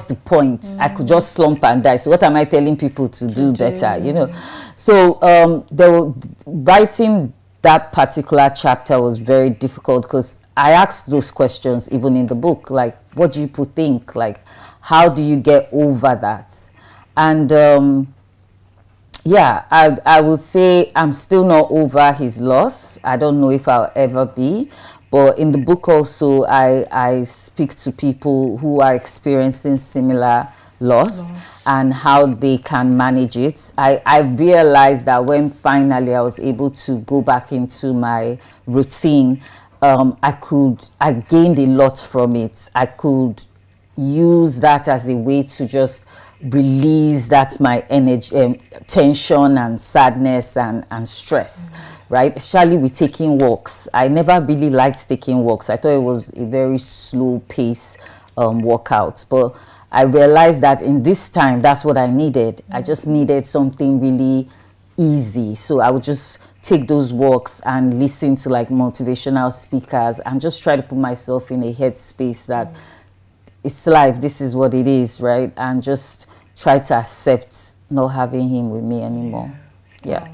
the point? I could just slump and die. So what am I telling people to do better, you know? So writing that particular chapter was very difficult because I asked those questions even in the book, like, what do you people think? Like, how do you get over that? And yeah, I would say I'm still not over his loss. I don't know if I'll ever be. But in the book also, I speak to people who are experiencing similar loss and how they can manage it. I realized that when finally I was able to go back into my routine, I gained a lot from it. I could use that as a way to just release that my energy, tension and sadness and stress. Right, especially with taking walks. I never really liked taking walks. I thought it was a very slow pace workout. But I realized that in this time, that's what I needed. I just needed something really easy. So I would just take those walks and listen to like motivational speakers and just try to put myself in a headspace that it's life, this is what it is, right? And just try to accept not having him with me anymore. Yeah.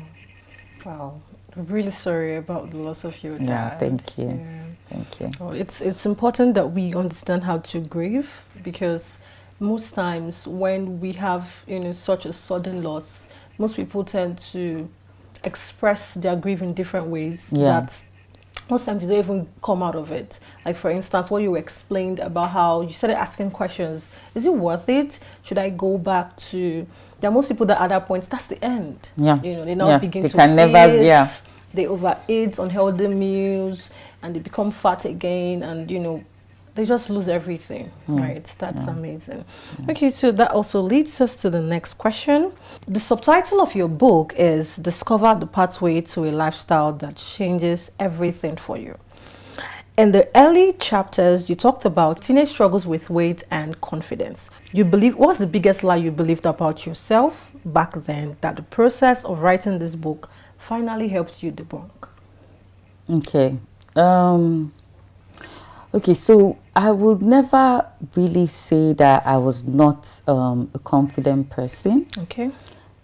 Wow. I'm really sorry about the loss of your dad. Yeah, thank you. Yeah. Thank you. Well, it's important that we understand how to grieve, because most times when we have, you know, such a sudden loss, most people tend to express their grief in different ways. That most times they don't even come out of it. Like, for instance, what you explained about how you started asking questions. Is it worth it? Should I go back to... There are most people that at that point, that's the end. Yeah. You know, they now begin they to can never, they overeat unhealthy meals and they become fat again, and, you know, they just lose everything, right? That's amazing. Okay, so that also leads us to the next question. The subtitle of your book is Discover the Pathway to a Lifestyle That Changes Everything for You. In the early chapters, you talked about teenage struggles with weight and confidence. What's the biggest lie you believed about yourself back then that the process of writing this book finally helped you debunk? Okay. Okay, so I would never really say that I was not a confident person. Okay.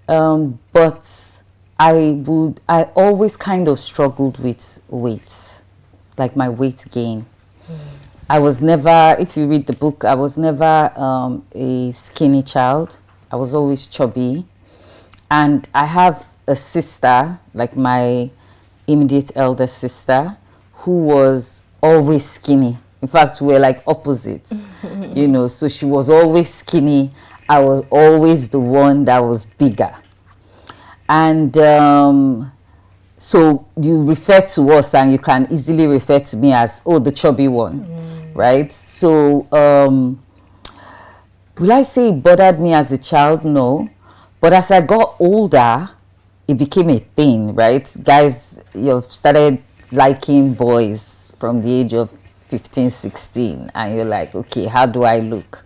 But I always kind of struggled with weight, like my weight gain. I was never, if you read the book, I was never a skinny child. I was always chubby. And I have a sister, like my immediate elder sister, who was always skinny. In fact, we were like opposites, you know, so she was always skinny. I was always the one that was bigger. And so you refer to us and you can easily refer to me as, oh, the chubby one, right? So will I say it bothered me as a child? No. But as I got older, it became a thing, right? Guys, you started liking boys from the age of 15, 16, and you're like, okay, how do I look?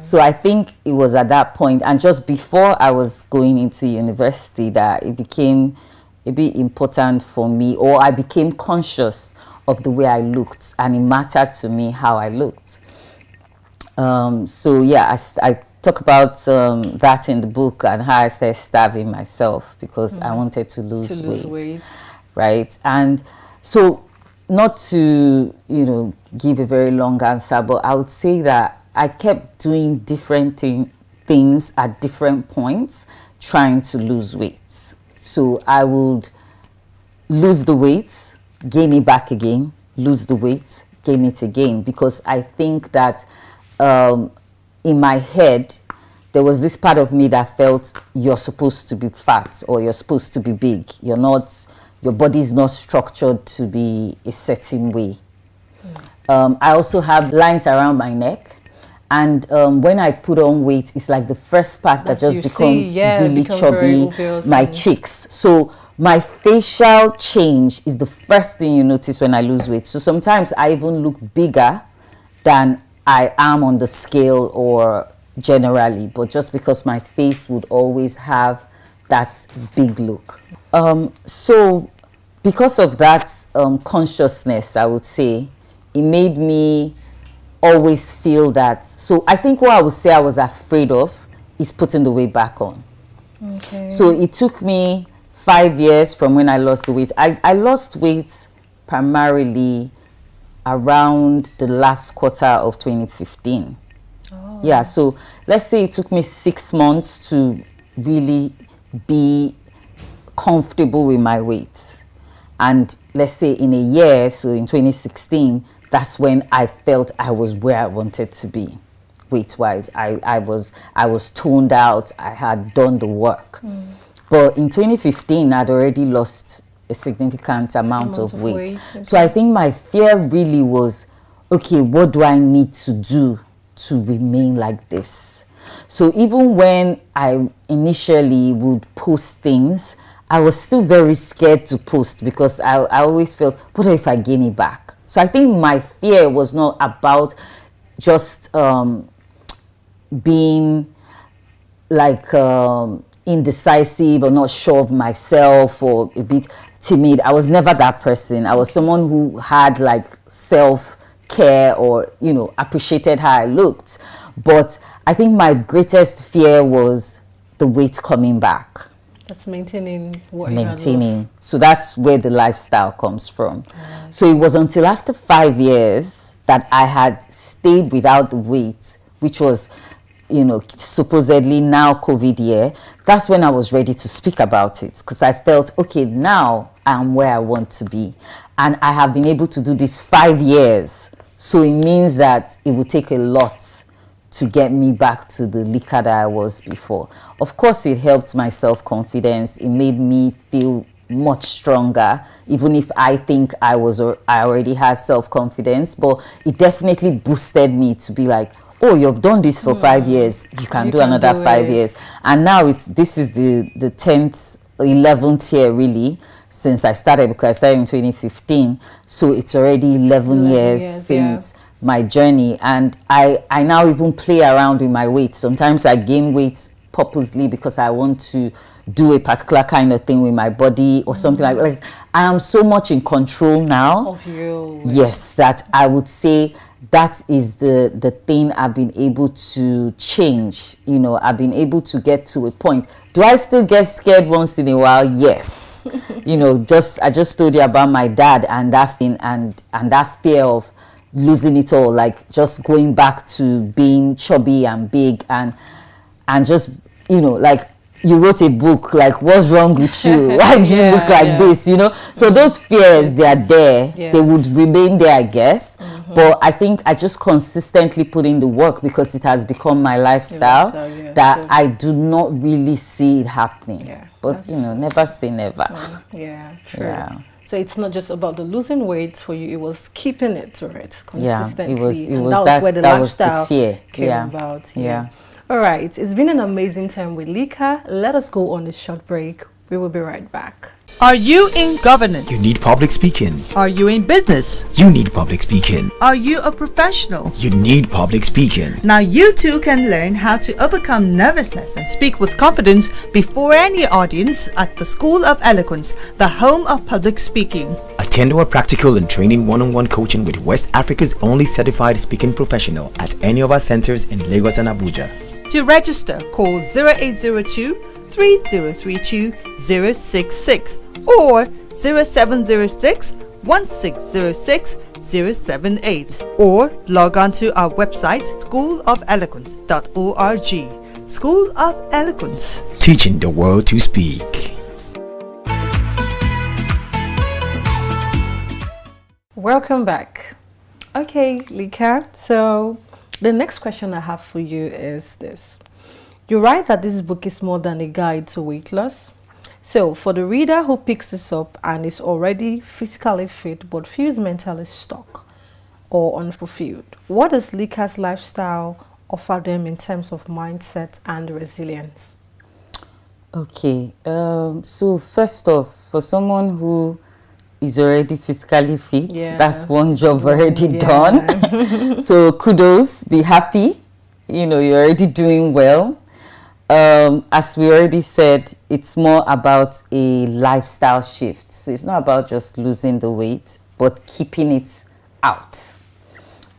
So I think it was at that point, and just before I was going into university, that it became a bit important for me, or I became conscious of the way I looked, and it mattered to me how I looked. So yeah, I talk about that in the book, and how I started starving myself because I wanted to lose weight, right? And so, not to, you know, give a very long answer, but I would say that I kept doing different things at different points, trying to lose weight. So I would lose the weight, gain it back again, lose the weight, gain it again, because I think that in my head, there was this part of me that felt you're supposed to be fat or you're supposed to be big. You're not... Your body is not structured to be a certain way. I also have lines around my neck. And when I put on weight, it's like the first part that just becomes really chubby, my cheeks. So my facial change is the first thing you notice when I lose weight. So sometimes I even look bigger than I am on the scale or generally. But just because my face would always have that big look. So because of that consciousness, I would say, it made me always feel that. So I think what I would say I was afraid of is putting the weight back on. Okay. So it took me 5 years from when I lost the weight. I lost weight primarily around the last quarter of 2015. Oh. Yeah, so let's say it took me 6 months to really be comfortable with my weight. And let's say in a year, so in 2016, that's when I felt I was where I wanted to be weight-wise. I was toned out. I had done the work. But in 2015, I'd already lost a significant amount of weight. Okay. So I think my fear really was, okay, what do I need to do to remain like this? So even when I initially would post things, I was still very scared to post because I always felt, what if I gain it back? So I think my fear was not about just being like indecisive or not sure of myself or a bit timid. I was never that person. I was someone who had like self-care or, appreciated how I looked. But I think my greatest fear was the weight coming back. That's maintaining what Maintaining. So that's where the lifestyle comes from. So it was until after 5 years that I had stayed without the weight, which was, supposedly now COVID year. That's when I was ready to speak about it, because I felt, okay, now I'm where I want to be. And I have been able to do this 5 years. So it means that it will take a lot to get me back to the Lika that I was before. Of course, it helped my self-confidence. It made me feel much stronger, even if I think I already had self-confidence, but it definitely boosted me to be like, oh, you've done this for 5 years, you can do another 5 years. And now this is the 10th, 11th year really since I started, because I started in 2015. So it's already 11 years since my journey, and I now even play around with my weight. Sometimes I gain weight purposely because I want to do a particular kind of thing with my body or something like I am so much in control now of you. Yes, that I would say that is the thing I've been able to change. I've been able to get to a point. Do I still get scared once in a while? Yes. I just told you about my dad and that thing and that fear of losing it all, like just going back to being chubby and big and just, like you wrote a book, like what's wrong with you? Why do you look like this? So those fears, they are there. They would remain there, I guess. But I think I just consistently put in the work because it has become my lifestyle that I do not really see it happening. But never say never. True. Yeah. So it's not just about the losing weight for you; it was keeping it, right? Consistently. It was where the lifestyle came about. All right. It's been an amazing time with Lika. Let us go on a short break. We will be right back. Are you in governance? You need public speaking. Are you in business? You need public speaking. Are you a professional? You need public speaking. Now you too can learn how to overcome nervousness and speak with confidence before any audience at the School of Eloquence, the home of public speaking. Attend our practical and training one-on-one coaching with West Africa's only certified speaking professional at any of our centers in Lagos and Abuja. To register, call 0802 3032 066 or 0706 1606 078 or log on to our website schoolofeloquence.org. School of Eloquence, teaching the world to speak. Welcome back. Okay, Lika, so the next question I have for you is this. You write that this book is more than a guide to weight loss. So for the reader who picks this up and is already physically fit but feels mentally stuck or unfulfilled, what does Lika's lifestyle offer them in terms of mindset and resilience? Okay, so first off, for someone who is already physically fit, that's one job already done. So kudos, be happy, you're already doing well. As we already said, it's more about a lifestyle shift. So it's not about just losing the weight, but keeping it out.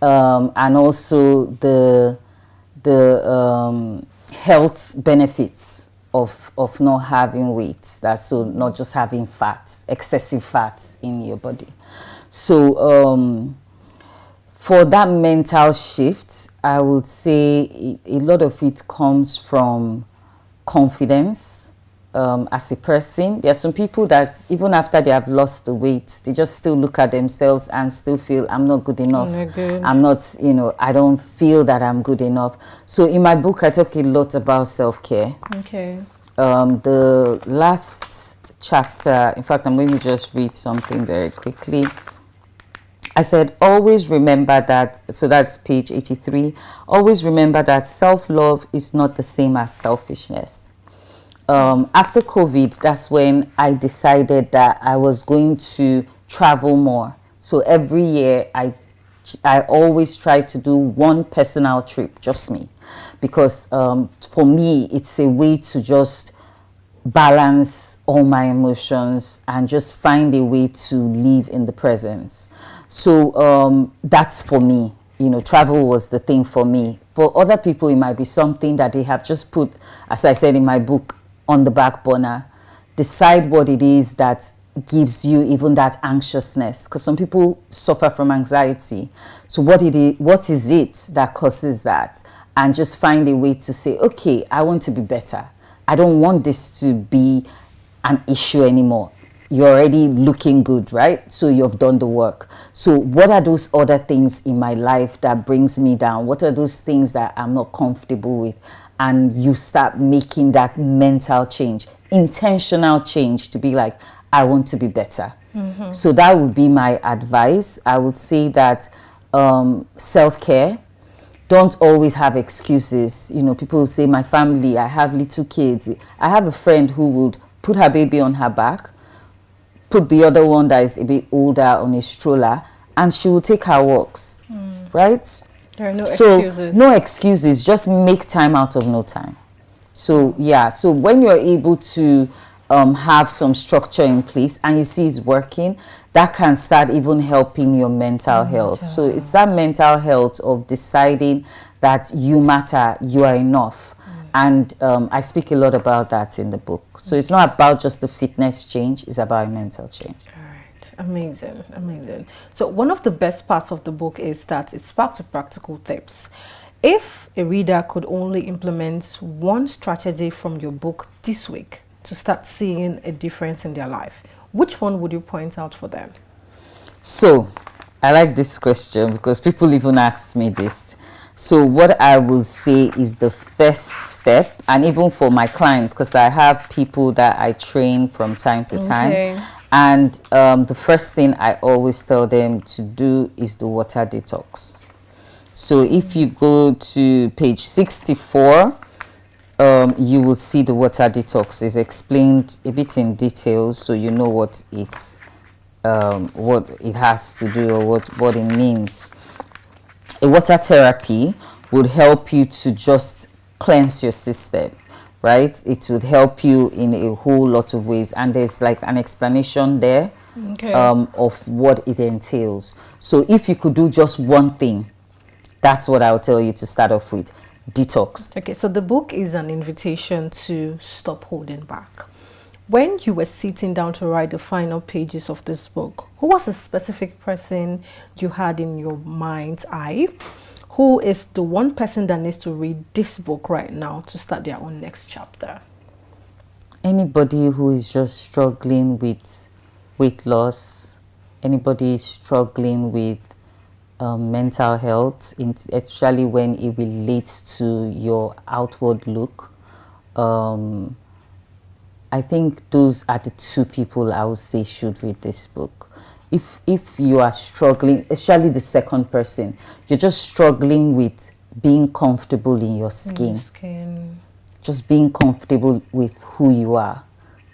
and also the health benefits of not having weight. That's so not just having fats, excessive fats in your body. So for that mental shift, I would say a lot of it comes from confidence. As a person, there are some people that even after they have lost the weight, they just still look at themselves and still feel, I'm not good enough. I'm not, I don't feel that I'm good enough. So in my book, I talk a lot about self-care. Okay. The last chapter, in fact, I'm going to just read something very quickly. I said, always remember that, so that's page 83, always remember that self-love is not the same as selfishness. After COVID, that's when I decided that I was going to travel more. So every year I always try to do one personal trip, just me, because for me it's a way to just balance all my emotions and just find a way to live in the presence. So that's for me. Travel was the thing for me. For other people, it might be something that they have just put, as I said in my book, on the back burner. Decide what it is that gives you even that anxiousness, because some people suffer from anxiety. So what is it that causes that? And just find a way to say, okay, I want to be better. I don't want this to be an issue anymore. You're already looking good, right? So you've done the work. So what are those other things in my life that brings me down? What are those things that I'm not comfortable with? And you start making that mental change, intentional change, to be like, I want to be better. Mm-hmm. So that would be my advice. I would say that self-care, don't always have excuses. People say, my family, I have little kids. I have a friend who would put her baby on her back, put the other one that is a bit older on a stroller, and she will take her walks, right? There are no excuses. No excuses, just make time out of no time. So yeah, so when you're able to have some structure in place and you see it's working, that can start even helping your mental health. So it's that mental health of deciding that you matter, you are enough. And I speak a lot about that in the book. So it's not about just the fitness change, it's about a mental change. Amazing. So one of the best parts of the book is that it's packed with practical tips. If a reader could only implement one strategy from your book this week to start seeing a difference in their life, which one would you point out for them? So I like this question because people even ask me this. So what I will say is the first step, and even for my clients, because I have people that I train from time to time. And the first thing I always tell them to do is the water detox. So if you go to page 64, you will see the water detox is explained a bit in detail, so you know what it has to do or what it means. A water therapy would help you to just cleanse your system. Right? It would help you in a whole lot of ways, and there's like an explanation there of what it entails. So if you could do just one thing, that's what I'll tell you to start off with. Detox. Okay, so the book is an invitation to stop holding back. When you were sitting down to write the final pages of this book, who was a specific person you had in your mind's eye? Who is the one person that needs to read this book right now to start their own next chapter? Anybody who is just struggling with weight loss, anybody struggling with mental health, especially when it relates to your outward look. I think those are the two people I would say should read this book. If you are struggling, especially the second person, you're just struggling with being comfortable in your skin. Just being comfortable with who you are.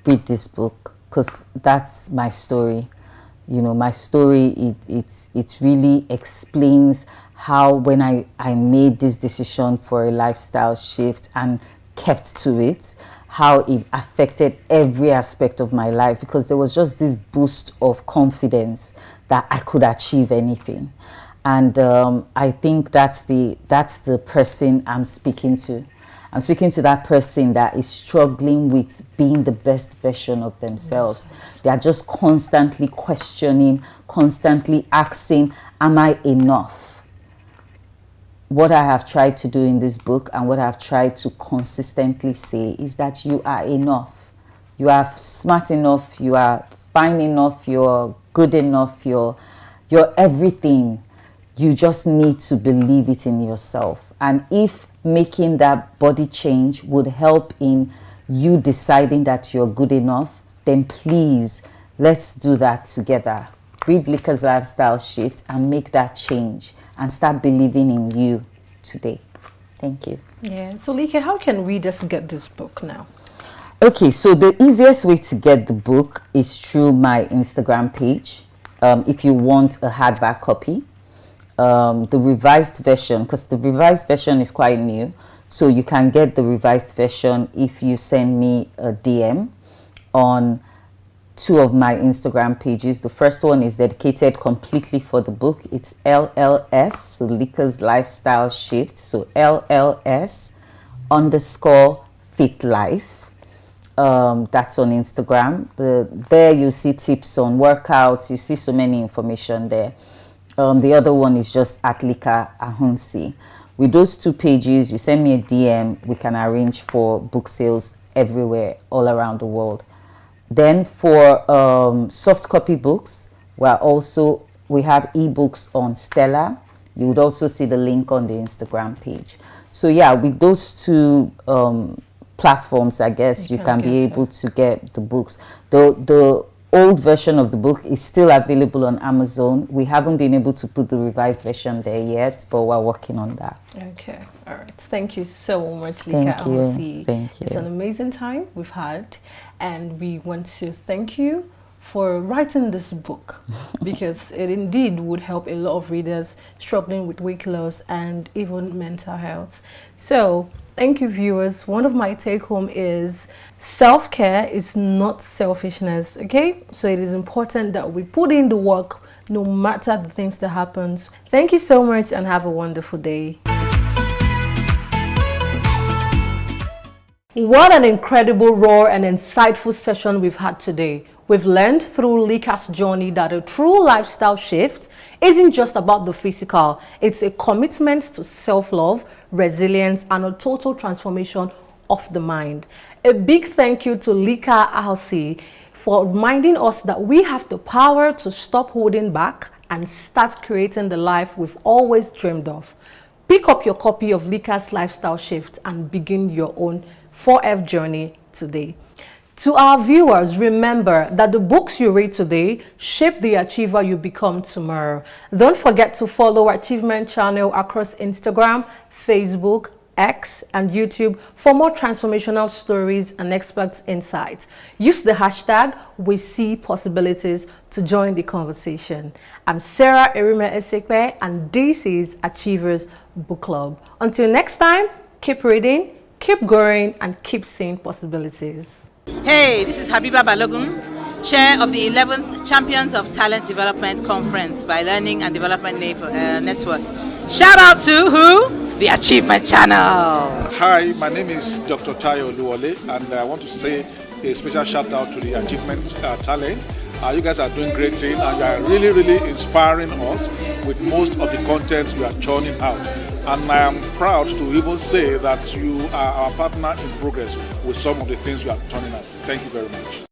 Read this book, because that's my story. My story, it really explains how when I made this decision for a lifestyle shift and kept to it, how it affected every aspect of my life, because there was just this boost of confidence that I could achieve anything. And I think that's the person I'm speaking to. I'm speaking to that person that is struggling with being the best version of themselves. They are just constantly questioning, constantly asking, am I enough? What I have tried to do in this book and what I've tried to consistently say is that you are enough. You are smart enough, you are fine enough, you're good enough, you're everything. You just need to believe it in yourself. And if making that body change would help in you deciding that you're good enough, then please, let's do that together. Read Lika's Lifestyle Shift and make that change and start believing in you today. Thank you. Yeah. So Lika, how can readers get this book now? Okay, so the easiest way to get the book is through my Instagram page. If you want a hardback copy, the revised version, because the revised version is quite new, so you can get the revised version if you send me a DM on 2 of my Instagram pages. The first one is dedicated completely for the book. It's LLS, so Lika's Lifestyle Shift, so LLS_fit_life. That's on Instagram. There you see tips on workouts. You see so many information there. The other one is just at Lika Ahunsi. With those 2 pages, you send me a DM. We can arrange for book sales everywhere, all around the world. Then for soft copy books, we have ebooks on Stella. You would also see the link on the Instagram page. So yeah, with those 2 platforms, I guess you can be able to get the books. The old version of the book is still available on Amazon. We haven't been able to put the revised version there yet, but we're working on that. Okay, all right. Thank you so much, Lika. Thank you. Thank you. It's an amazing time we've had, and we want to thank you for writing this book because it indeed would help a lot of readers struggling with weight loss and even mental health. So thank you, viewers. One of my take home is self-care is not selfishness. Okay, so it is important that we put in the work no matter the things that happens. Thank you so much and have a wonderful day. What an incredible, raw and insightful session we've had today. We've learned through Lika's journey that a true lifestyle shift isn't just about the physical. It's a commitment to self-love, resilience, and a total transformation of the mind. A big thank you to Lika Ahunsi for reminding us that we have the power to stop holding back and start creating the life we've always dreamed of. Pick up your copy of Lika's Lifestyle Shift and begin your own 4F journey today. To our viewers, remember that the books you read today shape the achiever you become tomorrow. Don't forget to follow our Achievement channel across Instagram, Facebook, X, and YouTube for more transformational stories and expert insights. Use the hashtag #WeSeePossibilities to join the conversation. I'm Sarah Erime Esekwe, and this is Achievers Book Club. Until next time, keep reading, keep growing, and keep seeing possibilities. Hey, this is Habiba Balogun, Chair of the 11th Champions of Talent Development Conference by Learning and Development Network. Shout out to who? The Achievement Channel. Hi, my name is Dr. Tayo Luwole, and I want to say a special shout out to the Achievement Talent. You guys are doing great things, and you are really inspiring us with most of the content you are churning out. And I am proud to even say that you are our partner in progress with some of the things you are turning out. Thank you very much.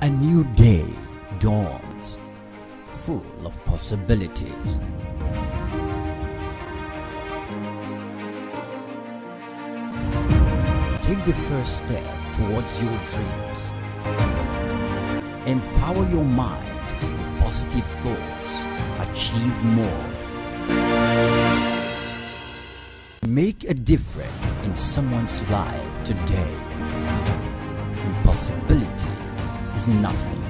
A new day dawns, full of possibilities. Take the first step towards your dreams. Empower your mind with positive thoughts. Achieve more. Make a difference in someone's life today. Impossibility is nothing.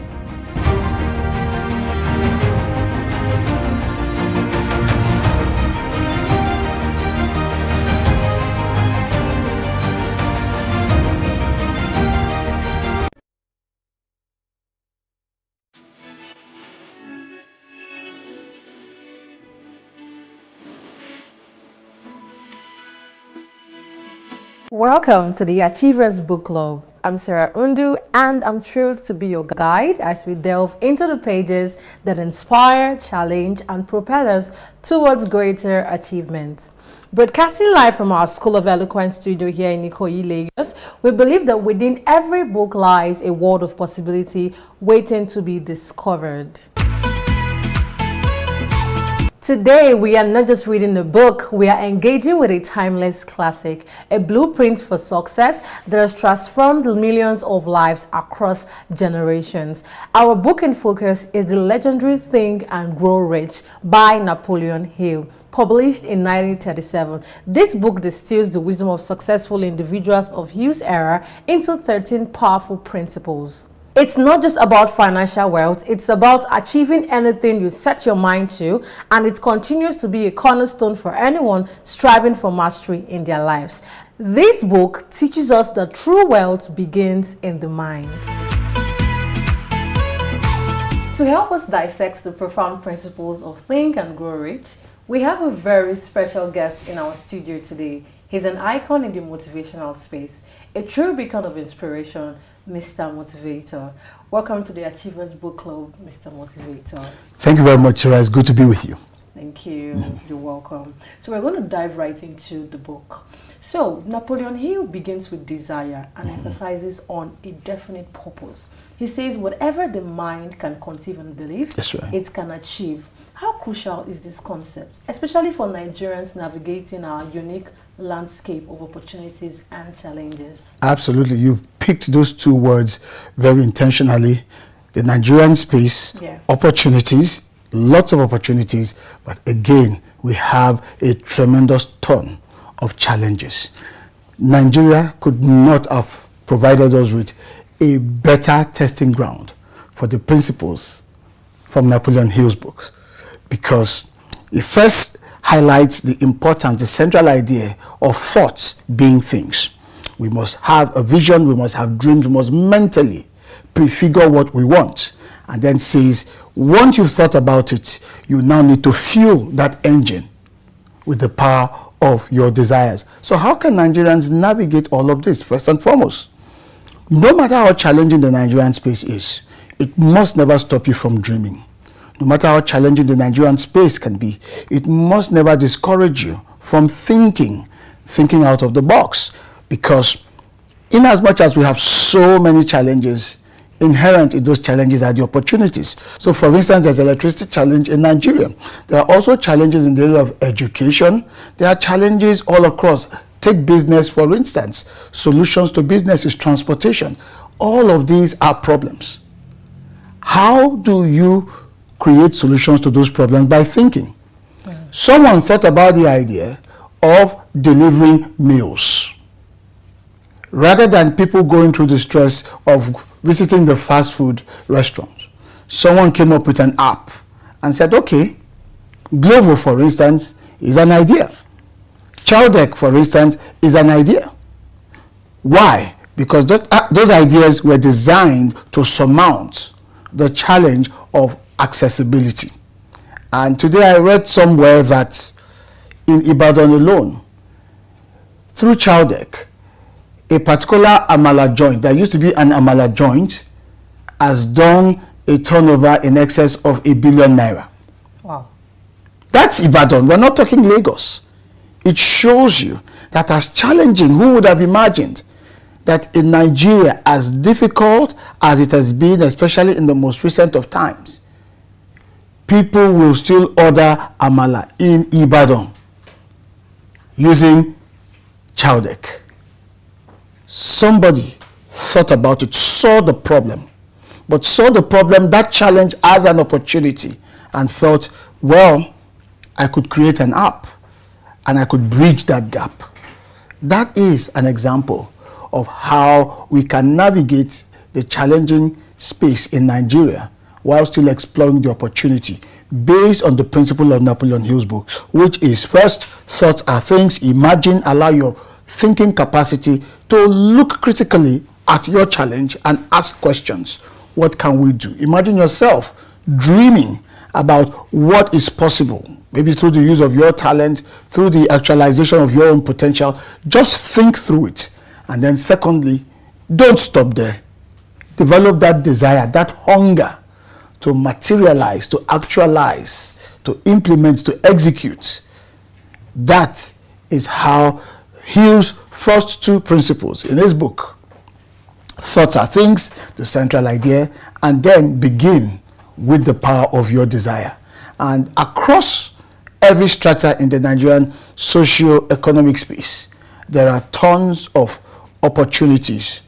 Welcome to the Achievers Book Club. I'm Sarah Undu and I'm thrilled to be your guide as we delve into the pages that inspire, challenge and propel us towards greater achievements. Broadcasting live from our School of Eloquence studio here in Ikoyi, Lagos, we believe that within every book lies a world of possibility waiting to be discovered. Today, we are not just reading a book, we are engaging with a timeless classic, a blueprint for success that has transformed millions of lives across generations. Our book in focus is the legendary Think and Grow Rich by Napoleon Hill, published in 1937. This book distills the wisdom of successful individuals of Hill's era into 13 powerful principles. It's not just about financial wealth, it's about achieving anything you set your mind to, and it continues to be a cornerstone for anyone striving for mastery in their lives. This book teaches us that true wealth begins in the mind. To help us dissect the profound principles of Think and Grow Rich, we have a very special guest in our studio today. He's an icon in the motivational space, a true beacon of inspiration, Mr. Motivator. Welcome to the Achievers Book Club, Mr. Motivator. Thank you very much, Sarah. It's good to be with you. Thank you. You're welcome. So we're going to dive right into the book. So Napoleon Hill begins with desire and emphasizes on a definite purpose. He says whatever the mind can conceive and believe, That's right. it can achieve. How crucial is this concept, especially for Nigerians navigating our unique landscape of opportunities and challenges? Absolutely. You picked those two words very intentionally. The Nigerian space, opportunities, lots of opportunities, but again, we have a tremendous ton of challenges. Nigeria could not have provided us with a better testing ground for the principles from Napoleon Hill's books, because it first highlights the importance, the central idea of thoughts being things. We must have a vision, we must have dreams, we must mentally prefigure what we want, and then says, once you've thought about it, you now need to fuel that engine with the power of your desires. So how can Nigerians navigate all of this? First and foremost, no matter how challenging the Nigerian space is, it must never stop you from dreaming. No matter how challenging the Nigerian space can be, it must never discourage you from thinking out of the box. Because in as much as we have so many challenges, inherent in those challenges are the opportunities. So for instance, there's electricity challenge in Nigeria. There are also challenges in the area of education. There are challenges all across. Take business, for instance. Solutions to business is transportation. All of these are problems. How do you create solutions to those problems? By thinking. Someone thought about the idea of delivering meals. Rather than people going through the stress of visiting the fast food restaurants, someone came up with an app and said, okay, Glovo, for instance, is an idea. Chowdeck, for instance, is an idea. Why? Because those ideas were designed to surmount the challenge of accessibility. And today I read somewhere that in Ibadan alone, through Chowdeck, a particular amala joint, there used to be an amala joint, has done a turnover in excess of 1 billion naira. Wow. That's Ibadan. We're not talking Lagos. It shows you that as challenging, who would have imagined that in Nigeria, as difficult as it has been, especially in the most recent of times, people will still order amala in Ibadan using Chowdeck. Somebody thought about it, saw the problem, but saw the problem, that challenge, as an opportunity, and felt, well, I could create an app and I could bridge that gap. That is an example of how we can navigate the challenging space in Nigeria while still exploring the opportunity based on the principle of Napoleon Hill's book, which is first, thoughts are things. Imagine, allow your thinking capacity to look critically at your challenge and ask questions. What can we do? Imagine yourself dreaming about what is possible, maybe through the use of your talent, through the actualization of your own potential. Just think through it. And then secondly, don't stop there. Develop that desire, that hunger to materialize, to actualize, to implement, to execute. That is how Hill's first two principles in his book, Thoughts Are Things, the central idea, and then begin with the power of your desire. And across every strata in the Nigerian socio-economic space, there are tons of opportunities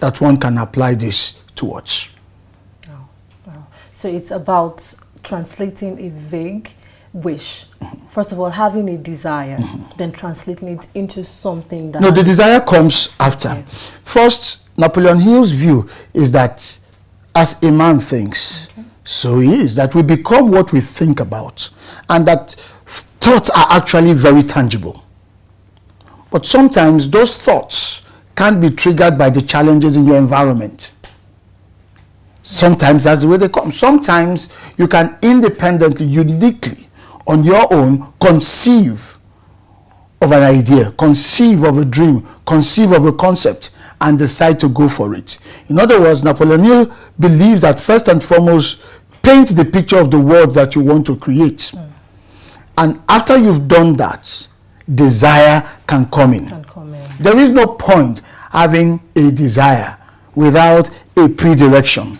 that one can apply this towards. So it's about translating a vague wish. First of all, having a desire, then translating it into something that... No, the desire comes after. Okay. First, Napoleon Hill's view is that as a man thinks, so he is, that we become what we think about, and that thoughts are actually very tangible. But sometimes those thoughts can be triggered by the challenges in your environment. Sometimes that's the way they come. Sometimes you can independently, uniquely, on your own, conceive of an idea, conceive of a dream, conceive of a concept, and decide to go for it. In other words, Napoleon Hill believes that first and foremost, paint the picture of the world that you want to create. And after you've done that, desire can come in. There is no point having a desire without a predirection.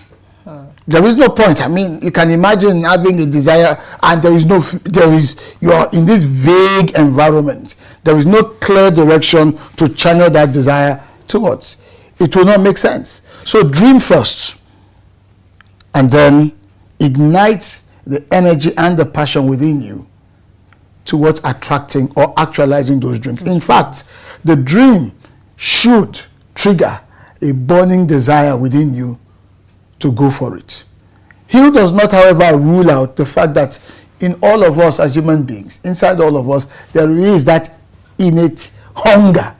There is no point. I mean, you can imagine having a desire and you are in this vague environment. There is no clear direction to channel that desire towards. It will not make sense. So dream first, and then ignite the energy and the passion within you towards attracting or actualizing those dreams. In fact, the dream should trigger a burning desire within you to go for it. Hill does not, however, rule out the fact that in all of us as human beings, inside all of us, there is that innate hunger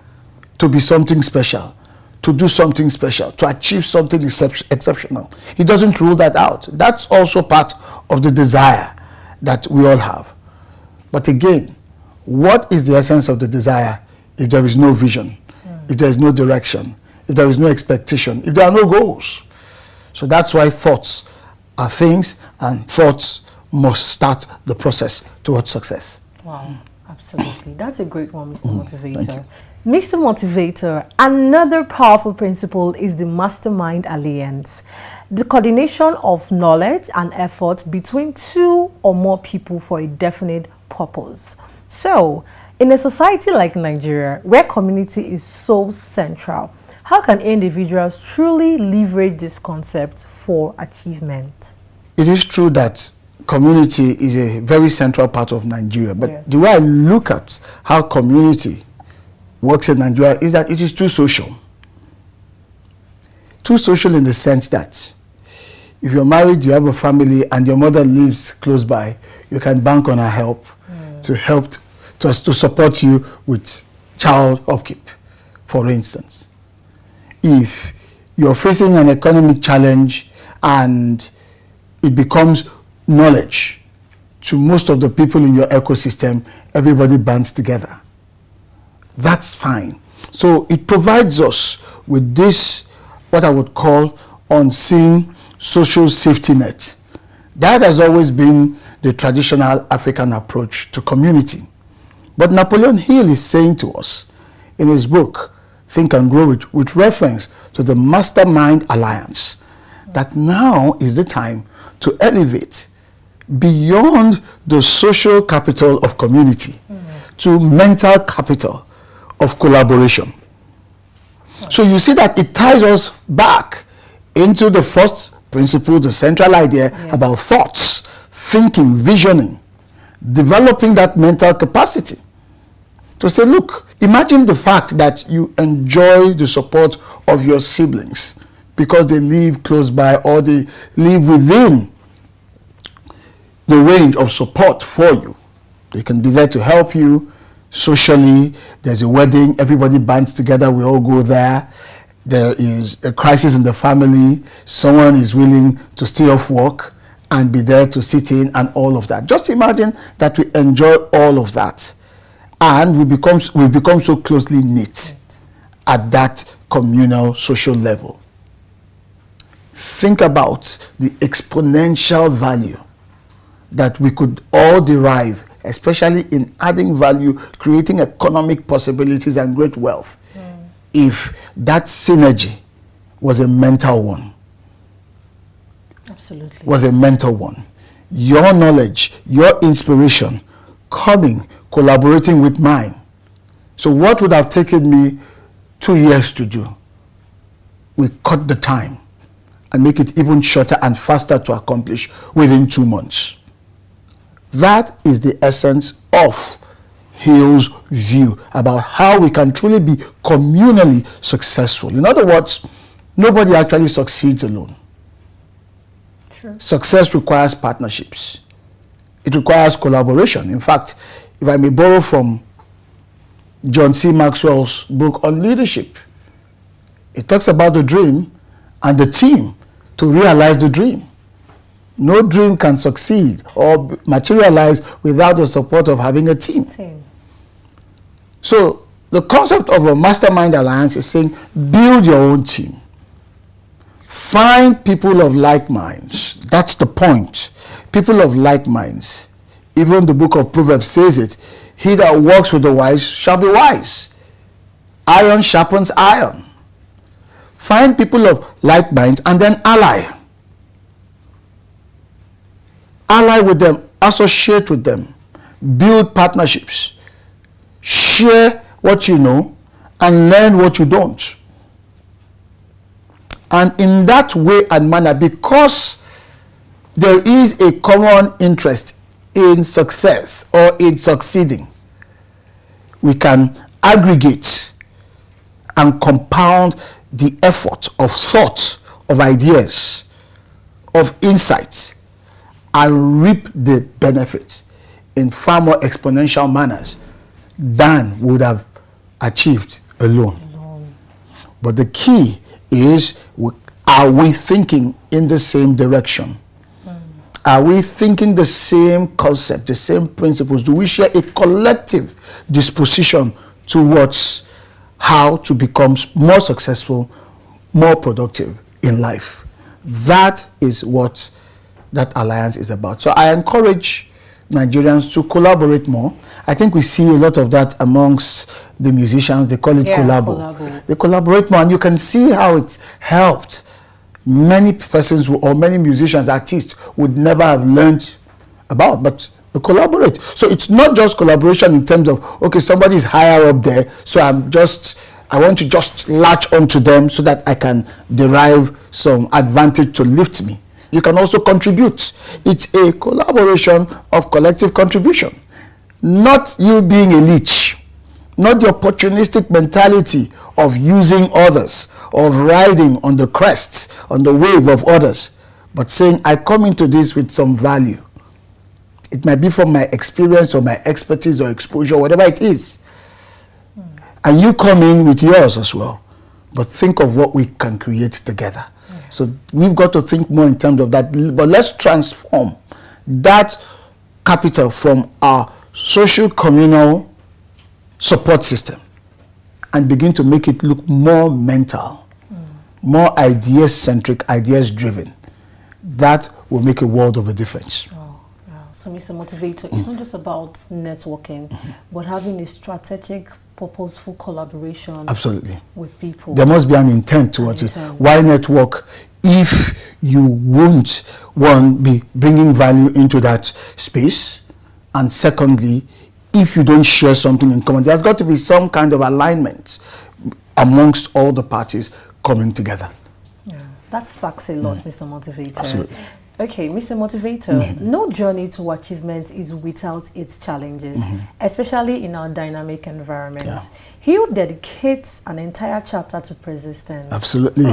to be something special, to do something special, to achieve something exceptional. He doesn't rule that out. That's also part of the desire that we all have. But again, what is the essence of the desire if there is no vision, if there is no direction, if there is no expectation, if there are no goals? So that's why thoughts are things, and thoughts must start the process towards success. Wow, absolutely. That's a great one, Mr. Motivator. Mr. Motivator, another powerful principle is the mastermind alliance, the coordination of knowledge and effort between two or more people for a definite purpose. So, in a society like Nigeria, where community is so central, how can individuals truly leverage this concept for achievement? It is true that community is a very central part of Nigeria, but the way I look at how community works in Nigeria is that it is too social. Too social in the sense that if you're married, you have a family, and your mother lives close by, you can bank on her help to support you with child upkeep, for instance. If you're facing an economic challenge and it becomes knowledge to most of the people in your ecosystem, everybody bands together. That's fine. So it provides us with this, what I would call unseen social safety net. That has always been the traditional African approach to community. But Napoleon Hill is saying to us in his book, Think and Grow Rich, with reference to the Mastermind Alliance, that now is the time to elevate beyond the social capital of community to mental capital of collaboration. So you see that it ties us back into the first principle, the central idea about thoughts, thinking, visioning, developing that mental capacity. To say, look, imagine the fact that you enjoy the support of your siblings because they live close by or they live within the range of support for you. They can be there to help you socially. There's a wedding, everybody bands together, we all go there. There is a crisis in the family, someone is willing to stay off work and be there to sit in and all of that. Just imagine that we enjoy all of that, and we become so closely knit at that communal social level. Think about the exponential value that we could all derive, especially in adding value, creating economic possibilities and great wealth, if that synergy was a mental one. Absolutely. Was a mental one. Your knowledge, your inspiration, coming, collaborating with mine. So what would have taken me 2 years to do, we cut the time and make it even shorter and faster to accomplish within 2 months. That is the essence of Hill's view about how we can truly be communally successful. In other words, nobody actually succeeds alone. True. Success requires partnerships. It requires collaboration. In fact, if I may borrow from John C. Maxwell's book on leadership, it talks about the dream and the team to realize the dream. No dream can succeed or materialize without the support of having a team. So the concept of a mastermind alliance is saying build your own team. Find people of like minds. That's the point. People of like minds. Even the book of Proverbs says it. He that walks with the wise shall be wise. Iron sharpens iron. Find people of like minds and then ally. Ally with them, associate with them, build partnerships, share what you know and learn what you don't. And in that way and manner, because there is a common interest in success or in succeeding, we can aggregate and compound the effort of thought, of ideas, of insights, and reap the benefits in far more exponential manners than would have achieved alone. But the key is, are we thinking in the same direction? Are we thinking the same concept, the same principles? Do we share a collective disposition towards how to become more successful, more productive in life? That is what that alliance is about. So I encourage Nigerians to collaborate more. I think we see a lot of that amongst the musicians. They call it collabo. They collaborate more, and you can see how it's helped many persons or many musicians, artists would never have learned about, but they collaborate. So it's not just collaboration in terms of, okay, somebody is higher up there, so I want to just latch onto them so that I can derive some advantage to lift me. You can also contribute. It's a collaboration of collective contribution. Not you being a leech. Not the opportunistic mentality of using others, of riding on the crest, on the wave of others, but saying, I come into this with some value. It might be from my experience or my expertise or exposure, whatever it is. And you come in with yours as well. But think of what we can create together. So we've got to think more in terms of that. But let's transform that capital from our social communal support system and begin to make it look more mental, more ideas-centric, ideas-driven. That will make a world of a difference. So, Mr. Motivator, it's not just about networking, but having a strategic, purposeful collaboration. Absolutely. With people. There must be an intent towards it. Why network if you won't, one, be bringing value into that space, and secondly, if you don't share something in common? There's got to be some kind of alignment amongst all the parties coming together. Yeah, that sparks a lot, Mr. Motivator. Absolutely. Okay, Mr. Motivator, no journey to achievement is without its challenges, especially in our dynamic environments. Hill dedicates an entire chapter to persistence. Absolutely.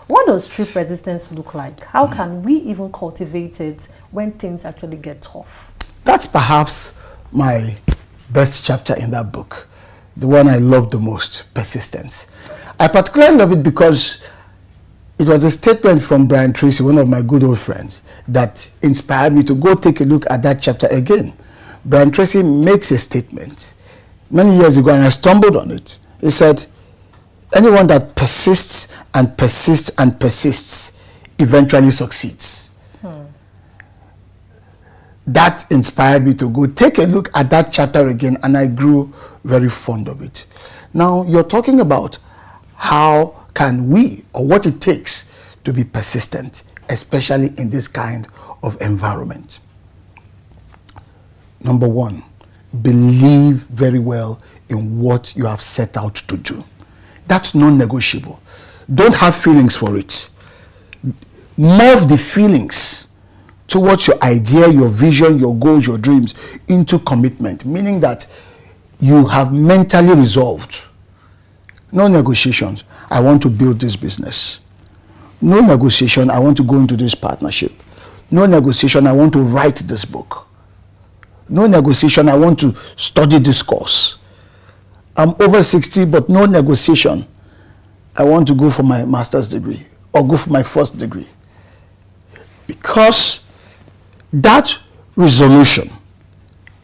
What does true persistence look like? How can we even cultivate it when things actually get tough? That's perhaps my best chapter in that book, the one I love the most, persistence. I particularly love it because it was a statement from Brian Tracy, one of my good old friends, that inspired me to go take a look at that chapter again. Brian Tracy makes a statement many years ago, and I stumbled on it. He said, anyone that persists and persists and persists eventually succeeds. That inspired me to go take a look at that chapter again, and I grew very fond of it. Now, you're talking about how can we, or what it takes to be persistent, especially in this kind of environment. Number one, believe very well in what you have set out to do. That's non-negotiable. Don't have feelings for it. Morph the feelings towards your idea, your vision, your goals, your dreams into commitment, meaning that you have mentally resolved. No negotiations. I want to build this business. No negotiation. I want to go into this partnership. No negotiation. I want to write this book. No negotiation. I want to study this course. I'm over 60, but no negotiation. I want to go for my master's degree or go for my first degree. Because that resolution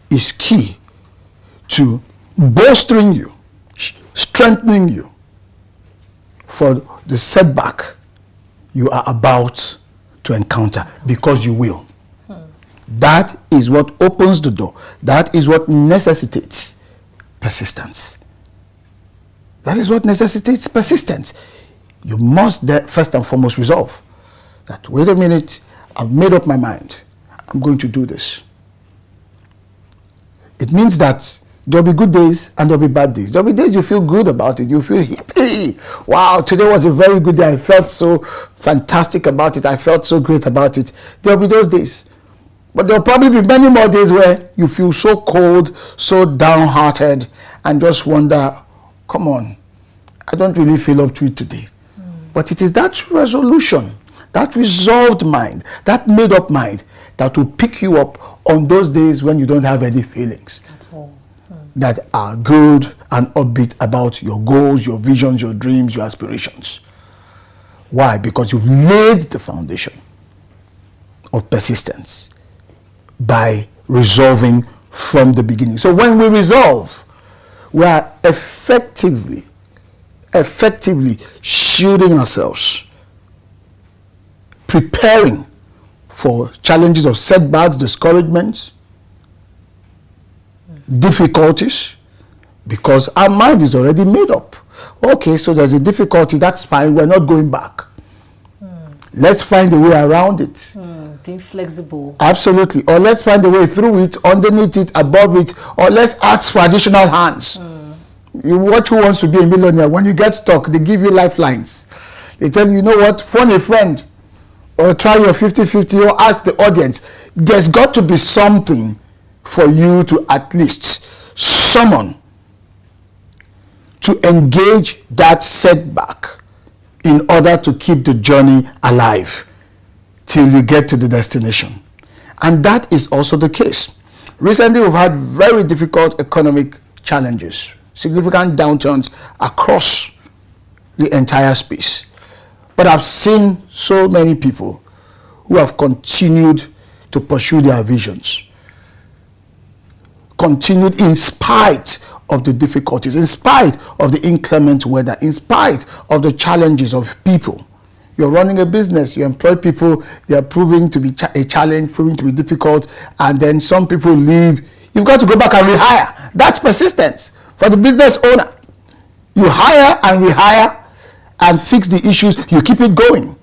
is key to bolstering you, strengthening you for the setback you are about to encounter, because you will. That is what opens the door. That is what necessitates persistence. That is what necessitates persistence. You must first and foremost resolve that, wait a minute, I've made up my mind. I'm going to do this. It means that there'll be good days and there'll be bad days. There'll be days you feel good about it. You feel hippie. Wow, today was a very good day. I felt so fantastic about it. I felt so great about it. There'll be those days. But there'll probably be many more days where you feel so cold, so downhearted, and just wonder, come on, I don't really feel up to it today. But it is that resolution, that resolved mind, that made up mind that will pick you up on those days when you don't have any feelings that are good and upbeat about your goals, your visions, your dreams, your aspirations. Why? Because you've laid the foundation of persistence by resolving from the beginning. So when we resolve, we are effectively shielding ourselves, preparing for challenges of setbacks, discouragements, difficulties, because our mind is already made up. Okay, so there's a difficulty, that's fine, we're not going back. Let's find a way around it. Being flexible. Absolutely. Or let's find a way through it, underneath it, above it, or let's ask for additional hands. You watch Who Wants to Be a Millionaire. When you get stuck, they give you lifelines. They tell you, you know what, phone a friend, or try your 50-50, or ask the audience. There's got to be something for you to at least summon to engage that setback in order to keep the journey alive till you get to the destination. And that is also the case. Recently, we've had very difficult economic challenges, significant downturns across the entire space. But I've seen so many people who have continued to pursue their visions, continued in spite of the difficulties, in spite of the inclement weather, in spite of the challenges of people. You're running a business, you employ people, they are proving to be a challenge, proving to be difficult, and then some people leave. You've got to go back and rehire. That's persistence for the business owner. You hire and rehire and fix the issues. You keep it going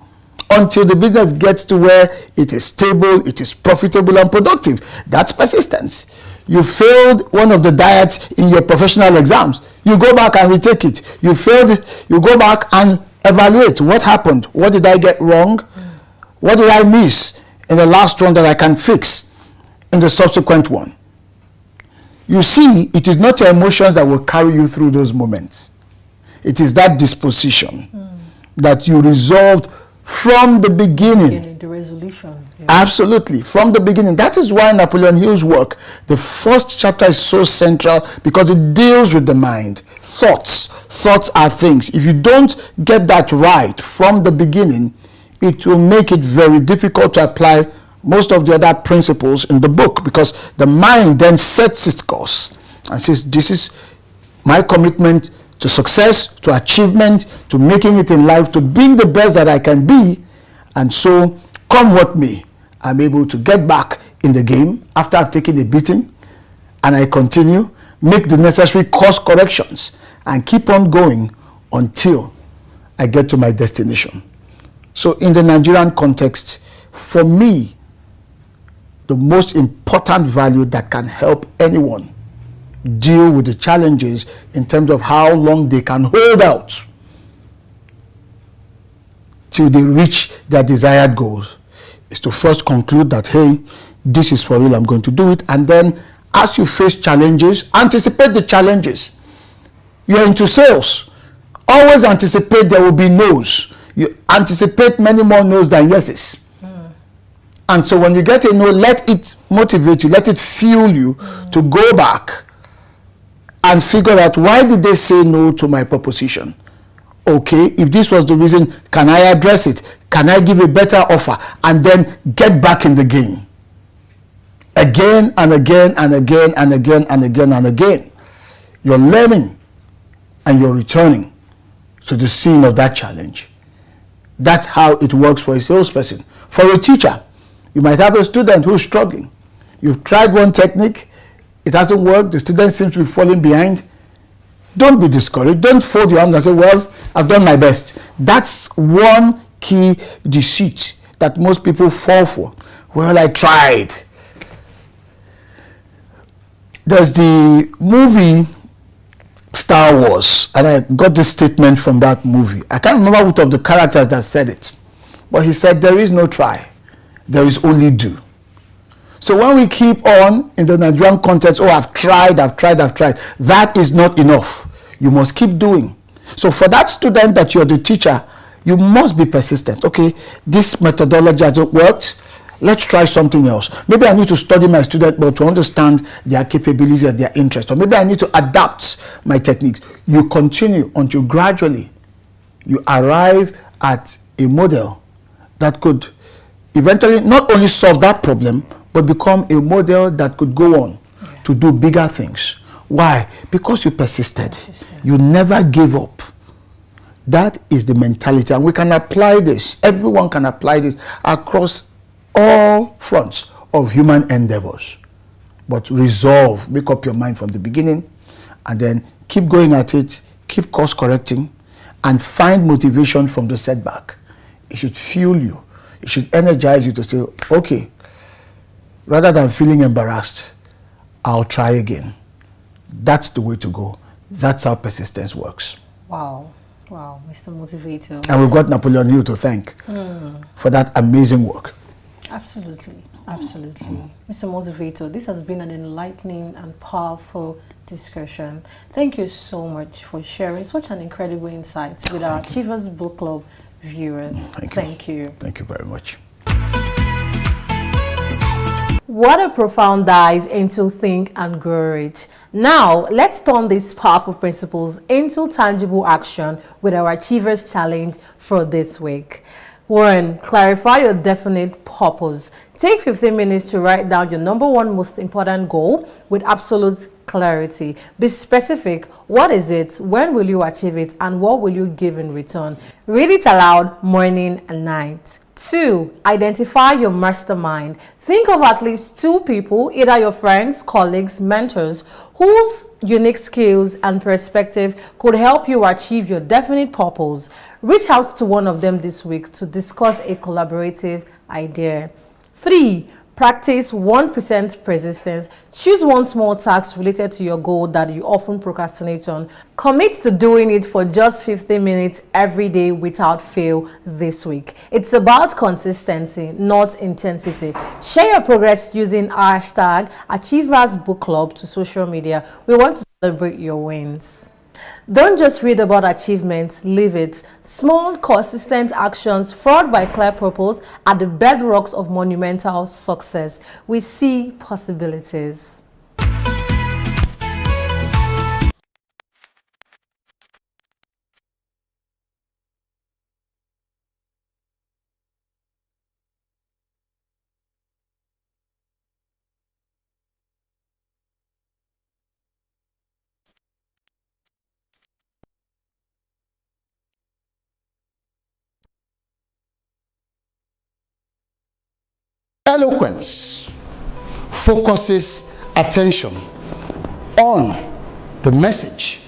until the business gets to where it is stable, it is profitable and productive. That's persistence. You failed one of the diets in your professional exams. You go back and retake it. You failed, you go back and evaluate what happened. What did I get wrong? What did I miss in the last one that I can fix in the subsequent one? You see, it is not your emotions that will carry you through those moments. It is that disposition that you resolved from the beginning. The resolution. Absolutely. From the beginning. That is why Napoleon Hill's work, the first chapter is so central, because it deals with the mind. Thoughts. Thoughts are things. If you don't get that right from the beginning, it will make it very difficult to apply most of the other principles in the book, because the mind then sets its course and says, this is my commitment to success, to achievement, to making it in life, to being the best that I can be. And so, come what may, I'm able to get back in the game after I've taken a beating, and I continue, make the necessary course corrections, and keep on going until I get to my destination. So in the Nigerian context, for me, the most important value that can help anyone deal with the challenges in terms of how long they can hold out till they reach their desired goals is to first conclude that, hey, this is for real, I'm going to do it. And then as you face challenges, anticipate the challenges. You're into sales. Always anticipate there will be no's. You anticipate many more no's than yeses. And so when you get a no, let it motivate you, let it fuel you to go back and figure out, why did they say no to my proposition? Okay, if this was the reason, can I address it? Can I give a better offer? And then get back in the game. Again and again and again and again and again and again. You're learning and you're returning to the scene of that challenge. That's how it works for a salesperson. For a teacher, you might have a student who's struggling. You've tried one technique, it hasn't worked, the student seems to be falling behind. Don't be discouraged. Don't fold your arms and say, well, I've done my best. That's one key deceit that most people fall for. Well, I tried. There's the movie Star Wars, and I got this statement from that movie. I can't remember which of the characters that said it, but he said, there is no try, there is only do. So when we keep on in the Nigerian context, oh, I've tried, that is not enough. You must keep doing. So for that student that you're the teacher, you must be persistent. Okay, this methodology hasn't worked. Let's try something else. Maybe I need to study my student more to understand their capabilities and their interests. Or maybe I need to adapt my techniques. You continue until gradually you arrive at a model that could eventually not only solve that problem, but become a model that could go on to do bigger things. Why? Because you persisted. You never gave up. That is the mentality. And we can apply this. Everyone can apply this across all fronts of human endeavors. But resolve, make up your mind from the beginning, and then keep going at it, keep course correcting, and find motivation from the setback. It should fuel you. It should energize you to say, okay, rather than feeling embarrassed, I'll try again. That's the way to go. That's how persistence works. Wow. Wow, Mr. Motivator. And we've got Napoleon Hill to thank for that amazing work. Absolutely. Absolutely. Mr. Motivator, this has been an enlightening and powerful discussion. Thank you so much for sharing such an incredible insight with our Achievers Book Club viewers. Thank you. Thank you very much. What a profound dive into Think and Grow Rich. Now, let's turn these powerful principles into tangible action with our Achievers Challenge for this week. 1. Clarify your definite purpose. Take 15 minutes to write down your number one most important goal with absolute clarity. Be specific. What is it? When will you achieve it? And what will you give in return? Read it aloud morning and night. 2. Identify your mastermind. Think of at least 2 people, either your friends, colleagues, mentors, whose unique skills and perspective could help you achieve your definite purpose. Reach out to one of them this week to discuss a collaborative idea. 3. Practice 1% persistence. Choose one small task related to your goal that you often procrastinate on. Commit to doing it for just 15 minutes every day without fail this week. It's about consistency, not intensity. Share your progress using hashtag Achievers Book Club to social media. We want to celebrate your wins. Don't just read about achievements, live it. Small, consistent actions, followed by clear purpose, are the bedrocks of monumental success. We see possibilities. Eloquence focuses attention on the message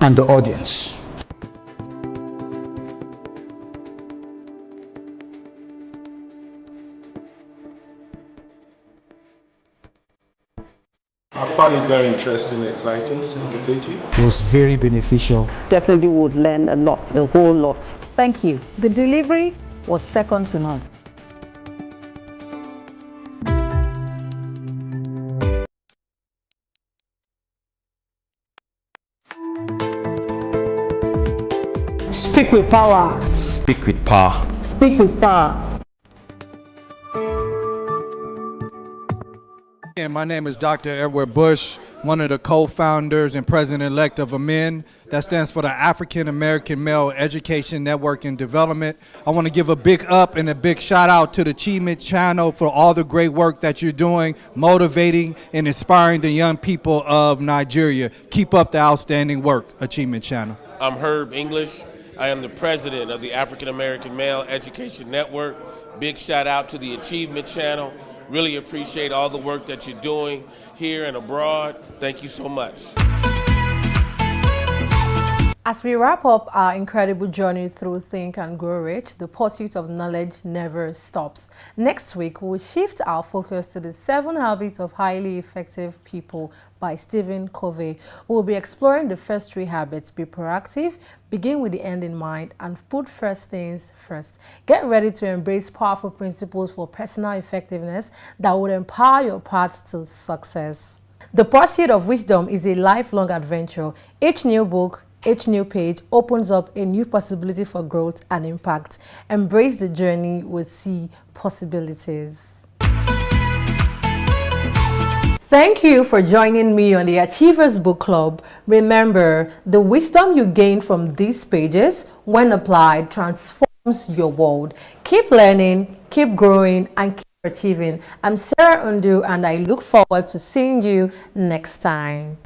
and the audience. I found it very interesting, exciting, stimulating. It was very beneficial. Definitely would learn a lot, a whole lot. Thank you. The delivery was second to none. Speak with power. Speak with power. Speak with power. And my name is Dr. Edward Bush, one of the co-founders and president-elect of AMEN. That stands for the African American Male Education Network and Development. I want to give a big up and a big shout out to the Achievement Channel for all the great work that you're doing, motivating and inspiring the young people of Nigeria. Keep up the outstanding work, Achievement Channel. I'm Herb English. I am the president of the African American Male Education Network. Big shout out to the Achievement Channel. Really appreciate all the work that you're doing here and abroad. Thank you so much. As we wrap up our incredible journey through Think and Grow Rich, the pursuit of knowledge never stops. Next week, we'll shift our focus to the 7 Habits of Highly Effective People by Stephen Covey. We'll be exploring the first 3 habits: be proactive, begin with the end in mind, and put first things first. Get ready to embrace powerful principles for personal effectiveness that will empower your path to success. The pursuit of wisdom is a lifelong adventure. Each new book, each new page opens up a new possibility for growth and impact. Embrace the journey with see possibilities. Thank you for joining me on the Achievers Book Club. Remember, the wisdom you gain from these pages, when applied, transforms your world. Keep learning, keep growing, and keep achieving. I'm Sarah Undu, and I look forward to seeing you next time.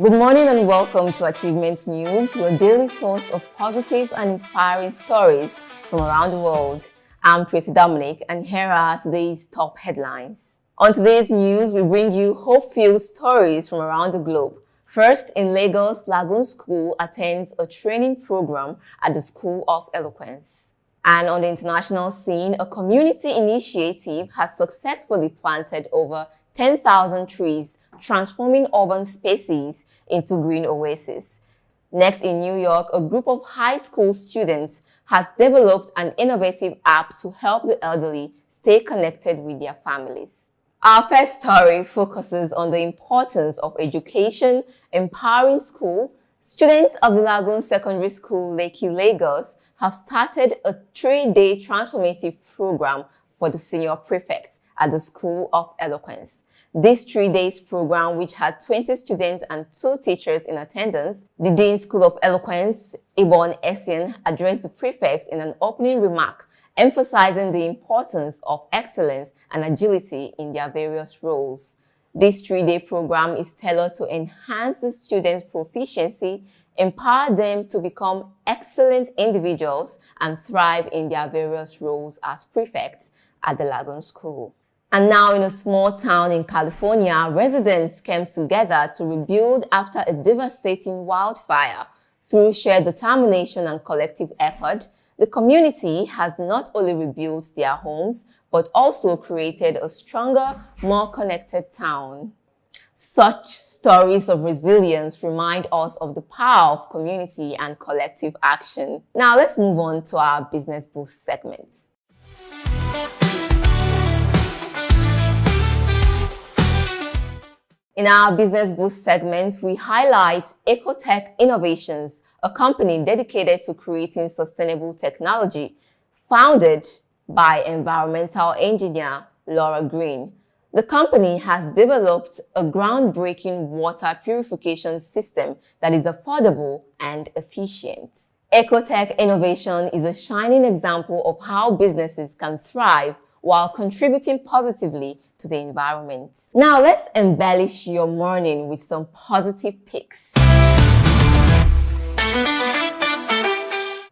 Good morning and welcome to Achievement News, your daily source of positive and inspiring stories from around the world. I'm Tracy Dominic, and here are today's top headlines. On today's news, we bring you hope-filled stories from around the globe. First, in Lagos, Lagoon School attends a training program at the School of Eloquence. And on the international scene, a community initiative has successfully planted over 10,000 trees, transforming urban spaces into green oases. Next, in New York, a group of high school students has developed an innovative app to help the elderly stay connected with their families. Our first story focuses on the importance of education, empowering school, Students of the Lagoon Secondary School, Lekki, Lagos, have started a 3-day transformative program for the senior prefects at the School of Eloquence. This 3 days program, which had 20 students and 2 teachers in attendance, the Dean School of Eloquence, Ibon Essien, addressed the prefects in an opening remark, emphasizing the importance of excellence and agility in their various roles. This 3-day program is tailored to enhance the students' proficiency, empower them to become excellent individuals, and thrive in their various roles as prefects at the Lagoon School. And now in a small town in California, residents came together to rebuild after a devastating wildfire. Through shared determination and collective effort, the community has not only rebuilt their homes, but also created a stronger, more connected town. Such stories of resilience remind us of the power of community and collective action. Now let's move on to our Business Boost segments. In our Business Boost segment, we highlight Ecotech Innovations, a company dedicated to creating sustainable technology, founded by environmental engineer Laura Green. The company has developed a groundbreaking water purification system that is affordable and efficient. Ecotech Innovation is a shining example of how businesses can thrive while contributing positively to the environment. Now let's embellish your morning with some positive picks.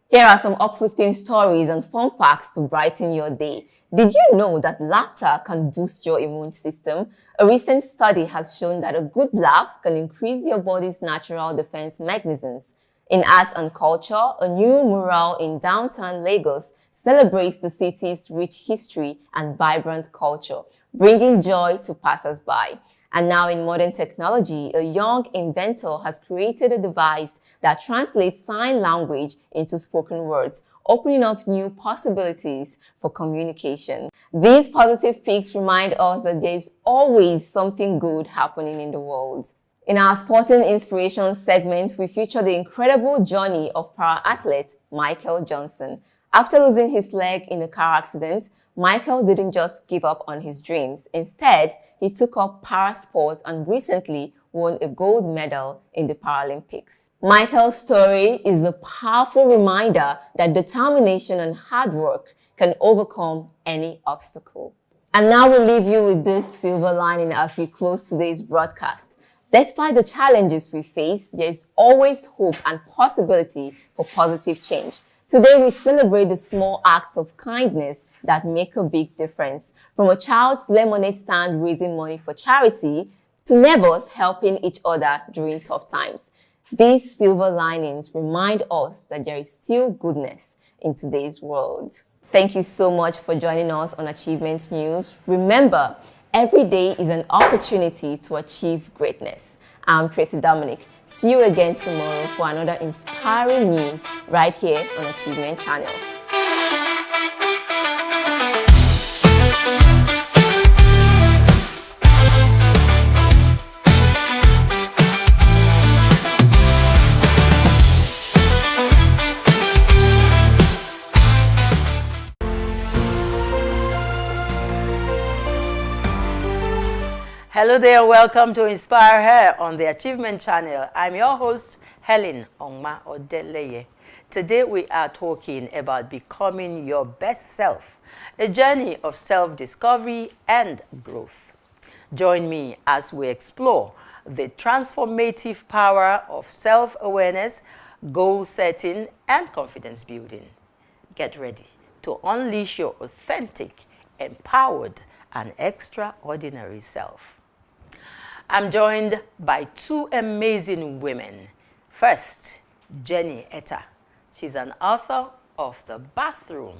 Here are some uplifting stories and fun facts to brighten your day. Did you know that laughter can boost your immune system? A recent study has shown that a good laugh can increase your body's natural defense mechanisms. In arts and culture, a new mural in downtown Lagos celebrates the city's rich history and vibrant culture, bringing joy to passers-by. And now in modern technology, a young inventor has created a device that translates sign language into spoken words, opening up new possibilities for communication. These positive picks remind us that there is always something good happening in the world. In our Sporting Inspiration segment, we feature the incredible journey of para-athlete Michael Johnson. After losing his leg in a car accident, Michael didn't just give up on his dreams. Instead, he took up para-sports and recently won a gold medal in the Paralympics. Michael's story is a powerful reminder that determination and hard work can overcome any obstacle. And now we'll leave you with this silver lining as we close today's broadcast. Despite the challenges we face, there is always hope and possibility for positive change. Today, we celebrate the small acts of kindness that make a big difference. From a child's lemonade stand raising money for charity to neighbors helping each other during tough times. These silver linings remind us that there is still goodness in today's world. Thank you so much for joining us on Achievement News. Remember, every day is an opportunity to achieve greatness. I'm Tracy Dominic. See you again tomorrow for another inspiring news right here on Achievement Channel. Hello there, welcome to Inspire Her on the Achievement Channel. I'm your host, Helen Ongma Odeleye. Today we are talking about becoming your best self, a journey of self-discovery and growth. Join me as we explore the transformative power of self-awareness, goal setting, and confidence building. Get ready to unleash your authentic, empowered, and extraordinary self. I'm joined by 2 amazing women. First, Jenny Etta. She's an author of The Bathroom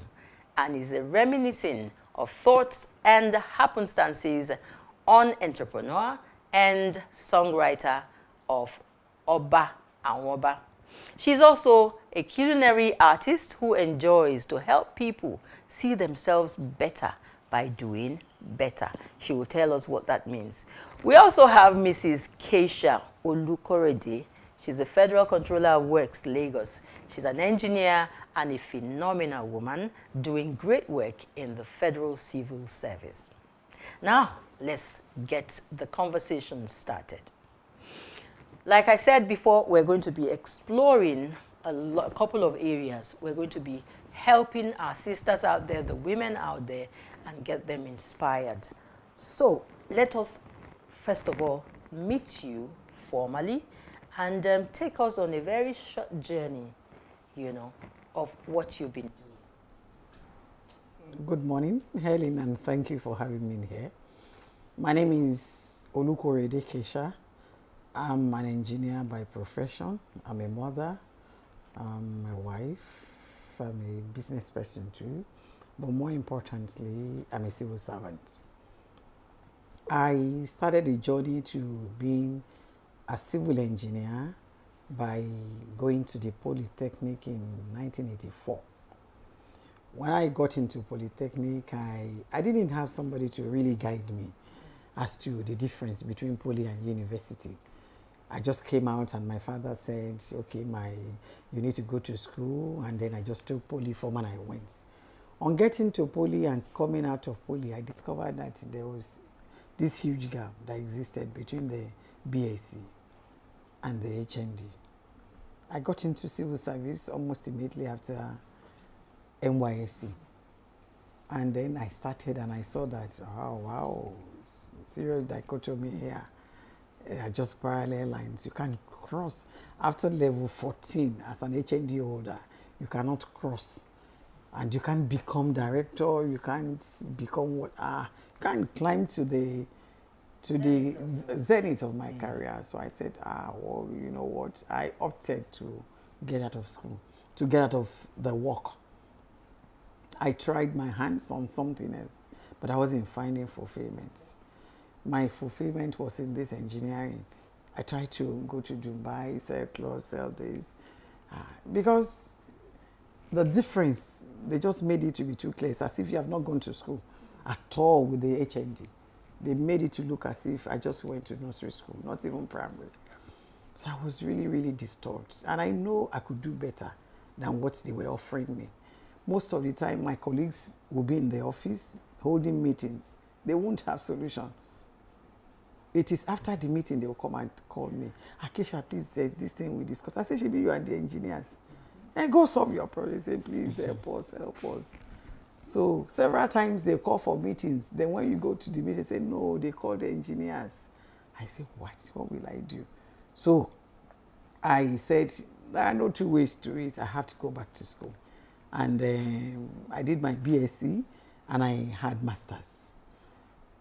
and is reminiscing of thoughts and happenstances on entrepreneur and songwriter of Oba Anwoba. She's also a culinary artist who enjoys to help people see themselves better by doing better. She will tell us what that means. We also have Mrs. Keisha Olukorede. She's the Federal Controller of Works, Lagos. She's an engineer and a phenomenal woman doing great work in the Federal Civil Service. Now, let's get the conversation started. Like I said before, we're going to be exploring a couple of areas. We're going to be helping our sisters out there, the women out there, and get them inspired. So let us, first of all, meet you formally and take us on a very short journey, you know, of what you've been doing. Good morning, Helen, and thank you for having me here. My name is Olukorede Kesha. I'm an engineer by profession. I'm a mother, I'm a wife, I'm a business person too, but more importantly, I'm a civil servant. I started a journey to being a civil engineer by going to the Polytechnic in 1984. When I got into Polytechnic, I didn't have somebody to really guide me as to the difference between poly and university. I just came out and my father said, okay, you need to go to school, and then I just took poly form and I went. On getting to poly and coming out of poly, I discovered that there was this huge gap that existed between the BSc and the HND. I got into civil service almost immediately after NYSC. And then I started and I saw that, oh wow, serious dichotomy here. Just parallel lines. You can't cross. After level 14, as an HND holder, you cannot cross. And you can't become director, you can't become you can't climb to the zenith of my career. So I said, well, you know what? I opted to get out of school, to get out of the work. I tried my hands on something else, but I wasn't finding fulfillment. My fulfillment was in this engineering. I tried to go to Dubai, sell clothes, sell this, because the difference, they just made it to be too clear, as if you have not gone to school at all with the HND. They made it to look as if I just went to nursery school, not even primary. So I was really, really disturbed. And I know I could do better than what they were offering me. Most of the time, my colleagues will be in the office holding meetings. They won't have solution. It is after the meeting they will come and call me. Akesha, please, there's this thing we discussed. I say, Shibi, you are the engineers. And go solve your problem. Say, please, help us, help us. So several times they call for meetings. Then when you go to the meeting, they say, no, they call the engineers. I say, what will I do? So I said, there are no two ways to it. I have to go back to school. And I did my BSc and I had masters.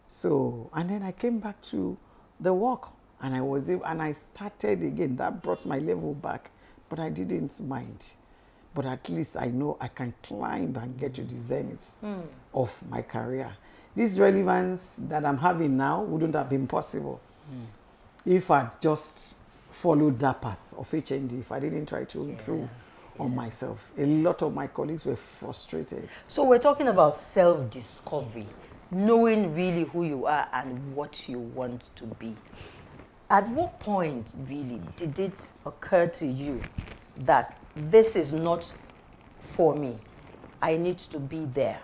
So, and then I came back to the work and I started again. That brought my level back, but I didn't mind. But at least I know I can climb and get to the zenith of my career. This relevance that I'm having now wouldn't have been possible if I'd just followed that path of HND, if I didn't try to improve on myself. A lot of my colleagues were frustrated. So we're talking about self-discovery, knowing really who you are and what you want to be. At what point really did it occur to you that this is not for me? I need to be there.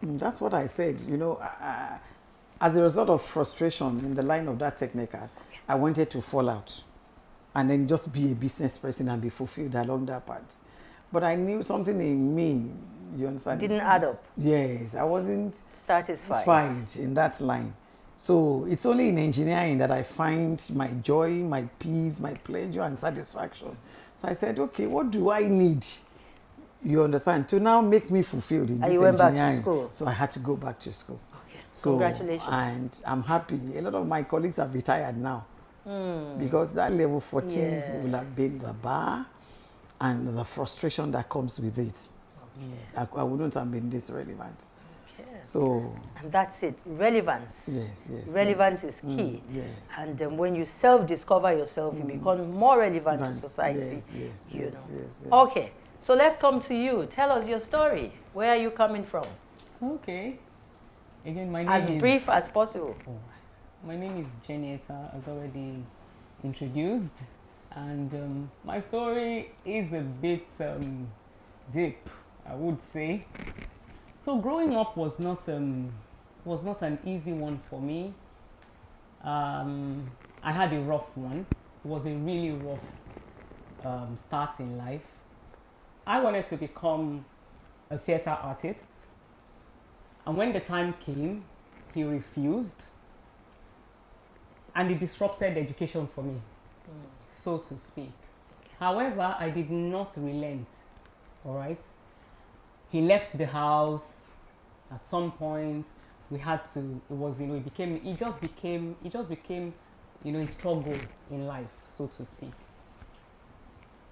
That's what I said. You know, as a result of frustration in the line of that technical, I wanted to fall out and then just be a business person and be fulfilled along that path. But I knew something in me, you understand? Didn't add up. Yes, I wasn't satisfied in that line. So it's only in engineering that I find my joy, my peace, my pleasure and satisfaction. So I said, okay, what do I need, you understand, to now make me fulfilled in this engineering? You went back to school? So I had to go back to school. Okay, so, congratulations. And I'm happy. A lot of my colleagues have retired now because that level 14 will have been the bar and the frustration that comes with it. I wouldn't have been this relevant. So, and that's it, relevance. Yes. Relevance is key. Yes. And when you self-discover yourself, you become more relevant to society. Yes. Okay, so let's come to you. Tell us your story. Where are you coming from? Okay. Again, my name as is... brief as possible. My name is Jenny Etta, as already introduced. And my story is a bit deep, I would say. So growing up was not an easy one for me. I had a rough one. It was a really rough start in life. I wanted to become a theater artist, and when the time came, he refused, and it disrupted education for me, so to speak. However, I did not relent. All right. He left the house. At some point, we had to. It was, you know, it just became, you know, a struggle in life, so to speak.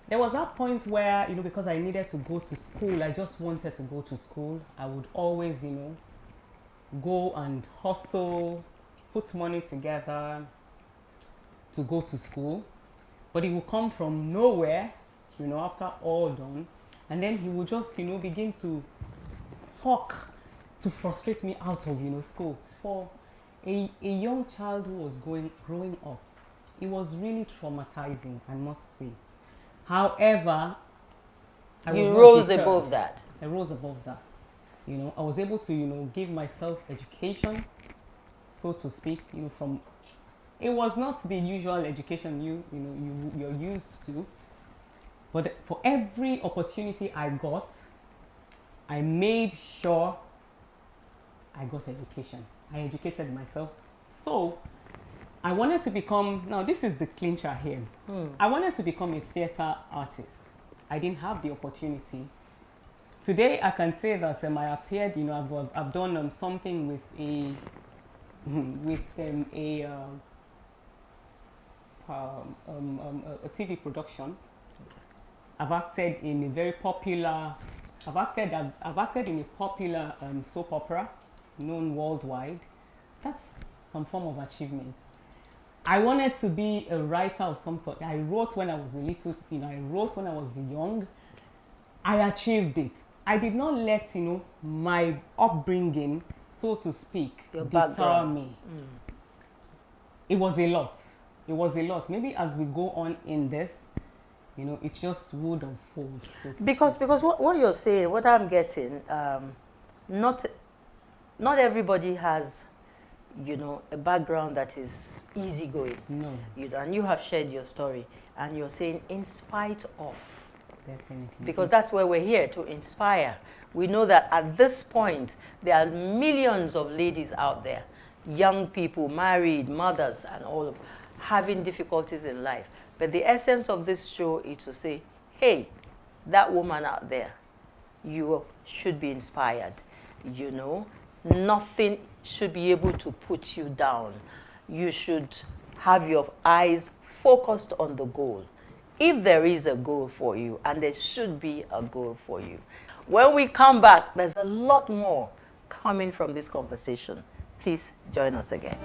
There was that point where, you know, because I needed to go to school, I just wanted to go to school. I would always, you know, go and hustle, put money together to go to school. But it would come from nowhere, you know, after all done. And then he would just, you know, begin to talk to frustrate me out of, you know, school. For a young child who was growing up, it was really traumatizing, I must say. However, you rose above that. I rose above that. You know, I was able to, you know, give myself education, so to speak, you know, from, it was not the usual education you're used to, but for every opportunity I got, I made sure I got education. I educated myself. So I wanted to become, now this is the clincher here. I wanted to become a theater artist. I didn't have the opportunity. Today I can say that I appeared, you know, I've done something with a TV production. I've acted in a very popular, I've acted in a popular soap opera known worldwide. That's some form of achievement. I wanted to be a writer of some sort. I wrote when I was I wrote when I was young. I achieved it. I did not let, you know, my upbringing, so to speak, deter me. It was a lot. It was a lot. Maybe as we go on in this, you know, it just would unfold. So because what you're saying, what I'm getting, not everybody has, you know, a background that is easygoing. No. And you have shared your story, and you're saying in spite of. Definitely. Because that's where we're here, to inspire. We know that at this point, there are millions of ladies out there, young people, married, mothers, and all of having difficulties in life. But the essence of this show is to say, hey, that woman out there, you should be inspired. You know, nothing should be able to put you down. You should have your eyes focused on the goal. If there is a goal for you, and there should be a goal for you. When we come back, there's a lot more coming from this conversation. Please join us again.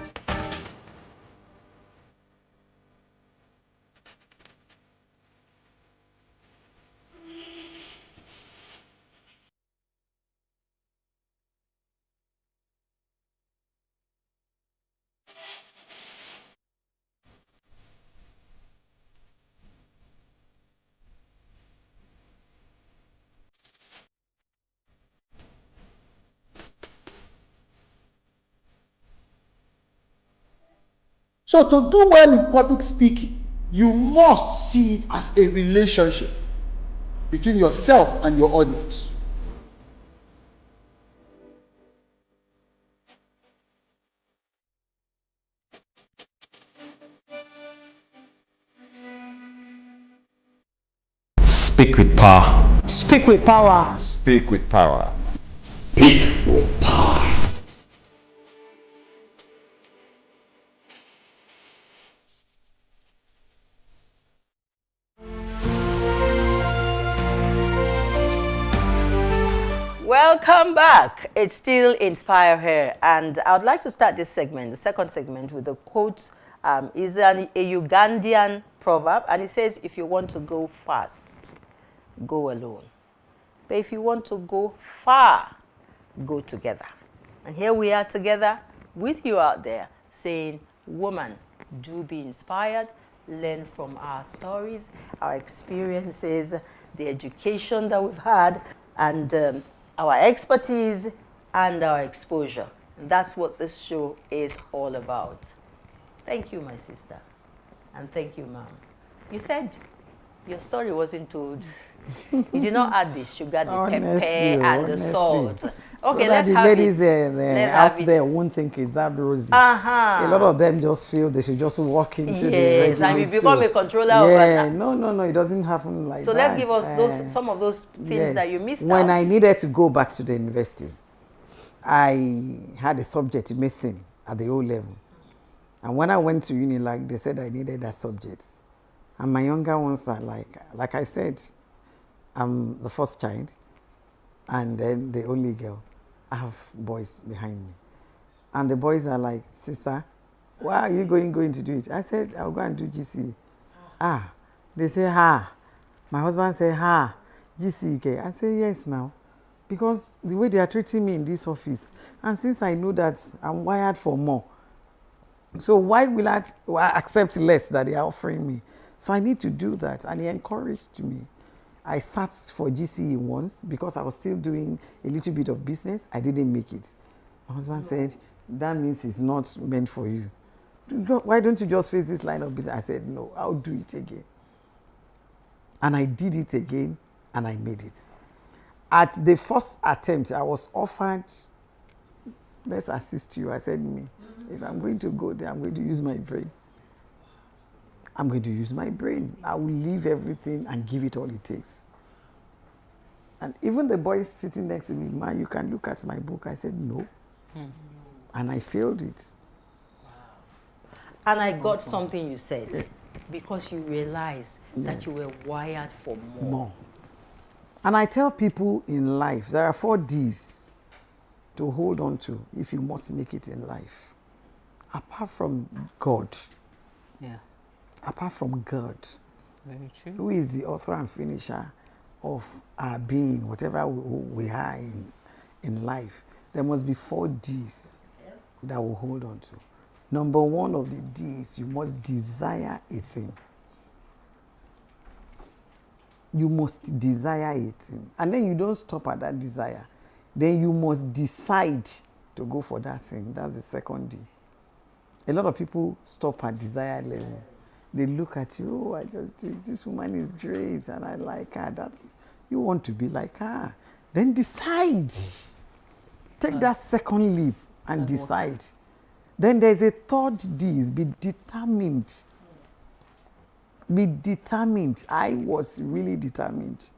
So to do well in public speaking, you must see it as a relationship between yourself and your audience. Speak with power. Speak with power. Speak with power. Speak with power. Welcome back. It's still Inspire Her, and I would like to start this segment, the second segment, with a quote. Is a Ugandan proverb, and it says, if you want to go fast, go alone. But if you want to go far, go together. And here we are together with you out there saying, woman, do be inspired. learn from our stories, our experiences, the education that we've had, and our expertise and our exposure. And that's what this show is all about. Thank you, my sister. And thank you, ma'am. You said your story wasn't told. You did not add the sugar, the pepper, and the salt. Okay, so let's the have ladies it. out there won't think it's that rosy. A lot of them just feel they should just walk into the ready-made Yes, and you become a controller of that. No, it doesn't happen like that. So let's give us some of those things that you missed When out. I needed to go back to the university, I had a subject missing at the O level. And when I went to Unilag, they said I needed that subject. And my younger ones are like I said, I'm the first child and then the only girl. I have boys behind me. And the boys are like, sister, why are you going to do it? I said, I'll go and do GCE. They say, My husband said, GCE. I say, yes now. Because the way they are treating me in this office, and since I know that I'm wired for more, so why will I accept less that they are offering me? So I need to do that. And he encouraged me. I sat for GCE once because I was still doing a little bit of business. I didn't make it. My husband said, that means it's not meant for you. Why don't you just face this line of business? I said, no, I'll do it again. And I did it again, and I made it. At the first attempt, I was offered, let's assist you. I said, if I'm going to go there, I'm going to use my brain. I'm going to use my brain. I will leave everything and give it all it takes. And even the boy sitting next to me, man, you can look at my book. I said, no. And I failed it. And I got something you said, because you realized that you were wired for more. And I tell people in life, there are 4 Ds to hold on to if you must make it in life. Apart from God. Yeah. Apart from God. Very true. Who is the author and finisher of our being, whatever we are in life. There must be 4 Ds that we'll hold on to. Number 1 of the Ds, you must desire a thing. You must desire a thing. And then you don't stop at that desire. Then you must decide to go for that thing. That's the 2nd D. A lot of people stop at desire level. They look at you, this woman is great and I like her. You want to be like her. Then decide. Take that 2nd leap and decide. Then there's a 3rd D, is be determined. Be determined. I was really determined.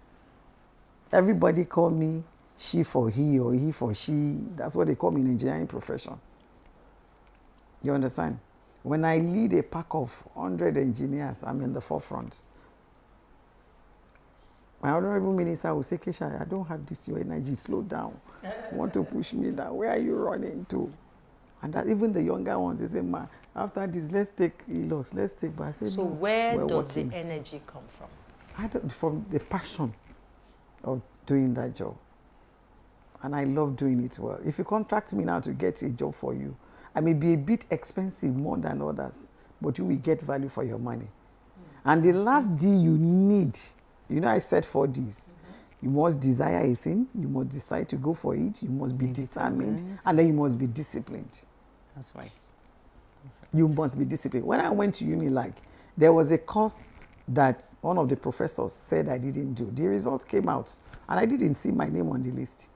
Everybody call me she for he or he for she. That's what they call me in the engineering profession. You understand? When I lead a pack of 100 engineers, I'm in the forefront. My honorable minister will say, Kesha, I don't have this, your energy, slow down. You want to push me down. Where are you running to? And that even the younger ones, they say, ma, after this, let's take ELOS, let's take. But I say, so no, where does the energy come from? From the passion of doing that job. And I love doing it well. If you contract me now to get a job for you, I may be a bit expensive more than others, but you will get value for your money. And the last D you need, I said 4 Ds. You must desire a thing, you must decide to go for it, you must be determined, and then you must be disciplined. That's right. You must be disciplined. When I went to Unilag, there was a course that one of the professors said I didn't do. The results came out, and I didn't see my name on the list.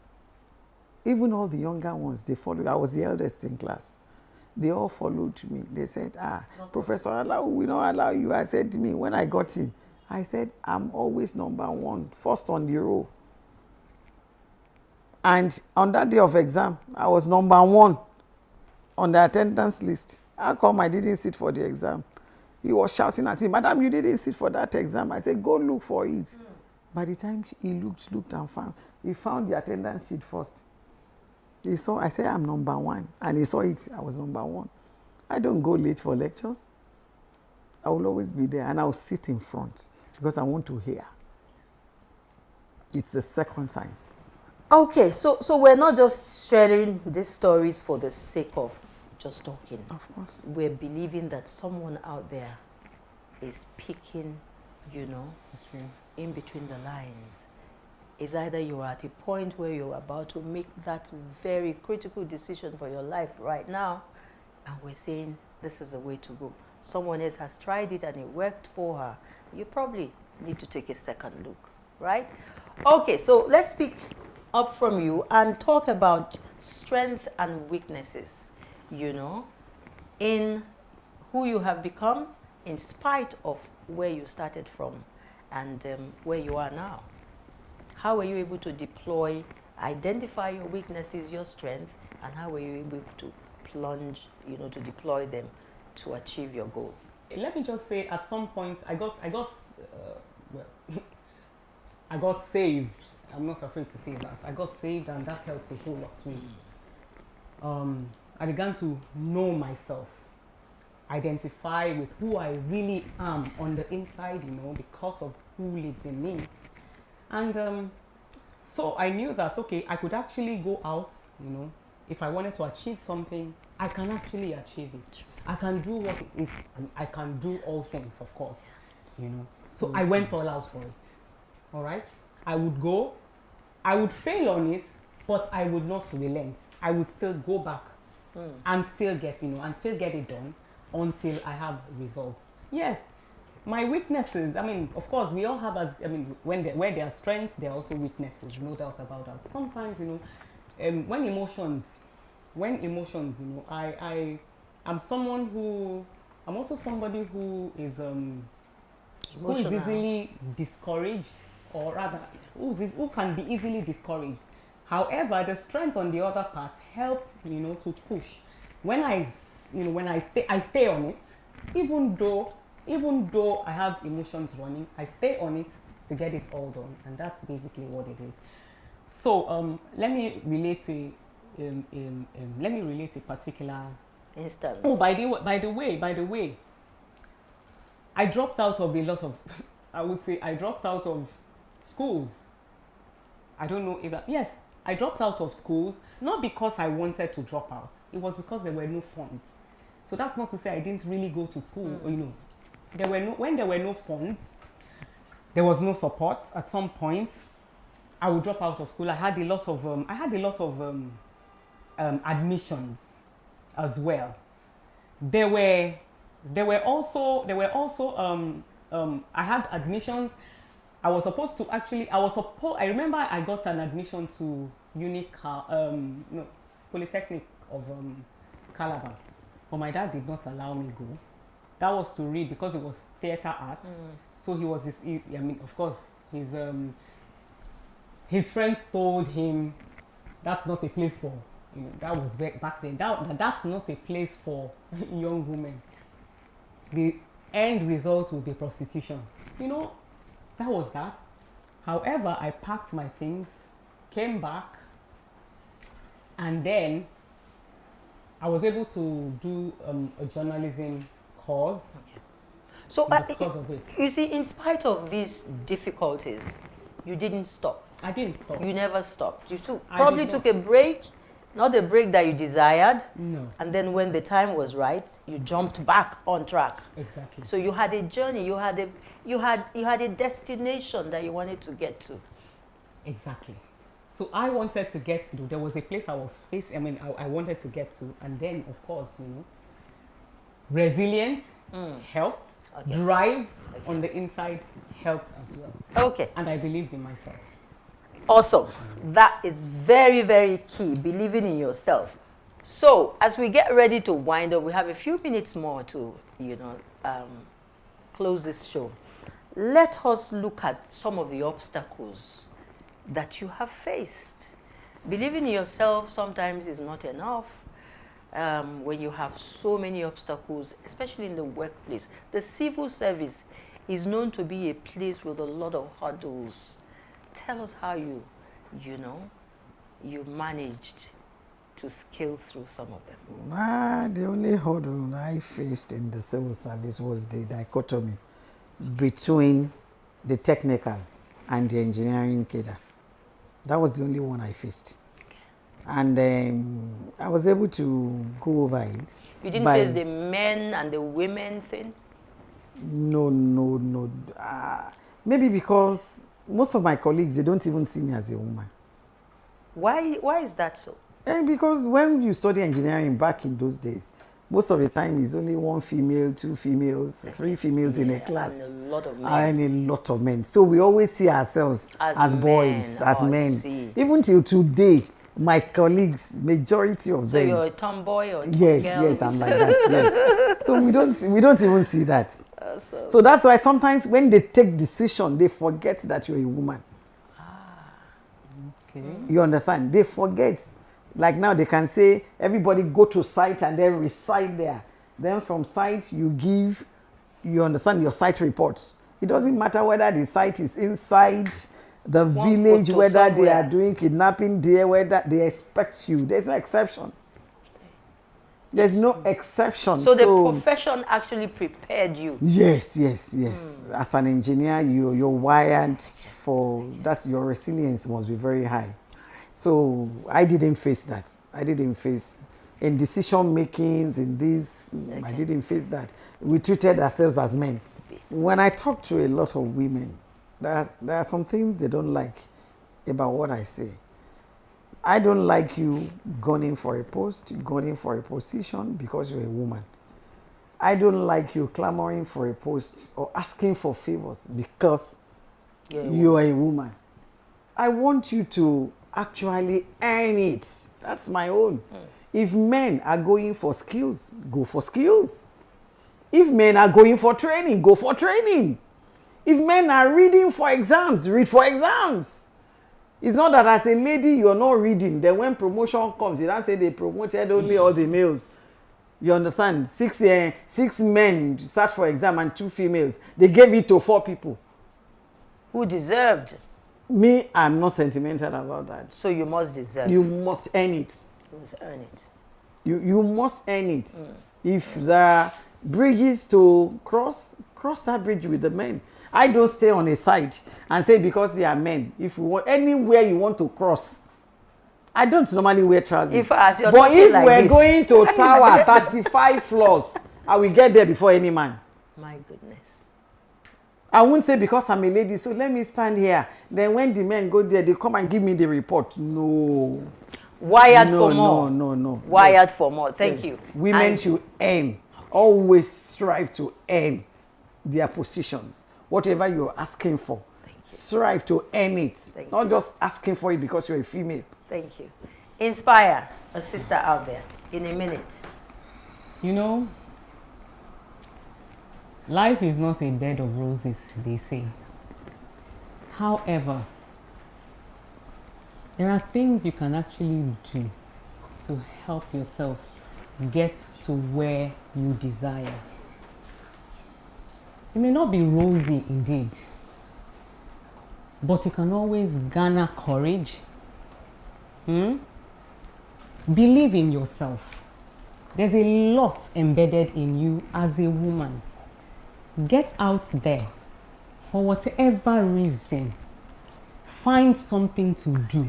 Even all the younger ones, they followed. I was the eldest in class. They all followed me. They said, Professor Alao, we don't allow you. I said to me, when I got in, I said, I'm always number 1, first on the row. And on that day of exam, I was number 1 on the attendance list. How come I didn't sit for the exam? He was shouting at me, Madam, you didn't sit for that exam. I said, go look for it. By the time he looked and found, he found the attendance sheet first. He saw, I said, I'm number 1. And he saw it, I was number 1. I don't go late for lectures. I will always be there, and I will sit in front because I want to hear. It's the 2nd time. Okay, so we're not just sharing these stories for the sake of just talking. Of course. We're believing that someone out there is picking, you know, in between the lines. It's either you're at a point where you're about to make that very critical decision for your life right now, and we're saying this is the way to go. Someone else has tried it and it worked for her. You probably need to take a second look, right? Okay, so let's pick up from you and talk about strengths and weaknesses, you know, in who you have become in spite of where you started from and where you are now. How were you able to deploy, identify your weaknesses, your strength, and how were you able to plunge, you know, to deploy them to achieve your goal? Let me just say, at some points, I got saved. I'm not afraid to say that. I got saved, and that helped a whole lot to me. I began to know myself, identify with who I really am on the inside, you know, because of who lives in me. And so I knew that, okay, I could actually go out, you know, if I wanted to achieve something, I can actually achieve it. I can do what it is, and I can do all things, of course, you know. So I went all out for it, all right? I would go, I would fail on it, but I would not relent. I would still go back and still get, you know, and still get it done until I have results. Yes, my weaknesses, I mean, of course, we all have, where there are strengths, there are also weaknesses, no doubt about that. Sometimes, you know, when emotions, you know, I'm someone who, I'm also somebody who is easily discouraged, or rather, who can be easily discouraged. However, the strength on the other part helped, you know, to push. When I stay on it, even though I have emotions running, I stay on it to get it all done, and that's basically what it is. So let me relate a particular instance. Oh, by the way, I dropped out of a lot of, I would say I dropped out of schools. I don't know if yes, I dropped out of schools, not because I wanted to drop out. It was because there were no funds. So that's not to say I didn't really go to school, you know. When there were no funds, there was no support. At some point, I would drop out of school. I had a lot of admissions as well. There were also I had admissions. I remember I got an admission to Polytechnic of Calabar, but my dad did not allow me go. That was to read because it was theatre arts. So of course, his friends told him that's not a place for, you know, that was back then. That's not a place for young women. The end result will be prostitution. You know, that was that. However, I packed my things, came back, and then I was able to do a journalism course. Okay. So because of it. You see, in spite of these difficulties, you didn't stop. I didn't stop. You never stopped. You probably took a break, not a break that you desired. No. And then when the time was right, you jumped back on track. Exactly. So you had a journey. You had a destination that you wanted to get to. Exactly. So I wanted to get to. There was a place I wanted to get to, and then of course, you know, resilience helped. Okay. Drive on the inside helped as well. Okay. And I believed in myself. Awesome. That is very, very key, believing in yourself. So as we get ready to wind up, we have a few minutes more to, you know, close this show. Let us look at some of the obstacles that you have faced. Believing in yourself sometimes is not enough. When you have so many obstacles, especially in the workplace. The civil service is known to be a place with a lot of hurdles. Tell us how you managed to scale through some of them. The only hurdle I faced in the civil service was the dichotomy between the technical and the engineering cadre. That was the only one I faced. And I was able to go over it. You didn't face the men and the women thing? No. Maybe because most of my colleagues, they don't even see me as a woman. Why is that so? Because when you study engineering back in those days, most of the time is only 1 female, 2 females, 3 females in a class. And a lot of men. And a lot of men. So we always see ourselves as boys, as men. Even till today, my colleagues, majority of them. So you're a tomboy or Yes, I'm like that, yes. So we don't even see that. So that's why sometimes when they take decision, they forget that you're a woman. Okay. You understand? They forget. Like now they can say, everybody go to site and then reside there. Then from site you give, you understand, your site reports. It doesn't matter whether the site is inside the village, whether they are doing kidnapping there, whether they expect you. There's no exception. There's no exception. So the profession actually prepared you. Yes. As an engineer, you're wired for that. Your resilience must be very high. So I didn't face that. I didn't face in decision makings in this. Okay. I didn't face that. We treated ourselves as men. When I talk to a lot of women, there are some things they don't like about what I say. I don't like you gunning for a post, gunning for a position because you're a woman. I don't like you clamoring for a post or asking for favors because you are a woman. I want you to actually earn it. That's my own. If men are going for skills, go for skills. If men are going for training, go for training. If men are reading for exams, read for exams. It's not that as a lady you're not reading, then when promotion comes, you don't say they promoted only all the males. You understand? 6 men start for exam and 2 females. They gave it to 4 people. Who deserved? Me, I'm not sentimental about that. So you must deserve. You must earn it. You must earn it. You must earn it. If there are bridges to cross that bridge with the men. I don't stay on a side and say because they are men. If you want anywhere you want to cross, I don't normally wear trousers. But if we're going to tower 35 floors, I will get there before any man. My goodness. I won't say because I'm a lady, so let me stand here. Then when the men go there, they come and give me the report. No. Wired for more. No. Wired for more. Thank you. Women should earn. Always strive to earn their positions. Whatever you're asking for, strive to earn it. Not just asking for it because you're a female. Thank you. Inspire a sister out there in a minute. You know, life is not a bed of roses, they say. However, there are things you can actually do to help yourself get to where you desire. It may not be rosy indeed, but you can always garner courage. Believe in yourself. There's a lot embedded in you as a woman. Get out there. For whatever reason, find something to do.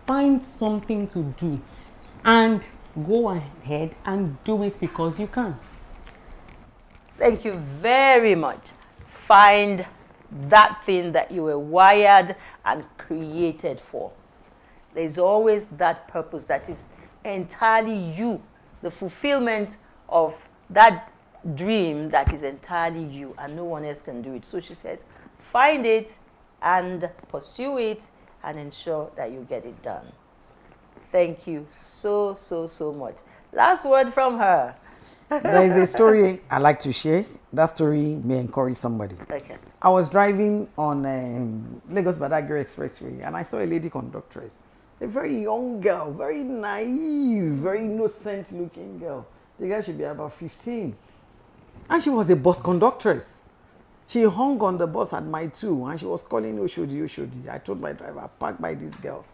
Find something to do. And go ahead and do it because you can. Thank you very much. Find that thing that you were wired and created for. There's always that purpose that is entirely you, the fulfillment of that dream that is entirely you, and no one else can do it. So she says, find it and pursue it and ensure that you get it done. Thank you so much. Last word from her. There is a story I like to share. That story may encourage somebody. Okay. I was driving on Lagos Badagry Expressway and I saw a lady conductress. A very young girl, very naive, very innocent looking girl. The girl should be about 15. And she was a bus conductress. She hung on the bus at Mile 2 and she was calling Oshodi. I told my driver, park by this girl.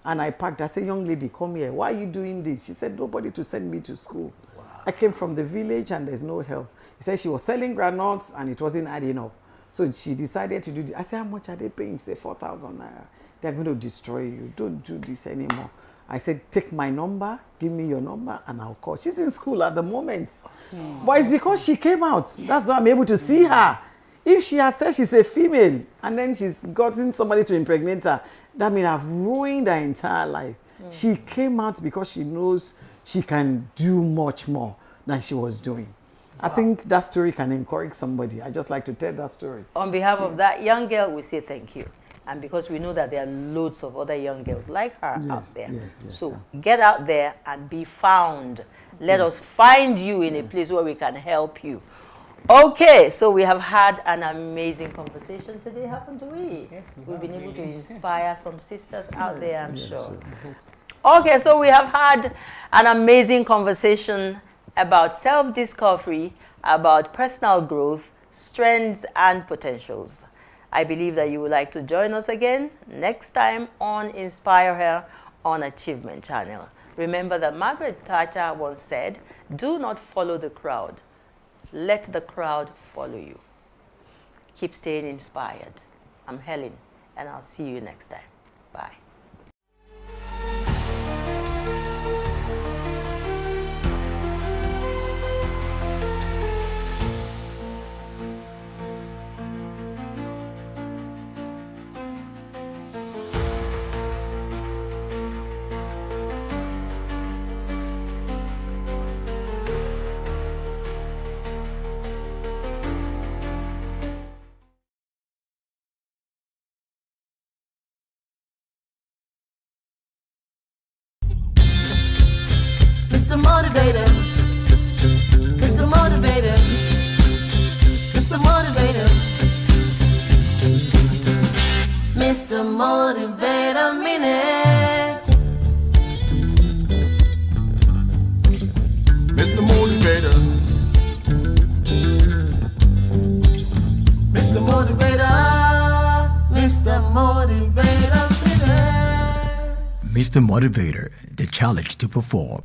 And I parked. I said, young lady, come here. Why are you doing this? She said, nobody to send me to school. Wow. I came from the village and there's no help. He said she was selling granules and it wasn't adding up. So she decided to do this. I said, how much are they paying? She said, 4,000 naira. They're going to destroy you. Don't do this anymore. I said, take my number, give me your number, and I'll call. She's in school at the moment. But it's because she came out. That's why I'm able to see her. If she has said she's a female, and then she's gotten somebody to impregnate her, that means I've ruined her entire life. She came out because she knows she can do much more than she was doing. I think that story can encourage somebody. I just like to tell that story. On behalf of that young girl, we say thank you. And because we know that there are loads of other young girls like her out there. So get out there and be found. Let us find you in a place where we can help you. Okay, so we have had an amazing conversation today, haven't we? Yes, we've been able to inspire some sisters out there, I'm sure. Okay, so we have had an amazing conversation about self-discovery, about personal growth, strengths and potentials. I believe that you would like to join us again next time on Inspire Her on Achievement Channel. Remember that Margaret Thatcher once said, do not follow the crowd. Let the crowd follow you. Keep staying inspired. I'm Helen, and I'll see you next time. Bye. Mr. Motivator, Mr. Motivator, Mr. Motivator, Mr. Motivator Minute, Mr. Motivator, Mr. Motivator, Mr. Motivator Minute. Mr. Motivator, the challenge to perform.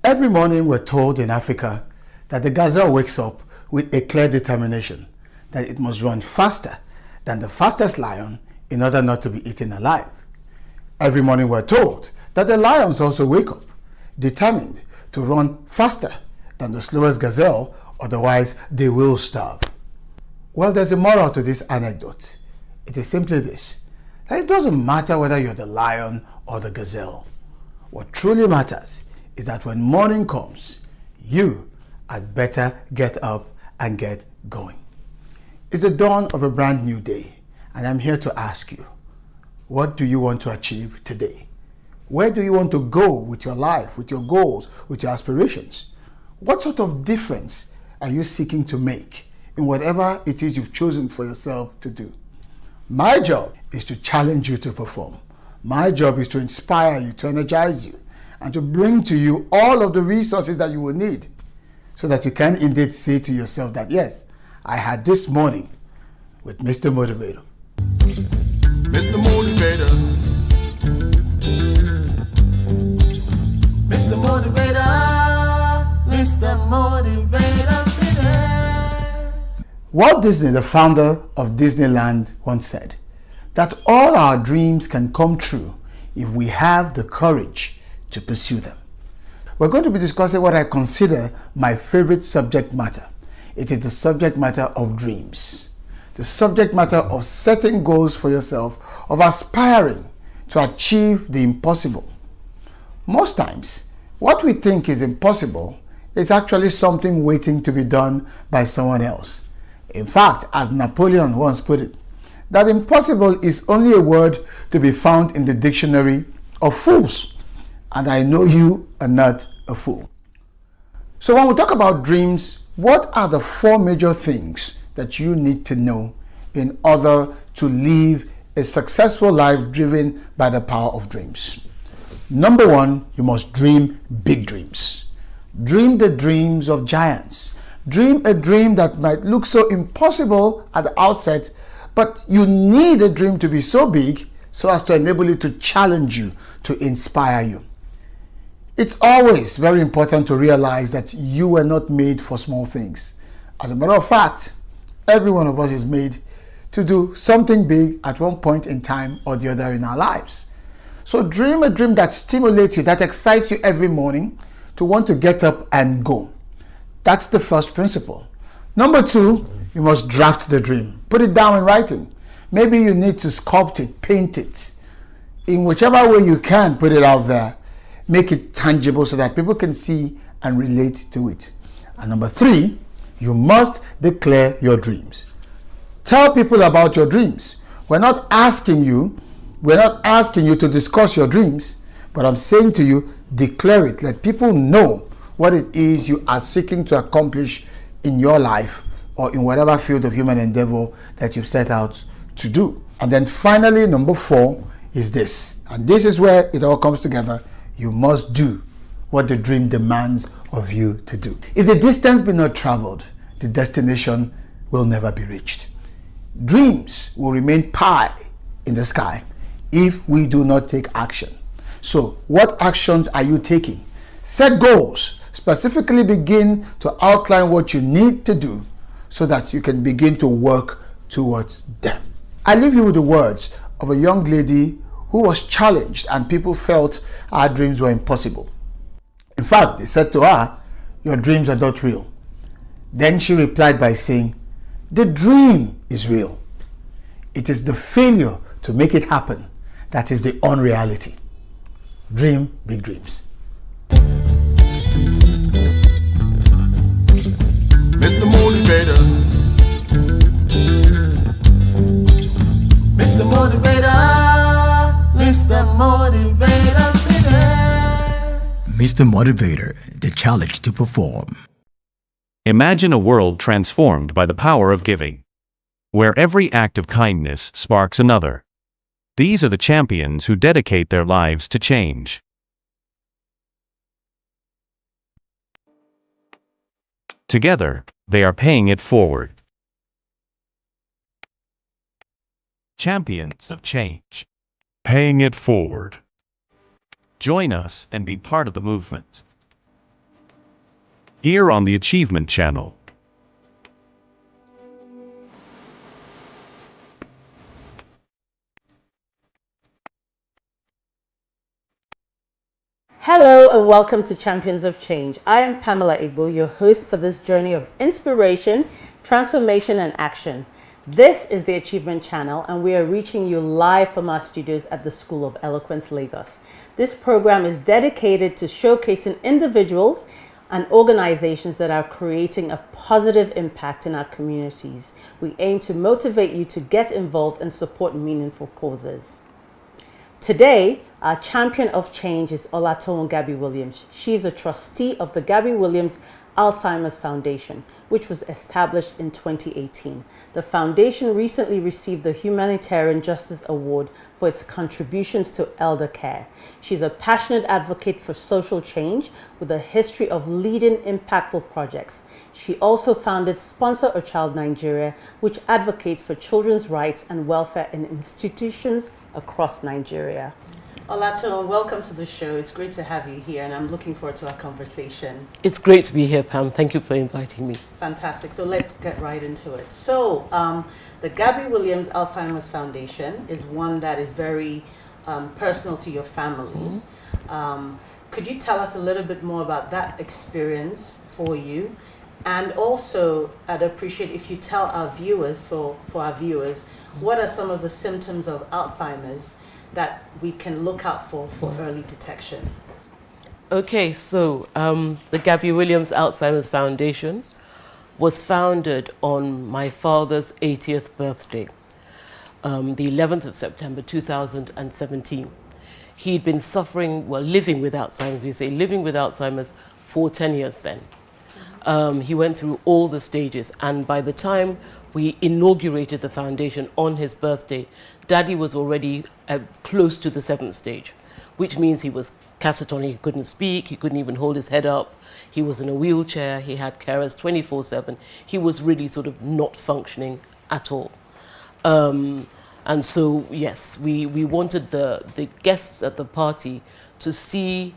Every morning we're told in Africa that the gazelle wakes up with a clear determination that it must run faster than the fastest lion in order not to be eaten alive. Every morning we're told that the lions also wake up determined to run faster than the slowest gazelle, otherwise they will starve. Well, there's a moral to this anecdote. It is simply this, that it doesn't matter whether you're the lion or the gazelle. What truly matters is that when morning comes, you had better get up and get going. It's the dawn of a brand new day, and I'm here to ask you, what do you want to achieve today? Where do you want to go with your life, with your goals, with your aspirations? What sort of difference are you seeking to make in whatever it is you've chosen for yourself to do? My job is to challenge you to perform. My job is to inspire you, to energize you, and to bring to you all of the resources that you will need so that you can indeed say to yourself that, yes, I had this morning with Mr. Motivator. Mr. Motivator, Mr. Motivator, Mr. Motivator Minute. Walt Disney, the founder of Disneyland, once said that all our dreams can come true if we have the courage to pursue them. We're going to be discussing what I consider my favorite subject matter. It is the subject matter of dreams. The subject matter of setting goals for yourself, of aspiring to achieve the impossible. Most times, what we think is impossible is actually something waiting to be done by someone else. In fact, as Napoleon once put it, that impossible is only a word to be found in the dictionary of fools. And I know you are not a fool. So when we talk about dreams, what are the 4 major things that you need to know in order to live a successful life driven by the power of dreams? Number 1, you must dream big dreams. Dream the dreams of giants. Dream a dream that might look so impossible at the outset, but you need a dream to be so big so as to enable it to challenge you, to inspire you. It's always very important to realize that you were not made for small things. As a matter of fact, every one of us is made to do something big at one point in time or the other in our lives. So dream a dream that stimulates you, that excites you every morning to want to get up and go. That's the first principle. Number 2, you must draft the dream. Put it down in writing. Maybe you need to sculpt it, paint it. In whichever way you can, put it out there. Make it tangible so that people can see and relate to it. And number 3, you must declare your dreams. Tell people about your dreams. We're not asking you to discuss your dreams, but I'm saying to you, declare it. Let people know what it is you are seeking to accomplish in your life or in whatever field of human endeavor that you've set out to do. And then finally, number 4 is this. And this is where it all comes together. You must do what the dream demands of you to do. If the distance be not traveled, the destination will never be reached. Dreams will remain pie in the sky if we do not take action. So, what actions are you taking? Set goals. Specifically begin to outline what you need to do so that you can begin to work towards them. I leave you with the words of a young lady who was challenged and people felt her dreams were impossible. In fact, they said to her, "Your dreams are not real." Then she replied by saying, "The dream is real. It is the failure to make it happen that is the unreality." Dream big dreams. Mr. Motivator. Mr. Motivator. Mr. Motivator. Mr. Motivator, the challenge to perform. Imagine a world transformed by the power of giving, where every act of kindness sparks another. These are the champions who dedicate their lives to change. Together, they are paying it forward. Champions of change. Paying it forward. Join us and be part of the movement. Here on the Achievement Channel. Hello and welcome to Champions of Change. I am Pamela Igbo, your host for this journey of inspiration, transformation and action. This is the Achievement Channel and we are reaching you live from our studios at the School of Eloquence, Lagos. This program is dedicated to showcasing individuals and organizations that are creating a positive impact in our communities. We aim to motivate you to get involved and support meaningful causes. Today, our champion of change is Olatoun Gabby Williams. She is a trustee of the Gabby Williams Alzheimer's Foundation, which was established in 2018. The foundation recently received the Humanitarian Justice Award for its contributions to elder care. She's a passionate advocate for social change with a history of leading impactful projects. She also founded Sponsor a Child Nigeria, which advocates for children's rights and welfare in institutions across Nigeria. Olatoun, welcome to the show. It's great to have you here and I'm looking forward to our conversation. It's great to be here, Pam. Thank you for inviting me. Fantastic. So let's get right into it. So the Gabby Williams Alzheimer's Foundation is one that is very personal to your family. Could you tell us a little bit more about that experience for you? And also, I'd appreciate if you tell our viewers, for our viewers, what are some of the symptoms of Alzheimer's that we can look out for early detection? Okay, so the Gabby Williams Alzheimer's Foundation was founded on my father's 80th birthday, the 11th of September 2017. He'd been suffering, well, living with Alzheimer's, we say living with Alzheimer's for 10 years then. He went through all the stages, and by the time we inaugurated the foundation on his birthday, Daddy was already close to the 7th stage, which means he was catatonic, he couldn't speak, he couldn't even hold his head up, he was in a wheelchair, he had carers 24/7, he was really sort of not functioning at all. And so, yes, we wanted the guests at the party to see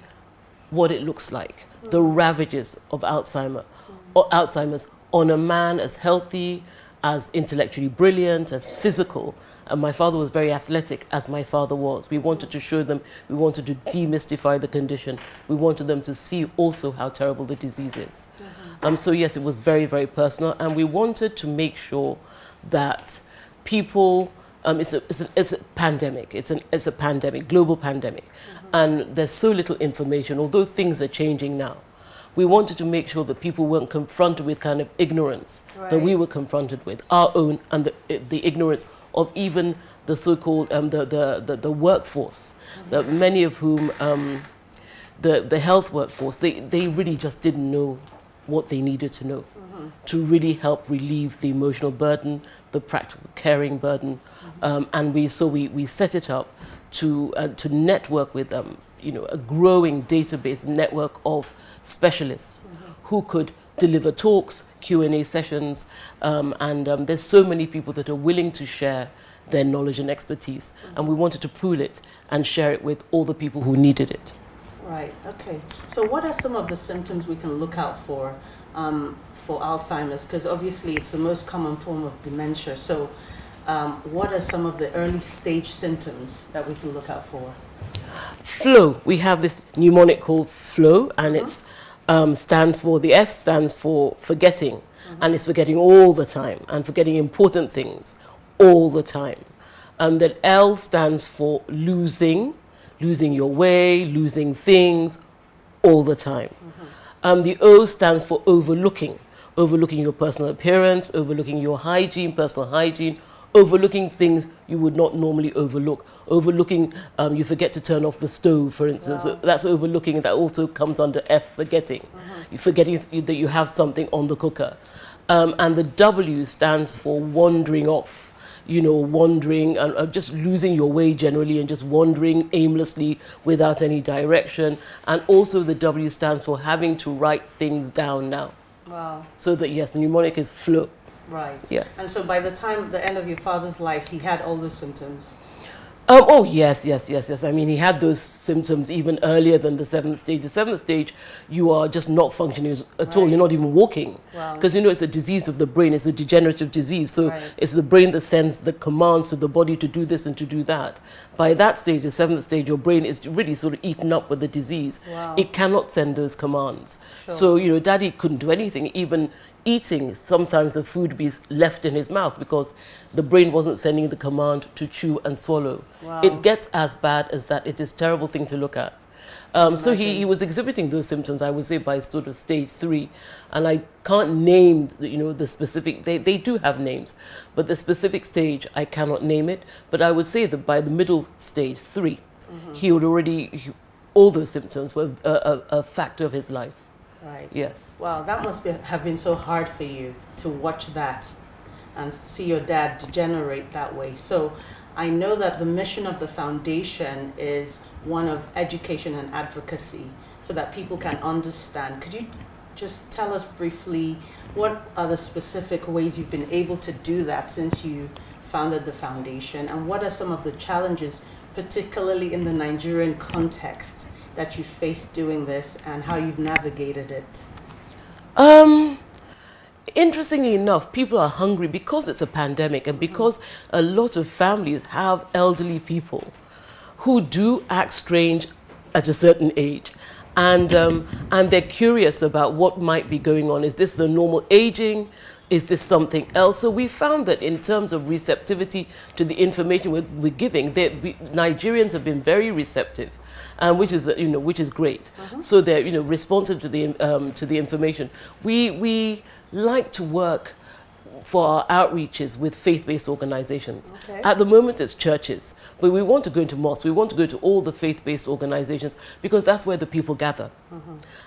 what it looks like, the ravages of Alzheimer's on a man as healthy as intellectually brilliant, as physical. And my father was very athletic, as my father was. We wanted to show them, we wanted to demystify the condition. We wanted them to see also how terrible the disease is. So yes, it was very, very personal. And we wanted to make sure that people, it's a pandemic. It's a pandemic, global pandemic. And there's so little information, although things are changing now. We wanted to make sure that people weren't confronted with kind of ignorance that we were confronted with, our own, and the ignorance of even the so-called the workforce, that many of whom the health workforce, they really just didn't know what they needed to know to really help relieve the emotional burden, the practical caring burden, and we set it up to network with them. A growing database network of specialists who could deliver talks, Q&A sessions, and there's so many people that are willing to share their knowledge and expertise, and we wanted to pool it and share it with all the people who needed it. Right, okay. So what are some of the symptoms we can look out for Alzheimer's? Because obviously it's the most common form of dementia. So what are some of the early stage symptoms that we can look out for? Flow. We have this mnemonic called flow, and it's stands for, the F stands for forgetting, and it's forgetting all the time and forgetting important things all the time. The L stands for losing your way, losing things all the time. The O stands for overlooking your personal appearance, overlooking your hygiene, personal hygiene, overlooking things you would not normally overlook. Overlooking, you forget to turn off the stove, for instance. Wow. That's overlooking. That also comes under F, forgetting. You're forgetting that you have something on the cooker. And the W stands for wandering off. Wandering and just losing your way generally, and just wandering aimlessly without any direction. And also the W stands for having to write things down now. Wow. So that, yes, the mnemonic is flow. Right. Yes. And so by the time, the end of your father's life, he had all those symptoms? Oh, yes. I mean, he had those symptoms even earlier than the 7th stage. The 7th stage, you are just not functioning at all. You're not even walking. Because, it's a disease of the brain. It's a degenerative disease. So it's the brain that sends the commands to the body to do this and to do that. By that stage, the 7th stage, your brain is really sort of eaten up with the disease. Wow. It cannot send those commands. Sure. So, Daddy couldn't do anything. Even eating, sometimes the food would be left in his mouth because the brain wasn't sending the command to chew and swallow. Wow. It gets as bad as that. It is a terrible thing to look at. So he was exhibiting those symptoms, I would say, by sort of stage 3. And I can't name, the specific, they do have names, but the specific stage, I cannot name it. But I would say that by the middle stage, 3, he would already, all those symptoms were a factor of his life. Right. Yes. Wow, that must have been so hard for you to watch that and see your dad degenerate that way. So I know that the mission of the foundation is one of education and advocacy so that people can understand. Could you just tell us briefly what are the specific ways you've been able to do that since you founded the foundation, and what are some of the challenges, particularly in the Nigerian context, that you faced doing this and how you've navigated it? Interestingly enough, people are hungry because it's a pandemic and because a lot of families have elderly people who do act strange at a certain age. And they're curious about what might be going on. Is this the normal aging? Is this something else? So we found that in terms of receptivity to the information we're giving, Nigerians have been very receptive, which is great. So they're responsive to the information. We like to work for our outreaches with faith-based organizations. Okay. At the moment it's churches, but we want to go into mosques, we want to go to all the faith-based organizations because that's where the people gather.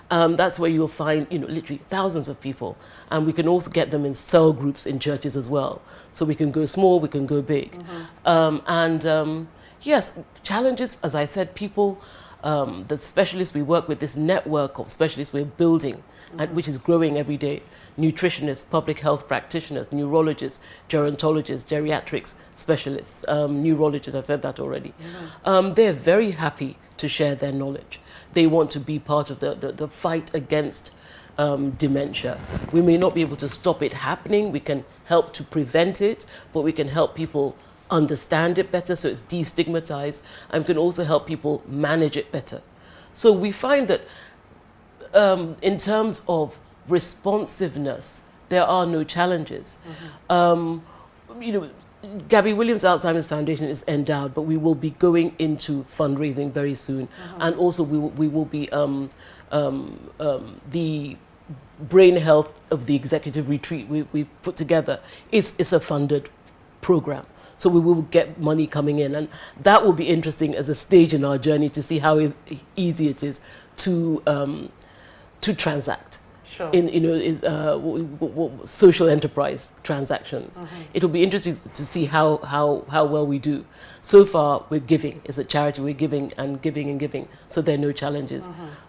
That's where you'll find, literally thousands of people, and we can also get them in cell groups in churches as well. So we can go small, we can go big. Yes, challenges, as I said, people, the specialists we work with, this network of specialists we're building, which is growing every day. Nutritionists, public health practitioners, neurologists, gerontologists, geriatrics specialists, neurologists, I've said that already. They're very happy to share their knowledge. They want to be part of the fight against dementia. We may not be able to stop it happening. We can help to prevent it, but we can help people understand it better so it's destigmatized, and we can also help people manage it better. So we find that in terms of responsiveness, there are no challenges. You know, Gabby Williams Alzheimer's Foundation is endowed, but we will be going into fundraising very soon, and also we will be the brain health of the executive retreat we put together. It's a funded program, so we will get money coming in, and that will be interesting as a stage in our journey to see how easy it is to transact. Sure. In social enterprise transactions. It'll be interesting to see how well we do. So far, we're giving. It's a charity. We're giving and giving and giving. So there are no challenges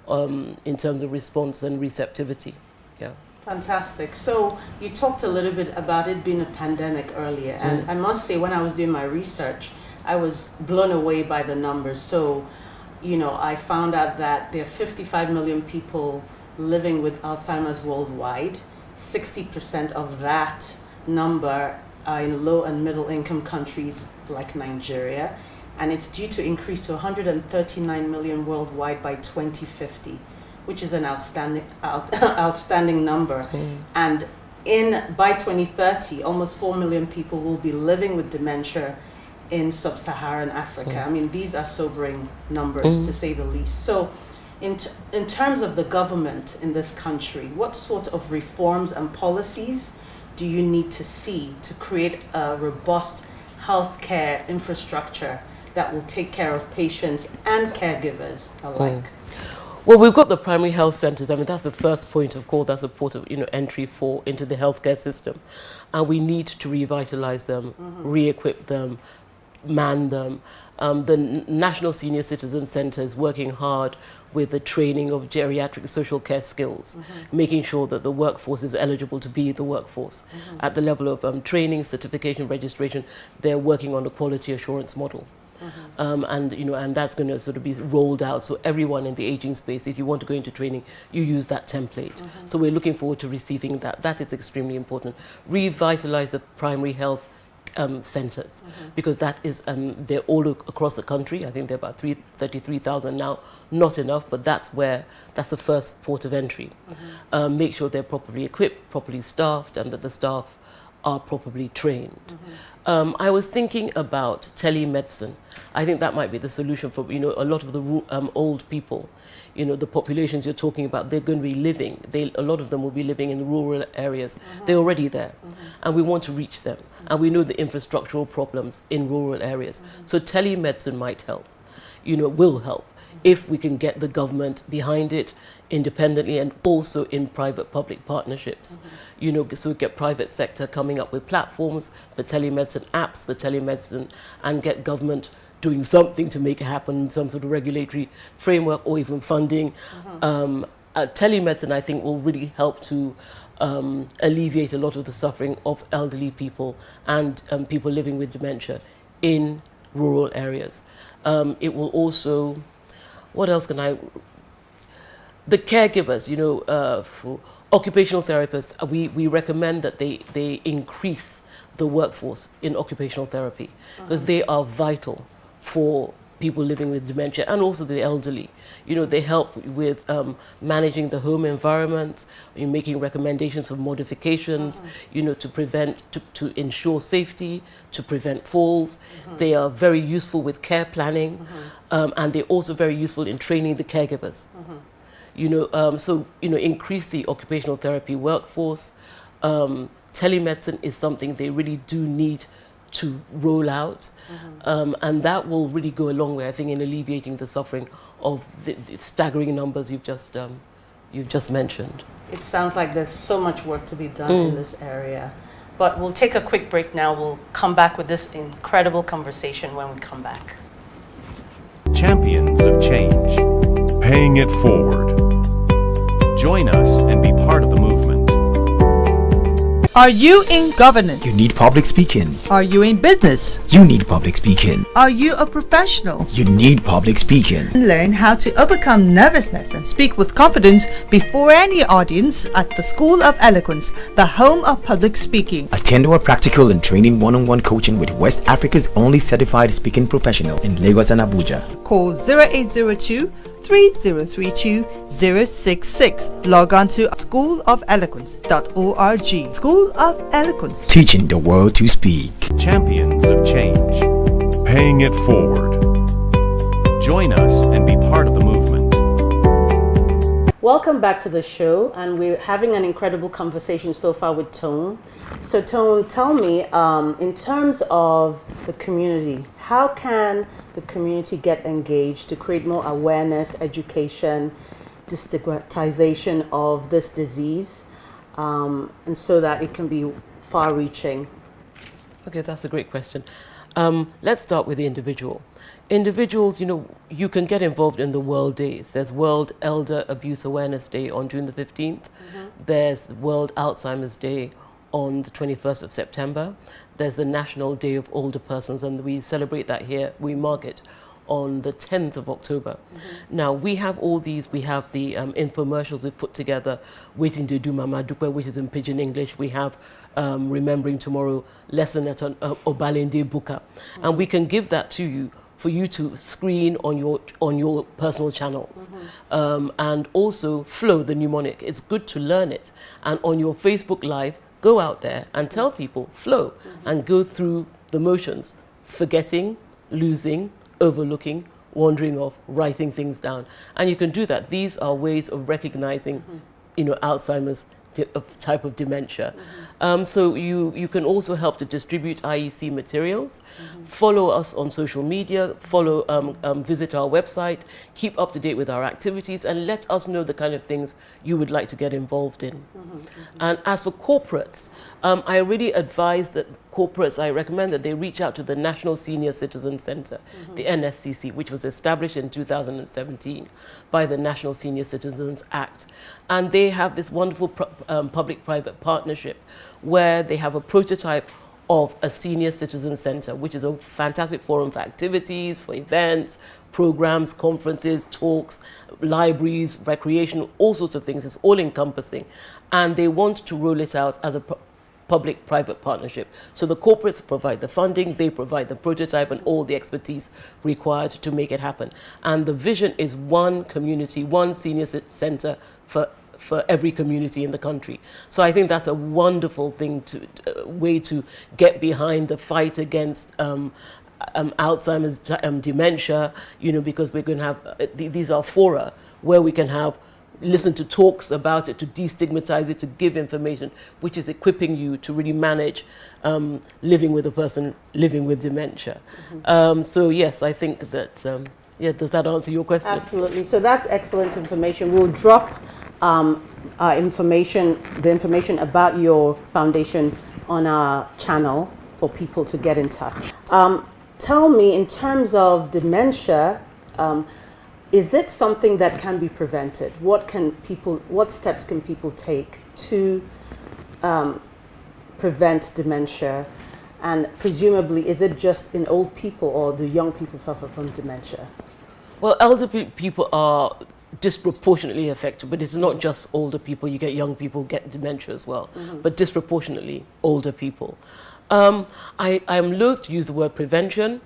in terms of response and receptivity. Yeah. Fantastic. So you talked a little bit about it being a pandemic earlier, and I must say, when I was doing my research, I was blown away by the numbers. So, you know, I found out that there are 55 million people living with Alzheimer's worldwide. 60% of that number are in low and middle income countries like Nigeria, and it's due to increase to 139 million worldwide by 2050, which is an outstanding number. And by 2030, almost 4 million people will be living with dementia in sub-Saharan Africa. I mean, these are sobering numbers, to say the least. So in terms of the government in this country, what sort of reforms and policies do you need to see to create a robust healthcare infrastructure that will take care of patients and caregivers alike? Well, we've got the primary health centers. I mean, that's the first point of call. That's a port of entry into the healthcare system, and we need to revitalize them, re-equip them, man them. The National Senior Citizen Centre is working hard with the training of geriatric social care skills, making sure that the workforce is eligible to be the workforce. At the level of training, certification, registration, they're working on a quality assurance model. And that's going to sort of be rolled out. So everyone in the aging space, if you want to go into training, you use that template. So we're looking forward to receiving that. That is extremely important. Revitalize the primary health centers, because that is they're all across the country. I think they're about 33,000 now. Not enough, but that's the first port of entry. Make sure they're properly equipped, properly staffed, and that the staff are properly trained. I was thinking about telemedicine. I think that might be the solution for a lot of the old people. The populations you're talking about, they're going to be living. A lot of them will be living in rural areas. They're already there, and we want to reach them. And we know the infrastructural problems in rural areas. So telemedicine might help. Will help if we can get the government behind it independently and also in private-public partnerships. So we get private sector coming up with platforms for telemedicine, apps for telemedicine, and get government doing something to make it happen, some sort of regulatory framework or even funding. Telemedicine, I think, will really help to alleviate a lot of the suffering of elderly people and people living with dementia in rural areas. It will also, what else can I, the caregivers, for occupational therapists, we recommend that they increase the workforce in occupational therapy, because they are vital for people living with dementia and also the elderly. They help with managing the home environment, making recommendations for modifications, to ensure safety, to prevent falls. They are very useful with care planning, and they're also very useful in training the caregivers. Increase the occupational therapy workforce. Telemedicine is something they really do need to roll out, and that will really go a long way, I think, in alleviating the suffering of the staggering numbers you've just mentioned. It sounds like there's so much work to be done in this area, but we'll take a quick break now. We'll come back with this incredible conversation when we come back. Champions of change. Paying it forward. Join us and be part of the movement. Are you in governance? You need public speaking. Are you in business? You need public speaking. Are you a professional? You need public speaking. Learn how to overcome nervousness and speak with confidence before any audience at the School of Eloquence, the home of public speaking. Attend our practical and training one-on-one coaching with West Africa's only certified speaking professional in Lagos and Abuja. Call 0802 3032 066. Log on to schoolofeloquence.org. School of Eloquence. Teaching the world to speak. Champions of change. Paying it forward. Join us and be part of the movement. Welcome back to the show, and we're having an incredible conversation so far with Tone. So Tone, tell me, in terms of the community, how can the community get engaged to create more awareness, education, destigmatization of this disease, and so that it can be far-reaching? Okay, that's a great question. Let's start with the individual. Individuals, you can get involved in the World Days. There's World Elder Abuse Awareness Day on June the 15th. There's World Alzheimer's Day on the 21st of September. There's the National Day of Older Persons, and we celebrate that here. We mark it on the 10th of October. Now, we have all these. We have the infomercials we've put together, Waiting to Do Mama Dupe, which is in Pidgin English. We have Remembering Tomorrow, Lesson at Obalende Buka. And we can give that to you for you to screen on your personal channels. And also Flow, the mnemonic. It's good to learn it. And on your Facebook Live, go out there and tell people Flow and go through the motions, forgetting, losing, overlooking, wandering off, writing things down. And you can do that. These are ways of recognizing, Alzheimer's type of dementia. So you can also help to distribute IEC materials, follow us on social media, visit our website, keep up to date with our activities, and let us know the kind of things you would like to get involved in. And as for corporates, I really advise that I recommend that they reach out to the National Senior Citizen Center, the NSCC, which was established in 2017 by the National Senior Citizens Act. And they have this wonderful public-private partnership where they have a prototype of a senior citizen center, which is a fantastic forum for activities, for events, programs, conferences, talks, libraries, recreation, all sorts of things. It's all encompassing. And they want to roll it out as a public-private partnership. So the corporates provide the funding, they provide the prototype and all the expertise required to make it happen. And the vision is one community, one senior center for every community in the country. So I think that's a wonderful thing way to get behind the fight against Alzheimer's dementia, because we're going to have, these are fora where we can listen to talks about it, to destigmatize it, to give information, which is equipping you to really manage living with a person living with dementia. So yes, I think that, does that answer your question? Absolutely. So that's excellent information. We'll drop the information about your foundation on our channel for people to get in touch. Tell me, in terms of dementia, is it something that can be prevented? What steps can people take to prevent dementia? And presumably, is it just in old people, or do young people suffer from dementia? Well, elderly people are disproportionately affected, but it's not just older people. You get young people get dementia as well, but disproportionately older people. I'm loath to use the word prevention,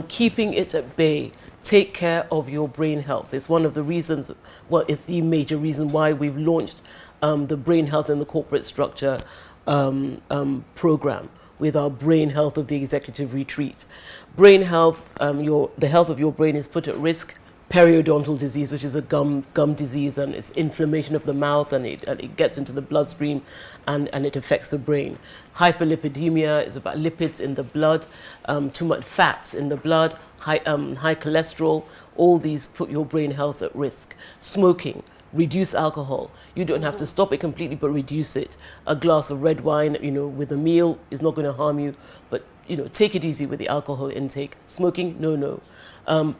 keeping it at bay. Take care of your brain health. It's one of the reasons, it's the major reason why we've launched the Brain Health in the Corporate Structure program with our Brain Health of the Executive Retreat. Brain health, the health of your brain is put at risk. Periodontal disease, which is a gum disease, and it's inflammation of the mouth, and it gets into the bloodstream and it affects the brain. Hyperlipidemia is about lipids in the blood, too much fats in the blood, high cholesterol. All these put your brain health at risk. Smoking, reduce alcohol. You don't have to stop it completely, but reduce it. A glass of red wine, with a meal is not going to harm you, but take it easy with the alcohol intake. Smoking, no.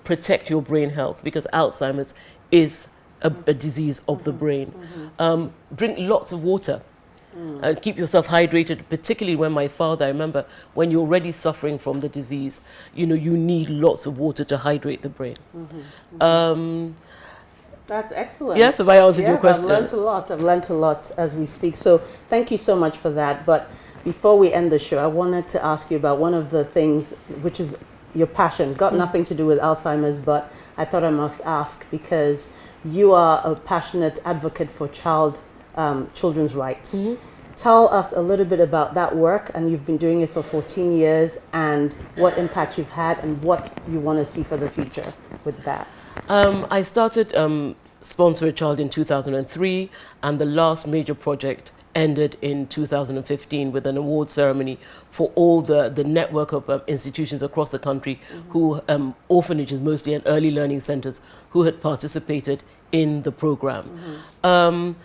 Protect your brain health, because Alzheimer's is a disease of the brain. Drink lots of water. and keep yourself hydrated, particularly when my father, I remember, when you're already suffering from the disease, you know, you need lots of water to hydrate the brain. That's excellent. Yes, have I answered your question? I've learned a lot as we speak. So thank you so much for that. But before we end the show, I wanted to ask you about one of the things which is your passion. Got nothing to do with Alzheimer's, but I thought I must ask because you are a passionate advocate for children's rights. Tell us a little bit about that work, and you've been doing it for 14 years, and what impact you've had and what you want to see for the future with that. I started Sponsor a Child in 2003, and the last major project ended in 2015 with an award ceremony for all the network of institutions across the country who, orphanages mostly and early learning centers, who had participated in the program.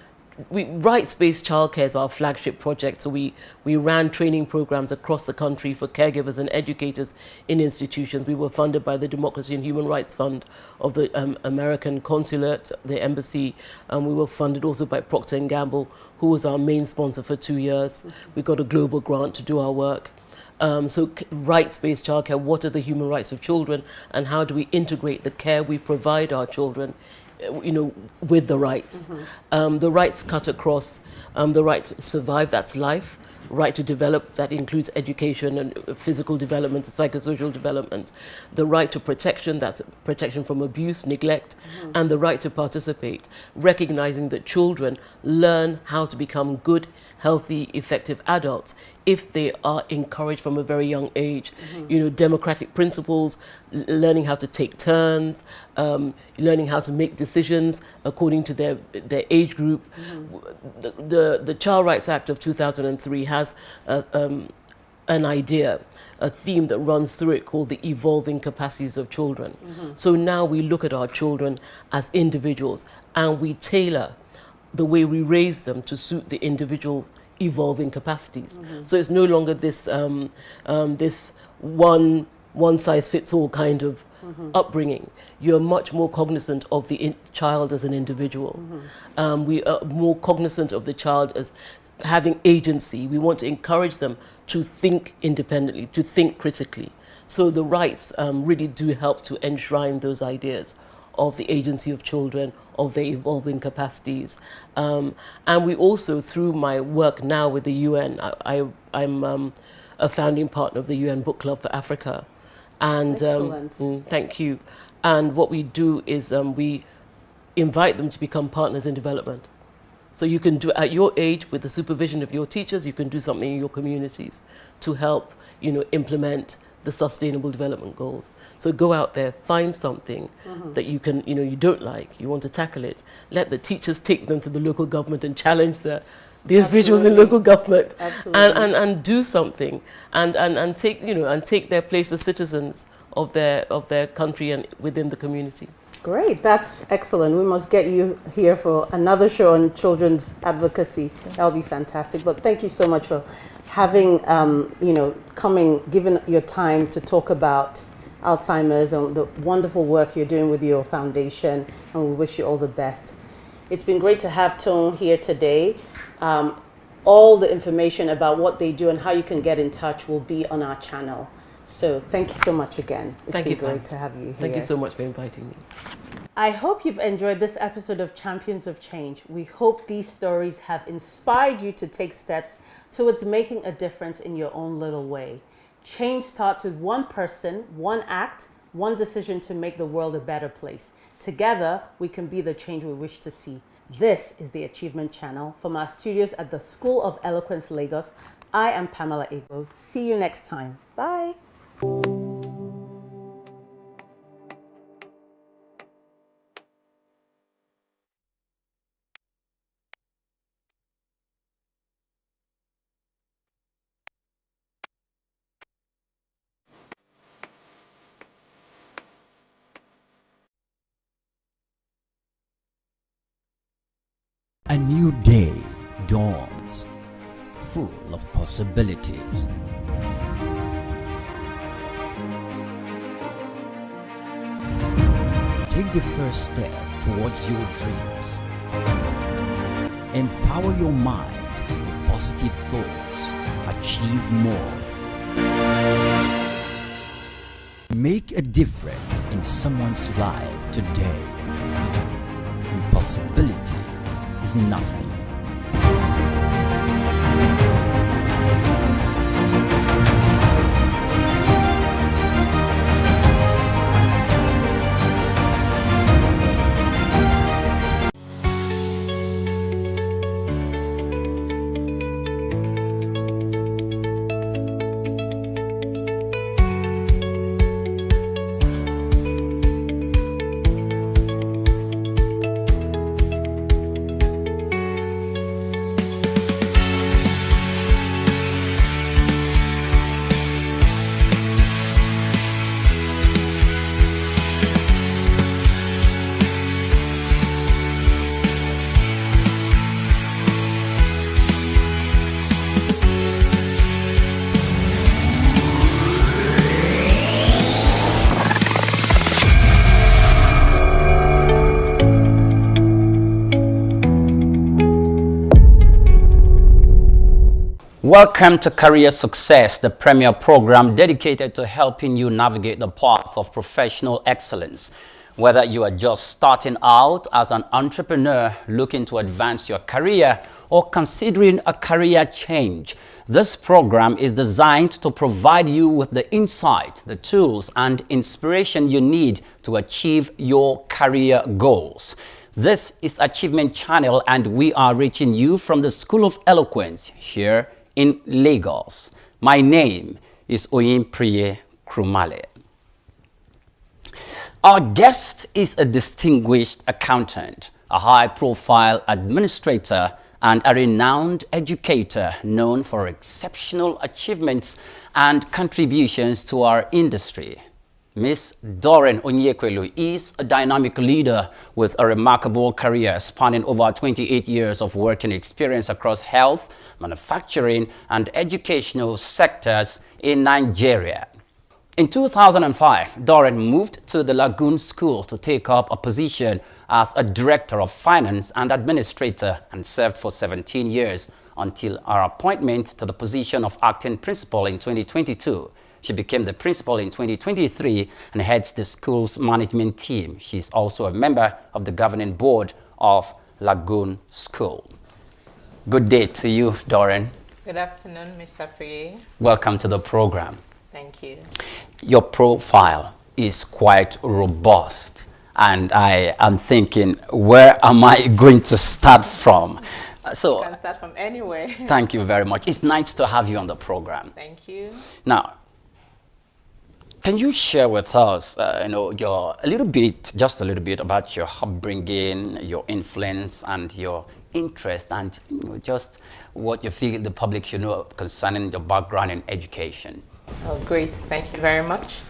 Rights-based childcare is our flagship project, so we ran training programs across the country for caregivers and educators in institutions. We were funded by the Democracy and Human Rights Fund of the American Consulate, the embassy. We were funded also by Procter & Gamble, who was our main sponsor for 2 years. We got a global grant to do our work. So rights-based childcare, what are the human rights of children, and how do we integrate the care we provide our children, you know, with the rights. The rights cut across the right to survive, that's life, right to develop, that includes education and physical development, psychosocial development, the right to protection, that's protection from abuse, neglect, and the right to participate, recognizing that children learn how to become good, healthy, effective adults if they are encouraged from a very young age. You know, democratic principles, learning how to take turns, learning how to make decisions according to their age group. The Child Rights Act of 2003 has an idea, a theme that runs through it called the evolving capacities of children. So now we look at our children as individuals and we tailor the way we raise them to suit the individual's evolving capacities. So it's no longer this this one size fits all kind of upbringing. You're much more cognizant of the child as an individual. We are more cognizant of the child as having agency. We want to encourage them to think independently, to think critically. So the rights really do help to enshrine those ideas of the agency of children, of their evolving capacities. And we also, through my work now with the UN, I'm a founding partner of the UN Book Club for Africa. And thank you. And what we do is we invite them to become partners in development. So you can do, at your age, with the supervision of your teachers, you can do something in your communities to help, you know, implement the Sustainable Development Goals. So go out there, find something that you can, you know, you don't like, you want to tackle it. Let the teachers take them to the local government and challenge the officials in local government and do something and take, you know, and take their place as citizens of their country and within the community. Great, that's excellent. We must get you here for another show on children's advocacy. That'll be fantastic. But thank you so much for having, you know, given your time to talk about Alzheimer's and the wonderful work you're doing with your foundation, and we wish you all the best. It's been great to have Tone here today. All the information about what they do and how you can get in touch will be on our channel. So thank you so much again. It's been great to have you here. Thank you so much for inviting me. I hope you've enjoyed this episode of Champions of Change. We hope these stories have inspired you to take steps towards making a difference in your own little way. Change starts with one person, one act, one decision to make the world a better place. Together, we can be the change we wish to see. This is the Achievement Channel. From our studios at the School of Eloquence, Lagos, I am Pamela Egbo. See you next time. Bye. A new day dawns, full of possibilities. Take the first step towards your dreams. Empower your mind with positive thoughts, achieve more. Make a difference in someone's life today. Impossibility is nothing. Welcome to Career Success, the premier program dedicated to helping you navigate the path of professional excellence. Whether you are just starting out as an entrepreneur looking to advance your career or considering a career change, this program is designed to provide you with the insight, the tools, and inspiration you need to achieve your career goals. This is Achievement Channel, and we are reaching you from the School of Eloquence here in Lagos. My name is Oyinpriye Krumale. Our guest is a distinguished accountant, a high-profile administrator, and a renowned educator known for exceptional achievements and contributions to our industry. Ms. Doreen Onyekwelu is a dynamic leader with a remarkable career spanning over 28 years of working experience across health, manufacturing, and educational sectors in Nigeria. In 2005, Doreen moved to the Lagoon School to take up a position as a Director of Finance and Administrator and served for 17 years until her appointment to the position of Acting Principal in 2022. She became the principal in 2023 and heads the school's management team. She's also a member of the governing board of Lagoon School. Good day to you, Doreen. Good afternoon, Mr. Priye. Welcome to the program. Thank you. Your profile is quite robust, and I am thinking, where am I going to start from? You can start from anywhere. Thank you very much. It's nice to have you on the program. Thank you. Now, can you share with us, just a little bit about your upbringing, your influence, and your interest, and just what you feel the public should know concerning your background in education? Oh, great. Thank you very much.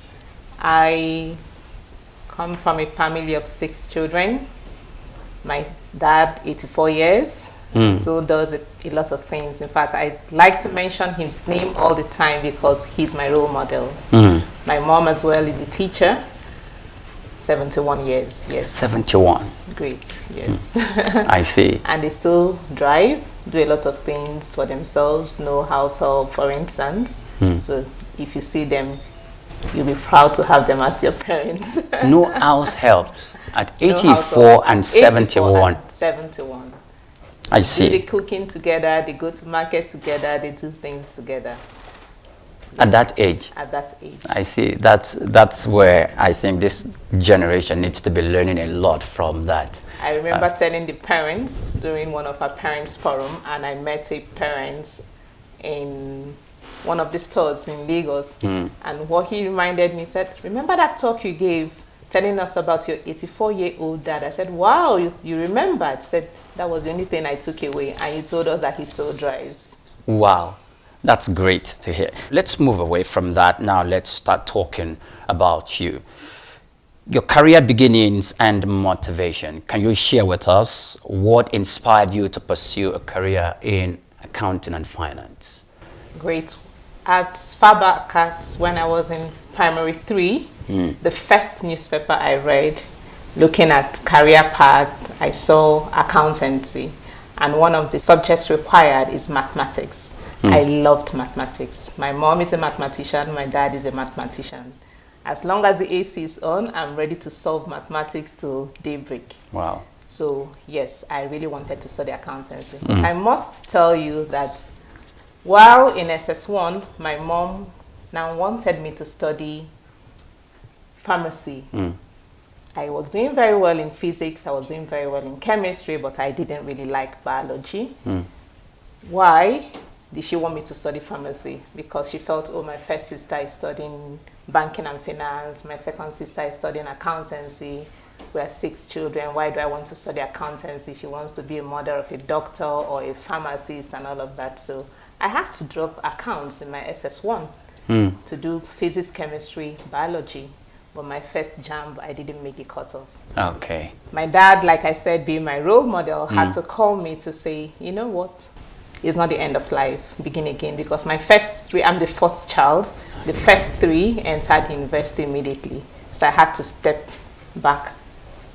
I come from a family of 6 children. My dad, 84 years, so does a lot of things. In fact, I like to mention his name all the time because he's my role model. My mom as well is a teacher, 71 years. Yes. 71. Great, yes. I see. And they still drive, do a lot of things for themselves, no house help, for instance. So if you see them, you'll be proud to have them as your parents. No house helps at 84 and 71. 71. I see. They do the cooking together, they go to market together, they do things together. At that age? At that age. I see. That's where I think this generation needs to be learning a lot from that. I remember telling the parents during one of our parents' forum, and I met a parent in one of the stores in Lagos, and what he reminded me, said, remember that talk you gave telling us about your 84-year-old dad? I said, wow, you remembered. He said, that was the only thing I took away, and you told us that he still drives. Wow, that's great to hear. Let's move away from that now. Let's start talking about you. Your career beginnings and motivation. Can you share with us what inspired you to pursue a career in accounting and finance? Great. At far back as when I was in primary 3, the first newspaper I read, looking at career path, I saw accountancy. and one of the subjects required is mathematics. I loved mathematics. My mom is a mathematician, my dad is a mathematician. As long as the AC is on, I'm ready to solve mathematics till daybreak. Wow. So yes, I really wanted to study accountancy. But I must tell you that while in SS1, my mom now wanted me to study pharmacy. I was doing very well in physics, I was doing very well in chemistry, but I didn't really like biology. Why did she want me to study pharmacy? Because she felt, oh, my first sister is studying banking and finance, my second sister is studying accountancy. We are 6 children. Why do I want to study accountancy? She wants to be a mother of a doctor or a pharmacist and all of that. So I had to drop accounts in my SS1 to do physics, chemistry, biology. But my first JAMB, I didn't make the cutoff. Okay. My dad, like I said, being my role model, had to call me to say, you know what? It's not the end of life, begin again. Because my first 3, I'm the 4th child. The first 3 entered university immediately. So I had to step back,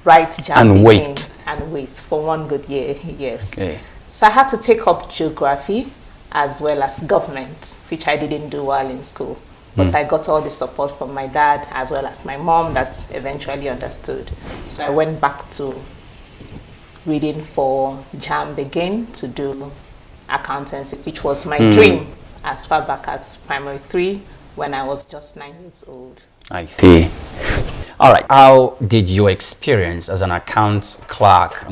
write JAMB and wait for 1 good year, yes. Okay. So I had to take up geography as well as government, which I didn't do well in school. But I got all the support from my dad as well as my mom that eventually understood. So I went back to reading for JAMB again to do accountancy, which was my dream as far back as primary 3 when I was just 9 years old. I see. All right. How did your experience as an accounts clerk,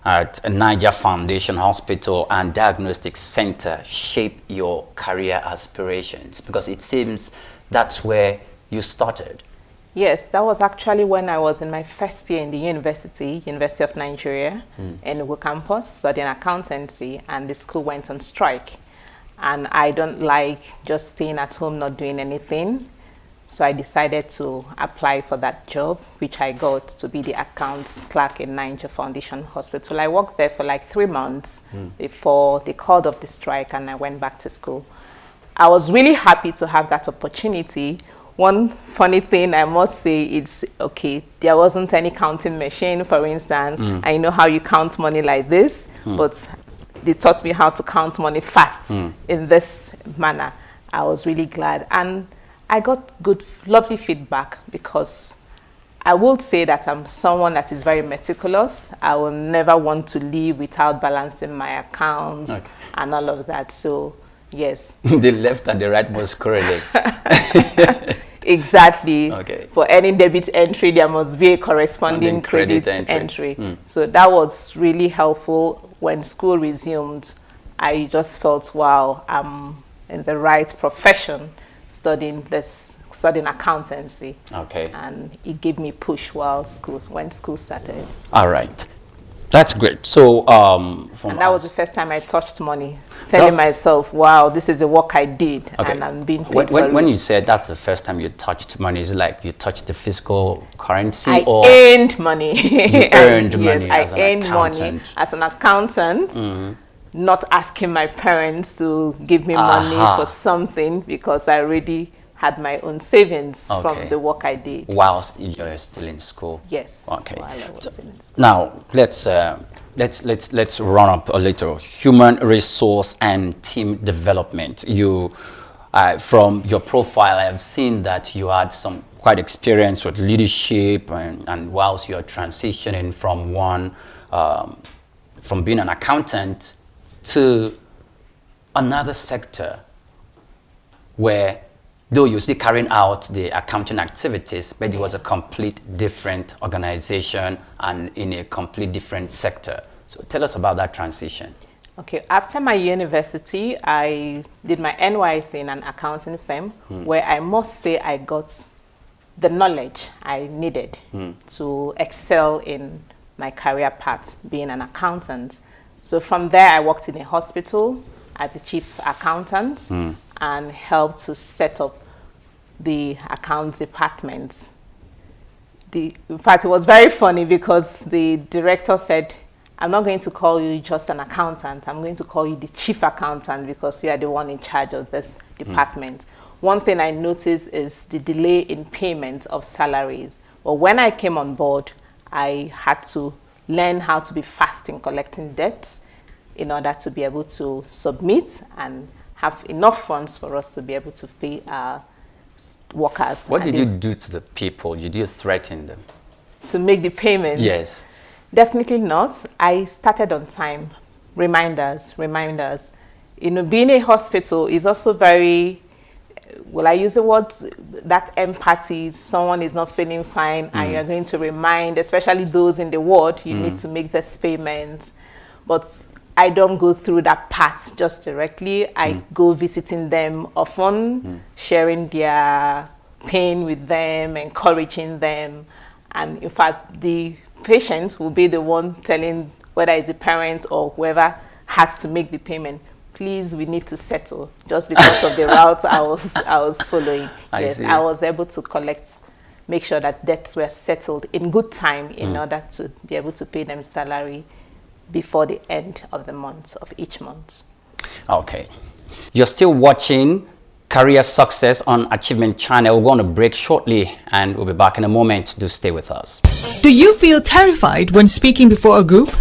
at Niger Foundation Hospital and Diagnostic Center shape your career aspirations? Because it seems that's where you started. Yes, that was actually when I was in my first year in the University of Nigeria, Enugu campus, studying accountancy, and the school went on strike. And I don't like just staying at home, not doing anything. So I decided to apply for that job, which I got to be the accounts clerk in Niger Foundation Hospital. I worked there for like 3 months before they called off the strike and I went back to school. I was really happy to have that opportunity. One funny thing I must say, it's okay, there wasn't any counting machine, for instance. I know how you count money like this, but they taught me how to count money fast in this manner. I was really glad. And I got good, lovely feedback because I would say that I'm someone that is very meticulous. I will never want to leave without balancing my accounts and all of that. So, yes. The left and the right must correlate. Exactly. Okay. For any debit entry, there must be a corresponding credit entry. So that was really helpful. When school resumed, I just felt, wow, I'm in the right profession studying accountancy. Okay. And it gave me push when school started. All right. That's great. So, and that was the first time I touched money, telling myself, wow, this is the work I did, and I'm being paid for it. When you said that's the first time you touched money, is it like you touched the physical currency? I or earned money. You earned money yes, as I an earned money as an accountant, not asking my parents to give me money for something because I already had my own savings from the work I did. Whilst you're still in school? Yes. Okay. While I was still in school. Now, let's run up a little. Human resource and team development. You, from your profile, I have seen that you had some quite experience with leadership and whilst you're transitioning from being an accountant to another sector where though you're still carrying out the accounting activities, but it was a complete different organization and in a complete different sector. So tell us about that transition. Okay, after my university, I did my NYSC in an accounting firm where I must say I got the knowledge I needed to excel in my career path, being an accountant. So from there, I worked in a hospital as a chief accountant and helped to set up the accounts department. In fact, it was very funny because the director said, I'm not going to call you just an accountant, I'm going to call you the chief accountant because you are the one in charge of this department. One thing I noticed is the delay in payment of salaries. But when I came on board, I had to learn how to be fast in collecting debts. in order to be able to submit and have enough funds for us to be able to pay our workers. What did you do to the people? Did you threaten them? To make the payments? Yes. Definitely not. I started on time. Reminders. You know, being a hospital is also very, will I use the word, that empathy. Someone is not feeling fine and you're going to remind, especially those in the ward, you need to make this payment. But I don't go through that part just directly. I go visiting them often, sharing their pain with them, encouraging them. And in fact, the patient will be the one telling whether it's the parent or whoever has to make the payment. Please, we need to settle, just because of the route I was following. Yes, I was able to make sure that debts were settled in good time in order to be able to pay them salary before the end of the month, of each month. Okay. You're still watching Career Success on Achievement Channel. We're going to break shortly and we'll be back in a moment. Do stay with us. Do you feel terrified when speaking before a group?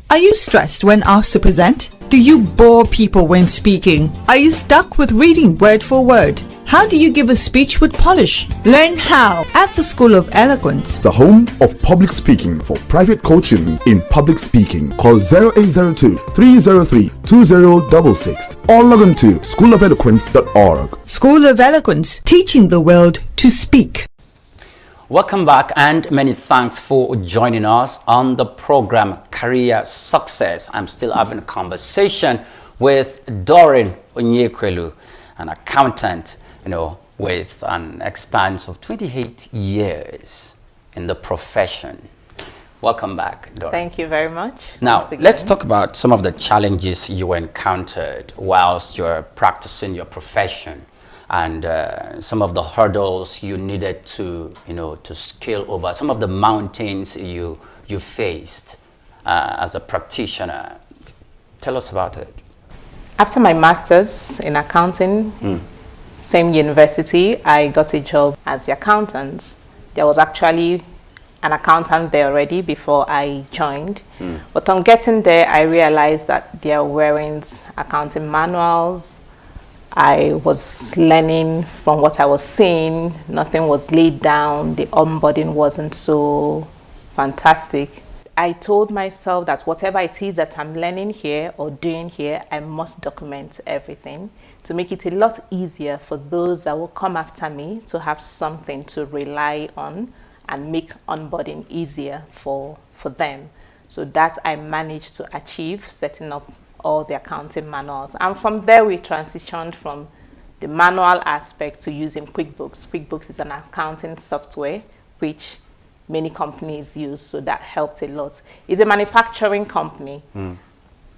Are you stressed when asked to present? Do you bore people when speaking? Are you stuck with reading word for word? How do you give a speech with polish? Learn how at the School of Eloquence, the home of public speaking. For private coaching in public speaking, call 0802 303 2066 or log on to schoolofeloquence.org. School of Eloquence, teaching the world to speak. Welcome back and many thanks for joining us on the program Career Success. I'm still having a conversation with Doreen Onyekwelu, an accountant, with an expanse of 28 years in the profession. Welcome back, Doreen. Thank you very much. Now, let's talk about some of the challenges you encountered whilst you're practicing your profession, and some of the hurdles you needed to, to scale over, some of the mountains you faced as a practitioner. Tell us about it. After my master's in accounting, same university, I got a job as the accountant. There was actually an accountant there already before I joined. But on getting there, I realized that there weren't accounting manuals. I was learning from what I was seeing. Nothing was laid down. The onboarding wasn't so fantastic. I told myself that whatever it is that I'm learning here or doing here, I must document everything to make it a lot easier for those that will come after me to have something to rely on and make onboarding easier for them. So that I managed to achieve, setting up all the accounting manuals. And from there, we transitioned from the manual aspect to using QuickBooks. QuickBooks is an accounting software which many companies use, so that helped a lot. It's a manufacturing company,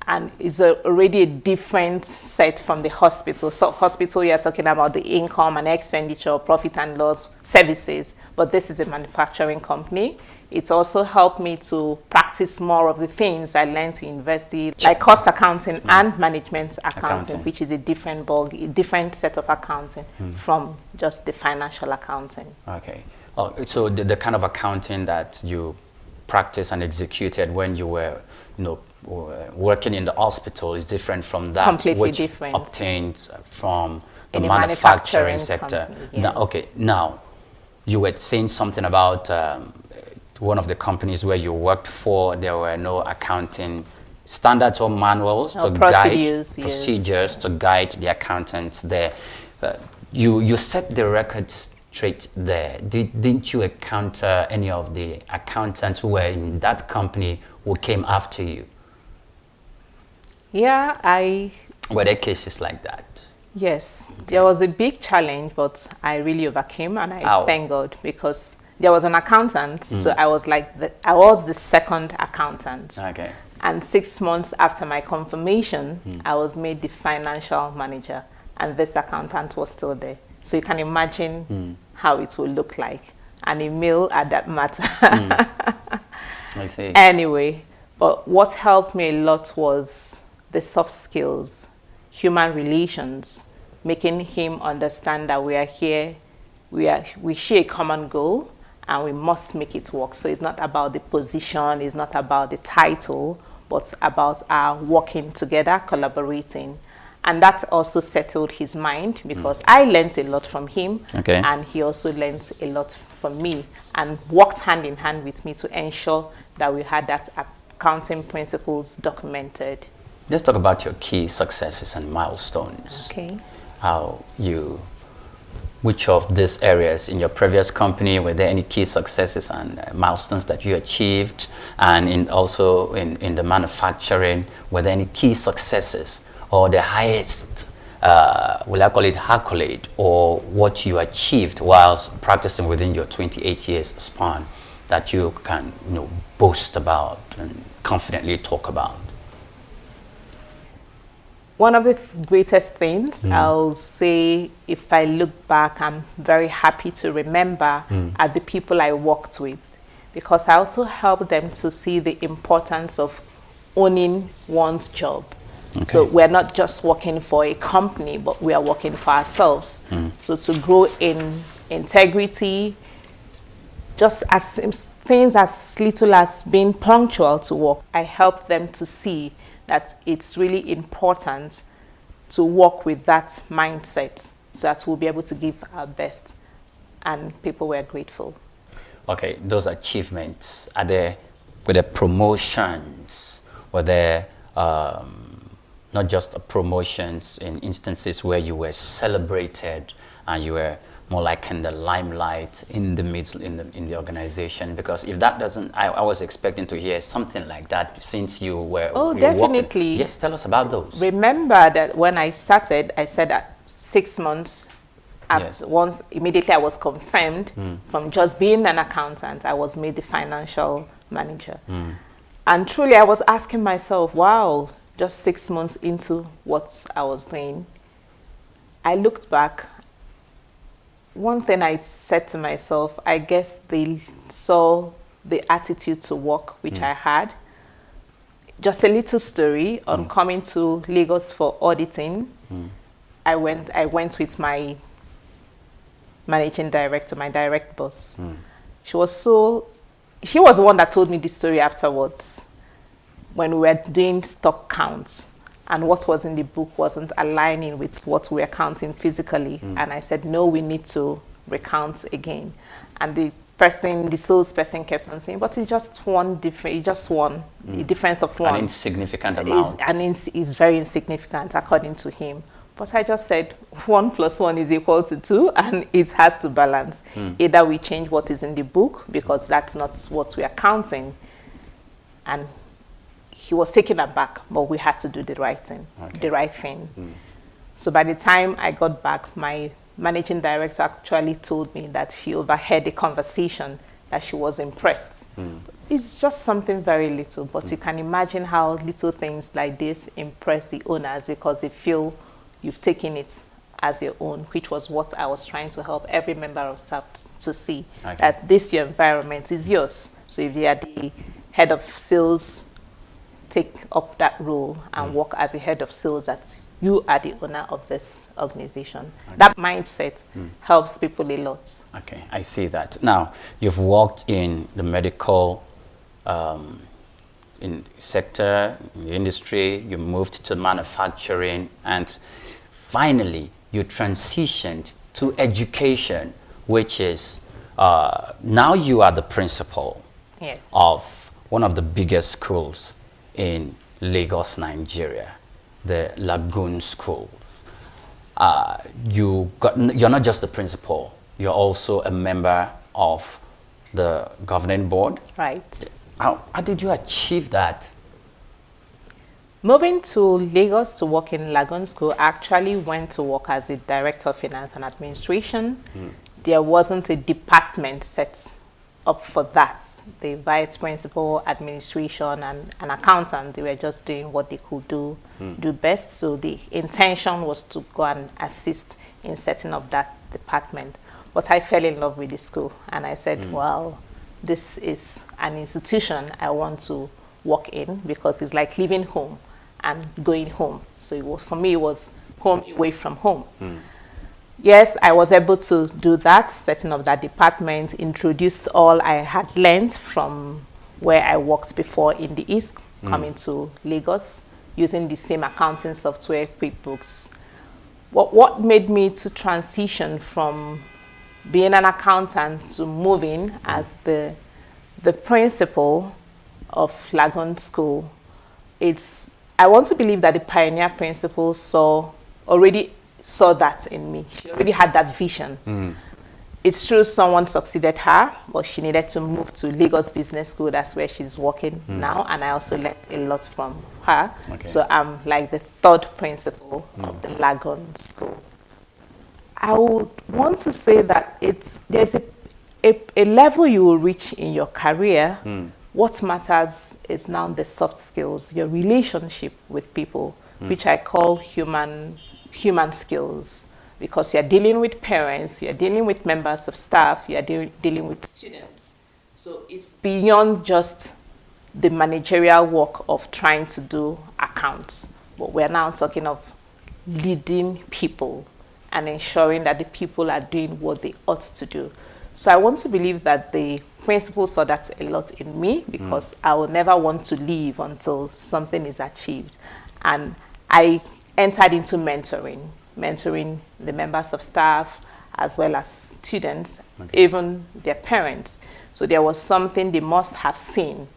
and it's already a different set from the hospital. So hospital, you're talking about the income and expenditure, profit and loss, services, but this is a manufacturing company. It's also helped me to practice more of the things I learned in university, like cost accounting and management accounting, which is a different set of accounting from just the financial accounting. Okay. So the kind of accounting that you practiced and executed when you were, working in the hospital is different from that completely which different. Obtained from the in manufacturing sector. Yes. Now you were saying something about one of the companies where you worked for. There were no accounting standards or manuals to guide procedures to guide the accountants there. You set the record straight there. Didn't you encounter any of the accountants who were in that company who came after you? Yeah, Were there cases like that? Yes, there was a big challenge, but I really overcame, and I thank God, because there was an accountant, so I was the second accountant. Okay. And 6 months after my confirmation, I was made the financial manager, and this accountant was still there. So you can imagine how it will look like, and a male at that matter. I see. Anyway, but what helped me a lot was the soft skills, human relations, making him understand that we are here, we share a common goal, and we must make it work. So it's not about the position, it's not about the title, but about our working together, collaborating. And that also settled his mind because I learned a lot from him, and he also learned a lot from me and worked hand in hand with me to ensure that we had that accounting principles documented. Let's talk about your key successes and milestones. Okay. Which of these areas in your previous company, were there any key successes and milestones that you achieved? And also in the manufacturing, were there any key successes or the highest, will I call it accolade, or what you achieved whilst practicing within your 28 years span that you can boast about and confidently talk about? One of the greatest things, I'll say, if I look back, I'm very happy to remember are the people I worked with, because I also helped them to see the importance of owning one's job. Okay. So we're not just working for a company, but we are working for ourselves. So to grow in integrity, just as things as little as being punctual to work, I helped them to see that it's really important to work with that mindset so that we'll be able to give our best, and people were grateful. Okay, those achievements, were there promotions? Were there not just promotions in instances where you were celebrated and you were more like in the limelight in the midst in the organization? Because if that doesn't, I was expecting to hear something like that since you were. Oh, definitely. Yes, tell us about those. Remember that when I started, I said that 6 months after, once immediately I was confirmed from just being an accountant, I was made the financial manager. And truly I was asking myself, wow, just 6 months into what I was doing, I looked back. One thing I said to myself, I guess they saw the attitude to work which I had. Just a little story on coming to Lagos for auditing. I went with my managing director, my direct boss. She was the one that told me the story afterwards when we were doing stock counts. And what was in the book wasn't aligning with what we were counting physically. And I said, no, we need to recount again. And the salesperson kept on saying, but it's just one difference, the difference of one. An insignificant amount. Is very insignificant according to him. But I just said 1 + 1 is equal to 2, and it has to balance. Either we change what is in the book because that's not what we are counting. And he was taken aback, but we had to do the right thing. So by the time I got back, my managing director actually told me that she overheard a conversation, that she was impressed. It's just something very little, but you can imagine how little things like this impress the owners because they feel you've taken it as your own, which was what I was trying to help every member of staff to see, that your environment is yours. So if they are the head of sales, take up that role and work as a head of sales, that you are the owner of this organization. That mindset helps people a lot. Okay, I see that. Now, you've worked in the medical sector, in the industry, you moved to manufacturing, and finally, you transitioned to education, which is, now you are the principal of one of the biggest schools in Lagos, Nigeria, the Lagoon School. You're not just the principal, you're also a member of the governing board. Right. How did you achieve that? Moving to Lagos to work in Lagoon School, I actually went to work as a director of finance and administration. There wasn't a department set up for that. The vice principal, administration, and an accountant, they were just doing what they could do best. So the intention was to go and assist in setting up that department. But I fell in love with the school, and I said, well, this is an institution I want to work in, because it's like leaving home and going home. So it was, for me, it was home away from home. Yes, I was able to do that, setting up that department, introduced all I had learned from where I worked before in the East, coming to Lagos using the same accounting software, QuickBooks. What made me to transition from being an accountant to moving as the principal of Lagon School? I want to believe that the pioneer principal already saw that in me. She already had that vision. It's true someone succeeded her, but she needed to move to Lagos Business School. That's where she's working now, and I also learned a lot from her. Okay. So I'm like the third principal of the Lagon School. I would want to say that there's a level you will reach in your career. What matters is now the soft skills, your relationship with people, which I call human skills. Because you're dealing with parents, you're dealing with members of staff, you're dealing with students. So it's beyond just the managerial work of trying to do accounts. But we're now talking of leading people and ensuring that the people are doing what they ought to do. So I want to believe that the principal saw that a lot in me, because I will never want to leave until something is achieved. And I entered into mentoring the members of staff as well as students, even their parents. So there was something they must have seen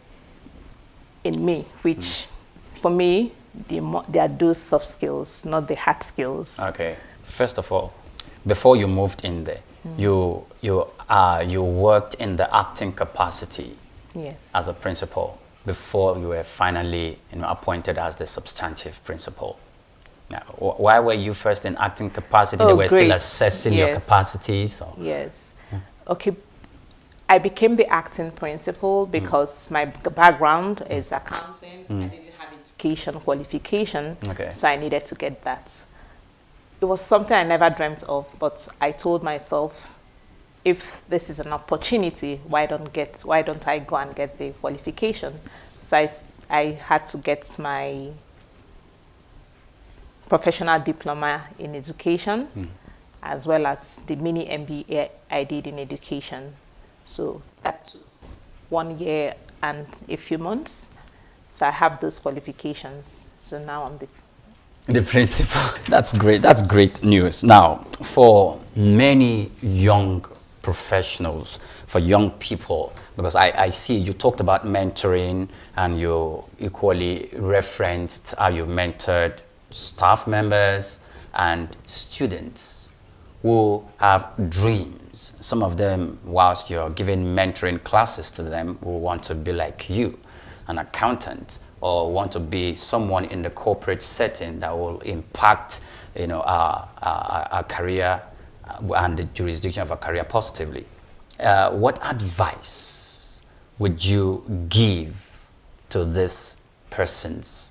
in me, which for me, they are those soft skills, not the hard skills. Okay. First of all, before you moved in there, you worked in the acting capacity as a principal before you were finally appointed as the substantive principal. Now, why were you first in acting capacity? They were still assessing your capacities? Or? Yes. Okay. I became the acting principal because my background is accounting. I didn't have education qualification, so I needed to get that. It was something I never dreamt of, but I told myself, if this is an opportunity, why don't I go and get the qualification? So I had to get my professional diploma in education, as well as the mini MBA I did in education. So that took 1 year and a few months. So I have those qualifications. So now I'm the principal. That's great. That's great news. Now, for many young professionals, for young people, because I see you talked about mentoring, and you equally referenced how you mentored staff members and students who have dreams. Some of them, whilst you're giving mentoring classes to them, who want to be like you, an accountant, or want to be someone in the corporate setting that will impact, our career and the jurisdiction of our career positively. What advice would you give to these persons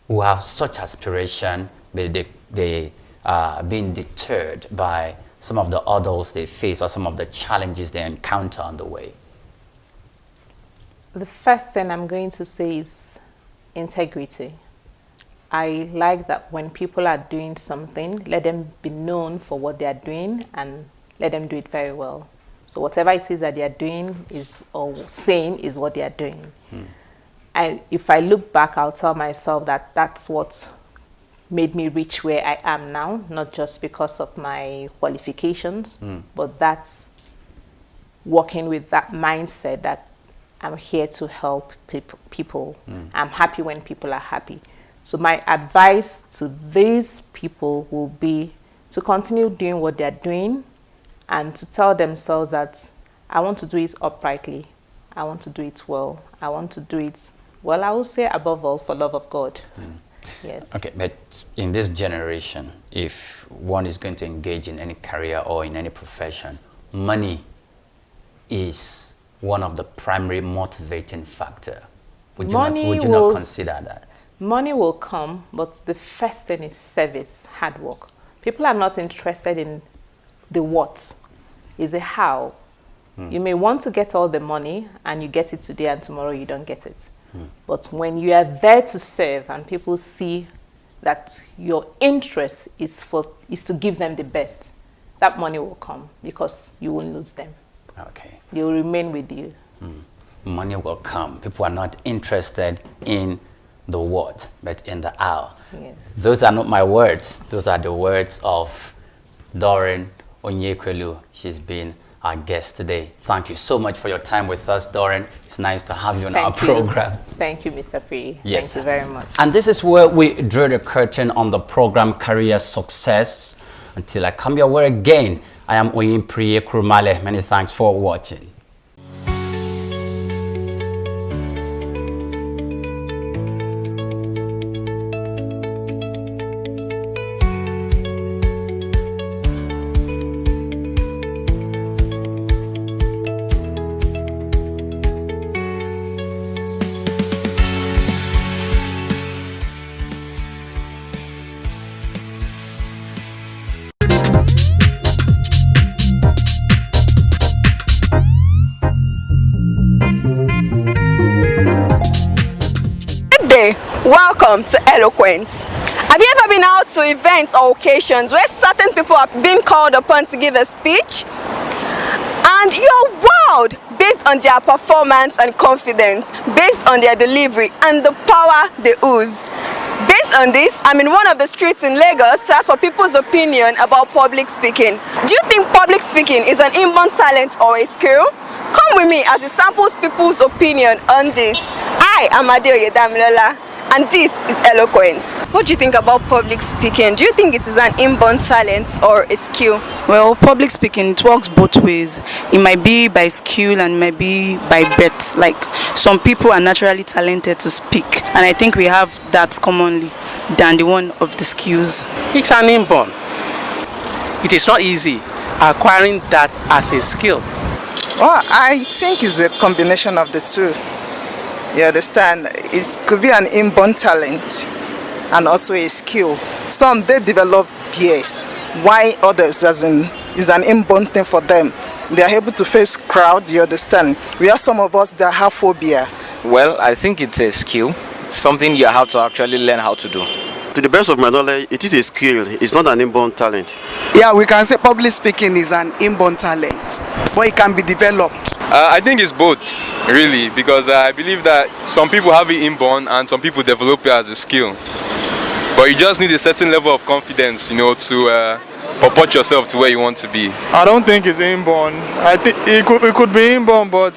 who have such aspiration, but they are being deterred by some of the hurdles they face or some of the challenges they encounter on the way? The first thing I'm going to say is integrity. I like that when people are doing something, let them be known for what they are doing and let them do it very well. So whatever it is that they are doing or saying is what they are doing. And if I look back, I'll tell myself that that's what made me reach where I am now, not just because of my qualifications, but that's working with that mindset that I'm here to help people. I'm happy when people are happy. So my advice to these people will be to continue doing what they're doing and to tell themselves that I want to do it uprightly. I want to do it well. I want to do it, well, I will say above all, for love of God. Yes. Okay, but in this generation, if one is going to engage in any career or in any profession, money is one of the primary motivating factor. Would you not consider that? Money will come, but the first thing is service, hard work. People are not interested in the what, it's a how. You may want to get all the money and you get it today and tomorrow you don't get it. But when you are there to serve and people see that your interest is to give them the best, that money will come because you won't lose them. Okay. They will remain with you. money will come. People are not interested in the what, but in the how. Yes. Those are not my words. Those are the words of Doreen Onyekwelu. She's been our guest today. Thank you so much for your time with us, Doreen. It's nice to have you on our program. Thank you, Mr. Pri. Yes. Thank you very much. And this is where we drew the curtain on the program Career Success. Until I come your way again, I am Oyin Priye Krumale. Many thanks for watching. Welcome to Eloquence. Have you ever been out to events or occasions where certain people are being called upon to give a speech and you're wowed based on their performance and confidence, based on their delivery and the power they ooze? Based on this, I'm in one of the streets in Lagos to ask for people's opinion about public speaking. Do you think public speaking is an inborn talent or a skill? Come with me as we sample people's opinion on this. I am Adeoye Damilola, and this is Eloquence. What do you think about public speaking? Do you think it is an inborn talent or a skill? Well, public speaking, it works both ways. It might be by skill and it might be by birth. Like, some people are naturally talented to speak, and I think we have that commonly than the one of the skills. It's an inborn. It is not easy acquiring that as a skill. Well, I think it's a combination of the two. You understand? It could be an inborn talent and also a skill. Some they develop yes, why others is an inborn thing for them. They are able to face crowd, you understand? We have some of us that have phobia. Well, I think it's a skill, something you have to actually learn how to do. To the best of my knowledge, it is a skill. It's not an inborn talent. Yeah, we can say public speaking is an inborn talent, but it can be developed. I think it's both, really, because I believe that some people have it inborn and some people develop it as a skill. But you just need a certain level of confidence, you know, to purport yourself to where you want to be. I don't think it's inborn. I think it could be inborn, but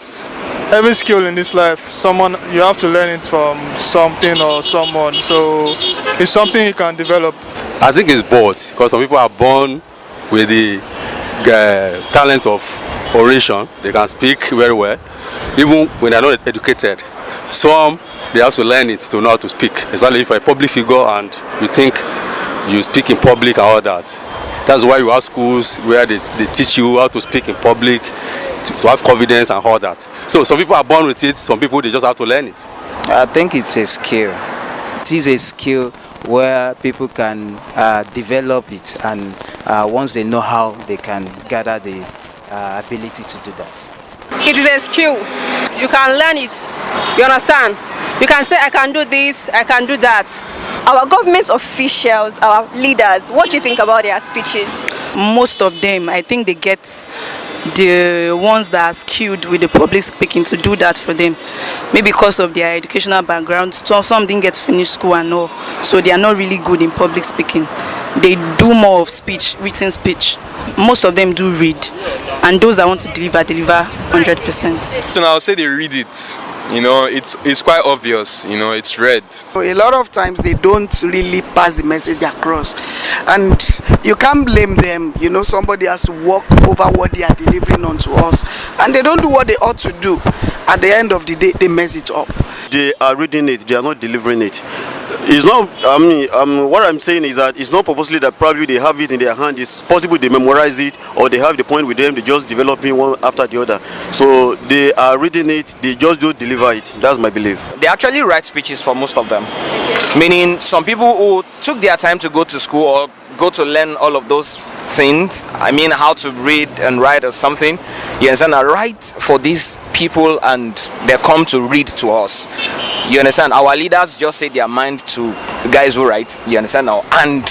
every skill in this life, you have to learn it from something or someone. So it's something you can develop. I think it's both, because some people are born with the talent of oration. They can speak very well, even when they're not educated. Some, they have to learn it to know how to speak. Especially if you're a public figure and you think you speak in public and all that. That's why you have schools where they teach you how to speak in public, to have confidence and all that. So some people are born with it, some people they just have to learn it. I think it's a skill. It is a skill where people can develop it, and once they know how, they can gather the ability to do that. It is a skill. You can learn it. You understand? You can say, I can do this, I can do that. Our government officials, our leaders, what do you think about their speeches? Most of them, I think they get the ones that are skilled with the public speaking to do that for them. Maybe because of their educational background. Some didn't get to finish school and all, so they are not really good in public speaking. They do more of speech, written speech. Most of them do read, and those that want to deliver 100%. And I'll say they read it. You know, it's quite obvious, you know, it's read. A lot of times they don't really pass the message across, and you can't blame them. You know, somebody has to walk over what they are delivering onto us, and they don't do what they ought to do. At the end of the day, they mess it up. They are reading it, they are not delivering it. It's not, what I'm saying is that it's not purposely that probably they have it in their hand. It's possible they memorize it, or they have the point with them, they just develop it one after the other. So they are reading it, they just don't deliver it. That's my belief. They actually write speeches for most of them. Meaning some people who took their time to go to school or go to learn all of those things, I mean how to read and write or something, you understand, I write for these people and they come to read to us. You understand? Our leaders just say their mind to the guys who write, you understand now, and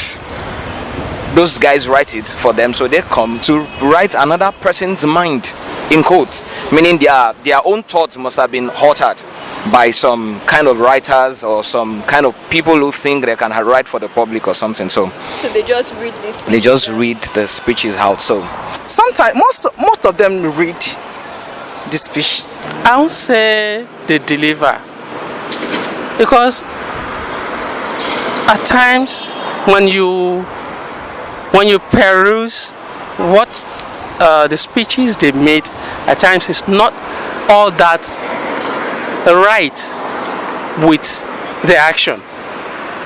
those guys write it for them, so they come to write another person's mind. in quotes, meaning their own thoughts must have been altered by some kind of writers or some kind of people who think they can write for the public or something. So they just read this. They just read the speeches out. So sometimes most of them read the speech. I would say they deliver, because at times when you peruse what the speeches they made, at times it's not all that right with the action.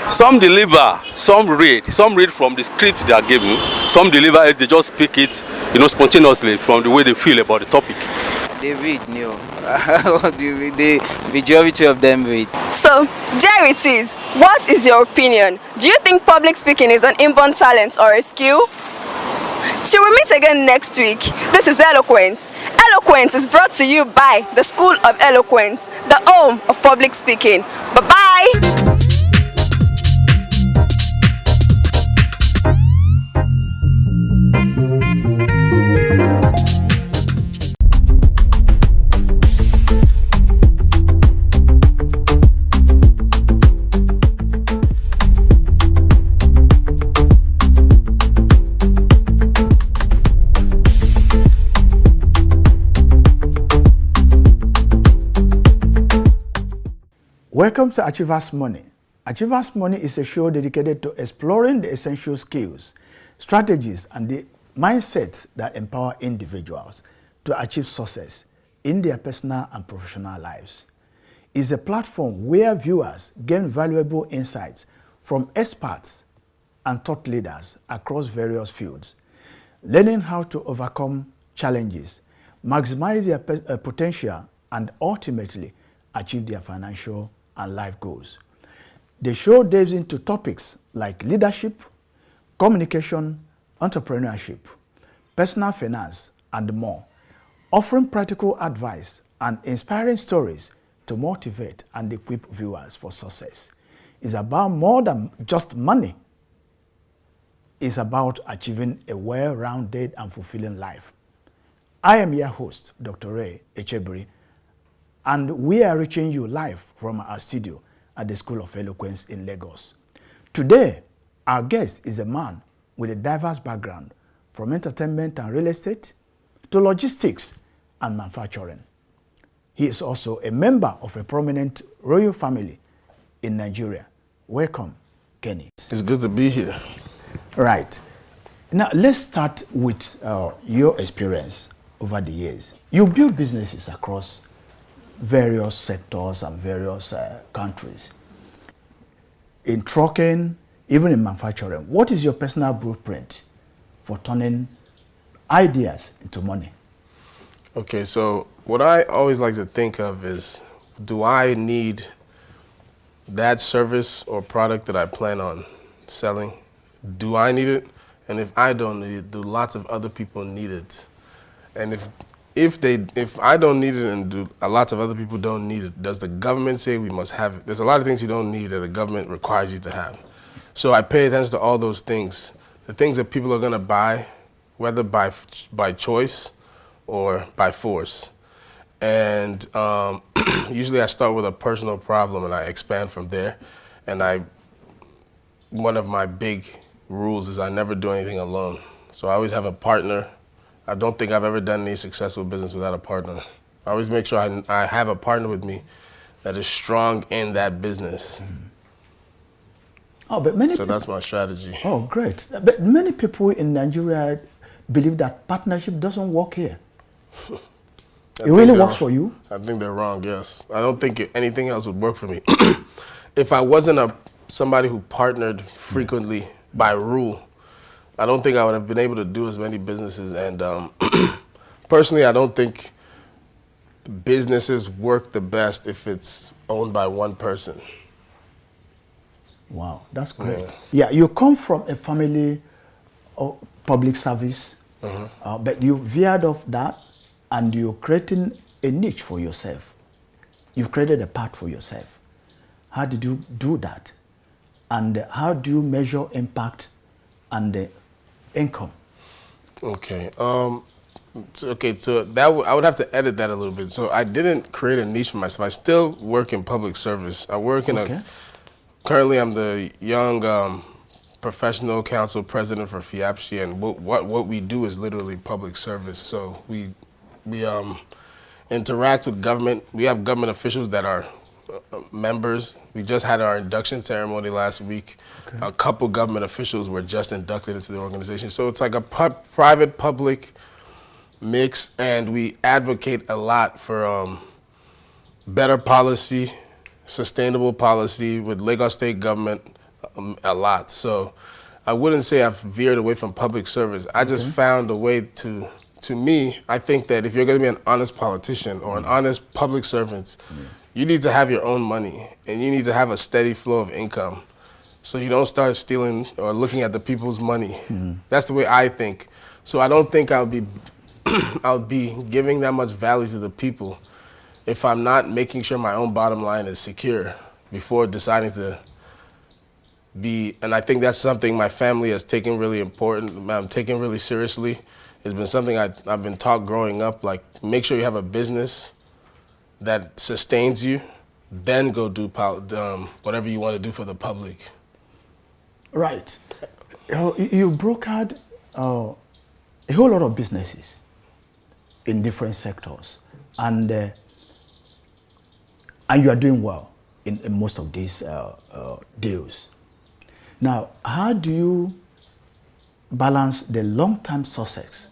Some deliver, some read from the script they are given, some deliver it, they just speak it, spontaneously from the way they feel about the topic. They read, Neil. The majority of them read. So, there it is. What is your opinion? Do you think public speaking is an inborn talent or a skill? Till we meet again next week, this is Eloquence. Eloquence is brought to you by the School of Eloquence, the home of public speaking. Bye-bye! Welcome to Achievers Money. Achievers Money is a show dedicated to exploring the essential skills, strategies, and the mindsets that empower individuals to achieve success in their personal and professional lives. It's a platform where viewers gain valuable insights from experts and thought leaders across various fields, learning how to overcome challenges, maximize their potential, and ultimately achieve their financial and life goals. The show delves into topics like leadership, communication, entrepreneurship, personal finance, and more, offering practical advice and inspiring stories to motivate and equip viewers for success. It's about more than just money. It's about achieving a well-rounded and fulfilling life. I am your host, Dr. Ray Echebiri, and we are reaching you live from our studio at the School of Eloquence in Lagos. Today, our guest is a man with a diverse background, from entertainment and real estate to logistics and manufacturing. He is also a member of a prominent royal family in Nigeria. Welcome, Kenny. It's good to be here. Right. Now, let's start with your experience over the years. You built businesses across various sectors and various countries. In trucking, even in manufacturing, what is your personal blueprint for turning ideas into money? Okay, so what I always like to think of is, do I need that service or product that I plan on selling? Do I need it? And if I don't need it, do lots of other people need it? And if I don't need it and do a lot of other people don't need it, does the government say we must have it? There's a lot of things you don't need that the government requires you to have. So I pay attention to all those things. The things that people are gonna buy, whether by choice or by force. And usually I start with a personal problem and I expand from there. And one of my big rules is I never do anything alone. So I always have a partner. I don't think I've ever done any successful business without a partner. I always make sure I have a partner with me that is strong in that business. Oh, but so that's my strategy. Oh, great. But many people in Nigeria believe that partnership doesn't work here. It really works for you? I think they're wrong, yes. I don't think anything else would work for me. If I wasn't somebody who partnered frequently by rule, I don't think I would have been able to do as many businesses. And personally, I don't think businesses work the best if it's owned by one person. Wow, that's great. Yeah, you come from a family of public service, but you veered off that and you're creating a niche for yourself. You've created a path for yourself. How did you do that? And how do you measure impact and income? Okay. Okay, so that I would have to edit that a little bit. So I didn't create a niche for myself. I still work in public service. I work in currently I'm the young professional council president for FIAPSHI, and what we do is literally public service. So we interact with government. We have government officials that are members. We just had our induction ceremony last week. A couple government officials were just inducted into the organization. So it's like a private public mix, and we advocate a lot for better policy, sustainable policy with Lagos State government a lot. So I wouldn't say I've veered away from public service. I just found a way to me, I think that if you're going to be an honest politician or an honest public servant, you need to have your own money, and you need to have a steady flow of income, so you don't start stealing or looking at the people's money. That's the way I think. So I don't think I'll be giving that much value to the people if I'm not making sure my own bottom line is secure before deciding to be. And I think that's something my family has taken really important. I'm taking really seriously. It's been something I've been taught growing up. Like, make sure you have a business that sustains you, then go do whatever you want to do for the public. Right. You brokered a whole lot of businesses in different sectors, and you are doing well in most of these deals. Now, how do you balance the long-term success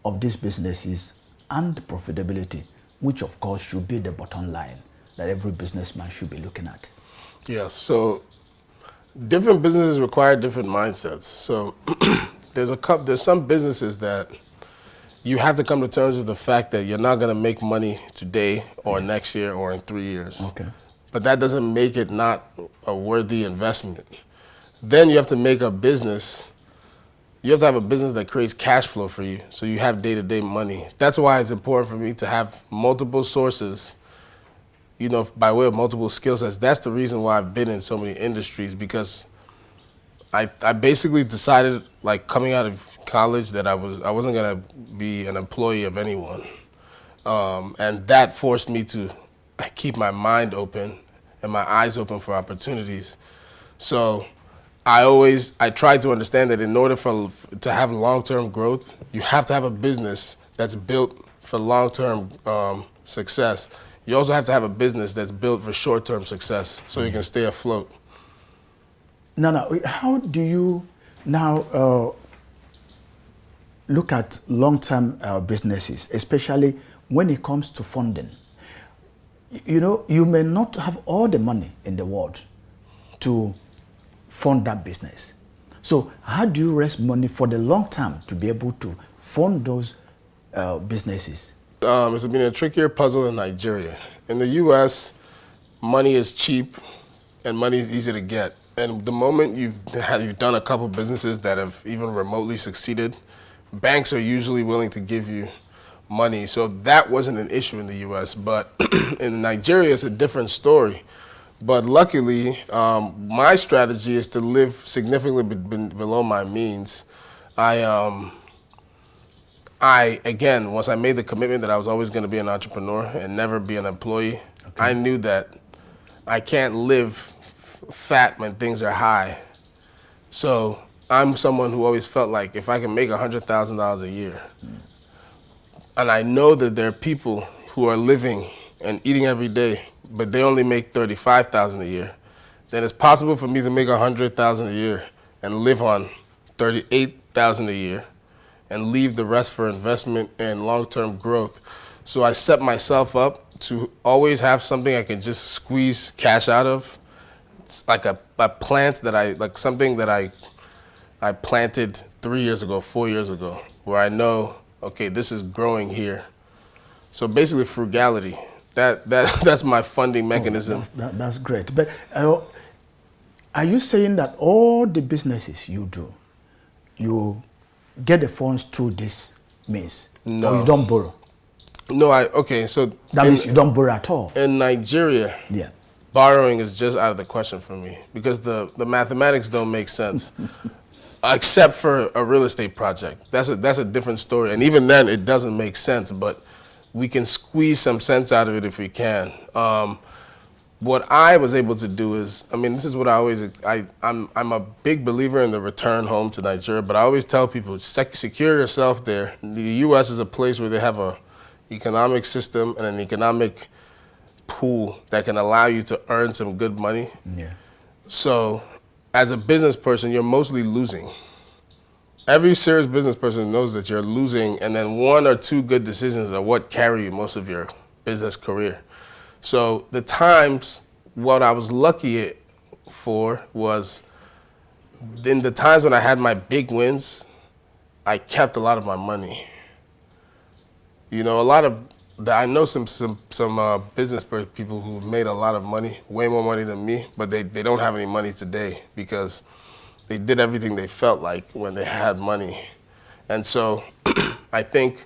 of these businesses and profitability, which of course should be the bottom line that every businessman should be looking at? Yes, so different businesses require different mindsets. So there's some businesses that you have to come to terms with the fact that you're not going to make money today or next year or in 3 years. But that doesn't make it not a worthy investment. Then you have to make a business. You have to have a business that creates cash flow for you, so you have day-to-day money. That's why it's important for me to have multiple sources, by way of multiple skill sets. That's the reason why I've been in so many industries, because I basically decided, like, coming out of college, that I wasn't gonna be an employee of anyone, and that forced me to keep my mind open and my eyes open for opportunities. So I try to understand that in order to have long-term growth, you have to have a business that's built for long-term success. You also have to have a business that's built for short-term success, so you can stay afloat. Now, how do you now look at long-term businesses, especially when it comes to funding? You may not have all the money in the world to fund that business. So how do you raise money for the long term to be able to fund those businesses? It's been a trickier puzzle in Nigeria. In the US, money is cheap and money is easy to get. And the moment you've done a couple businesses that have even remotely succeeded, banks are usually willing to give you money. So that wasn't an issue in the US, but in Nigeria, it's a different story. But luckily, my strategy is to live significantly below my means. Again, once I made the commitment that I was always going to be an entrepreneur and never be an employee, I knew that I can't live fat when things are high. So I'm someone who always felt like if I can make $100,000 a year, and I know that there are people who are living and eating every day, but they only make $35,000 a year, then it's possible for me to make $100,000 a year and live on $38,000 a year and leave the rest for investment and long-term growth. So I set myself up to always have something I can just squeeze cash out of. It's like a plant that something that I planted 3 years ago, 4 years ago, where I know, okay, this is growing here. So basically frugality. That's my funding mechanism. That's great. But are you saying that all the businesses you do, you get the funds through this means? No. Or you don't borrow? No, so that means you don't borrow at all. In Nigeria, borrowing is just out of the question for me because the mathematics don't make sense. except for a real estate project. That's a different story. And even then, it doesn't make sense, but we can squeeze some sense out of it if we can. What I was able to do is, I mean, this is what I'm a big believer in the return home to Nigeria, but I always tell people, secure yourself there. The U.S. is a place where they have a economic system and an economic pool that can allow you to earn some good money. Yeah. So as a business person, you're mostly losing. Every serious business person knows that you're losing, and then 1 or 2 good decisions are what carry you most of your business career. So the times, what I was lucky for was in the times when I had my big wins, I kept a lot of my money. You know, I know some business people who've made a lot of money, way more money than me, but they don't have any money today because they did everything they felt like when they had money. And so I think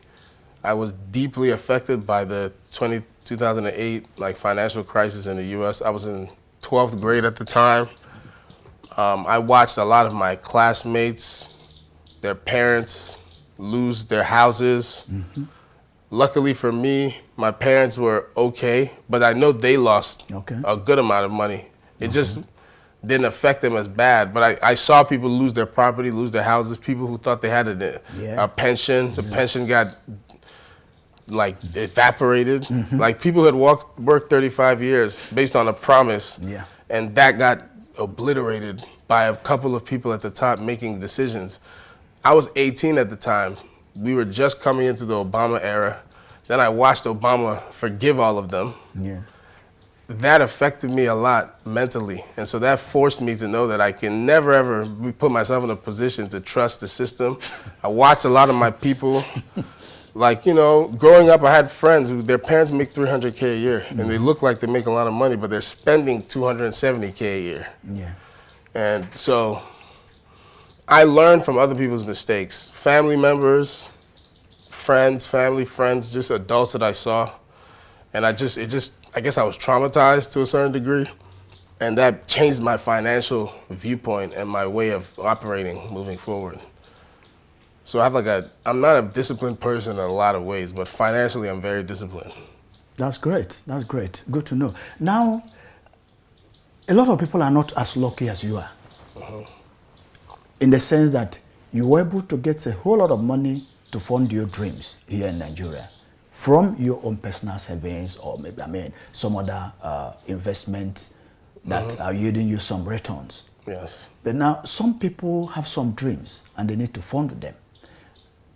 I was deeply affected by the 2008 financial crisis in the U.S. I was in 12th grade at the time. I watched a lot of my classmates, their parents lose their houses. Mm-hmm. Luckily for me, my parents were okay, but I know they lost a good amount of money. It just didn't affect them as bad, but I saw people lose their property, lose their houses, people who thought they had a pension. The pension got evaporated. Like people had worked 35 years based on a promise, and that got obliterated by a couple of people at the top making decisions. I was 18 at the time. We were just coming into the Obama era. Then I watched Obama forgive all of them. Yeah. That affected me a lot mentally. And so that forced me to know that I can never, ever put myself in a position to trust the system. I watched a lot of my people. Growing up, I had friends who their parents make $300K a year, and they look like they make a lot of money, but they're spending $270K a year. Yeah. And so I learned from other people's mistakes. Family members, friends, just adults that I saw. And I guess I was traumatized to a certain degree. And that changed my financial viewpoint and my way of operating moving forward. So I'm not a disciplined person in a lot of ways, but financially I'm very disciplined. That's great. That's great. Good to know. Now, a lot of people are not as lucky as you are. In the sense that you were able to get a whole lot of money to fund your dreams here in Nigeria from your own personal savings or maybe, some other investments that are yielding you some returns. Yes. But now some people have some dreams and they need to fund them.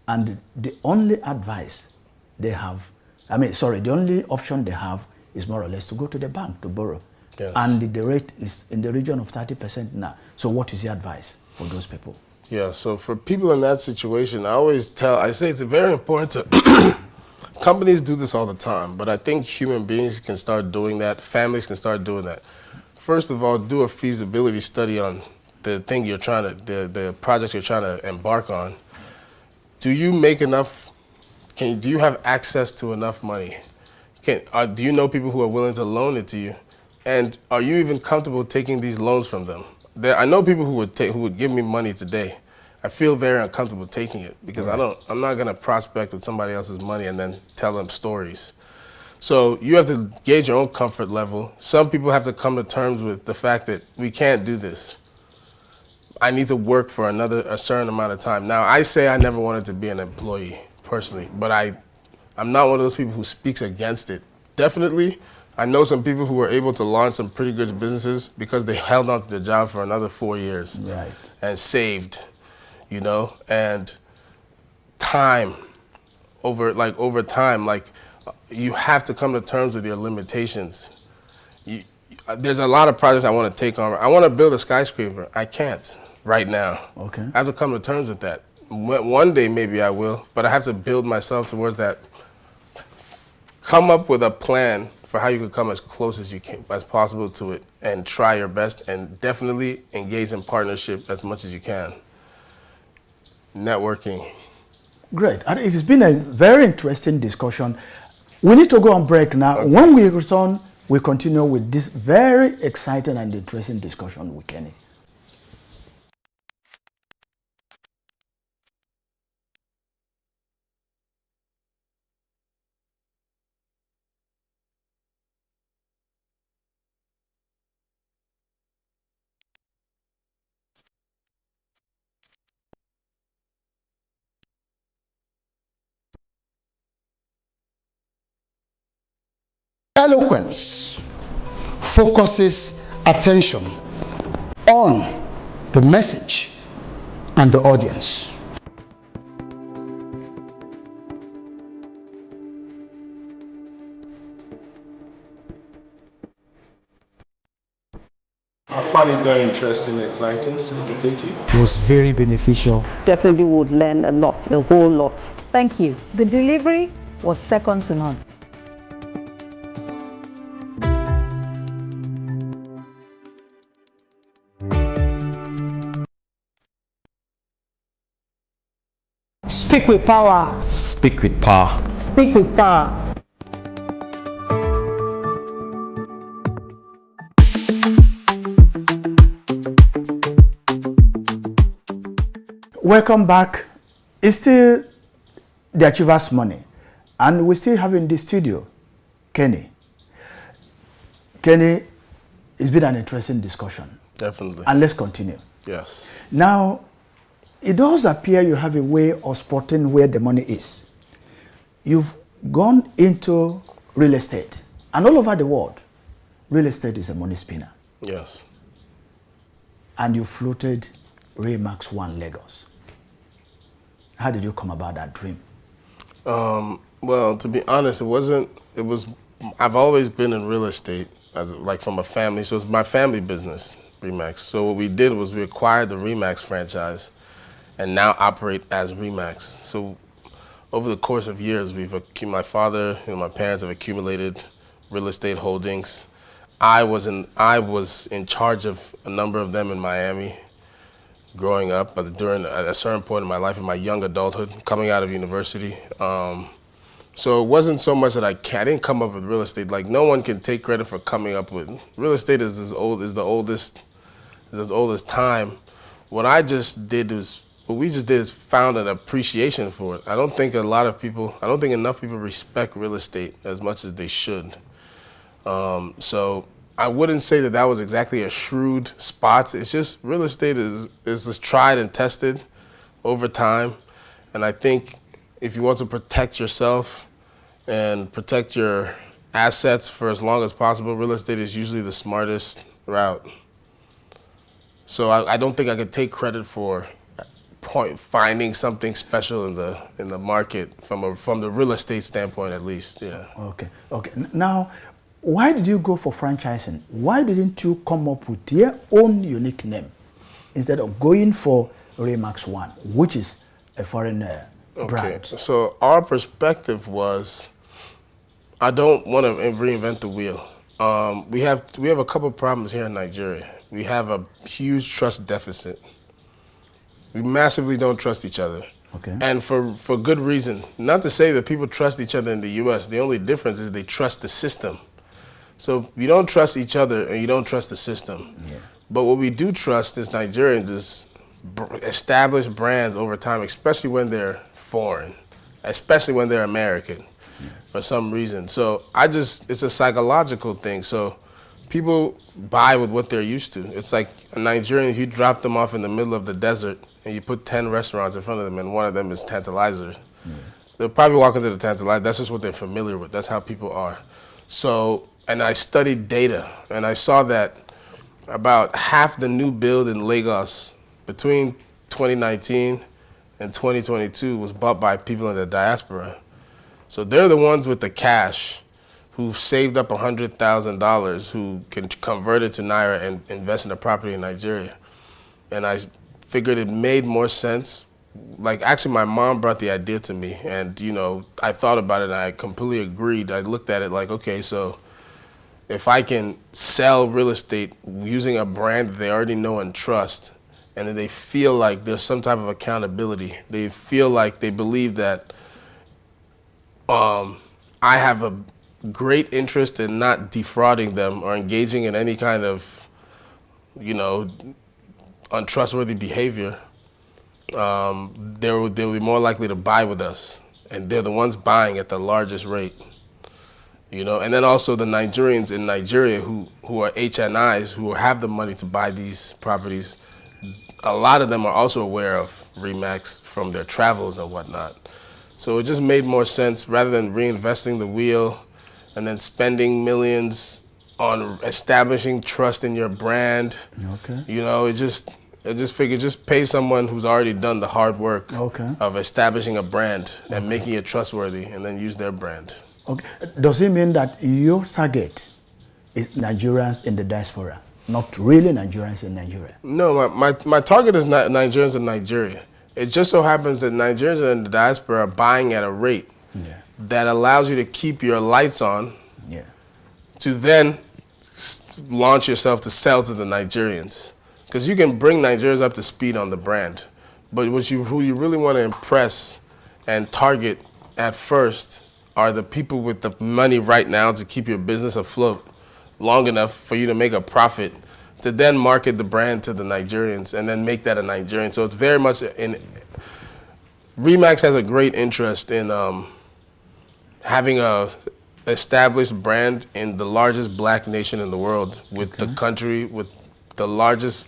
And the only advice they have, the only option they have is more or less to go to the bank to borrow. Yes. And the rate is in the region of 30% now. So what is your advice for those people? Yeah, so for people in that situation, I say it's very important to, companies do this all the time, but I think human beings can start doing that, families can start doing that. First of all, do a feasibility study on the thing the project you're trying to embark on. Do you make enough, do you have access to enough money? Do you know people who are willing to loan it to you? And are you even comfortable taking these loans from them? I know people who would give me money today. I feel very uncomfortable taking it because I'm not gonna prospect with somebody else's money and then tell them stories. So you have to gauge your own comfort level. Some people have to come to terms with the fact that we can't do this. I need to work for a certain amount of time. Now, I say I never wanted to be an employee personally, but I'm not one of those people who speaks against it. Definitely, I know some people who were able to launch some pretty good businesses because they held on to their job for another 4 years and saved, and time over time, you have to come to terms with your limitations. There's a lot of projects I want to take on. I want to build a skyscraper. I can't right now. Okay. I have to come to terms with that. One day maybe I will, but I have to build myself towards that. Come up with a plan for how you can come as close as possible to it and try your best and definitely engage in partnership as much as you can. Networking. Great. And it's been a very interesting discussion. We need to go on break now. Okay. When we return, we continue with this very exciting and interesting discussion with Kenny. Eloquence focuses attention on the message and the audience. I find it very interesting, exciting, educative. It was very beneficial. Definitely would learn a lot, a whole lot. Thank you. The delivery was second to none. Speak with power. Speak with power. Speak with power. Welcome back. It's still the Achievers Money, and we still have in the studio Kenny. Kenny, it's been an interesting discussion. Definitely. And let's continue. Yes. Now, it does appear you have a way of spotting where the money is. You've gone into real estate, and all over the world, real estate is a money spinner. Yes. And you floated Remax One Lagos. How did you come about that dream? Well, to be honest, I've always been in real estate, from a family, so it's my family business, Remax. So what we did was we acquired the Remax franchise and now operate as Remax. So over the course of years, my father and my parents have accumulated real estate holdings. I was in charge of a number of them in Miami growing up, but during a certain point in my life, in my young adulthood, coming out of university. So it wasn't so much that I didn't come up with real estate. Like, no one can take credit for coming up with real estate. Is as oldest time. What we just did is found an appreciation for it. I don't think enough people respect real estate as much as they should. So I wouldn't say that was exactly a shrewd spot. It's just real estate is just tried and tested over time. And I think if you want to protect yourself and protect your assets for as long as possible, real estate is usually the smartest route. So I don't think I could take credit for finding something special in the market from the real estate standpoint, at least. Yeah. Okay. Now, why did you go for franchising? Why didn't you come up with your own unique name instead of going for Remax One, which is a foreign brand? So our perspective was, I don't want to reinvent the wheel. We have a couple problems here in Nigeria. We have a huge trust deficit. We massively don't trust each other. Okay. And for good reason. Not to say that people trust each other in the US. The only difference is they trust the system. So you don't trust each other and you don't trust the system. Yeah. But what we do trust as Nigerians is established brands over time, especially when they're foreign, especially when they're American for some reason. So it's a psychological thing. So people buy with what they're used to. It's like a Nigerian, if you drop them off in the middle of the desert and you put 10 restaurants in front of them and one of them is Tantalizer, they'll probably walk into the Tantalizer. That's just what they're familiar with. That's how people are. So, and I studied data and I saw that about half the new build in Lagos between 2019 and 2022 was bought by people in the diaspora. So they're the ones with the cash who've saved up $100,000 who can convert it to Naira and invest in a property in Nigeria. And I figured it made more sense. Like, actually, my mom brought the idea to me, and, I thought about it, and I completely agreed. I looked at it like, okay, so if I can sell real estate using a brand that they already know and trust, and then they feel like there's some type of accountability, they feel like they believe that I have a great interest in not defrauding them or engaging in any kind of, untrustworthy behavior, they'll be more likely to buy with us. And they're the ones buying at the largest rate. And then also the Nigerians in Nigeria who are HNIs, who have the money to buy these properties, a lot of them are also aware of Remax from their travels and whatnot. So it just made more sense, rather than reinvesting the wheel and then spending millions on establishing trust in your brand. Okay. You know, I just figured just pay someone who's already done the hard work of establishing a brand and making it trustworthy, and then use their brand. Okay. Does it mean that your target is Nigerians in the diaspora, not really Nigerians in Nigeria? No, my target is not Nigerians in Nigeria. It just so happens that Nigerians in the diaspora are buying at a rate that allows you to keep your lights on, to then launch yourself to sell to the Nigerians. Because you can bring Nigerians up to speed on the brand, but who you really want to impress and target at first are the people with the money right now to keep your business afloat long enough for you to make a profit, to then market the brand to the Nigerians and then make that a Nigerian. So it's very much RE/MAX has a great interest in having a established brand in the largest black nation in the world, with the country with the largest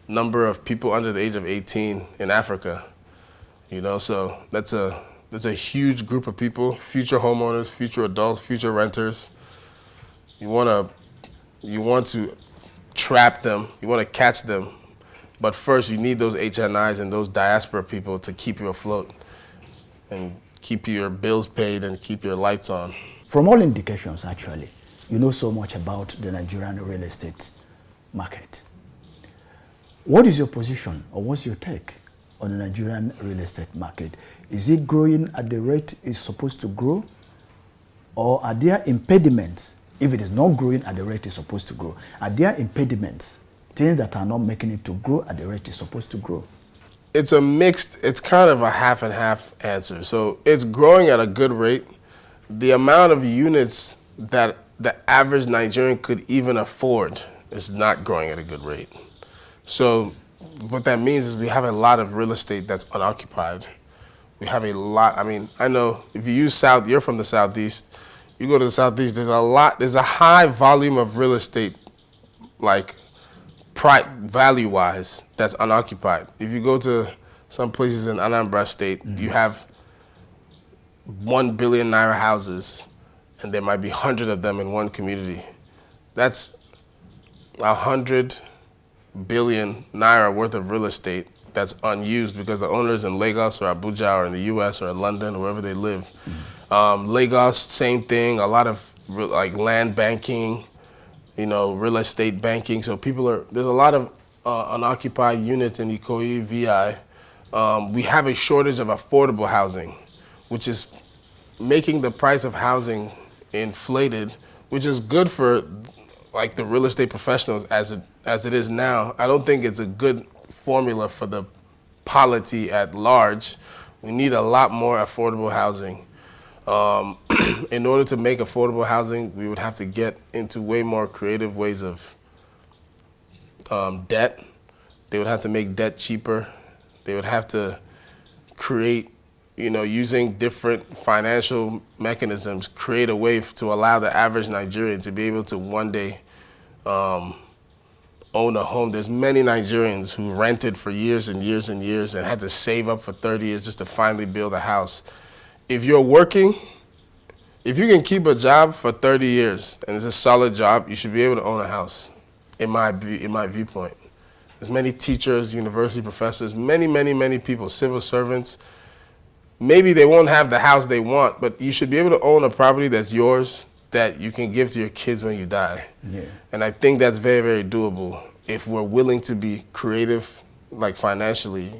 number of people under the age of 18 in Africa. You know, so that's a huge group of people, future homeowners, future adults, future renters. You want to trap them, you want to catch them, but first you need those HNIs and those diaspora people to keep you afloat and keep your bills paid and keep your lights on. From all indications, actually, you know so much about the Nigerian real estate market. What is your position, or what's your take on the Nigerian real estate market? Is it growing at the rate it's supposed to grow? Or are there impediments, if it is not growing at the rate it's supposed to grow? Are there impediments, things that are not making it to grow at the rate it's supposed to grow? It's kind of a half and half answer. So it's growing at a good rate. The amount of units that the average Nigerian could even afford is not growing at a good rate. So what that means is we have a lot of real estate that's unoccupied. We have a lot. I mean, I know if you you're from the Southeast, you go to the Southeast, there's a high volume of real estate, like value-wise, that's unoccupied. If you go to some places in Anambra State, you have 1 billion naira houses, and there might be 100 of them in one community. That's 100 billion naira worth of real estate that's unused because the owners in Lagos or Abuja or in the US or in London or wherever they live. Lagos, same thing, a lot of like land banking, you know, real estate banking. So there's a lot of unoccupied units in Ikoyi, VI. We have a shortage of affordable housing, which is making the price of housing inflated, which is good for like the real estate professionals as it is now. I don't think it's a good formula for the polity at large. We need a lot more affordable housing. In order to make affordable housing, we would have to get into way more creative ways of debt. They would have to make debt cheaper. They would have to create, you know, using different financial mechanisms, create a way to allow the average Nigerian to be able to one day own a home. There's many Nigerians who rented for years and years and years and had to save up for 30 years just to finally build a house. If you're working, if you can keep a job for 30 years and it's a solid job, you should be able to own a house, in my viewpoint. There's many teachers, university professors, many people, civil servants. Maybe they won't have the house they want, but you should be able to own a property that's yours that you can give to your kids when you die. Yeah. And I think that's very, very doable if we're willing to be creative, like financially,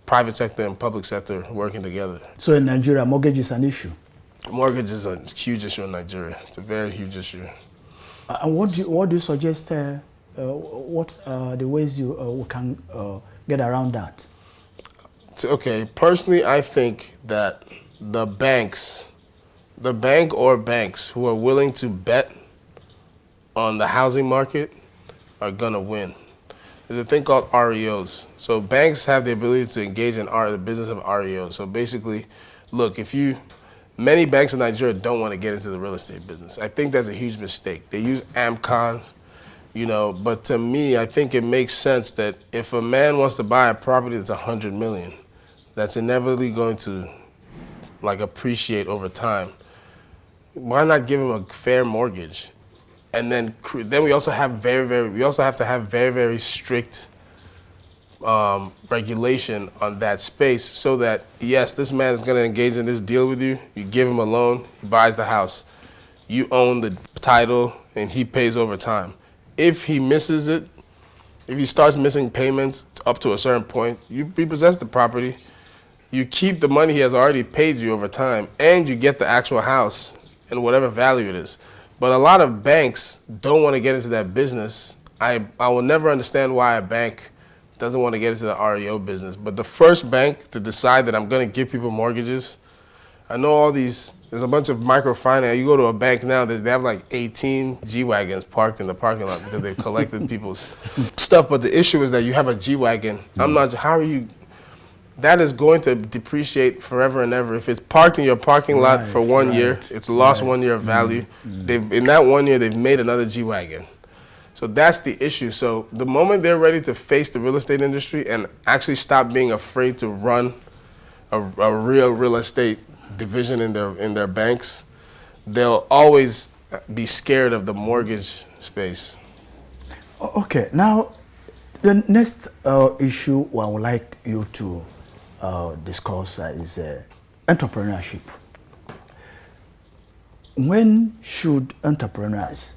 private sector and public sector working together. So in Nigeria, mortgage is an issue? Mortgage is a huge issue in Nigeria. It's a very huge issue. And what do you suggest, what are the ways we can get around that? Okay, personally, I think that the bank or banks who are willing to bet on the housing market are gonna win. There's a thing called REOs. So banks have the ability to engage in the business of REOs. So basically, look, many banks in Nigeria don't want to get into the real estate business. I think that's a huge mistake. They use AMCON, you know, but to me, I think it makes sense that if a man wants to buy a property that's 100 million, that's inevitably going to like appreciate over time. why not give him a fair mortgage? And then we also have to have very strict regulation on that space, so that yes, this man is going to engage in this deal with you. You give him a loan, he buys the house, you own the title, and he pays over time. If he misses it, if he starts missing payments up to a certain point, you repossess the property, you keep the money he has already paid you over time, and you get the actual house and whatever value it is. But a lot of banks don't want to get into that business. I will never understand why a bank doesn't want to get into the REO business. But the first bank to decide that I'm going to give people mortgages, I know there's a bunch of microfinance. You go to a bank now, they have like 18 G-Wagons parked in the parking lot because they've collected people's stuff. But the issue is that you have a G-Wagon. That is going to depreciate forever and ever. If it's parked in your parking lot for 1 year, it's lost 1 year of value. In that 1 year, they've made another G-Wagon. So that's the issue. So the moment they're ready to face the real estate industry and actually stop being afraid to run a real estate division in their banks, they'll always be scared of the mortgage space. Okay, now the next issue I would like you to discuss is entrepreneurship. When should entrepreneurs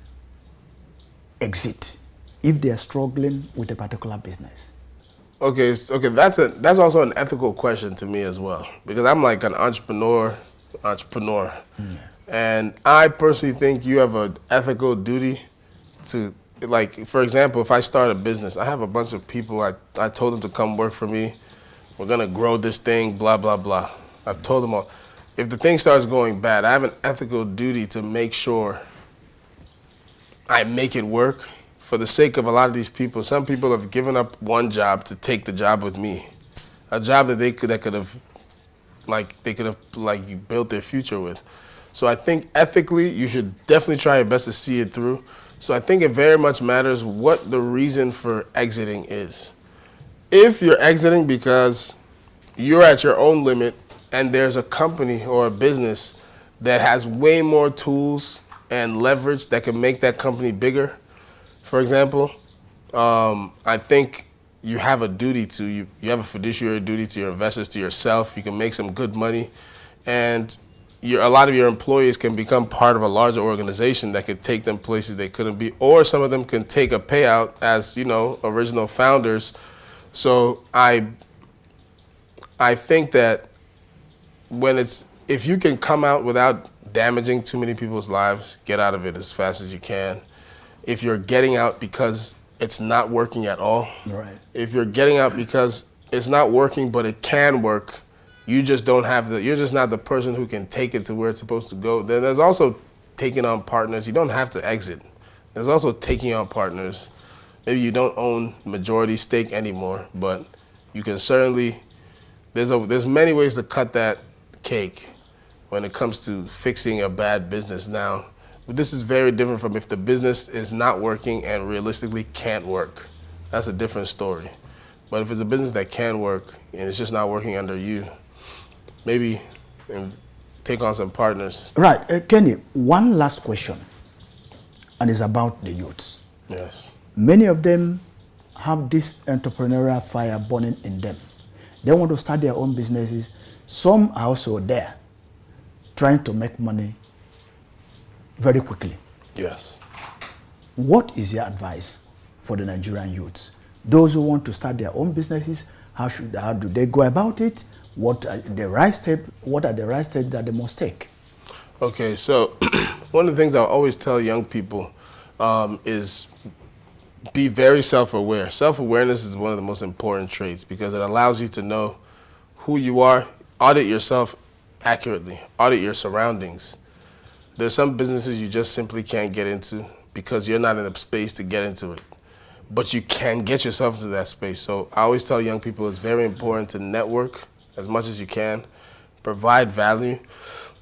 exit if they are struggling with a particular business? Okay, that's also an ethical question to me as well, because I'm like an entrepreneur, and I personally think you have an ethical duty to, like, for example, if I start a business, I have a bunch of people, I told them to come work for me, we're gonna grow this thing, blah, blah, blah. I've told them all. If the thing starts going bad, I have an ethical duty to make sure I make it work for the sake of a lot of these people. Some people have given up one job to take the job with me, a job that they could have built their future with. So I think ethically, you should definitely try your best to see it through. So I think it very much matters what the reason for exiting is. If you're exiting because you're at your own limit and there's a company or a business that has way more tools and leverage that can make that company bigger, for example, I think you have a duty to, you have a fiduciary duty to your investors, to yourself. You can make some good money, and a lot of your employees can become part of a larger organization that could take them places they couldn't be, or some of them can take a payout as, original founders. So I think that if you can come out without damaging too many people's lives, get out of it as fast as you can. If you're getting out because it's not working at all, right. If you're getting out because it's not working but it can work, you're just not the person who can take it to where it's supposed to go. Then there's also taking on partners. You don't have to exit. There's also taking on partners. Maybe you don't own majority stake anymore, but you can certainly, there's many ways to cut that cake when it comes to fixing a bad business now. But this is very different from if the business is not working and realistically can't work. That's a different story. But if it's a business that can work and it's just not working under you, maybe take on some partners. Right, Kenny, one last question, and it's about the youths. Yes. Many of them have this entrepreneurial fire burning in them. They want to start their own businesses. Some are also there trying to make money very quickly. Yes. What is your advice for the Nigerian youths? Those who want to start their own businesses, how do they go about it? What are the right steps that they must take? Okay, so one of the things I always tell young people is be very self-aware. Self-awareness is one of the most important traits because it allows you to know who you are, audit yourself accurately, audit your surroundings. There's some businesses you just simply can't get into because you're not in a space to get into it. But you can get yourself into that space. So I always tell young people it's very important to network as much as you can, provide value.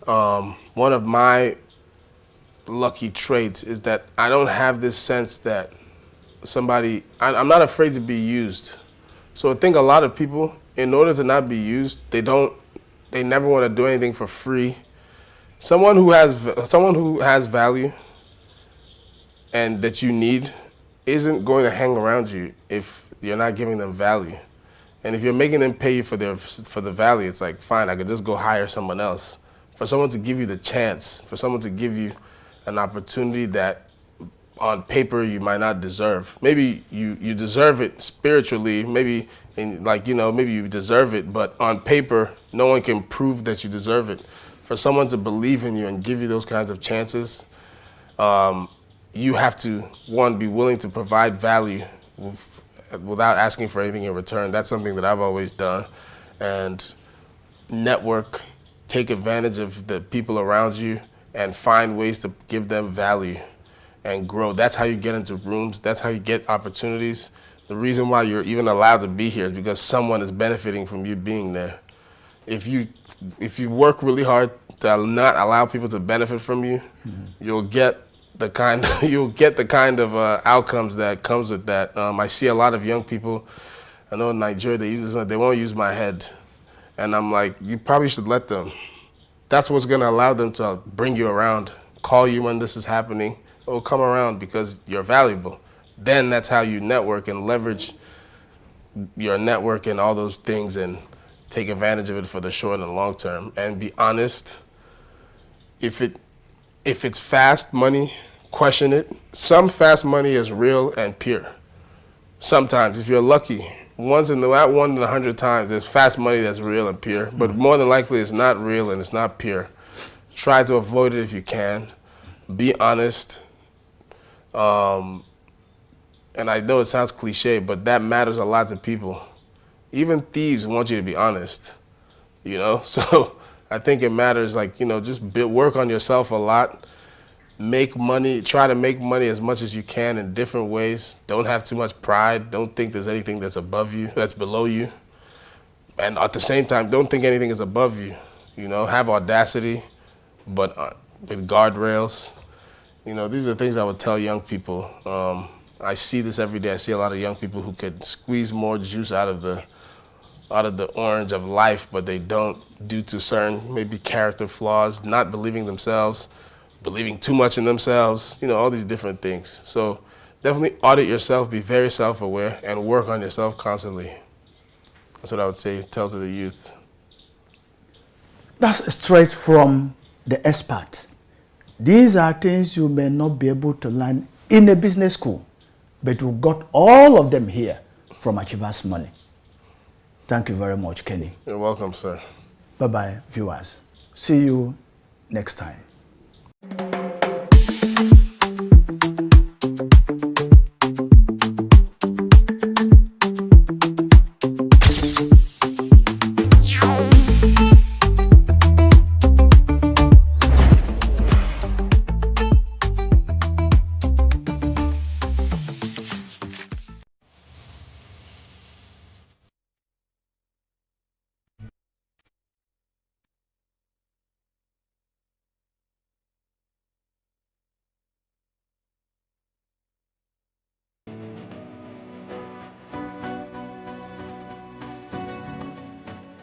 One of my lucky traits is that I don't have this sense that I'm not afraid to be used. So I think a lot of people, in order to not be used, they never want to do anything for free. someone who has value and that you need isn't going to hang around you if you're not giving them value. And if you're making them pay you for the value, it's like, fine, I could just go hire someone else. For someone to give you the chance, for someone to give you an opportunity that on paper you might not deserve. Maybe you deserve it spiritually, maybe maybe you deserve it, but on paper, no one can prove that you deserve it. For someone to believe in you and give you those kinds of chances, you have to, one, be willing to provide value without asking for anything in return. That's something that I've always done. And network, take advantage of the people around you and find ways to give them value and grow. That's how you get into rooms. That's how you get opportunities. The reason why you're even allowed to be here is because someone is benefiting from you being there. If you work really hard to not allow people to benefit from you, you'll get the kind of outcomes that comes with that. I see a lot of young people. I know in Nigeria they use this one. They won't use my head, and I'm like, you probably should let them. That's what's going to allow them to bring you around, call you when this is happening. Oh, come around because you're valuable. Then that's how you network and leverage your network and all those things and take advantage of it for the short and long term. And be honest. If it's fast money, question it. Some fast money is real and pure. Sometimes, if you're lucky, once in 100 times, there's fast money that's real and pure. But more than likely, it's not real and it's not pure. Try to avoid it if you can. Be honest. And I know it sounds cliche, but that matters a lot to people. Even thieves want you to be honest, So I think it matters, just work on yourself a lot. Make money, try to make money as much as you can in different ways. Don't have too much pride. Don't think there's anything that's above you, that's below you. And at the same time, don't think anything is above you. Have audacity, but with guardrails. These are things I would tell young people. I see this every day. I see a lot of young people who could squeeze more juice out of the orange of life, but they don't due to certain maybe character flaws, not believing themselves, believing too much in themselves, all these different things. So definitely audit yourself, be very self-aware, and work on yourself constantly. That's what I would say, tell to the youth. That's straight from the expert. These are things you may not be able to learn in a business school, but we got all of them here from Achievers Money. Thank you very much, Kenny. You're welcome, sir. Bye-bye, viewers. See you next time.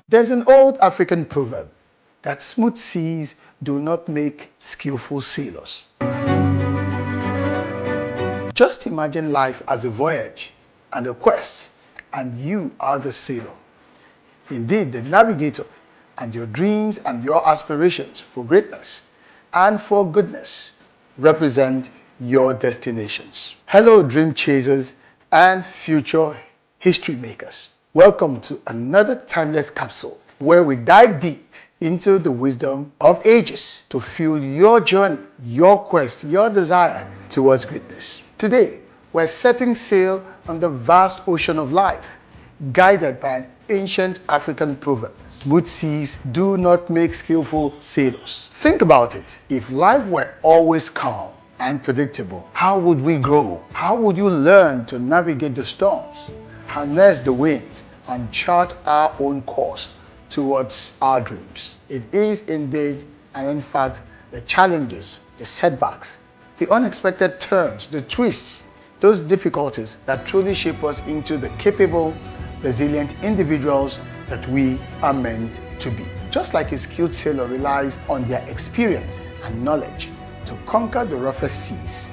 There's an old African proverb that smooth seas do not make skillful sailors. Just imagine life as a voyage and a quest, and you are the sailor. Indeed, the navigator, and your dreams and your aspirations for greatness and for goodness represent your destinations. Hello, dream chasers and future history makers. Welcome to another timeless capsule where we dive deep into the wisdom of ages to fuel your journey, your quest, your desire towards greatness. Today, we're setting sail on the vast ocean of life, guided by an ancient African proverb. Smooth seas do not make skillful sailors. Think about it. If life were always calm and predictable, how would we grow? How would you learn to navigate the storms, harness the winds, and chart our own course towards our dreams? It is indeed, and in fact, the challenges, the setbacks, the unexpected turns, the twists, those difficulties that truly shape us into the capable, resilient individuals that we are meant to be. Just like a skilled sailor relies on their experience and knowledge to conquer the roughest seas,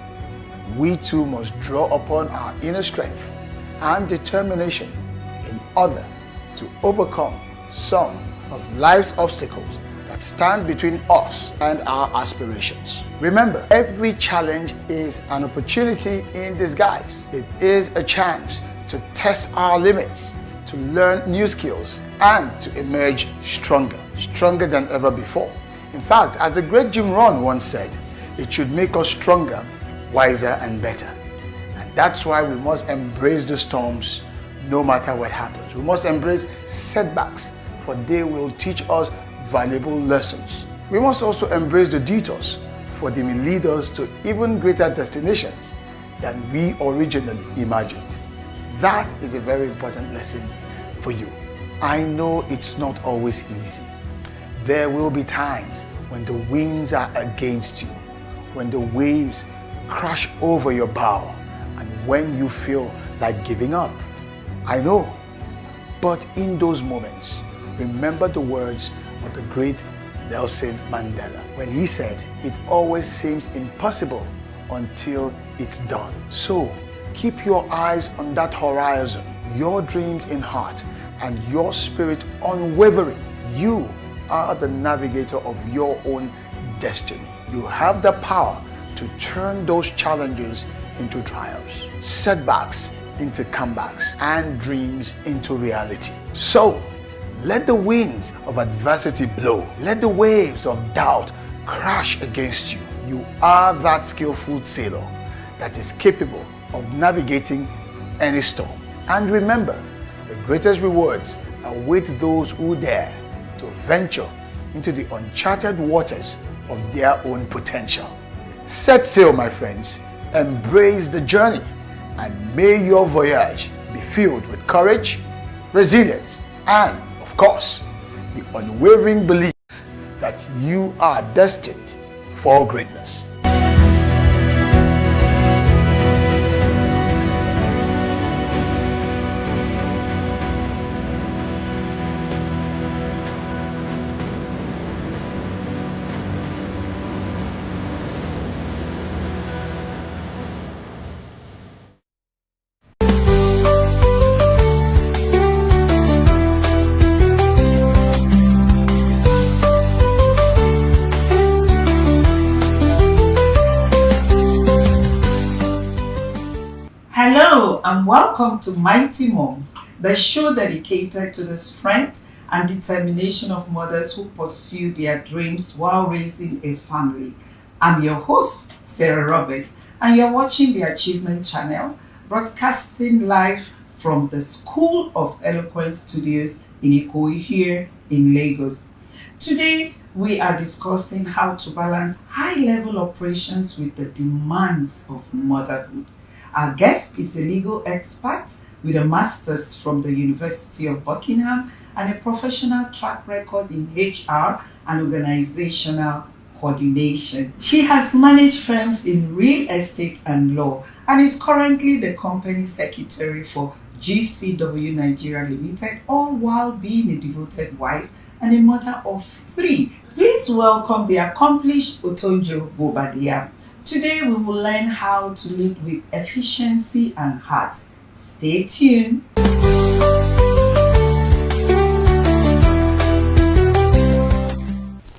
we too must draw upon our inner strength and determination in order to overcome some of life's obstacles that stand between us and our aspirations. Remember, every challenge is an opportunity in disguise. It is a chance to test our limits, to learn new skills, and to emerge stronger than ever before. In fact, as the great Jim Rohn once said, it should make us stronger, wiser, and better. And that's why we must embrace the storms no matter what happens. We must embrace setbacks, for they will teach us valuable lessons. We must also embrace the detours, for they may lead us to even greater destinations than we originally imagined. That is a very important lesson for you. I know it's not always easy. There will be times when the winds are against you, when the waves crash over your bow, and when you feel like giving up. I know, but in those moments, remember the words of the great Nelson Mandela when he said, "It always seems impossible until it's done." So keep your eyes on that horizon, your dreams in heart, and your spirit unwavering. You are the navigator of your own destiny. You have the power to turn those challenges into triumphs, setbacks into comebacks, and dreams into reality. So let the winds of adversity blow. Let the waves of doubt crash against you. You are that skillful sailor that is capable of navigating any storm. And remember, the greatest rewards await those who dare to venture into the uncharted waters of their own potential. Set sail, my friends. Embrace the journey, and may your voyage be filled with courage, resilience, and, of course, the unwavering belief that you are destined for greatness. Hello and welcome to Mighty Moms, the show dedicated to the strength and determination of mothers who pursue their dreams while raising a family. I'm your host, Sarah Roberts, and you're watching the Achievement Channel, broadcasting live from the School of Eloquence Studios in Ikoyi here in Lagos. Today, we are discussing how to balance high-level operations with the demands of motherhood. Our guest is a legal expert with a master's from the University of Buckingham and a professional track record in HR and organizational coordination. She has managed firms in real estate and law and is currently the company secretary for GCW Nigeria Limited, all while being a devoted wife and a mother of 3. Please welcome the accomplished Otonjo Bobadilla. Today we will learn how to lead with efficiency and heart. Stay tuned.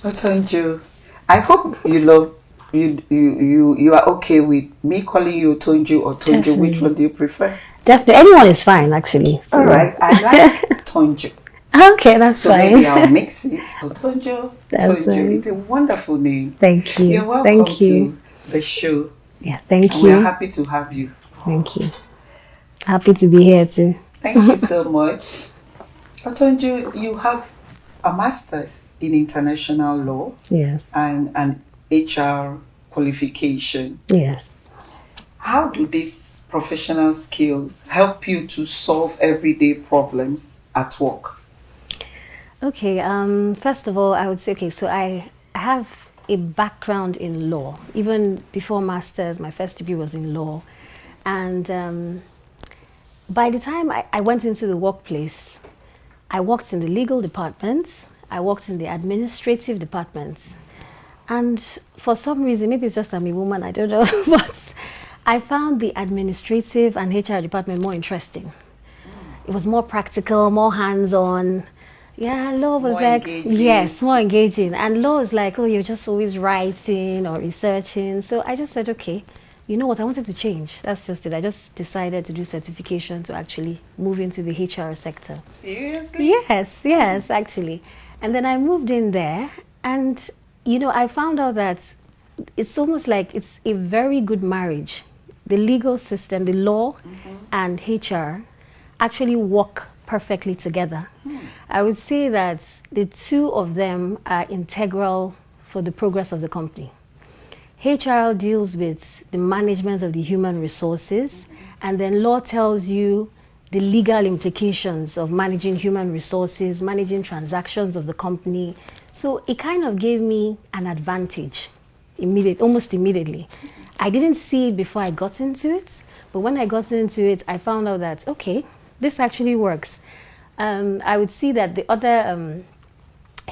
Otonjo, I hope you are okay with me calling you Otonjo or Tonjo. Definitely. Which one do you prefer? Definitely, anyone is fine actually. So. All right, I like Tonjo. Okay, that's fine. So maybe I'll mix it. Otonjo, Tonjo. Right. It's a wonderful name. Thank you. You're welcome Thank you. to the show. Yeah, thank and you. We're happy to have you. Thank you. Happy to be here too. Thank you so much. Otonjo, you have a master's in international law. Yes. And an HR qualification. Yes. How do these professional skills help you to solve everyday problems at work? Okay, first of all, I would say, so I have a background in law. Even before master's, my first degree was in law. And by the time I went into the workplace, I worked in the legal department. I worked in the administrative department. And for some reason, maybe it's just I'm a woman, I don't know, but I found the administrative and HR department more interesting. It was more practical, more hands-on. Yeah, law was More like, engaging. yes, more engaging. And law is like, oh, you're just always writing or researching. So I just said, okay, you know what, I wanted to change. That's just it. I just decided to do certification to actually move into the HR sector. Seriously? Yes, yes, actually. And then I moved in there and, you know, I found out that it's almost like it's a very good marriage. The legal system, the law and HR actually work perfectly together. I would say that the two of them are integral for the progress of the company. HR deals with the management of the human resources, and then law tells you the legal implications of managing human resources, managing transactions of the company. So it kind of gave me an advantage almost immediately. I didn't see it before I got into it, but when I got into it, I found out that, okay, this actually works. I would see that the other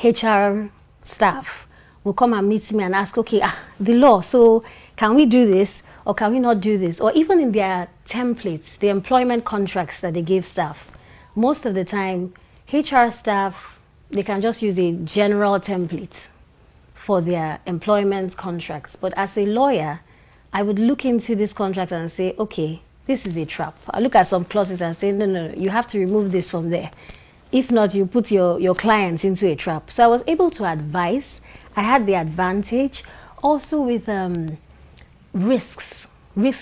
HR staff will come and meet me and ask, okay, the law, so can we do this or can we not do this? Or even in their templates, the employment contracts that they give staff, most of the time, HR staff, they can just use a general template for their employment contracts. But as a lawyer, I would look into this contract and say, okay, this is a trap. I look at some clauses and say, no, you have to remove this from there. If not, you put your clients into a trap. So I was able to advise. I had the advantage also with risks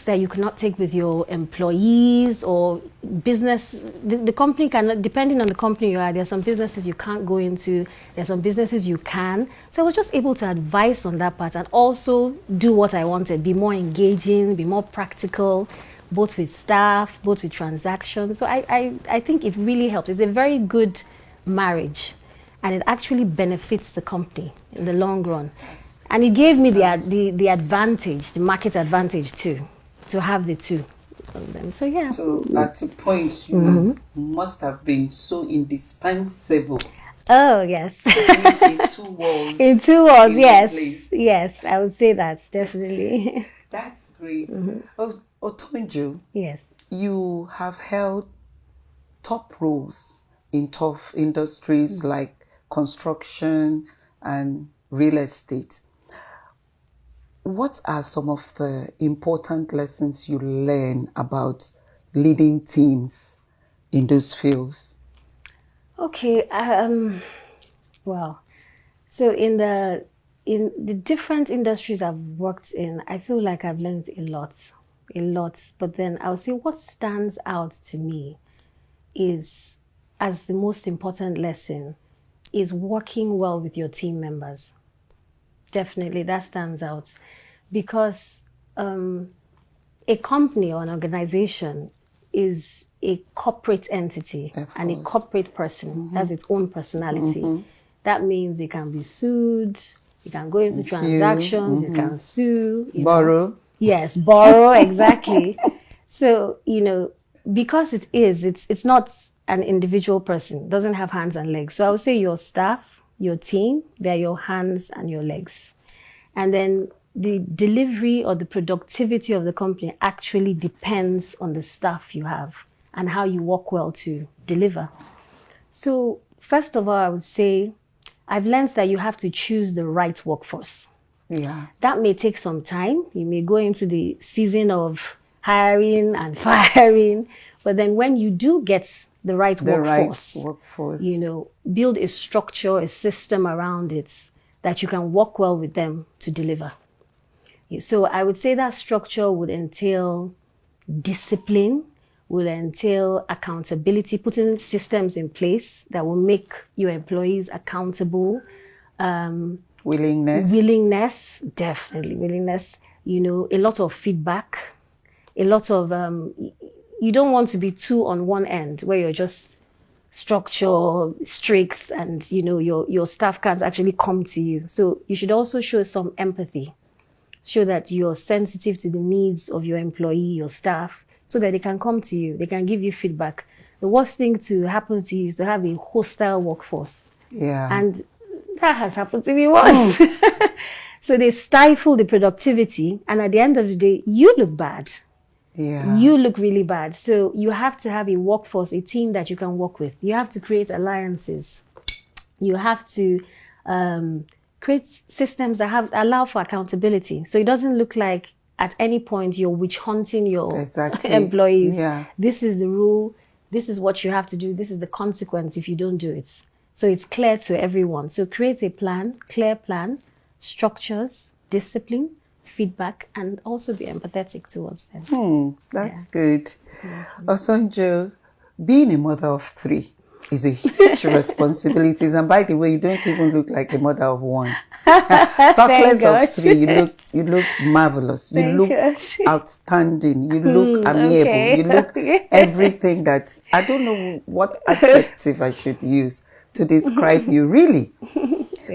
that you cannot take with your employees or business. The company cannot, depending on the company you are, there are some businesses you can't go into, there are some businesses you can. So I was just able to advise on that part and also do what I wanted, be more engaging, be more practical, both with staff, both with transactions. So I think it really helps. It's a very good marriage and it actually benefits the company in the long run. And it gave me the advantage, the market advantage too, to have the two of them. So yeah. So at a point, you must have been so indispensable. Oh yes. In two walls. In two walls, yes. Yes, I would say that, definitely. That's great. Otonjo, yes, you have held top roles in tough industries like construction and real estate. What are some of the important lessons you learn about leading teams in those fields? Okay, well, so in the different industries I've worked in, I feel like I've learned a lot. But then I'll say what stands out to me is, as the most important lesson, is working well with your team members. Definitely, that stands out because a company or an organization is a corporate entity and a corporate person has its own personality. That means they can be sued, you can go into transactions, you can sue, borrow. Yes, borrow, exactly. So, because it's not an individual person, it doesn't have hands and legs. So I would say your staff, your team, they're your hands and your legs. And then the delivery or the productivity of the company actually depends on the staff you have and how you work well to deliver. So first of all, I would say I've learned that you have to choose the right workforce. Yeah. That may take some time. You may go into the season of hiring and firing, but then when you do get the right workforce, build a structure, a system around it that you can work well with them to deliver. So I would say that structure would entail discipline, will entail accountability, putting systems in place that will make your employees accountable. Willingness, definitely willingness. A lot of feedback, a lot of, you don't want to be too on one end where you're just structure, strict, and your staff can't actually come to you. So you should also show some empathy, show that you're sensitive to the needs of your employee, your staff, so that they can come to you, they can give you feedback. The worst thing to happen to you is to have a hostile workforce Yeah. And that has happened to me once. So they stifle the productivity, and at the end of the day, you look bad. Yeah. You look really bad. So you have to have a workforce, a team that you can work with. You have to create alliances. You have to create systems that allow for accountability. So it doesn't look like at any point you're witch hunting your employees. Yeah. This is the rule. This is what you have to do. This is the consequence if you don't do it. So it's clear to everyone. So create a plan, clear plan, structures, discipline, feedback, and also be empathetic towards them. That's good. Osonjo, being a mother of 3 is a huge responsibility. And by the way, you don't even look like a mother of 1. Talk less of 3. You look marvelous. You look outstanding. You look amiable. Okay. You look everything that I don't know what adjective I should use to describe you, really.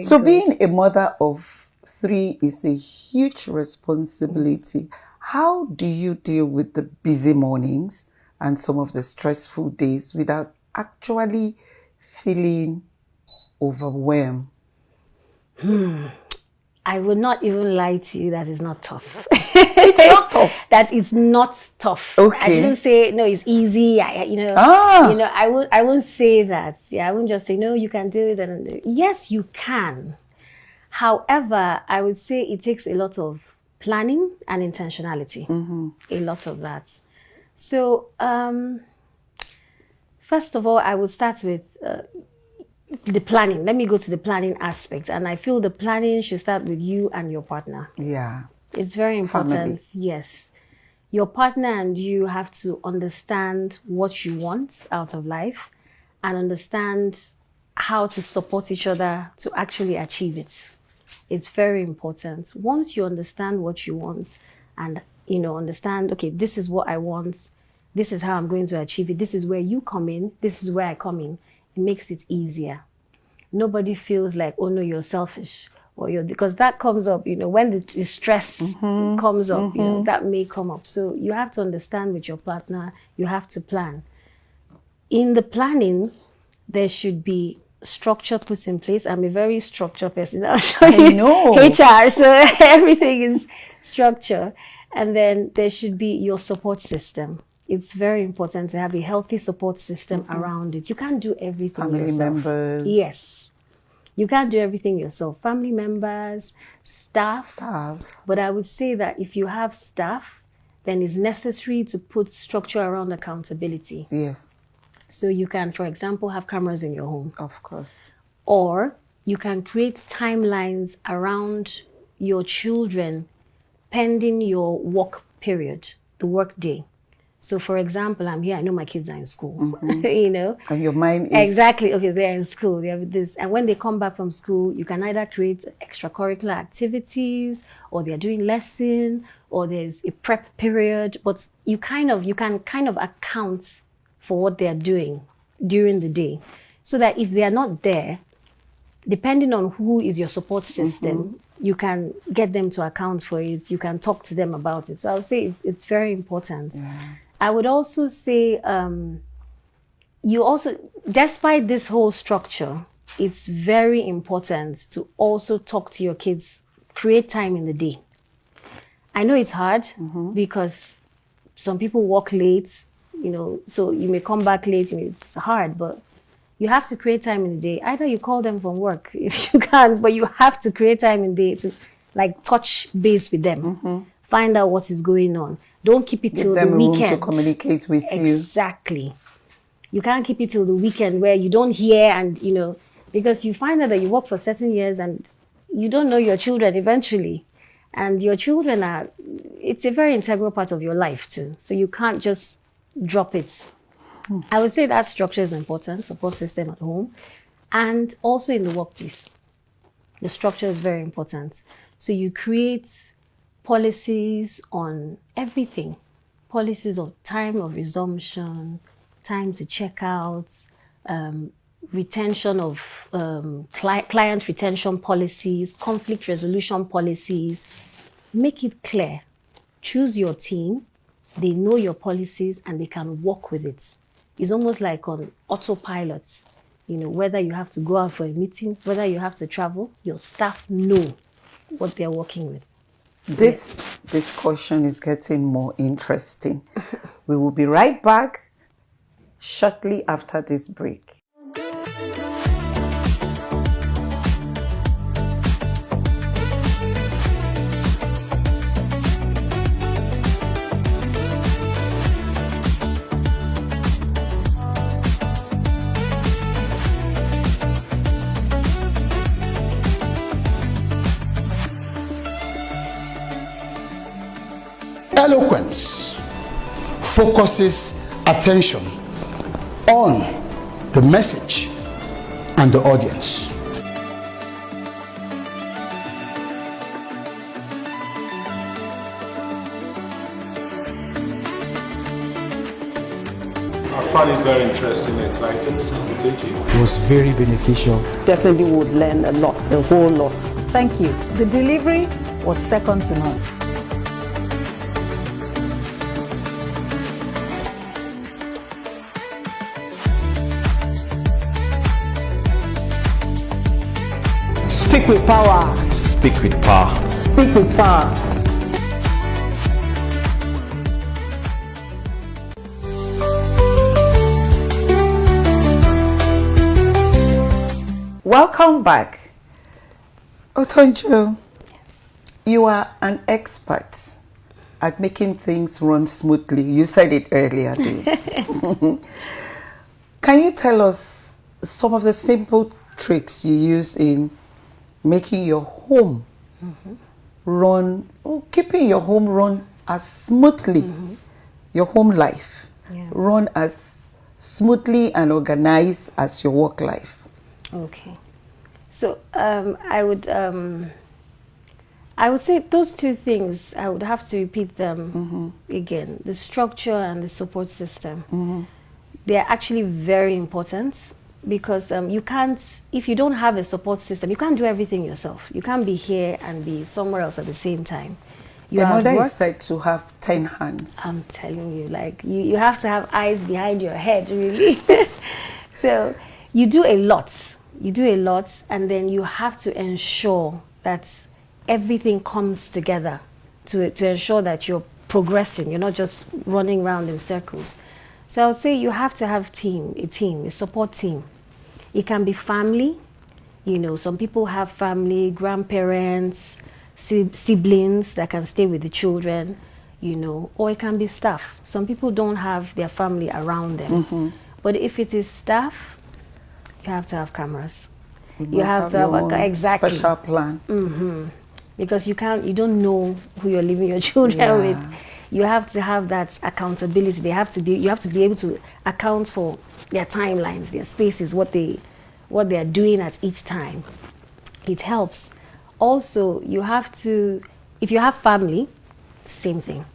So being a mother of 3 is a huge responsibility. How do you deal with the busy mornings and some of the stressful days without actually feeling overwhelmed? I would not even lie to you that it's not tough. It's not tough. That it's not tough. Okay. I didn't say no, it's easy. I won't say that. Yeah, I won't just say no, you can do it. And yes, you can. However, I would say it takes a lot of planning and intentionality. A lot of that. So, first of all, I would start with the planning. Let me go to the planning aspect. And I feel the planning should start with you and your partner. Yeah. It's very important. Family. Yes. Your partner and you have to understand what you want out of life and understand how to support each other to actually achieve it. It's very important. Once you understand what you want and, understand, okay, this is what I want. This is how I'm going to achieve it. This is where you come in. This is where I come in. It makes it easier. Nobody feels like, oh no, you're selfish, or because that comes up, when the stress comes up, that may come up. So you have to understand with your partner, you have to plan. In the planning, there should be structure put in place. I'm a very structured person. I'll show you HR, so everything is structure. And then there should be your support system. It's very important to have a healthy support system around it. You can't do everything Family yourself. members. Yes. You can't do everything yourself. Family members, staff. But I would say that if you have staff, then it's necessary to put structure around accountability. Yes. So you can, for example, have cameras in your home. Of course. Or you can create timelines around your children pending your work period, the work day. So, for example, I'm here, I know my kids are in school, And your mind is... Exactly. Okay, they're in school, they have this. And when they come back from school, you can either create extracurricular activities, or they're doing lesson, or there's a prep period. But you can kind of account for what they're doing during the day. So that if they are not there, depending on who is your support system, you can get them to account for it. You can talk to them about it. So I would say it's very important. Yeah. I would also say, despite this whole structure, it's very important to also talk to your kids, create time in the day. I know it's hard because some people work late, so you may come back late, it's hard, but you have to create time in the day. Either you call them from work if you can't, but you have to create time in the day to touch base with them, find out what is going on. Don't keep it till the weekend. Give them room to communicate with you. Exactly. You can't keep it till the weekend where you don't hear and, because you find out that you work for certain years and you don't know your children eventually. And your children it's a very integral part of your life too. So you can't just drop it. I would say that structure is important, support system at home, and also in the workplace. The structure is very important. So you create policies on everything. Policies of time of resumption, time to check out, retention of client retention policies, conflict resolution policies. Make it clear. Choose your team. They know your policies and they can work with it. It's almost like on autopilot. You know, whether you have to go out for a meeting, whether you have to travel, your staff know what they're working with. This discussion is getting more interesting. We will be right back shortly after this break. Eloquence focuses attention on the message and the audience. I find it very interesting, exciting, strategic. It was very beneficial. Definitely would learn a lot, a whole lot. Thank you. The delivery was second to none. Speak with power. Speak with power. Speak with power. Welcome back. Otonjo, you are an expert at making things run smoothly. You said it earlier, Dave. Can you tell us some of the simple tricks you use in making your home run, or keeping your home run as smoothly, your home life run as smoothly and organized as your work life? Okay. So I would say those two things, I would have to repeat them again. The structure and the support system. They're actually very important, because you can't, if you don't have a support system, you can't do everything yourself. You can't be here and be somewhere else at the same time. A mother is said to have 10 hands. I'm telling you, like, you have to have eyes behind your head, really. So you do a lot. You do a lot, and then you have to ensure that everything comes together to ensure that you're progressing. You're not just running around in circles. So I would say you have to have a support team. It can be family. You know, some people have family, grandparents, siblings that can stay with the children, you know, or it can be staff. Some people don't have their family around them. But if it is staff, you have to have cameras. You have to have a special plan. Because you don't know who you're leaving your children with. You have to have that accountability. You have to be able to account for their timelines, their spaces, what they are doing at each time. It helps. Also, you have to, if you have family, same thing.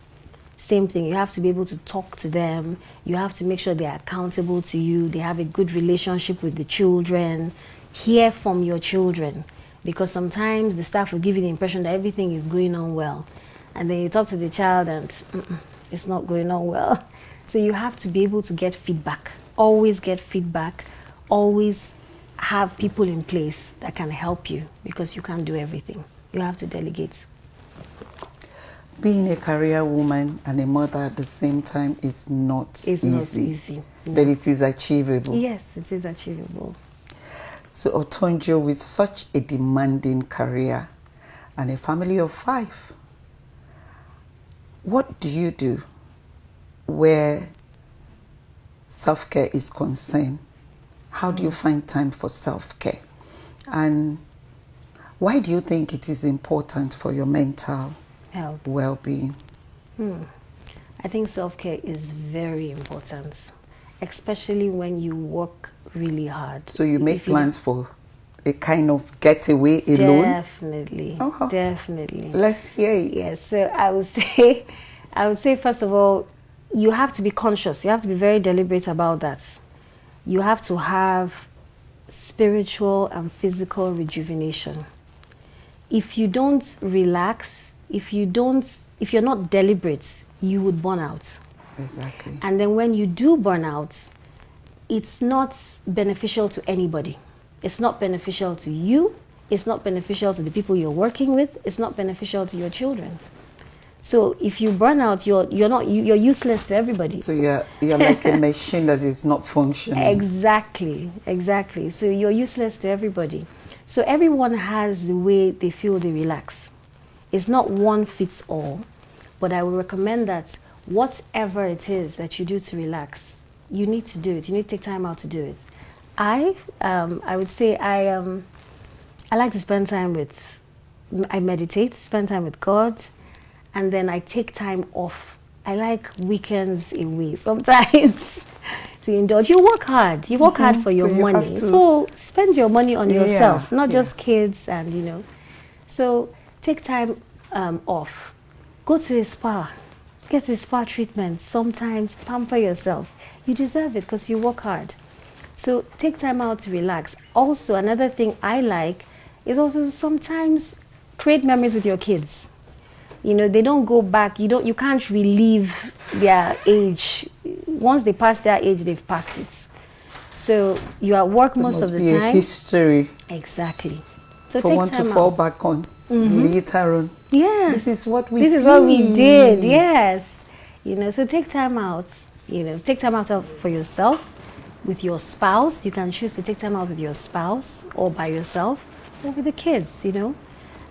Same thing. You have to be able to talk to them. You have to make sure they are accountable to you. They have a good relationship with the children. Hear from your children, because sometimes the staff will give you the impression that everything is going on well. And then you talk to the child and it's not going on well. So you have to be able to get feedback. Always get feedback. Always have people in place that can help you, because you can't do everything. You have to delegate. Being a career woman and a mother at the same time is not easy. Not easy. No. But it is achievable. Yes, it is achievable. So Otonjo, with such a demanding career and a family of 5, what do you do where self-care is concerned? How do you find time for self-care? And why do you think it is important for your mental health, well-being? I think self-care is very important, especially when you work really hard. So you make plans for a kind of getaway alone? Definitely, definitely. Let's hear it. Yes, so I would say first of all, you have to be conscious. You have to be very deliberate about that. You have to have spiritual and physical rejuvenation. If you don't relax, if you're not deliberate, you would burn out. Exactly. And then when you do burn out, it's not beneficial to anybody. It's not beneficial to you. It's not beneficial to the people you're working with. It's not beneficial to your children. So if you burn out, you're useless to everybody. So you're like a machine that is not functioning. Exactly. So you're useless to everybody. So everyone has the way they feel they relax. It's not one fits all, but I would recommend that whatever it is that you do to relax, you need to do it. You need to take time out to do it. I would say I like to spend time with, I meditate, spend time with God, and then I take time off. I like weekends away sometimes to indulge. You work hard. You work hard for your money. So spend your money on yourself, not just kids and, you know. So take time off. Go to a spa. Get a spa treatment. Sometimes pamper yourself. You deserve it because you work hard. So take time out to relax. Also, another thing I like is also sometimes create memories with your kids. You know, they don't go back. You can't relive their age. Once they pass their age, they've passed it. So you are at work most of the time. A history. Exactly. So for take one time to out. fall back on later on. Yes. This is what we did. This is what we did. Yes. You know, so take time out. You know, take time out for yourself, with your spouse. You can choose to take time out with your spouse or by yourself or with the kids, you know,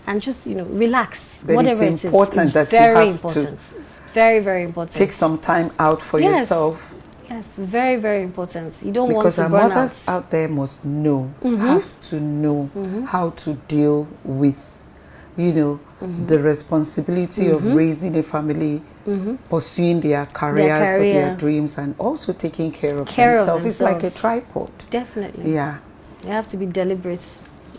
and just, you know, relax. But whatever it's it important is. that Very you have important. to very, very important. take some time out for yourself. Yes, very, very important. You don't Because want to our burn mothers out there must know, have to know how to deal with, you know, the responsibility of raising a family, pursuing their careers or their dreams, and also taking care of themselves. It's like a tripod. Definitely. Yeah. You have to be deliberate.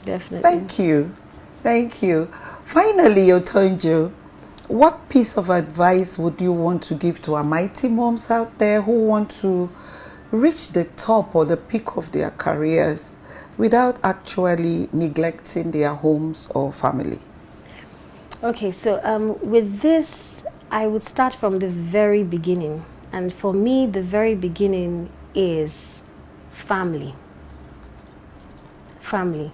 Definitely. Thank you. Thank you. Finally, Otonjo, what piece of advice would you want to give to our mighty moms out there who want to reach the top or the peak of their careers without actually neglecting their homes or family? Okay, so with this, I would start from the very beginning. And for me, the very beginning is family. Family.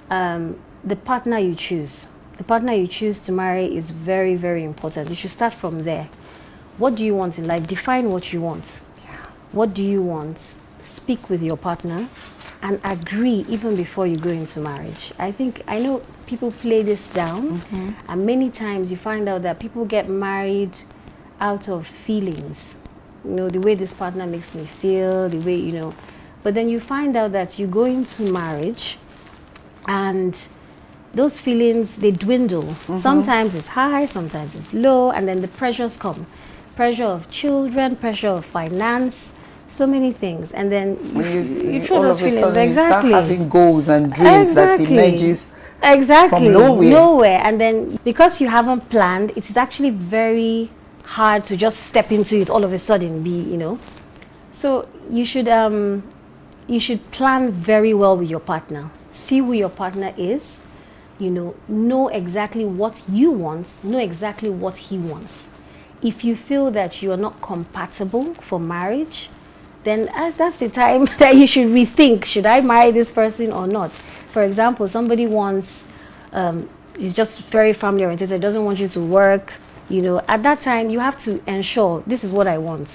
The partner you choose. The partner you choose to marry is very, very important. You should start from there. What do you want in life? Define what you want. What do you want? Speak with your partner and agree even before you go into marriage. I know people play this down, and many times you find out that people get married out of feelings. You know, the way this partner makes me feel, the way, you know. But then you find out that you go into marriage and those feelings, they dwindle. Sometimes it's high, sometimes it's low, and then the pressures come. Pressure of children, pressure of finance, so many things. And then you throw those feelings. Exactly. You start having goals and dreams that emerges from nowhere. And then because you haven't planned, it is actually very hard to just step into it all of a sudden, you know. So you should plan very well with your partner. See who your partner is. You know exactly what you want, know exactly what he wants. If you feel that you are not compatible for marriage, then that's the time that you should rethink, should I marry this person or not? For example, somebody wants, is just very family oriented, doesn't want you to work, you know, at that time you have to ensure, this is what I want.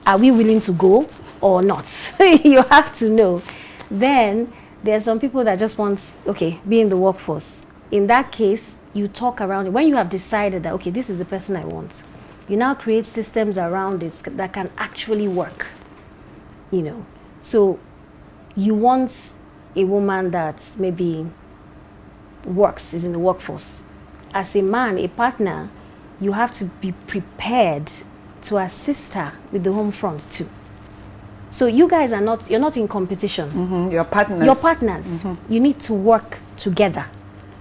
Are we willing to go or not? You have to know. Then there are some people that just want, okay, be in the workforce. In that case, you talk around it. When you have decided that, okay, this is the person I want, you now create systems around it that can actually work, you know. So you want a woman that maybe works, is in the workforce. As a man, a partner, you have to be prepared to assist her with the home front too. So you guys are not, you're not in competition. You're partners. You're partners. You need to work together,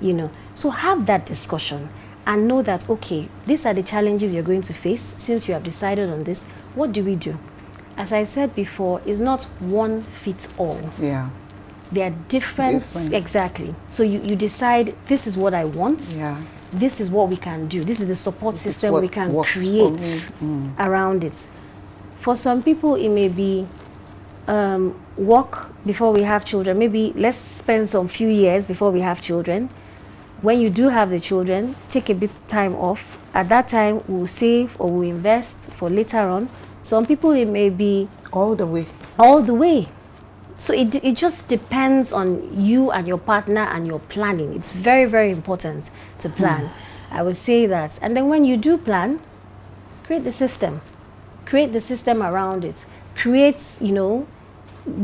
you know. So have that discussion and know that, okay, these are the challenges you're going to face since you have decided on this. What do we do? As I said before, it's not one fits all. Yeah. They are different. Exactly. So you decide, this is what I want. Yeah. This is what we can do. This is the support system we can create around it. For some people, it may be work before we have children. Maybe let's spend some few years before we have children. When you do have the children, take a bit of time off. At that time, we'll save or we'll invest for later on. Some people, it may be all the way. All the way. So it just depends on you and your partner and your planning. It's very, very important to plan. I would say that. And then when you do plan, create the system. Create the system around it. Create, you know,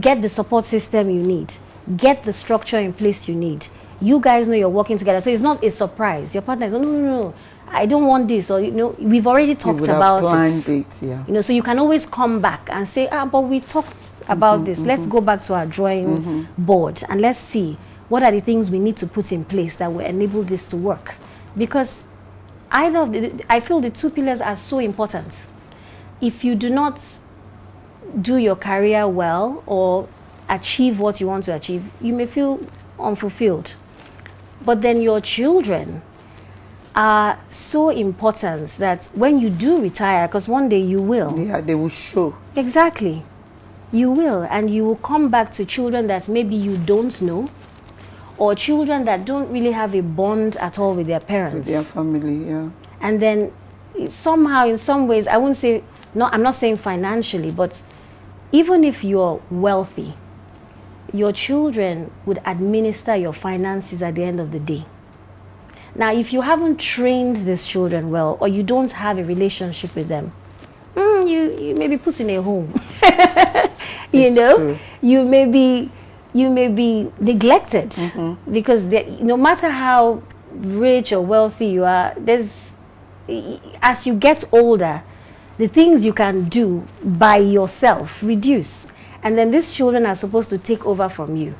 get the support system you need. Get the structure in place you need. You guys know you're working together, so it's not a surprise. Your partner is, no, I don't want this, or you know, we've already talked about it. Yeah. You know, so you can always come back and say, but we talked about this. Let's go back to our drawing board and let's see what are the things we need to put in place that will enable this to work. Because I feel the two pillars are so important. If you do not do your career well or achieve what you want to achieve, you may feel unfulfilled. But then your children are so important that when you do retire, because one day you will. Yeah, they will show. Exactly. You will. And you will come back to children that maybe you don't know, or children that don't really have a bond at all with their parents. With their family, yeah. And then somehow, in some ways, I wouldn't say, no, I'm not saying financially, but even if you're wealthy, your children would administer your finances at the end of the day. Now, if you haven't trained these children well, or you don't have a relationship with them, you may be put in a home. You know, true. you may be neglected because no matter how rich or wealthy you are, as you get older, the things you can do by yourself reduce. And then these children are supposed to take over from you.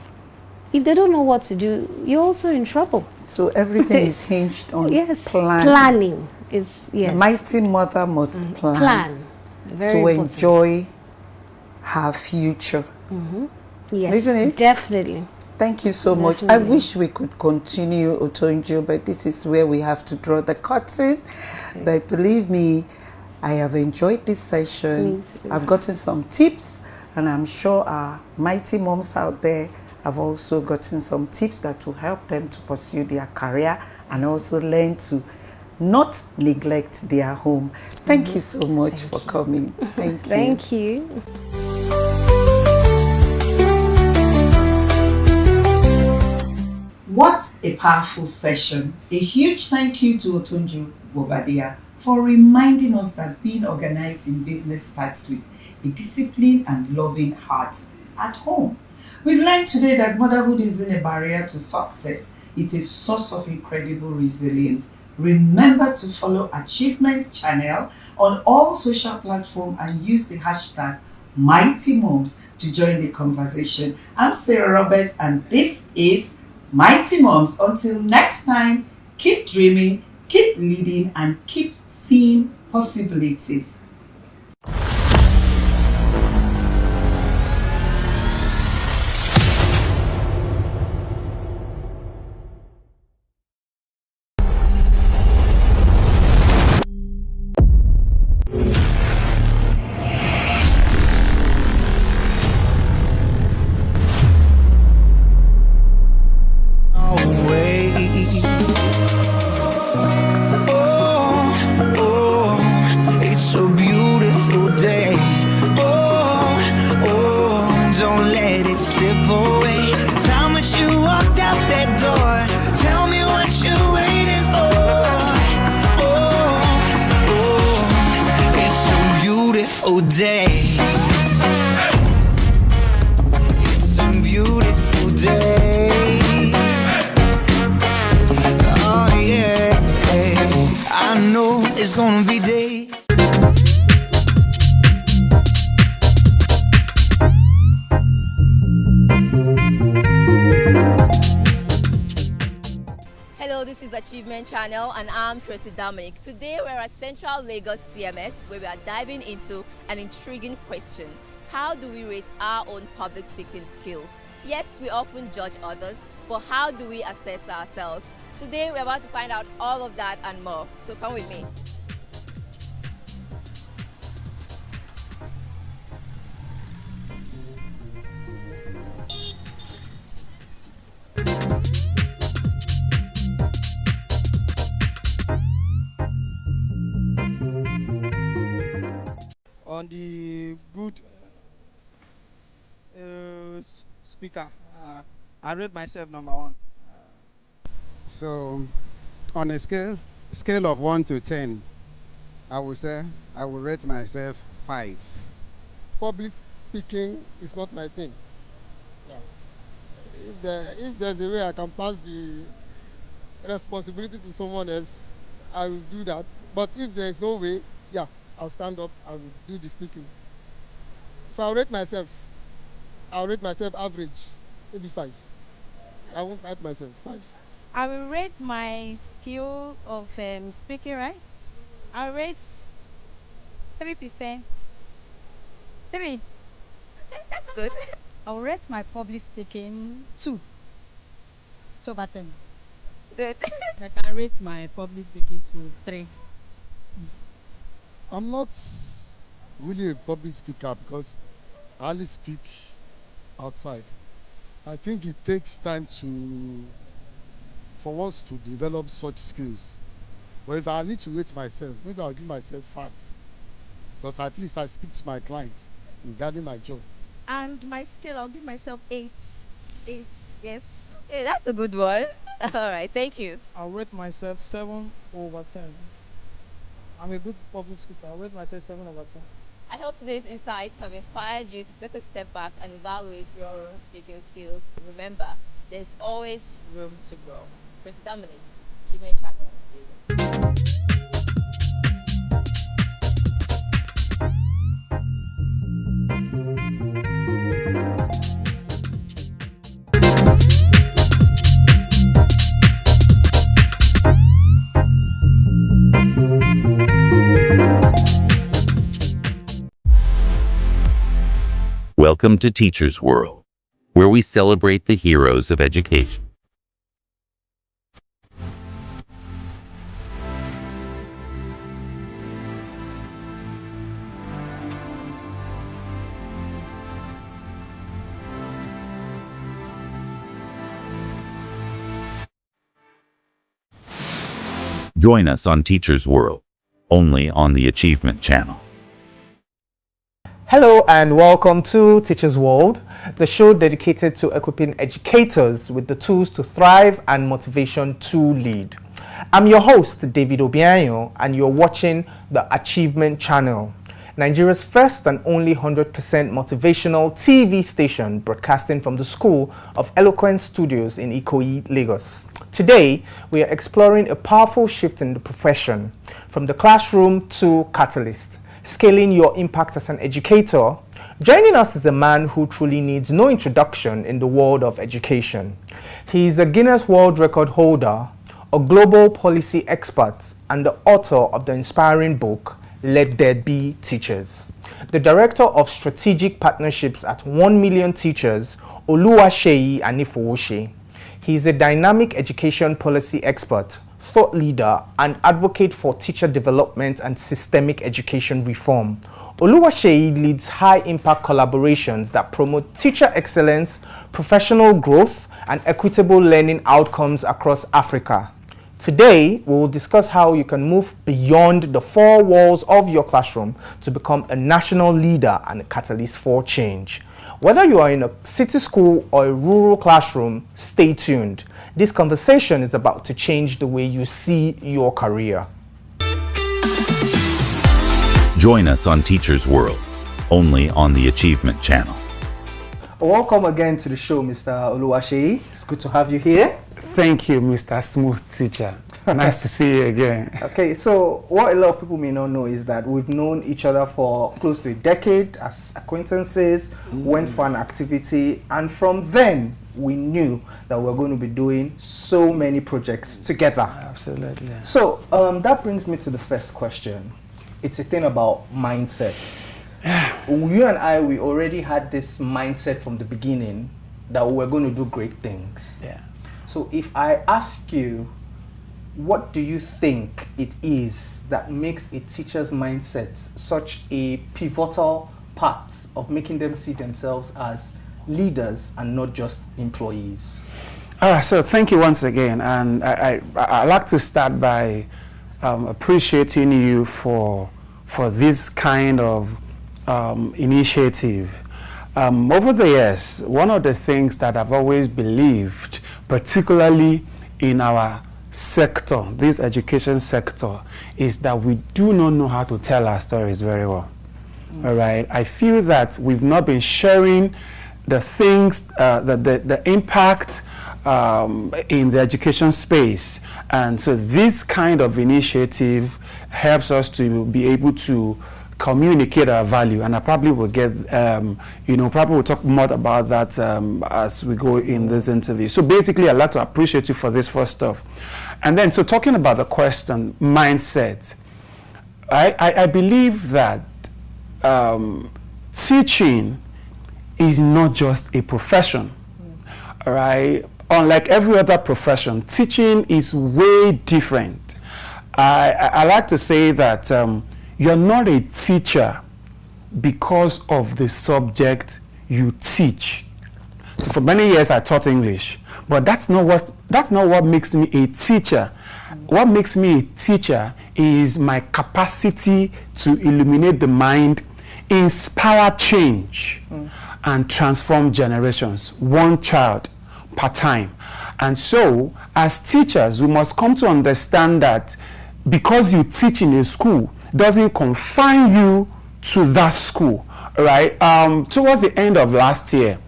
If they don't know what to do, you're also in trouble. So everything is hinged on planning. The mighty mother must plan Very to important. enjoy her future. Yes, Isn't it? Definitely. Thank you so much. I wish we could continue, Otonjo, but this is where we have to draw the curtain. Okay. But believe me, I have enjoyed this session. I've gotten some tips, and I'm sure our mighty moms out there have also gotten some tips that will help them to pursue their career and also learn to not neglect their home. Thank you so much for coming. Thank you. Thank you. What a powerful session. A huge thank you to Otonjo Bobadilla for reminding us that being organized in business starts with a disciplined and loving heart at home. We've learned today that motherhood isn't a barrier to success. It's a source of incredible resilience. Remember to follow Achievement Channel on all social platforms and use the hashtag Mighty Moms to join the conversation. I'm Sarah Roberts, and this is Mighty Moms. Until next time, keep dreaming, keep leading, and keep seeing possibilities. Achievement Channel, and I'm Tracy Dominic. Today we're at Central Lagos CMS, where we are diving into an intriguing question. How do we rate our own public speaking skills? Yes, we often judge others, but how do we assess ourselves? Today we're about to find out all of that and more, so come with me. on the good speaker. I rate myself number 1. So, on a scale of 1 to 10, I would say I will rate myself 5. Public speaking is not my thing. If there's a way I can pass the responsibility to someone else, I will do that. But if there's no way, yeah, I'll stand up and do the speaking. If I rate myself, I'll rate myself average, maybe 5. I won't rate myself 5. I will rate my skill of speaking, right? I'll rate 3%. 3. That's good. I'll rate my public speaking 2. So about 10. Good. I can rate my public speaking to 3. I'm not really a public speaker because I only speak outside. I think it takes time for us to develop such skills. But if I need to rate myself, maybe I'll give myself 5. Because at least I speak to my clients regarding my job. And my skill, I'll give myself 8. 8, yes. Hey, that's a good one. All right, thank you. I'll rate myself 7/10. I'm a good public speaker. I'll rate myself 7/10. I hope today's insights have inspired you to take a step back and evaluate your own speaking skills. Remember, there's always room to grow. Chris Dominic, Gmail Channel. Welcome to Teachers World, where we celebrate the heroes of education. Join us on Teachers World, only on the Achievement Channel. Hello and welcome to Teachers World, the show dedicated to equipping educators with the tools to thrive and motivation to lead. I'm your host, David Obianyo, and you're watching the Achievement Channel, Nigeria's first and only 100% motivational TV station broadcasting from the School of Eloquence Studios in Ikoyi, Lagos. Today, we are exploring a powerful shift in the profession, from the classroom to catalyst. Scaling your impact as an educator. Joining us is a man who truly needs no introduction in the world of education. He is a Guinness World Record holder, a global policy expert, and the author of the inspiring book, Let There Be Teachers. The Director of Strategic Partnerships at 1 Million Teachers, Oluwaseyi Anifowose. He is a dynamic education policy expert, thought leader, and advocate for teacher development and systemic education reform. Oluwaseyi leads high-impact collaborations that promote teacher excellence, professional growth, and equitable learning outcomes across Africa. Today, we will discuss how you can move beyond the 4 walls of your classroom to become a national leader and a catalyst for change. Whether you are in a city school or a rural classroom, stay tuned. This conversation is about to change the way you see your career. Join us on Teachers World, only on the Achievement Channel. Welcome again to the show, Mr. Oluwaseyi. It's good to have you here. Thank you, Mr. Smooth Teacher. Nice to see you again. Okay, so what a lot of people may not know is that we've known each other for close to a decade as acquaintances, went for an activity, and from then we knew that we were going to be doing so many projects together. Absolutely. So that brings me to the first question. It's a thing about mindsets. You and I, we already had this mindset from the beginning that we were going to do great things. Yeah. So if I ask you, what do you think it is that makes a teacher's mindset such a pivotal part of making them see themselves as leaders and not just employees? So thank you once again, and I'd like to start by appreciating you for this kind of initiative. Over the years, one of the things that I've always believed, particularly in our sector, this education sector, is that we do not know how to tell our stories very well. All right, I feel that we've not been sharing the things, the impact in the education space, and so this kind of initiative helps us to be able to communicate our value, and I probably will get, probably we'll talk more about that as we go in this interview. So basically, I'd like to appreciate you for this first stuff. And then, so talking about the question, mindset, I believe that teaching is not just a profession, all right? Unlike every other profession, teaching is way different. I like to say that you're not a teacher because of the subject you teach. So for many years I taught English, but that's not what makes me a teacher. What makes me a teacher is my capacity to illuminate the mind, inspire change, and transform generations, one child per time. And so, as teachers, we must come to understand that because you teach in a school doesn't confine you to that school, right? Towards the end of last year,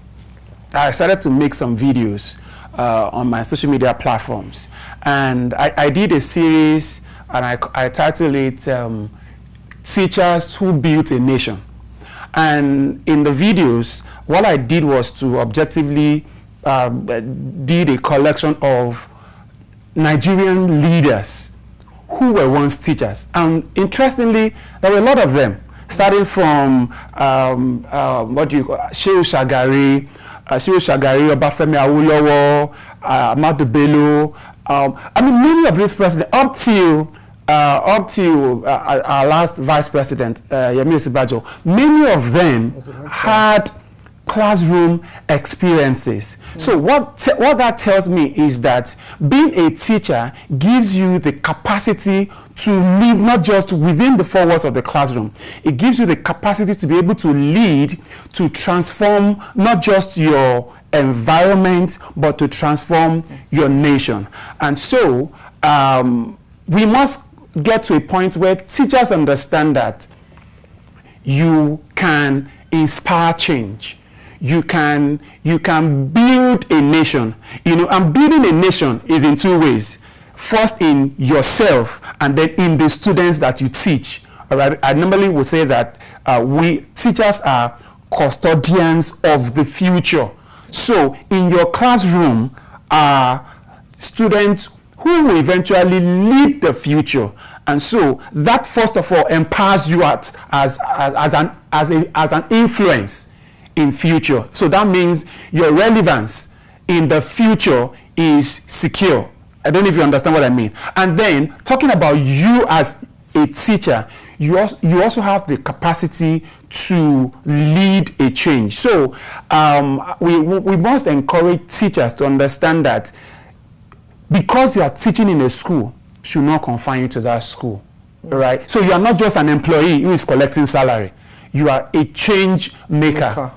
I started to make some videos on my social media platforms, and I did a series, and I titled it Teachers Who Built a Nation. And in the videos, what I did was to objectively did a collection of Nigerian leaders who were once teachers. And interestingly, there were a lot of them, starting from Shehu Shagari, Obafemi Awolowo, Ahmadu Bello. I mean, many of these presidents, up till our last vice president, Yemi Osinbajo, many of them had classroom experiences. So what that tells me is that being a teacher gives you the capacity to live not just within the four walls of the classroom. It gives you the capacity to be able to lead, to transform not just your environment, but to transform your nation. And so we must get to a point where teachers understand that you can inspire change. You can build a nation, and building a nation is in two ways. First, in yourself, and then in the students that you teach. All right, I normally would say that we teachers are custodians of the future. So in your classroom are students who will eventually lead the future, and so that first of all empowers you as an influence in future. So that means your relevance in the future is secure. I don't know if you understand what I mean. And then talking about you as a teacher, you also have the capacity to lead a change. So we must encourage teachers to understand that because you are teaching in a school should not confine you to that school, right? So you are not just an employee who is collecting salary. You are a change maker.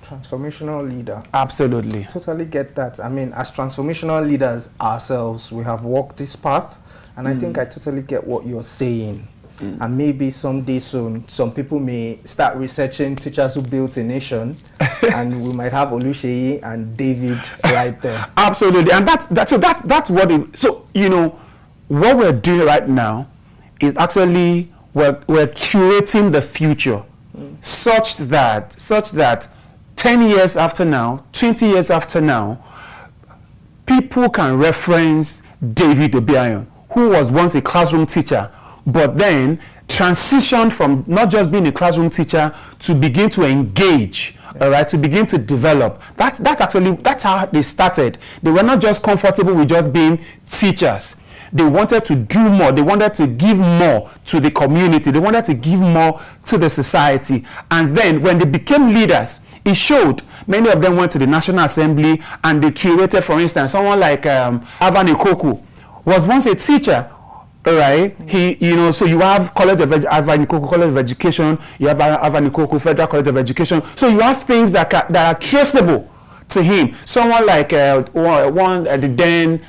Transformational leader. Absolutely. Totally get that. I mean, as transformational leaders ourselves, we have walked this path, and I think I totally get what you're saying. And maybe someday soon, some people may start researching teachers who built a nation, and we might have Oluseyi and David right there. Absolutely, and that's what it. So what we're doing right now is actually we're curating the future, such that 10 years after now, 20 years after now, people can reference David Obiayon, who was once a classroom teacher, but then transitioned from not just being a classroom teacher to begin to engage, all right, to begin to develop. That's how they started. They were not just comfortable with just being teachers. They wanted to do more. They wanted to give more to the community. They wanted to give more to the society. And then when they became leaders, it showed. Many of them went to the National Assembly and they curated, for instance, someone like Avan Ikoku was once a teacher, All right, so you have College of Avanikoko College of Education, you have Avanikoko Federal College of Education. So you have things that are traceable to him. Someone like the then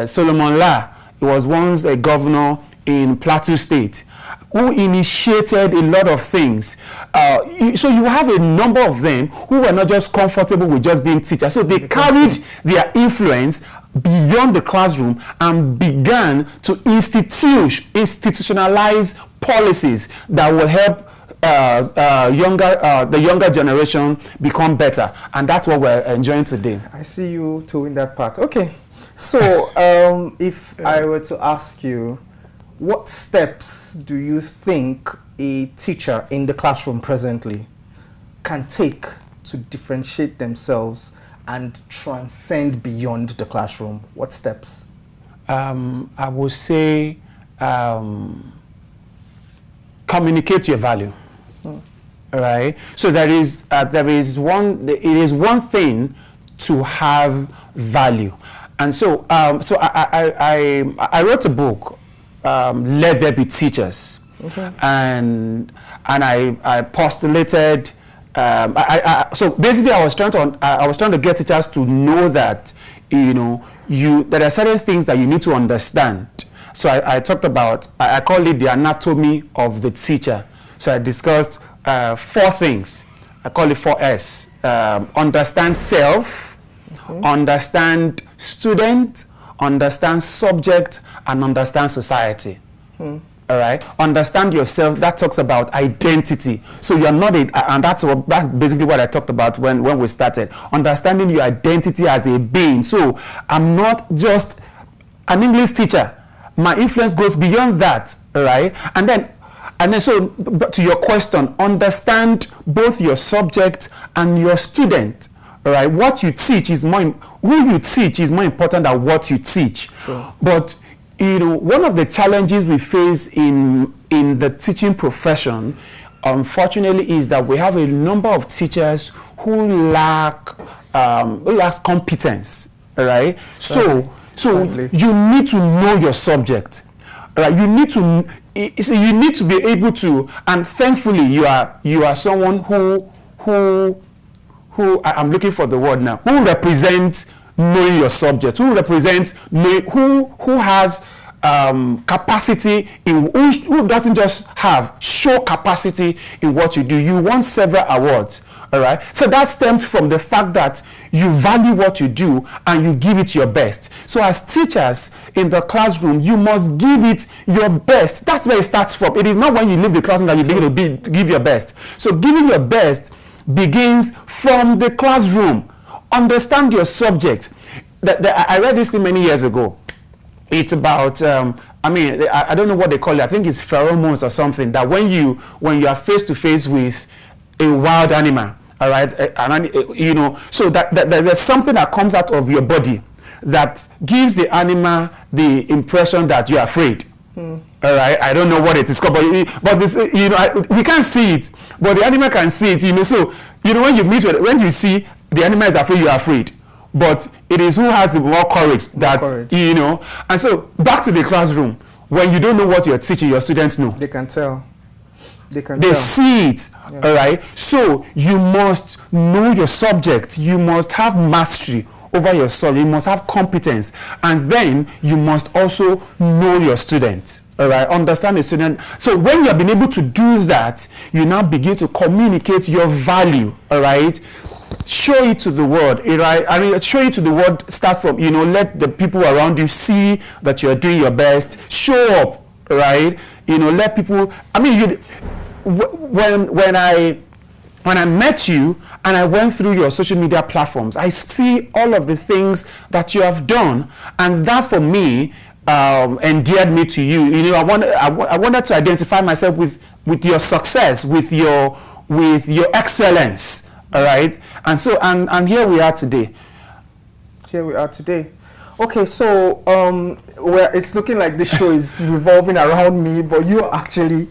Solomon La, he was once a governor in Plateau State, who initiated a lot of things. So you have a number of them who were not just comfortable with just being teachers. So they carried their influence beyond the classroom and began to institutionalize policies that will help the younger generation become better. And that's what we're enjoying today. I see you too in that part. Okay. So if I were to ask you, what steps do you think a teacher in the classroom presently can take to differentiate themselves and transcend beyond the classroom? What steps? I would say communicate your value. Right? So it is one thing to have value. And so I wrote a book, Let There Be Teachers. Okay. And I postulated. So basically, I was trying to get teachers to know that there are certain things that you need to understand. So I talked about, I call it the anatomy of the teacher. So I discussed 4 things. I call it 4S. Understand self, understand student, understand subject, and understand society. All right, understand yourself. That talks about identity. So you're not and that's basically what I talked about when we started. Understanding your identity as a being. So I'm not just an English teacher. My influence goes beyond that. All right, and then so to your question, understand both your subject and your student. All right, what you teach is who you teach is more important than what you teach. Sure. But one of the challenges we face in the teaching profession, unfortunately, is that we have a number of teachers who lack competence. All right, so you need to know your subject. All right, you need to be able to, and thankfully you are someone who I'm looking for the word now, who represents knowing your subject, who represents who has capacity who doesn't just show capacity in what you do. You won several awards. All right, so that stems from the fact that you value what you do and you give it your best. So as teachers in the classroom, you must give it your best. That's where it starts from. It is not when you leave the classroom that you begin to give your best. So giving your best begins from the classroom. Understand your subject. I read this thing many years ago. It's about I don't know what they call it. I think it's pheromones or something, that when you are face to face with a wild animal, all right, so that there's something that comes out of your body that gives the animal the impression that you're afraid. All right, I don't know what it is called, but this, we can't see it, but the animal can see it. So when you see the animal is afraid, you're afraid. But it is who has the more courage that And so back to the classroom, when you don't know what you're teaching, your students know. They can tell. They see it. Yeah. All right. So you must know your subject. You must have mastery over your subject. You must have competence, and then you must also know your students. All right. Understand the student. So when you have been able to do that, you now begin to communicate your value. All right. Show it to the world, right? Show it to the world. Start from, let the people around you see that you're doing your best. Show up, right? Let people. When I met you and I went through your social media platforms, I see all of the things that you have done, and that for me endeared me to you. I wanted to identify myself with your success, with your excellence. All right, and so and here we are today. Okay, so it's looking like this show is revolving around me, but you are actually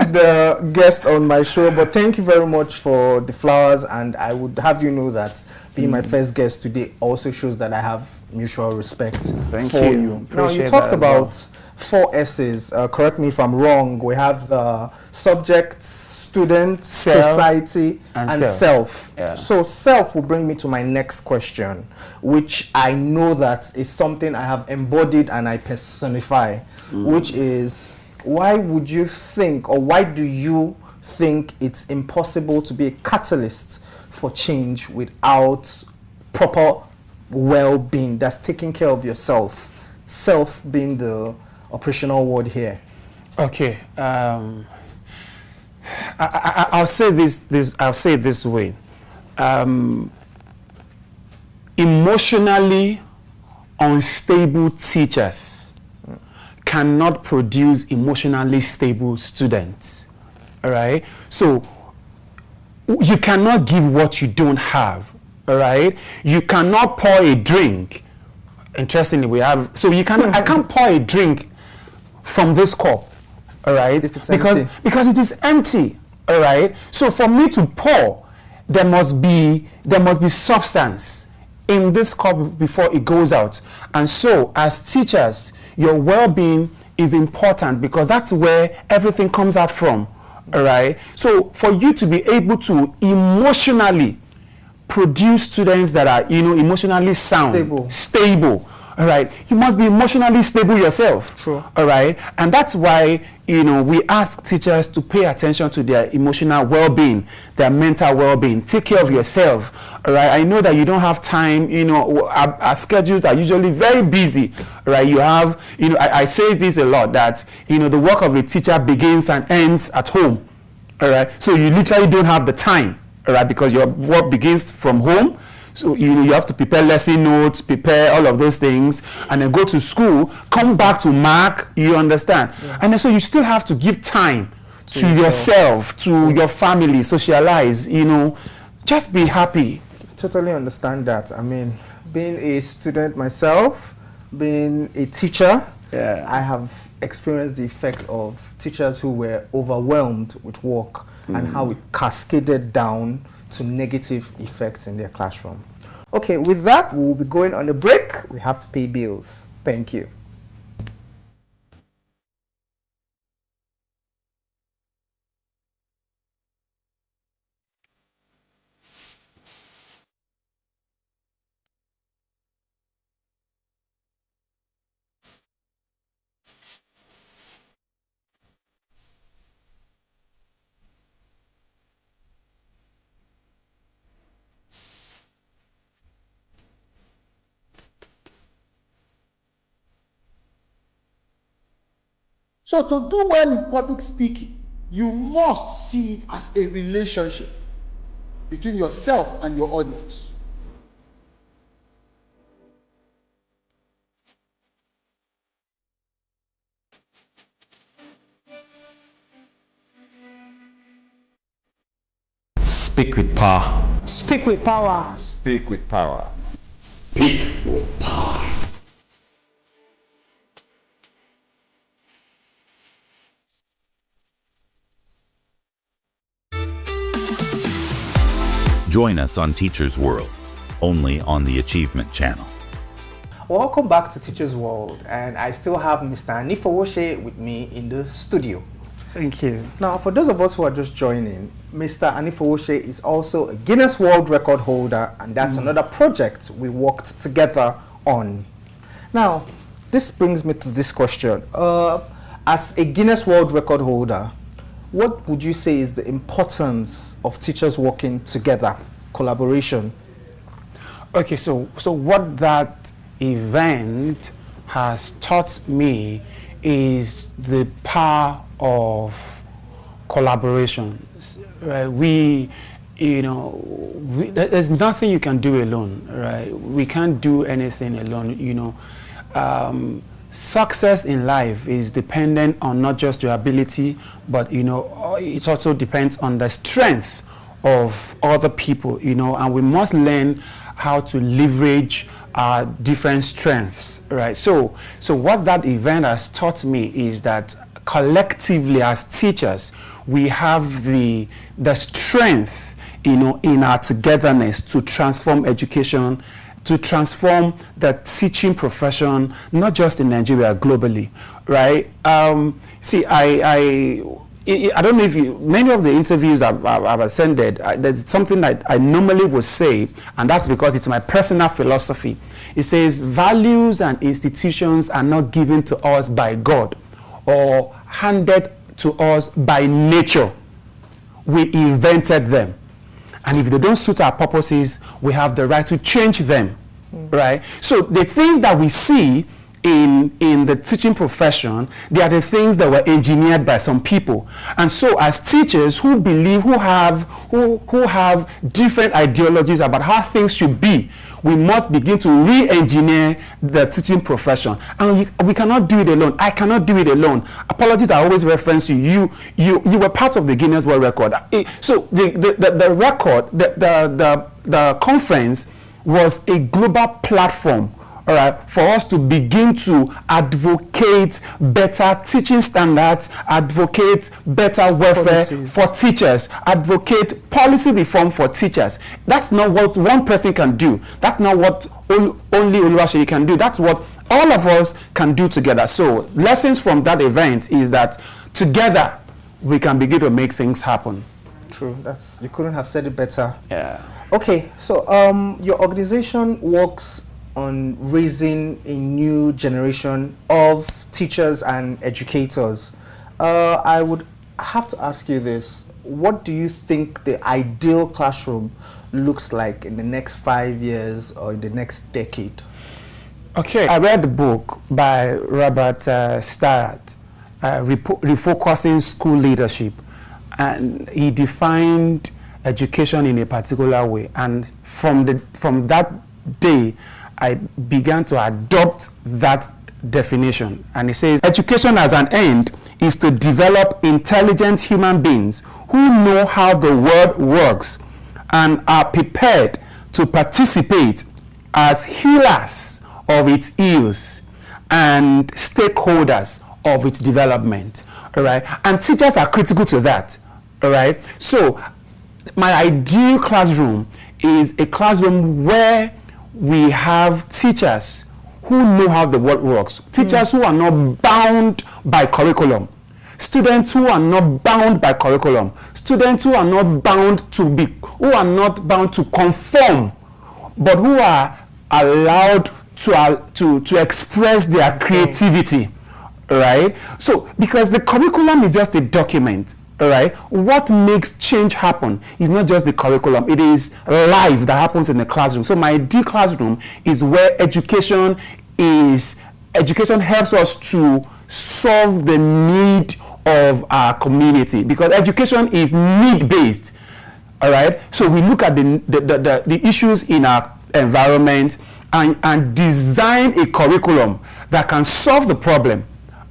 the guest on my show. But thank you very much for the flowers, and I would have you know that being my first guest today also shows that I have mutual respect for you. Now, you talked about 4 S's. Correct me if I'm wrong. We have the subject, student, Self, society, and and self. Yeah. So self will bring me to my next question, which I know that is something I have embodied and I personify, which is, why would you think, or why do you think it's impossible to be a catalyst for change without proper well-being that's taking care of yourself? Self being the operational word here. Okay. I'll say this. I'll say it this way. Emotionally unstable teachers cannot produce emotionally stable students. All right. So you cannot give what you don't have. All right. You cannot pour a drink. Interestingly, we have. So you can. I can't pour a drink from this cup. All right. Because it is empty. All right. So for me to pour, there must be substance in this cup before it goes out. And so as teachers, your well-being is important because that's where everything comes out from. All right. So for you to be able to emotionally produce students that are, emotionally sound, stable. All right. You must be emotionally stable yourself. True. All right. And that's why, we ask teachers to pay attention to their emotional well-being, their mental well-being. Take care of yourself. All right. I know that you don't have time. Our schedules are usually very busy. All right. You have, I say this a lot, that, the work of a teacher begins and ends at home. All right. So you literally don't have the time. All right. Because your work begins from home. So you have to prepare lesson notes, prepare all of those things, and then go to school, come back to mark, you understand? Yeah. And then so you still have to give time to yourself, to your family, socialize, just be happy. I totally understand that. I mean, being a student myself, being a teacher, I have experienced the effect of teachers who were overwhelmed with work and how it cascaded down to negative effects in their classroom. Okay, with that, we'll be going on a break. We have to pay bills. Thank you. So to do well in public speaking, you must see it as a relationship between yourself and your audience. Speak with power. Speak with power. Speak with power. Speak with power. Join us on Teachers World, only on the Achievement Channel. Welcome back to Teachers World, and I still have Mr. Anifowoshe with me in the studio. Thank you. Now, for those of us who are just joining, Mr. Anifowoshe is also a Guinness World Record holder, and that's another project we worked together on. Now, this brings me to this question. As a Guinness World Record holder, what would you say is the importance of teachers working together, collaboration? Okay, so what that event has taught me is the power of collaboration. Right? There's nothing you can do alone, right? We can't do anything alone, Success in life is dependent on not just your ability, but it also depends on the strength of other people, and we must learn how to leverage our different strengths, right? So what that event has taught me is that collectively as teachers, we have the strength, in our togetherness to transform education to transform the teaching profession, not just in Nigeria, globally, right? See, I don't know if many of the interviews I've attended, there's something that I normally would say, and that's because it's my personal philosophy. It says values and institutions are not given to us by God or handed to us by nature. We invented them. And if they don't suit our purposes, we have the right to change them, right? So the things that we see in the teaching profession, they are the things that were engineered by some people. And so as teachers who believe, who have different ideologies about how things should be, we must begin to re-engineer the teaching profession. And we cannot do it alone. I cannot do it alone. Apologies, I always reference you. You were part of the Guinness World Record. So the record, the conference was a global platform, all right, for us to begin to advocate better teaching standards, advocate better welfare for teachers, advocate policy reform for teachers. That's not what one person can do. That's not what only Oluwaseyi can do. That's what all of us can do together. So lessons from that event is that together we can begin to make things happen. True. You couldn't have said it better. Yeah. Okay, so your organization works on raising a new generation of teachers and educators. I would have to ask you this. What do you think the ideal classroom looks like in the next 5 years or in the next decade? Okay, I read the book by Robert Starrett, Refocusing School Leadership, and he defined education in a particular way. And from that day, I began to adopt that definition. And it says, education as an end is to develop intelligent human beings who know how the world works and are prepared to participate as healers of its ills and stakeholders of its development. All right. And teachers are critical to that. All right. So my ideal classroom is a classroom where we have teachers who know how the world works, teachers who are not bound by curriculum, students who are not bound by curriculum, students who are not bound to conform, but who are allowed to express their creativity, right? So because the curriculum is just a document. All right. What makes change happen is not just the curriculum, it is life that happens in the classroom. So my ideal classroom is where education helps us to solve the need of our community, because education is need-based. All right. So we look at the issues in our environment and design a curriculum that can solve the problem.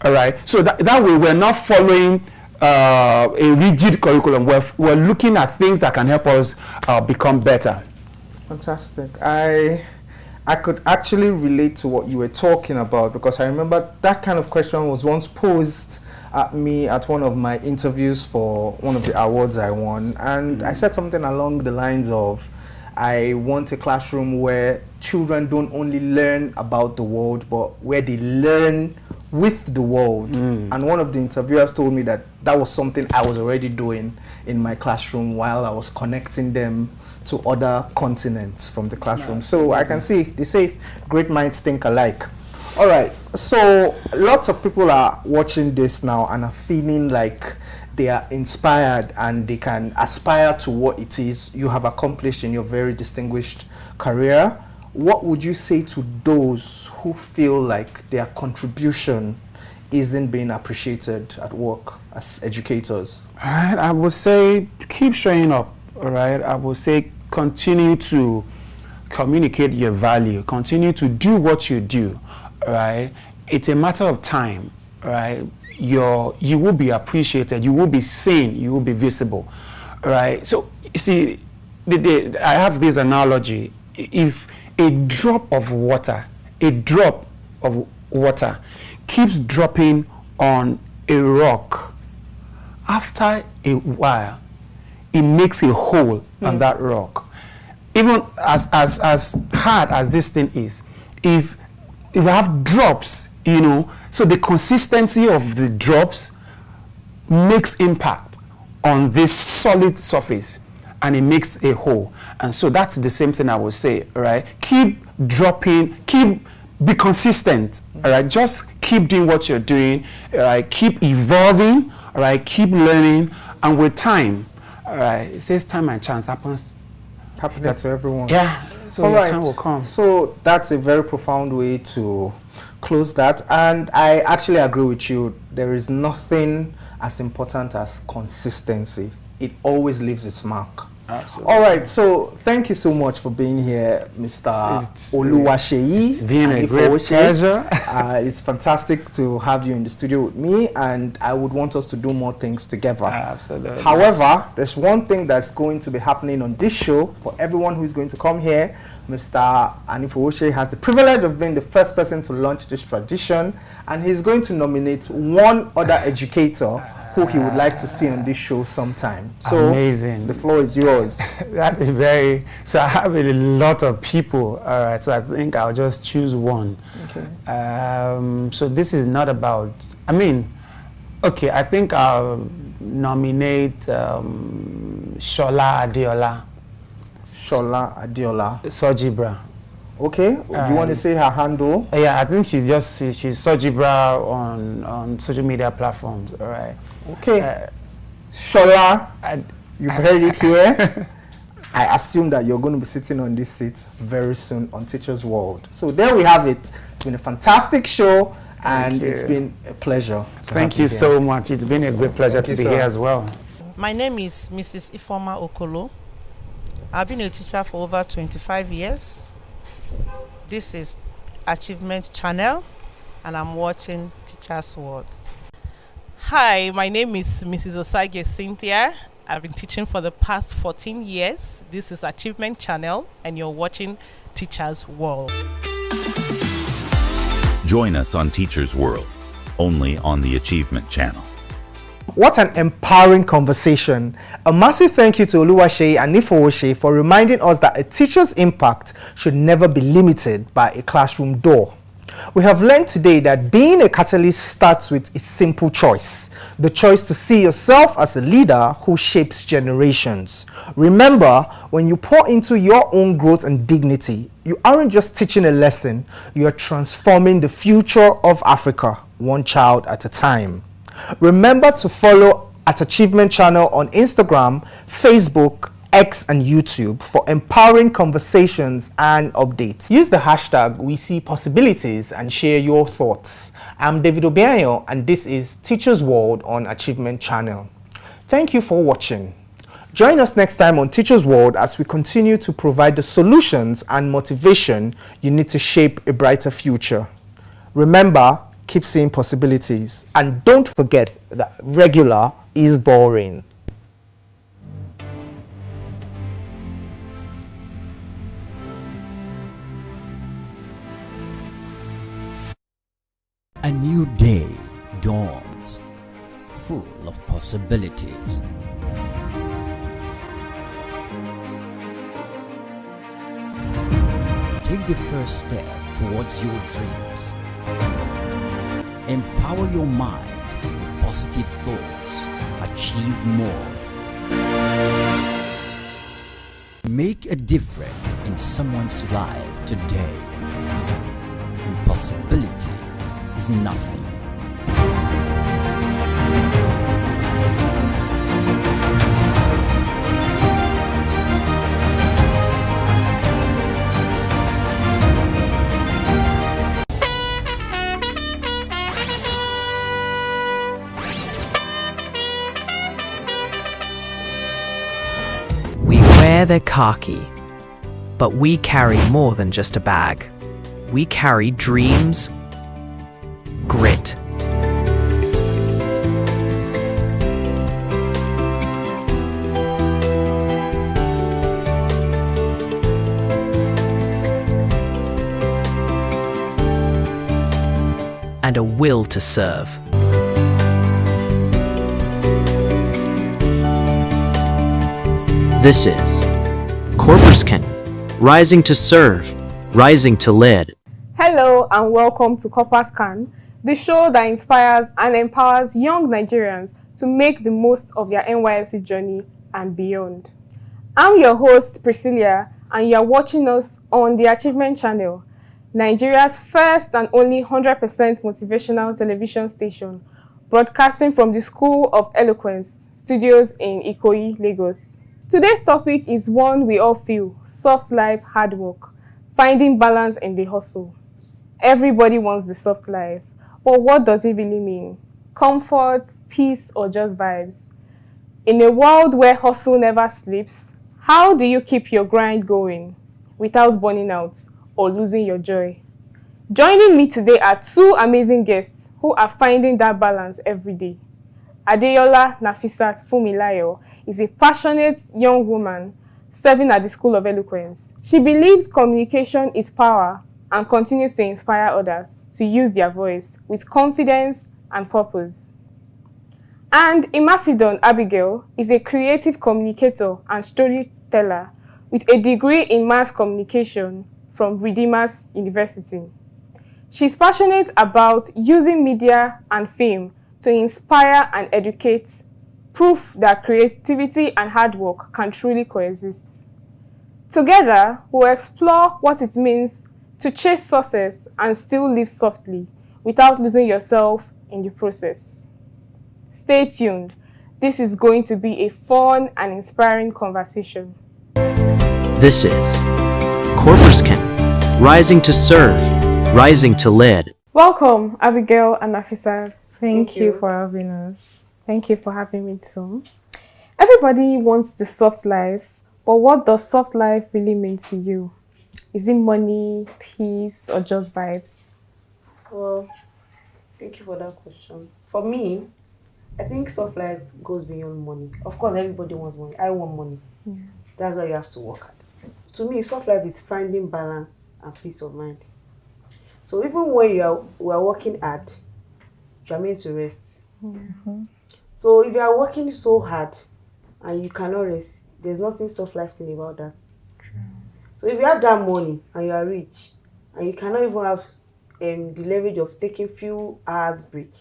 All right. So that way we're not following a rigid curriculum. We're looking at things that can help us become better. Fantastic. I could actually relate to what you were talking about, because I remember that kind of question was once posed at me at one of my interviews for one of the awards I won, and I said something along the lines of, I want a classroom where children don't only learn about the world, but where they learn with the world. And one of the interviewers told me that was something I was already doing in my classroom while I was connecting them to other continents from the classroom. So I can see, they say great minds think alike. All right, so lots of people are watching this now and are feeling like they are inspired and they can aspire to what it is you have accomplished in your very distinguished career. What would you say to those who feel like their contribution isn't being appreciated at work as educators? All right, I would say keep showing up. All right, I would say continue to communicate your value, continue to do what you do. All right, it's a matter of time. All right, you will be appreciated, you will be seen, you will be visible. All right, so you see, I have this analogy. If a drop of water keeps dropping on a rock, after a while it makes a hole on that rock. even as hard as this thing is, if you have drops, you know, so the consistency of the drops makes impact on this solid surface, and it makes a hole. And so that's the same thing I would say, right? Keep dropping, be consistent, all right? Just keep doing what you're doing, all right? Keep evolving, all right? Keep learning, and with time, all right, it says time and chance happens. Happening to everyone. Yeah, so all your right. time will come. So that's a very profound way to close that, and I actually agree with you. There is nothing as important as consistency. It always leaves its mark. Absolutely. All right, so thank you so much for being here, Mr. Oluwaseyi. It's been a great pleasure. It's fantastic to have you in the studio with me, and I would want us to do more things together. Absolutely. However, there's one thing that's going to be happening on this show for everyone who is going to come here. Mr. Anifooshe has the privilege of being the first person to launch this tradition, and he's going to nominate one other educator who he would like to see on this show sometime. So amazing. The floor is yours. That is very, so I have a lot of people, all right, so I think I'll just choose one. Okay. So this is not about, I mean, okay, I think I'll nominate Shola Adeola. Shola Adeola. Sojibra. Okay, do you want to say her handle? Yeah, I think she's Sojibra on social media platforms, all right. Okay. Shola, you've heard it here. I assume that you're going to be sitting on this seat very soon on Teachers World. So there we have it. It's been a fantastic show, and it's been a pleasure. Thank you so much. It's been a great pleasure to be here as well. My name is Mrs. Ifoma Okolo. I've been a teacher for over 25 years. This is Achievement Channel, and I'm watching Teachers World. Hi, my name is Mrs. Osage Cynthia. I've been teaching for the past 14 years. This is Achievement Channel, and you're watching Teachers World. Join us on Teachers World, only on the Achievement Channel. What an empowering conversation. A massive thank you to Oluwaseyi and Anifooshe for reminding us that a teacher's impact should never be limited by a classroom door. We have learned today that being a catalyst starts with a simple choice. The choice to see yourself as a leader who shapes generations. Remember, when you pour into your own growth and dignity, you aren't just teaching a lesson, you are transforming the future of Africa, one child at a time. Remember to follow @Achievement Channel on Instagram, Facebook, X and YouTube for empowering conversations and updates. Use the hashtag #WeSeePossibilities and share your thoughts. I'm David Obianyo, and this is Teachers World on Achievement Channel. Thank you for watching. Join us next time on Teachers World as we continue to provide the solutions and motivation you need to shape a brighter future. Remember, keep seeing possibilities, and don't forget that regular is boring. A new day dawns, full of possibilities. Take the first step towards your dreams. Empower your mind with positive thoughts. Achieve more. Make a difference in someone's life today. Impossibility is nothing. We wear the khaki, but we carry more than just a bag. We carry dreams, grit, and a will to serve. This is Corpus Ken. rising to serve, rising to lead. Hello and welcome to Copper Scan, the show that inspires and empowers young Nigerians to make the most of their NYSC journey and beyond. I'm your host, Priscilla, and you are watching us on the Achievement Channel, Nigeria's first and only 100% motivational television station, broadcasting from the School of Eloquence studios in Ikoyi, Lagos. Today's topic is one we all feel: soft life, hard work, finding balance in the hustle. Everybody wants the soft life, but what does it really mean? Comfort, peace, or just vibes? In a world where hustle never sleeps, how do you keep your grind going without burning out or losing your joy? Joining me today are two amazing guests who are finding that balance every day. Adeyola Nafisat Fumilayo is a passionate young woman serving at the School of Eloquence. She believes communication is power and continues to inspire others to use their voice with confidence and purpose. And Imafidon Abigail is a creative communicator and storyteller with a degree in mass communication from Redeemers University. She's passionate about using media and fame to inspire and educate, proof that creativity and hard work can truly coexist. Together, we'll explore what it means to chase success and still live softly without losing yourself in the process. Stay tuned. This is going to be a fun and inspiring conversation. This is Corporate rising to serve, rising to lead. Welcome, Abigail and Nafisa. Thank you for having us. Thank you for having me too. Everybody wants the soft life, but what does soft life really mean to you? Is it money, peace, or just vibes? Well, thank you for that question. For me, I think soft life goes beyond money. Of course, everybody wants money. I want money. Yeah. That's why you have to work hard. To me, soft life is finding balance and peace of mind. So even when we are working hard, you are meant to rest. Mm-hmm. So if you are working so hard and you cannot rest, there's nothing soft life thing about that. True. So if you have that money and you are rich and you cannot even have the leverage of taking few hours break,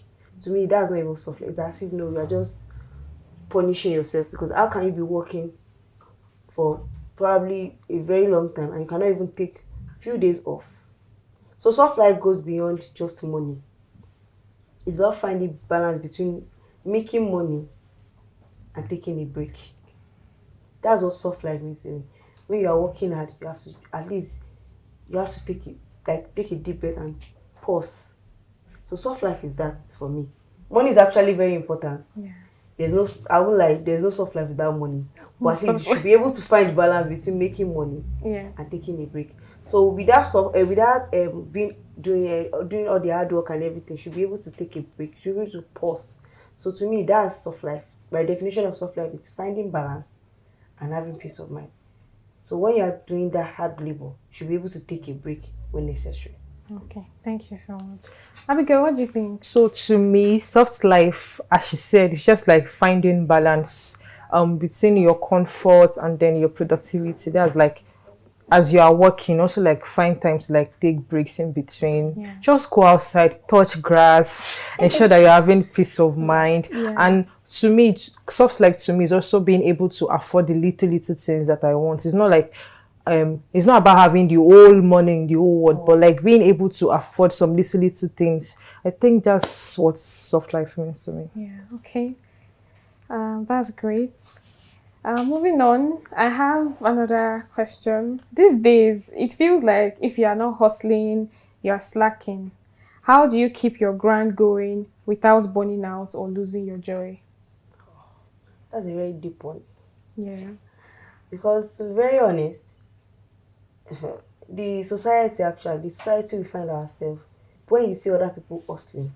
to me that's not even soft life. It's as if you are just punishing yourself, because how can you be working for probably a very long time and you cannot even take a few days off? So soft life goes beyond just money. It's about finding balance between making money and taking a break. That's what soft life means to me. When you are working hard, you have to at least take a deep breath and pause. So soft life is that for me. Money is actually very important. Yeah. There's no soft life without money. But at least you should be able to find balance between making money and taking a break. So without doing all the hard work and everything, you should be able to take a break. You should be able to pause. So to me, that's soft life. My definition of soft life is finding balance and having peace of mind. So when you are doing that hard labor, you should be able to take a break when necessary. Okay, thank you so much. Abigail, what do you think? So to me, soft life, as she said, it's just like finding balance between your comfort and then your productivity. That's like, as you are working, also like find time to like take breaks in between. Yeah. Just go outside, touch grass, ensure that you're having peace of mind. Yeah. And to me, soft life to me is also being able to afford the little things that I want. It's not like it's not about having the whole money in the whole world, but like being able to afford some little things. I think that's what soft life means to me. Yeah, okay. That's great. Moving on, I have another question. These days, it feels like if you are not hustling, you are slacking. How do you keep your grind going without burning out or losing your joy? That's a very deep one. Yeah. Because to be very honest, the society we find ourselves, when you see other people hustling,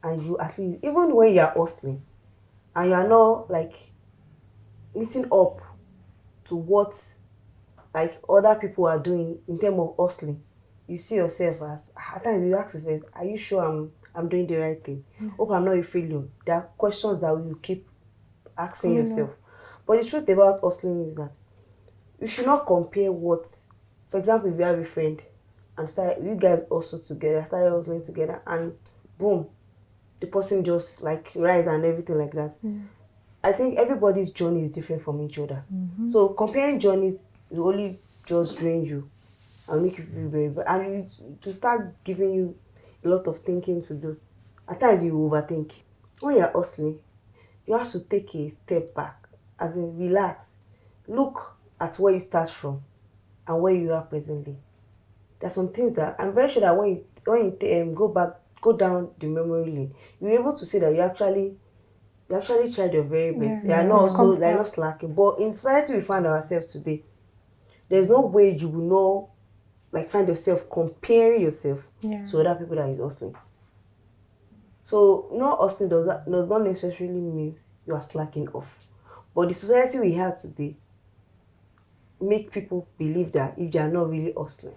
and you at least, even when you are hustling, and you are not like meeting up to what like other people are doing in terms of hustling, you see yourself as, at times you ask yourself, are you sure I'm doing the right thing? Hope I'm not a failure. There are questions that you keep asking yourself. But the truth about hustling is that you should not compare what For example, if you have a friend and you guys also together, started hustling together, and boom, the person just like rise and everything like that. I think everybody's journey is different from each other. So comparing journeys will only just drain you and make you feel very bad. And to start giving you a lot of thinking to do. At times you overthink. When you're hustling, you have to take a step back, as in relax. Look at where you start from and where you are presently. There's some things that I'm very sure that when you go down the memory lane, you're able to see that you actually tried your very best. You're not slacking. But in society we find ourselves today, there's no way you will know, like, find yourself comparing yourself to other people that is hustling. So not hustling does not necessarily means you are slacking off. But the society we have today make people believe that if they are not really hustling,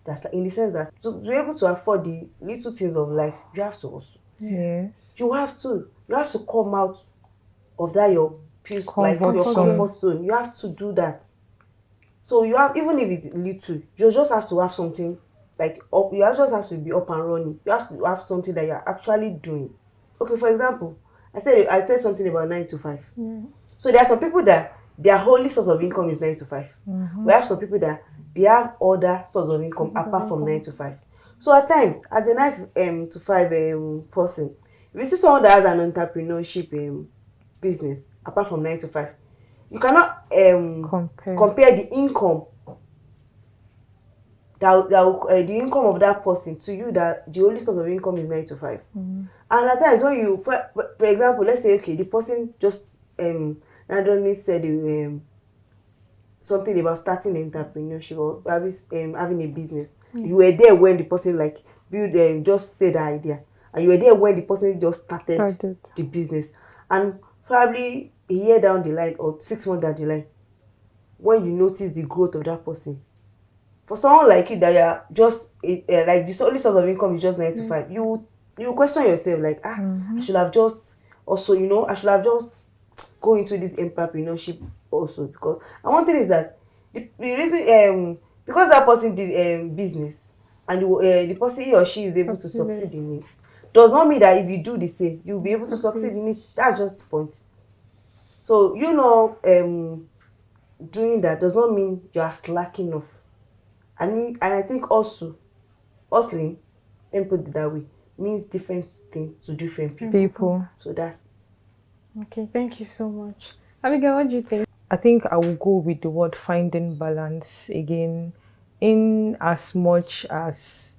that's like, in the sense that to be able to afford the little things of life, you have to hustle. Yes. You have to come out of that your comfort zone. You have to do that. So you have, even if it's little, you just have to have something like up. You just have to be up and running. You have to have something that you're actually doing. Okay, for example, I said something about 9 to 5. So there are some people that their only source of income is 9 to 5. We have some people that they have other sources of income apart from 9 to 5. So at times, as a 9 to 5 person, if you see someone that has an entrepreneurship business apart from 9 to 5, you cannot compare the income the income of that person to you that the only source of income is 9 to 5. And at times when you, for example, let's say, okay, the person just randomly said something about starting entrepreneurship or having a business. You were there when the person just said the idea, and you were there when the person just started the business. And probably a year down the line or 6 months down the line, when you notice the growth of that person, for someone like you that you're just like the only source of income is just 9 to 5, you question yourself like, I should have just also, I should have just go into this entrepreneurship also. Because and one thing is that the reason because that person did business and the person, he or she, is able to succeed in it, does not mean that if you do the same you'll be able to succeed in it. That's just the point. So doing that does not mean you are slacking off. And I think also hustling, and put it that way, means different things to different people. So that's it. Okay, thank you so much. Abigail, what do you think? I think I will go with the word finding balance again. In as much as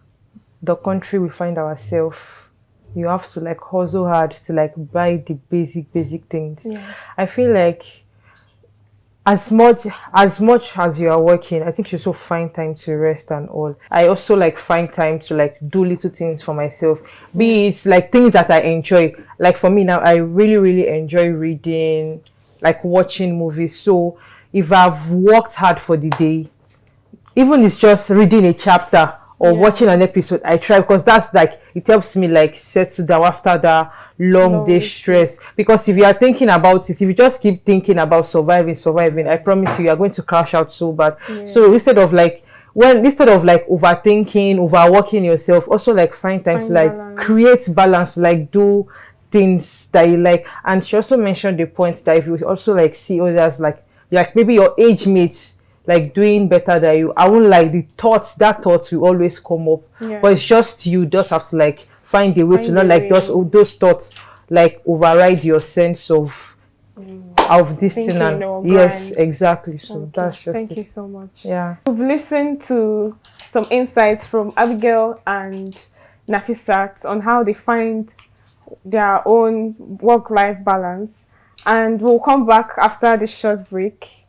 the country we find ourselves, you have to like hustle hard to like buy the basic things. I feel like as much as you are working, I think you also find time to rest and all. I also like find time to like do little things for myself. Be it like things that I enjoy. Like for me now, I really enjoy reading, like watching movies. So if I've worked hard for the day, even it's just reading a chapter or watching an episode, I try, because that's like, it helps me like settle down after that long day stress. Because if you are thinking about it, if you just keep thinking about surviving, I promise you are going to crash out so bad. So instead of overthinking, overworking yourself, also like find time to like balance. Create balance, like do things that you like. And she also mentioned the point that if you also like see others like maybe your age mates like doing better than you, I won't like that thoughts will always come up. But it's just you just have to like find a way to not like those thoughts like override your sense of this thing. And yes, exactly. So that's just Thank you so much. Yeah. We've listened to some insights from Abigail and Nafisat on how they find their own work-life balance. And we'll come back after this short break.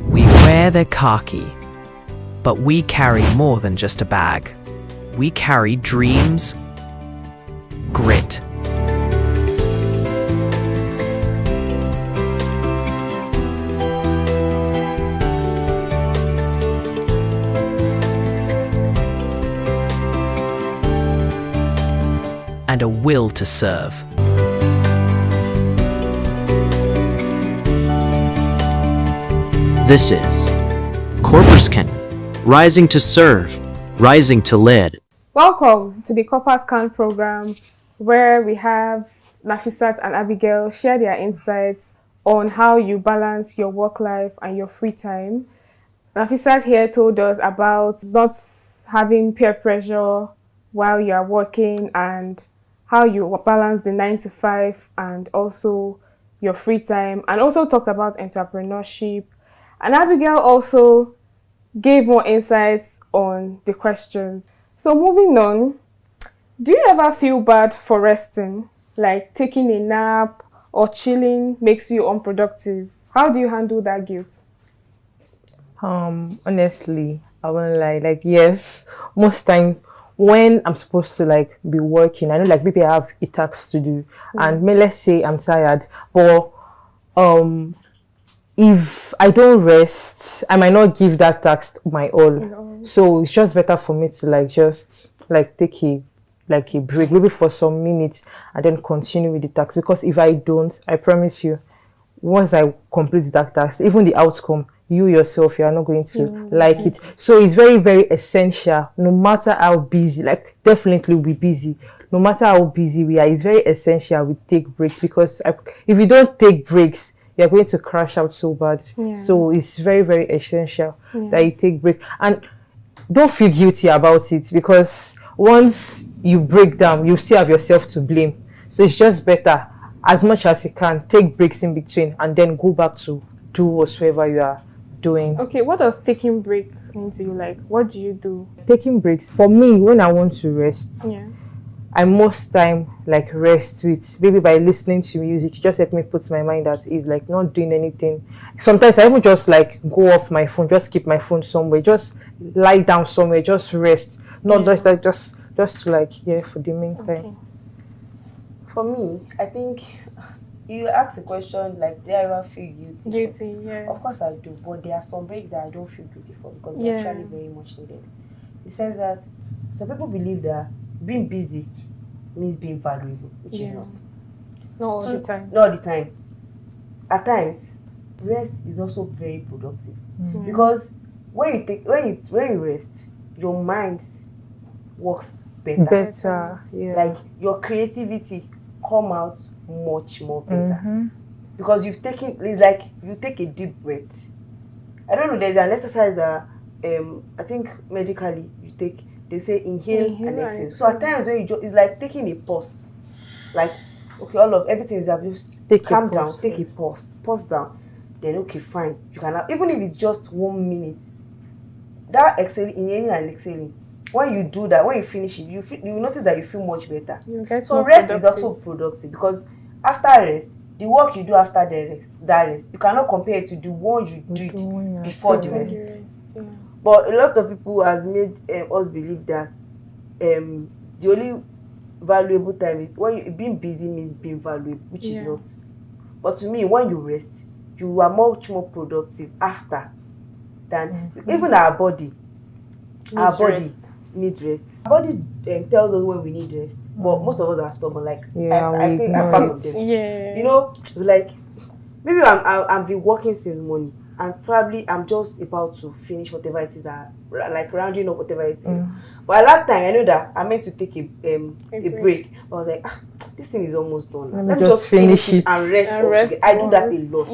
We wear the khaki, but we carry more than just a bag. We carry dreams, grit, and a will to serve. This is Corporate Rising to Serve, Rising to Lead. Welcome to the Corpus Can program, where we have Nafisat and Abigail share their insights on how you balance your work life and your free time. Nafisat here told us about not having peer pressure while you are working and how you balance the 9 to 5 and also your free time, and also talked about entrepreneurship. And Abigail also gave more insights on the questions. So moving on, do you ever feel bad for resting? Like taking a nap or chilling makes you unproductive? How do you handle that guilt? Honestly, I won't lie. Like, yes, most time when I'm supposed to like be working, I know like maybe I have a task to do, and let's say I'm tired, but if I don't rest, I might not give that task my all. So it's just better for me to like just like take a break, maybe for some minutes, and then continue with the task. Because if I don't, I promise you, once I complete that task, even the outcome, you yourself, you are not going to like it. So it's very, very essential, no matter how busy, like definitely we'll be busy. No matter how busy we are, it's very essential we take breaks, because if you don't take breaks, you're going to crash out so bad. So it's very, very essential that you take breaks. And don't feel guilty about it, because once you break down, you still have yourself to blame. So it's just better, as much as you can, take breaks in between and then go back to do whatsoever you are doing. Okay, what does taking break mean to you? Like, what do you do? Taking breaks, for me, when I want to rest, I most time like rest with maybe by listening to music. Just help me put my mind at ease, like not doing anything. Sometimes I even just like go off my phone, just keep my phone somewhere, just lie down somewhere, just rest. Not just like just like for the meantime. For me, I think you asked the question like, do I ever feel guilty? Guilty, yeah. Of course I do, but there are some breaks that I don't feel guilty for, because they're actually very much needed. It says that some people believe that being busy means being valuable, which is not. Not all the time. Not all the time. At times, rest is also very productive, because when you rest, your mind works better. Like your creativity come out much more better, because you've taken. It's like you take a deep breath. I don't know. There's an exercise that I think medically you take. They say inhale and exhale. So at times when it's like taking a pause. Like, okay, everything is abused. Calm down, take a pause down. Then okay, fine. You can even if it's just 1 minute. That inhaling and exhaling. When you do that, when you finish it, you notice that you feel much better. So rest is also productive, because after rest, the work you do after that rest, you cannot compare it to the one you do it before the rest. But a lot of people has made us believe that the only valuable time is when being busy means being valuable, which is not. But to me, when you rest, you are much more productive after than even our body. Our body needs rest. Our body tells us when we need rest, but most of us are stubborn. Like I think I'm part of them. You know, like maybe I've been working since morning. And probably I'm just about to finish whatever it is, like rounding up whatever it is. But at that time, I know that I meant to take a break. But I was like, this thing is almost done. Let me just finish it and rest. I do that a lot.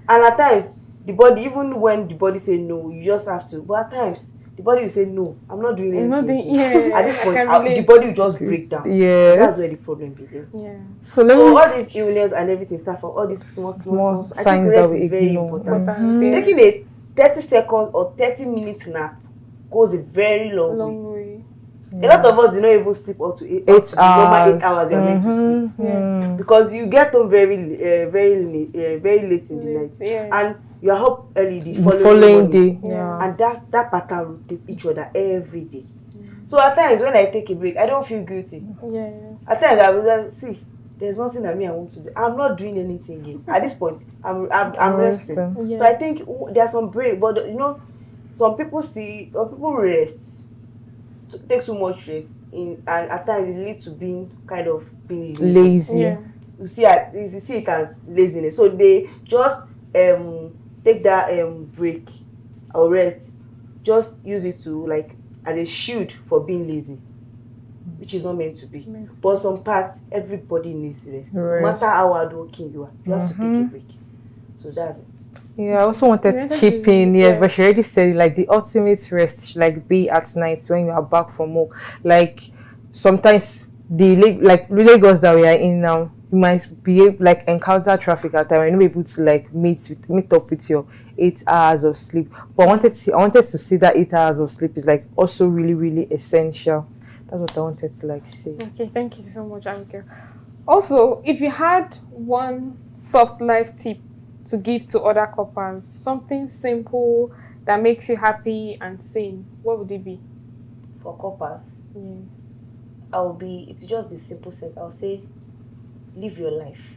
And at times, the body, even when the body say no, you just have to. But at times, the body will say no, I'm not doing anything. At this point, the body will just break down. That's where the problem begins. So all these illness and everything start from all these small signs. I think rest is very important. Taking a 30 seconds or 30 minutes nap goes a very long way. A lot of us do not even sleep up to 8 hours. Normal 8 hours you're meant to sleep. Because you get home very late in the night. And you are up early the following day. And that pattern rotates each other every day. So at times when I take a break, I don't feel guilty. At times I will see, there's nothing that I want to do. I'm not doing anything again. At this point, I'm resting. So I think there are some break, but you know, some people rest, take too much rest, and at times it leads to being lazy. You see it as laziness. So they just take that break or rest, just use it to like as a shield for being lazy, which is not meant to be. But some parts, everybody needs rest. No matter how hardworking you are, you have to take a break. So that's it. Yeah, I also wanted to chip in. Yeah, but she already said like the ultimate rest should like be at night when you are back from work. Like sometimes the Lagos that we are in now, you might be like encounter traffic at time and you're not able to like meet up with your 8 hours of sleep. But I wanted to see that 8 hours of sleep is like also really, really essential. That's what I wanted to like say. Okay, thank you so much, Anke. Also, if you had one soft life tip to give to other couples, something simple that makes you happy and sane, what would it be? For couples, it's just the simple thing. I'll say, live your life.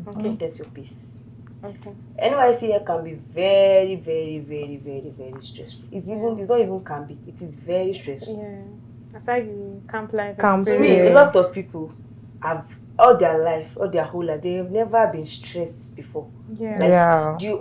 Protect your peace. Okay. NYSC here can be very, very, very, very, very stressful. It's not even can be. It is very stressful. Yeah. Aside the camp life. To me, a lot of people have all their whole life, they have never been stressed before. Yeah. The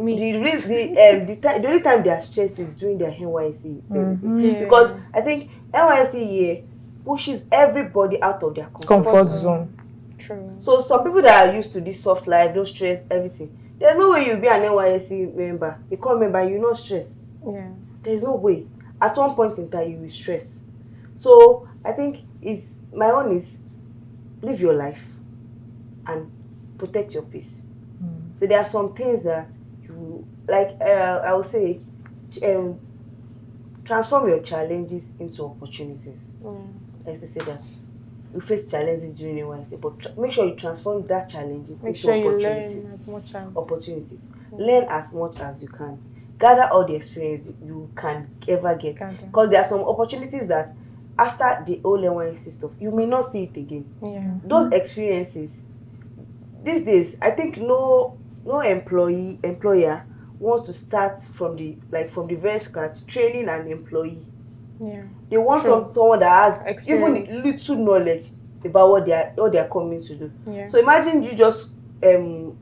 only time they are stressed is during their NYSC service. Because I think NYSC here pushes everybody out of their comfort zone. True. So some people that are used to this soft life, no stress, everything, there's no way you'll be an NYSC member, a core member, you not stress. Yeah. There's no way. At one point in time, you will stress. So I think my own is live your life and protect your peace. So there are some things that you like. I would say, transform your challenges into opportunities. I used to say that you face challenges during NYSC, but make sure you transform that challenges into opportunities. Learn as much as opportunities. Learn as much as you can. Gather all the experience you can ever get. Because there are some opportunities that after the whole NYSC stuff, you may not see it again. Those experiences, these days, I think no employer wants to start from the very scratch training an employee. They want someone that has experience, even little knowledge about what they are coming to do. So imagine you just being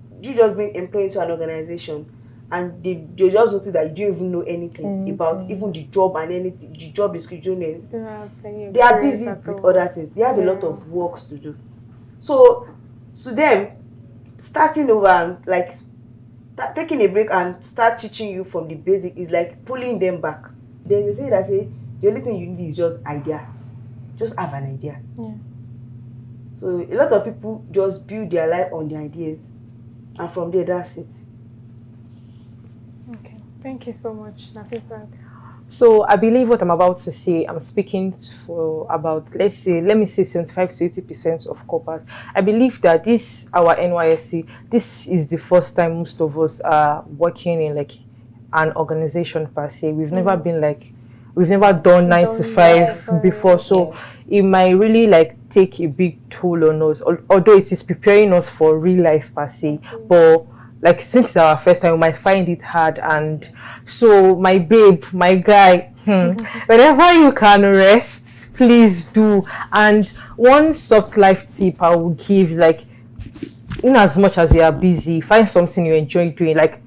employed into an organization and they just notice that you don't even know anything about even the job and anything, the job description. They are busy with other things. They have a lot of works to do. So to them, starting over and like taking a break and start teaching you from the basic is like pulling them back. There's a saying that say the only thing you need is just idea. Just have an idea. So a lot of people just build their life on the ideas, and from there, that's it. Okay, thank you so much, Nafisa. So I believe what I'm about to say, I'm speaking for about, let me say 75 to 80% of couples. I believe that our NYSC, this is the first time most of us are working in like an organization per se. We've never been like, we've never done 9 to 5 before. So it might really like take a big toll on us, although it is preparing us for real life per se. But like since it's our first time, we might find it hard. And so my babe, my guy, whenever you can rest, please do. And one soft life tip I will give, like, in as much as you are busy, find something you enjoy doing. Like,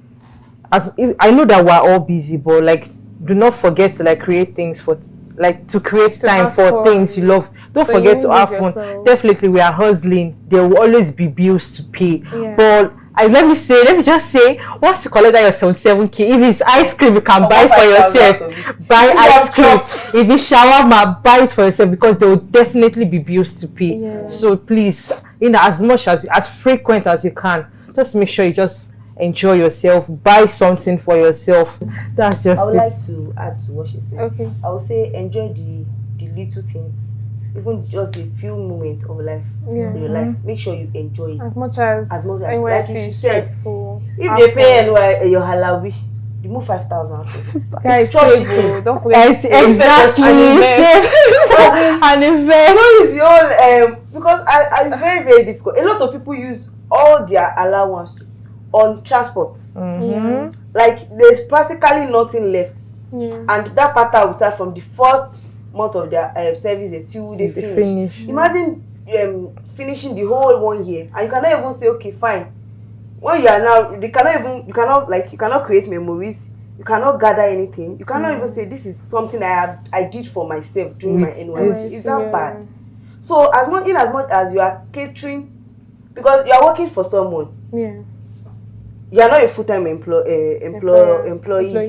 I know that we're all busy, but like, do not forget to like create things for, like, to create time for things you love. Don't forget to have fun. Definitely, we are hustling. There will always be bills to pay. But let me just say, once you collect that your 77K, if it's ice cream, you can buy for yourself. Buy ice cream. If it's shawarma, buy it for yourself, because there will definitely be bills to pay. So please, as much as frequent as you can, just make sure you just enjoy yourself. Buy something for yourself. That's just I would like to add to what she said. Okay. I would say enjoy the little things. Even just a few moments of life in your life, make sure you enjoy it as much as like is stressful. If they pay your halawi, remove 5,000. Guys, don't forget exactly and invest. Because it's very, very difficult. A lot of people use all their allowance on transport. Like there's practically nothing left, and that pattern will start from the first month of their service until they finish. Imagine finishing the whole 1 year, and you cannot even say, okay, fine, when you are now, you cannot create memories. You cannot gather anything. You cannot even say this is something I did for myself during my NYSC. Is that bad? So as much as you are catering, because you are working for someone. Yeah. You are not a full-time employee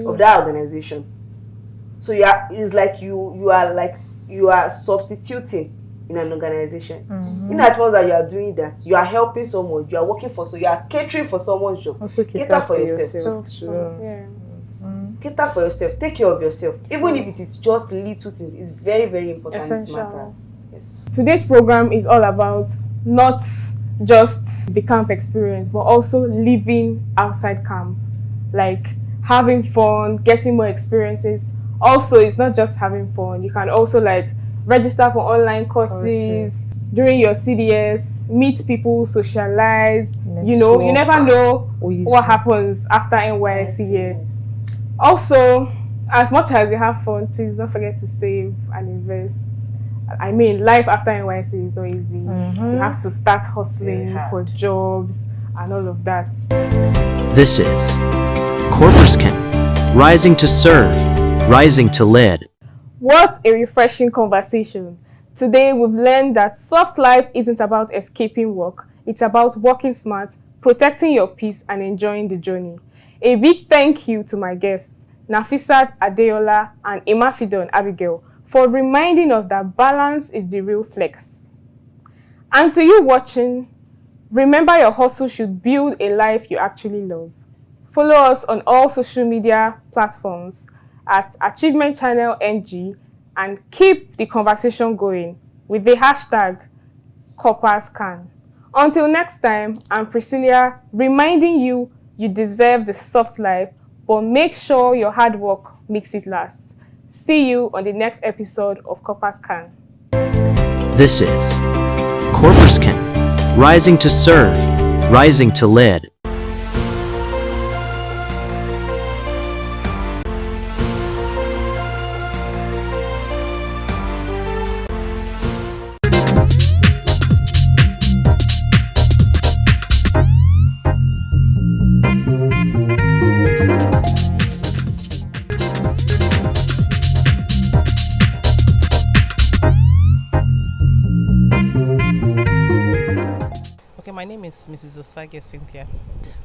of that organization. So it's like you are substituting in an organization. In as much as you are doing that, you are helping someone, you are working for, so you are catering for someone's job. Also cater for yourself. Cater for yourself. Take care of yourself. Even if it is just little things, it's very, very important. Essential. It matters. Yes. Today's program is all about not just the camp experience, but also living outside camp, like having fun, getting more experiences. Also, it's not just having fun. You can also like register for online courses during your CDS, meet people, socialize. You know, you never know what happens after NYSC year. Also, as much as you have fun, please don't forget to save and invest. I mean, life after NYSC is not easy. You have to start hustling for jobs and all of that. This is Corpus Can, rising to serve, rising to lead. What a refreshing conversation. Today we've learned that soft life isn't about escaping work. It's about working smart, protecting your peace and enjoying the journey. A big thank you to my guests, Nafisat Adeola and Imafidon Abigail, for reminding us that balance is the real flex. And to you watching, remember your hustle should build a life you actually love. Follow us on all social media platforms at Achievement Channel NG and keep the conversation going with the hashtag CorpusCan. Until next time, I'm Priscilla, reminding you deserve the soft life, but make sure your hard work makes it last. See you on the next episode of CorpusCan. This is Corpus Can, rising to serve, rising to lead. My name is Mrs. Osage Cynthia.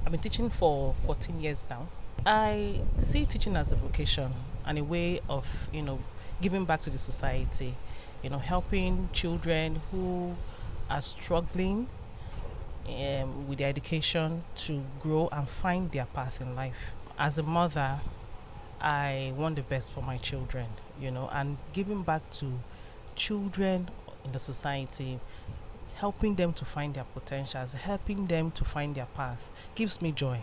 I've been teaching for 14 years now. I see teaching as a vocation and a way of, giving back to the society, helping children who are struggling with their education to grow and find their path in life. As a mother, I want the best for my children, and giving back to children in the society, helping them to find their potentials, helping them to find their path, gives me joy.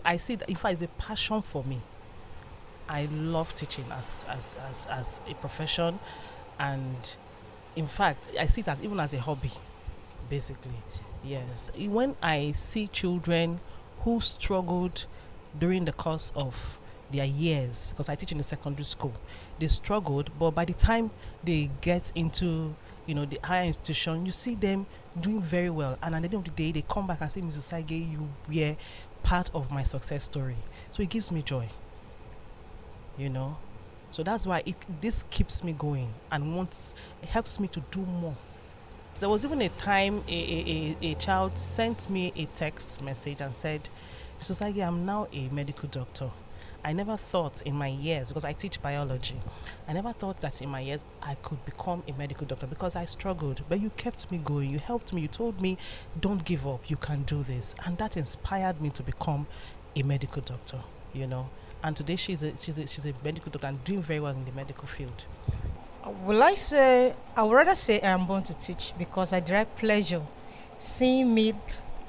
I see that, in fact, it's a passion for me. I love teaching as a profession, and in fact, I see that even as a hobby, basically. Yes. When I see children who struggled during the course of their years, because I teach in the secondary school, they struggled, but by the time they get into the higher institution, you see them doing very well, and at the end of the day they come back and say, Ms. Osage, you were part of my success story. So it gives me joy, so that's why this keeps me going and it helps me to do more. There was even a time a child sent me a text message and said, Ms. Osage, I'm now a medical doctor. I never thought in my years, because I teach biology, I never thought that in my years I could become a medical doctor because I struggled. But you kept me going, you helped me, you told me, don't give up, you can do this. And that inspired me to become a medical doctor, And today she's a medical doctor and doing very well in the medical field. I would rather say I'm born to teach because I derive pleasure seeing me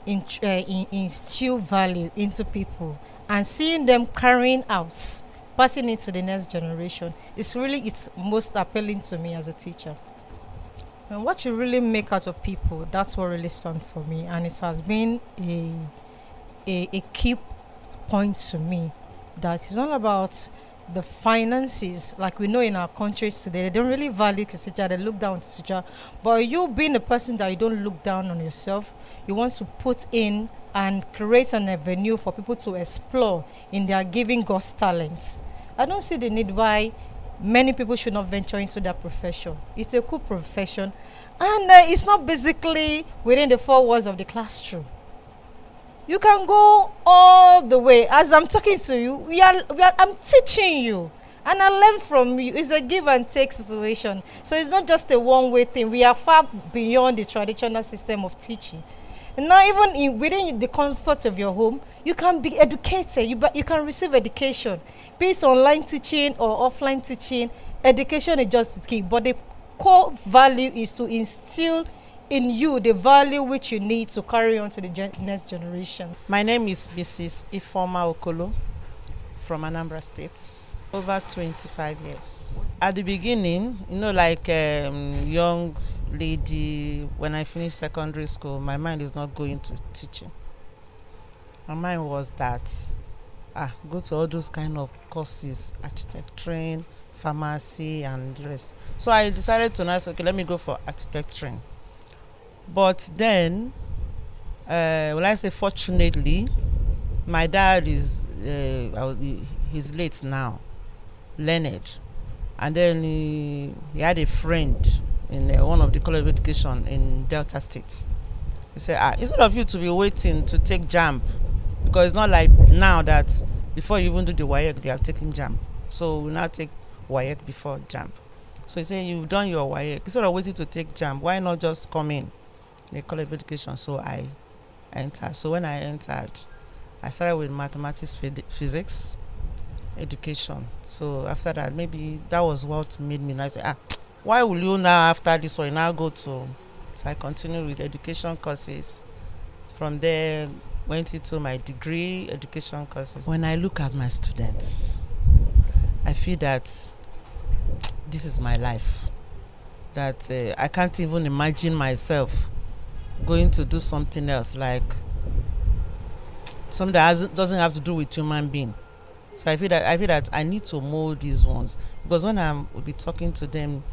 instill value into people. And seeing them carrying out, passing it to the next generation, it's most appealing to me as a teacher. And what you really make out of people, that's what really stands for me. And it has been a key point to me that it's not about the finances, like we know in our countries today, they don't really value the teacher, they look down on the teacher. But you being a person that you don't look down on yourself, you want to put in and create an avenue for people to explore in their giving God's talents. I don't see the need why many people should not venture into that profession. It's a cool profession, and it's not basically within the four walls of the classroom. You can go all the way. As I'm talking to you, I'm teaching you, and I learn from you. It's a give and take situation. So it's not just a one-way thing. We are far beyond the traditional system of teaching. And now even within the comfort of your home, you can be educated. You can receive education. Be it online teaching or offline teaching, education is just the key. But the core value is to instill in you the value which you need to carry on to the next generation. My name is Mrs. Ifoma Okolo from Anambra State. Over 25 years. At the beginning, like young lady, when I finished secondary school, my mind is not going to teaching. My mind was that, go to all those kind of courses, architecturing, pharmacy, and the rest. So I decided to say, okay, let me go for architecturing. But then, fortunately, my dad is, he's late now, learned. And then he had a friend in one of the college of education in Delta State. He said, instead of you to be waiting to take JAMB, because it's not like now that before you even do the WAEC, they are taking JAMB. So we now take WAEC before JAMB. So he said, you've done your WAEC. Instead of waiting to take JAMB, why not just come in the college of education? So I entered. So when I entered, I started with mathematics, physics, education. So after that, maybe that was what made me say, why will you now, after this one, now go to... So I continued with education courses. From there, went into my degree, education courses. When I look at my students, I feel that this is my life. That I can't even imagine myself going to do something else, like something that doesn't have to do with human being. So I feel that I need to mold these ones, because when I will be talking to them,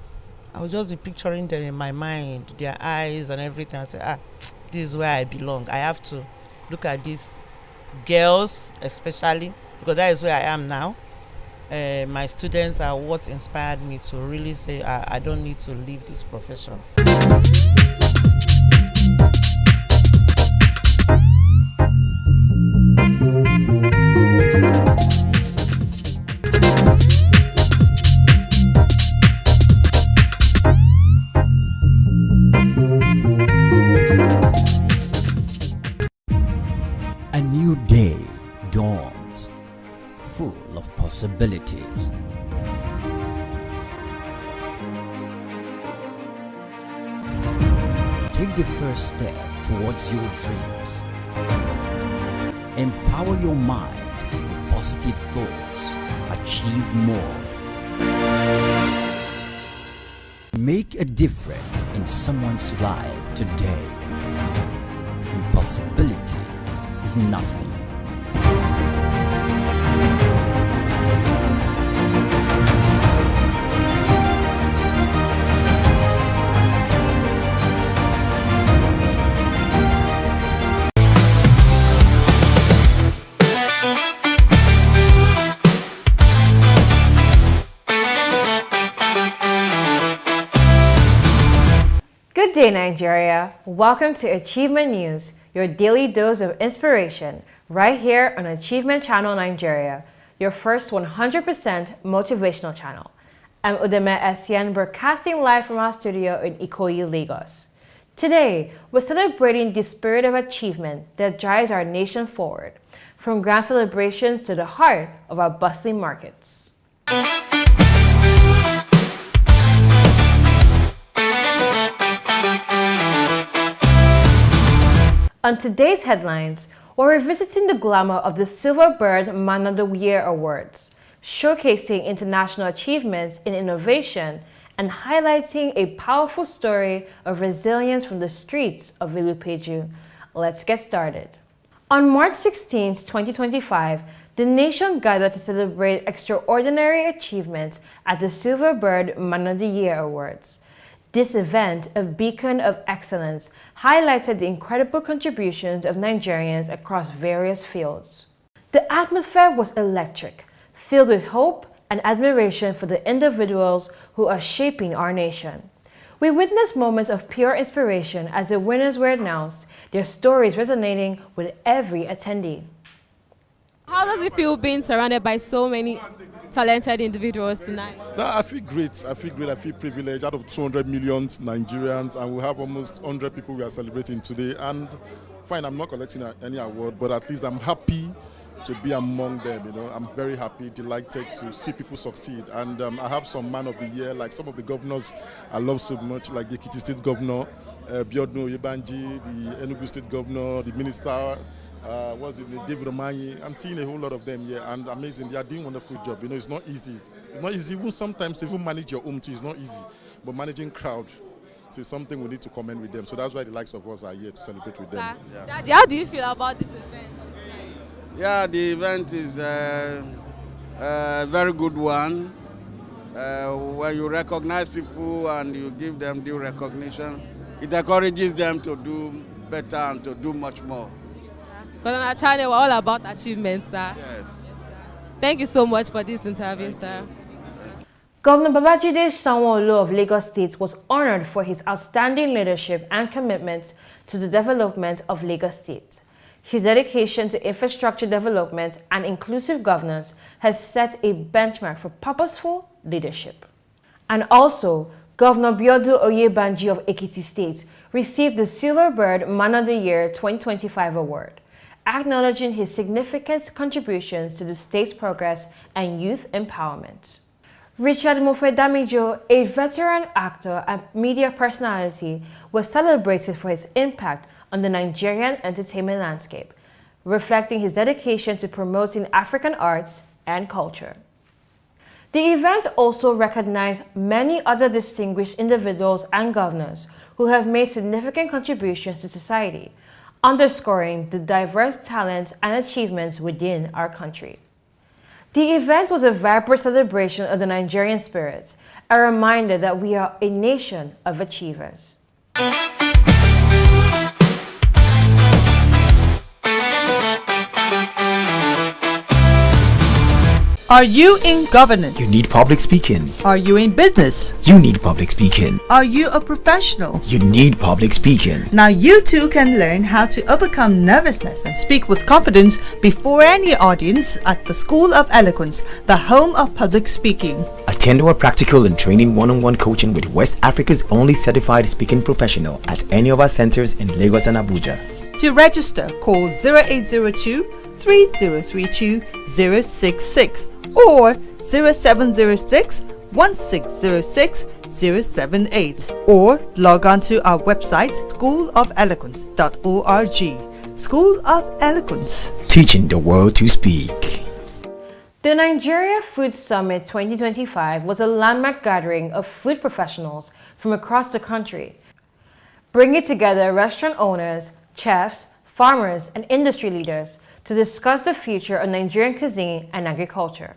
I will just be picturing them in my mind, their eyes and everything. I say, this is where I belong. I have to look at these girls, especially, because that is where I am now. My students are what inspired me to really say, I don't need to leave this profession. A new day dawns, full of possibilities. Take the first step towards your dreams. Empower your mind with positive thoughts. Achieve more. Make a difference in someone's life today. Impossibility is nothing. Good day, Nigeria. Welcome to Achievement News, your daily dose of inspiration, right here on Achievement Channel Nigeria, your first 100% motivational channel. I'm Udeme Essien, broadcasting live from our studio in Ikoyi, Lagos. Today, we're celebrating the spirit of achievement that drives our nation forward, from grand celebrations to the heart of our bustling markets. On today's headlines, we're revisiting the glamour of the Silver Bird Man of the Year Awards, showcasing international achievements in innovation and highlighting a powerful story of resilience from the streets of Ilupeju. Let's get started. On March 16, 2025, the nation gathered to celebrate extraordinary achievements at the Silver Bird Man of the Year Awards. This event, a beacon of excellence, highlighted the incredible contributions of Nigerians across various fields. The atmosphere was electric, filled with hope and admiration for the individuals who are shaping our nation. We witnessed moments of pure inspiration as the winners were announced, their stories resonating with every attendee. How does it feel being surrounded by so many talented individuals tonight? No, I feel great. I feel privileged. Out of 200 million Nigerians, and we have almost 100 people we are celebrating today. And fine, I'm not collecting any award, but at least I'm happy to be among them. You know, I'm very happy, delighted to see people succeed. And I have some Man of the Year, like some of the governors I love so much, like the Ekiti State Governor, Biodun Oyebanji, the Enugu State Governor, the Minister. David Omanyi. I'm seeing a whole lot of them here, and amazing. They are doing a wonderful job. You know, it's not easy. It's not easy. Even sometimes to even manage your home too is not easy. But managing crowd, so it's something we need to commend with them. So that's why the likes of us are here to celebrate with them. Yeah. Daddy, how do you feel about this event? Yeah, the event is a very good one. Where you recognize people and you give them due recognition, it encourages them to do better and to do much more. Because on our channel, we're all about achievements, sir. Yes. Thank you so much for this interview, sir. Governor Babajide Sanwo-Olu of Lagos State was honored for his outstanding leadership and commitment to the development of Lagos State. His dedication to infrastructure development and inclusive governance has set a benchmark for purposeful leadership. And also, Governor Biodun Oyebanji of Ekiti State received the Silver Bird Man of the Year 2025 award, acknowledging his significant contributions to the state's progress and youth empowerment. Richard Mofe-Damijo, a veteran actor and media personality, was celebrated for his impact on the Nigerian entertainment landscape, reflecting his dedication to promoting African arts and culture. The event also recognized many other distinguished individuals and governors who have made significant contributions to society, underscoring the diverse talents and achievements within our country. The event was a vibrant celebration of the Nigerian spirit, a reminder that we are a nation of achievers. Are you in governance? You need public speaking. Are you in business? You need public speaking. Are you a professional? You need public speaking. Now you too can learn how to overcome nervousness and speak with confidence before any audience at the School of Eloquence, the home of public speaking. Attend our practical and training one-on-one coaching with West Africa's only certified speaking professional at any of our centers in Lagos and Abuja. To register, call 0802 3032 066 or 0706 1606 078 or log on to our website schoolofeloquence.org. School of Eloquence, teaching the world to speak. The Nigeria Food Summit 2025 was a landmark gathering of food professionals from across the country, bringing together restaurant owners, chefs, farmers, and industry leaders to discuss the future of Nigerian cuisine and agriculture.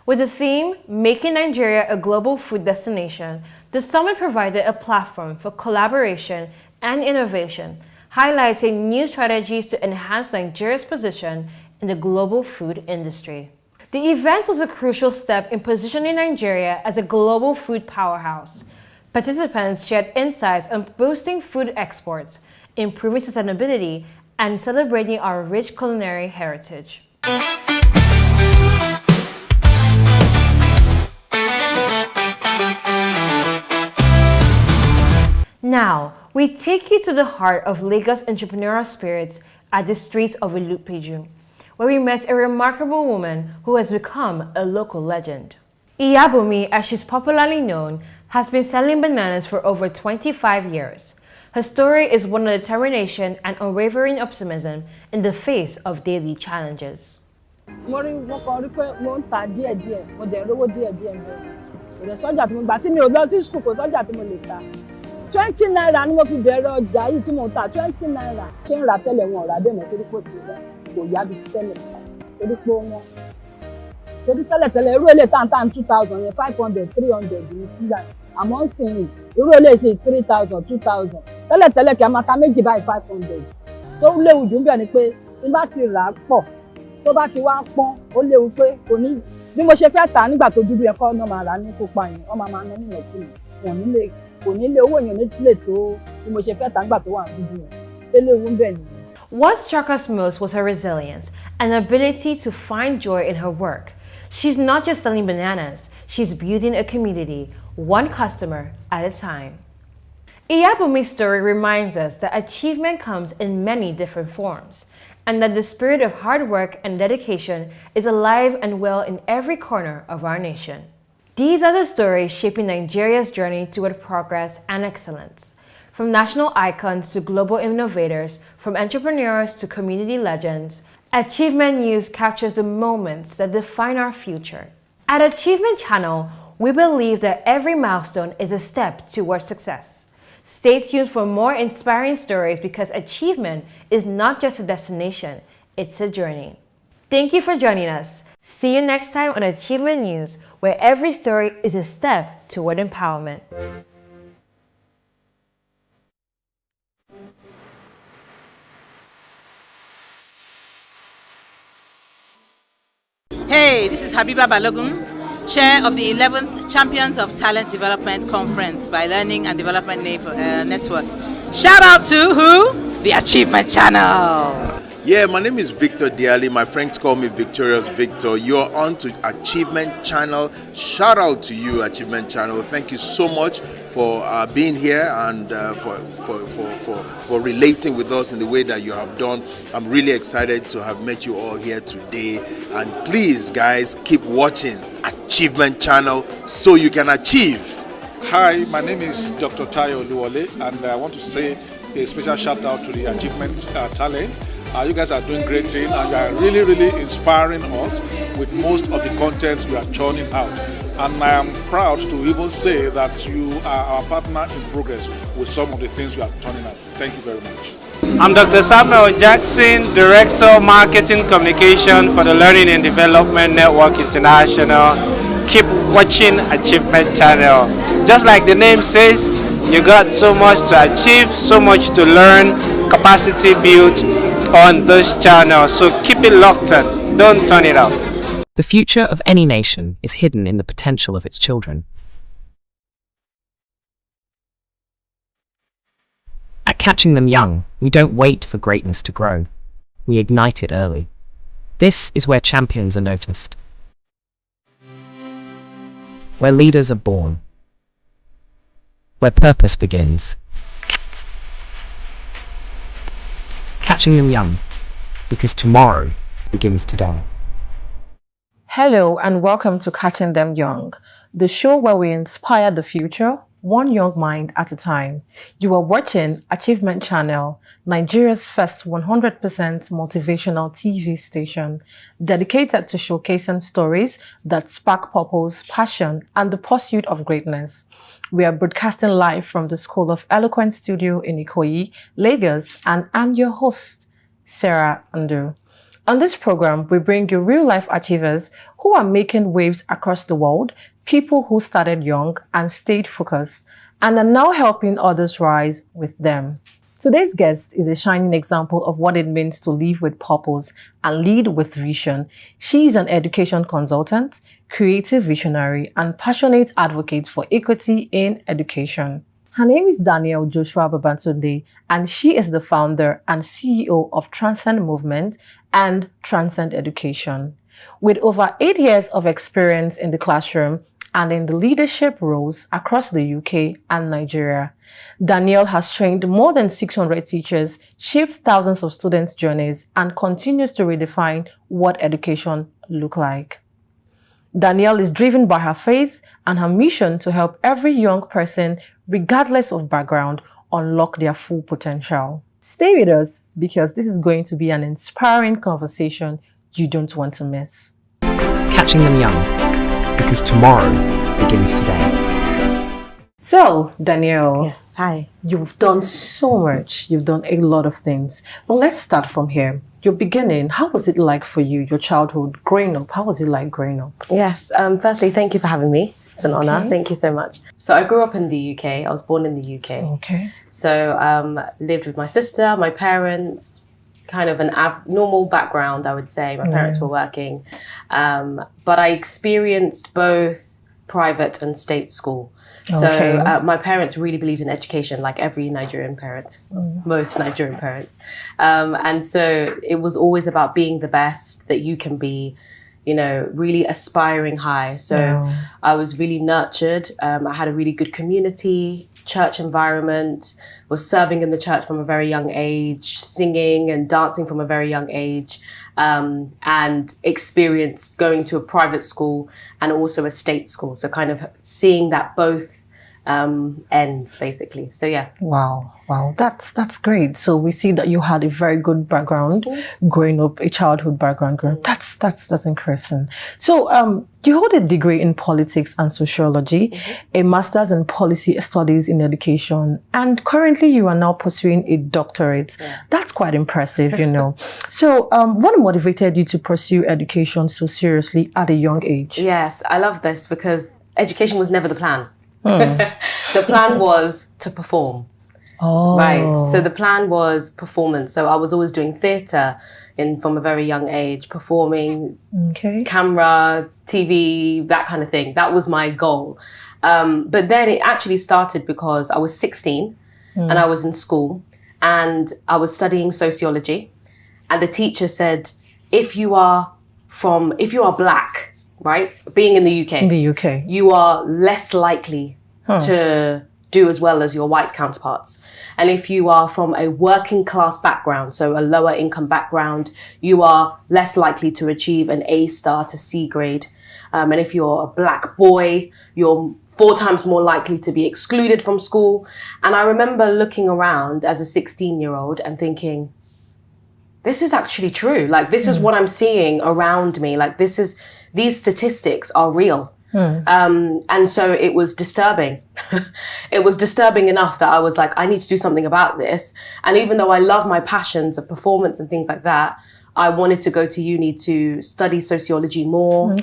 With the theme, Making Nigeria a Global Food Destination, the summit provided a platform for collaboration and innovation, highlighting new strategies to enhance Nigeria's position in the global food industry. The event was a crucial step in positioning Nigeria as a global food powerhouse. Participants shared insights on boosting food exports, improving sustainability, and celebrating our rich culinary heritage. Now, we take you to the heart of Lagos entrepreneurial spirits at the streets of Ilupeju, where we met a remarkable woman who has become a local legend. Iyabumi, as she's popularly known, has been selling bananas for over 25 years. Her story is one of determination and unwavering optimism in the face of daily challenges. Naira ni mo fi bẹ̀rẹ̀ ọjà yìí tí mo ń ta 20 naira. Ṣé ń ra tẹ́lẹ̀ wọn ò rà bẹ́ẹ̀ mọ́ torí pé ó ti rẹ̀ kò yá bí ti tẹ́lẹ̀. torí pé wọ́n torí tẹ́lẹ̀tẹ́lẹ̀ irú ilé tàǹtàn 2000 yẹn 500 300 ní sígbà àmọ́ ń sìn yìí irú ilé ṣe 3000 2000 tẹ́lẹ̀tẹ́lẹ̀ kí a máa ta méjì báyìí 500 tó léwu jù ń bẹ̀ ni pé tí bá ti rà á pọ̀ tó bá ti wá pọ́n ó léwu pé kò ní bí mo ṣe fẹ́ tà nígbà tó dúdú yẹn kọ́ ọ́nà máa rà ní pupa yẹn wọ́n máa ná nínú ẹ̀kú yẹn kò ní lé owó yẹn lè tó bí mo ṣe fẹ́ tà nígbà tó wà dúdú yẹn tó léwu ń bẹ̀ nìyẹn. What struck us most was her resilience and ability to find joy in her work. She's not just selling bananas, she's building a community, one customer at a time. Iyabumi's story reminds us that achievement comes in many different forms, and that the spirit of hard work and dedication is alive and well in every corner of our nation. These are the stories shaping Nigeria's journey toward progress and excellence. From national icons to global innovators, from entrepreneurs to community legends, Achievement News captures the moments that define our future. At Achievement Channel, we believe that every milestone is a step towards success. Stay tuned for more inspiring stories because achievement is not just a destination, it's a journey. Thank you for joining us. See you next time on Achievement News, where every story is a step toward empowerment. Hey, this is Habiba Balogun, Chair of the 11th Champions of Talent Development Conference by Learning and Development Network. Shout out to who? The Achievement Channel. Yeah, my name is Victor Diali. My friends call me Victorious Victor. You're on to Achievement Channel. Shout out to you, Achievement Channel. Thank you so much for being here and for relating with us in the way that you have done. I'm really excited to have met you all here today. And please, guys, keep watching Achievement Channel so you can achieve. Hi, my name is Dr. Tayo Luwole, and I want to say a special shout out to the Achievement Talent. You guys are doing great thing, and you are really, really inspiring us with most of the content you are churning out. And I am proud to even say that you are our partner in progress with some of the things you are turning out. Thank you very much. I'm Dr. Samuel Jackson, Director Marketing Communication for the Learning and Development Network International. Keep watching Achievement Channel. Just like the name says, you got so much to achieve, so much to learn, capacity built on this channel. So keep it locked in. Don't turn it off. The future of any nation is hidden in the potential of its children. At Catching Them Young, we don't wait for greatness to grow. We ignite it early. This is where champions are noticed, where leaders are born, where purpose begins. Catching Them Young, because tomorrow begins today. Hello and welcome to Catching Them Young, the show where we inspire the future, one young mind at a time. You are watching Achievement Channel, Nigeria's first 100% motivational TV station, dedicated to showcasing stories that spark purpose, passion, and the pursuit of greatness. We are broadcasting live from the School of Eloquence Studio in Ikoyi, Lagos, and I'm your host, Sarah Andu. On this program, we bring you real-life achievers who are making waves across the world, people who started young and stayed focused, and are now helping others rise with them. Today's guest is a shining example of what it means to live with purpose and lead with vision. She is an education consultant, creative visionary, and passionate advocate for equity in education. Her name is Danielle Joshua Babatunde, and she is the founder and CEO of Transcend Movement and Transcend Education. With over 8 years of experience in the classroom and in the leadership roles across the UK and Nigeria, Danielle has trained more than 600 teachers, shaped thousands of students' journeys, and continues to redefine what education looks like. Danielle is driven by her faith and her mission to help every young person, regardless of background, unlock their full potential. Stay with us because this is going to be an inspiring conversation you don't want to miss. Catching Them Young, because tomorrow begins today. So, Danielle, Hi. You've done so much. You've done a lot of things. Well, let's start from here. Your beginning, how was it like for you, your childhood, growing up? How was it like growing up? Yes, firstly, thank you for having me. It's an honor. Thank you so much. So I grew up in the UK. I was born in the UK. Okay. So lived with my sister, my parents, kind of an normal background, I would say. My parents were working. But I experienced both private and state school. So my parents really believed in education, like every Nigerian parent, most Nigerian parents. And so it was always about being the best that you can be, you know, really aspiring high. So I was really nurtured. I had a really good community, church environment, was serving in the church from a very young age, singing and dancing from a very young age, and experienced going to a private school and also a state school. So kind of seeing that both ends basically. So yeah. Wow, that's great. So we see that you had a very good background growing up, a childhood background growing up. That's interesting. So you hold a degree in politics and sociology, a master's in policy studies in education, and currently you are now pursuing a doctorate. That's quite impressive, you know. So what motivated you to pursue education so seriously at a young age? Yes, I love this because education was never the plan. The plan was to perform. Right. So the plan was performance. So I was always doing theatre from a very young age, performing, camera, TV, that kind of thing. That was my goal. But then it actually started because I was 16 and I was in school and I was studying sociology. And the teacher said, if you are black, right, being in the UK, you are less likely to do as well as your white counterparts. And if you are from a working class background, so a lower income background, you are less likely to achieve an A star to C grade. And if you're a black boy, you're 4 times more likely to be excluded from school. And I remember looking around as a 16-year-old and thinking, this is actually true. Like, this is what I'm seeing around me. Like, these statistics are real. And so it was disturbing. It was disturbing enough that I was like, I need to do something about this. And even though I love my passions of performance and things like that, I wanted to go to uni to study sociology more,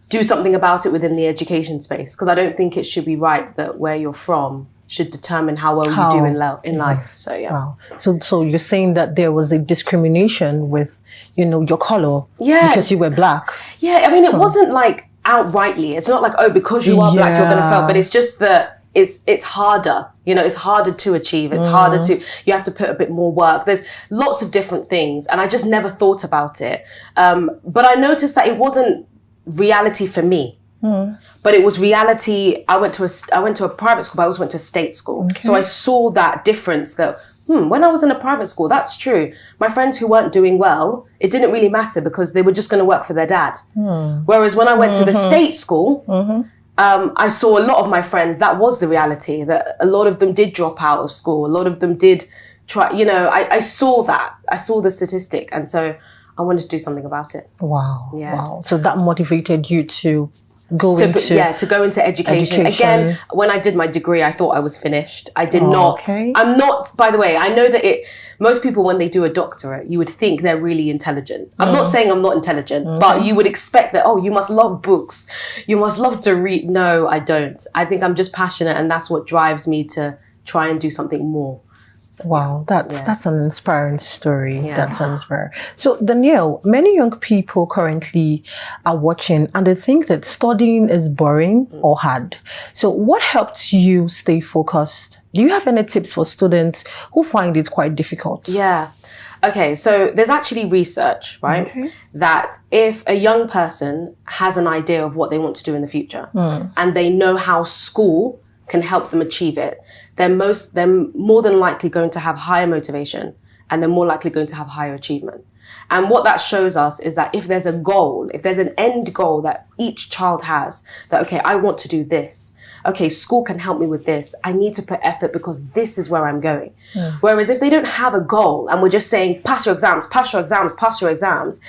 do something about it within the education space. Because I don't think it should be right that where you're from should determine how well you do in life. So yeah. Wow. So you're saying that there was a discrimination with, you know, your color because you were black. Yeah, I mean, it wasn't like outrightly. It's not like, oh, because you are black, you're going to fail. But it's just that it's harder. You know, it's harder to achieve. It's harder to, you have to put a bit more work. There's lots of different things. And I just never thought about it. But I noticed that it wasn't reality for me. But it was reality. I went to a private school, but I also went to a state school. So I saw that difference that, when I was in a private school, that's true. My friends who weren't doing well, it didn't really matter because they were just going to work for their dad. Whereas when I went to the state school, I saw a lot of my friends, that was the reality, that a lot of them did drop out of school. A lot of them did try, you know, I saw that. I saw the statistic. And so I wanted to do something about it. Wow. Yeah. Wow. So that motivated you to go into education. Again, when I did my degree, I thought I was finished. I did not. I'm not, by the way, I know that most people, when they do a doctorate, you would think they're really intelligent. I'm not saying I'm not intelligent, but you would expect that, you must love books. You must love to read. No, I don't. I think I'm just passionate, and that's what drives me to try and do something more. So, wow, that's an inspiring story. Yeah. That's inspiring. So, Danielle, many young people currently are watching and they think that studying is boring or hard. So, what helped you stay focused? Do you have any tips for students who find it quite difficult? Yeah. Okay, so there's actually research, right? That if a young person has an idea of what they want to do in the future and they know how school can help them achieve it, they're more than likely going to have higher motivation and they're more likely going to have higher achievement. And what that shows us is that if there's a goal, if there's an end goal that each child has, that, okay, I want to do this. Okay, school can help me with this. I need to put effort because this is where I'm going. Whereas if they don't have a goal and we're just saying, pass your exams, pass your exams, pass your exams,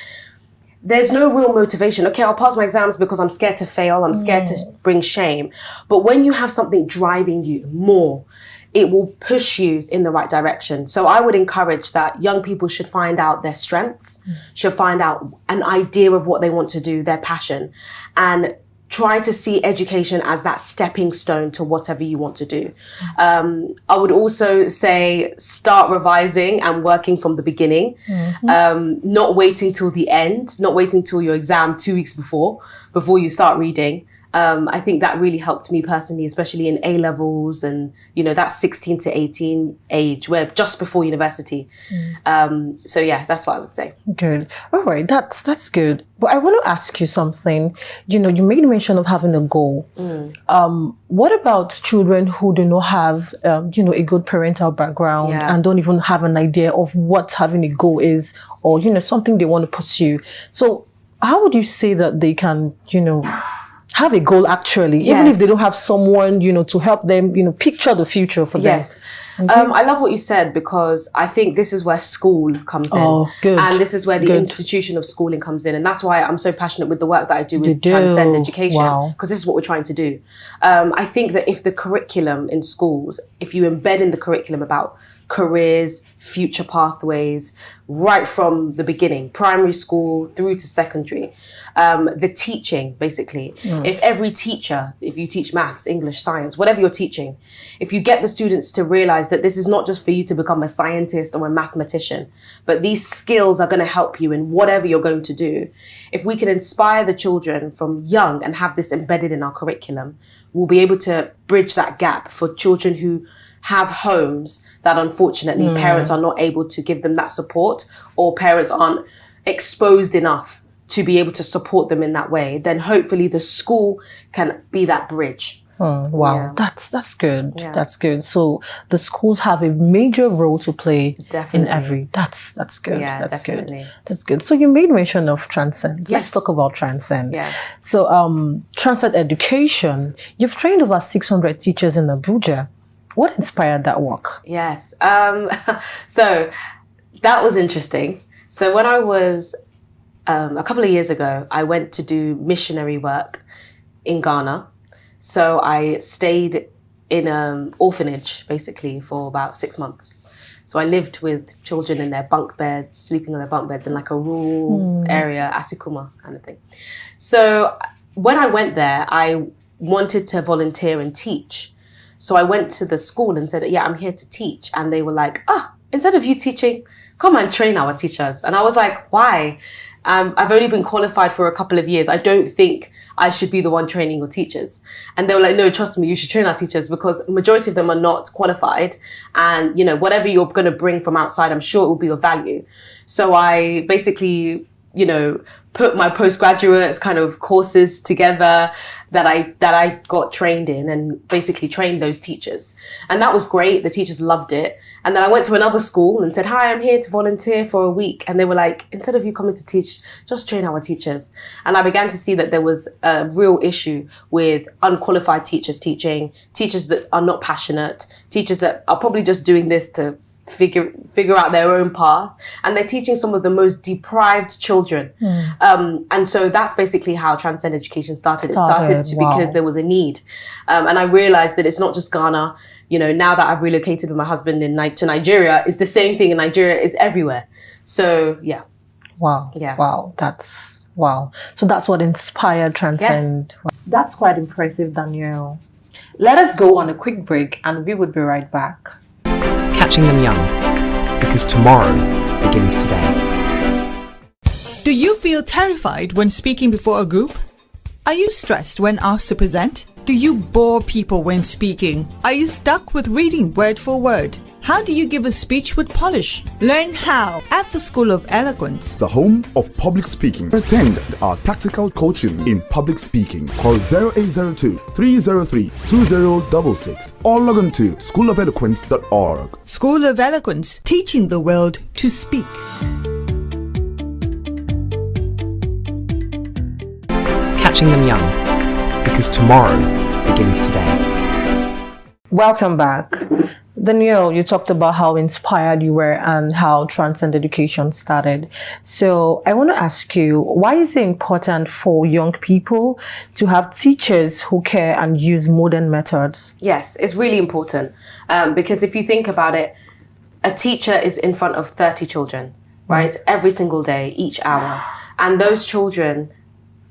there's no real motivation. Okay, I'll pass my exams because I'm scared to fail. I'm scared to bring shame. But when you have something driving you more, it will push you in the right direction. So I would encourage that young people should find out their strengths, should find out an idea of what they want to do, their passion, and try to see education as that stepping stone to whatever you want to do. I would also say start revising and working from the beginning, not waiting till the end, not waiting till your exam 2 weeks before you start reading. I think that really helped me personally, especially in A levels and, that 16 to 18 age, where just before university. So yeah, that's what I would say. Good. All right. That's good. But I want to ask you something. You made mention of having a goal. What about children who do not have, a good parental background and don't even have an idea of what having a goal is, or, something they want to pursue? So how would you say that they can, have a goal actually, even if they don't have someone, to help them, picture the future for them? Yes. I love what you said, because I think this is where school comes in. Oh, good. And this is where the institution of schooling comes in. And that's why I'm so passionate with the work that I do with Transcend Education, because this is what we're trying to do. I think that if the curriculum in schools, if you embed in the curriculum about careers, future pathways, right from the beginning, primary school through to secondary, the teaching, basically. If every teacher, if you teach maths, English, science, whatever you're teaching, if you get the students to realize that this is not just for you to become a scientist or a mathematician, but these skills are going to help you in whatever you're going to do. If we can inspire the children from young and have this embedded in our curriculum, we'll be able to bridge that gap for children who have homes that unfortunately parents are not able to give them that support, or parents aren't exposed enough to be able to support them in that way. Then hopefully the school can be that bridge. Wow, yeah. That's good. Yeah. That's good. So the schools have a major role to play in every. That's good. Yeah, that's definitely. good. That's good. So you made mention of Transcend. Yes. Let's talk about Transcend. Yeah. So Transcend Education. You've trained over 600 teachers in Abuja. What inspired that work? Yes. So that was interesting. So when I was a couple of years ago, I went to do missionary work in Ghana. So I stayed in an orphanage, basically, for about 6 months. So I lived with children in their bunk beds, sleeping on their bunk beds in like a rural area, Asikuma kind of thing. So when I went there, I wanted to volunteer and teach. So I went to the school and said, yeah, I'm here to teach. And they were like, instead of you teaching, come and train our teachers. And I was like, why? I've only been qualified for a couple of years. I don't think I should be the one training your teachers. And they were like, no, trust me, you should train our teachers, because majority of them are not qualified. And, whatever you're going to bring from outside, I'm sure it will be of value. So I basically, put my postgraduate kind of courses together that I got trained in, and basically trained those teachers. And that was great. The teachers loved it. And then I went to another school and said, hi, I'm here to volunteer for a week. And they were like, instead of you coming to teach, just train our teachers. And I began to see that there was a real issue with unqualified teachers teaching, teachers that are not passionate, teachers that are probably just doing this to figure out their own path, and they're teaching some of the most deprived children. And so that's basically how Transcend Education started. It started because there was a need. And I realized that it's not just Ghana. Now that I've relocated with my husband to Nigeria, it's the same thing in Nigeria, it's everywhere. So yeah. Wow. Yeah. Wow. Wow. So that's what inspired Transcend. Yes. That's quite impressive, Danielle. Let us go on a quick break and we would be right back. Catching them young, because tomorrow begins today. Do you feel terrified when speaking before a group? Are you stressed when asked to present? Do you bore people when speaking? Are you stuck with reading word for word? How do you give a speech with polish? Learn how at the School of Eloquence, the home of public speaking. Attend our practical coaching in public speaking. Call 0802 303 2066 or log on to schoolofeloquence.org. School of Eloquence, teaching the world to speak. Catching them young, because tomorrow begins today. Welcome back. Danielle, you talked about how inspired you were and how Transcend Education started. So I want to ask you, why is it important for young people to have teachers who care and use modern methods? Yes, it's really important because if you think about it, a teacher is in front of 30 children, right? Every single day, each hour. And those children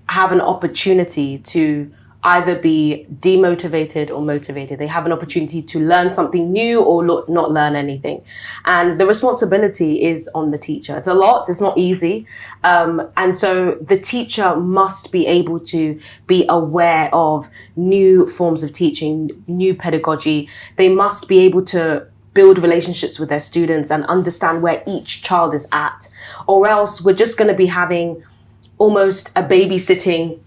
have an opportunity to either be demotivated or motivated. They have an opportunity to learn something new or not learn anything. And the responsibility is on the teacher. It's a lot, it's not easy. And so the teacher must be able to be aware of new forms of teaching, new pedagogy. They must be able to build relationships with their students and understand where each child is at. Or else we're just going to be having almost a babysitting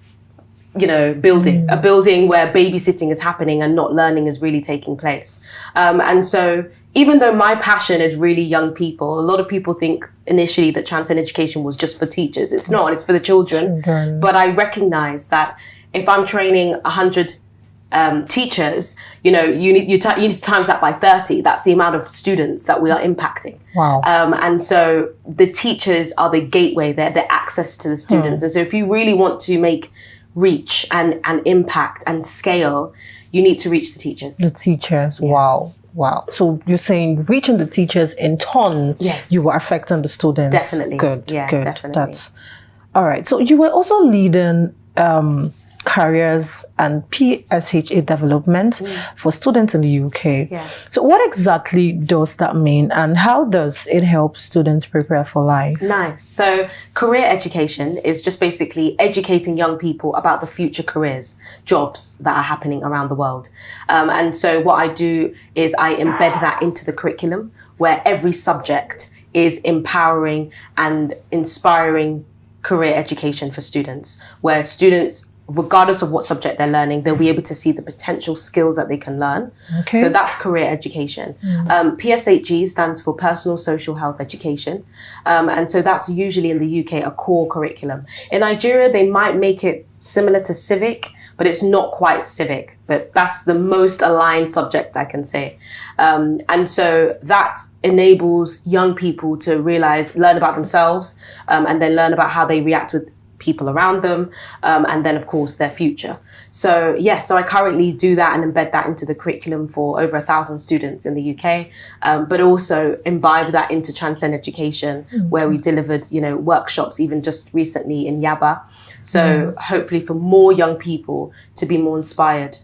building, a building where babysitting is happening and not learning is really taking place. And so even though my passion is really young people, a lot of people think initially that Transcend Education was just for teachers. It's not, it's for the children. But I recognize that if I'm training 100 teachers, you need to times that by 30. That's the amount of students that we are impacting. Wow. And so the teachers are the gateway, they're the access to the students. And so if you really want to make reach and impact and scale, you need to reach the teachers. The teachers, wow. So you're saying reaching the teachers in turn, yes, you were affecting the students. Definitely. Good. Definitely. That's all right. So you were also leading careers and PSHE development for students in the UK. Yeah. So what exactly does that mean and how does it help students prepare for life? Nice. So career education is just basically educating young people about the future careers, jobs that are happening around the world. And so what I do is I embed that into the curriculum where every subject is empowering and inspiring career education for students, where students, regardless of what subject they're learning, they'll be able to see the potential skills that they can learn. Okay. So that's career education. PSHE stands for Personal Social Health Education. And so that's usually in the UK a core curriculum. In Nigeria, they might make it similar to civic, but it's not quite civic, but that's the most aligned subject I can say. And so that enables young people to learn about themselves, and then learn about how they react with people around them, and then of course their future. So so I currently do that and embed that into the curriculum for over 1,000 students in the UK, but also imbibe that into Transcend Education, where we delivered workshops even just recently in Yaba. So hopefully for more young people to be more inspired.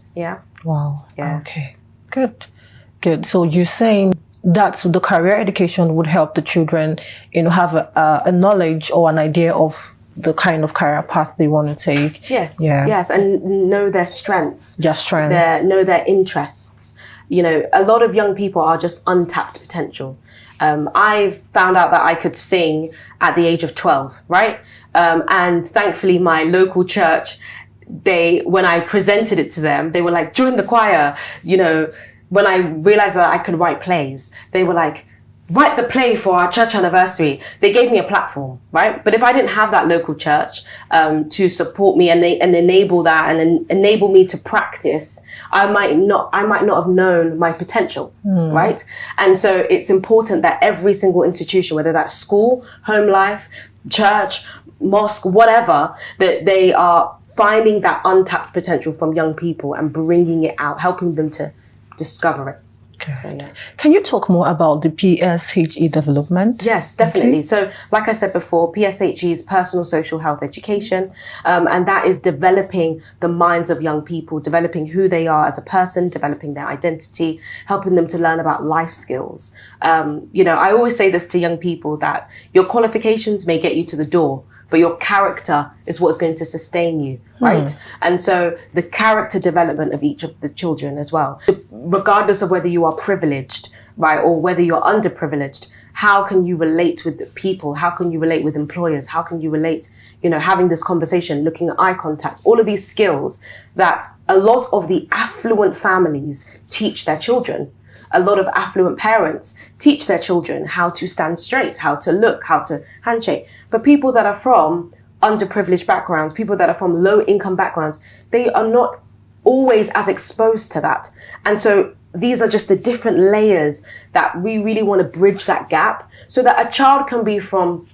Wow. Okay, good. So you're saying that the career education would help the children have a knowledge or an idea of the kind of career path they want to take. Yes, and know their strengths. Know their interests. A lot of young people are just untapped potential. I found out that I could sing at the age of 12, right? And thankfully my local church, when I presented it to them, they were like, join the choir. When I realized that I could write plays, they were like, write the play for our church anniversary. They gave me a platform, right? But if I didn't have that local church to support me and enable that and enable me to practice, I might not have known my potential, right? And so it's important that every single institution, whether that's school, home life, church, mosque, whatever, that they are finding that untapped potential from young people and bringing it out, helping them to discover it. Okay. So, Can you talk more about the PSHE development? Yes, definitely. So like I said before, PSHE is Personal Social Health Education, and that is developing the minds of young people, developing who they are as a person, developing their identity, helping them to learn about life skills. I always say this to young people that your qualifications may get you to the door, but your character is what's going to sustain you, right? And so the character development of each of the children as well, regardless of whether you are privileged, right, or whether you're underprivileged, how can you relate with people? How can you relate with employers? How can you relate, having this conversation, looking at eye contact, all of these skills that a lot of the affluent families teach their children. A lot of affluent parents teach their children how to stand straight, how to look, how to handshake. But people that are from underprivileged backgrounds, people that are from low income backgrounds, they are not always as exposed to that. And so these are just the different layers that we really want to bridge that gap so that a child can be from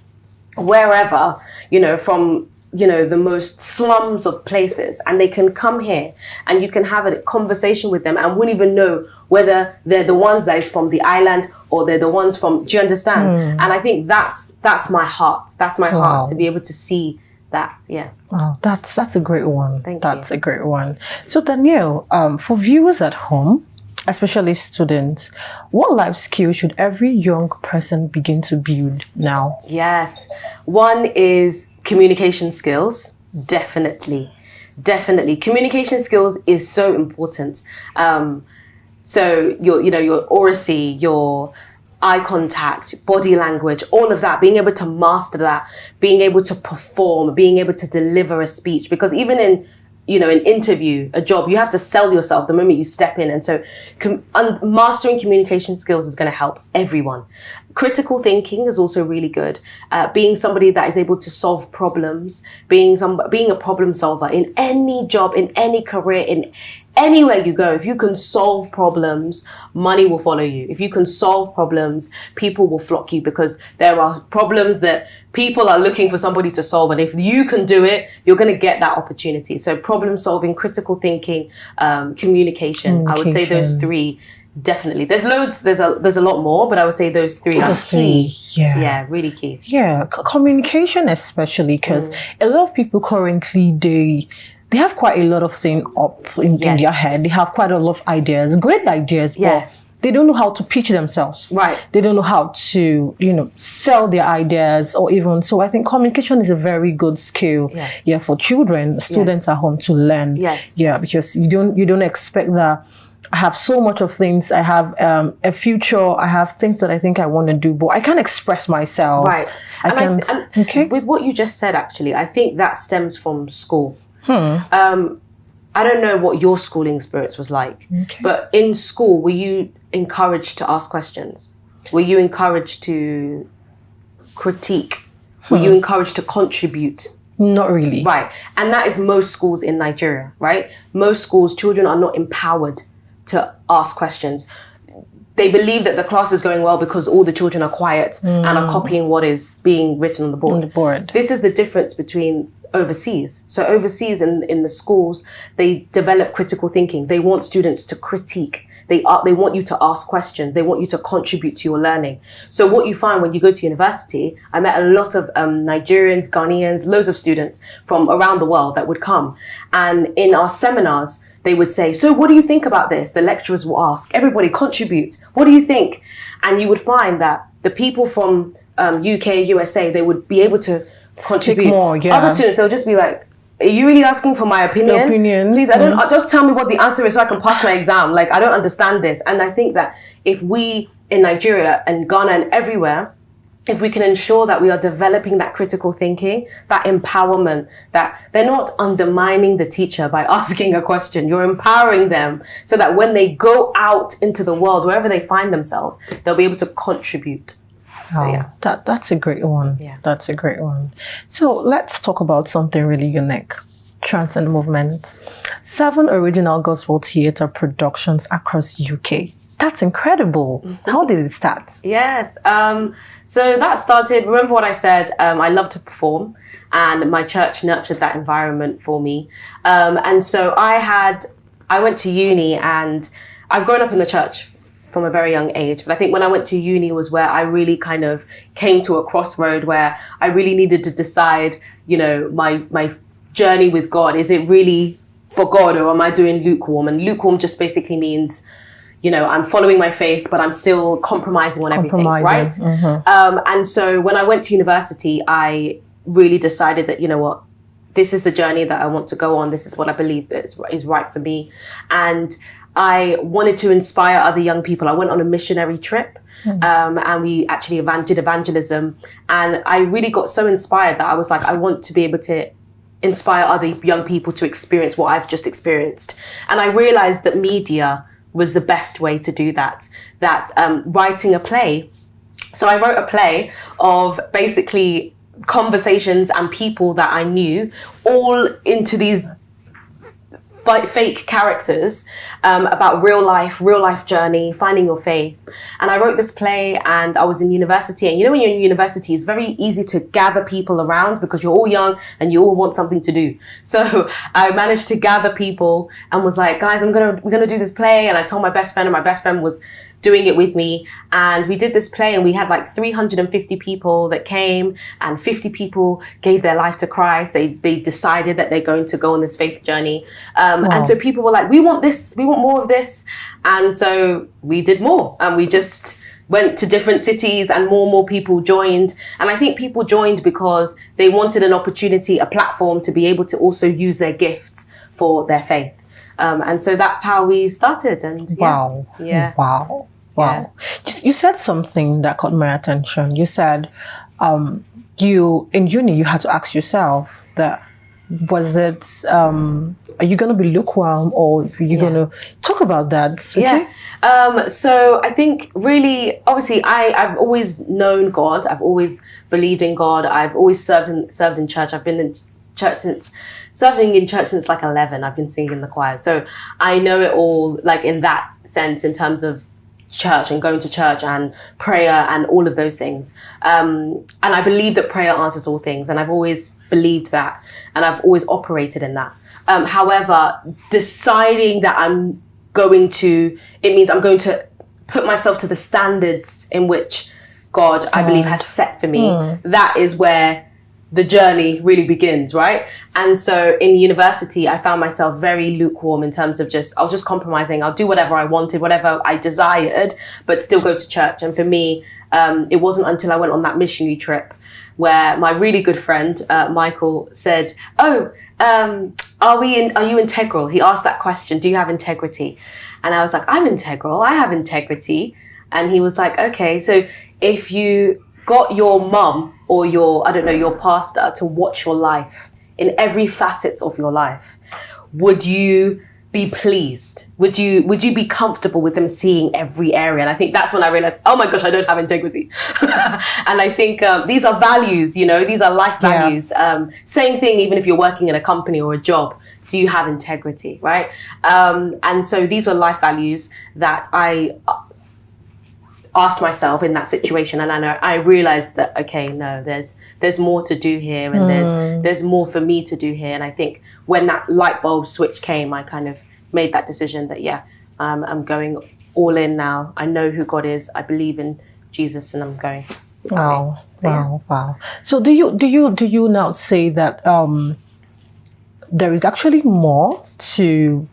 wherever, from the most slums of places, and they can come here and you can have a conversation with them and wouldn't even know whether they're the ones that is from the island or they're the ones from, do you understand? And I think that's my heart. That's my heart, to be able to see that. Yeah. Wow, that's a great one. That's a great one. So Danielle, for viewers at home, especially students, what life skills should every young person begin to build now? Yes. One is communication skills. Definitely. Communication skills is so important. So your oracy, your eye contact, body language, all of that, being able to master that, being able to perform, being able to deliver a speech, because even in an interview, a job, you have to sell yourself the moment you step in. And so mastering communication skills is going to help everyone. Critical thinking is also really good. Being somebody that is able to solve problems, being a problem solver in any job, in any career, in anywhere you go. If you can solve problems, money will follow you. If you can solve problems, people will flock you, because there are problems that people are looking for somebody to solve. And if you can do it, you're going to get that opportunity. So problem solving, critical thinking, communication. I would say those three. Definitely. There's loads, there's a lot more, but I would say those three are key. Yeah, really key. Yeah, communication especially, because a lot of people currently, they have quite a lot of things up in their head. They have quite a lot of ideas, great ideas, but they don't know how to pitch themselves. Right. They don't know how to, sell their ideas, or even, so I think communication is a very good skill, for children, students at home to learn. Yes. Yeah, because you don't expect that I have so much of things. I have a future. I have things that I think I want to do, but I can't express myself. Right. And with what you just said, actually, I think that stems from school. I don't know what your schooling experience was like, but in school, were you encouraged to ask questions? Were you encouraged to critique? Were you encouraged to contribute? Not really. Right. And that is most schools in Nigeria, right? Most schools, children are not empowered to ask questions. They believe that the class is going well because all the children are quiet and are copying what is being written on the board. This is the difference between overseas. So overseas in the schools, they develop critical thinking. They want students to critique. They want you to ask questions. They want you to contribute to your learning. So what you find when you go to university, I met a lot of Nigerians, Ghanaians, loads of students from around the world that would come. And in our seminars, they would say, so what do you think about this? The lecturers will ask, everybody contribute. What do you think? And you would find that the people from UK, USA, they would be able to contribute. More, Other students, they'll just be like, are you really asking for my opinion? Please, just tell me what the answer is so I can pass my exam. Like, I don't understand this. And I think that if we in Nigeria and Ghana and everywhere, if we can ensure that we are developing that critical thinking, that empowerment, that they're not undermining the teacher by asking a question, you're empowering them so that when they go out into the world, wherever they find themselves, they'll be able to contribute. So, that's a great one. Yeah. That's a great one. So let's talk about something really unique. Transcend Movement. 7 original gospel theatre productions across UK. That's incredible. How did it start? Yes. So that started, remember what I said, I love to perform, and my church nurtured that environment for me. And so I went to uni, and I've grown up in the church from a very young age. But I think when I went to uni was where I really kind of came to a crossroad where I really needed to decide, my journey with God. Is it really for God, or am I doing lukewarm? And lukewarm just basically means, I'm following my faith, but I'm still compromising on everything, right? Mm-hmm. And so when I went to university, I really decided that, this is the journey that I want to go on. This is what I believe is right for me. And I wanted to inspire other young people. I went on a missionary trip, and we actually did evangelism. And I really got so inspired that I was like, I want to be able to inspire other young people to experience what I've just experienced. And I realized that media was the best way to do that, writing a play. So I wrote a play of basically conversations and people that I knew all into these fake characters about real life journey, finding your faith. And I wrote this play, and I was in university. And you know, when you're in university, it's very easy to gather people around because you're all young and you all want something to do. So I managed to gather people and was like, guys, we're gonna do this play. And I told my best friend, and my best friend was doing it with me, and we did this play, and we had like 350 people that came, and 50 people gave their life to Christ. They decided that they're going to go on this faith journey, and so people were like, we want this, we want more of this. And so we did more, and we just went to different cities, and more people joined. And I think people joined because they wanted an opportunity, a platform to be able to also use their gifts for their faith. And so that's how we started. And Wow. Yeah. You said something that caught my attention. You said you in uni you had to ask yourself that, was it are you going to be lukewarm, or are you going to talk about that? Okay? So I think really, obviously, I've always known God. I've always believed in God. I've always served in church. I've been in church serving in church since like 11. I've been singing in the choir. So I know it all, like in that sense, in terms of church and going to church and prayer and all of those things. And I believe that prayer answers all things. And I've always believed that. And I've always operated in that. However, deciding that it means I'm going to put myself to the standards in which God, I believe, has set for me. That is where the journey really begins, right? And so in university, I found myself very lukewarm in terms of I was just compromising. I'll do whatever I wanted, whatever I desired, but still go to church. And for me, it wasn't until I went on that missionary trip where my really good friend, Michael, said, are you integral? He asked that question, do you have integrity? And I was like, I'm integral, I have integrity. And he was like, okay, so if you got your mum or your pastor to watch your life in every facets of your life, would you be pleased? Would you be comfortable with them seeing every area? And I think that's when I realized, oh my gosh, I don't have integrity. And I think these are values, these are life values. Same thing, even if you're working in a company or a job, do you have integrity, right? And so these were life values that I asked myself in that situation, and I realized that, okay, no, there's more to do here, and there's more for me to do here. And I think when that light bulb switch came, I kind of made that decision that I'm going all in now. I know who God is. I believe in Jesus, and I'm going. Wow. So do you now say that there is actually more to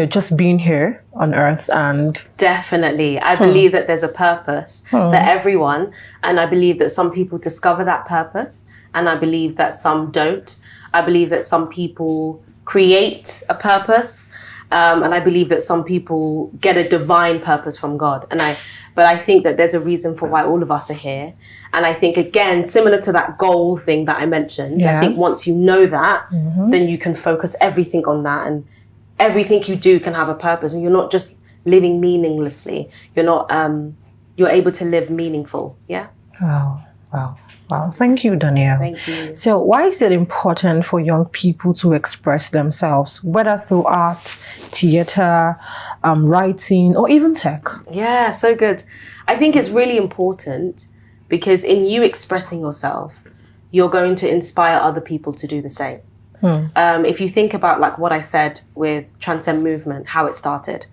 just being here on earth? And definitely, I believe that there's a purpose for everyone, and I believe that some people discover that purpose, and I believe that some don't. I believe that some people create a purpose, and I believe that some people get a divine purpose from God. But I think that there's a reason for why all of us are here. And I think, again, similar to that goal thing that I mentioned, I think once you know that, then you can focus everything on that, and everything you do can have a purpose, and you're not just living meaninglessly. You're able to live meaningful. Yeah. Wow. Thank you, Danielle. Thank you. So why is it important for young people to express themselves, whether through art, theater, writing, or even tech? Yeah, so good. I think it's really important because in you expressing yourself, you're going to inspire other people to do the same. If you think about like what I said with Transcend Movement, how it started,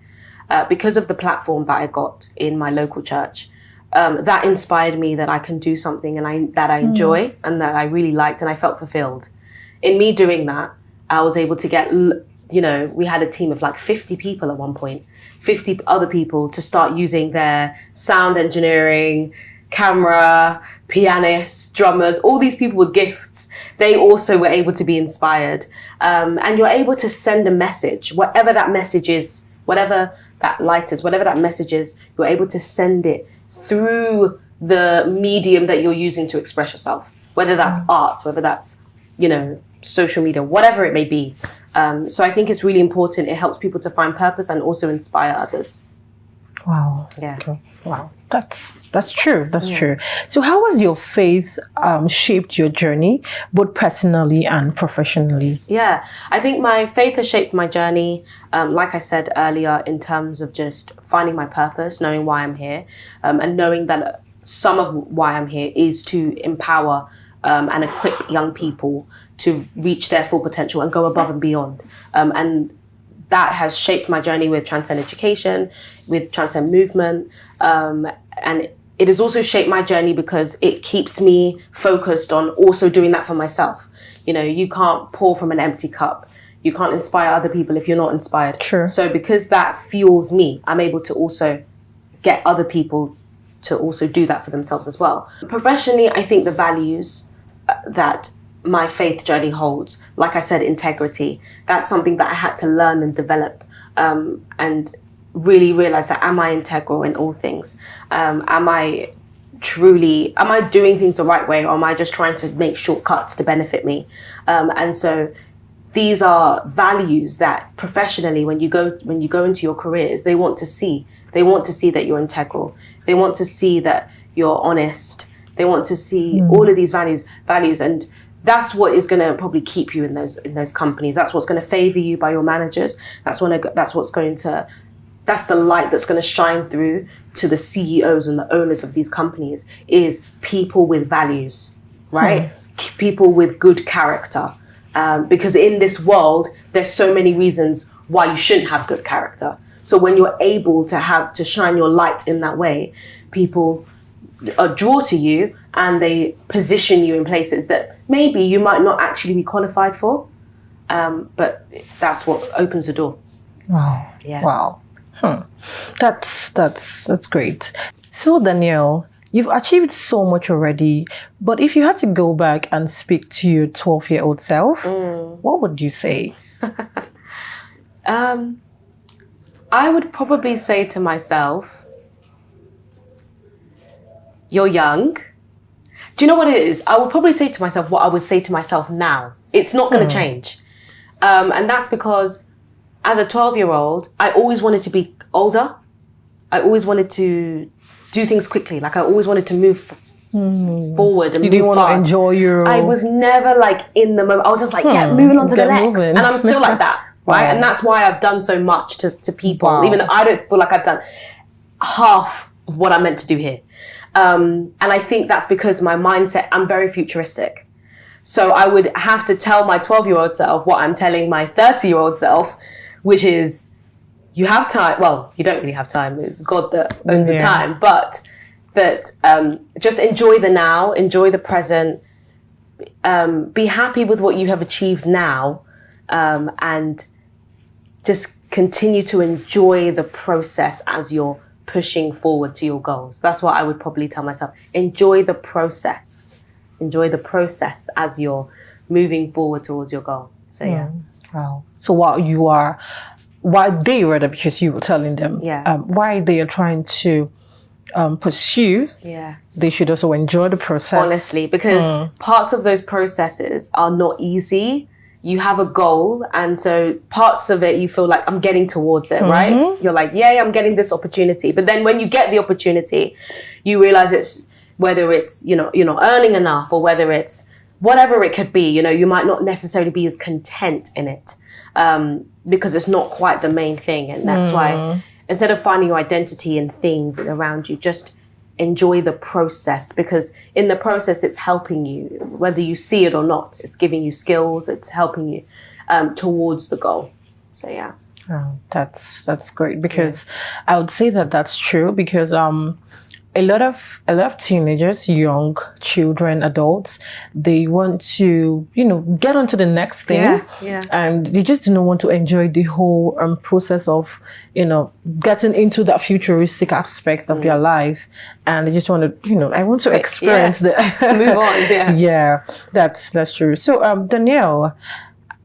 because of the platform that I got in my local church, that inspired me that I can do something that I enjoy and that I really liked, and I felt fulfilled. In me doing that, I was able to get, we had a team of like 50 people at one point, 50 other people to start using their sound engineering, camera, pianists, drummers, all these people with gifts. They also were able to be inspired. And you're able to send a message, whatever that message is, whatever that light is, whatever that message is, you're able to send it through the medium that you're using to express yourself, whether that's art, whether that's, social media, whatever it may be. So I think it's really important. It helps people to find purpose and also inspire others. Wow. Yeah. Okay. Wow. That's true. That's Yeah. true. So how has your faith shaped your journey, both personally and professionally? Yeah, I think my faith has shaped my journey, like I said earlier, in terms of just finding my purpose, knowing why I'm here, and knowing that some of why I'm here is to empower and equip young people to reach their full potential and go above and beyond. And that has shaped my journey with Transcend Education, with Transcend Movement, and it has also shaped my journey because it keeps me focused on also doing that for myself. You know, you can't pour from an empty cup. You can't inspire other people if you're not inspired. True. So because that fuels me, I'm able to also get other people to also do that for themselves as well. Professionally, I think the values that my faith journey holds, like I said, integrity, that's something that I had to learn and develop, and really realize that, am I integral in all things? Am I doing things the right way, or am I just trying to make shortcuts to benefit me? And so these are values that professionally, when you go into your careers, they want to see that you're integral. They want to see that you're honest. They want to see all of these values, and that's what is going to probably keep you in those companies. That's what's going to favor you by your managers. That's the light that's going to shine through to the CEOs and the owners of these companies, is people with values, right? People with good character. Because in this world, there's so many reasons why you shouldn't have good character. So when you're able to shine your light in that way, people are drawn to you and they position you in places that maybe you might not actually be qualified for. But that's what opens the door. Wow. Yeah. Wow. That's great. So Danielle, you've achieved so much already, but if you had to go back and speak to your 12-year-old self, what would you say? I would probably say to myself, you're young. Do you know what it is? I would probably say to myself what I would say to myself now. It's not going to change. And that's because as a 12-year-old, I always wanted to be older. I always wanted to do things quickly. Like I always wanted to move forward and you move didn't want fast. to enjoy your... I was never like in the moment. I was just like, moving on to the next. moving. And I'm still like that, right? Wow. And that's why I've done so much to people, Wow. even though I don't feel like I've done half of what I'm meant to do here. And I think that's because my mindset, I'm very futuristic. So I would have to tell my 12-year-old self what I'm telling my 30-year-old self, which is, you have time. Well, you don't really have time. It's God that owns the time. But that just enjoy the now, enjoy the present, be happy with what you have achieved now, and just continue to enjoy the process as you're pushing forward to your goals. That's what I would probably tell myself. Enjoy the process. Enjoy the process as you're moving forward towards your goal. So yeah. Wow. So while they were there, because you were telling them, why they are trying to pursue, they should also enjoy the process. Honestly, because parts of those processes are not easy. You have a goal, and so parts of it you feel like, I'm getting towards it, right? You're like, yay, I'm getting this opportunity. But then when you get the opportunity, you realize it's, whether it's, you're not earning enough, or whether it's whatever it could be, you might not necessarily be as content in it, because it's not quite the main thing. And that's why, instead of finding your identity in things around you, just enjoy the process, because in the process, it's helping you, whether you see it or not. It's giving you skills. It's helping you towards the goal. So yeah. Oh, that's great, because I would say that that's true, because a lot of teenagers, young children, adults, they want to, get onto the next thing. And they just do not want to enjoy the whole process of, getting into that futuristic aspect of their life. And they just want to, I want to experience the move on. Yeah, that's true. So, Danielle,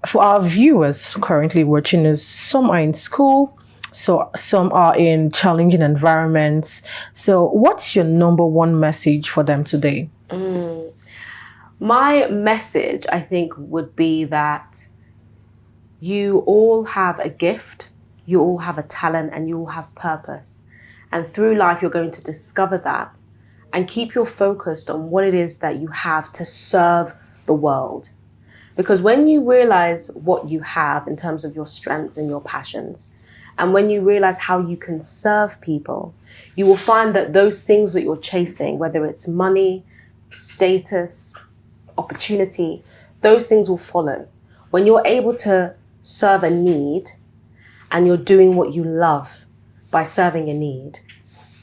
for our viewers currently watching us, some are in school, so some are in challenging environments. So what's your number one message for them today? My message, I think, would be that you all have a gift, you all have a talent, and you all have purpose. And through life, you're going to discover that and keep your focused on what it is that you have to serve the world. Because when you realize what you have in terms of your strengths and your passions, and when you realize how you can serve people, you will find that those things that you're chasing, whether it's money, status, opportunity, those things will follow. When you're able to serve a need and you're doing what you love by serving a need,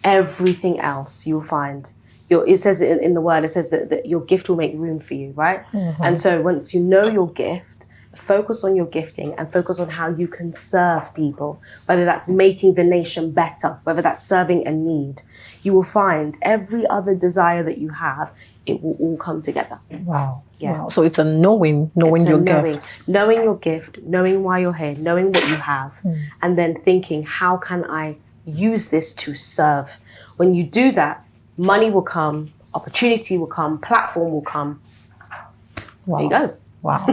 everything else you'll find. It says in the word, it says that your gift will make room for you, right? Mhm. And so once you know your gift, focus on your gifting and focus on how you can serve people, whether that's making the nation better, whether that's serving a need. You will find every other desire that you have, it will all come together. Wow. Yeah. Wow. So it's a knowing It's a your knowing, gift. knowing your gift, knowing why you're here, knowing what you have, Mm. and then thinking, how can I use this to serve? When you do that, money will come, opportunity will come, platform will come. Wow. There you go. Wow.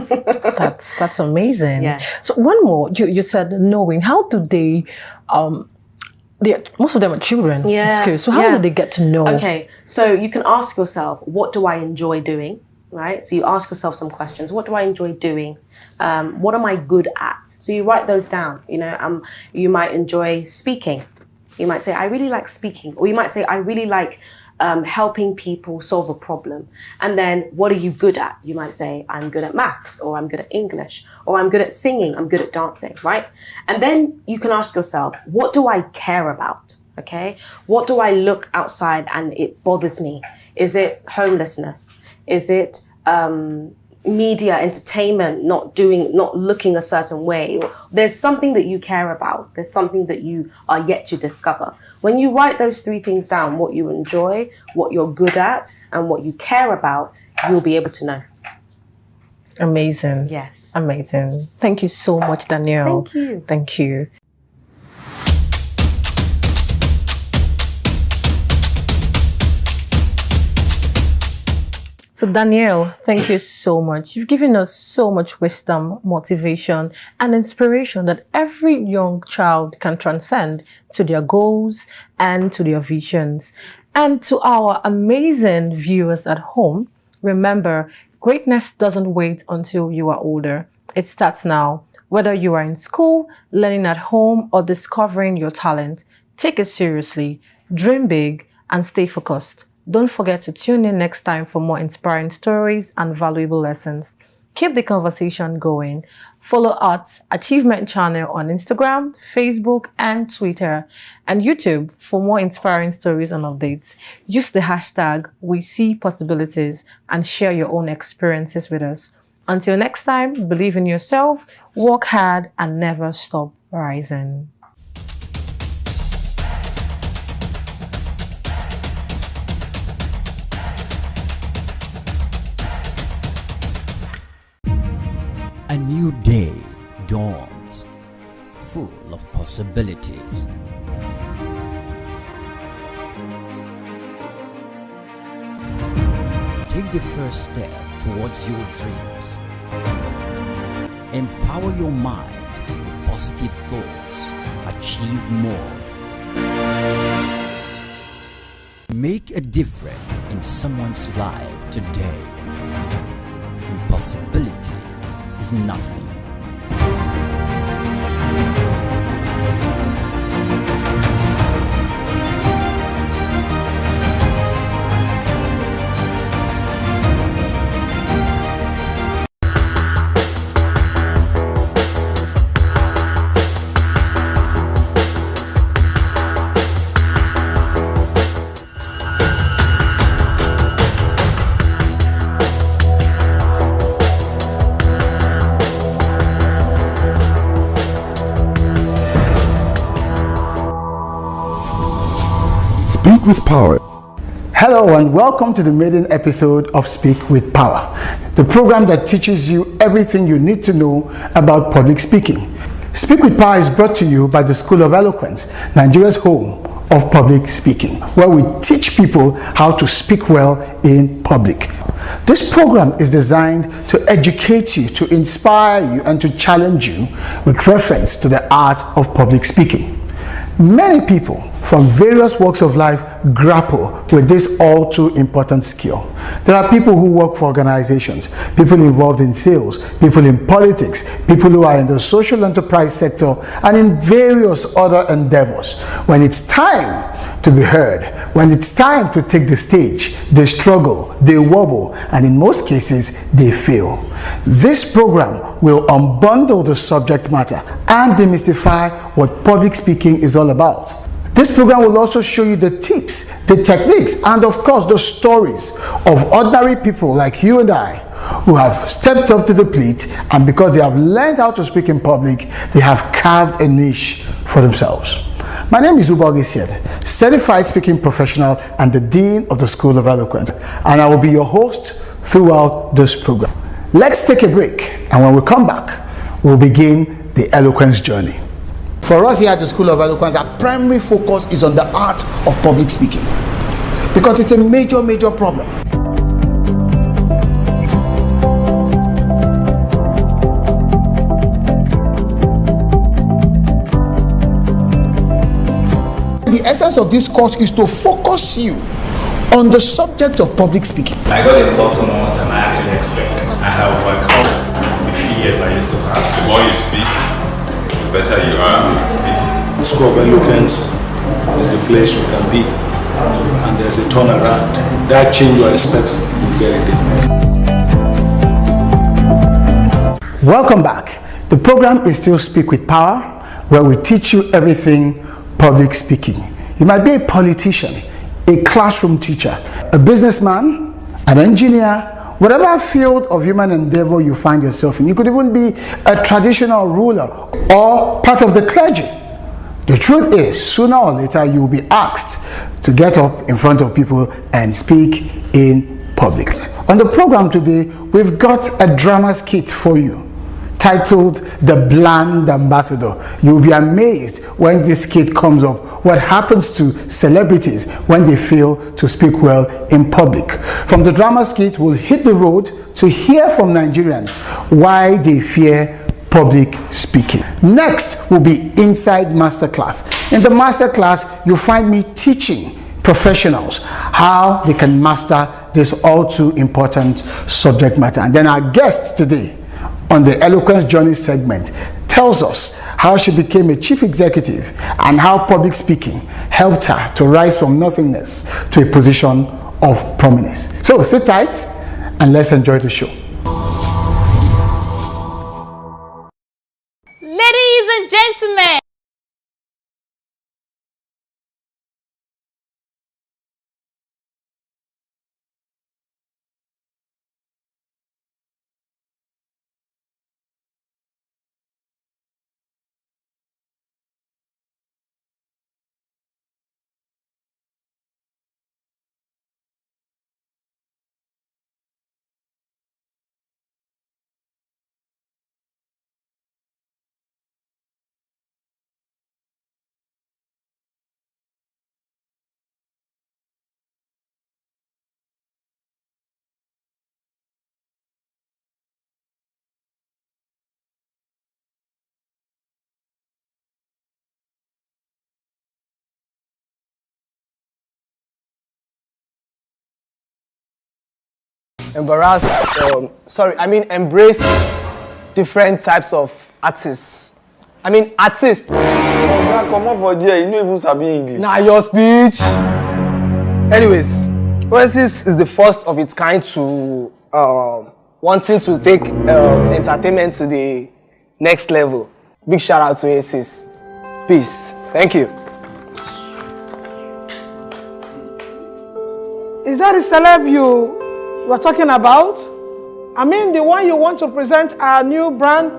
That's amazing. Yeah. So one more, you said knowing. How do they most of them are children in school. So how do they get to know? Okay, so you can ask yourself, what do I enjoy doing? Right? So you ask yourself some questions. What do I enjoy doing? What am I good at? So you write those down. You might enjoy speaking. You might say, I really like speaking. Or you might say, I really like helping people solve a problem. And then what are you good at? You might say, I'm good at maths, or I'm good at English, or I'm good at singing, I'm good at dancing, right? And then you can ask yourself, what do I care about? Okay? What do I look outside and it bothers me? Is it homelessness? Is it media, entertainment, not looking a certain way? Or there's something that you care about. There's something that you are yet to discover. When you write those three things down, what you enjoy, what you're good at, and what you care about, you'll be able to know. Amazing. Yes. Amazing. Thank you so much, Danielle. Thank you. Thank you. So Danielle, thank you so much. You've given us so much wisdom, motivation, and inspiration that every young child can transcend to their goals and to their visions. And to our amazing viewers at home, remember, greatness doesn't wait until you are older. It starts now. Whether you are in school, learning at home, or discovering your talent, take it seriously, dream big, and stay focused. Don't forget to tune in next time for more inspiring stories and valuable lessons. Keep the conversation going. Follow Arts Achievement Channel on Instagram, Facebook, and Twitter, and YouTube for more inspiring stories and updates. Use the hashtag #WeSeePossibilities and share your own experiences with us. Until next time, believe in yourself, work hard, and never stop rising. A new day dawns, full of possibilities. Take the first step towards your dreams. Empower your mind with positive thoughts. Achieve more. Make a difference in someone's life today. Impossibility is nothing. Speak with Power. Hello and welcome to the maiden episode of Speak with Power, the program that teaches you everything you need to know about public speaking. Speak with Power is brought to you by the School of Eloquence, Nigeria's home of public speaking, where we teach people how to speak well in public. This program is designed to educate you, to inspire you, and to challenge you with reference to the art of public speaking. Many people from various walks of life grapple with this all too important skill. There are people who work for organizations, people involved in sales, people in politics, people who are in the social enterprise sector, and in various other endeavors. When it's time to be heard, when it's time to take the stage, they struggle, they wobble, and in most cases, they fail. This program will unbundle the subject matter and demystify what public speaking is all about. This program will also show you the tips, the techniques, and of course the stories of ordinary people like you and I who have stepped up to the plate, and because they have learned how to speak in public, they have carved a niche for themselves. My name is Ubal Gisied, certified speaking professional and the Dean of the School of Eloquence, and I will be your host throughout this program. Let's take a break, and when we come back, we'll begin the eloquence journey. For us here at the School of Eloquence, our primary focus is on the art of public speaking because it's a major problem. The essence of this course is to focus you on the subject of public speaking. I got a lot more than I actually expected. I have overcome the fears I used to have. The more you speak, the better you are with speaking. School of Eloquence is the place you can be, and there's a turnaround. That change you are expecting, you get it there. Welcome back. The program is still Speak with Power, where we teach you everything public speaking. You might be a politician, a classroom teacher, a businessman, an engineer, whatever field of human endeavor you find yourself in. You could even be a traditional ruler or part of the clergy. The truth is, sooner or later, you'll be asked to get up in front of people and speak in public. On the program today, we've got a drama skit for you titled The Bland Ambassador. You'll be amazed when this skit comes up, what happens to celebrities when they fail to speak well in public. From the drama skit, we'll hit the road to hear from Nigerians why they fear public speaking. Next will be Inside Masterclass. In the masterclass, you'll find me teaching professionals how they can master this all too important subject matter. And then our guest today on the Eloquence Journey segment tells us how she became a chief executive and how public speaking helped her to rise from nothingness to a position of prominence. So sit tight and let's enjoy the show. Ladies and gentlemen, embraced different types of artists. Artists. Come on for there, you know even sabi English. Nah, your speech. Anyways, Oasis is the first of its kind to wanting to take entertainment to the next level. Big shout out to Oasis. Peace. Thank you. Is that the celeb you were talking about? The one you want to present our new brand,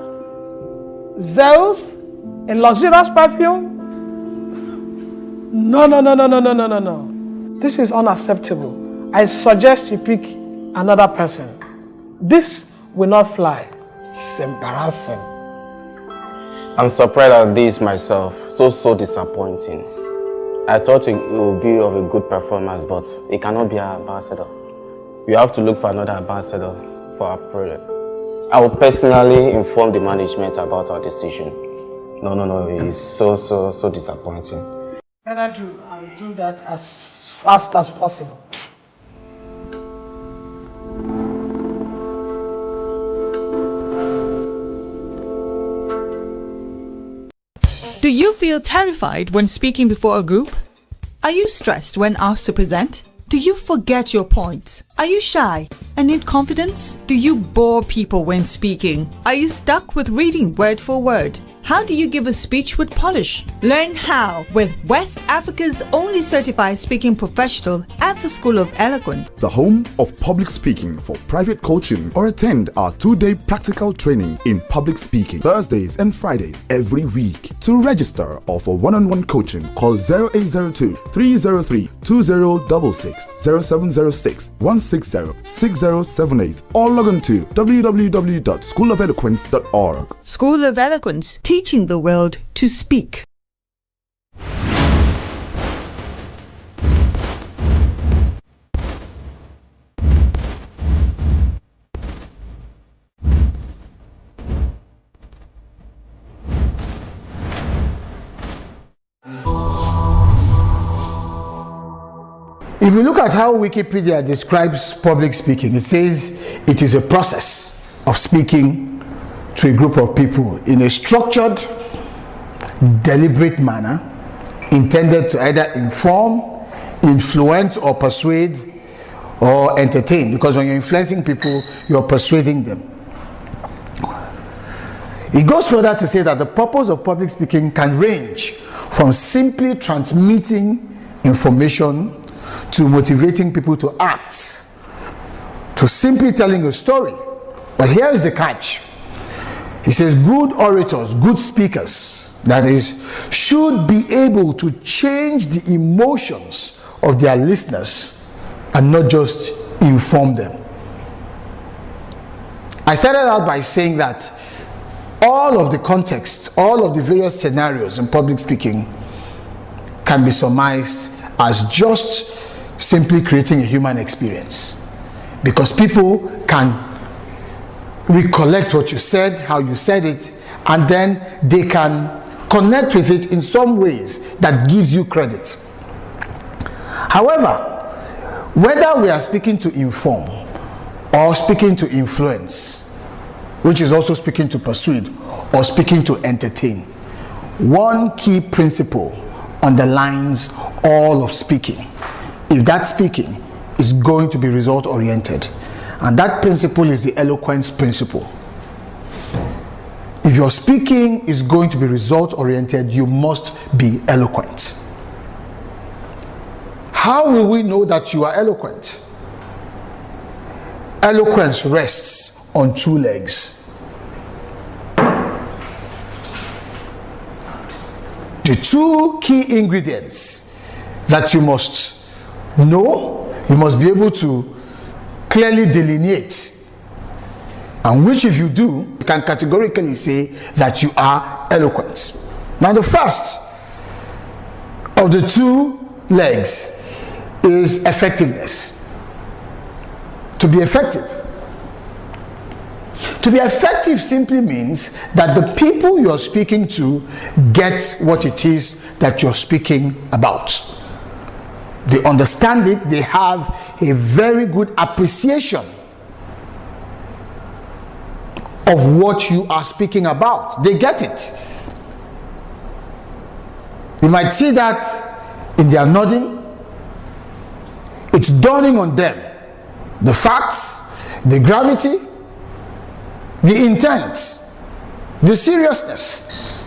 Zeus, in luxurious perfume? No. This is unacceptable. I suggest you pick another person. This will not fly. It's embarrassing. I'm surprised at this myself. So disappointing. I thought it would be of a good performance, but it cannot be our ambassador. We have to look for another ambassador for our project. I will personally inform the management about our decision. No, it's so disappointing. better do that as fast as possible. Do you feel terrified when speaking before a group? Are you stressed when asked to present? Do you forget your points? Are you shy and need confidence? Do you bore people when speaking? Are you stuck with reading word for word? How do you give a speech with polish? Learn how with West Africa's only certified speaking professional at the School of Eloquence, the home of public speaking for private coaching, or attend our 2-day practical training in public speaking Thursdays and Fridays every week. To register or for one-on-one coaching, call 0802 303 2066 0706 160 6078 or log on to www.schoolofeloquence.org. School of Eloquence, teaching the world to speak. If you look at how Wikipedia describes public speaking, it says it is a process of speaking to a group of people in a structured, deliberate manner intended to either inform, influence, or persuade or entertain. Because when you're influencing people, you're persuading them. It goes further to say that the purpose of public speaking can range from simply transmitting information to motivating people to act, to simply telling a story. But here is the catch. He says good orators, good speakers, that is, should be able to change the emotions of their listeners and not just inform them. I started out by saying that all of the contexts, all of the various scenarios in public speaking can be surmised as just simply creating a human experience, because people can recollect what you said, how you said it, and then they can connect with it in some ways that gives you credit. However, whether we are speaking to inform or speaking to influence, which is also speaking to persuade or speaking to entertain, one key principle underlines all of speaking. If that speaking is going to be result oriented, and that principle is the eloquence principle. If your speaking is going to be result oriented, you must be eloquent. How will we know that you are eloquent? Eloquence rests on two legs. The two key ingredients that you must know, you must be able to clearly delineate, and which if you do, you can categorically say that you are eloquent. Now the first of the two legs is effectiveness. To be effective. To be effective simply means that the people you're speaking to get what it is that you're speaking about. They understand it, they have a very good appreciation of what you are speaking about. They get it. You might see that in their nodding. It's dawning on them. The facts, the gravity, the intent, the seriousness,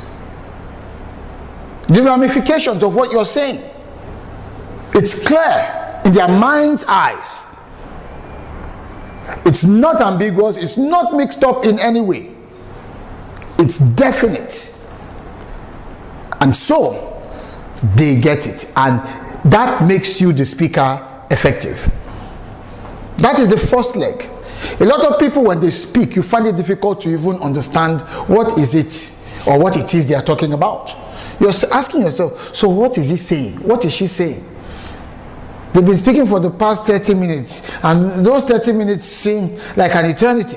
the ramifications of what you're saying. It's clear in their mind's eyes. It's not ambiguous, it's not mixed up in any way. It's definite. And so they get it, and that makes you the speaker effective. That is the first leg. A lot of people, when they speak, you find it difficult to even understand what is it or what it is they are talking about. You're asking yourself, so what is he saying? What is she saying? They've been speaking for the past 30 minutes, and those 30 minutes seem like an eternity.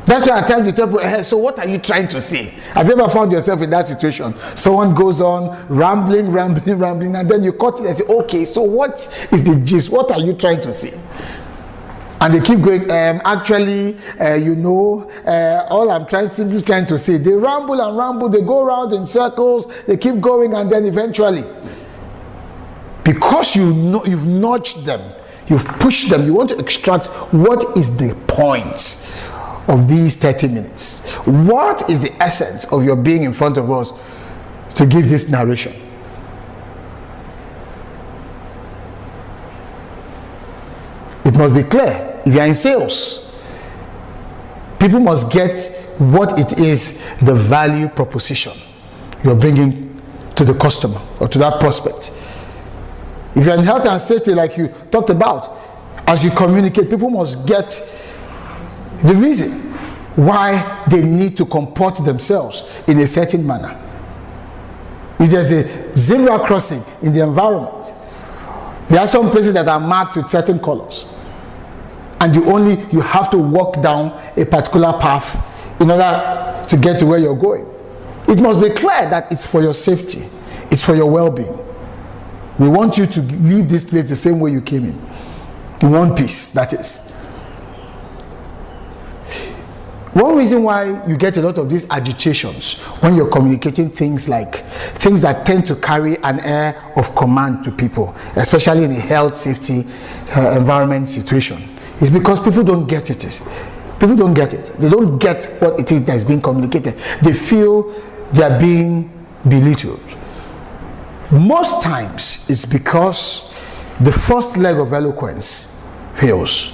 That's why I tell you, hey, so what are you trying to say? Have you ever found yourself in that situation? Someone goes on rambling, and then you cut it and say, okay, so what is the gist? What are you trying to say? And they keep going, all I'm simply trying to say, they ramble and ramble, they go around in circles, they keep going, and then eventually, because you've nudged them, you've pushed them, you want to extract what is the point of these 30 minutes. What is the essence of your being in front of us to give this narration? It must be clear. If you are in sales, people must get what it is, the value proposition you're bringing to the customer or to that prospect. If you're in health and safety, like you talked about, as you communicate, people must get the reason why they need to comport themselves in a certain manner. If there's a zebra crossing in the environment, there are some places that are marked with certain colors, and you have to walk down a particular path in order to get to where you're going. It must be clear that it's for your safety, it's for your well-being. We want you to leave this place the same way you came in one piece, that is. One reason why you get a lot of these agitations when you're communicating things that tend to carry an air of command to people, especially in a health, safety, environment situation, is because people don't get it. People don't get it. They don't get what it is that is being communicated. They feel they are being belittled. Most times it's because the first leg of eloquence fails.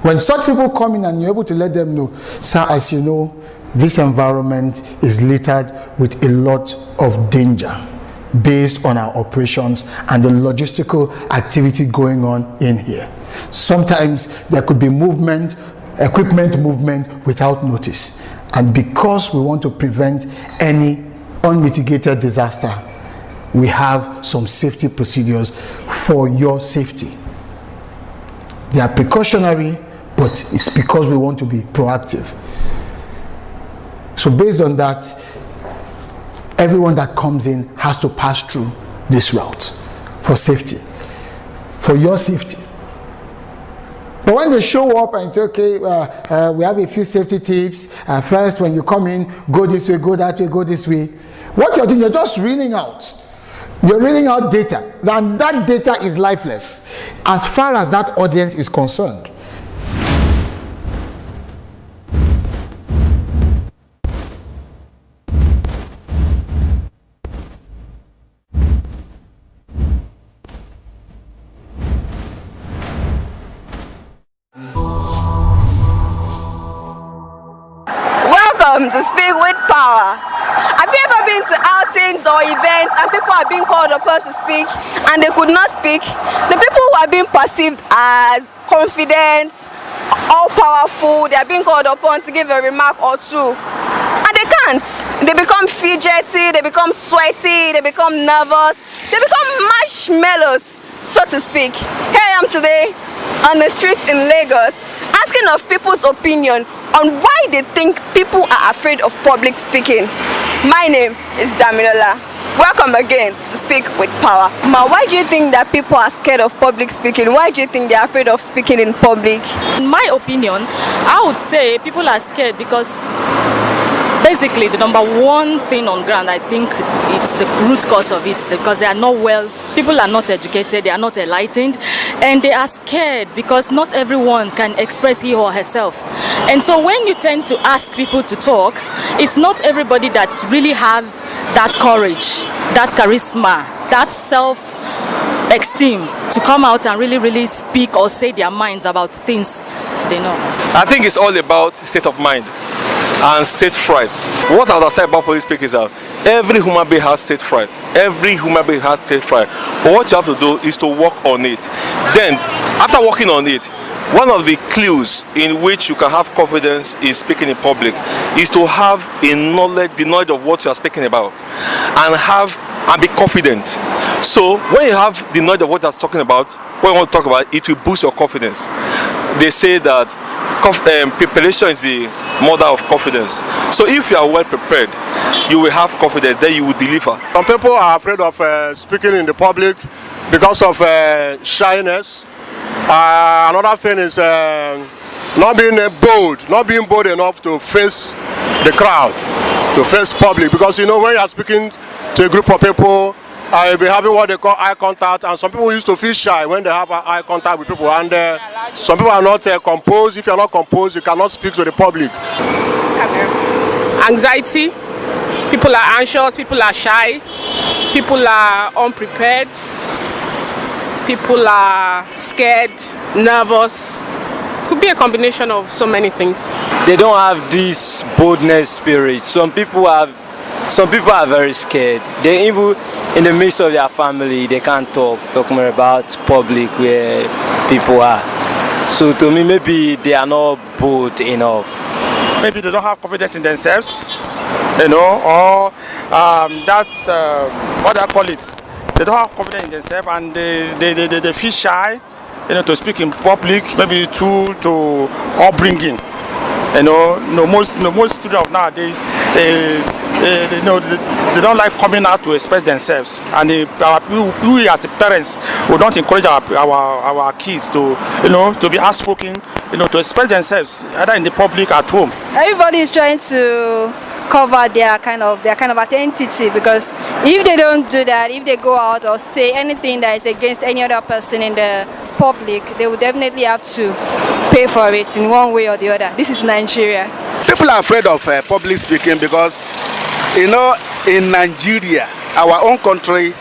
When such people come in and you're able to let them know, sir, as you know, this environment is littered with a lot of danger based on our operations and the logistical activity going on in here. Sometimes there could be equipment movement without notice. And because we want to prevent any unmitigated disaster, we have some safety procedures for your safety. They are precautionary, but it's because we want to be proactive. So based on that, everyone that comes in has to pass through this route for safety, for your safety. But when they show up and say, okay, we have a few safety tips. First, when you come in, go this way, go that way, go this way. What you're doing, you're just reading out. You're reading out data, and that data is lifeless as far as that audience is concerned. Welcome to Speak with Power. Have you ever been to outings or events and people are being called upon to speak and they could not speak? The people who are being perceived as confident, all-powerful, they are being called upon to give a remark or two. And they can't. They become fidgety, they become sweaty, they become nervous, they become marshmallows, so to speak. Here I am today on the streets in Lagos, asking of people's opinion on why they think people are afraid of public speaking. My name is Damilola. Welcome again to Speak with Power. Ma, why do you think that people are scared of public speaking? Why do you think they're afraid of speaking in public? In my opinion, I would say people are scared because basically the number one thing on ground, I think it's the root cause of it, because they are not people are not educated, they are not enlightened, and they are scared because not everyone can express he or herself. And so when you tend to ask people to talk, it's not everybody that really has that courage, that charisma, that self-esteem to come out and really speak or say their minds about things they know. I think it's all about state of mind and state fright. What I would say about public speaking is that every human being has state fright. Every human being has state fright. But what you have to do is to work on it. Then, after working on it, one of the clues in which you can have confidence in speaking in public is to have the knowledge of what you are speaking about, and be confident. So when you have the knowledge of what you are talking about, when you want to talk about it, will boost your confidence. They say that preparation is the mother of confidence. So if you are well prepared, you will have confidence, then you will deliver. Some people are afraid of speaking in the public because of shyness. Another thing is not being bold enough to face the crowd, to face public. Because you know, when you are speaking to a group of people, you'll be having what they call eye contact, and some people used to feel shy when they have eye contact with people, and some people are not composed. If you are not composed, you cannot speak to the public. Anxiety, people are anxious, people are shy, people are unprepared, people are scared, nervous. Could be a combination of so many things. They don't have this boldness spirit. Some people are very scared. They even in the midst of their family, they can't talk more about public where people are. So to me, maybe they are not bold enough. Maybe they don't have confidence in themselves, you know, or that's what I call it. They don't have confidence in themselves, and they feel shy, you know, to speak in public. Maybe to upbringing. You know, most students of nowadays, they don't like coming out to express themselves, and we as the parents, we don't encourage our kids to, you know, to be outspoken, you know, to express themselves either in the public, at home. Everybody is trying to cover their kind of identity, because if they don't do that, if they go out or say anything that is against any other person in the public, they will definitely have to pay for it in one way or the other. This is Nigeria. People are afraid of public speaking because, you know, in Nigeria, our own country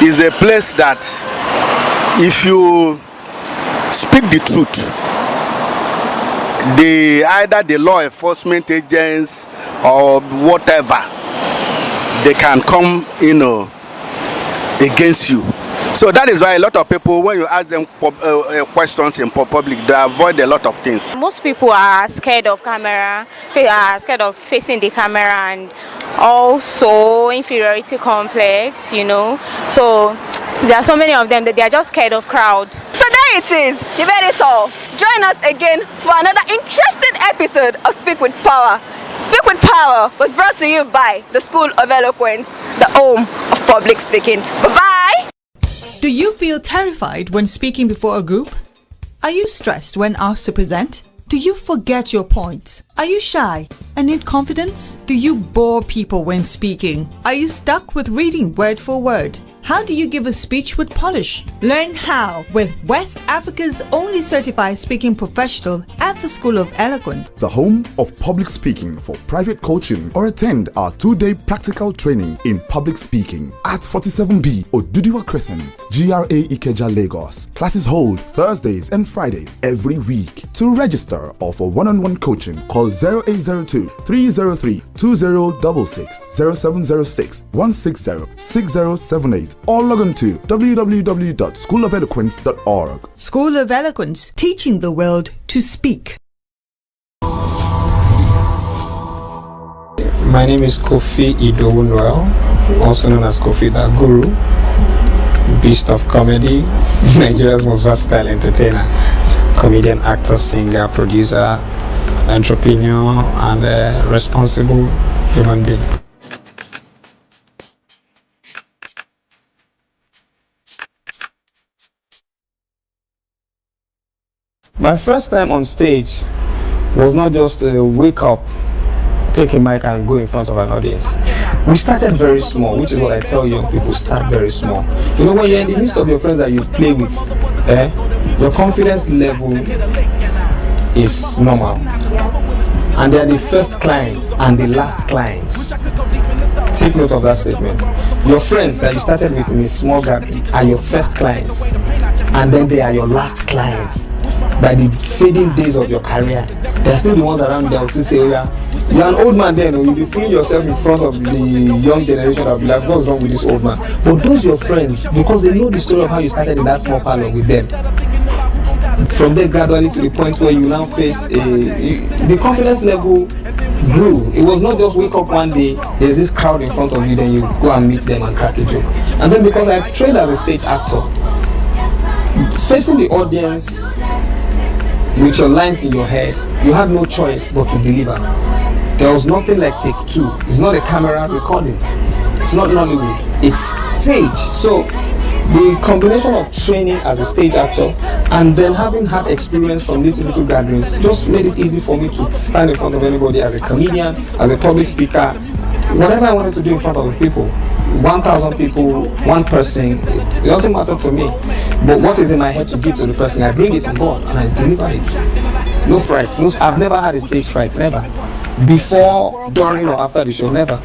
is a place that if you speak the truth, either the law enforcement agents or whatever, they can come, you know, against you. So that is why a lot of people, when you ask them questions in public, they avoid a lot of things. Most people are scared of camera, are scared of facing the camera, and also inferiority complex, you know. So there are so many of them that they are just scared of crowd. So there it is. You've heard it all. Join us again for another interesting episode of Speak with Power. Speak with Power was brought to you by the School of Eloquence, the home of public speaking. Bye-bye. Do you feel terrified when speaking before a group? Are you stressed when asked to present? Do you forget your points? Are you shy and need confidence? Do you bore people when speaking? Are you stuck with reading word for word? How do you give a speech with polish? Learn how with West Africa's only certified speaking professional at the School of Eloquence, the home of public speaking for private coaching, or attend our 2-day practical training in public speaking at 47B Oduduwa Crescent, GRA Ikeja, Lagos. Classes hold Thursdays and Fridays every week. To register or for one-on-one coaching, call 0802 303 2066, 0706 160 6078, or log on to www.schoolofeloquence.org. School of Eloquence, teaching the world to speak. My name is Kofi Idowu Noel, also known as Kofi the Guru, beast of comedy, Nigeria's most versatile entertainer, comedian, actor, singer, producer, entrepreneur, and a responsible human being. My first time on stage was not just a wake up, take a mic and go in front of an audience. We started very small, which is what I tell young people, start very small. You know, when you're in the midst of your friends that you play with, your confidence level is normal. And they are the first clients and the last clients. Take note of that statement. Your friends that you started with in a small gathering are your first clients, and then they are your last clients. By the fading days of your career, there are still the ones around there who say, oh yeah, you're an old man then, or you'll be fooling yourself in front of the young generation of life. What's wrong with this old man? But those your friends, because they know the story of how you started in that small parlor with them. From there, gradually to the point where you now face the confidence level grew. It was not just wake up one day, there's this crowd in front of you, then you go and meet them and crack a joke. And then because I trained as a stage actor, facing the audience with your lines in your head, you had no choice but to deliver. There was nothing like take two. It's not a camera recording. It's not Nollywood. It's stage. So the combination of training as a stage actor and then having had experience from little gatherings just made it easy for me to stand in front of anybody as a comedian, as a public speaker, whatever I wanted to do in front of people. 1,000 people, one person, it doesn't matter to me. But what is in my head to give to the person, I bring it on board and I deliver it. No fright. I've never had a stage fright, never. Before, during, or after the show, never.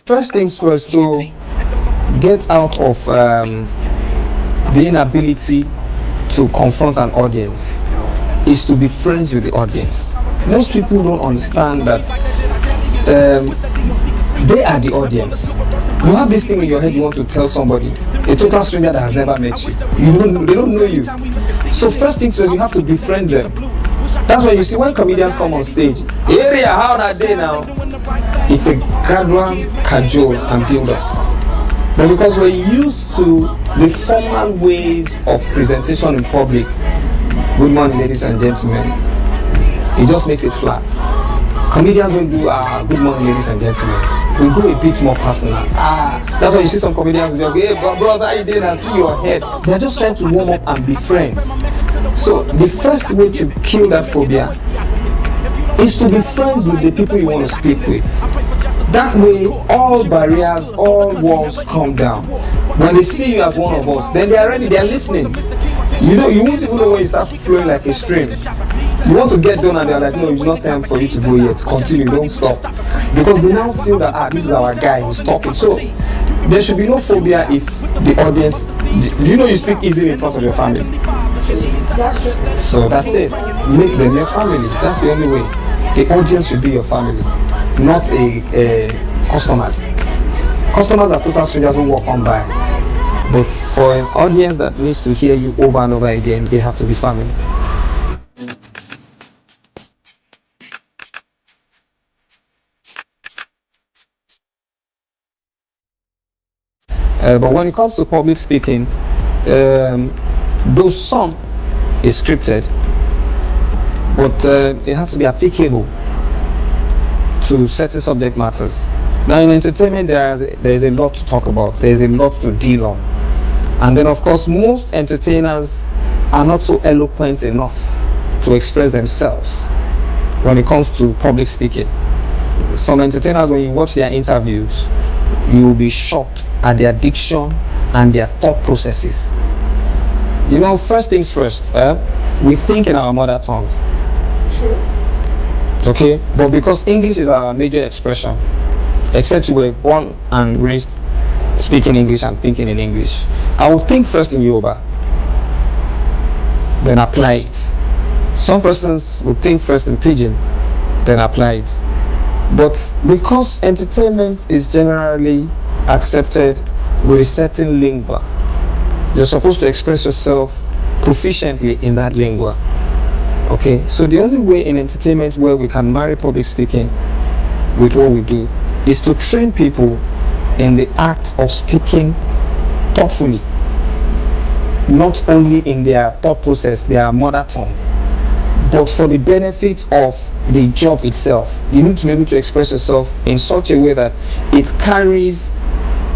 First things first, to get out of the inability to confront an audience is to be friends with the audience. Most people don't understand that they are the audience. You have this thing in your head you want to tell somebody, a total stranger that has never met you. They don't know you. So first things first, you have to befriend them. That's why you see when comedians come on stage, area, how that day now? It's a gradual cajole and build up. But because we're used to the formal ways of presentation in public, good morning ladies and gentlemen, it just makes it flat. Comedians don't do good morning ladies and gentlemen. We go a bit more personal. That's why you see some comedians who just go, hey bros, how you doing? I see your head. They're just trying to warm up and be friends. So the first way to kill that phobia is to be friends with the people you want to speak with. That way, all barriers, all walls come down. When they see you as one of us, then they are ready, they are listening. You won't even know when you start flowing like a stream. You want to get done and they're like, no, it's not time for you to go yet. Continue, don't stop. Because they now feel that, this is our guy, he's talking. So, there should be no phobia if the audience, do you know you speak easily in front of your family? So that's it. Make them your family. That's the only way. The audience should be your family, not a customers. Customers are total strangers who walk on by. But for an audience that needs to hear you over and over again, they have to be family. But when it comes to public speaking, though some is scripted, but it has to be applicable to certain subject matters. Now in entertainment, there is a lot to talk about, there is a lot to deal on. And then of course, most entertainers are not so eloquent enough to express themselves when it comes to public speaking. Some entertainers, when you watch their interviews, you will be shocked at their diction and their thought processes. You know, first things first, we think in our mother tongue. Okay, but because English is our major expression, except you were born and raised speaking English and thinking in English, I will think first in Yoruba, then apply it. Some persons will think first in Pidgin, then apply it. But because entertainment is generally accepted with a certain lingua, you're supposed to express yourself proficiently in that lingua. Okay, so the only way in entertainment where we can marry public speaking with what we do is to train people in the act of speaking thoughtfully, not only in their thought process, their mother tongue, but for the benefit of the job itself. You need to be able to express yourself in such a way that it carries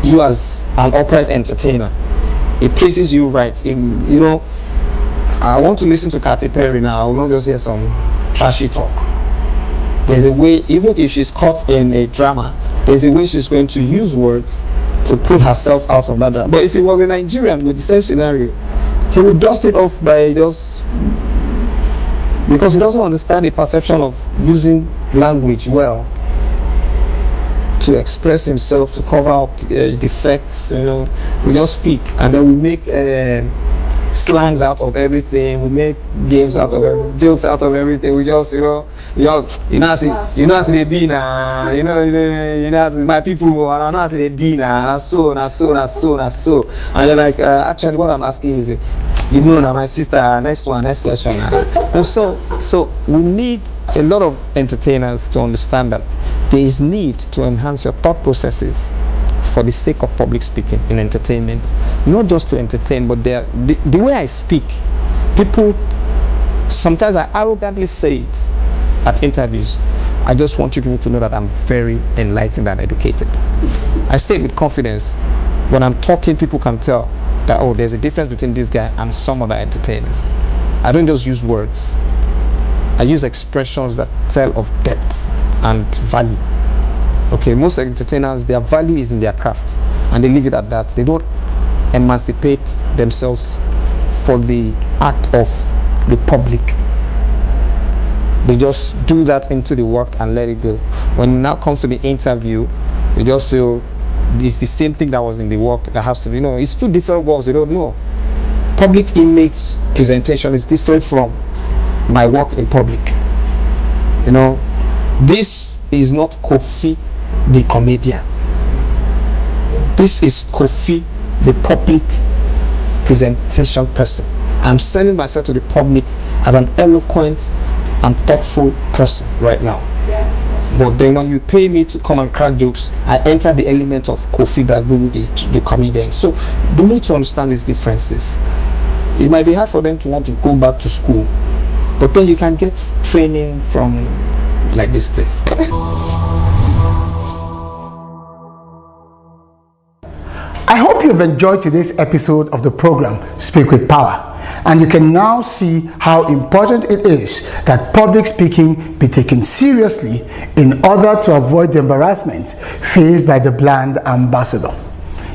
you as an upright entertainer. It places you right. I want to listen to Katy Perry now. I will not just hear some trashy talk. There's a way, even if she's caught in a drama, there's a way she's going to use words to pull herself out of that drama. But if it was a Nigerian with the same scenario, he would dust it off by just, because he doesn't understand the perception of using language well to express himself, to cover up defects. We just speak and then we make slangs out of everything, we make games out of everything, jokes out of everything. We just, see they be now, my people, I know see they be now, so. And you're like, actually, what I'm asking is, my sister, next question. And so we need a lot of entertainers to understand that there is need to enhance your thought processes for the sake of public speaking in entertainment. Not just to entertain, but the way I speak, people, sometimes I arrogantly say it at interviews. I just want you people to know that I'm very enlightened and educated. I say it with confidence. When I'm talking, people can tell that, oh, there's a difference between this guy and some other entertainers. I don't just use words. I use expressions that tell of depth and value. Okay, most entertainers, their value is in their craft, and they leave it at that. They don't emancipate themselves for the act of the public. They just do that into the work and let it go. When it now comes to the interview, they just feel it's the same thing that was in the work that has to be, it's two different worlds. They don't know. Public image presentation is different from my work in public. This is not Kofi the comedian. This is Kofi the public presentation person. I'm sending myself to the public as an eloquent and thoughtful person right now. Yes. But then when you pay me to come and crack jokes, I enter the element of Kofi that will be the comedian. So they need to understand these differences. It might be hard for them to want to go back to school, but then you can get training from like this place. I hope you've enjoyed today's episode of the program Speak with Power, and you can now see how important it is that public speaking be taken seriously in order to avoid the embarrassment faced by the bland ambassador.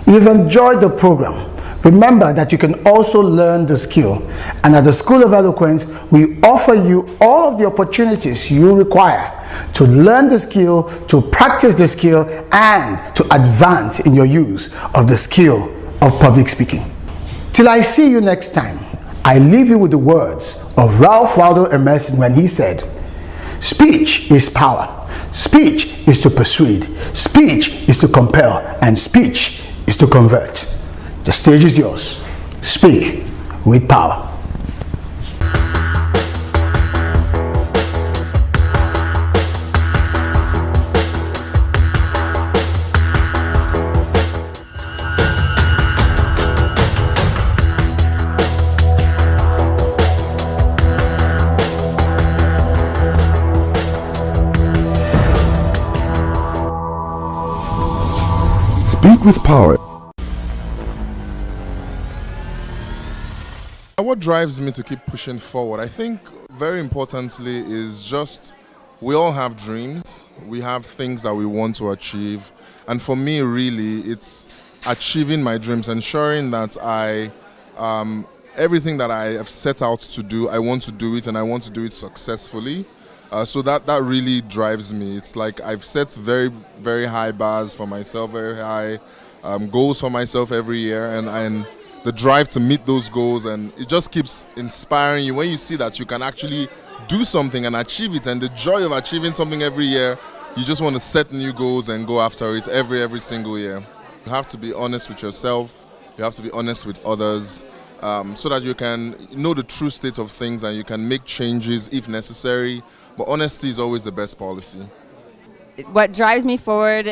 If you've enjoyed the program, remember that you can also learn the skill, and at the School of Eloquence, we offer you all of the opportunities you require to learn the skill, to practice the skill, and to advance in your use of the skill of public speaking. Till I see you next time, I leave you with the words of Ralph Waldo Emerson when he said, "Speech is power. Speech is to persuade. Speech is to compel, and speech is to convert." The stage is yours. Speak with power. Speak with power. What drives me to keep pushing forward, I think very importantly, is just we all have dreams. We have things that we want to achieve. And for me, really, it's achieving my dreams, ensuring that everything that I have set out to do, I want to do it, and I want to do it successfully. So that really drives me. It's like I've set very, very high bars for myself, very high goals for myself every year, and the drive to meet those goals, and it just keeps inspiring you when you see that you can actually do something and achieve it, and the joy of achieving something every year. You just want to set new goals and go after it every single year. You have to be honest with yourself, you have to be honest with others, so that you can know the true state of things and you can make changes if necessary. But honesty is always the best policy. What drives me forward,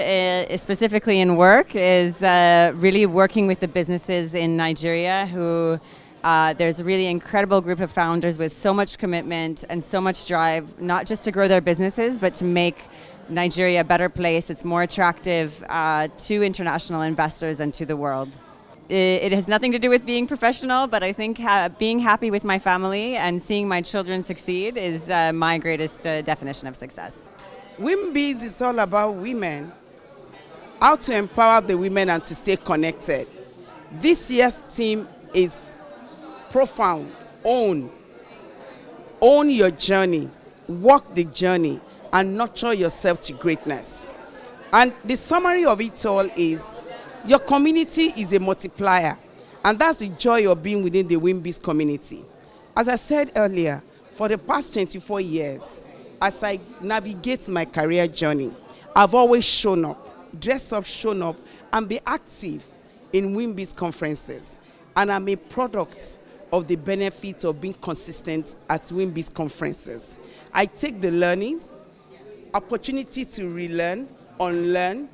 specifically in work, is really working with the businesses in Nigeria who there's a really incredible group of founders with so much commitment and so much drive, not just to grow their businesses, but to make Nigeria a better place. It's more attractive to international investors and to the world. It has nothing to do with being professional, but I think being happy with my family and seeing my children succeed is my greatest definition of success. WIMBIZ is all about women, how to empower the women and to stay connected. This year's theme is profound. Own your journey, walk the journey, and nurture yourself to greatness. And the summary of it all is your community is a multiplier, and that's the joy of being within the WIMBIZ community. As I said earlier, for the past 24 years, as I navigate my career journey, I've always shown up, dressed up, shown up, and be active in WIMBIZ conferences. And I'm a product of the benefits of being consistent at WIMBIZ conferences. I take the learnings, opportunity to relearn, unlearn,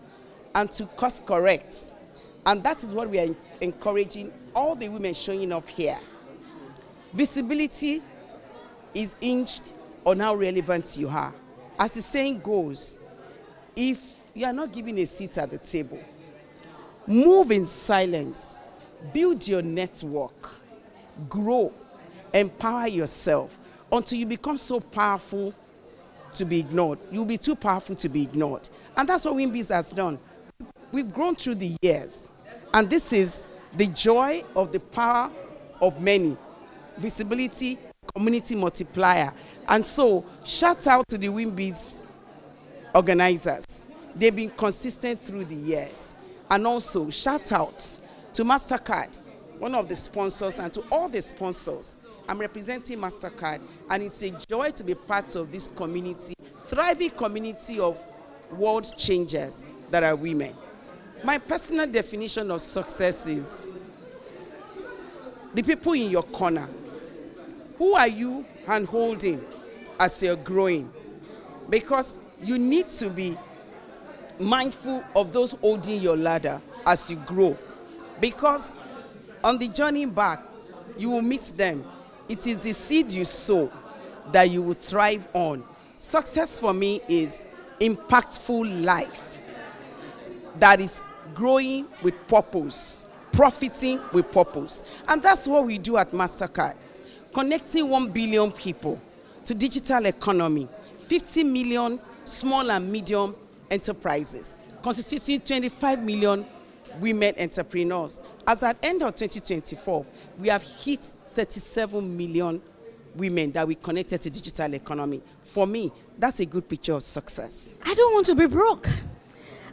and to course correct. And that is what we are encouraging all the women showing up here. Visibility is hinged on how relevant you are. As the saying goes, if you are not given a seat at the table, move in silence, build your network, grow, empower yourself until you become so powerful to be ignored. You'll be too powerful to be ignored. And that's what WIMBIZ has done. We've grown through the years. And this is the joy of the power of many. Visibility, community multiplier. And so, shout out to the WIMBIZ organizers. They've been consistent through the years. And also, shout out to MasterCard, one of the sponsors, and to all the sponsors. I'm representing MasterCard, and it's a joy to be part of this community, thriving community of world changers that are women. My personal definition of success is the people in your corner. Who are you hand-holding as you're growing? Because you need to be mindful of those holding your ladder as you grow. Because on the journey back, you will meet them. It is the seed you sow that you will thrive on. Success for me is impactful life that is growing with purpose, profiting with purpose. And that's what we do at MasterCard. Connecting 1 billion people to digital economy, 50 million small and medium enterprises, constituting 25 million women entrepreneurs. As at end of 2024, we have hit 37 million women that we connected to digital economy. For me, that's a good picture of success. I don't want to be broke.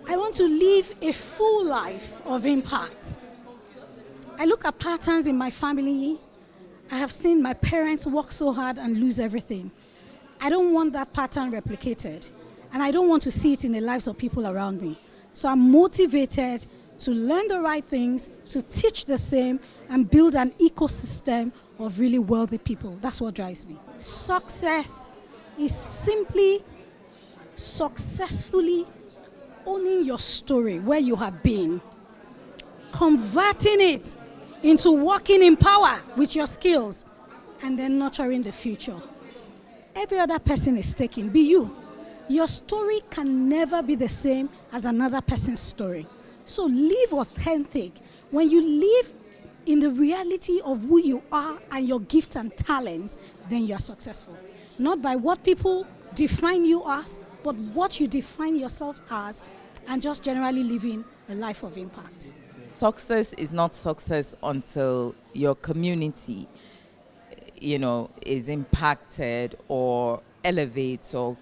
I want to live a full life of impact. I look at patterns in my family. I have seen my parents work so hard and lose everything. I don't want that pattern replicated. And I don't want to see it in the lives of people around me. So I'm motivated to learn the right things, to teach the same, and build an ecosystem of really wealthy people. That's what drives me. Success is simply successfully owning your story, where you have been, converting it into walking in power with your skills, and then nurturing the future. Every other person is taking, be you. Your story can never be the same as another person's story. So live authentic. When you live in the reality of who you are and your gifts and talents, then you're successful. Not by what people define you as, but what you define yourself as, and just generally living a life of impact. Success is not success until your community, is impacted or elevates or,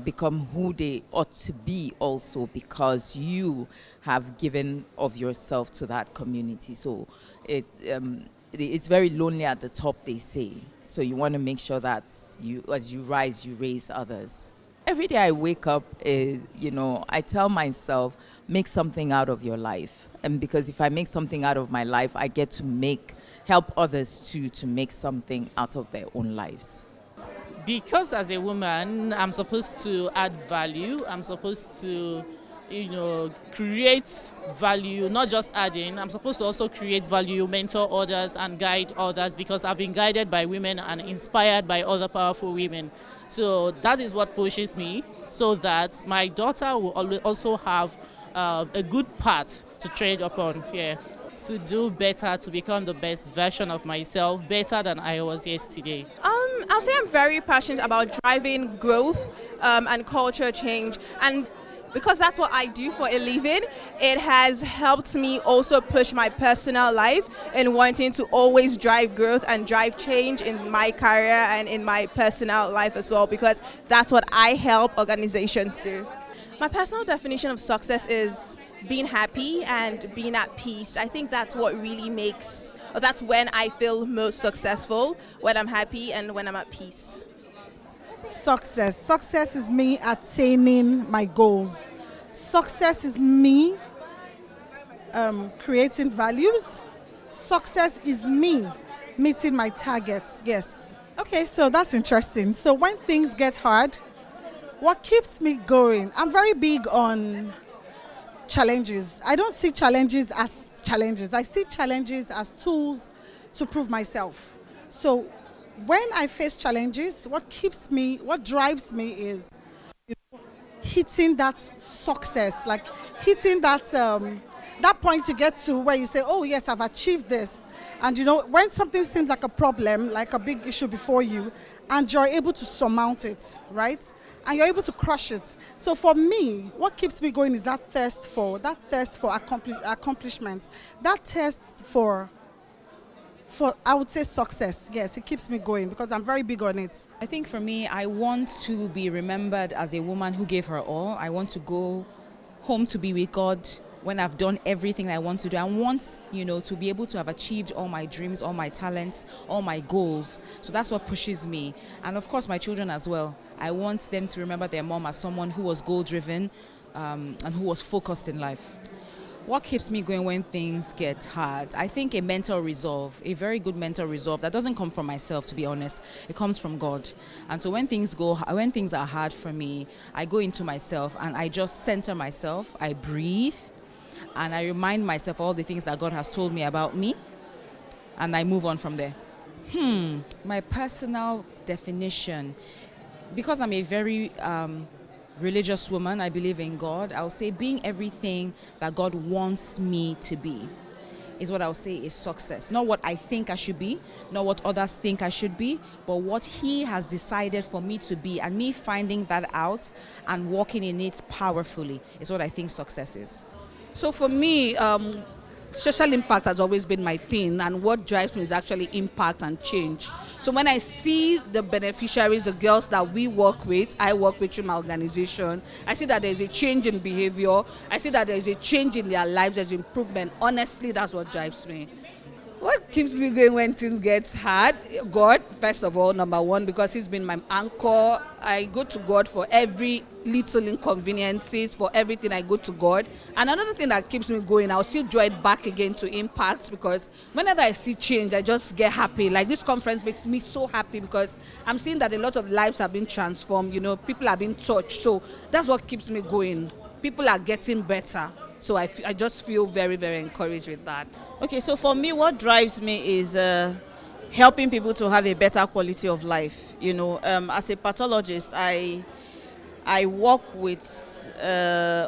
become who they ought to be also, because you have given of yourself to that community. So it's very lonely at the top, they say. So you want to make sure that as you rise, you raise others. Every day I wake up, I tell myself, make something out of your life. And because if I make something out of my life, I get to help others too to make something out of their own lives. Because as a woman, I'm supposed to add value. I'm supposed to, create value, not just adding. I'm supposed to also create value, mentor others, and guide others, because I've been guided by women and inspired by other powerful women. So that is what pushes me, so that my daughter will also have a good path to trade upon here, to do better, to become the best version of myself, better than I was yesterday. I'll say I'm very passionate about driving growth and culture change, and because that's what I do for a living, it has helped me also push my personal life in wanting to always drive growth and drive change in my career and in my personal life as well, because that's what I help organizations do. My personal definition of success is being happy and being at peace. I think that's what really that's when I feel most successful, when I'm happy and when I'm at peace. Success is me attaining my goals. Success is me creating values. Success is me meeting my targets, yes. Okay, so that's interesting. So when things get hard, what keeps me going? I'm very big on challenges. I don't see challenges as challenges. I see challenges as tools to prove myself. So when I face challenges, what drives me is hitting that success, like hitting that point you get to where you say, oh yes, I've achieved this. And when something seems like a problem, like a big issue before you, and you're able to surmount it, right? And you're able to crush it. So for me, what keeps me going is that thirst for accomplishments, that thirst for I would say success. Yes, it keeps me going because I'm very big on it. I think for me, I want to be remembered as a woman who gave her all. I want to go home to be with God when I've done everything I want to do. I want, to be able to have achieved all my dreams, all my talents, all my goals. So that's what pushes me. And of course, my children as well. I want them to remember their mom as someone who was goal-driven and who was focused in life. What keeps me going when things get hard? I think a mental resolve, a very good mental resolve that doesn't come from myself, to be honest. It comes from God. And so when things are hard for me, I go into myself and I just center myself. I breathe and I remind myself all the things that God has told me about me, and I move on from there. My personal definition, because I'm a very religious woman, I believe in God, I'll say being everything that God wants me to be is what I'll say is success. Not what I think I should be, not what others think I should be, but what He has decided for me to be, and me finding that out and walking in it powerfully is what I think success is. So for me, social impact has always been my thing, and what drives me is actually impact and change. So when I see the beneficiaries, the girls that we work with, I work with through my organization, I see that there's a change in behavior, I see that there's a change in their lives, there's improvement. Honestly, that's what drives me. What keeps me going when things get hard? God, first of all, number one, because He's been my anchor. I go to God for every little inconveniences, for everything I go to God. And another thing that keeps me going, I'll still draw it back again to impact, because whenever I see change, I just get happy. Like this conference makes me so happy because I'm seeing that a lot of lives have been transformed, people are being touched. So that's what keeps me going. People are getting better. So I just feel very, very encouraged with that. Okay, so for me, what drives me is helping people to have a better quality of life. As a pathologist, I work with,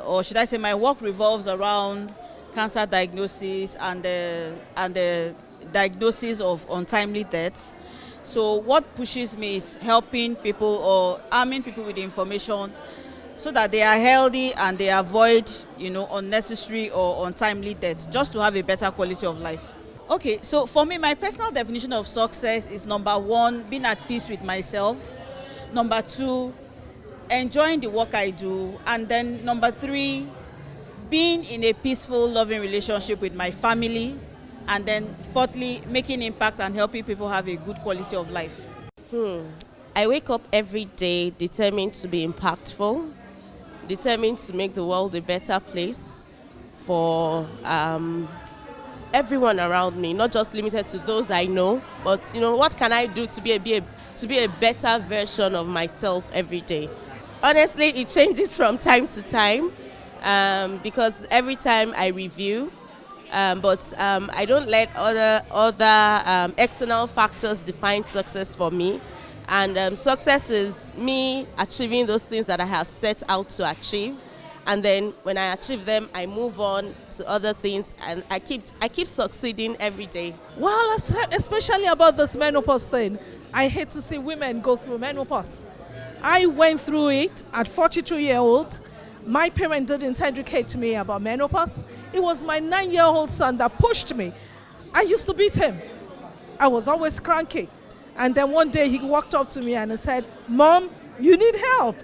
or should I say my work revolves around cancer diagnosis and the diagnosis of untimely deaths. So what pushes me is helping people or arming people with information so that they are healthy and they avoid, unnecessary or untimely deaths, just to have a better quality of life. Okay, so for me, my personal definition of success is number one, being at peace with myself. Number two, enjoying the work I do. And then number three, being in a peaceful, loving relationship with my family. And then fourthly, making impact and helping people have a good quality of life. I wake up every day determined to be impactful, determined to make the world a better place for everyone around me, not just limited to those I know, but what can I do to be a better version of myself every day? Honestly, it changes from time to time because every time I review, but I don't let other external factors define success for me. And success is me achieving those things that I have set out to achieve. And then when I achieve them, I move on to other things, and I keep succeeding every day. Well, especially about this menopause thing, I hate to see women go through menopause. I went through it at 42-year-old. My parents didn't educate me about menopause. It was my 9-year-old son that pushed me. I used to beat him. I was always cranky. And then one day he walked up to me and he said, "Mom, you need help."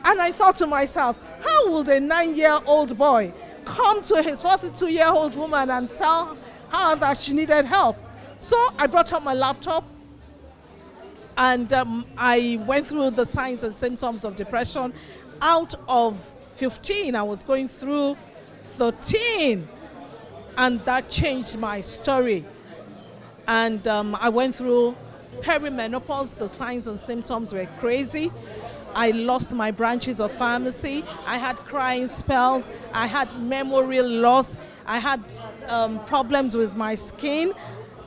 And I thought to myself, how would a 9-year-old boy come to his 42-year-old woman and tell her that she needed help? So I brought up my laptop and I went through the signs and symptoms of depression. Out of 15, I was going through 13. And that changed my story. And I went through perimenopause. The signs and symptoms were crazy. I lost my branches of pharmacy. I had crying spells. I had memory loss. I had problems with my skin.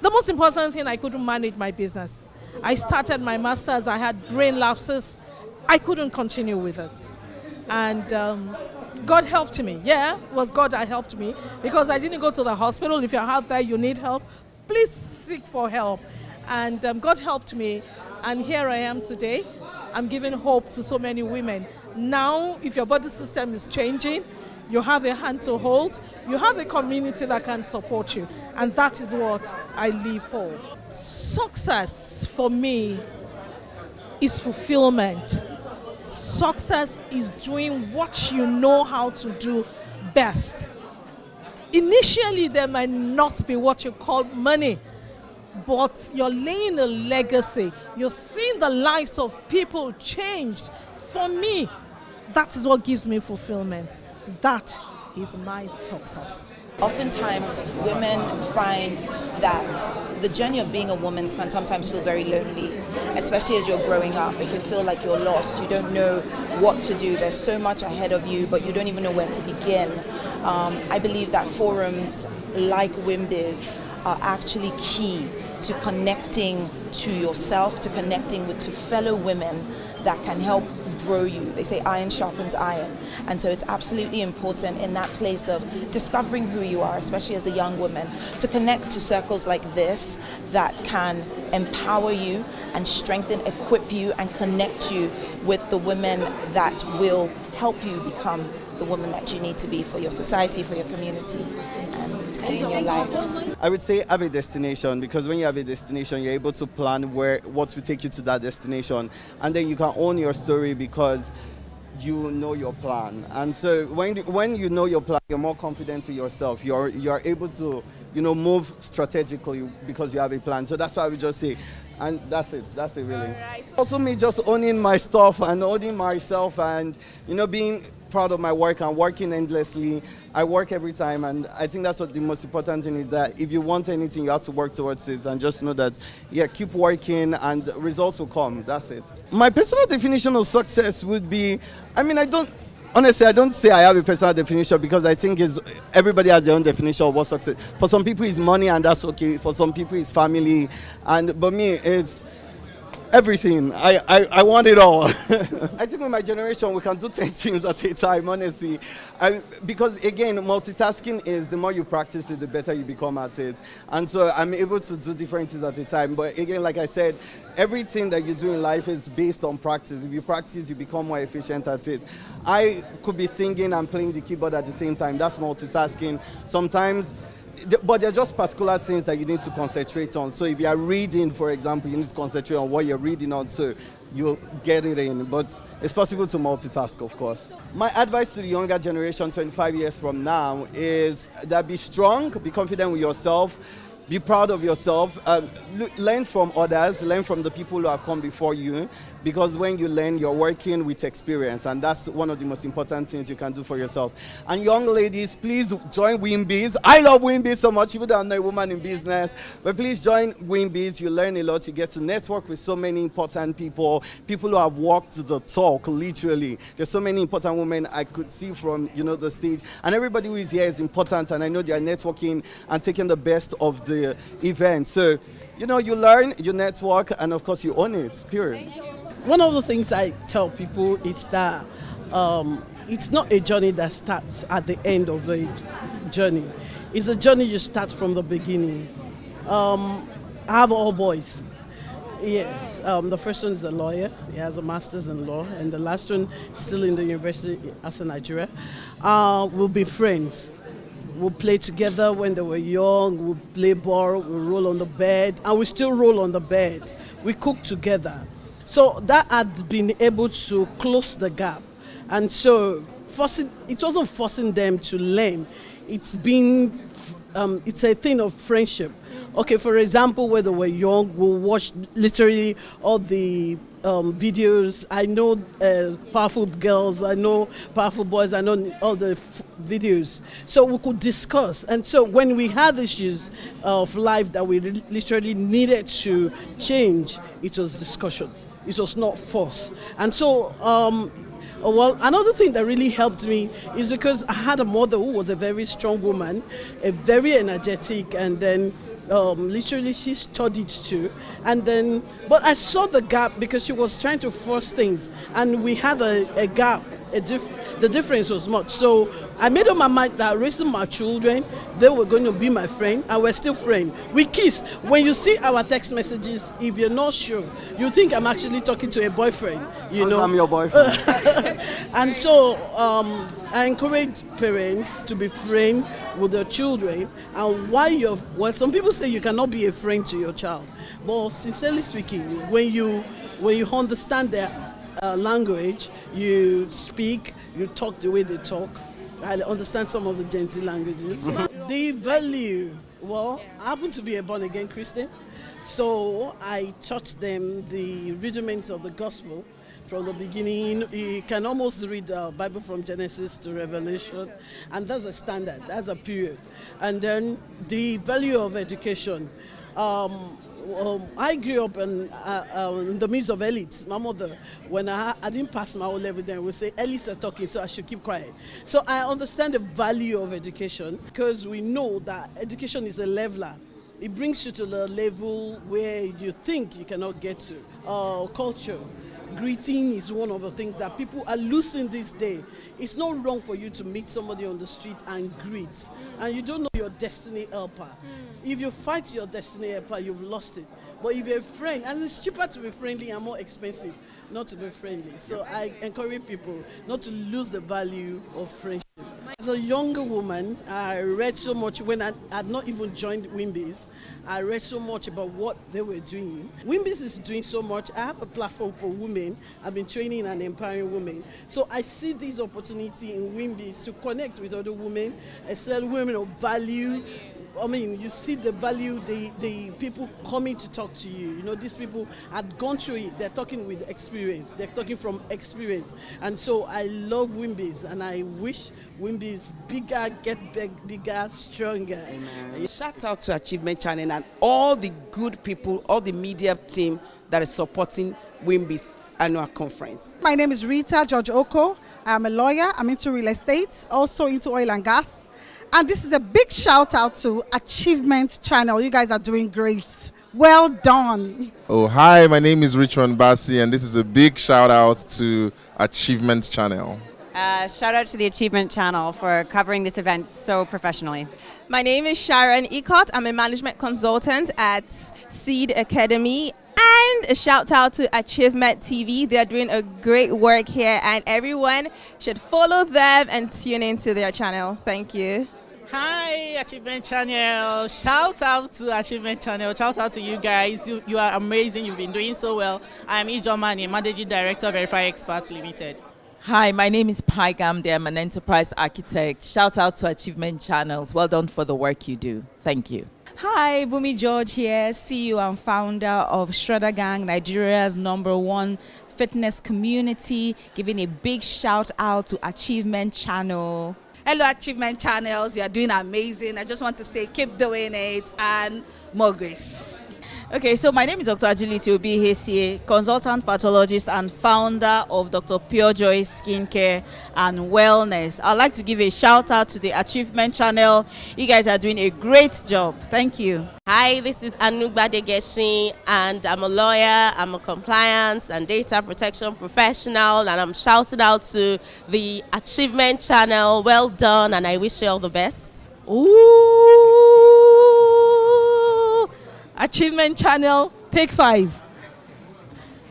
The most important thing, I couldn't manage my business. I started my master's. I had brain lapses. I couldn't continue with it. And God helped me. Yeah, it was God that helped me, because I didn't go to the hospital. If you're out there, you need help, please seek for help. And God helped me. And here I am today. I'm giving hope to so many women. Now, if your body system is changing, you have a hand to hold, you have a community that can support you. And that is what I live for. Success for me is fulfillment. Success is doing what you know how to do best. Initially, there might not be what you call money, but you're laying a legacy. You're seeing the lives of people changed. For me, that is what gives me fulfillment. That is my success. Oftentimes, women find that the journey of being a woman can sometimes feel very lonely, especially as you're growing up. It can feel like you're lost. You don't know what to do. There's so much ahead of you, but you don't even know where to begin. I believe that forums like WIMBIZ are actually key to connecting to yourself, to connecting to fellow women that can help grow you. They say iron sharpens iron. And so it's absolutely important in that place of discovering who you are, especially as a young woman, to connect to circles like this that can empower you and strengthen, equip you, and connect you with the women that will help you become the woman that you need to be for your society, for your community, and in your life. I would say have a destination, because when you have a destination, you're able to plan what will take you to that destination, and then you can own your story because you know your plan. And so when you know your plan, you're more confident with yourself. You're able to move strategically because you have a plan. So that's why I would just say, and that's it really. Right. Also me just owning my stuff and owning myself, and being proud of my work and working endlessly. I work every time, and I think that's what the most important thing is, that if you want anything, you have to work towards it, and just know that, keep working and results will come. That's it. My personal definition of success would be, I don't say I have a personal definition, because I think everybody has their own definition of what success. For some people it's money, and that's okay. For some people it's family, but me it's everything. I want it all. I think with my generation we can do 10 things at a time, honestly. Because again, multitasking is, the more you practice it, the better you become at it. And so I'm able to do different things at a time. But again, like I said, everything that you do in life is based on practice. If you practice, you become more efficient at it. I could be singing and playing the keyboard at the same time. That's multitasking. Sometimes, but they're just particular things that you need to concentrate on. So if you are reading, for example, you need to concentrate on what you're reading on, so you'll get it in. But it's possible to multitask, of course. My advice to the younger generation 25 years from now is that be strong, be confident with yourself, be proud of yourself, learn from others, learn from the people who have come before you, because when you learn, you're working with experience, and that's one of the most important things you can do for yourself. And young ladies, please join WIMBIZ. I love WIMBIZ so much, even though I'm not a woman in business, but please join WIMBIZ. You learn a lot. You get to network with so many important people who have walked the talk, literally. There's so many important women I could see from the stage, and everybody who is here is important, and I know they are networking and taking the best of the event. So, you learn, you network, and of course you own it, period. One of the things I tell people is that it's not a journey that starts at the end of a journey. It's a journey you start from the beginning. I have all boys. Yes, the first one is a lawyer. He has a master's in law, and the last one still in the University of Nigeria. We'll be friends. We'll play together when they were young. We'll play ball. We'll roll on the bed, and we still roll on the bed. We cook together. So that had been able to close the gap. And so it wasn't forcing them to learn. It's a thing of friendship. Okay, for example, when they were young, we'll watch literally all the videos. I know powerful girls. I know powerful boys. I know all the videos. So we could discuss. And so when we had issues of life that we literally needed to change, it was discussion. It was not force. And so, well, another thing that really helped me is because I had a mother who was a very strong woman, a very energetic, and then literally she studied too. And then, but I saw the gap because she was trying to force things, and we had a gap. The difference was much. So I made up my mind that raising my children, they were going to be my friend, and we're still friends. We kiss. When you see our text messages, if you're not sure, you think I'm actually talking to a boyfriend. You know, I'm your boyfriend. And so I encourage parents to be friends with their children. And well, some people say you cannot be a friend to your child, but sincerely speaking, when you understand their language, you speak, you talk the way they talk. I understand some of the Gen Z languages. The value, well, I happen to be a born-again Christian, so I taught them the rudiments of the gospel from the beginning. You can almost read the Bible from Genesis to Revelation, and that's a standard, that's a period. And then the value of education. I grew up in the midst of elites. My mother, when I didn't pass my O-level, then would say, elites are talking, so I should keep quiet. So I understand the value of education because we know that education is a leveler. It brings you to the level where you think you cannot get to. Culture. Greeting is one of the things that people are losing this day. It's not wrong for you to meet somebody on the street and greet, and you don't know your destiny helper. If you fight your destiny helper, you've lost it. But if you're a friend, and it's cheaper to be friendly and more expensive not to be friendly. So I encourage people not to lose the value of friendship. As a younger woman, I read so much when I had not even joined Wimbies. I read so much about what they were doing. Wimbies is doing so much. I have a platform for women. I've been training and empowering women. So I see this opportunity in Wimbies to connect with other women, especially women of value. I mean, you see the value, the people coming to talk to you. You know, these people had gone through it. They're talking with experience. They're talking from experience. And so I love Wimbies, and I wish Wimbies bigger, get bigger, stronger. Amen. Shout out to Achievement Channel and all the good people, all the media team that is supporting Wimbies annual conference. My name is Rita George Oko. I'm a lawyer. I'm into real estate, also into oil and gas. And this is a big shout out to Achievement Channel. You guys are doing great. Well done. Oh, hi, my name is Richmond Bassi, and this is a big shout out to Achievement Channel. Shout out to the Achievement Channel for covering this event so professionally. My name is Sharon Ecott. I'm a management consultant at Seed Academy. And a shout out to Achievement TV. They're doing a great work here, and everyone should follow them and tune into their channel. Thank you. Hi, Achievement Channel. Shout out to Achievement Channel. Shout out to you guys. You are amazing. You've been doing so well. I'm Ijo Mani, Managing Director of Verify Experts Limited. Hi, my name is Pai Gamde. I'm an enterprise architect. Shout out to Achievement Channels. Well done for the work you do. Thank you. Hi, Bumi George here, CEO and founder of Shredder Gang, Nigeria's #1 fitness community, giving a big shout out to Achievement Channel. Hello, Achievement Channels. You are doing amazing. I just want to say keep doing it and more grace. Okay, so my name is Dr. Agility Obi Hesie, consultant pathologist and founder of Dr. Pure Joy Skincare and Wellness. I'd like to give a shout out to the Achievement Channel. You guys are doing a great job. Thank you. Hi, this is Anugba Degeshi, and I'm a lawyer. I'm a compliance and data protection professional, and I'm shouting out to the Achievement Channel. Well done, and I wish you all the best. Ooh, Achievement Channel, take 5.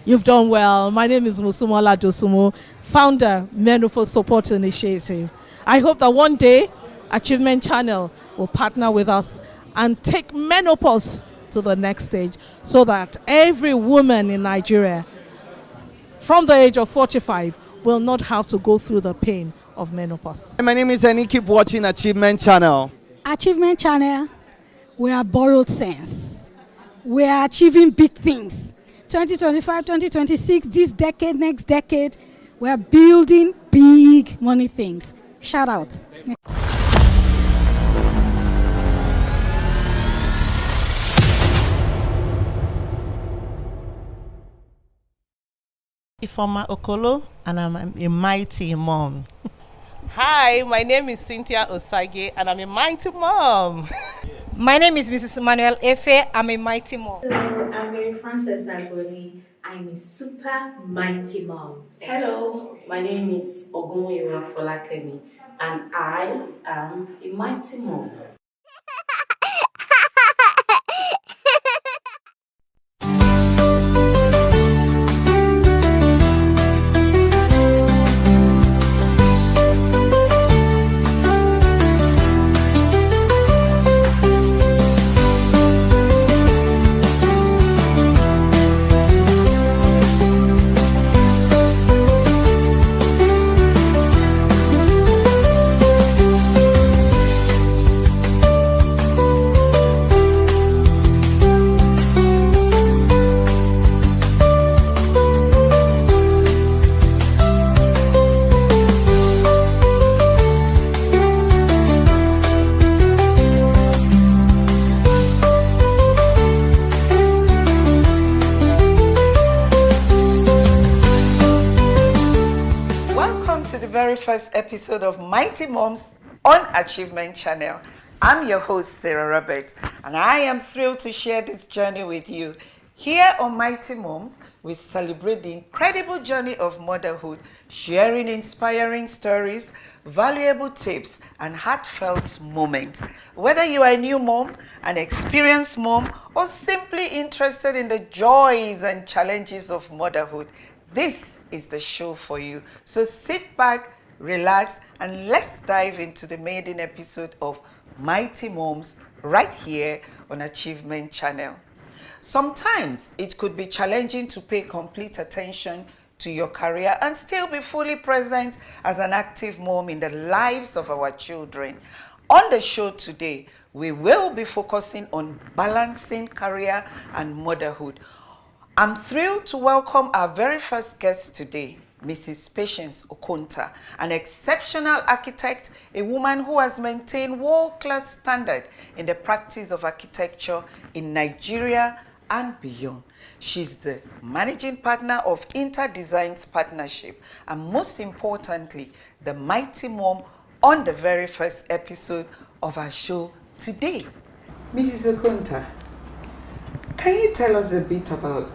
You've done well. My name is Musumola Dosumo, founder, Menopause Support Initiative. I hope that one day, Achievement Channel will partner with us and take menopause to the next stage so that every woman in Nigeria from the age of 45 will not have to go through the pain of menopause. My name is Annie. Keep watching Achievement Channel. Achievement Channel, we are borrowed sense. We are achieving big things. 2025, 2026, this decade, next decade, we are building big money things. Shout out. Ifoma Okolo, and I'm a mighty mom. Hi, my name is Cynthia Osage, and I'm a mighty mom. My name is Mrs. Emmanuel Efe. I'm a mighty mom. Hello, I'm Mary Frances Agoni. I'm a super mighty mom. Hello, my name is Ogunwewa Folakemi, and I am a mighty mom. First episode of Mighty Moms on Achievement Channel. I'm your host, Sarah Roberts, and I am thrilled to share this journey with you. Here on Mighty Moms, we celebrate the incredible journey of motherhood, sharing inspiring stories, valuable tips, and heartfelt moments. Whether you are a new mom, an experienced mom, or simply interested in the joys and challenges of motherhood, this is the show for you. So sit back, relax, and let's dive into the maiden episode of Mighty Moms right here on Achievement Channel. Sometimes it could be challenging to pay complete attention to your career and still be fully present as an active mom in the lives of our children. On the show today, we will be focusing on balancing career and motherhood. I'm thrilled to welcome our very first guest today, Mrs. Patience Okonta, an exceptional architect, a woman who has maintained world-class standard in the practice of architecture in Nigeria and beyond. She's the managing partner of InterDesigns Partnership, and most importantly, the mighty mom on the very first episode of our show today. Mrs. Okonta, can you tell us a bit about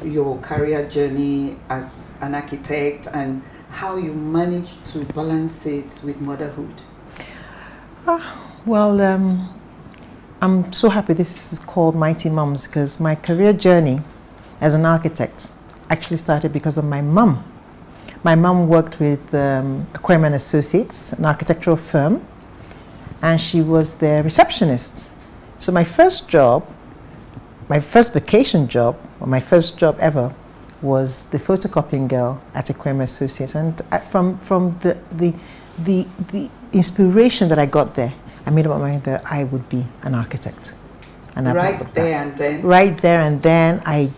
your career journey as an architect and how you managed to balance it with motherhood? I'm so happy this is called Mighty Moms because my career journey as an architect actually started because of my mum. My mum worked with Aquarium & Associates, an architectural firm, and she was their receptionist. So my first vacation job, or my first job ever, was the photocopying girl at Aquarium Associates. And from the inspiration that I got there, I made up my mind that I would be an architect. And right there and then, I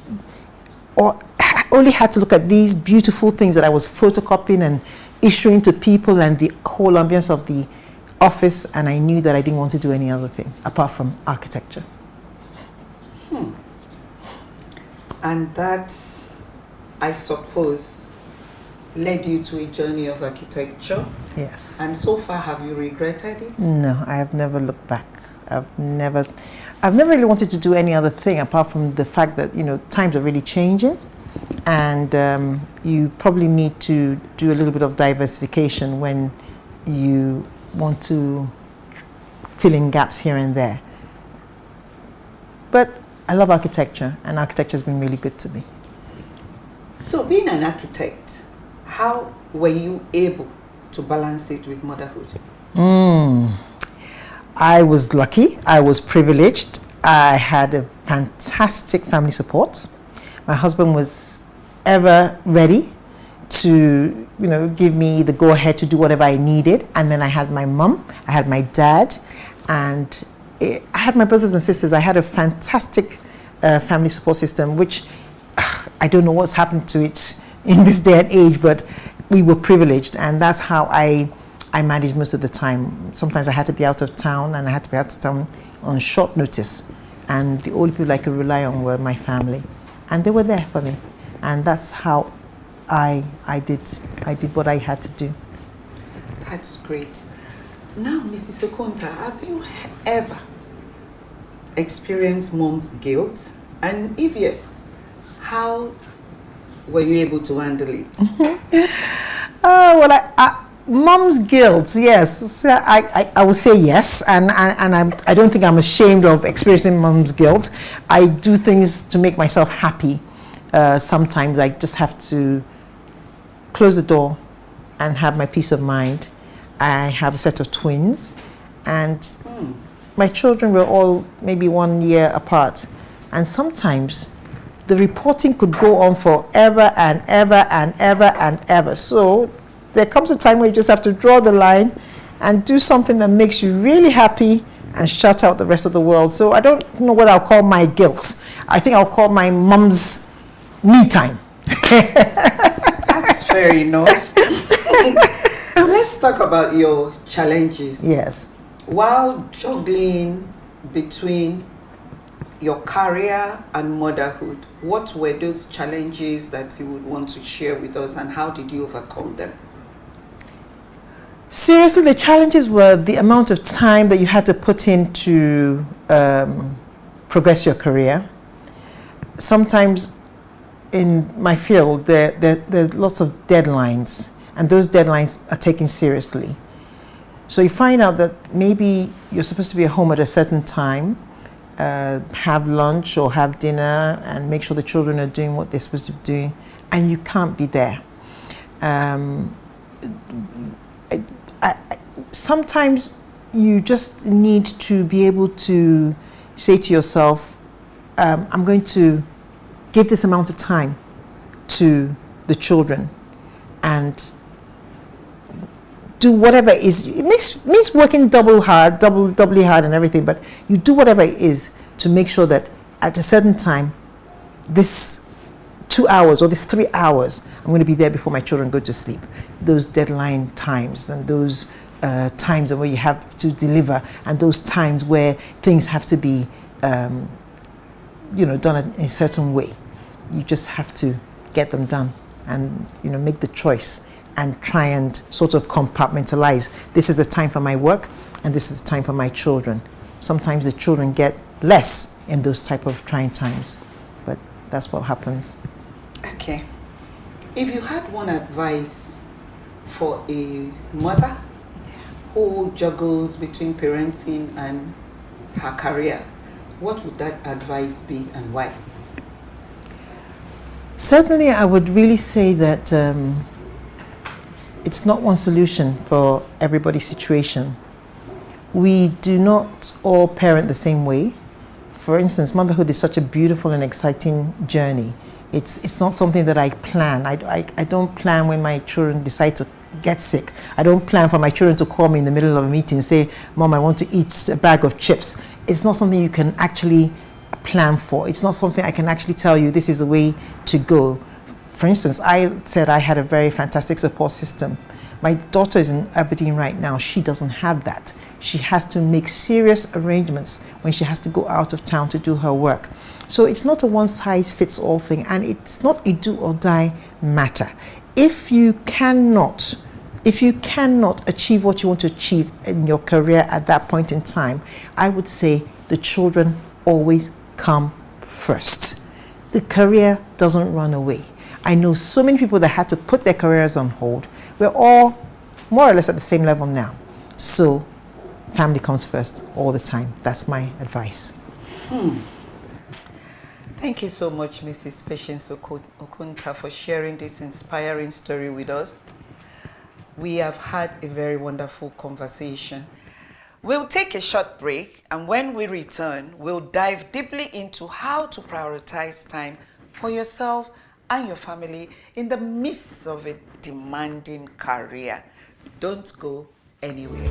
only had to look at these beautiful things that I was photocopying and issuing to people and the whole ambience of the office, and I knew that I didn't want to do any other thing apart from architecture. And that, I suppose, led you to a journey of architecture? Yes. And so far, have you regretted it? No, I have never looked back. I've never really wanted to do any other thing apart from the fact that, times are really changing, and you probably need to do a little bit of diversification when you want to fill in gaps here and there. But I love architecture, and architecture has been really good to me. So being an architect, how were you able to balance it with motherhood? I was lucky. I was privileged. I had a fantastic family support. My husband was ever ready to, give me the go-ahead to do whatever I needed. And then I had my mum, I had my dad, and I had my brothers and sisters. I had a fantastic family support system, which I don't know what's happened to it in this day and age, but we were privileged, and that's how I managed most of the time. Sometimes I had to be out of town, and I had to be out of town on short notice, and the only people I could rely on were my family, and they were there for me, and that's how I did what I had to do. That's great. Now, Mrs. Okonta, have you ever experienced mom's guilt? And if yes, how were you able to handle it? Mom's guilt, yes. So I would say yes, and I don't think I'm ashamed of experiencing mom's guilt. I do things to make myself happy. Sometimes I just have to close the door and have my peace of mind. I have a set of twins, and my children were all maybe 1 year apart. And sometimes the reporting could go on forever and ever and ever and ever. So there comes a time where you just have to draw the line and do something that makes you really happy and shut out the rest of the world. So I don't know what I'll call my guilt. I think I'll call my mom's me time. That's fair enough. Let's talk about your challenges. Yes. While juggling between your career and motherhood, what were those challenges that you would want to share with us, and how did you overcome them? Seriously, the challenges were the amount of time that you had to put in to progress your career. Sometimes in my field, there are lots of deadlines, and those deadlines are taken seriously. So you find out that maybe you're supposed to be at home at a certain time, have lunch or have dinner, and make sure the children are doing what they're supposed to be doing, and you can't be there. Sometimes you just need to be able to say to yourself, I'm going to give this amount of time to the children and do whatever it is. It means working doubly hard and everything, but you do whatever it is to make sure that at a certain time, this 2 hours or this 3 hours, I'm going to be there before my children go to sleep. Those deadline times and those times where you have to deliver, and those times where things have to be done in a certain way. You just have to get them done and make the choice and try and sort of compartmentalize. This is the time for my work, and this is the time for my children. Sometimes the children get less in those type of trying times, but that's what happens. Okay. If you had one advice for a mother who juggles between parenting and her career, what would that advice be, and why? Certainly, I would really say that it's not one solution for everybody's situation. We do not all parent the same way. For instance, motherhood is such a beautiful and exciting journey. It's not something that I plan. I don't plan when my children decide to get sick. I don't plan for my children to call me in the middle of a meeting and say, Mom, I want to eat a bag of chips. It's not something you can actually plan for. It's not something I can actually tell you this is the way to go. For instance, I said I had a very fantastic support system. My daughter is in Aberdeen right now. She doesn't have that. She has to make serious arrangements when she has to go out of town to do her work. So it's not a one-size-fits-all thing, and it's not a do-or-die matter. If you cannot achieve what you want to achieve in your career at that point in time, I would say the children always come first. The career doesn't run away. I know so many people that had to put their careers on hold. We're all more or less at the same level now. So family comes first all the time. That's my advice. Thank you so much, Mrs. Patience Okonta, for sharing this inspiring story with us. We have had a very wonderful conversation. We'll take a short break, and when we return, we'll dive deeply into how to prioritize time for yourself and your family in the midst of a demanding career. Don't go anywhere.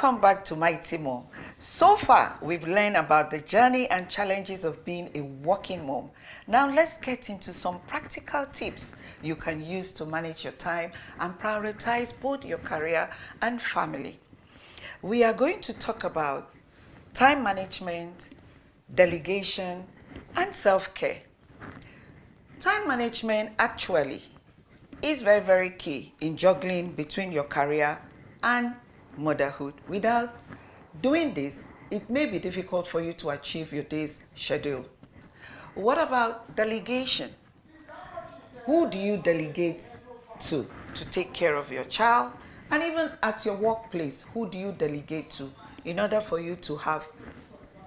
Welcome back to Mighty Mom. So far, we've learned about the journey and challenges of being a working mom. Now let's get into some practical tips you can use to manage your time and prioritize both your career and family. We are going to talk about time management, delegation, and self-care. Time management actually is very, very key in juggling between your career and motherhood. Without doing this, it may be difficult for you to achieve your day's schedule. What about delegation? Who do you delegate to take care of your child? And even at your workplace, who do you delegate to in order for you to have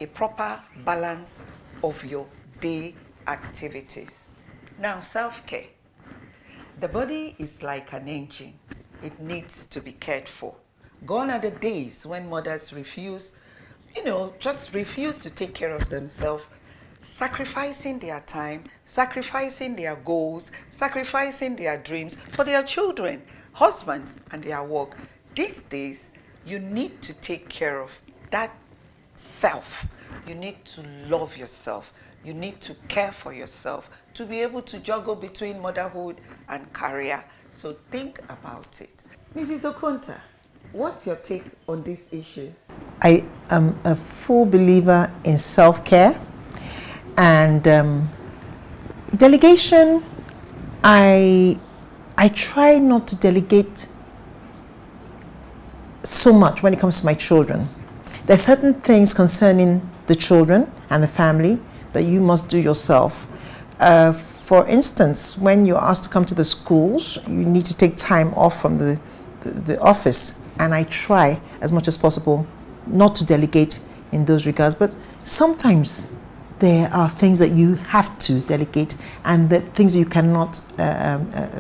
a proper balance of your day activities? Now, self-care. The body is like an engine. It needs to be cared for. Gone are the days when mothers refuse to take care of themselves, sacrificing their time, sacrificing their goals, sacrificing their dreams for their children, husbands, and their work. These days, you need to take care of that self. You need to love yourself. You need to care for yourself to be able to juggle between motherhood and career. So think about it. Mrs. Okonta, what's your take on these issues? I am a full believer in self-care and delegation. I try not to delegate so much when it comes to my children. There are certain things concerning the children and the family that you must do yourself. For instance, when you're asked to come to the schools, you need to take time off from the office. And I try as much as possible not to delegate in those regards. But sometimes there are things that you have to delegate and the things you cannot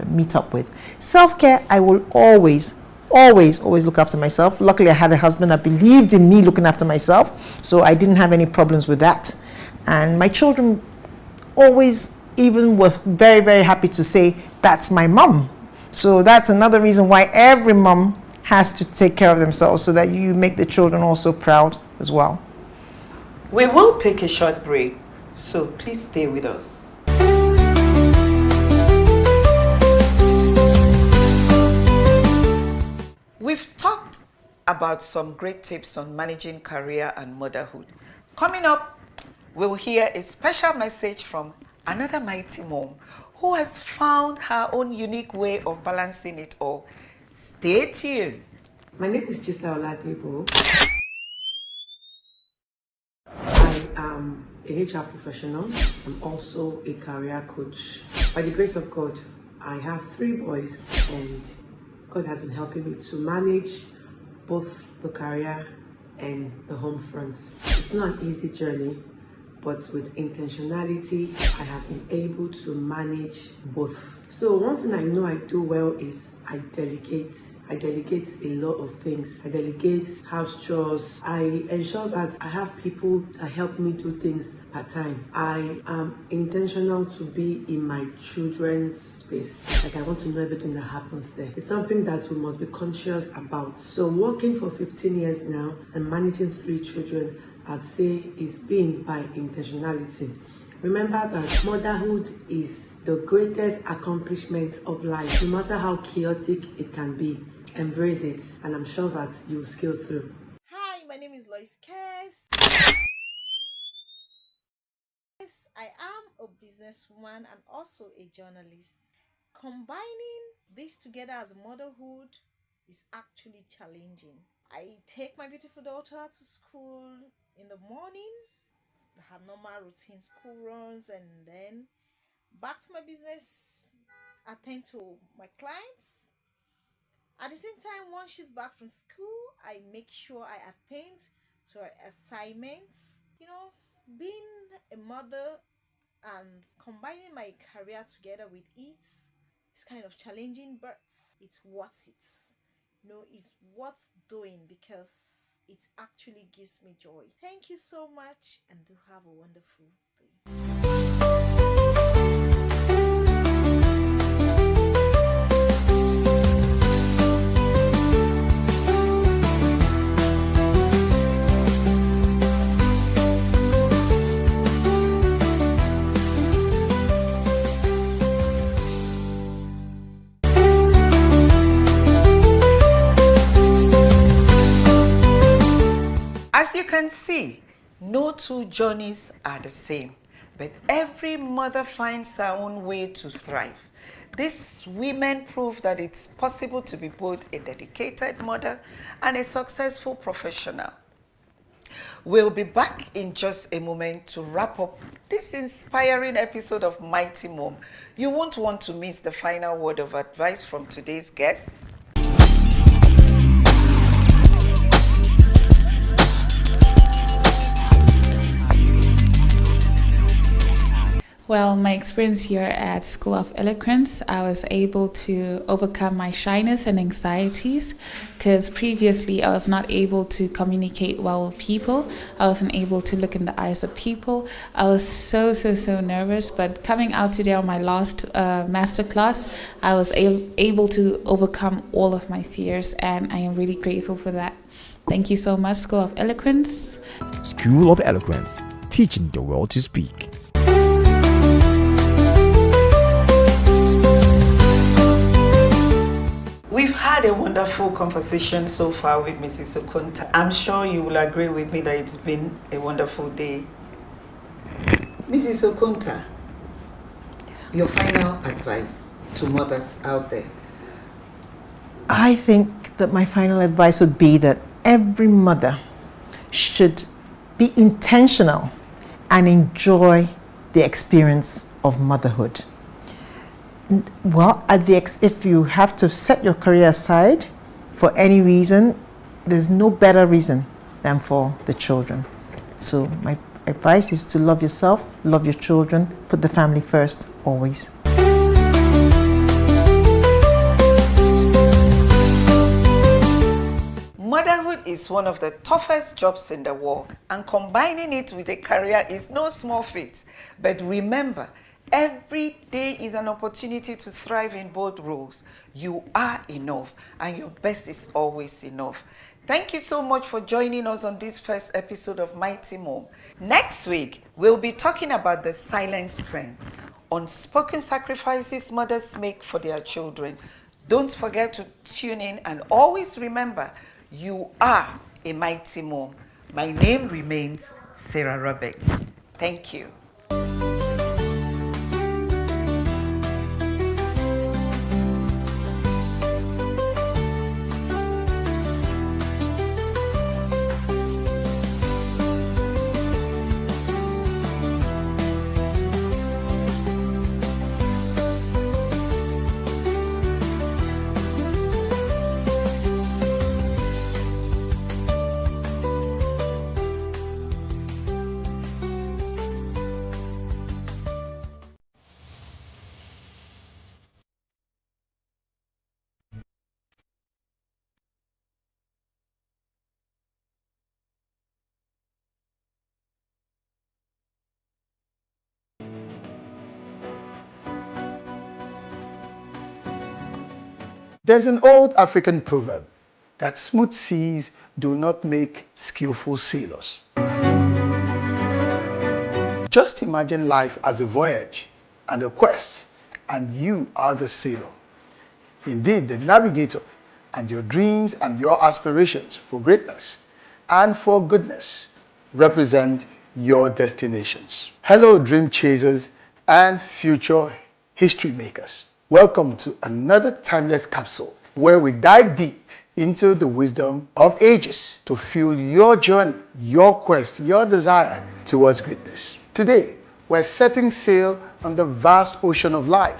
meet up with. Self-care, I will always look after myself. Luckily, I had a husband that believed in me looking after myself, so I didn't have any problems with that. And my children always even was very, very happy to say, that's my mom. So that's another reason why every mom has to take care of themselves, so that you make the children also proud as well. We will take a short break, so please stay with us. We've talked about some great tips on managing career and motherhood. Coming up, we'll hear a special message from another mighty mom who has found her own unique way of balancing it all. Stay tuned. My name is Chisa Oladipo. I am a HR professional. I'm also a career coach. By the grace of God, I have 3 boys, and God has been helping me to manage both the career and the home front. It's not an easy journey, but with intentionality, I have been able to manage both. So one thing I know I do well is I delegate. I delegate a lot of things. I delegate house chores. I ensure that I have people that help me do things part time. I am intentional to be in my children's space. Like, I want to know everything that happens there. It's something that we must be conscious about. So working for 15 years now and managing 3 children, I'd say is being by intentionality. Remember that motherhood is the greatest accomplishment of life. No matter how chaotic it can be, embrace it, and I'm sure that you will scale through. Hi, my name is Lois Kess. I am a businesswoman and also a journalist. Combining this together as motherhood is actually challenging. I take my beautiful daughter to school in the morning, her normal routine school runs, and then back to my business, attend to my clients. At the same time, once she's back from school, I make sure I attend to her assignments. You know, being a mother and combining my career together with it is kind of challenging, but it's worth it. You know, it's worth doing because it actually gives me joy. Thank you so much, and do have a wonderful day. can see, no two journeys are the same, but every mother finds her own way to thrive. These women prove that it's possible to be both a dedicated mother and a successful professional. We'll be back in just a moment to wrap up this inspiring episode of Mighty Mom. You won't want to miss the final word of advice from today's guests. Well, my experience here at School of Eloquence, I was able to overcome my shyness and anxieties because previously I was not able to communicate well with people. I wasn't able to look in the eyes of people. I was so nervous, but coming out today on my last masterclass, I was able to overcome all of my fears, and I am really grateful for that. Thank you so much, School of Eloquence. School of Eloquence, teaching the world to speak. We've had a wonderful conversation so far with Mrs. Okonta. I'm sure you will agree with me that it's been a wonderful day. Mrs. Okonta, your final advice to mothers out there. I think that my final advice would be that every mother should be intentional and enjoy the experience of motherhood. Well, if you have to set your career aside for any reason, there's no better reason than for the children. So my advice is to love yourself, love your children, put the family first, always. Motherhood is one of the toughest jobs in the world, and combining it with a career is no small feat. But remember, every day is an opportunity to thrive in both roles. You are enough, and your best is always enough. Thank you so much for joining us on this first episode of Mighty Mom. Next week, we'll be talking about the silent strength, unspoken sacrifices mothers make for their children. Don't forget to tune in, and always remember, you are a mighty mom. My name remains Sarah Roberts. Thank you. There's an old African proverb that smooth seas do not make skillful sailors. Just imagine life as a voyage and a quest, and you are the sailor. Indeed, the navigator, and your dreams and your aspirations for greatness and for goodness represent your destinations. Hello, dream chasers and future history makers. Welcome to another timeless capsule where we dive deep into the wisdom of ages to fuel your journey, your quest, your desire towards greatness. Today, we're setting sail on the vast ocean of life,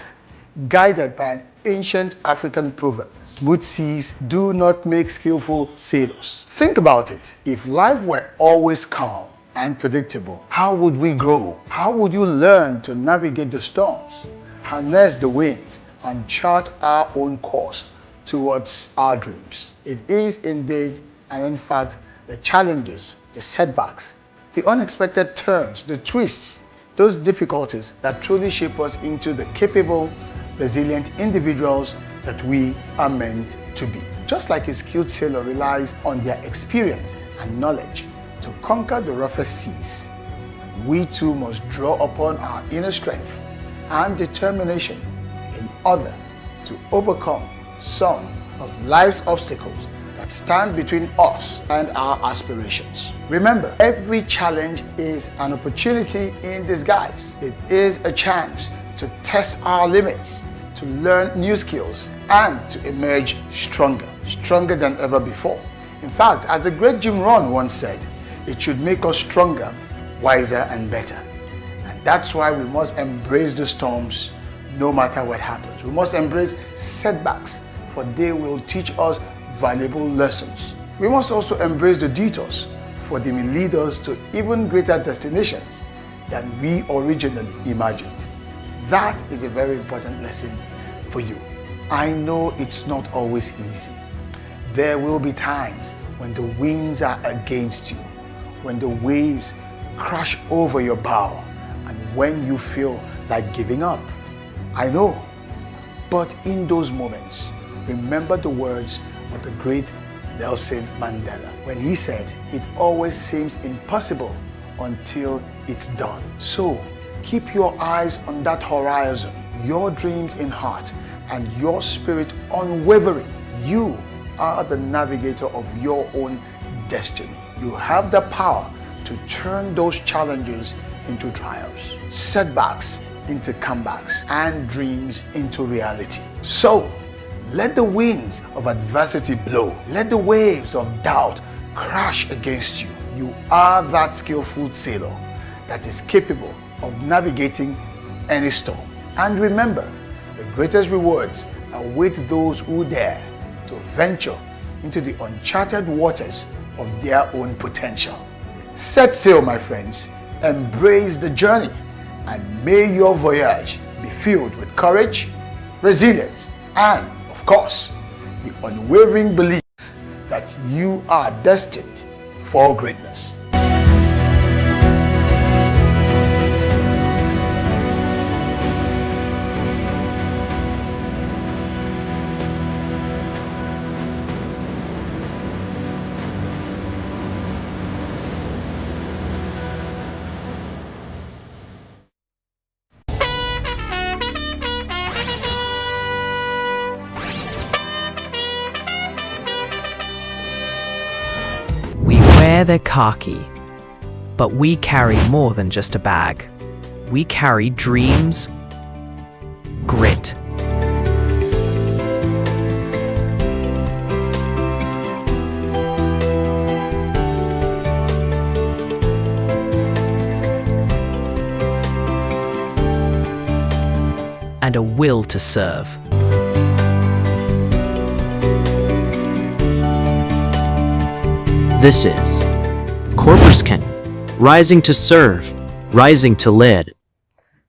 guided by an ancient African proverb. Smooth seas do not make skillful sailors. Think about it. If life were always calm and predictable, how would we grow? How would you learn to navigate the storms, harness the winds, and chart our own course towards our dreams? It is indeed, and in fact, the challenges, the setbacks, the unexpected turns, the twists, those difficulties that truly shape us into the capable, resilient individuals that we are meant to be. Just like a skilled sailor relies on their experience and knowledge to conquer the roughest seas, we too must draw upon our inner strength and determination in order to overcome some of life's obstacles that that stand between us and our aspirations. Remember, every challenge is an opportunity in disguise. It is a chance to test our limits, to learn new skills, and to emerge stronger than ever before. In fact, as the great Jim Rohn once said, it should make us stronger, wiser, and better. And that's why we must embrace the storms no matter what happens. We must embrace setbacks, for they will teach us valuable lessons. We must also embrace the detours, for they may lead us to even greater destinations than we originally imagined. That is a very important lesson for you. I know it's not always easy. There will be times when the winds are against you, when the waves crash over your bow, and when you feel like giving up. I know. But in those moments, remember the words of the great Nelson Mandela when he said, "It always seems impossible until it's done." So keep your eyes on that horizon, your dreams in heart, and your spirit unwavering. You are the navigator of your own destiny. You have the power to turn those challenges into triumphs, setbacks into comebacks, and dreams into reality. So let the winds of adversity blow. Let the waves of doubt crash against you. You are that skillful sailor that is capable of navigating any storm. And remember, the greatest rewards await those who dare to venture into the uncharted waters of their own potential. Set sail, my friends. Embrace the journey, and may your voyage be filled with courage, resilience, and, of course, the unwavering belief that you are destined for greatness. Wear the khaki, but we carry more than just a bag. We carry dreams, grit, and a will to serve. This is Corpus Can, rising to serve, rising to lead.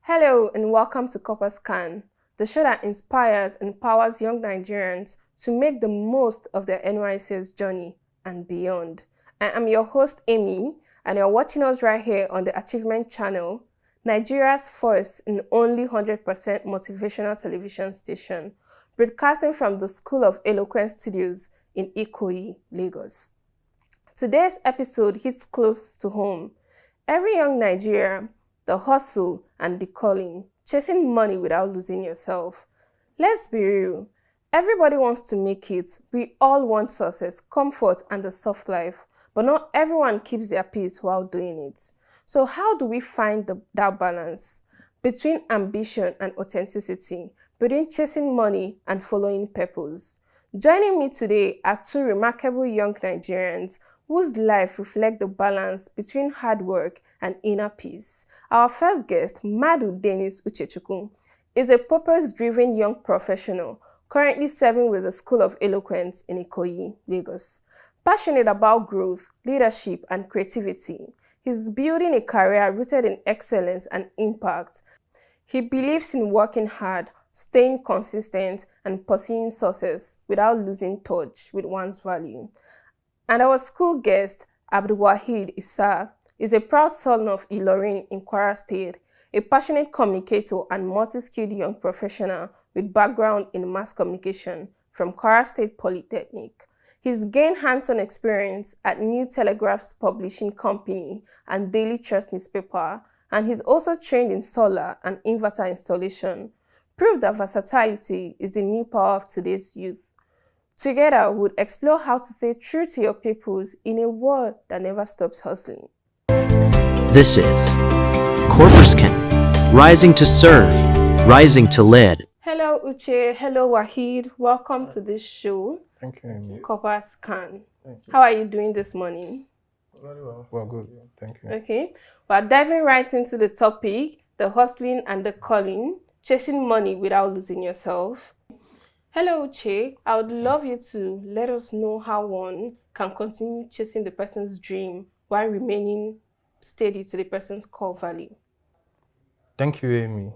Hello and welcome to Corpus Can, the show that inspires and empowers young Nigerians to make the most of their NYSC's journey and beyond. I am your host, Amy, and you're watching us right here on the Achievement Channel, Nigeria's first and only 100% motivational television station, broadcasting from the School of Eloquence Studios in Ikoyi, Lagos. Today's episode hits close to home. Every young Nigerian, the hustle and the calling, chasing money without losing yourself. Let's be real. Everybody wants to make it. We all want success, comfort, and a soft life, but not everyone keeps their peace while doing it. So how do we find that balance between ambition and authenticity, between chasing money and following purpose? Joining me today are two remarkable young Nigerians whose life reflects the balance between hard work and inner peace. Our first guest, Madu Dennis Uchechukwu, is a purpose-driven young professional currently serving with the School of Eloquence in Ikoyi, Lagos. Passionate about growth, leadership, and creativity, he's building a career rooted in excellence and impact. He believes in working hard, staying consistent, and pursuing success without losing touch with one's value. And our school guest, Abdulwahid Issa, is a proud son of Ilorin in Kwara State, a passionate communicator and multi-skilled young professional with background in mass communication from Kwara State Polytechnic. He's gained hands-on experience at New Telegraph's publishing company and Daily Trust newspaper, and he's also trained in solar and inverter installation. Proof that versatility is the new power of today's youth. Together, we'll explore how to stay true to your purpose in a world that never stops hustling. This is Corporate, rising to serve, rising to lead. Hello, Uche. Hello, Wahid. Welcome to this show. Thank you, Amy. Corporate Can. Thank you. How are you doing this morning? Very well. Well, good. Thank you. Okay. We're diving right into the topic, the hustling and the calling, chasing money without losing yourself. Hello, Uche. I would love you to let us know how one can continue chasing the person's dream while remaining steady to the person's core value. Thank you, Amy.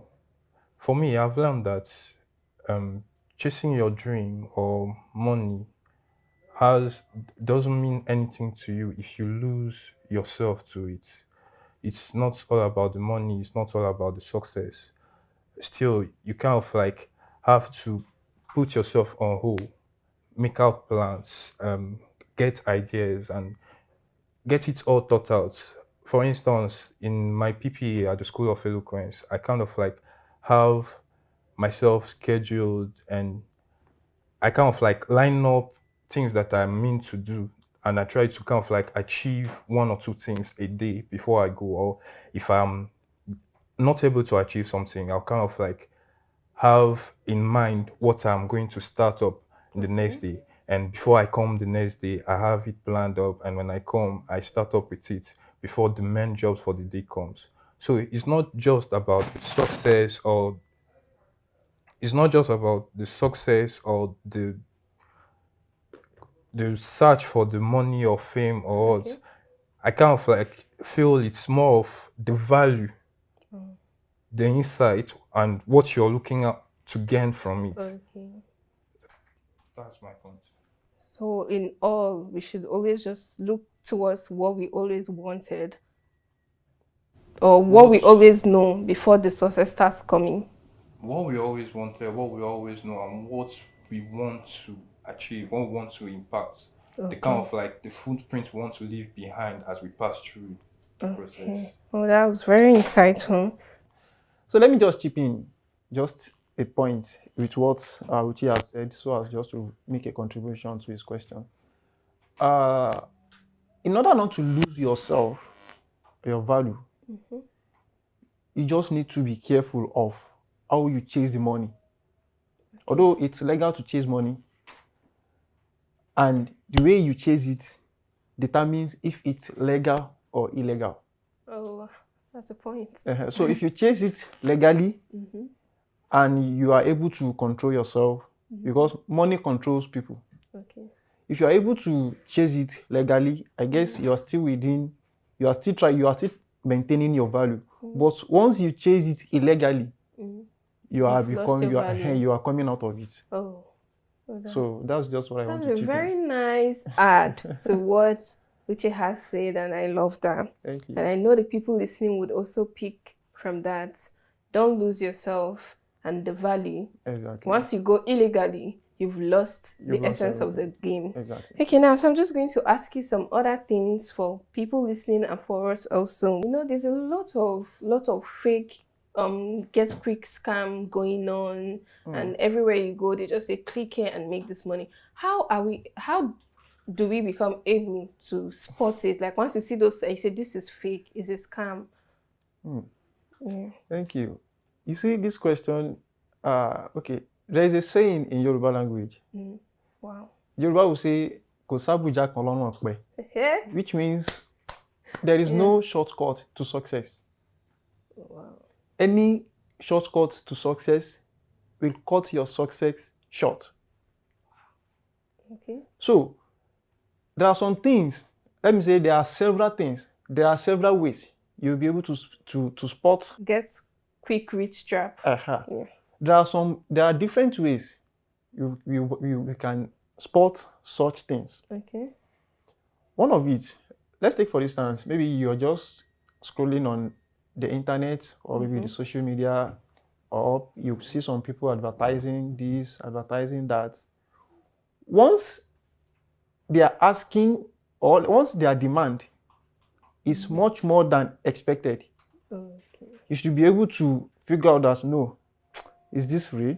For me, I've learned that chasing your dream or money doesn't mean anything to you if you lose yourself to it. It's not all about the money. It's not all about the success. Still, you kind of like have to put yourself on hold, make out plans, get ideas, and get it all thought out. For instance, in my PPA at the School of Eloquence, I kind of like have myself scheduled, and I kind of like line up things that I mean to do, and I try to kind of like achieve 1 or 2 things a day before I go. Or if I'm not able to achieve something, I'll kind of like have in mind what I'm going to start up the next day. And before I come the next day, I have it planned up, and when I come, I start up with it before the main job for the day comes. So it's not just about success, or it's not just about the success or the search for the money or fame or what. I kind of like feel it's more of the value, the insight, and what you're looking at to gain from it. Okay. That's my point. So in all, we should always just look towards what we always wanted, or what we always know before the success starts coming. What we always wanted, what we always know, and what we want to achieve, what we want to impact. The kind of like the footprint we want to leave behind as we pass through the process. Well, that was very insightful. So let me just chip in just a point with what Uche has said, so as just to make a contribution to his question. In order not to lose yourself, your value, you just need to be careful of how you chase the money. Although it's legal to chase money, and the way you chase it determines if it's legal or illegal. Oh, that's a point. So if you chase it legally, and you are able to control yourself, because money controls people. Okay. If you are able to chase it legally, I guess you are still within, you are still maintaining your value. But once you chase it illegally, you are coming out of it. Oh. So that's just what I want to chip in. That's a very nice add to what Uche has said, and I love that. Thank you. And I know the people listening would also pick from that. Don't lose yourself and the value. Exactly. Once you go illegally, you've lost the essence of the game. Exactly. Okay, now, so I'm just going to ask you some other things for people listening and for us also. You know, there's a lot of fake get quick scam going on, and everywhere you go, they just say click here and make this money. How do we become able to spot it? Like once you see those, you say this is fake, is a scam. Yeah. Thank you. You see this question, okay, there is a saying in Yoruba language. Wow. Yoruba will say, which means there is no shortcut to success. Wow. Any shortcut to success will cut your success short. Okay. So there are some things, let me say there are several things, there are several ways you'll be able to spot. Get quick rich trap. Yeah. There are different ways you can spot such things. Okay. One of it, let's take for instance, maybe you're just scrolling on the internet or maybe the social media, or you see some people advertising this, advertising that. Once they are asking, or once their demand is much more than expected, Okay. you should be able to figure out that, no, is this real?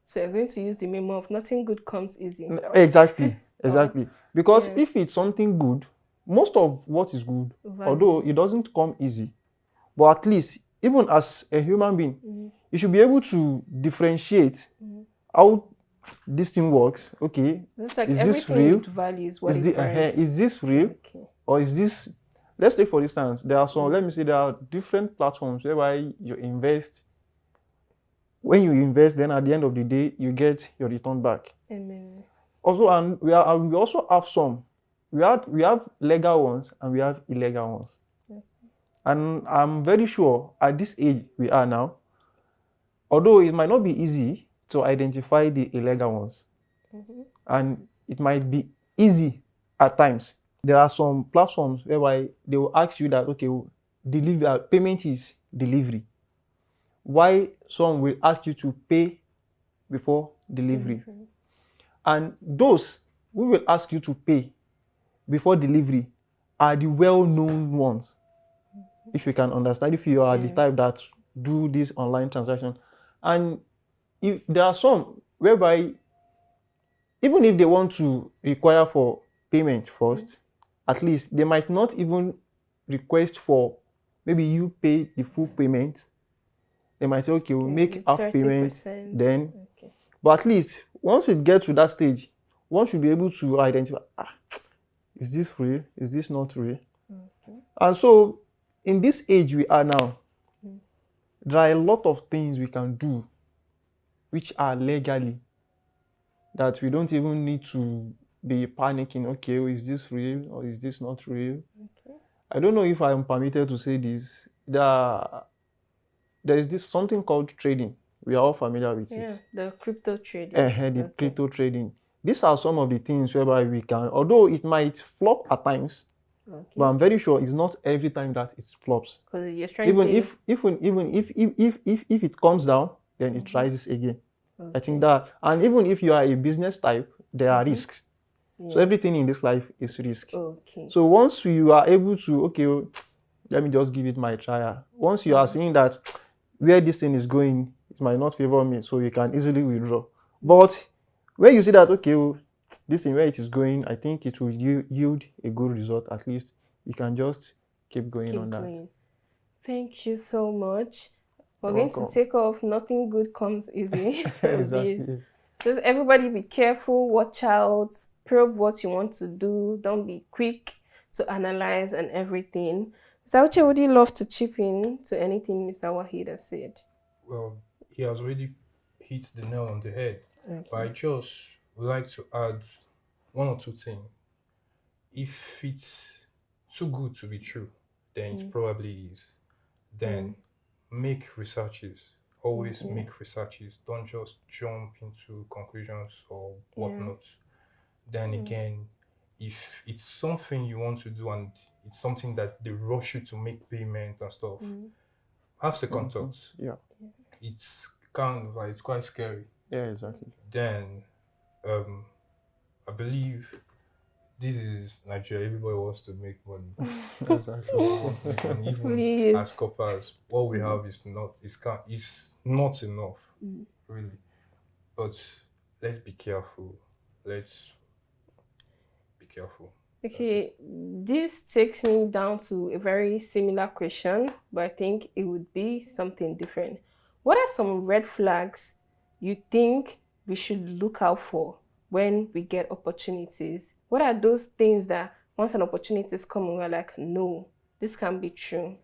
So you're going to use the memo of nothing good comes easy. Exactly, exactly. Because yeah. if it's something good, most of what is good, Value. although it doesn't come easy, but at least, even as a human being, you should be able to differentiate how this thing works. Okay, It's like is this everything real? with value is what Is, it varies. is this real? Okay. Or is this, let's take for instance, there are some, let me say there are different platforms whereby you invest. When you invest, then at the end of the day, you get your return back. Amen. Also, and we also have some. We have legal ones and we have illegal ones. Okay. And I'm very sure at this age we are now, although it might not be easy to identify the illegal ones, and it might be easy at times. There are some platforms whereby they will ask you that, okay, delivery payment is delivery. Why some will ask you to pay before delivery. And those who will ask you to pay before delivery are the well-known ones. If you can understand, if you are the type that do this online transaction. And if there are some whereby even if they want to require for payment first, at least they might not even request for maybe you pay the full payment. They might say, okay, we'll make half payment then. Okay. But at least once it gets to that stage, one should be able to identify, is this real? Is this not real? Okay. And so in this age we are now, there are a lot of things we can do which are legally that we don't even need to be panicking, okay, is this real or is this not real? Okay. I don't know if I am permitted to say this. There is this something called trading. We are all familiar with Yeah, it. the crypto trading. The crypto trading. These are some of the things whereby we can, although it might flop at times, but I'm very sure it's not every time that it flops. Because you're trying Even to... if it comes down, then it rises again. I think that, and even if you are a business type, there are risks. So everything in this life is risk. Okay. So once you are able to, okay, let me just give it my trial. Once you are seeing that where this thing is going, it might not favor me, so you can easily withdraw. But when you see that, okay, this thing where it is going, I think it will yield a good result. At least you can just keep going on that. Thank you so much. We're You're going welcome. to take off nothing good comes easy from Exactly. this. Just everybody be careful, watch out, probe what you want to do. Don't be quick to analyze and everything. Mr. Uche, would you love to chip in to anything Mr. Wahid has said? Well, he has already hit the nail on the head. Okay. But I just would like to add one or two things. If it's too good to be true, then it probably is. Then make researches. Always make researches. Don't just jump into conclusions or whatnot. Then again, if it's something you want to do and it's something that they rush you to make payment and stuff, have second thoughts. Yeah. It's kind of like, it's quite scary. Yeah, exactly. Then I believe this is Nigeria. Everybody wants to make money. Exactly. And even Please. as coppers, what we have is not enough, really. But let's be careful. Let's be careful. Okay, this takes me down to a very similar question, but I think it would be something different. What are some red flags you think we should look out for when we get opportunities? What are those things that once an opportunity is coming, we're like, no, this can't be true.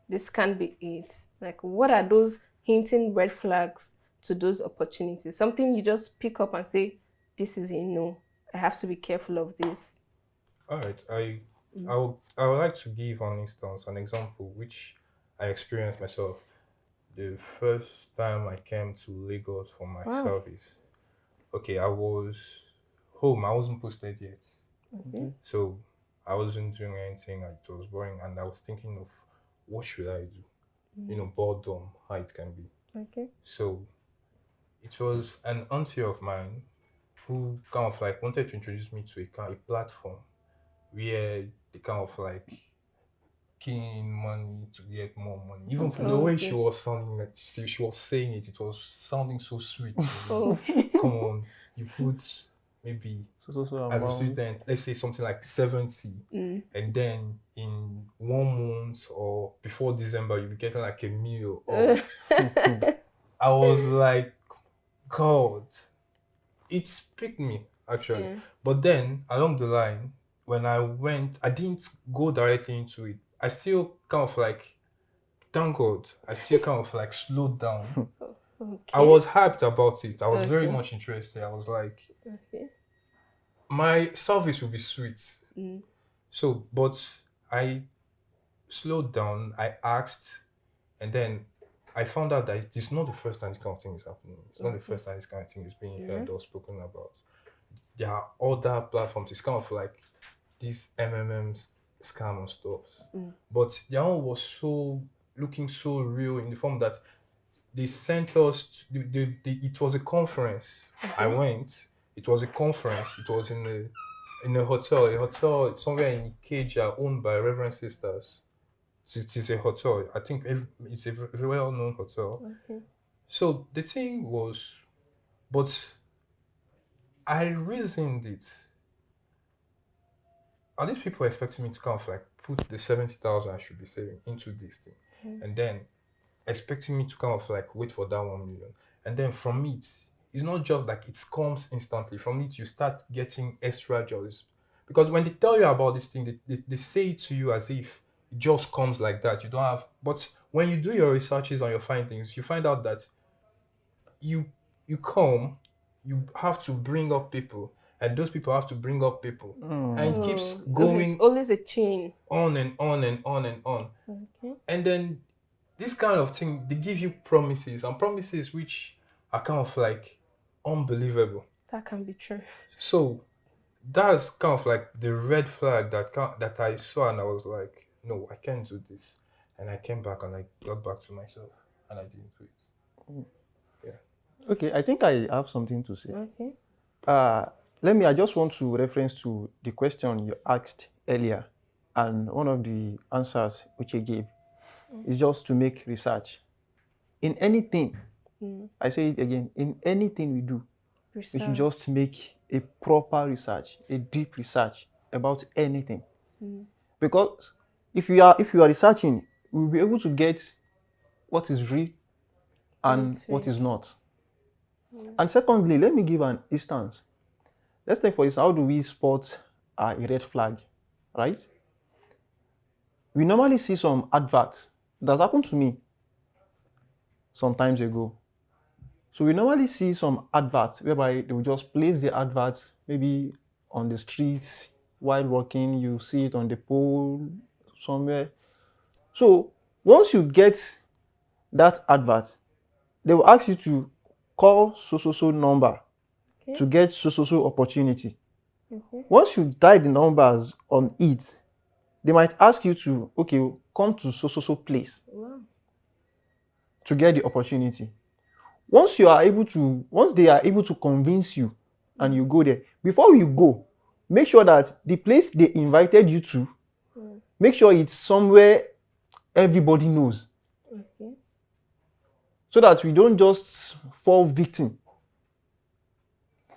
This can't be it. Like, what are those hinting red flags to those opportunities? Something you just pick up and say, this is a no. I have to be careful of this. All right. I would like to give an example, which I experienced myself. The first time I came to Lagos for my service. Okay, I was home. I wasn't posted yet. Okay. So I wasn't doing anything. It was boring, and I was thinking of what should I do? Boredom, how it can be. Okay. So it was an auntie of mine who kind of like wanted to introduce me to a platform where they kind of like keying money to get more money. Even from the way she was sounding, like she was saying it, it was sounding so sweet. Oh. Come on, you put maybe as a student, let's say something like 70, and then in 1 month or before December, you'll be getting like a meal. I was like, God, it picked me actually. Yeah. But then along the line, when I went, I didn't go directly into it. I still kind of like, thank God, I still kind of like slowed down. I was hyped about it. I was very much interested. I was like, my service will be sweet. So, but I slowed down, I asked, and then I found out that it's not the first time this kind of thing is happening. It's not the first time this kind of thing is being heard or spoken about. There are other platforms. It's kind of like these MMMs scam and stuff. But their own was looking so real in the form that they sent us, it was a conference. I went, it was a conference, it was in a hotel somewhere in Ikeja owned by Reverend Sisters. It is a hotel. I think it's a very well-known hotel. So the thing was, but I reasoned it. Are these people expecting me to kind of like put the 70,000 I should be saving into this thing, and then expecting me to kind of like wait for that 1 million, and then from it, it's not just like it comes instantly. From it, you start getting extra joys, because when they tell you about this thing, they say it to you as if it just comes like that. You don't have, but when you do your researches on your findings, you find out that you have to bring up people, and those people have to bring up people, and it keeps going. It's always a chain. On and on and on and on. And then this kind of thing, they give you promises, and promises which are kind of like unbelievable. That can be true. So that's kind of like the red flag that I saw, and I was like, no, I can't do this. And I came back and I got back to myself, and I didn't do it. Yeah. Okay, I think I have something to say. I just want to reference to the question you asked earlier, and one of the answers which you gave is just to make research. In anything, I say it again, in anything we do, we should just make a proper research, a deep research about anything. Because if you are researching, we'll be able to get what is real and what is not. And secondly, let me give an instance. Let's take for instance, how do we spot a red flag, right? We normally see some adverts. That's happened to me some times ago. So we normally see some adverts whereby they will just place the adverts maybe on the streets while walking. You see it on the pole somewhere. So once you get that advert, they will ask you to call so number to get so opportunity. Once you dial the numbers on it, they might ask you to, okay, come to so place to get the opportunity. Once they are able to convince you and you go there, before you go, make sure that the place they invited you to, make sure it's somewhere everybody knows. So that we don't just fall victim.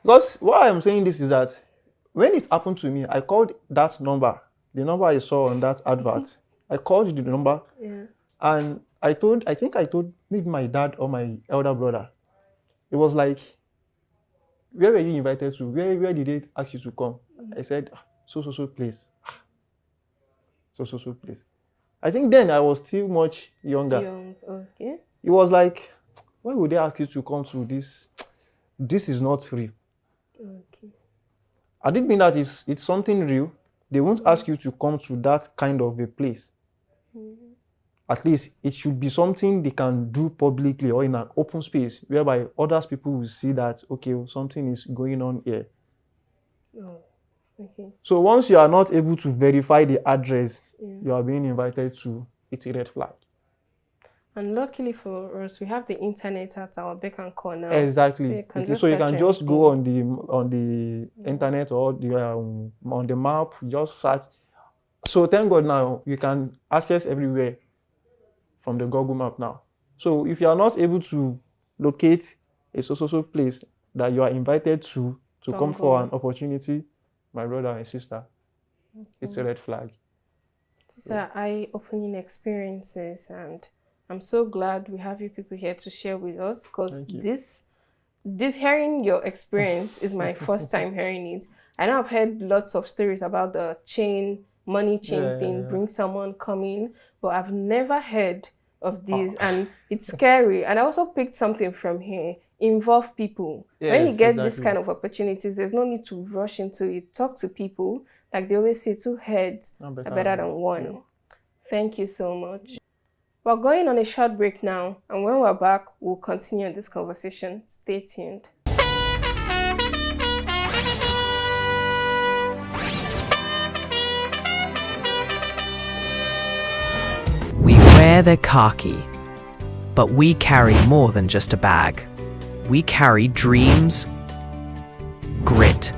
Because why I'm saying this is that when it happened to me, I called that number, the number I saw on that advert. I called the number, and I think I told maybe my dad or my elder brother. It was like, where were you invited to? Where did they ask you to come? I said, so place. So place. I think then I was still much younger. It was like, why would they ask you to come to this? This is not real. I didn't mean that if it's something real, they won't ask you to come to that kind of a place. At least it should be something they can do publicly or in an open space whereby other people will see that, okay, something is going on here. So once you are not able to verify the address you are being invited to, it's a red flag. And luckily for us, we have the internet at our beck and call now. Exactly. So you can just go on the internet or on the map, just search. So thank God now you can access everywhere from the Google map now. So if you are not able to locate a so place that you are invited to Don't come go. for an opportunity, my brother and sister, it's a red flag. These are eye-opening experiences, and I'm so glad we have you people here to share with us, because Thank you. this hearing your experience is my first time hearing it. I know I've heard lots of stories about the money chain thing, bring someone coming, but I've never heard of this, and it's scary. And I also picked something from here: involve people. When you Yes, get this exactly. kind of opportunities, there's no need to rush into it. Talk to people. Like they always say, 2 heads are better than one. Yeah. Thank you so much. We're going on a short break now, and when we're back, we'll continue this conversation. Stay tuned. We wear the khaki, but we carry more than just a bag. We carry dreams, grit,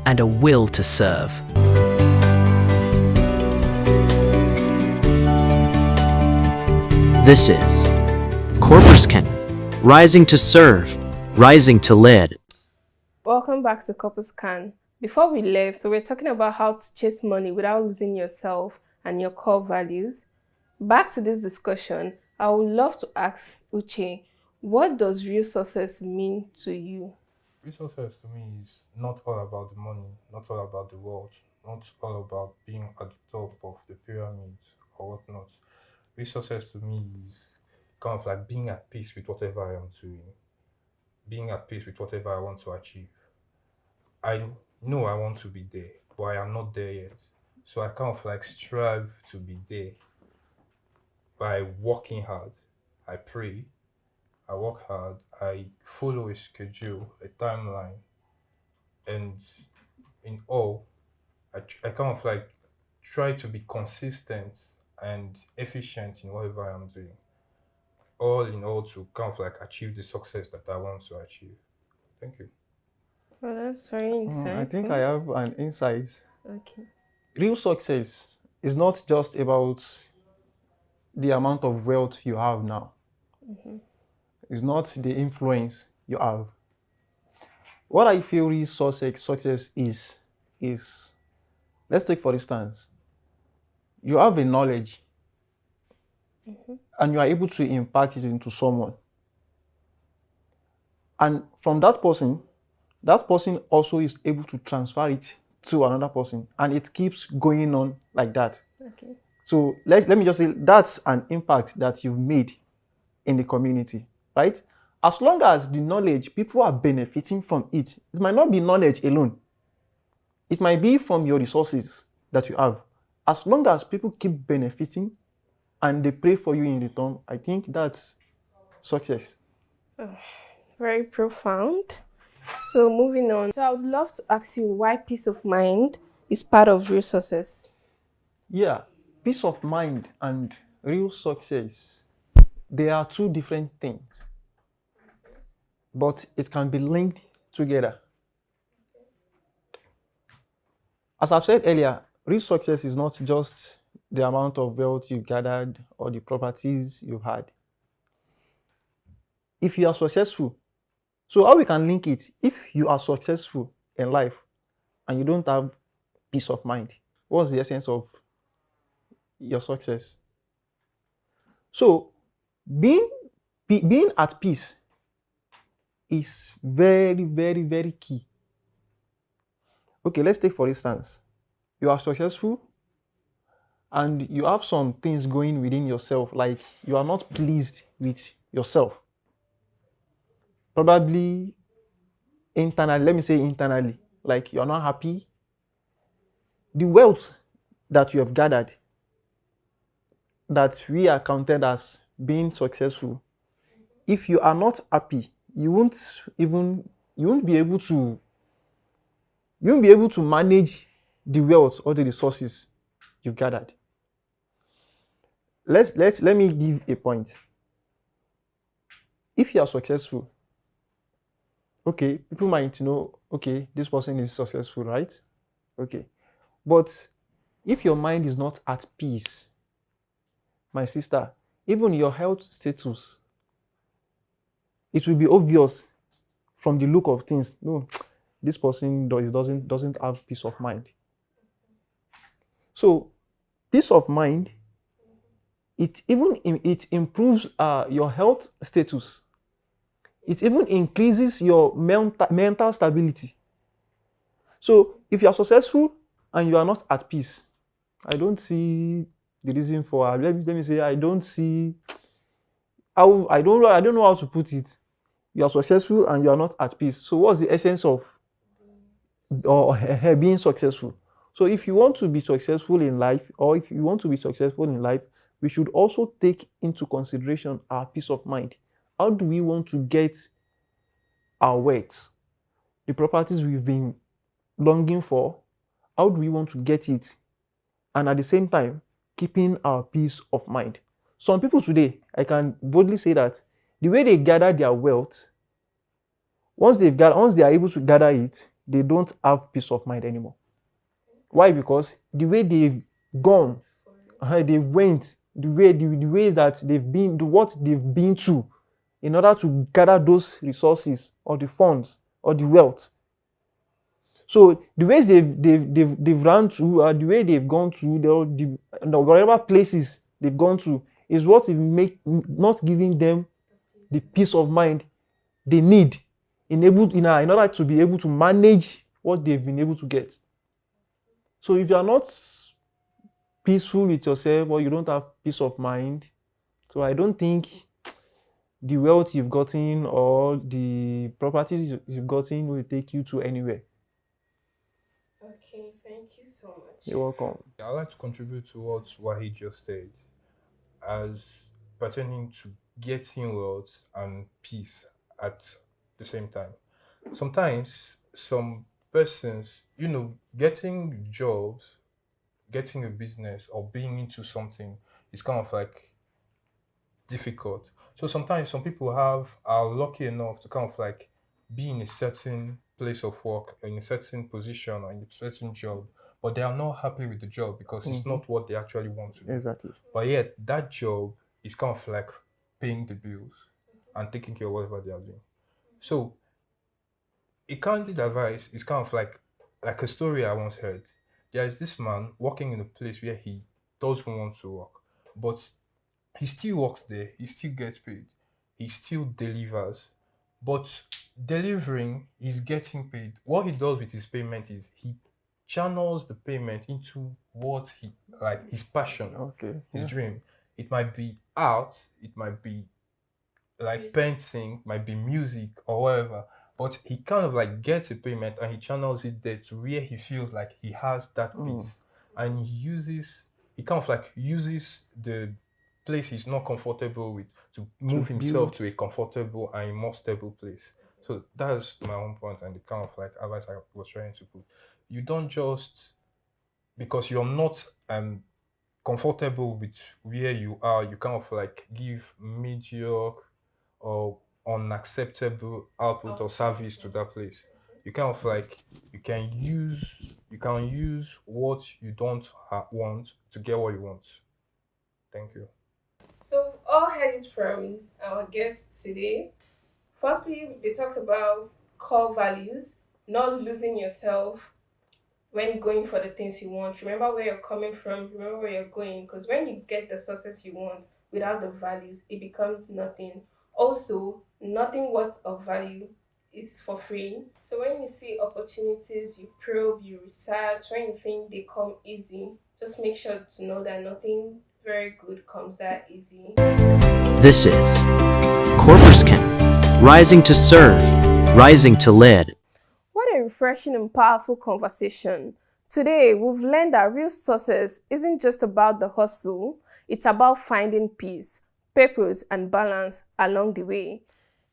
and a will to serve. This is Corpuscan, rising to serve, rising to lead. Welcome back to Corpus Can. Before we left, we were talking about how to chase money without losing yourself and your core values. Back to this discussion, I would love to ask Uche, what does real success mean to you? Real success to me is not all about the money, not all about the world, not all about being at the top of the pyramid or whatnot. Real success to me is kind of like being at peace with whatever I am doing, being at peace with whatever I want to achieve. I know I want to be there, but I am not there yet. So I kind of like strive to be there by working hard. I pray, I work hard, I follow a schedule, a timeline, and in all, I kind of like try to be consistent and efficient in whatever I'm doing. All in all, to kind of like achieve the success that I want to achieve. Thank you. Well, that's very insightful. I think I have an insight. Okay. Real success is not just about the amount of wealth you have now. Mhm. It's not the influence you have. What I feel real success is, let's take for instance, you have a knowledge and you are able to impart it into someone. And from that person also is able to transfer it to another person, and it keeps going on like that. Okay. So let me just say that's an impact that you've made in the community, right? As long as the knowledge, people are benefiting from it. It might not be knowledge alone. It might be from your resources that you have. As long as people keep benefiting and they pray for you in return, I think that's success. Oh, very profound. So moving on. So I would love to ask you why peace of mind is part of real success. Yeah, peace of mind and real success, they are two different things, but it can be linked together. As I've said earlier, real success is not just the amount of wealth you've gathered or the properties you've had. If you are successful, so how we can link it, if you are successful in life and you don't have peace of mind, what's the essence of your success? So being at peace is very, very, very key. Okay, let's take for instance, you are successful and you have some things going within yourself, like you are not pleased with yourself. Probably internally, let me say internally, like you are not happy. The wealth that you have gathered, that we are counted as being successful, if you are not happy, you won't be able to manage the wealth or the resources you've gathered. let me give a point. If you are successful, okay, people might know, okay, this person is successful, right? Okay. But if your mind is not at peace, my sister, even your health status, it will be obvious from the look of things. No, this person doesn't have peace of mind. So, peace of mind, it improves your health status. It even increases your mental stability. So, if you are successful and you are not at peace, I don't see the reason for. Let me say, I don't see how. I don't know how to put it. You are successful and you are not at peace. So, what's the essence of being successful? So, if you want to be successful in life, we should also take into consideration our peace of mind. How do we want to get our wealth, the properties we've been longing for? How do we want to get it? And at the same time, keeping our peace of mind. Some people today, I can boldly say that the way they gather their wealth, once they are able to gather it, they don't have peace of mind anymore. Why? Because the way they've gone, they went, the way that they've been, what they've been through in order to gather those resources or the funds or the wealth. So the ways they've run through, the way they've gone through, whatever places they've gone through is what is not giving them the peace of mind they need in order to be able to manage what they've been able to get. So if you are not peaceful with yourself or you don't have peace of mind, so I don't think the wealth you've gotten or the properties you've gotten will take you to anywhere. Okay, thank you so much. You're welcome. I'd like to contribute to what Wahid just said as pertaining to getting wealth and peace at the same time. Sometimes some persons, getting jobs, getting a business or being into something is kind of like difficult. So sometimes some people are lucky enough to kind of like be in a certain place of work, in a certain position or in a certain job, but they are not happy with the job because it's not what they actually want to do. Exactly. But yet that job is kind of like paying the bills and taking care of whatever they are doing. So a candid advice is kind of like a story I once heard. There is this man working in a place where he doesn't want to work, but he still works there, he still gets paid, he still delivers, but delivering is getting paid. What he does with his payment is he channels the payment into what he like, his passion, his dream. It might be art, it might be like painting, might be music or whatever, but he kind of like gets a payment and he channels it there to where he feels like he has that peace, and he kind of like uses the place he's not comfortable with to move himself to a comfortable and a more stable place. So that's my own point and the kind of like advice I was trying to put. You don't just, because you're not comfortable with where you are, you kind of like give mediocre or unacceptable output or service to that place. You kind of like, you can use what you don't want to get what you want. Thank you. So we've all heard it from our guests today. Firstly, they talked about core values, not losing yourself when going for the things you want. Remember where you're coming from, remember where you're going, because when you get the success you want without the values, it becomes nothing. Also, nothing worth of value is for free. So when you see opportunities, you probe, you research. When you think they come easy, just make sure to know that nothing very good comes that easy. This is Corporate rising to serve, rising to lead. What a refreshing and powerful conversation. Today, we've learned that real success isn't just about the hustle, it's about finding peace, purpose, and balance along the way.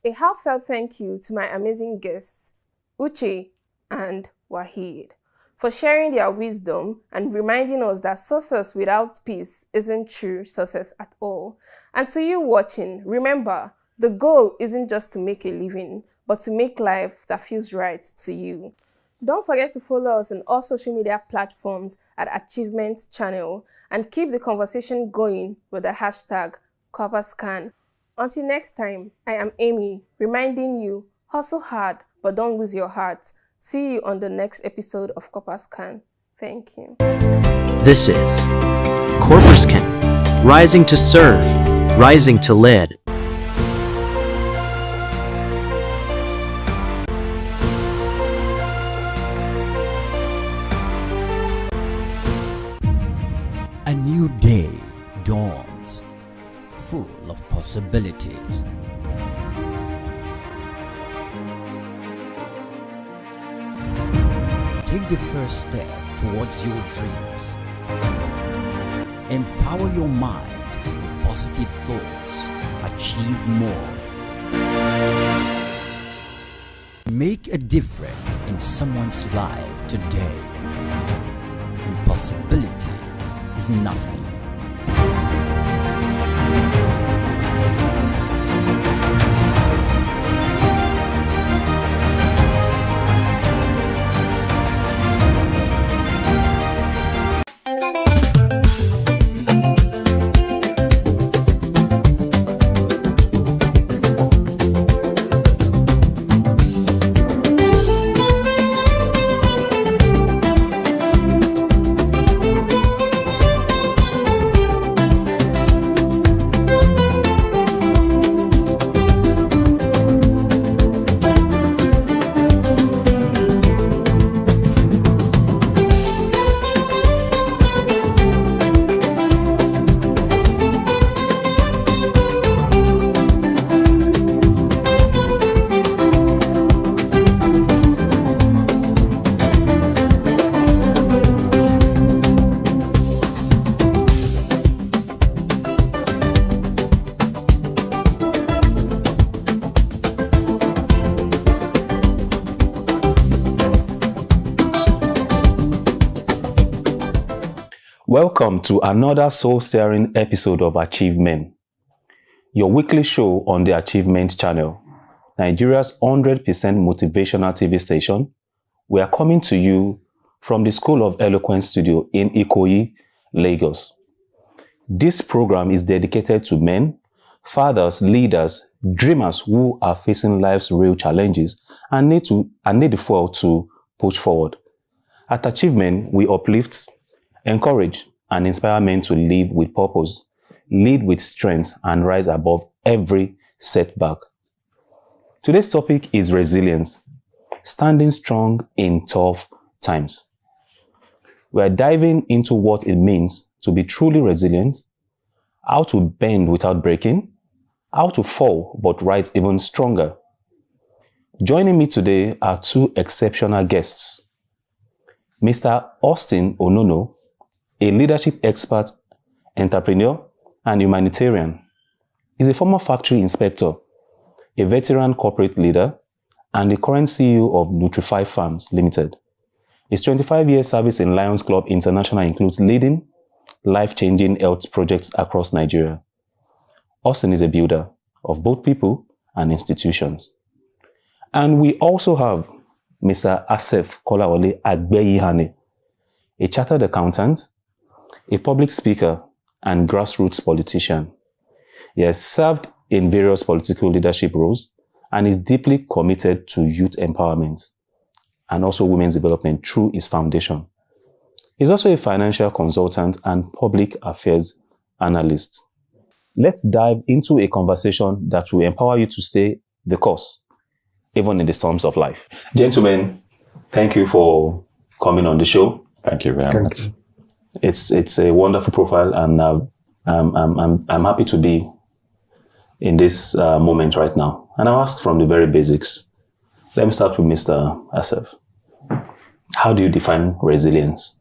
A heartfelt thank you to my amazing guests, Uche and Wahid. for sharing their wisdom and reminding us that success without peace isn't true success at all. And to you watching, remember, the goal isn't just to make a living, but to make life that feels right to you. Don't forget to follow us on all social media platforms at Achievement Channel and keep the conversation going with the hashtag CorpusCan. Until next time, I am Amy, reminding you, hustle hard, but don't lose your heart. See you on the next episode of CorpusCan. Thank you. This is CorpusCan, rising to serve, rising to lead. A new day dawns, full of possibilities. Take the first step towards your dreams. Empower your mind with positive thoughts. Achieve more. Make a difference in someone's life today. Impossibility is nothing. Welcome to another soul-stirring episode of Achievement, your weekly show on the Achievement Channel, Nigeria's 100% motivational TV station. We are coming to you from the School of Eloquence studio in Ikoyi, Lagos. This program is dedicated to men, fathers, leaders, dreamers who are facing life's real challenges and need the fuel to push forward. At Achievement, we uplift, encourage, and inspire men to live with purpose, lead with strength, and rise above every setback. Today's topic is resilience, standing strong in tough times. We are diving into what it means to be truly resilient, how to bend without breaking, how to fall but rise even stronger. Joining me today are two exceptional guests. Mr. Austin Onono, a leadership expert, entrepreneur, and humanitarian. He's a former factory inspector, a veteran corporate leader, and the current CEO of Nutrify Farms Limited. His 25-year service in Lions Club International includes leading life-changing health projects across Nigeria. Austin is a builder of both people and institutions. And we also have Mr. Asef Kolawole Agbeyihane, a chartered accountant, a public speaker, and grassroots politician. He has served in various political leadership roles and is deeply committed to youth empowerment and also women's development through his foundation. He's also a financial consultant and public affairs analyst. Let's dive into a conversation that will empower you to stay the course, even in the storms of life. Gentlemen, thank you for coming on the show. Thank you very much. It's a wonderful profile, and I'm happy to be in this moment right now. And I'll ask from the very basics. Let me start with Mr. Asef. How do you define resilience?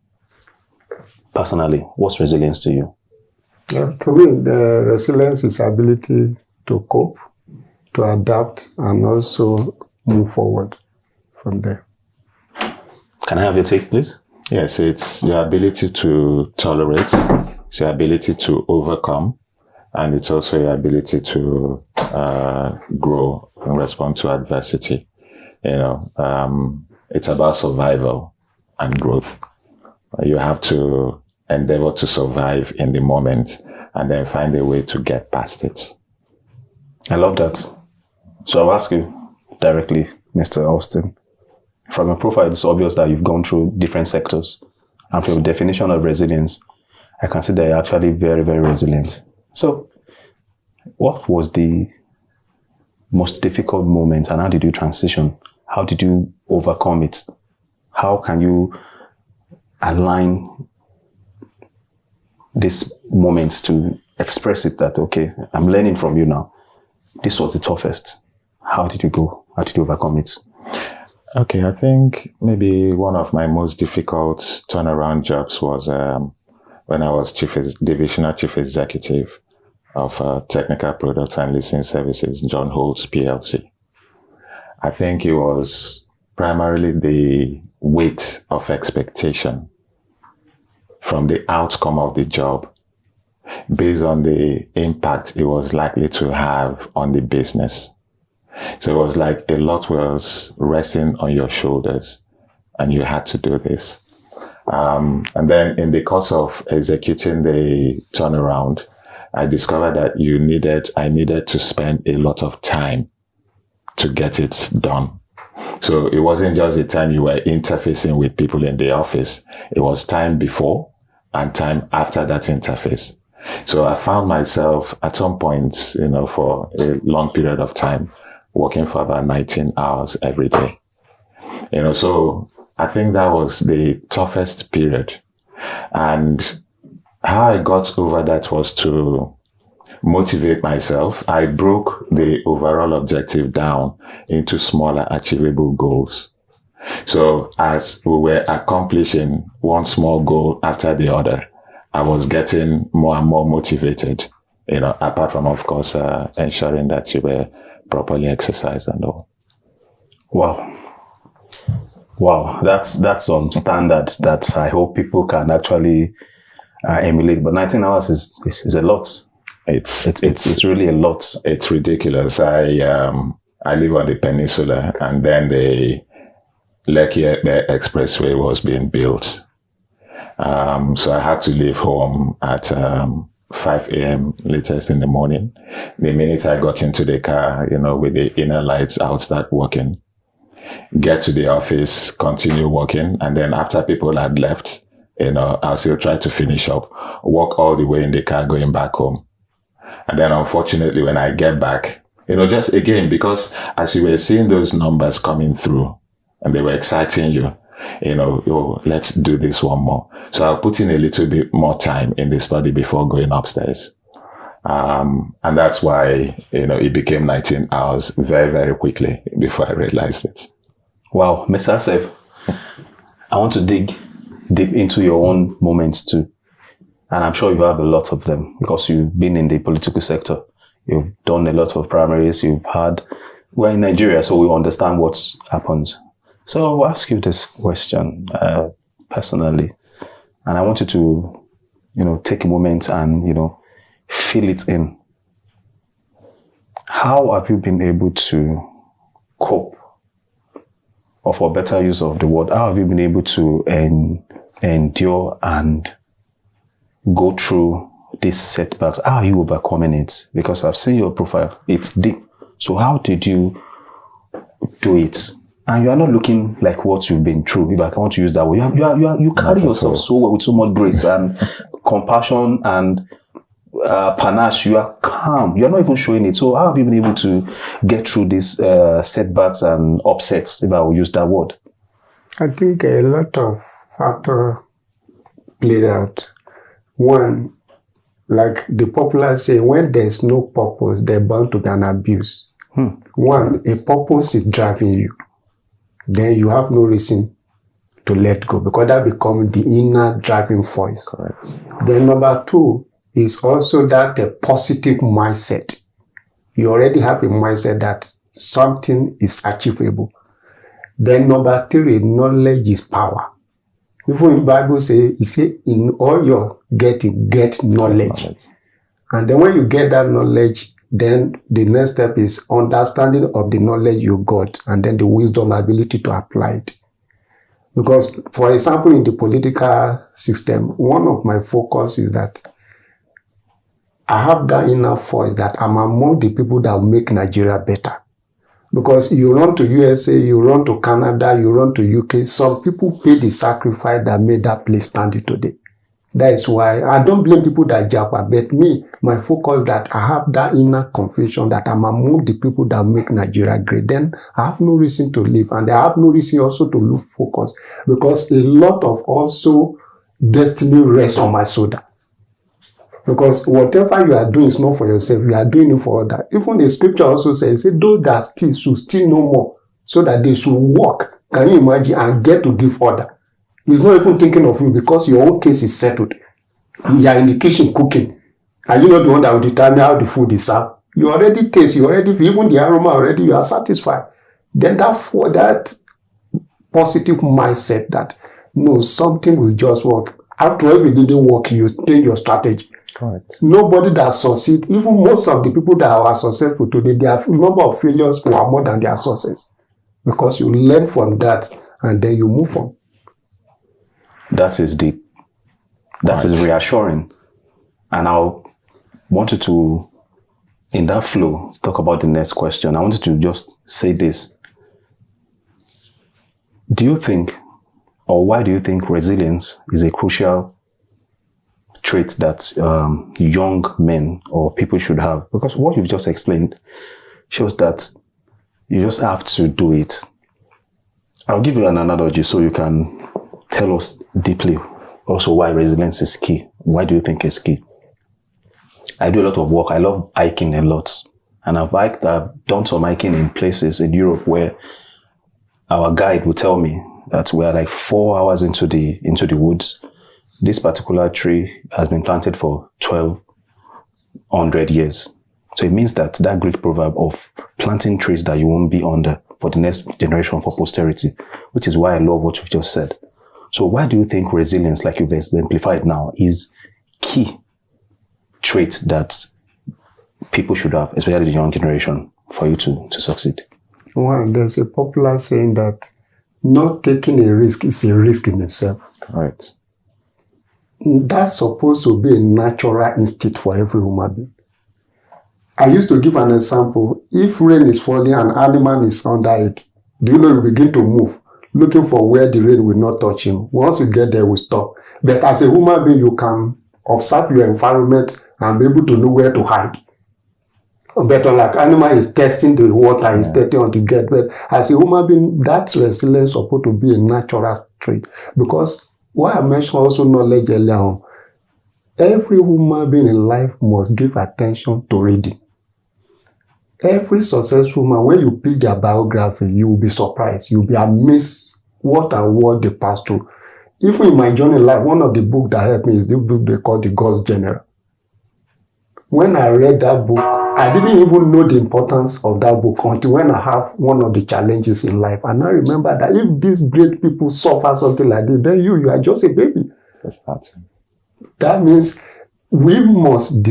Personally, what's resilience to you? To me, the resilience is ability to cope, to adapt, and also move forward from there. Can I have your take, please? Yes, it's your ability to tolerate, it's your ability to overcome, and it's also your ability to grow and respond to adversity. It's about survival and growth. You have to endeavor to survive in the moment and then find a way to get past it. I love that. So I'll ask you directly, Mr. Austin. From your profile, it's obvious that you've gone through different sectors. And from the definition of resilience, I can see that you're actually very, very resilient. So what was the most difficult moment and how did you transition? How did you overcome it? How can you align this moment to express it that, okay, I'm learning from you now. This was the toughest. How did you go? How did you overcome it? Okay, I think maybe one of my most difficult turnaround jobs was when I was Divisional Chief Executive of Technical Products and Leasing Services, John Holtz PLC. I think it was primarily the weight of expectation from the outcome of the job based on the impact it was likely to have on the business. So it was like a lot was resting on your shoulders and you had to do this. And then in the course of executing the turnaround, I discovered that I needed to spend a lot of time to get it done. So it wasn't just the time you were interfacing with people in the office. It was time before and time after that interface. So I found myself at some point, for a long period of time, working for about 19 hours every day. So I think that was the toughest period. And how I got over that was to motivate myself. I broke the overall objective down into smaller achievable goals. So as we were accomplishing one small goal after the other, I was getting more and more motivated, apart from, of course, ensuring that you were properly exercised and all. Wow, that's some standard that I hope people can actually emulate. But 19 hours is a lot. It's really a lot. It's ridiculous. I live on the peninsula, and then the Lekki Expressway was being built. So I had to leave home at 5 a.m. latest in the morning. The minute I got into the car, with the inner lights, I would start working. Get to the office, continue working, and then after people had left, I'll still try to finish up, walk all the way in the car going back home. And then unfortunately, when I get back, just again, because as you were seeing those numbers coming through and they were exciting you, let's do this one more. So I'll put in a little bit more time in the study before going upstairs. And that's why, it became 19 hours very, very quickly before I realized it. Wow, Mr. Asef, I want to dig deep into your own moments too. And I'm sure you have a lot of them because you've been in the political sector. You've done a lot of primaries. We're in Nigeria, so we understand what's happened. So I'll ask you this question personally. And I want you to, take a moment and, feel it in. How have you been able to cope? Or for better use of the word, how have you been able to endure and go through these setbacks? How are you overcoming it? Because I've seen your profile. It's deep. So how did you do it? And you are not looking like what you've been through, if I want to use that word. You carry yourself so well with so much grace and compassion and panache. You are calm. You are not even showing it. So how have you been able to get through these setbacks and upsets, if I will use that word? I think a lot of factors played out. One, like the popular saying, when there's no purpose, there's bound to be an abuse. One, a purpose is driving you. Then you have no reason to let go because that becomes the inner driving force. Correct. Then number two is also that a positive mindset. You already have a mindset that something is achievable. Then number three, knowledge is power. Even the Bible say, he say, in all your getting, get knowledge. And then when you get that knowledge, then the next step is understanding of the knowledge you got, and then the wisdom, ability to apply it. Because, for example, in the political system, one of my focus is that I have that inner voice that I'm among the people that will make Nigeria better. Because you run to USA, you run to Canada, you run to UK, some people pay the sacrifice that made that place stand today. That is why I don't blame people that japa, but me, my focus that I have that inner conviction that I'm among the people that make Nigeria great. Then I have no reason to leave, and I have no reason also to lose focus, because a lot of also destiny rests on my shoulder. Because whatever you are doing is not for yourself, you are doing it for others. Even the scripture also says, those that steal should steal no more, so that they should walk. Can you imagine? And get to give order. He's not even thinking of you, because your own case is settled. You are in the kitchen cooking. Are you not the one that will determine how the food is served? You already taste, you already feel, even the aroma already, you are satisfied. Then that positive mindset that, no, something will just work. After all, if it didn't work, you change your strategy. Correct. Nobody that succeeds, even most of the people that are successful today, their number of failures were more than their success. Because you learn from that, and then you move on. That is deep. That is reassuring. And I wanted to, in that flow, talk about the next question. I wanted to just say this. Do you think, or why do you think resilience is a crucial trait that young men or people should have? Because what you've just explained shows that you just have to do it. I'll give you an analogy so you can tell us deeply also why resilience is key. Why do you think it's key? I do a lot of work. I love hiking a lot. And I've done some hiking in places in Europe where our guide would tell me that we're like 4 hours into the woods. This particular tree has been planted for 1,200 years. So it means that Greek proverb of planting trees that you won't be under for the next generation, for posterity, which is why I love what you've just said. So why do you think resilience, like you've exemplified now, is key trait that people should have, especially the young generation, for you to succeed? Well, there's a popular saying that not taking a risk is a risk in itself. Right. That's supposed to be a natural instinct for every human being. I used to give an example. If rain is falling and an animal is under it, do you know you begin to move, looking for where the rain will not touch him. Once you get there, it will stop. But as a human being, you can observe your environment and be able to know where to hide. But like animal is testing the water, is testing on the get. But as a human being, that resilience is supposed to be a natural trait. Because what I mentioned also knowledge earlier on, every human being in life must give attention to reading. Every successful man, when you pick their biography, you will be surprised. You'll be amazed what they pass through. Even in my journey in life, one of the books that helped me is the book they call The God's General. When I read that book, I didn't even know the importance of that book until when I have one of the challenges in life. And I remember that if these great people suffer something like this, then you are just a baby. That means we must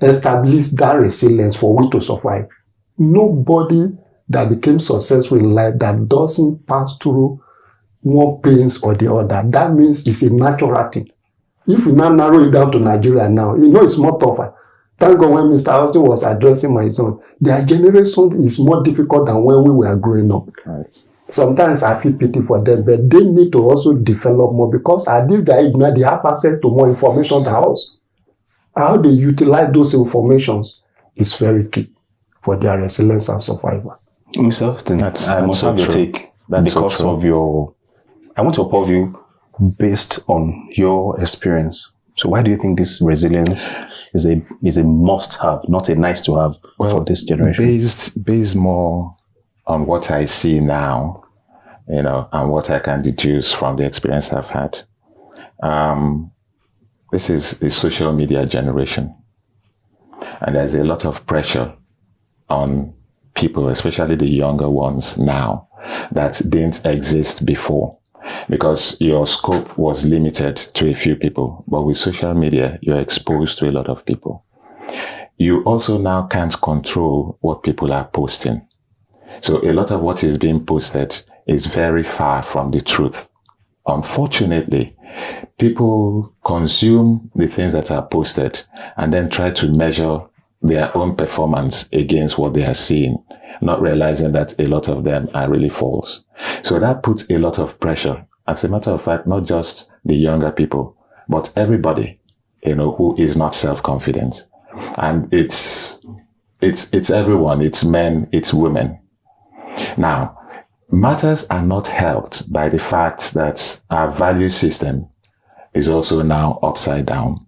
establish that resilience for we to survive. Nobody that became successful in life that doesn't pass through one pains or the other. That means it's a natural thing. If we now narrow it down to Nigeria now, it's more tougher. Thank God when Mr. Austin was addressing my son, their generation is more difficult than when we were growing up. Right. Sometimes I feel pity for them, but they need to also develop more, because at this age now they have access to more information than us. How they utilize those informations is very key for their resilience and survival. Mr. Austin, I must have your take. Because of your, I want to approve you based on your experience. So why do you think this resilience is a must-have, not a nice-to-have for this generation? Based more on what I see now, and what I can deduce from the experience I've had. This is a social media generation. And there's a lot of pressure on people, especially the younger ones now, that didn't exist before. because your scope was limited to a few people. But with social media, you're exposed to a lot of people. You also now can't control what people are posting. So a lot of what is being posted is very far from the truth. Unfortunately, people consume the things that are posted and then try to measure their own performance against what they are seeing, not realizing that a lot of them are really false. So that puts a lot of pressure. As a matter of fact, not just the younger people, but everybody, who is not self-confident. And it's everyone, it's men, it's women. Now, matters are not helped by the fact that our value system is also now upside down.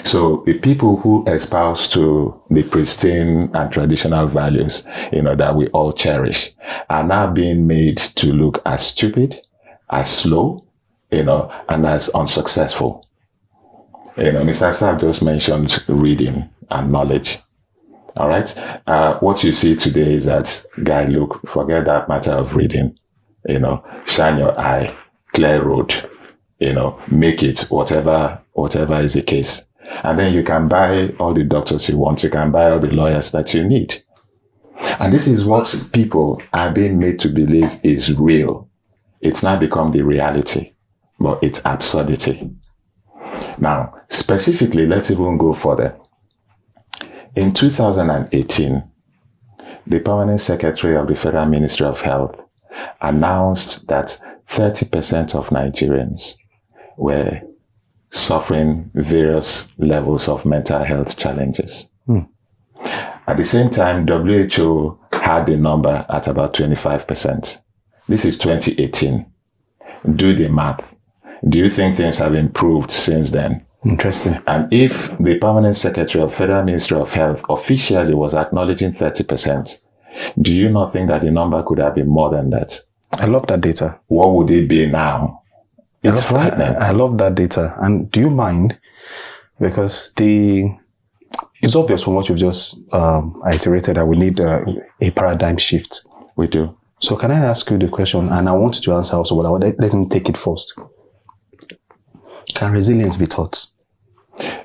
So the people who espouse to the pristine and traditional values, that we all cherish, are now being made to look as stupid, as slow, and as unsuccessful. Mr. Saab just mentioned reading and knowledge. All right. What you see today is that, guy, look, forget that matter of reading, shine your eye, clear road, make it whatever is the case. And then you can buy all the doctors you want. You can buy all the lawyers that you need. And this is what people are being made to believe is real. It's now become the reality, but it's absurdity. Now, specifically, let's even go further. In 2018, the Permanent Secretary of the Federal Ministry of Health announced that 30% of Nigerians were suffering various levels of mental health challenges. At the same time, WHO had the number at about 25%. This is 2018. Do the math. Do you think things have improved since then? Interesting. And if the Permanent Secretary of Federal Ministry of Health officially was acknowledging 30%, do you not think that the number could have been more than that? I love that data. What would it be now? It's frightening. I love that data. And do you mind? Because it's obvious from what you've just iterated that we need a paradigm shift. We do. So can I ask you the question, and I want you to answer also, but let me take it first. Can resilience be taught?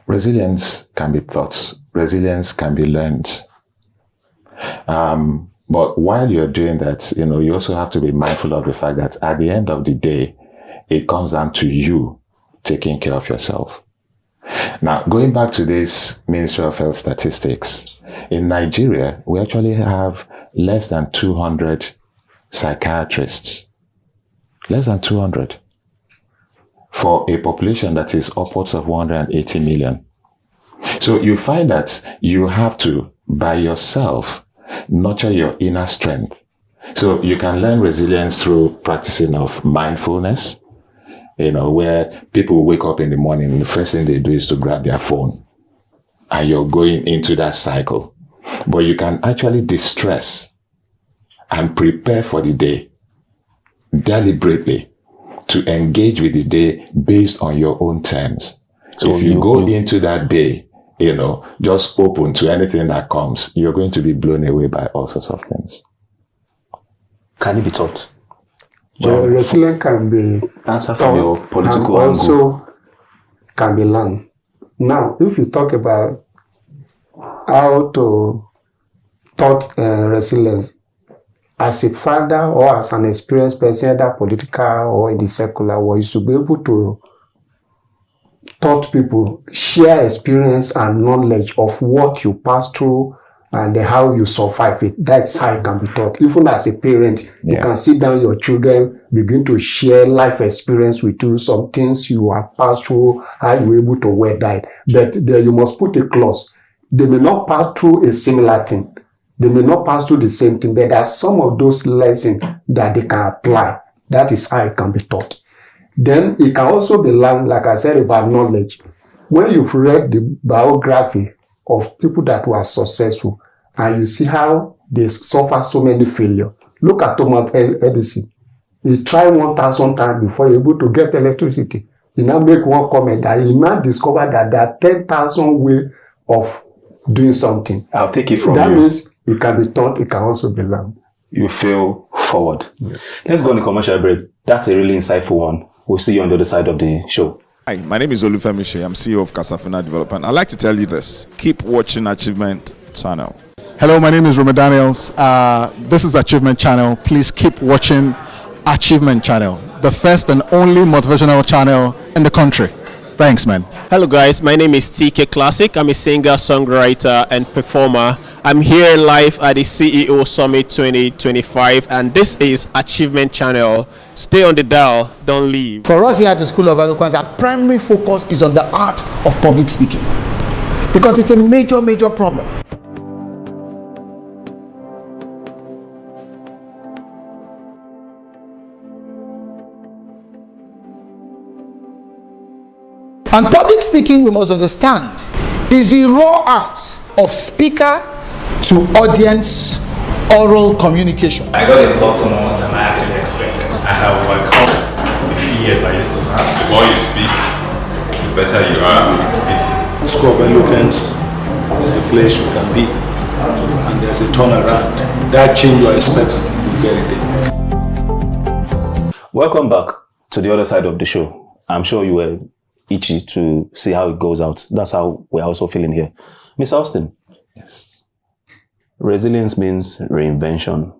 Resilience can be taught. Resilience can be learned. But while you're doing that, you also have to be mindful of the fact that at the end of the day, it comes down to you taking care of yourself. Now, going back to this Ministry of Health statistics, in Nigeria, we actually have less than 200 psychiatrists. Less than 200. For a population that is upwards of 180 million. So you find that you have to, by yourself, nurture your inner strength. So you can learn resilience through practicing of mindfulness, where people wake up in the morning and the first thing they do is to grab their phone. And you're going into that cycle. But you can actually distress and prepare for the day deliberately to engage with the day based on your own terms. So if you go into that day, just open to anything that comes, you're going to be blown away by all sorts of things. Can it be taught? Well, resilience can be answer from your political and also can be learned. Now, if you talk about how to taught resilience, as a father or as an experienced person, either political or in the secular world, you should be able to taught people, share experience and knowledge of what you pass through and how you survive it. That's how it can be taught. Even as a parent, you can sit down your children, begin to share life experience with you, some things you have passed through, how you were able to weather it. But there you must put a clause. They may not pass through a similar thing. They may not pass through the same thing, but there are some of those lessons that they can apply. That is how it can be taught. Then it can also be learned, like I said, about knowledge. When you've read the biography of people that were successful and you see how they suffer so many failures. Look at Thomas Edison. He tried 1,000 times before he was able to get electricity. He now make one comment that he now discovered that there are 10,000 ways of doing something. I'll take it from that you. That means it can be taught, it can also be learned. You fail forward. Yeah. Let's go on the commercial break. That's a really insightful one. We'll see you on the other side of the show. Hi, my name is Olufemi Shea. I'm CEO of Casafina Development. I'd like to tell you this. Keep watching Achievement Channel. Hello, my name is Roma Daniels. This is Achievement Channel. Please keep watching Achievement Channel, the first and only motivational channel in the country. Thanks, man. Hello, guys. My name is TK Classic. I'm a singer, songwriter, and performer. I'm here live at the CEO Summit 2025, and this is Achievement Channel. Stay on the dial. Don't leave. For us here at the School of Eloquence, our primary focus is on the art of public speaking, because it's a major problem. And public speaking, we must understand, is the raw art of speaker to audience oral communication. I got a lot more than I actually expected. I have overcome the few years I used to have. The more you speak, the better you are with speaking. School of Eloquence is the place you can be, and there's a turnaround. That change you are expecting, you get it there. Welcome back to the other side of the show. I'm sure you were itchy to see how it goes out. That's how we're also feeling here. Miss Austin. Yes. Resilience means reinvention.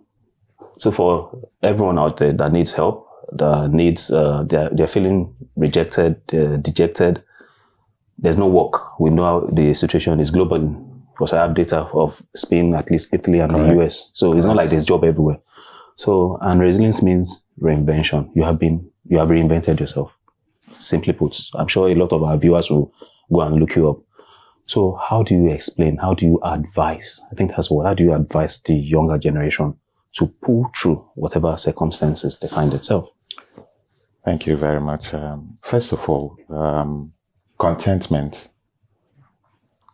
So for everyone out there that needs help, that needs, they're feeling rejected, dejected, there's no work. We know how the situation is global, because I have data of Spain, at least Italy and the US. So it's not like there's job everywhere. So, and resilience means reinvention. You have reinvented yourself. Simply put, I'm sure a lot of our viewers will go and look you up. So how do you explain? How do you advise? I think that's what. How do you advise the younger generation to pull through whatever circumstances they find themselves? Thank you very much. First of all, contentment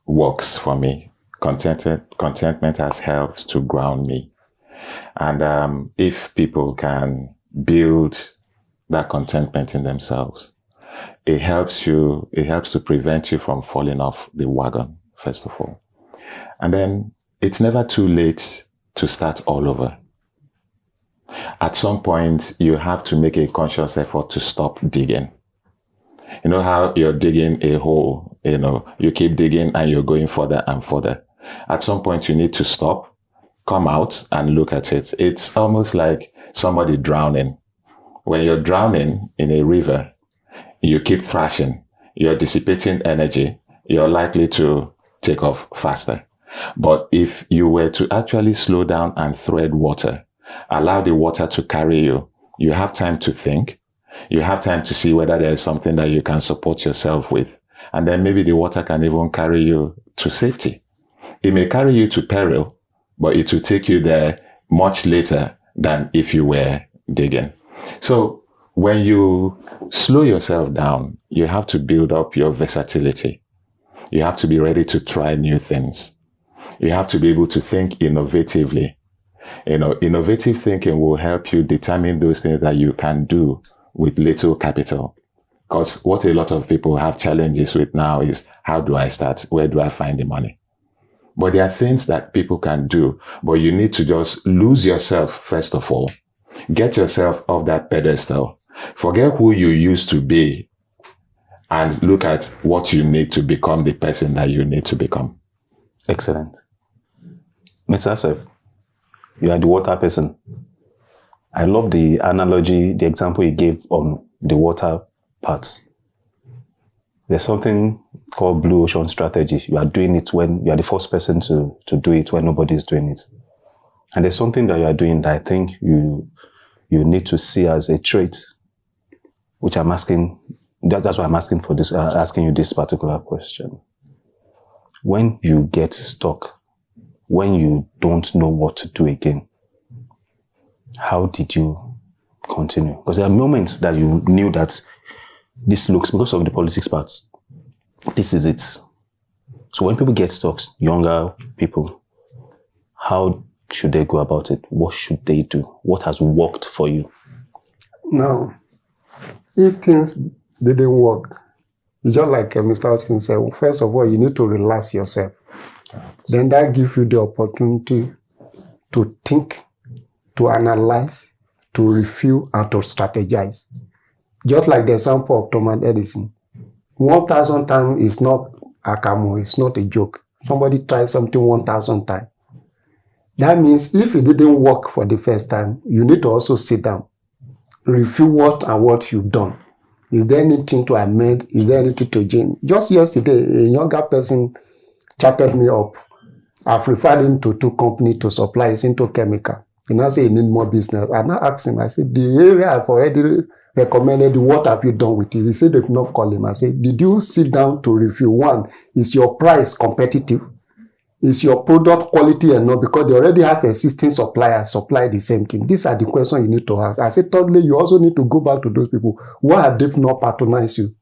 works for me. Contentment has helped to ground me. And if people can build that contentment in themselves, it helps to prevent you from falling off the wagon, first of all. And then it's never too late to start all over. At some point, you have to make a conscious effort to stop digging. You know how you're digging a hole, you keep digging and you're going further and further. At some point, you need to stop, come out and look at it. It's almost like somebody drowning. When you're drowning in a river, you keep thrashing, you're dissipating energy, you're likely to take off faster. But if you were to actually slow down and tread water, allow the water to carry you, you have time to think, you have time to see whether there is something that you can support yourself with. And then maybe the water can even carry you to safety. It may carry you to peril, but it will take you there much later than if you were digging. So when you slow yourself down, you have to build up your versatility. You have to be ready to try new things. You have to be able to think innovatively. Innovative thinking will help you determine those things that you can do with little capital. Because what a lot of people have challenges with now is, how do I start? Where do I find the money? But there are things that people can do, but you need to just lose yourself first of all. Get yourself off that pedestal. Forget who you used to be and look at what you need to become the person that you need to become. Excellent. Mr. Asef, you are the water person. I love the analogy, the example you gave on the water part. There's something called blue ocean strategy. You are doing it when you are the first person to do it when nobody is doing it. And there's something that you are doing that I think you need to see as a trait, which I'm asking, that's why I'm asking for this, asking you this particular question. When you get stuck, when you don't know what to do again, how did you continue? Because there are moments that you knew that this looks, because of the politics part, this is it. So when people get stuck, younger people, how should they go about it? What should they do? What has worked for you? Now, if things didn't work, it's just like Mr. Austin said, first of all, you need to relax yourself. Then that gives you the opportunity to think, to analyze, to review, and to strategize. Just like the example of Thomas Edison. 1,000 times is not a camo, it's not a joke. Somebody tried something 1,000 times. That means if it didn't work for the first time, you need to also sit down, review what you've done. Is there anything to amend? Is there anything to change? Just yesterday, a younger person chatted me up. I've referred him to 2 companies to supply his into chemical. And I say he need more business. And I asked him, I said, the area I've already recommended, what have you done with it? He said they've not called him. I said, did you sit down to review? One, is your price competitive? Is your product quality enough? Because they already have existing suppliers supply the same thing. These are the questions you need to ask. I said, thirdly, you also need to go back to those people. Why have they not patronized you?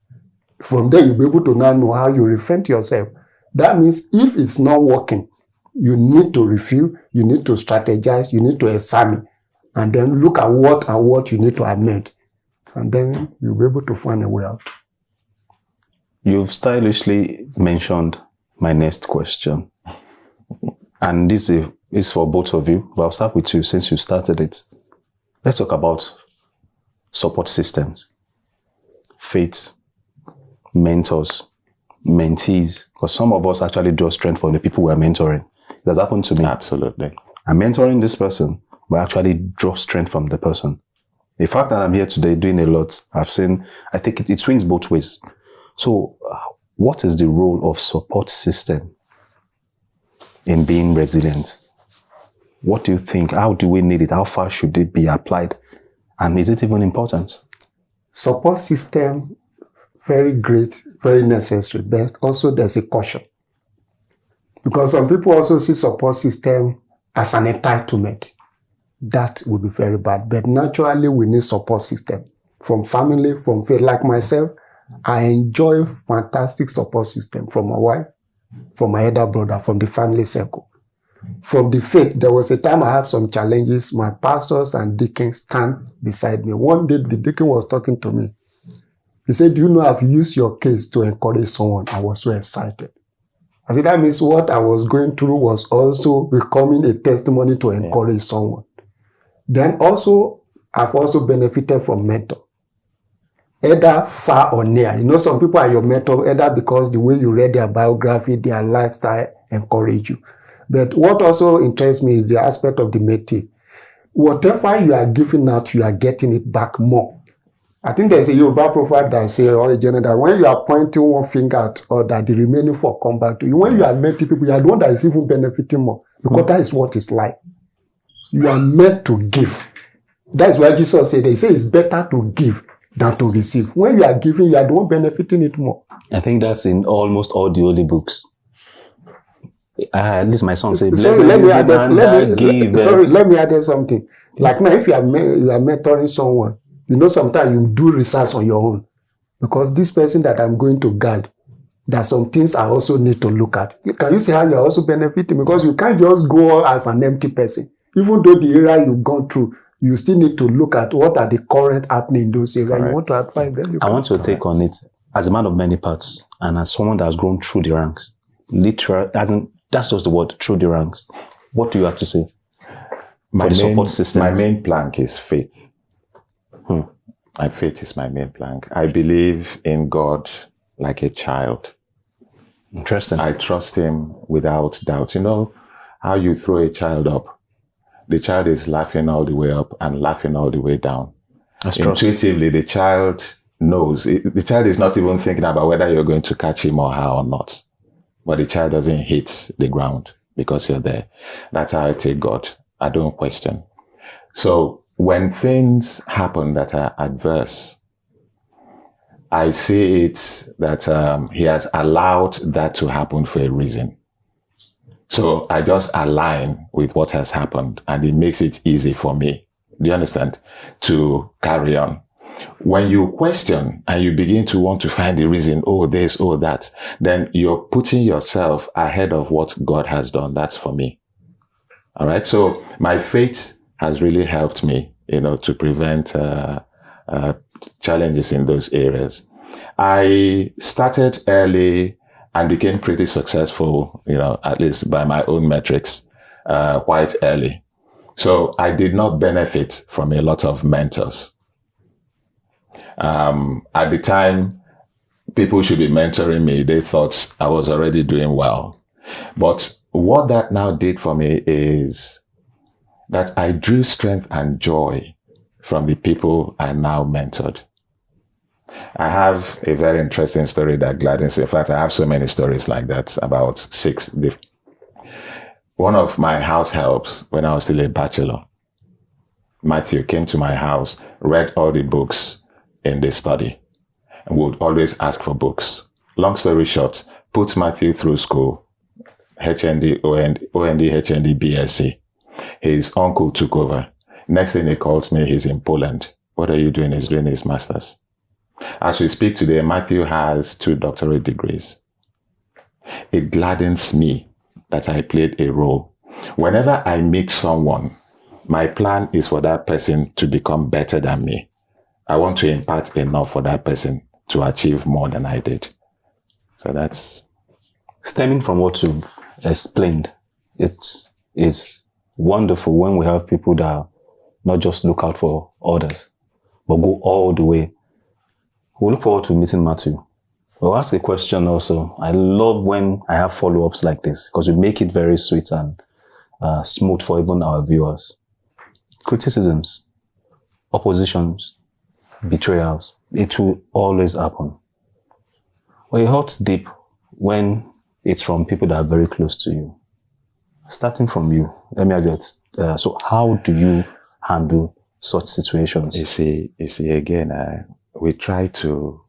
From there, you'll be able to now know how you reinvent yourself. That means if it's not working, you need to review, you need to strategize, you need to examine, and then look at what you need to amend. And then you'll be able to find a way out. You've stylishly mentioned my next question. And this is for both of you, but I'll start with you since you started it. Let's talk about support systems, faith, mentors, mentees, because some of us actually draw strength from the people we are mentoring. It has happened to me. Absolutely. I'm mentoring this person, but I actually draw strength from the person. The fact that I'm here today doing a lot, I think it swings both ways. So what is the role of support system in being resilient? What do you think? How do we need it? How far should it be applied? And is it even important? Support system, very great, very necessary, but also there's a caution. Because some people also see support system as an entitlement. That would be very bad. But naturally, we need support system. From family, from faith. Like myself, I enjoy fantastic support system from my wife, from my elder brother, from the family circle. From the faith, there was a time I had some challenges. My pastors and deacons stand beside me. One day, the deacon was talking to me. He said, do you know I've used your case to encourage someone? I was so excited. I said, that means what I was going through was also becoming a testimony to encourage someone. Then also, I've also benefited from mentor. Either far or near. You know, some people are your mentor, either because the way you read their biography, their lifestyle encourage you. But what also interests me is the aspect of the métier. Whatever you are giving out, you are getting it back more. I think there's a Yoruba proverb that says, or a general, that when you are pointing one finger at other, the remaining four come back to you. When you are meeting people, you are the one that is even benefiting more. Because that is what is life. You are meant to give. That's why Jesus said, they say it's better to give than to receive. When you are giving, you are the one benefiting it more. I think that's in almost all the holy books. At least my son said, sorry, let me add something. Like now, if you are mentoring someone, you know, sometimes you do research on your own. Because this person that I'm going to guide, there are some things I also need to look at. Can you see how you are also benefiting? Because you can't just go as an empty person. Even though the area you've gone through, you still need to look at what are the current happening in those areas. Correct. You want to advise them. I want to take on it as a man of many parts and as someone that has grown through the ranks. Literally, that's just the word, through the ranks. What do you have to say? My support system. My main plank is faith. My faith is my main plank. I believe in God like a child. Interesting. I trust him without doubt. You know how you throw a child up? The child is laughing all the way up and laughing all the way down. That's trust. Intuitively, the child knows. The child is not even thinking about whether you're going to catch him or her or not. But the child doesn't hit the ground because you're there. That's how I take God. I don't question. So when things happen that are adverse, I see it that he has allowed that to happen for a reason. So I just align with what has happened and it makes it easy for me, do you understand, to carry on. When you question and you begin to want to find the reason, oh this, oh that, then you're putting yourself ahead of what God has done. That's for me. All right. So my faith has really helped me, you know, to prevent challenges in those areas. I started early and became pretty successful, you know, at least by my own metrics, quite early. So I did not benefit from a lot of mentors. At the time, people should be mentoring me. They thought I was already doing well. But what that now did for me is that I drew strength and joy from the people I now mentored. I have a very interesting story that gladdens. In fact, I have so many stories like that, about 6. One of my house helps when I was still a bachelor, Matthew, came to my house, read all the books in the study, and would always ask for books. Long story short, put Matthew through school, HND, OND, HND, BSc. His uncle took over. Next thing he calls me, he's in Poland. What are you doing? He's doing his master's. As we speak today, Matthew has 2 doctorate degrees. It gladdens me that I played a role. Whenever I meet someone, my plan is for that person to become better than me. I want to impart enough for that person to achieve more than I did. So that's... Stemming from what you've explained, it's wonderful when we have people that not just look out for others, but go all the way. We look forward to meeting Matthew. We'll ask a question also. I love when I have follow-ups like this because we make it very sweet and smooth for even our viewers. Criticisms, oppositions, betrayals, it will always happen. But it hurts deep when it's from people that are very close to you. Starting from you, let me address. So how do you handle such situations? You see, again, we try to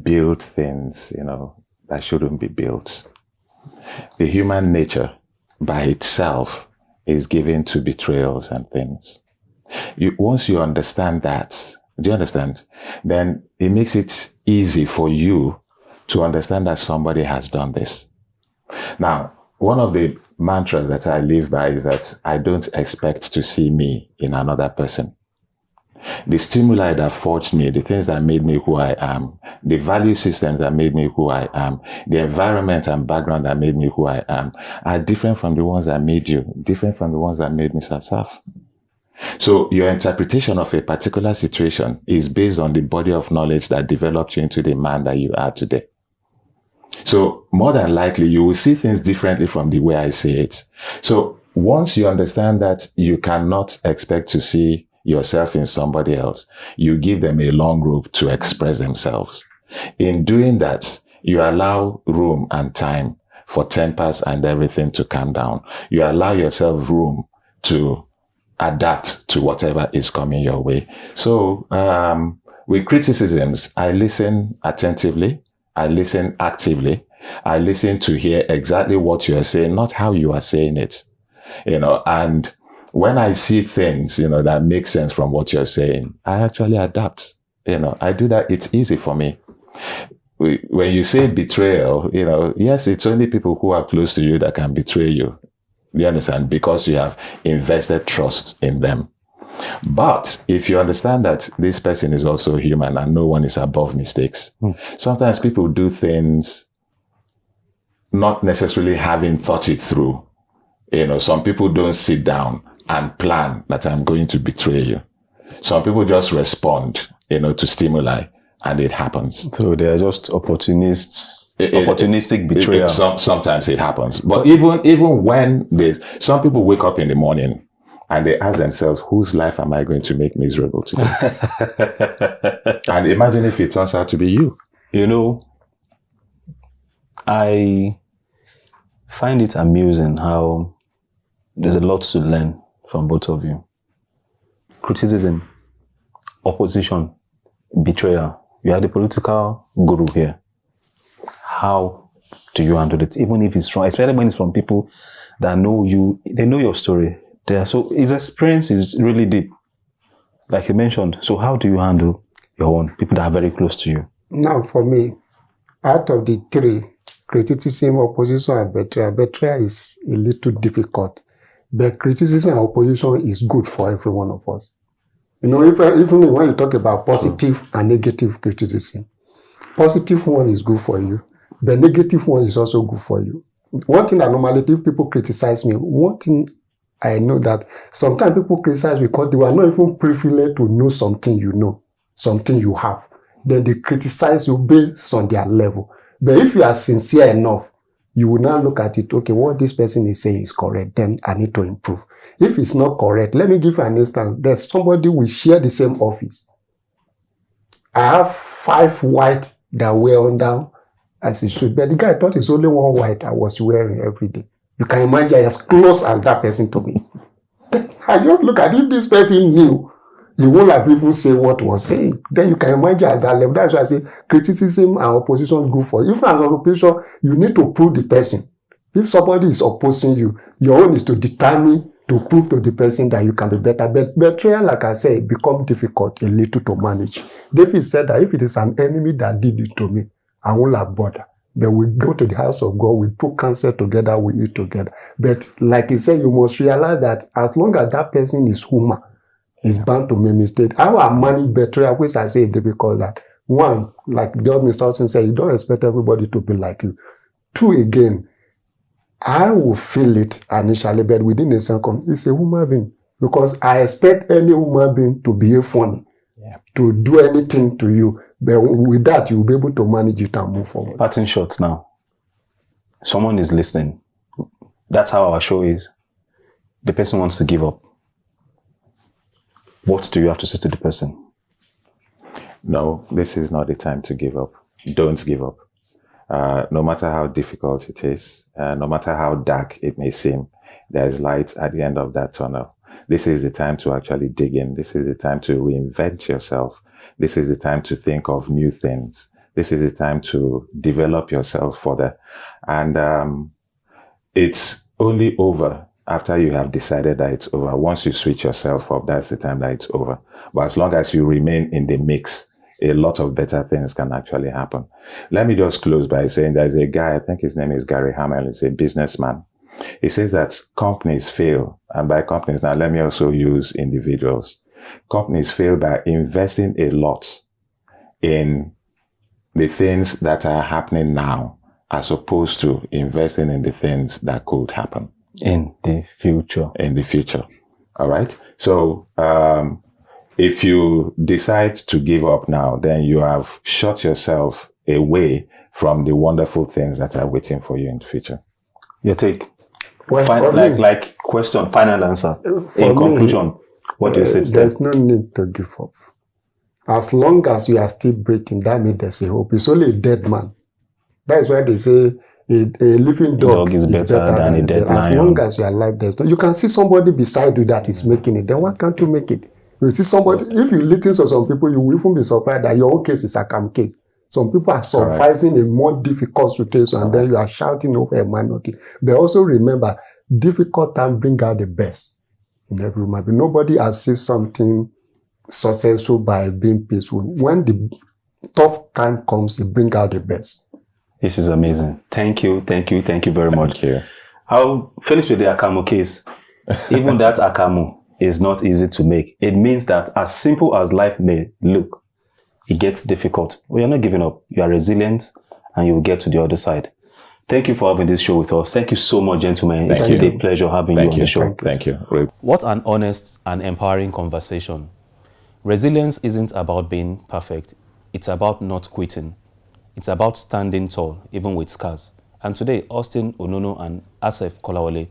build things, that shouldn't be built. The human nature by itself is given to betrayals and things. Once you understand that, do you understand? Then it makes it easy for you to understand that somebody has done this. Now, one of the mantras that I live by is that I don't expect to see me in another person. The stimuli that forged me, the things that made me who I am, the value systems that made me who I am, the environment and background that made me who I am, are different from the ones that made you, different from the ones that made Mr. Saf. So your interpretation of a particular situation is based on the body of knowledge that developed you into the man that you are today. So more than likely, you will see things differently from the way I see it. So once you understand that you cannot expect to see yourself in somebody else, you give them a long rope to express themselves. In doing that, you allow room and time for tempers and everything to calm down. You allow yourself room to adapt to whatever is coming your way. So with criticisms, I listen attentively. I listen actively. I listen to hear exactly what you are saying, not how you are saying it. And when I see things, that make sense from what you're saying, I actually adapt. I do that. It's easy for me. When you say betrayal, yes, it's only people who are close to you that can betray you. Do you understand? Because you have invested trust in them. But if you understand that this person is also human and no one is above mistakes, sometimes people do things not necessarily having thought it through. Some people don't sit down and plan that I'm going to betray you. Some people just respond, to stimuli, and it happens. So they are just opportunistic betrayal. Sometimes it happens. But even when some people wake up in the morning and they ask themselves, whose life am I going to make miserable today? And imagine if it turns out to be you. I find it amusing how there's a lot to learn from both of you. Criticism, opposition, betrayal. You are the political guru here. How do you handle it? Even if it's from, especially when it's from people that know you, they know your story. So his experience is really deep, like you mentioned. So how do you handle your own people that are very close to you? Now, for me, out of the 3, criticism, opposition, and betrayal is a little difficult. But criticism and opposition is good for every one of us. Even when you talk about positive and negative criticism, positive one is good for you. The negative one is also good for you. One thing that normally if people criticize me, one thing I know that sometimes people criticize because they were not even privileged to know something you know, something you have. Then they criticize you based on their level. But if you are sincere enough, you will now look at it, okay, what this person is saying is correct, then I need to improve. If it's not correct, let me give you an instance. There's somebody we share the same office. I have 5 whites that wear under as it should, but the guy thought it's only 1 white I was wearing every day. You can imagine as close as that person to me. I just look at if this person knew, he won't have even said what was saying. Then you can imagine at that level. That's why I say criticism and opposition go for it. If as an opposition, you need to prove the person. If somebody is opposing you, your own is to determine to prove to the person that you can be better. But betrayal, like I said, become difficult a little to manage. David said that if it is an enemy that did it to me, I won't have bother. But we go to the house of God, we put counsel together, we eat together. But like he said, you must realize that as long as that person is human, is bound to make mistakes. How I manage betrayal, which I say is difficult. That one, like John Mr. Austin said, you don't expect everybody to be like you. 2, again, I will feel it initially, but within a second, it's a human being. Because I expect any human being to behave funny, to do anything to you. But with that, you'll be able to manage it and move forward. Parting shots now. Someone is listening. That's how our show is. The person wants to give up. What do you have to say to the person? No, this is not the time to give up. Don't give up. No matter how difficult it is, no matter how dark it may seem, there is light at the end of that tunnel. This is the time to actually dig in. This is the time to reinvent yourself. This is the time to think of new things. This is the time to develop yourself further. And it's only over after you have decided that it's over. Once you switch yourself up, that's the time that it's over. But as long as you remain in the mix, a lot of better things can actually happen. Let me just close by saying there's a guy, I think his name is Gary Hamel, he's a businessman. He says that companies fail, and by companies, now let me also use individuals. Companies fail by investing a lot in the things that are happening now, as opposed to investing in the things that could happen. In the future. In the future. All right. So if you decide to give up now, then you have shut yourself away from the wonderful things that are waiting for you in the future. Your take. Well, like question, final answer. In conclusion, what do you say to there's them? no need to give up. As long as you are still breathing, that means there's a hope. It's only a dead man. That is why they say a living dog is better than a dead lion. As long as you are alive, there's no. You can see somebody beside you that is making it. Then why can't you make it? You see somebody. If you listen to some people, you will even be surprised that your own case is a calm case. Some people are surviving a more difficult situation, and then you are shouting over a minority. But also remember, difficult time bring out the best in every man. Nobody achieves something successful by being peaceful. When the tough time comes, it bring out the best. This is amazing. Thank you very much. I'll finish with the Akamu case. Even that Akamu is not easy to make. It means that as simple as life may look, it gets difficult. We are not giving up. You are resilient and you will get to the other side. Thank you for having this show with us. Thank you so much, gentlemen. It's been a pleasure having you on the show. Thank you. What an honest and empowering conversation. Resilience isn't about being perfect. It's about not quitting. It's about standing tall, even with scars. And today, Austin Onono and Asef Kolawole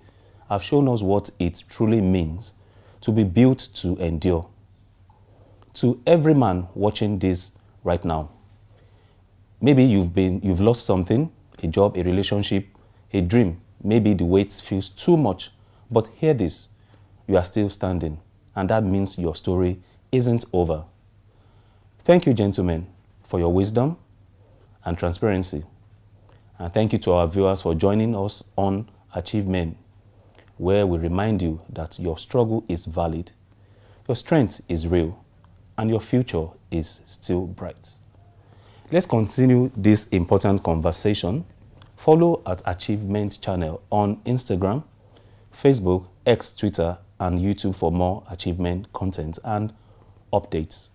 have shown us what it truly means to be built to endure. To every man watching this right now, maybe you've lost something, a job, a relationship, a dream. Maybe the weight feels too much, but hear this, you are still standing, and that means your story isn't over. Thank you, gentlemen, for your wisdom and transparency. And thank you to our viewers for joining us on Achieve Men, where we remind you that your struggle is valid, your strength is real, and your future is still bright. Let's continue this important conversation. Follow at Achievement Channel on Instagram, Facebook, X, Twitter, and YouTube for more achievement content and updates.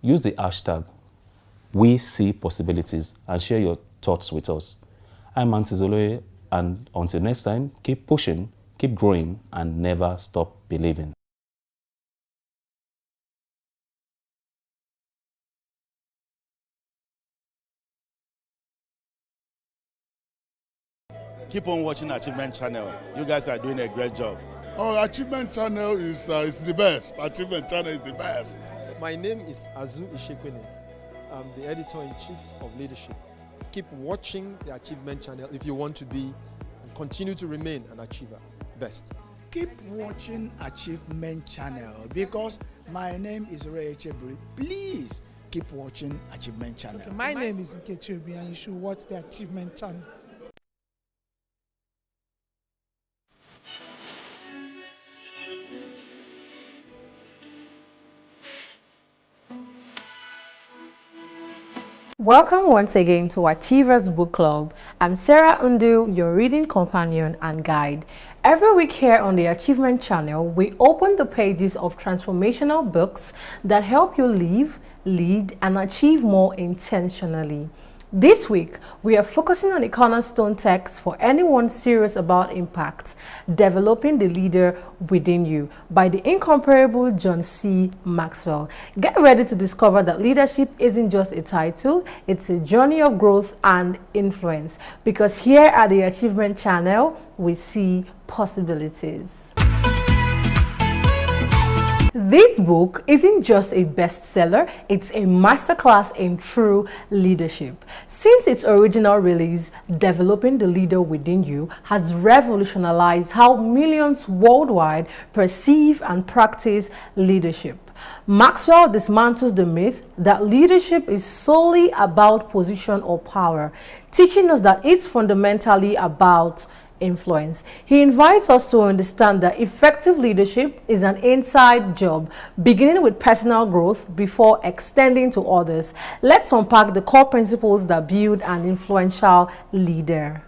Use the hashtag #WeSeePossibilities and share your thoughts with us. I'm Antizoloe, and until next time, keep pushing, keep growing, and never stop believing. Keep on watching Achievement Channel. You guys are doing a great job. Oh, Achievement Channel is the best. Achievement Channel is the best. My name is Azu Ishekwene. I'm the editor-in-chief of Leadership. Keep watching the Achievement Channel if you want to be and continue to remain an achiever. Best. Keep watching Achievement Channel because my name is Ray Chebri. Please keep watching Achievement Channel. Okay, my name is Nkechi Obi and you should watch the Achievement Channel. Welcome once again to Achievers Book Club. I'm Sarah Undu, your reading companion and guide. Every week here on the Achievement Channel, we open the pages of transformational books that help you live, lead, and achieve more intentionally. This week, we are focusing on a cornerstone text for anyone serious about impact, Developing the Leader Within You, by the incomparable John C. Maxwell. Get ready to discover that leadership isn't just a title, it's a journey of growth and influence. Because here at the Achievement Channel, we see possibilities. This book isn't just a bestseller, it's a masterclass in true leadership. Since its original release, Developing the Leader Within You has revolutionized how millions worldwide perceive and practice leadership. Maxwell dismantles the myth that leadership is solely about position or power, teaching us that it's fundamentally about influence. He invites us to understand that effective leadership is an inside job, beginning with personal growth before extending to others. Let's unpack the core principles that build an influential leader.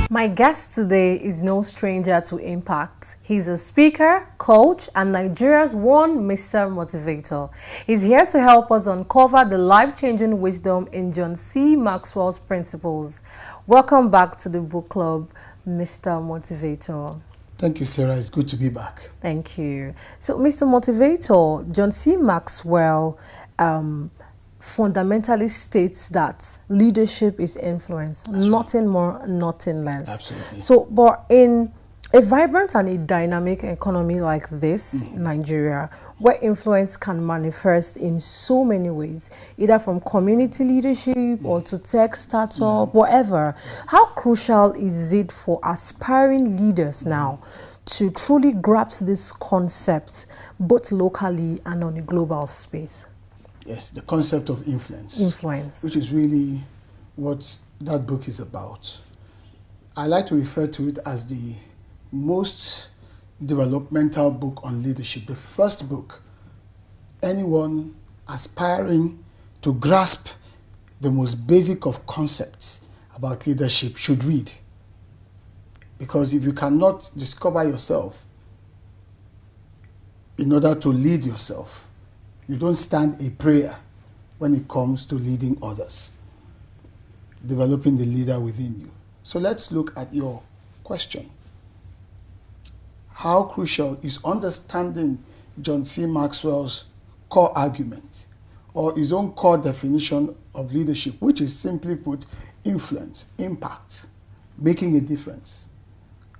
My guest today is no stranger to impact. He's a speaker, coach, and Nigeria's one Mr. Motivator. He's here to help us uncover the life-changing wisdom in John C. Maxwell's principles. Welcome back to the book club, Mr. Motivator. Thank you, Sarah. It's good to be back. Thank you. So, Mr. Motivator, John C. Maxwell fundamentally states that leadership is influence, nothing more, nothing less. Absolutely. So, but in a vibrant and a dynamic economy like this, Nigeria, where influence can manifest in so many ways, either from community leadership or to tech startup, whatever, how crucial is it for aspiring leaders now to truly grasp this concept, both locally and on a global space? Yes, the concept of influence. Influence. Which is really what that book is about. I like to refer to it as the most developmental book on leadership. The first book anyone aspiring to grasp the most basic of concepts about leadership should read. Because if you cannot discover yourself in order to lead yourself, you don't stand a prayer when it comes to leading others, developing the leader within you. So let's look at your question. How crucial is understanding John C. Maxwell's core argument or his own core definition of leadership, which is simply put, influence, impact, making a difference.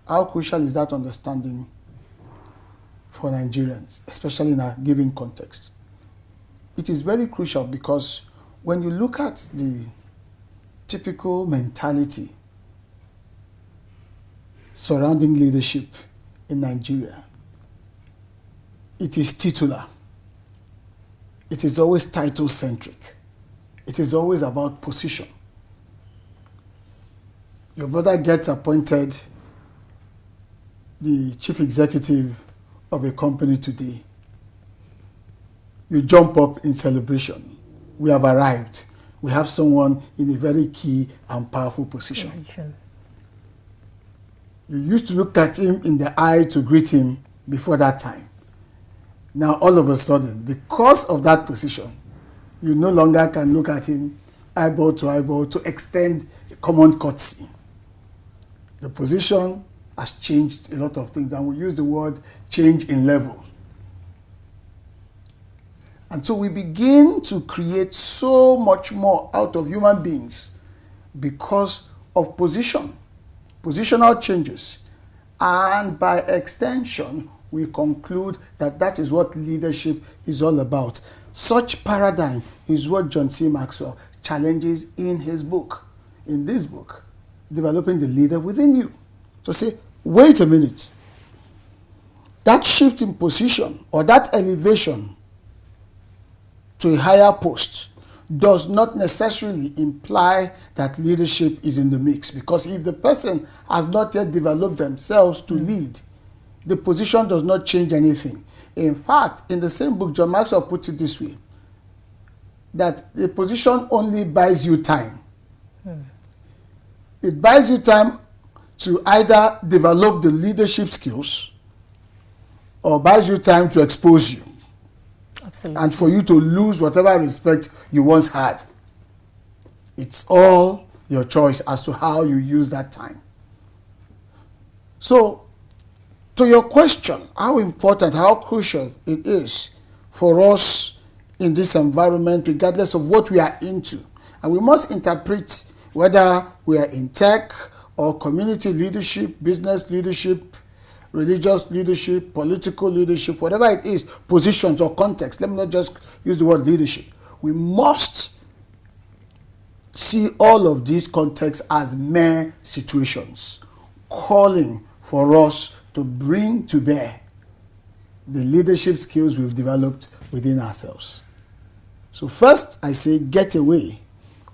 How crucial is that understanding for Nigerians, especially in a given context? It is very crucial because when you look at the typical mentality surrounding leadership in Nigeria, it is titular. It is always title-centric. It is always about position. Your brother gets appointed the chief executive of a company today. You jump up in celebration. We have arrived. We have someone in a very key and powerful position. You used to look at him in the eye to greet him before that time. Now, all of a sudden, because of that position, you no longer can look at him eyeball to extend a common courtesy. The position has changed a lot of things, and we use the word change in levels. And so we begin to create so much more out of human beings because of positional changes. And by extension, we conclude that that is what leadership is all about. Such paradigm is what John C. Maxwell challenges in his book, in this book, Developing the Leader Within You. To say, wait a minute, that shift in position or that elevation to a higher post does not necessarily imply that leadership is in the mix, because if the person has not yet developed themselves to lead, the position does not change anything. In fact, in the same book, John Maxwell puts it this way, that the position only buys you time. It buys you time to either develop the leadership skills or buys you time to expose you. Absolutely. And for you to lose whatever respect you once had. It's all your choice as to how you use that time. So, to your question, how important, how crucial it is for us in this environment, regardless of what we are into. And we must interpret whether we are in tech or community leadership, business leadership, religious leadership, political leadership, whatever it is, positions or context. Let me not just use the word leadership. We must see all of these contexts as mere situations, calling for us to bring to bear the leadership skills we've developed within ourselves. So first, I say get away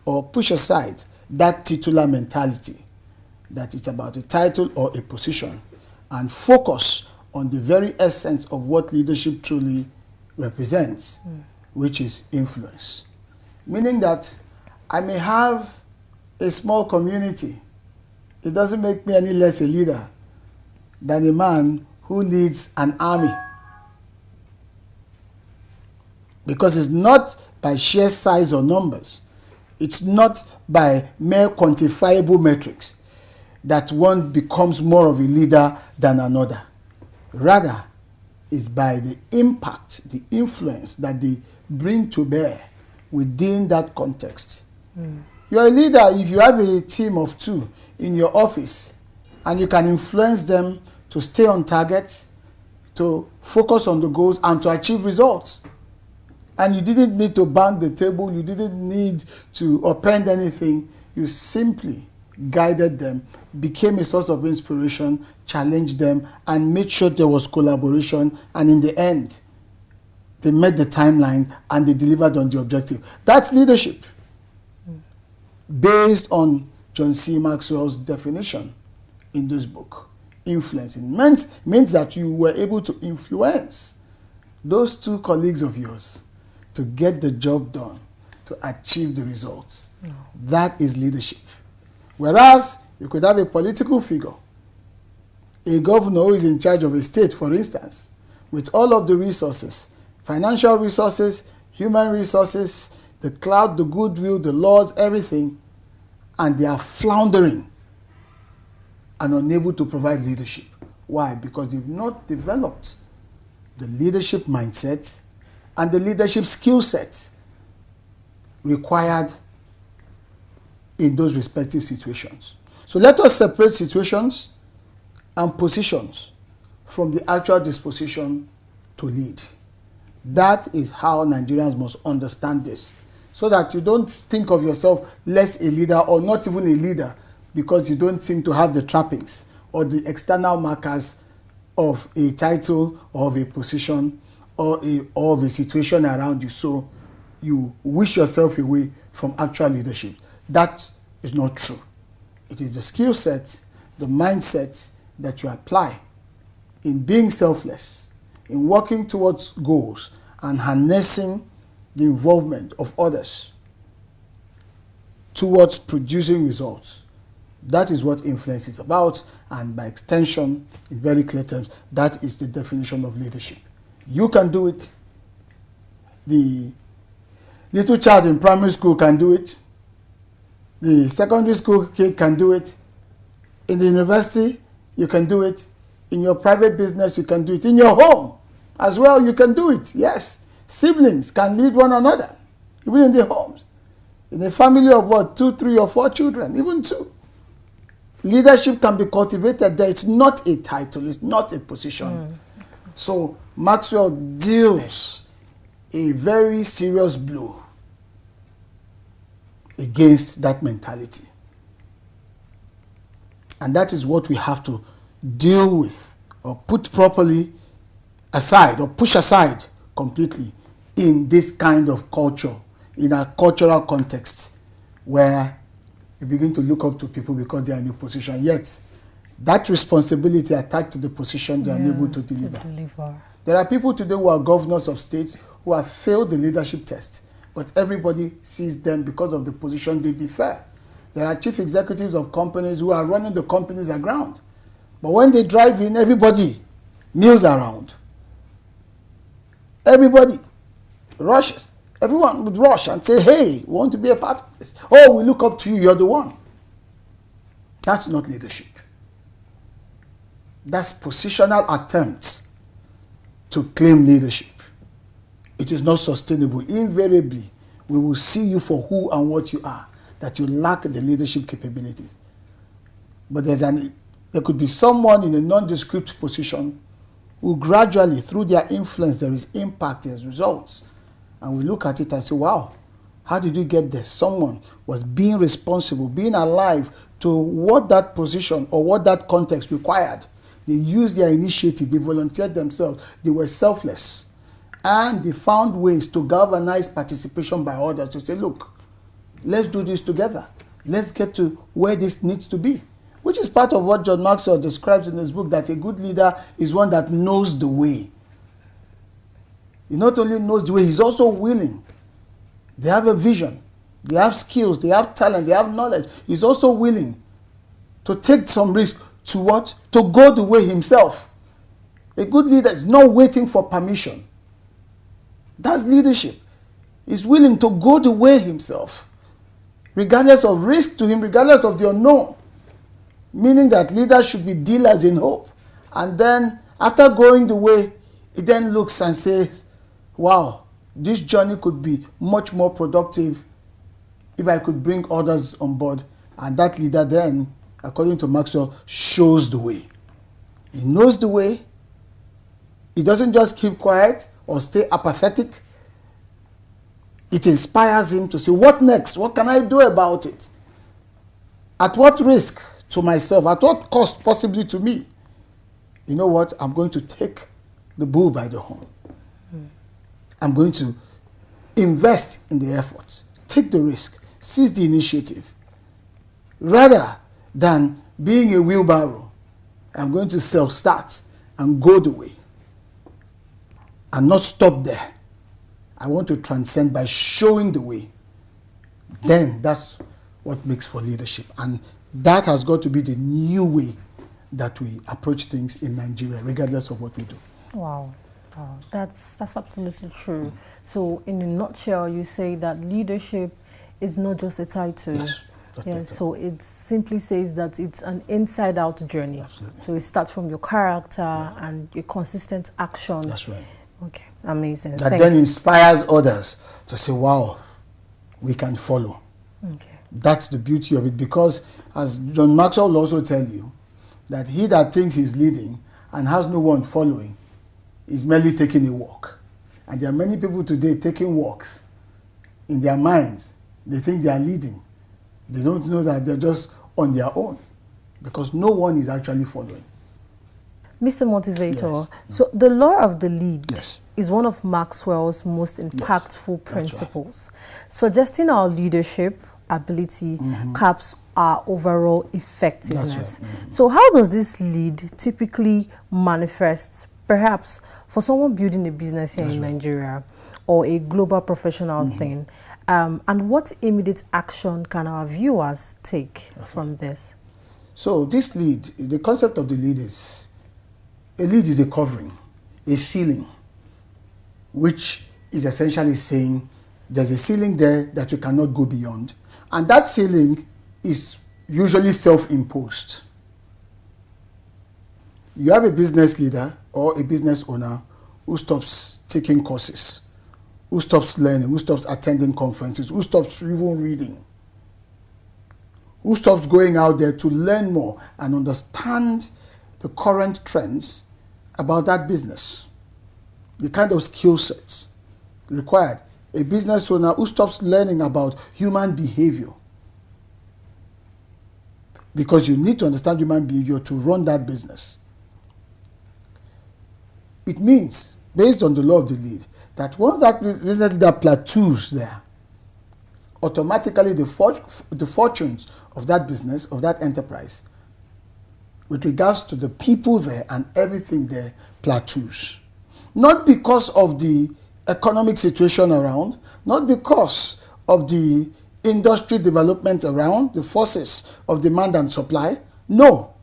or push aside that titular mentality, that it's about a title or a position, and focus on the very essence of what leadership truly represents, which is influence. Meaning that I may have a small community. It doesn't make me any less a leader than a man who leads an army. Because it's not by sheer size or numbers. It's not by mere quantifiable metrics that one becomes more of a leader than another. Rather, it's by the impact, the influence that they bring to bear within that context. You're a leader if you have a team of 2 in your office and you can influence them to stay on target, to focus on the goals, and to achieve results. And you didn't need to bang the table, you didn't need to append anything, you simply guided them, became a source of inspiration, challenged them, and made sure there was collaboration, and in the end, they met the timeline and they delivered on the objective. That's leadership, based on John C. Maxwell's definition in this book. Influencing means that you were able to influence those 2 colleagues of yours to get the job done, to achieve the results. That is leadership. Whereas you could have a political figure, a governor who is in charge of a state, for instance, with all of the resources, financial resources, human resources, the clout, the goodwill, the laws, everything, and they are floundering and unable to provide leadership. Why? Because they've not developed the leadership mindset and the leadership skill set required in those respective situations. So let us separate situations and positions from the actual disposition to lead. That is how Nigerians must understand this, so that you don't think of yourself less a leader or not even a leader because you don't seem to have the trappings or the external markers of a title or of a position or of a situation around you. So you wish yourself away from actual leadership. That is not true. It is the skill set, the mindset that you apply in being selfless, in working towards goals and harnessing the involvement of others towards producing results. That is what influence is about, and by extension, in very clear terms, that is the definition of leadership. You can do it. The little child in primary school can do it. The secondary school kid can do it. In the university, you can do it. In your private business, you can do it. In your home as well, you can do it. Yes. Siblings can lead one another, even in their homes. In a family of what, 2, 3, or 4 children, even 2. Leadership can be cultivated there. It's not a title, it's not a position. So Maxwell deals a very serious blow against that mentality. And that is what we have to deal with, or put properly aside, or push aside completely in this kind of culture, in a cultural context where you begin to look up to people because they are in a position. Yet, that responsibility attached to the position, they are unable to deliver. There are people today who are governors of states who have failed the leadership test, but everybody sees them because of the position they defer. There are chief executives of companies who are running the companies aground. But when they drive in, everybody mills around. Everybody rushes. Everyone would rush and say, hey, we want to be a part of this. Oh, we look up to you, you're the one. That's not leadership. That's positional attempts to claim leadership. It is not sustainable. Invariably, we will see you for who and what you are, that you lack the leadership capabilities. But there could be someone in a nondescript position who gradually, through their influence, there is impact, there's results. And we look at it and say, wow, how did you get there? Someone was being responsible, being alive to what that position or what that context required. They used their initiative, they volunteered themselves, they were selfless. And they found ways to galvanize participation by others to say, look, let's do this together. Let's get to where this needs to be. Which is part of what John Maxwell describes in his book, that a good leader is one that knows the way. He not only knows the way, he's also willing. They have a vision, they have skills, they have talent, they have knowledge. He's also willing to take some risk to what? To go the way himself. A good leader is not waiting for permission. That's leadership. He's willing to go the way himself, regardless of risk to him, regardless of the unknown. Meaning that leaders should be dealers in hope. And then, after going the way, he then looks and says, wow, this journey could be much more productive if I could bring others on board. And that leader then, according to Maxwell, shows the way. He knows the way. He doesn't just keep quiet or stay apathetic. It inspires him to say, what next? What can I do about it? At what risk to myself? At what cost possibly to me? You know what? I'm going to take the bull by the horn. I'm going to invest in the effort, take the risk, seize the initiative. Rather than being a wheelbarrow, I'm going to self-start and go the way and not stop there. I want to transcend by showing the way. Then that's what makes for leadership. And that has got to be the new way that we approach things in Nigeria, regardless of what we do. Wow. Wow. That's absolutely true. So in a nutshell, you say that leadership is not just a title. Yes, so it simply says that it's an inside-out journey. Absolutely. So it starts from your character and your consistent action. That's right. Okay, amazing. That then inspires others to say, wow, we can follow. Okay. That's the beauty of it, because as John Maxwell will also tell you, that he that thinks he's leading and has no one following is merely taking a walk. And there are many people today taking walks in their minds. They think they are leading. They don't know that they're just on their own, because no one is actually following. Mr. Motivator, yes. So the law of the lead yes. is one of Maxwell's most impactful principles, suggesting our leadership ability caps our overall effectiveness. Right. So how does this lead typically manifest, perhaps for someone building a business here in Nigeria or a global professional thing? And what immediate action can our viewers take from this? So this lead, the concept of the lead is, a lead is a covering, a ceiling, which is essentially saying there's a ceiling there that you cannot go beyond. And that ceiling is usually self-imposed. You have a business leader or a business owner who stops taking courses, who stops learning, who stops attending conferences, who stops even reading, who stops going out there to learn more and understand the current trends about that business, the kind of skill sets required. A business owner who stops learning about human behavior, because you need to understand human behavior to run that business. It means, based on the law of the lead, that once that business leader plateaus there, automatically the fortunes of that business, of that enterprise, with regards to the people there and everything there, plateaus. Not because of the economic situation around, not because of the industry development around, the forces of demand and supply, no,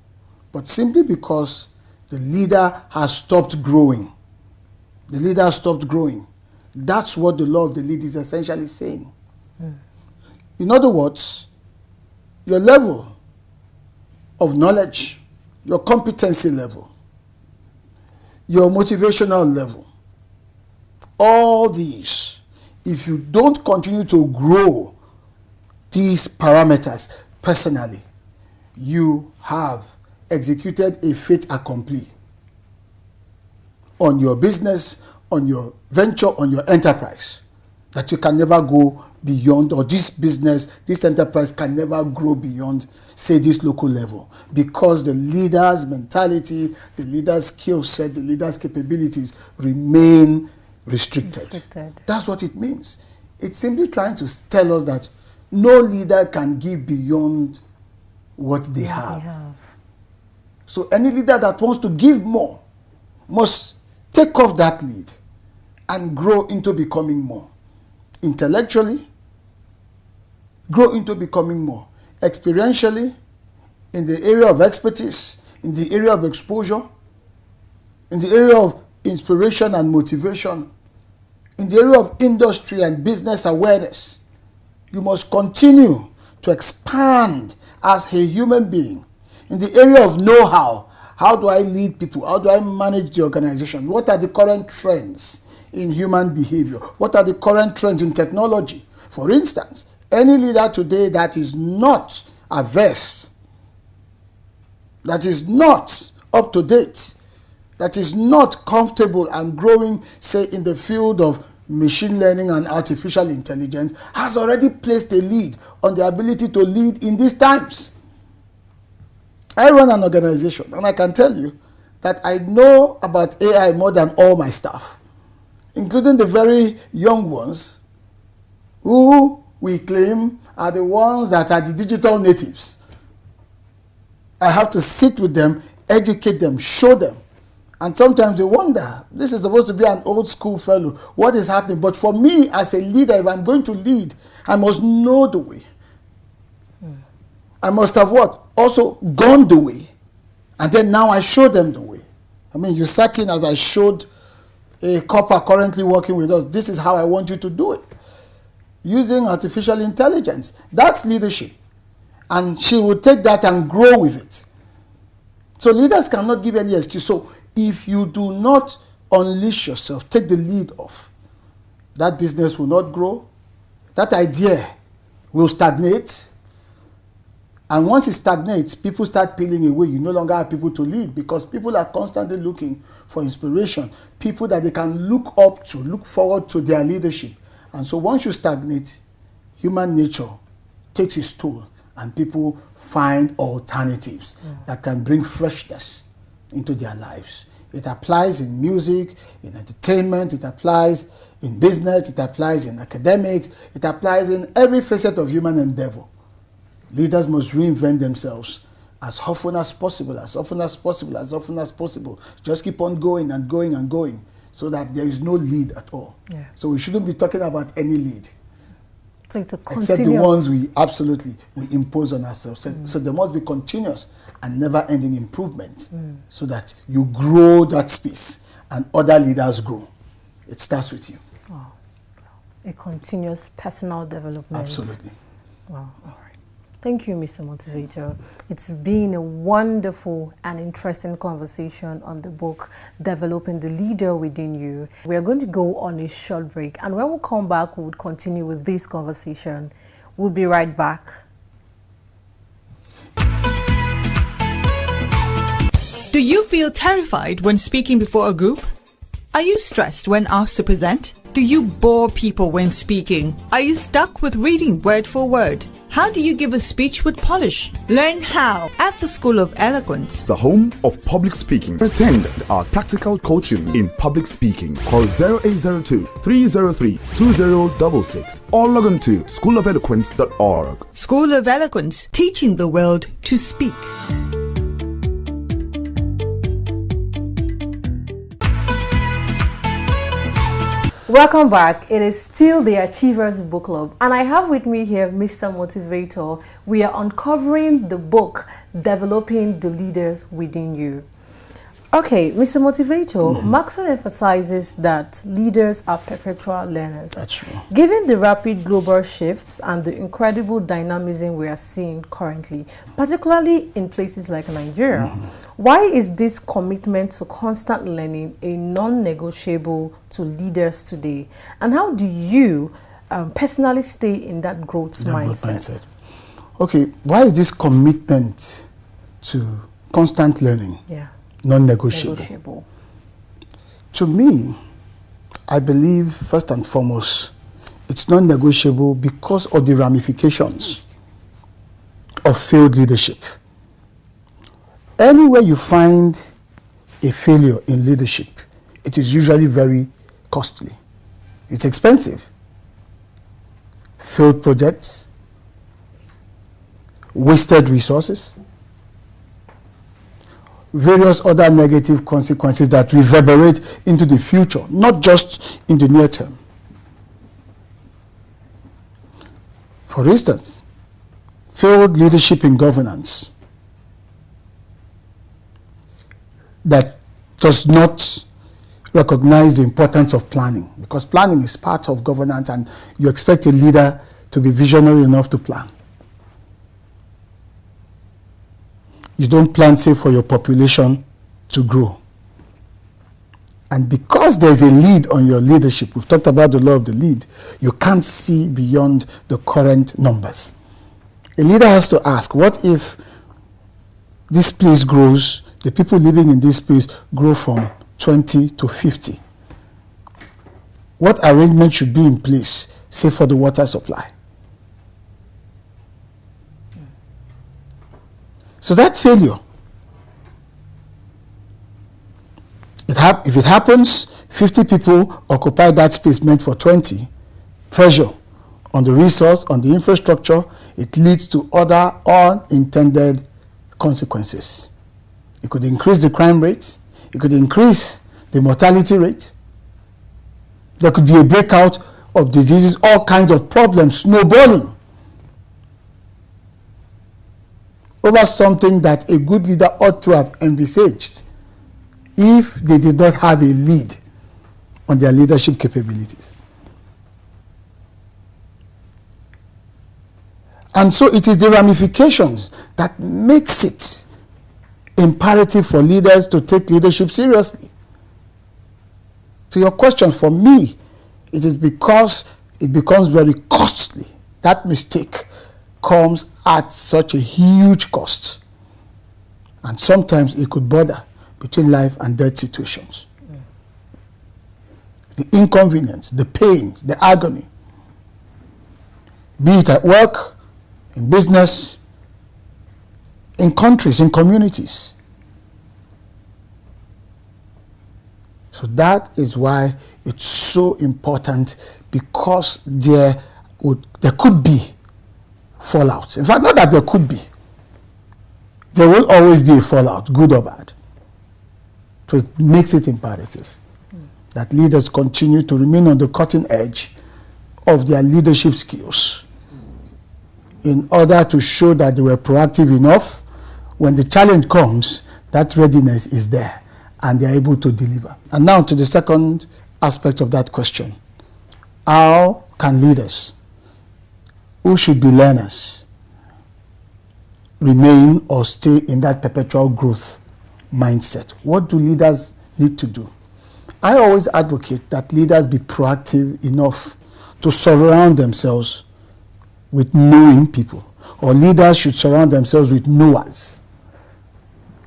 but simply because the leader has stopped growing. The leader has stopped growing. That's what the law of the lead is essentially saying. In other words, your level of knowledge, your competency level, your motivational level, all these, if you don't continue to grow these parameters personally, you have executed a fait accompli on your business, on your venture, on your enterprise, that you can never go beyond, or this business, this enterprise can never grow beyond, say, this local level, because the leader's mentality, the leader's skill set, the leader's capabilities remain restricted. That's what it means. It's simply trying to tell us that no leader can give beyond what they have. So any leader that wants to give more must take off that lead and grow into becoming more. Intellectually, grow into becoming more. Experientially, in the area of expertise, in the area of exposure, in the area of inspiration and motivation, in the area of industry and business awareness. You must continue to expand as a human being. In the area of know-how, how do I lead people? How do I manage the organization? What are the current trends in human behavior? What are the current trends in technology? For instance, any leader today that is not averse, that is not up to date, that is not comfortable and growing, say, in the field of machine learning and artificial intelligence, has already placed a lead on the ability to lead in these times. I run an organization, and I can tell you that I know about AI more than all my staff, including the very young ones who we claim are the ones that are the digital natives. I have to sit with them, educate them, show them. And sometimes they wonder, this is supposed to be an old school fellow, what is happening? But for me as a leader, if I'm going to lead, I must know the way. I must have what? Also gone the way. And then now I show them the way. I mean, you sat in as I showed a copper currently working with us. This is how I want you to do it. Using artificial intelligence. That's leadership. And she will take that and grow with it. So leaders cannot give any excuse. So if you do not unleash yourself, take the lead off, that business will not grow. That idea will stagnate. And once it stagnates, people start peeling away. You no longer have people to lead because people are constantly looking for inspiration, people that they can look up to, look forward to their leadership. And so once you stagnate, human nature takes its toll and people find alternatives that can bring freshness into their lives. It applies in music, in entertainment, it applies in business, it applies in academics, it applies in every facet of human endeavor. Leaders must reinvent themselves as often as possible, as often as possible, as often as possible. Just keep on going and going and going so that there is no lead at all. Yeah. So we shouldn't be talking about any lead. So it's a except the ones we impose on ourselves. So there must be continuous and never-ending improvement so that you grow that space and other leaders grow. It starts with you. Wow. A continuous personal development. Absolutely. Wow. All right. Thank you, Mr. Motivator. It's been a wonderful and interesting conversation on the book, Developing the Leader Within You. We are going to go on a short break, and when we come back, we'll continue with this conversation. We'll be right back. Do you feel terrified when speaking before a group? Are you stressed when asked to present? Do you bore people when speaking? Are you stuck with reading word for word? How do you give a speech with polish? Learn how at the School of Eloquence, the home of public speaking. Attend our practical coaching in public speaking. Call 0802 303 2066 or log on to schoolofeloquence.org. School of Eloquence, teaching the world to speak. Welcome back. It is still the Achievers Book Club, and I have with me here Mr. Motivator. We are uncovering the book, Developing the Leaders Within You. Okay, Mr. Motivator, Maxwell emphasizes that leaders are perpetual learners. That's true. Given the rapid global shifts and the incredible dynamism we are seeing currently, particularly in places like Nigeria, why is this commitment to constant learning a non-negotiable to leaders today? And how do you personally stay in that growth mindset? Okay, why is this commitment to constant learning non-negotiable? To me, I believe first and foremost, it's non-negotiable because of the ramifications of failed leadership. Anywhere you find a failure in leadership, it is usually very costly. It's expensive. Failed projects, wasted resources, various other negative consequences that reverberate into the future, not just in the near term. For instance, failed leadership in governance that does not recognize the importance of planning, because planning is part of governance and you expect a leader to be visionary enough to plan. You don't plan, say, for your population to grow. And because there's a lead on your leadership, we've talked about the law of the lead, you can't see beyond the current numbers. A leader has to ask, what if this place grows, the people living in this place grow from 20 to 50? What arrangement should be in place, say, for the water supply? So that failure, if it happens, 50 people occupy that space meant for 20, pressure on the resource, on the infrastructure, it leads to other unintended consequences. It could increase the crime rate, it could increase the mortality rate, there could be a breakout of diseases, all kinds of problems snowballing over something that a good leader ought to have envisaged if they did not have a lead on their leadership capabilities. And so it is the ramifications that makes it imperative for leaders to take leadership seriously. To your question, for me, it is because it becomes very costly. That mistake comes at such a huge cost. And sometimes it could border between life and death situations. The inconvenience, the pain, the agony, be it at work, in business, in countries, in communities. So that is why it's so important, because there could be fallout. In fact, not that there could be. There will always be a fallout, good or bad. So it makes it imperative that leaders continue to remain on the cutting edge of their leadership skills in order to show that they were proactive enough. When the challenge comes, that readiness is there and they are able to deliver. And now to the second aspect of that question. How can leaders who should be learners remain or stay in that perpetual growth mindset? What do leaders need to do? I always advocate that leaders be proactive enough to surround themselves with knowing people, or leaders should surround themselves with knowers.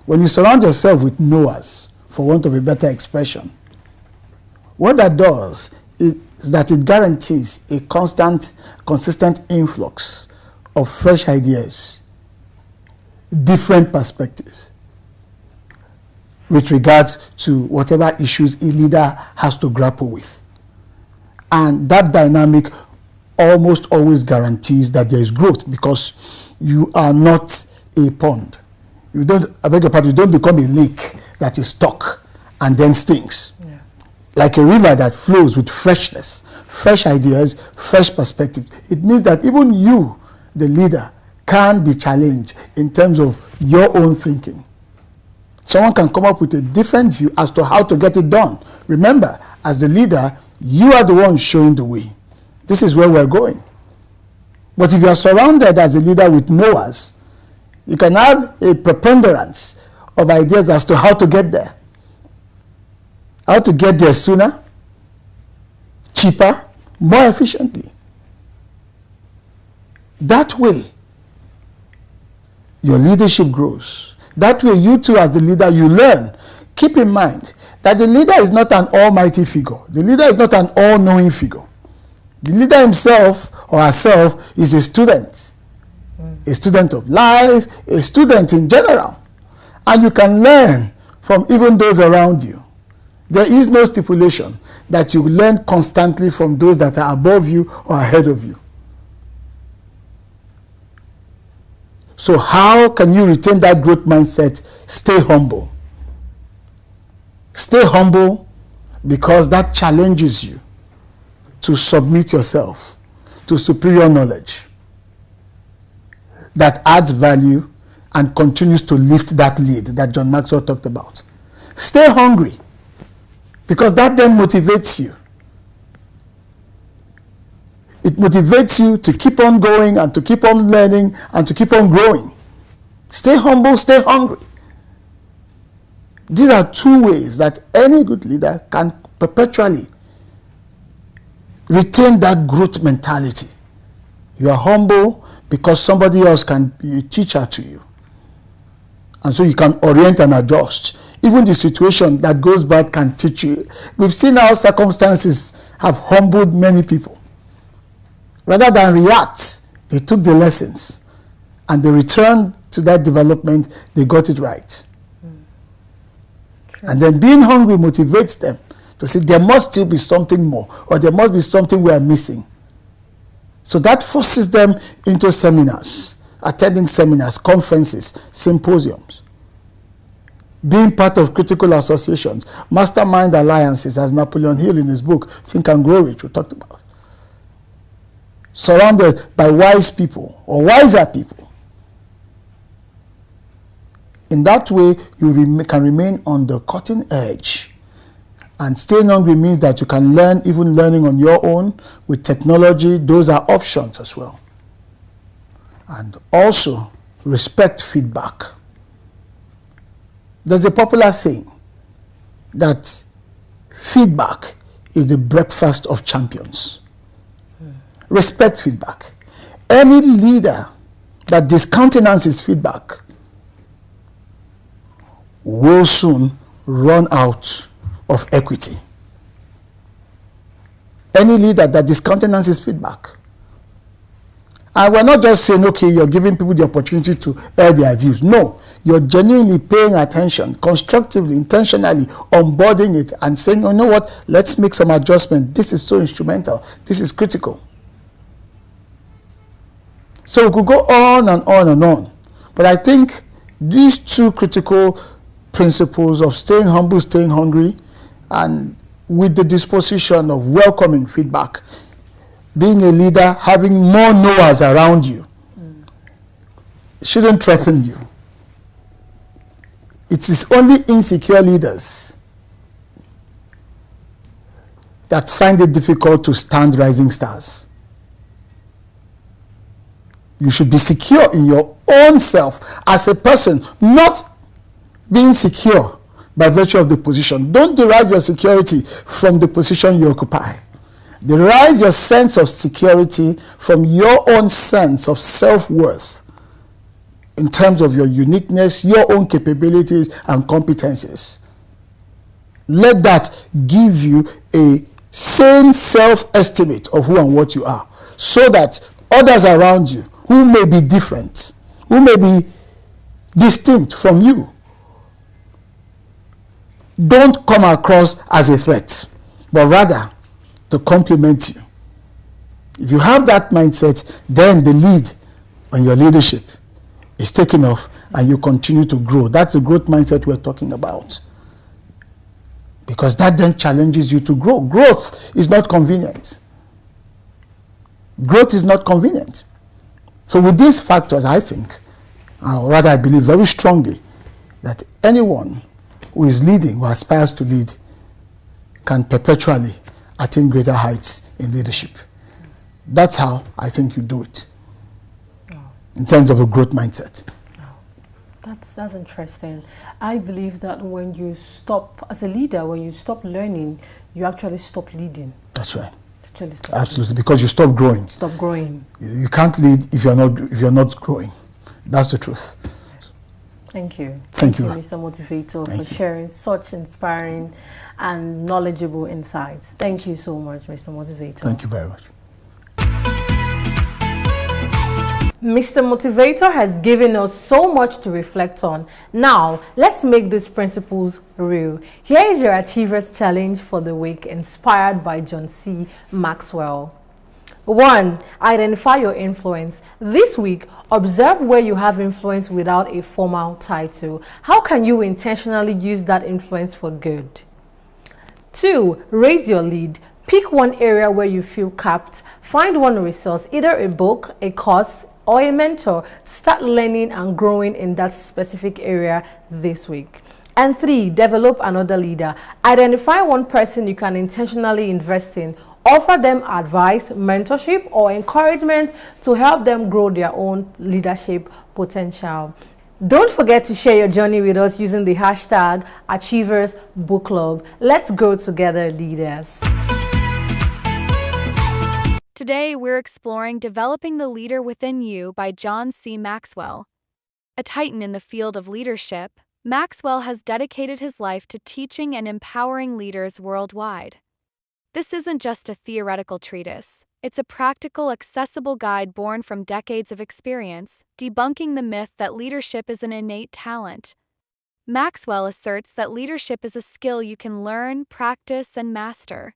When you surround yourself with knowers, for want of a better expression, what that does is that it guarantees a consistent influx of fresh ideas, different perspectives with regards to whatever issues a leader has to grapple with. And that dynamic almost always guarantees that there is growth, because you are not a pond. You don't, I beg your pardon, you don't become a lake that is stuck and then stinks. Yeah. Like a river that flows with freshness, fresh ideas, fresh perspectives. It means that even you, the leader, can be challenged in terms of your own thinking. Someone can come up with a different view as to how to get it done. Remember, as the leader, you are the one showing the way. This is where we're going. But if you are surrounded as a leader with knowers, you can have a preponderance of ideas as to how to get there. How to get there sooner, cheaper, more efficiently. That way, your leadership grows. That way, you too, as the leader, you learn. Keep in mind that the leader is not an almighty figure. The leader is not an all-knowing figure. The leader himself or herself is a student of life, a student in general. And you can learn from even those around you. There is no stipulation that you learn constantly from those that are above you or ahead of you. So how can you retain that growth mindset? Stay humble. Stay humble, because that challenges you to submit yourself to superior knowledge that adds value and continues to lift that lead that John Maxwell talked about. Stay hungry, because that then motivates you. It motivates you to keep on going and to keep on learning and to keep on growing. Stay humble, stay hungry. These are two ways that any good leader can perpetually retain that growth mentality. You are humble because somebody else can be a teacher to you. And so you can orient and adjust. Even the situation that goes bad can teach you. We've seen how circumstances have humbled many people. Rather than react, they took the lessons and they returned to that development, they got it right. And then being hungry motivates them to say there must still be something more, or there must be something we are missing. So that forces them into seminars, attending seminars, conferences, symposiums, being part of critical associations, mastermind alliances, as Napoleon Hill in his book, Think and Grow Rich, we talked about. Surrounded by wise people or wiser people. In that way, you can remain on the cutting edge. And staying hungry means that you can learn, even learning on your own with technology. Those are options as well. And also, respect feedback. There's a popular saying that feedback is the breakfast of champions. Respect feedback. Any leader that discountenances feedback will soon run out of equity. Any leader that discountenances feedback. And we're not just saying, okay, you're giving people the opportunity to air their views. No, you're genuinely paying attention, constructively, intentionally, onboarding it and saying, you know what, let's make some adjustment. This is so instrumental. This is critical. So we could go on and on and on. But I think these two critical principles of staying humble, staying hungry, and with the disposition of welcoming feedback, being a leader, having more knowers around you, shouldn't threaten you. It is only insecure leaders that find it difficult to stand rising stars. You should be secure in your own self as a person, not being secure by virtue of the position. Don't derive your security from the position you occupy. Derive your sense of security from your own sense of self-worth in terms of your uniqueness, your own capabilities and competencies. Let that give you a sane self-estimate of who and what you are, so that others around you who may be different, who may be distinct from you, don't come across as a threat, but rather to complement you. If you have that mindset, then the lead on your leadership is taken off and you continue to grow. That's the growth mindset we're talking about. Because that then challenges you to grow. Growth is not convenient. Growth is not convenient. So with these factors, I think, or rather I believe very strongly, that anyone who is leading, who aspires to lead, can perpetually attain greater heights in leadership. That's how I think you do it, in terms of a growth mindset. That's interesting. I believe that when you stop, as a leader, when you stop learning, you actually stop leading. That's right. Absolutely, leading. Because you stop growing. Stop growing. You can't lead if you're not growing. That's the truth. Thank you. Thank you, Mr. Motivator, for sharing such inspiring and knowledgeable insights. Thank you so much, Mr. Motivator. Thank you very much. Mr. Motivator has given us so much to reflect on. Now, let's make these principles real. Here is your Achievers Challenge for the week, inspired by John C. Maxwell. 1. Identify your influence. This week, observe where you have influence without a formal title. How can you intentionally use that influence for good? 2. Raise your lead. Pick one area where you feel capped. Find one resource, either a book, a course, or a mentor. Start learning and growing in that specific area this week. And 3, develop another leader. Identify one person you can intentionally invest in. Offer them advice, mentorship, or encouragement to help them grow their own leadership potential. Don't forget to share your journey with us using the hashtag #AchieversBookClub. Let's grow together, leaders. Today, we're exploring Developing the Leader Within You by John C. Maxwell. A titan in the field of leadership, Maxwell has dedicated his life to teaching and empowering leaders worldwide. This isn't just a theoretical treatise. It's a practical, accessible guide born from decades of experience, debunking the myth that leadership is an innate talent. Maxwell asserts that leadership is a skill you can learn, practice, and master.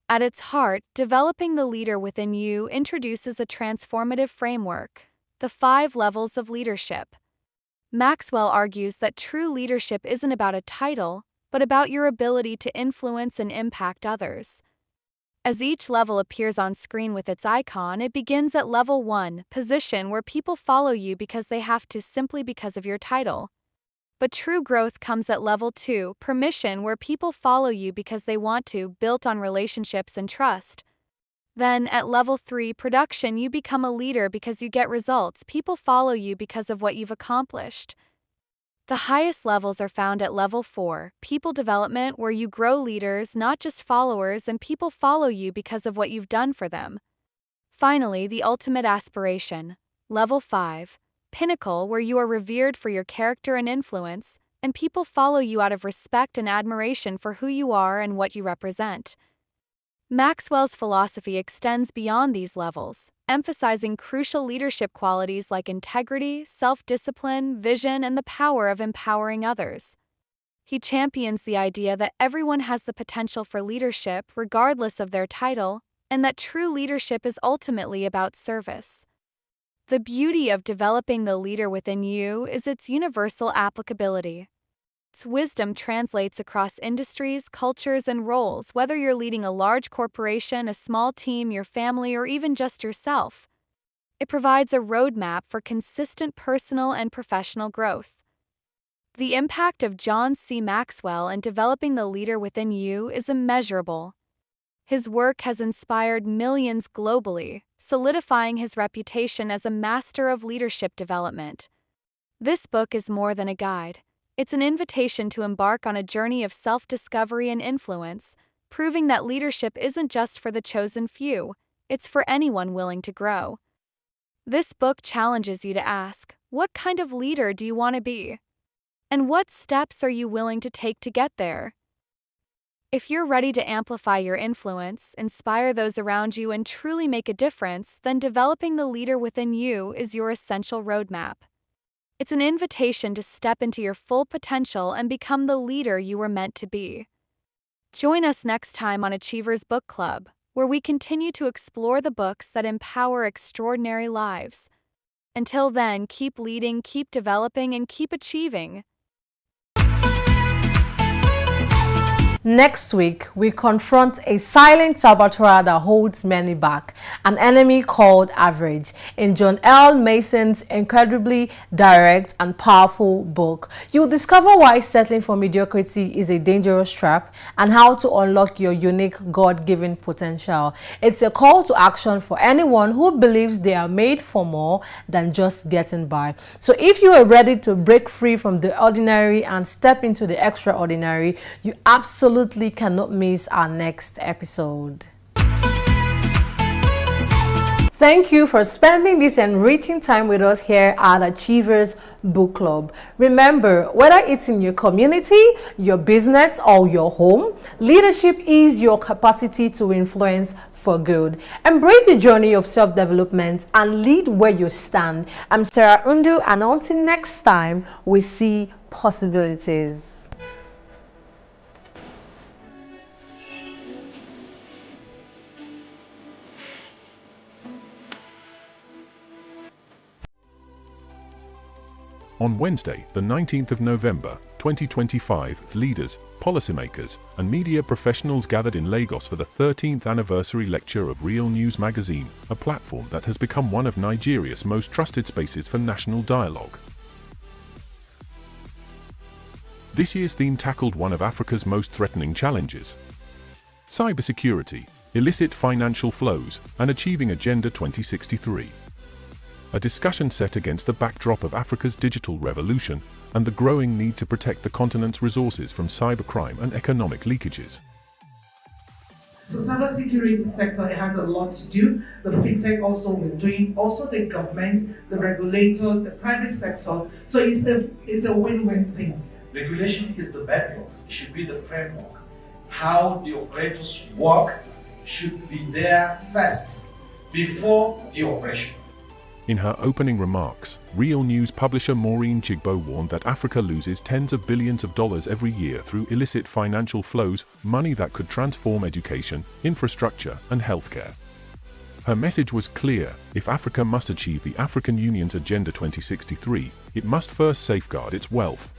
At its heart, Developing the Leader Within You introduces a transformative framework, the 5 levels of leadership. Maxwell argues that true leadership isn't about a title, but about your ability to influence and impact others. As each level appears on screen with its icon, it begins at level 1, position, where people follow you because they have to, simply because of your title. But true growth comes at level 2, permission, where people follow you because they want to, built on relationships and trust. Then, at level 3, production, you become a leader because you get results. People follow you because of what you've accomplished. The highest levels are found at level 4, people development, where you grow leaders, not just followers, and people follow you because of what you've done for them. Finally, the ultimate aspiration, level 5, pinnacle, where you are revered for your character and influence, and people follow you out of respect and admiration for who you are and what you represent. Maxwell's philosophy extends beyond these levels, emphasizing crucial leadership qualities like integrity, self-discipline, vision, and the power of empowering others. He champions the idea that everyone has the potential for leadership regardless of their title, and that true leadership is ultimately about service. The beauty of Developing the Leader Within You is its universal applicability. Its wisdom translates across industries, cultures, and roles, whether you're leading a large corporation, a small team, your family, or even just yourself. It provides a roadmap for consistent personal and professional growth. The impact of John C. Maxwell in Developing the Leader Within You is immeasurable. His work has inspired millions globally, solidifying his reputation as a master of leadership development. This book is more than a guide. It's an invitation to embark on a journey of self-discovery and influence, proving that leadership isn't just for the chosen few, it's for anyone willing to grow. This book challenges you to ask, what kind of leader do you want to be? And what steps are you willing to take to get there? If you're ready to amplify your influence, inspire those around you, and truly make a difference, then developing the leader within you is your essential roadmap. It's an invitation to step into your full potential and become the leader you were meant to be. Join us next time on Achievers Book Club, where we continue to explore the books that empower extraordinary lives. Until then, keep leading, keep developing, and keep achieving. Next week, we confront a silent saboteur that holds many back, an enemy called average, in John L. Mason's incredibly direct and powerful book. You'll discover why settling for mediocrity is a dangerous trap and how to unlock your unique God-given potential. It's a call to action for anyone who believes they are made for more than just getting by. So if you are ready to break free from the ordinary and step into the extraordinary, you absolutely cannot miss our next episode. Thank you for spending this enriching time with us here at Achievers Book Club. Remember, whether it's in your community, your business, or your home, leadership is your capacity to influence for good. Embrace the journey of self-development and lead where you stand. I'm Sarah Undu, and until next time, we see possibilities. On Wednesday, the 19th of November, 2025, leaders, policymakers, and media professionals gathered in Lagos for the 13th anniversary lecture of Real News Magazine, a platform that has become one of Nigeria's most trusted spaces for national dialogue. This year's theme tackled one of Africa's most threatening challenges: cybersecurity, illicit financial flows, and achieving Agenda 2063. A discussion set against the backdrop of Africa's digital revolution and the growing need to protect the continent's resources from cybercrime and economic leakages. So cybersecurity sector, it has a lot to do. The fintech also we're doing, also the government, the regulator, the private sector. So it's a win-win thing. Regulation is the bedrock. It should be the framework. How the operators work should be there first, before the operation. In her opening remarks, Real News publisher Maureen Chigbo warned that Africa loses tens of billions of dollars every year through illicit financial flows, money that could transform education, infrastructure, and healthcare. Her message was clear: if Africa must achieve the African Union's Agenda 2063, it must first safeguard its wealth.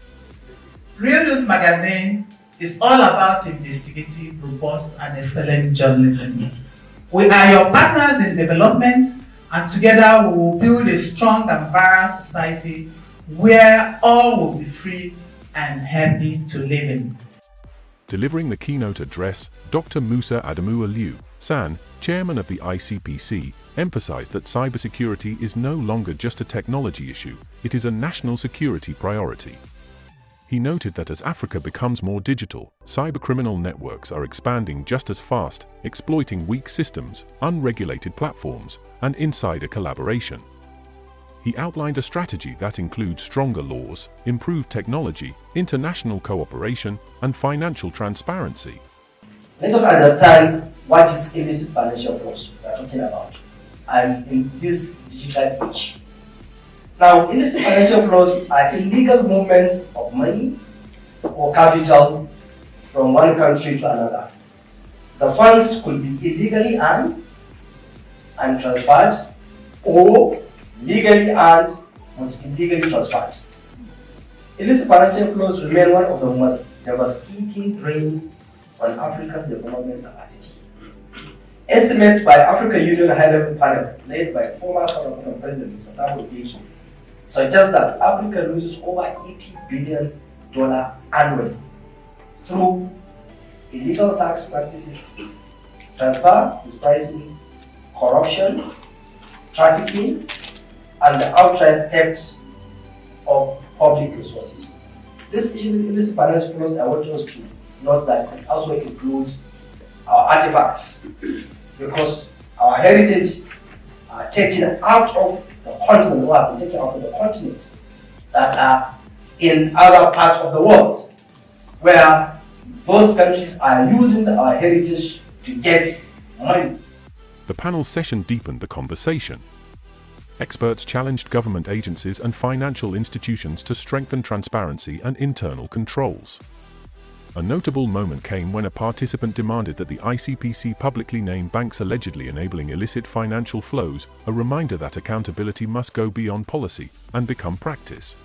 Real News Magazine is all about investigative, robust, and excellent journalism. We are your partners in development, and together we will build a strong and balanced society where all will be free and happy to live in. Delivering the keynote address, Dr. Musa Adamu Aliyu, SAN, chairman of the ICPC, emphasized that cybersecurity is no longer just a technology issue, it is a national security priority. He noted that as Africa becomes more digital, cybercriminal networks are expanding just as fast, exploiting weak systems, unregulated platforms, and insider collaboration. He outlined a strategy that includes stronger laws, improved technology, international cooperation, and financial transparency. Let us understand what is illicit financial flows we are talking about, and in this digital age. Now, illicit financial flows are illegal movements of money or capital from one country to another. The funds could be illegally earned and transferred, or legally earned but illegally transferred. Illicit financial flows remain one of the most devastating drains on Africa's development capacity. Estimates by Africa Union High-Level Panel, led by former South African President Mr. Thabo Mbeki, suggest that Africa loses over $80 billion annually through illegal tax practices, transfer, pricing, corruption, trafficking, and the outright theft of public resources. This illicit financial flows, I want us to note that it also includes our artifacts, because our heritage are taken out of the continent, or have been taken out of the continents that are in other parts of the world, where those countries are using our heritage to get money. The panel session deepened the conversation. Experts challenged government agencies and financial institutions to strengthen transparency and internal controls. A notable moment came when a participant demanded that the ICPC publicly name banks allegedly enabling illicit financial flows, a reminder that accountability must go beyond policy and become practice.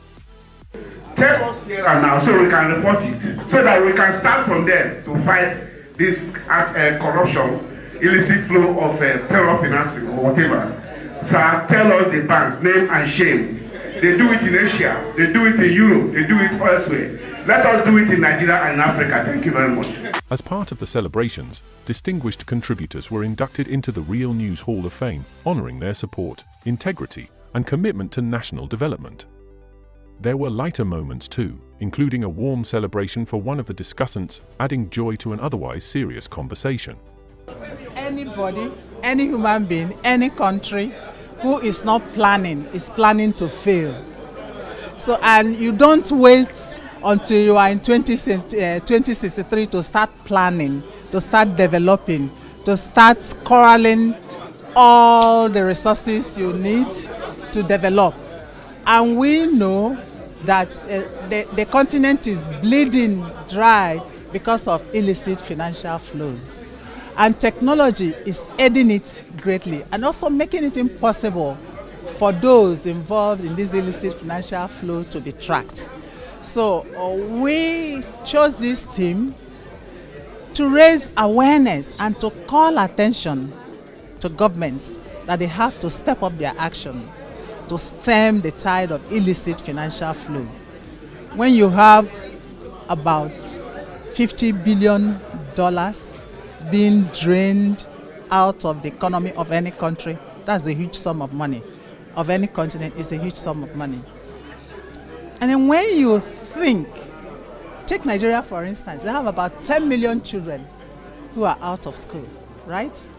Tell us here and now so we can report it, so that we can start from there to fight this corruption, illicit flow of terror financing or whatever. Sir, tell us the banks, name and shame. They do it in Asia, they do it in Europe, they do it elsewhere. Let us do it in Nigeria and Africa. Thank you very much. As part of the celebrations, distinguished contributors were inducted into the Real News Hall of Fame, honoring their support, integrity, and commitment to national development. There were lighter moments too, including a warm celebration for one of the discussants, adding joy to an otherwise serious conversation. Anybody, any human being, any country who is not planning is planning to fail. So, and you don't wait until you are in 2063 to start planning, to start developing, to start corralling all the resources you need to develop. And we know that the continent is bleeding dry because of illicit financial flows. And technology is aiding it greatly and also making it impossible for those involved in this illicit financial flow to be tracked. So we chose this theme to raise awareness and to call attention to governments that they have to step up their action to stem the tide of illicit financial flow. When you have about $50 billion being drained out of the economy of any country, that's a huge sum of money. Of any continent is a huge sum of money. And then when you think, take Nigeria for instance, they have about 10 million children who are out of school, right?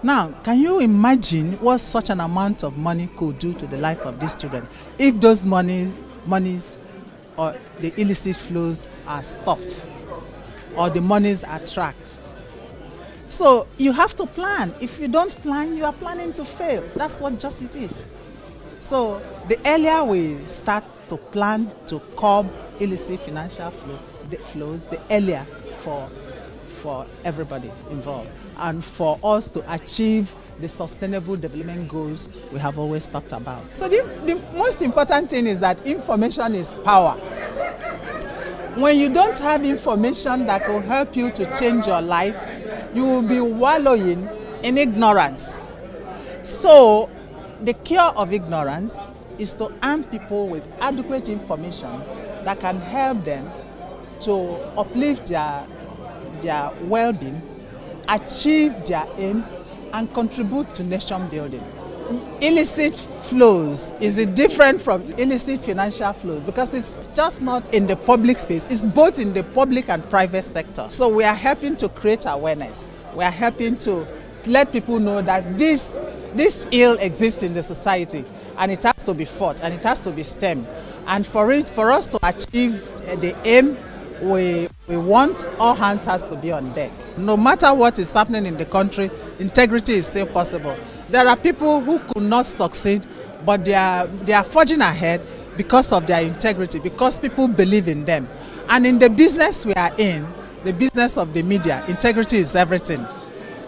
Now, can you imagine what such an amount of money could do to the life of these children if those monies or the illicit flows are stopped or the monies are tracked? So you have to plan. If you don't plan, you are planning to fail. That's what justice is. So the earlier we start to plan to curb illicit financial flows, the earlier for everybody involved and for us to achieve the sustainable development goals we have always talked about. So the most important thing is that information is power. When you don't have information that will help you to change your life, you will be wallowing in ignorance. So the cure of ignorance is to arm people with adequate information that can help them to uplift their well-being, achieve their aims, and contribute to nation building. Illicit flows is different from illicit financial flows because it's just not in the public space, it's both in the public and private sector. So we are helping to create awareness. We are helping to let people know that this ill exists in the society and it has to be fought and it has to be stemmed. And for us to achieve the aim we want, all hands has to be on deck. No matter what is happening in the country, integrity is still possible. There are people who could not succeed, but they are forging ahead because of their integrity, because people believe in them. And in the business we are in, the business of the media, integrity is everything.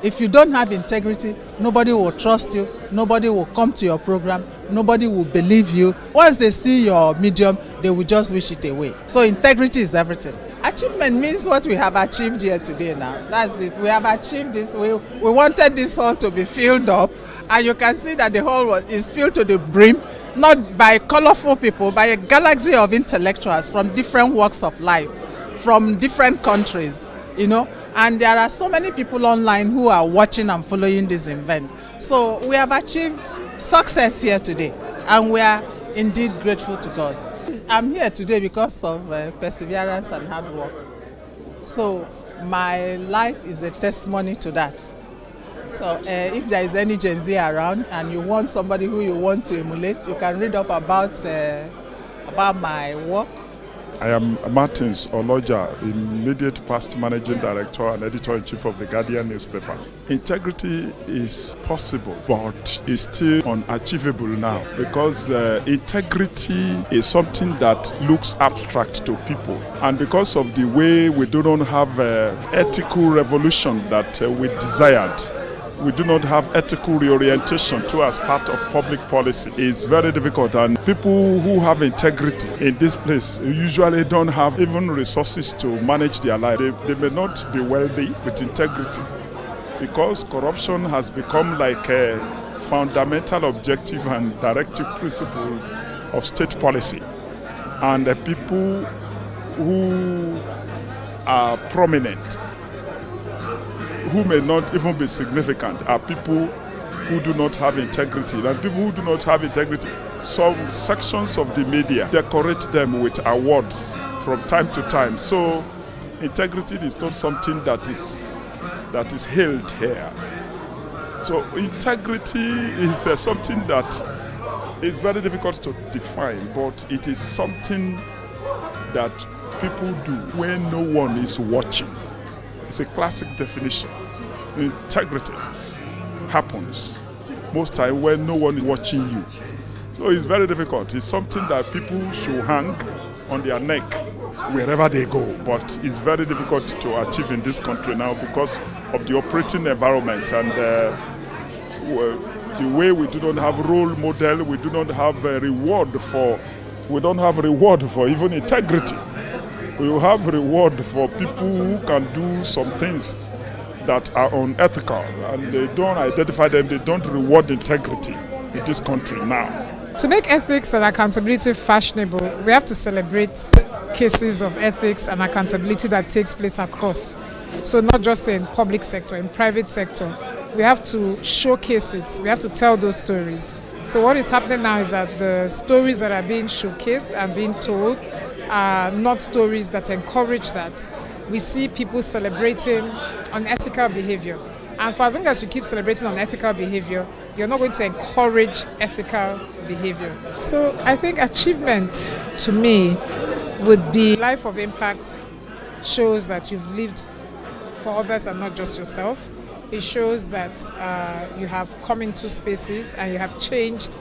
If you don't have integrity, nobody will trust you, nobody will come to your program, nobody will believe you. Once they see your medium, they will just wish it away. So integrity is everything. Achievement means what we have achieved here today now. That's it. We have achieved this. We wanted this hall to be filled up, and you can see that the hall is filled to the brim, not by colorful people, by a galaxy of intellectuals from different walks of life, from different countries, you know. And there are so many people online who are watching and following this event. So we have achieved success here today, and we are indeed grateful to God. I'm here today because of perseverance and hard work. So my life is a testimony to that. So if there is any Gen Z around and you want somebody who you want to emulate, you can read up about my work. I am Martins Oloja, immediate past managing director and editor-in-chief of the Guardian newspaper. Integrity is possible, but it's still unachievable now because integrity is something that looks abstract to people. And because of the way we do not have ethical revolution that we desired, we do not have ethical reorientation to as part of public policy. It's very difficult, and people who have integrity in this place usually don't have even resources to manage their life. They may not be wealthy with integrity because corruption has become like a fundamental objective and directive principle of state policy. And the people who are prominent, who may not even be significant, are people who do not have integrity. And people who do not have integrity, some sections of the media decorate them with awards from time to time. So integrity is not something that is held here. So integrity is something that is very difficult to define, but it is something that people do when no one is watching. It's a classic definition. Integrity happens most time when no one is watching you. So it's very difficult. It's something that people should hang on their neck wherever they go. But it's very difficult to achieve in this country now because of the operating environment and the way we do not have role model, we do not have a reward for, we don't have reward for even integrity. We will have reward for people who can do some things that are unethical, and they don't identify them, they don't reward integrity in this country now. To make ethics and accountability fashionable, we have to celebrate cases of ethics and accountability that takes place across. So not just in public sector, in private sector. We have to showcase it, we have to tell those stories. So what is happening now is that the stories that are being showcased and being told are not stories that encourage that. We see people celebrating unethical behavior. And for as long as you keep celebrating unethical behavior, you're not going to encourage ethical behavior. So I think achievement to me would be life of impact shows that you've lived for others and not just yourself. It shows that you have come into spaces and you have changed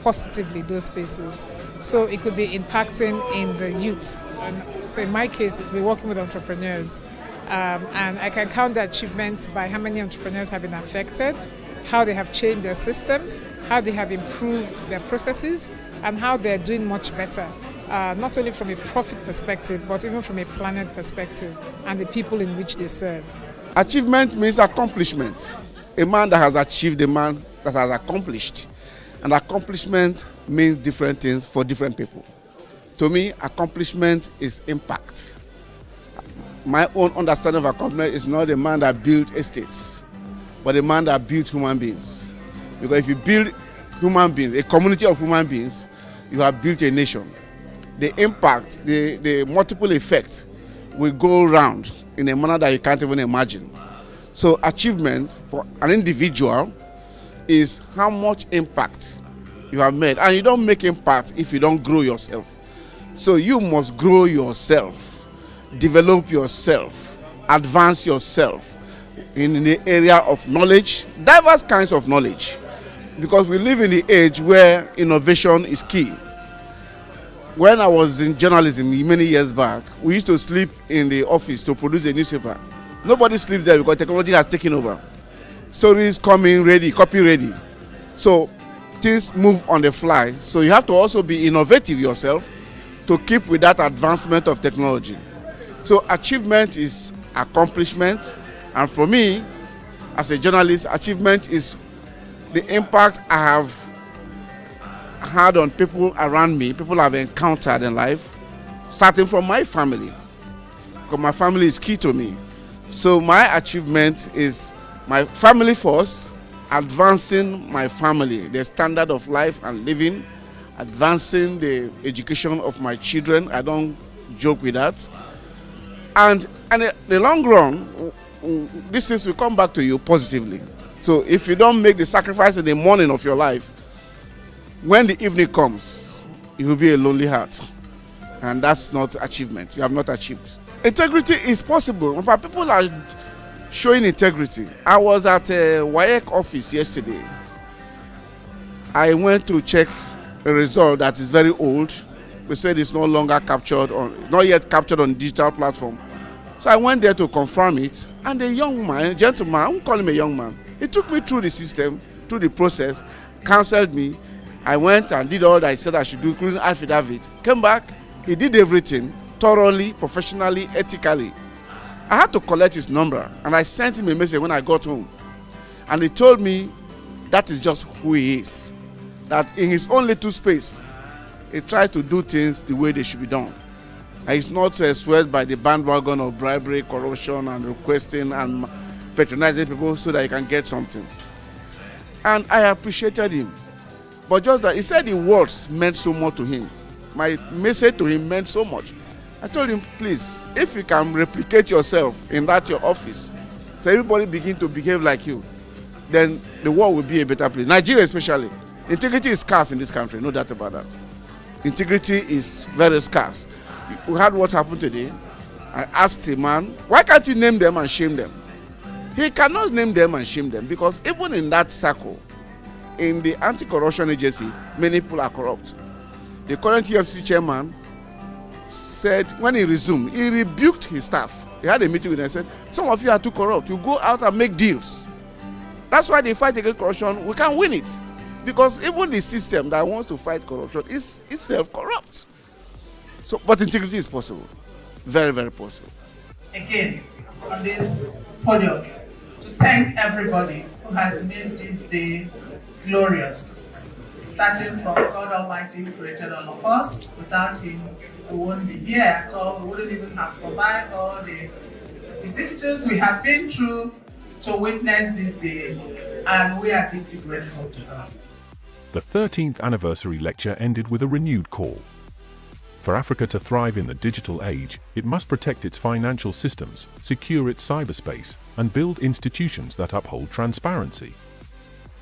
positively those spaces. So it could be impacting in the youths. And so in my case, it would be working with entrepreneurs. And I can count the achievements by how many entrepreneurs have been affected, how they have changed their systems, how they have improved their processes, and how they're doing much better, not only from a profit perspective, but even from a planet perspective and the people in which they serve. Achievement means accomplishment. A man that has achieved, a man that has accomplished. And accomplishment means different things for different people. To me, accomplishment is impact. My own understanding of accomplishment is not a man that built estates, but a man that built human beings. Because if you build human beings, a community of human beings, you have built a nation. The impact, the multiple effect will go around in a manner that you can't even imagine. So achievement for an individual is how much impact you have made. And you don't make impact if you don't grow yourself. So you must grow yourself, develop yourself, advance yourself in the area of knowledge, diverse kinds of knowledge. Because we live in the age where innovation is key. When I was in journalism many years back, we used to sleep in the office to produce a newspaper. Nobody sleeps there because technology has taken over. Stories coming ready, copy ready. So things move on the fly. So you have to also be innovative yourself to keep with that advancement of technology. So achievement is accomplishment. And for me, as a journalist, achievement is the impact I have had on people around me, people I've encountered in life, starting from my family. Because my family is key to me. So my achievement is my family first, advancing my family, the standard of life and living, advancing the education of my children. I don't joke with that. And in the long run, these things will come back to you positively. So if you don't make the sacrifice in the morning of your life, when the evening comes, it will be a lonely heart. And that's not achievement. You have not achieved. Integrity is possible. But people are showing integrity. I was at a WAEC office yesterday. I went to check a result that is very old. They said it's no longer captured on, not yet captured on digital platform. So I went there to confirm it, and a young man, a gentleman, I won't call him a young man, he took me through the system, through the process, counseled me. I went and did all that I said I should do, including affidavit. Came back, he did everything thoroughly, professionally, ethically. I had to collect his number, and I sent him a message when I got home. And he told me that is just who he is. That in his own little space, he tries to do things the way they should be done. And he's not swayed by the bandwagon of bribery, corruption, and requesting and patronizing people so that he can get something. And I appreciated him. But just that, he said the words meant so much to him. My message to him meant so much. I told him, please, if you can replicate yourself in that your office, so everybody begin to behave like you, then the world will be a better place. Nigeria especially. Integrity is scarce in this country, no doubt about that. Integrity is very scarce. We had what happened today. I asked a man, why can't you name them and shame them? He cannot name them and shame them because even in that circle, in the anti-corruption agency, many people are corrupt. The current EFCC chairman said, when he resumed, he rebuked his staff. He had a meeting with them and said, some of you are too corrupt. You go out and make deals. That's why they fight against corruption. We can't win it. Because even the system that wants to fight corruption is self-corrupt. So, but integrity is possible. Very, very possible. Again, on this podium, to thank everybody who has made this day glorious. Starting from God Almighty who created all of us. Without Him, we wouldn't be here at all. We wouldn't even have survived all the vicissitudes we have been through to witness this day. And we are deeply grateful to God. The 13th anniversary lecture ended with a renewed call. For Africa to thrive in the digital age, it must protect its financial systems, secure its cyberspace, and build institutions that uphold transparency.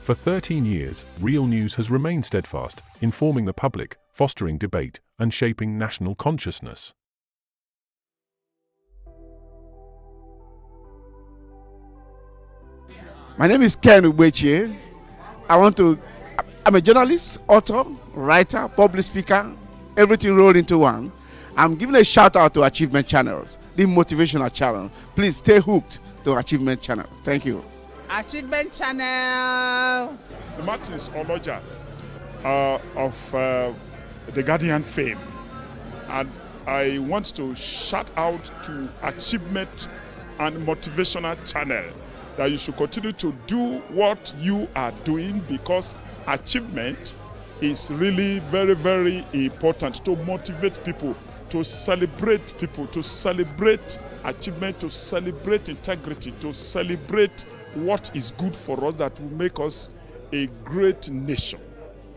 For 13 years, Real News has remained steadfast, informing the public, fostering debate, and shaping national consciousness. My name is Ken Ubeche. I'm a journalist, author, writer, public speaker, everything rolled into one. I'm giving a shout out to Achievement Channels, the motivational channel. Please stay hooked to Achievement Channel. Thank you. Achievement Channel. Martins Oloja of the Guardian fame. And I want to shout out to Achievement and Motivational Channel that you should continue to do what you are doing because achievement is really very, very important to motivate people, to celebrate achievement, to celebrate integrity, to celebrate what is good for us that will make us a great nation.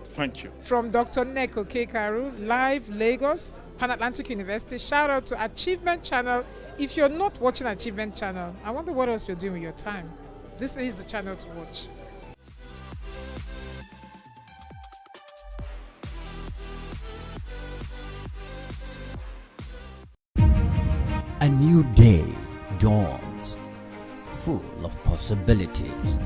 Thank you. From Dr. Neko Kekaru, live Lagos, Pan Atlantic University. Shout out to Achievement Channel. If you're not watching Achievement Channel, I wonder what else you're doing with your time. This is the channel to watch. A new day dawns, full of possibilities.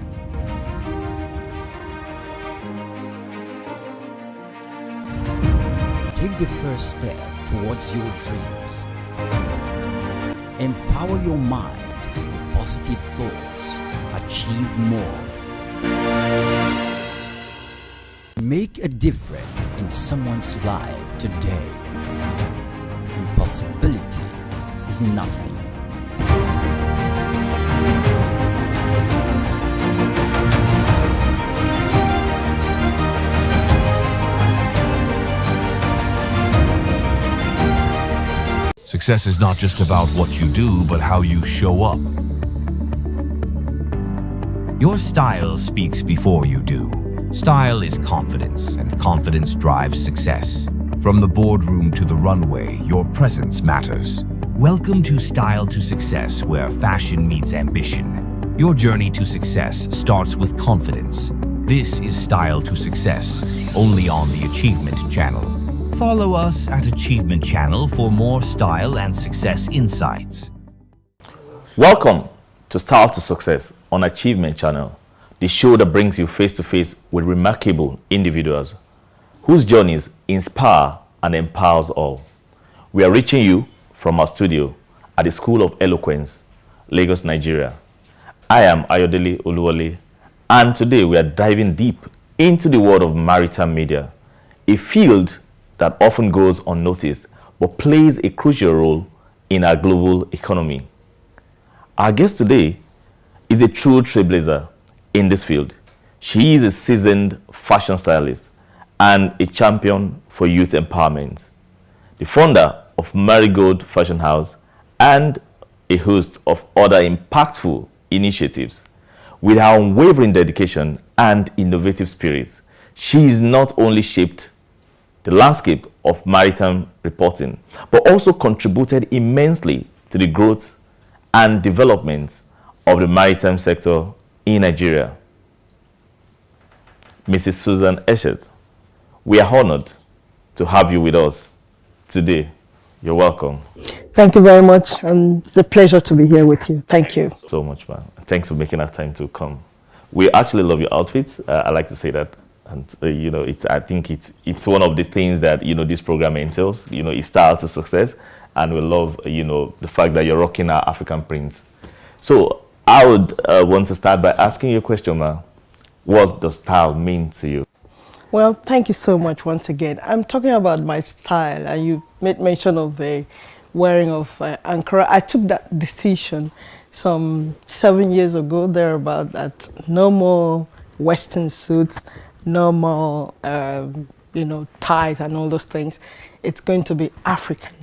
Take the first step towards your dreams. Empower your mind with positive thoughts. Achieve more. Make a difference in someone's life today. Impossibility is nothing. Success is not just about what you do, but how you show up. Your style speaks before you do. Style is confidence, and confidence drives success. From the boardroom to the runway, your presence matters. Welcome to Style to Success, where fashion meets ambition. Your journey to success starts with confidence. This is Style to Success, only on the Achievement Channel. Follow us at Achievement Channel for more style and success insights. Welcome to Style to Success on Achievement Channel, the show that brings you face to face with remarkable individuals whose journeys inspire and empowers all. We are reaching you from our studio at the School of Eloquence, Lagos, Nigeria. I am Ayodele Oluwole, and today we are diving deep into the world of maritime media, a field that often goes unnoticed but plays a crucial role in our global economy. Our guest today is a true trailblazer in this field. She is a seasoned fashion stylist and a champion for youth empowerment, the founder of Marigold Fashion House and a host of other impactful initiatives. With her unwavering dedication and innovative spirit, she has not only shaped the landscape of maritime reporting, but also contributed immensely to the growth and development of the maritime sector in Nigeria. Mrs. Susan Eshet, we are honored to have you with us today. You're welcome. Thank you very much, and it's a pleasure to be here with you. Thank you so much, man. Thanks for making that time to come. We actually love your outfits. I like to say that, and you know, I think it's one of the things that this program entails. It's Style to Success, and we love the fact that you're rocking our African prints. So I would want to start by asking you a question, ma. What does style mean to you? Well, thank you so much once again. I'm talking about my style, and you made mention of the wearing of Ankara. I took that decision some 7 years ago, thereabout, that no more Western suits, no more, ties and all those things. It's going to be African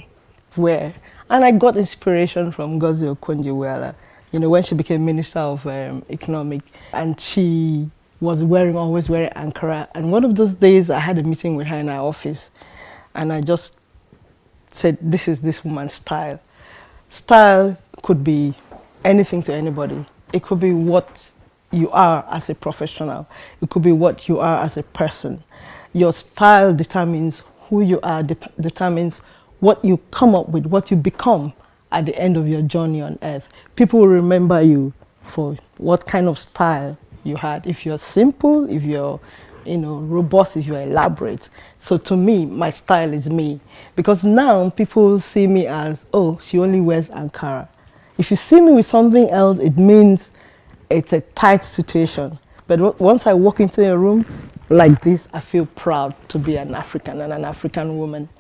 wear. And I got inspiration from Ngozi Okonjo-Iweala, when she became Minister of Economic, and she was always wearing Ankara. And one of those days I had a meeting with her in our office, and I just said, this is this woman's style. Style could be anything to anybody. It could be what you are as a professional. It could be what you are as a person. Your style determines who you are, determines what you come up with, what you become at the end of your journey on earth. People will remember you for what kind of style you had. If you're simple, if you're robust, if you're elaborate. So to me, my style is me. Because now people see me as, oh, she only wears Ankara. If you see me with something else, it means it's a tight situation. But once I walk into a room like this, I feel proud to be an African and an African woman.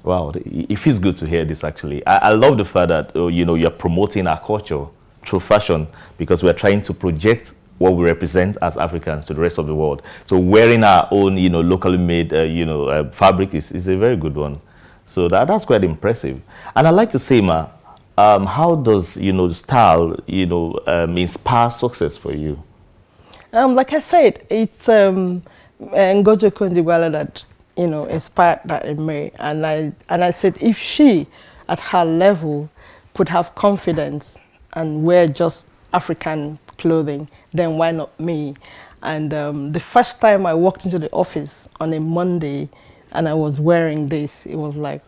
Wow, it feels good to hear this actually. I love the fact that you're promoting our culture through fashion, because we're trying to project what we represent as Africans to the rest of the world. So wearing our own locally made fabric is a very good one. So that's quite impressive. And I'd like to say, ma, how does style inspire success for you? Like I said, it's Ngozi Okonjo-Iweala that inspired that in me, and I said, if she at her level could have confidence and wear just African clothing, then why not me? And the first time I walked into the office on a Monday and I was wearing this, it was like,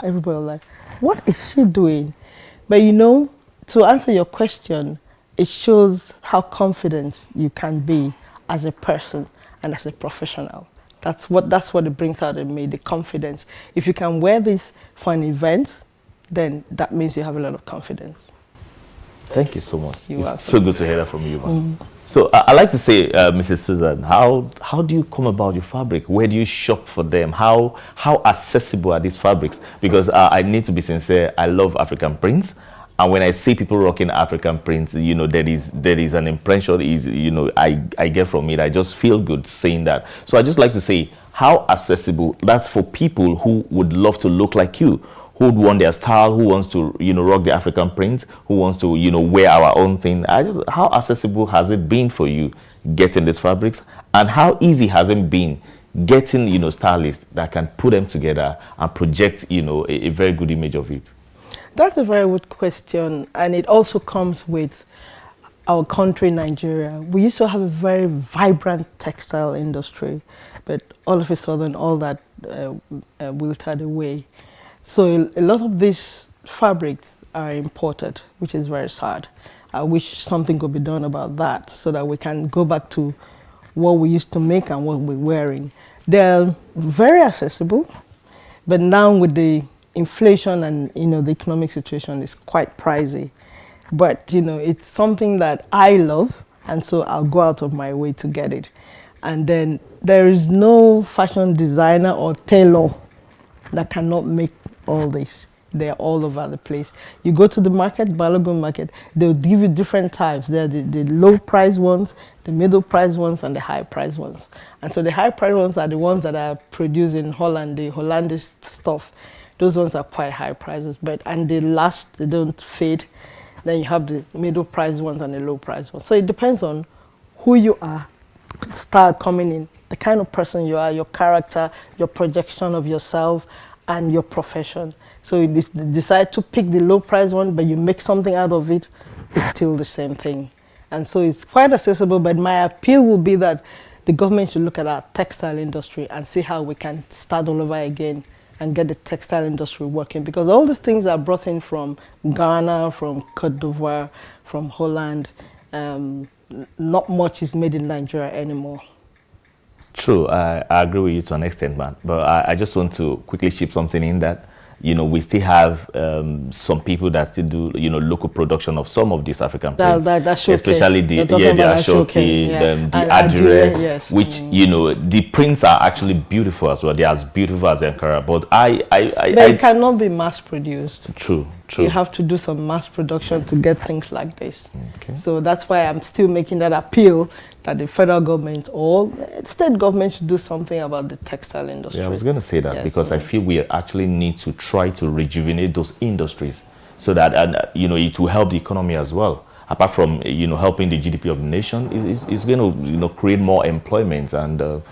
everybody was like, what is she doing? But to answer your question, it shows how confident you can be as a person and as a professional. That's what it brings out in me, the confidence. If you can wear this for an event, then that means you have a lot of confidence. Thank you so much. You're welcome. It's so good to hear that from you, man. So I like to say, Mrs. Susan, how do you come about your fabric? Where do you shop for them? How accessible are these fabrics? Because I need to be sincere, I love African prints. And when I see people rocking African prints, there is an impression I get from it. I just feel good saying that. So I just like to say how accessible that's for people who would love to look like you, who want their style, who wants to, rock the African print, who wants to, wear our own thing. How accessible has it been for you getting these fabrics? And how easy has it been getting, stylists that can put them together and project, a very good image of it? That's a very good question. And it also comes with our country, Nigeria. We used to have a very vibrant textile industry, but all of a sudden, all that wilted away. So a lot of these fabrics are imported, which is very sad. I wish something could be done about that so that we can go back to what we used to make and what we're wearing. They're very accessible, but now with the inflation and the economic situation is quite pricey. But it's something that I love, and so I'll go out of my way to get it. And then there is no fashion designer or tailor that cannot make all this. They're all over the place. You go to the market, Balogun market, they'll give you different types. There are the low price ones, the middle price ones, and the high price ones. And so the high price ones are the ones that are produced in Holland, the Hollandish stuff. Those ones are quite high prices, and they last, they don't fade. Then you have the middle price ones and the low price ones. So it depends on who you are, start coming in, the kind of person you are, your character, your projection of yourself, and your profession. So if you decide to pick the low price one, but you make something out of it, it's still the same thing. And so it's quite accessible, but my appeal will be that the government should look at our textile industry and see how we can start all over again and get the textile industry working. Because all these things are brought in from Ghana, from Cote d'Ivoire, from Holland. Not much is made in Nigeria anymore. True, I agree with you to an extent, man. But I just want to quickly chip something in that, we still have some people that still do, local production of some of these African prints. Especially the Ashoke, the Adire, yes. Which, the prints are actually beautiful as well. They're as beautiful as the Ankara. But they cannot be mass produced. True. You have to do some mass production to get things like this. Okay. So that's why I'm still making that appeal that the federal government or state government should do something about the textile industry. Yeah, I was going to say that because I feel we actually need to try to rejuvenate those industries so that, it will help the economy as well. Apart from, helping the GDP of the nation, it's going to, create more employment and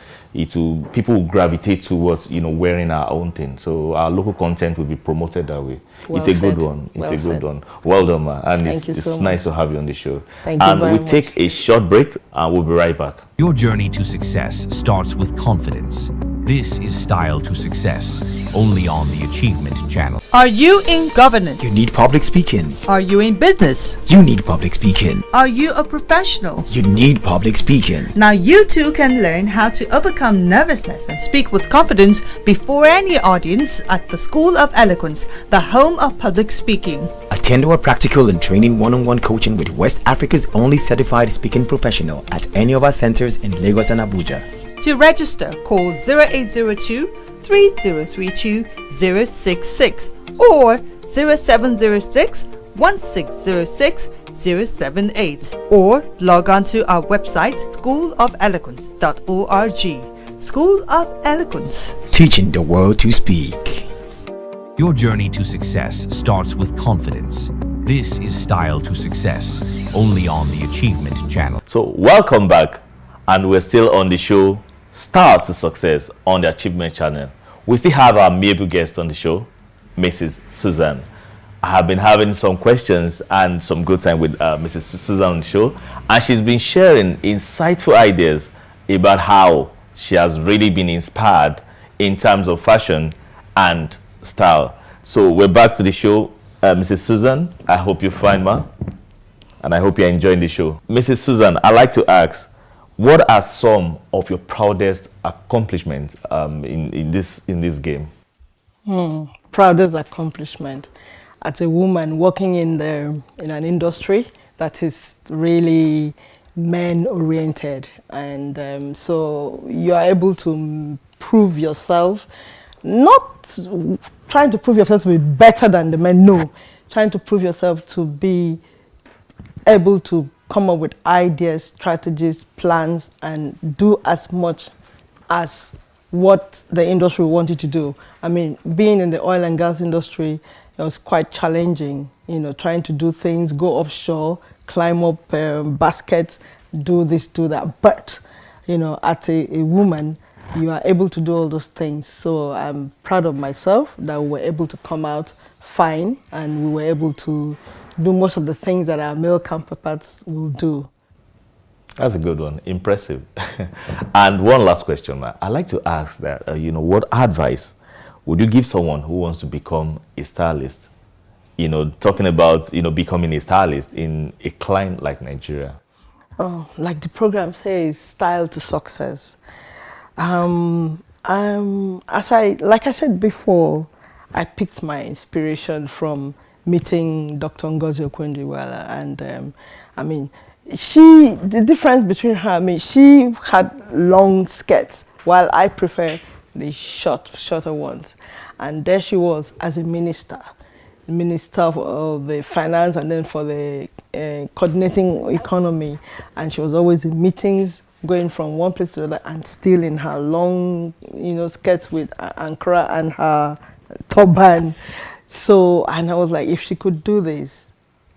people will gravitate towards, wearing our own thing. So our local content will be promoted that way. Well it's a said. good one. Well It's a good said. one. Well done, man. And Thank it's so nice to have you on the show. Thank you very we'll much. take a short break and we'll be right back. Your journey to success starts with confidence. This is Style to Success, only on the Achievement Channel. Are you in governance? You need public speaking. Are you in business? You need public speaking. Are you a professional? You need public speaking. Now you too can learn how to overcome nervousness and speak with confidence before any audience at the School of Eloquence, the home of public speaking. Attend our practical and training one-on-one coaching with West Africa's only certified speaking professional at any of our centers in Lagos and Abuja. To register, call 0802 3032 066 or 0706 1606 078 or log on to our website schoolofeloquence.org. School of Eloquence, teaching the world to speak. Your journey to success starts with confidence. This is Style to Success, only on the Achievement Channel. So welcome back, and we're still on the show Style to Success on the Achievement Channel. We still have our maybe guest on the show, Mrs. Susan. I have been having some questions and some good time with Mrs. Susan on the show, and she's been sharing insightful ideas about how she has really been inspired in terms of fashion and style. So we're back to the show. Mrs. Susan, I hope you're fine, ma, and I hope you're enjoying the show. Mrs. Susan, I'd like to ask, what are some of your proudest accomplishments in this game? Proudest accomplishment as a woman working in an industry that is really men-oriented, and so you are able to prove yourself, not trying to prove yourself to be better than the men, no, trying to prove yourself to be able to come up with ideas, strategies, plans, and do as much as what the industry wanted to do. I mean, being in the oil and gas industry, it was quite challenging, you know, trying to do things, go offshore, climb up baskets, do this, do that. But, you know, as a woman, you are able to do all those things. So I'm proud of myself that we were able to come out fine and we were able to do most of the things that our male counterparts will do. That's a good one. Impressive. And one last question. I'd like to ask that, you know, what advice would you give someone who wants to become a stylist? You know, talking about, you know, becoming a stylist in a clime like Nigeria. Oh, like the program says, style to success. Like I said before, I picked my inspiration from meeting Dr. Ngozi Okonjo-Iweala, and I mean, the difference between her, I mean, she had long skirts, while I prefer the shorter ones. And there she was as a minister of the finance, and then for the coordinating economy. And she was always in meetings, going from one place to the other, and still in her long, you know, skirts with ankara and her turban. So, and I was like, if she could do this,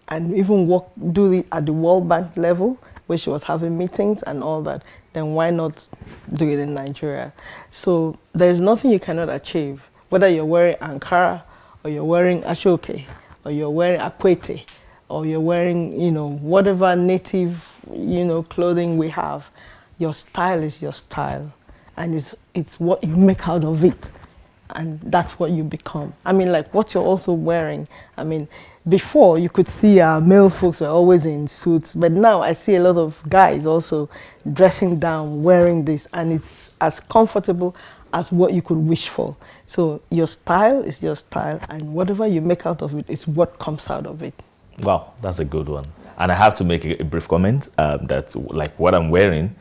and even do it at the World Bank level, where she was having meetings and all that, then why not do it in Nigeria? So there's nothing you cannot achieve, whether you're wearing ankara, or you're wearing ashoke, or you're wearing akwete, or you're wearing, you know, whatever native, you know, clothing we have. Your style is your style, and it's what you make out of it, and that's what you become. I mean, like what you're also wearing. I mean, before you could see male folks were always in suits, but now I see a lot of guys also dressing down, wearing this, and it's as comfortable as what you could wish for. So your style is your style, and whatever you make out of it is what comes out of it. Wow, that's a good one. And I have to make a brief comment that, like, what I'm wearing,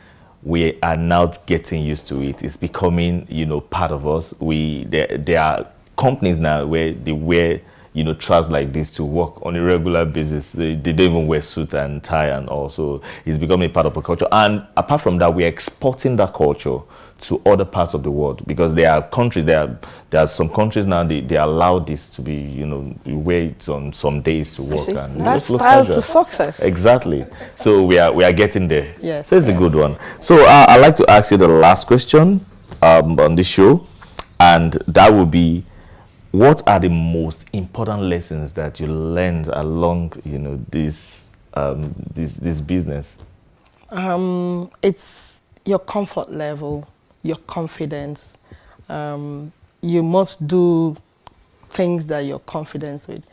we are now getting used to it. It's becoming, you know, part of us. There are companies now where they wear, you know, trousers like this to work on a regular basis. They don't even wear suit and tie, and also it's becoming part of a culture. And apart from that, we're exporting that culture to other parts of the world, because there are countries, there are some countries now, they allow this to be, you know, you wear it on some days to work. And that's style to success. Exactly. So we are getting there. Yes. So it's a good one. So I'd like to ask you the last question on the show, and that would be, what are the most important lessons that you learned along, you know, this business? It's your comfort level, your confidence. You must do things that you're confident with,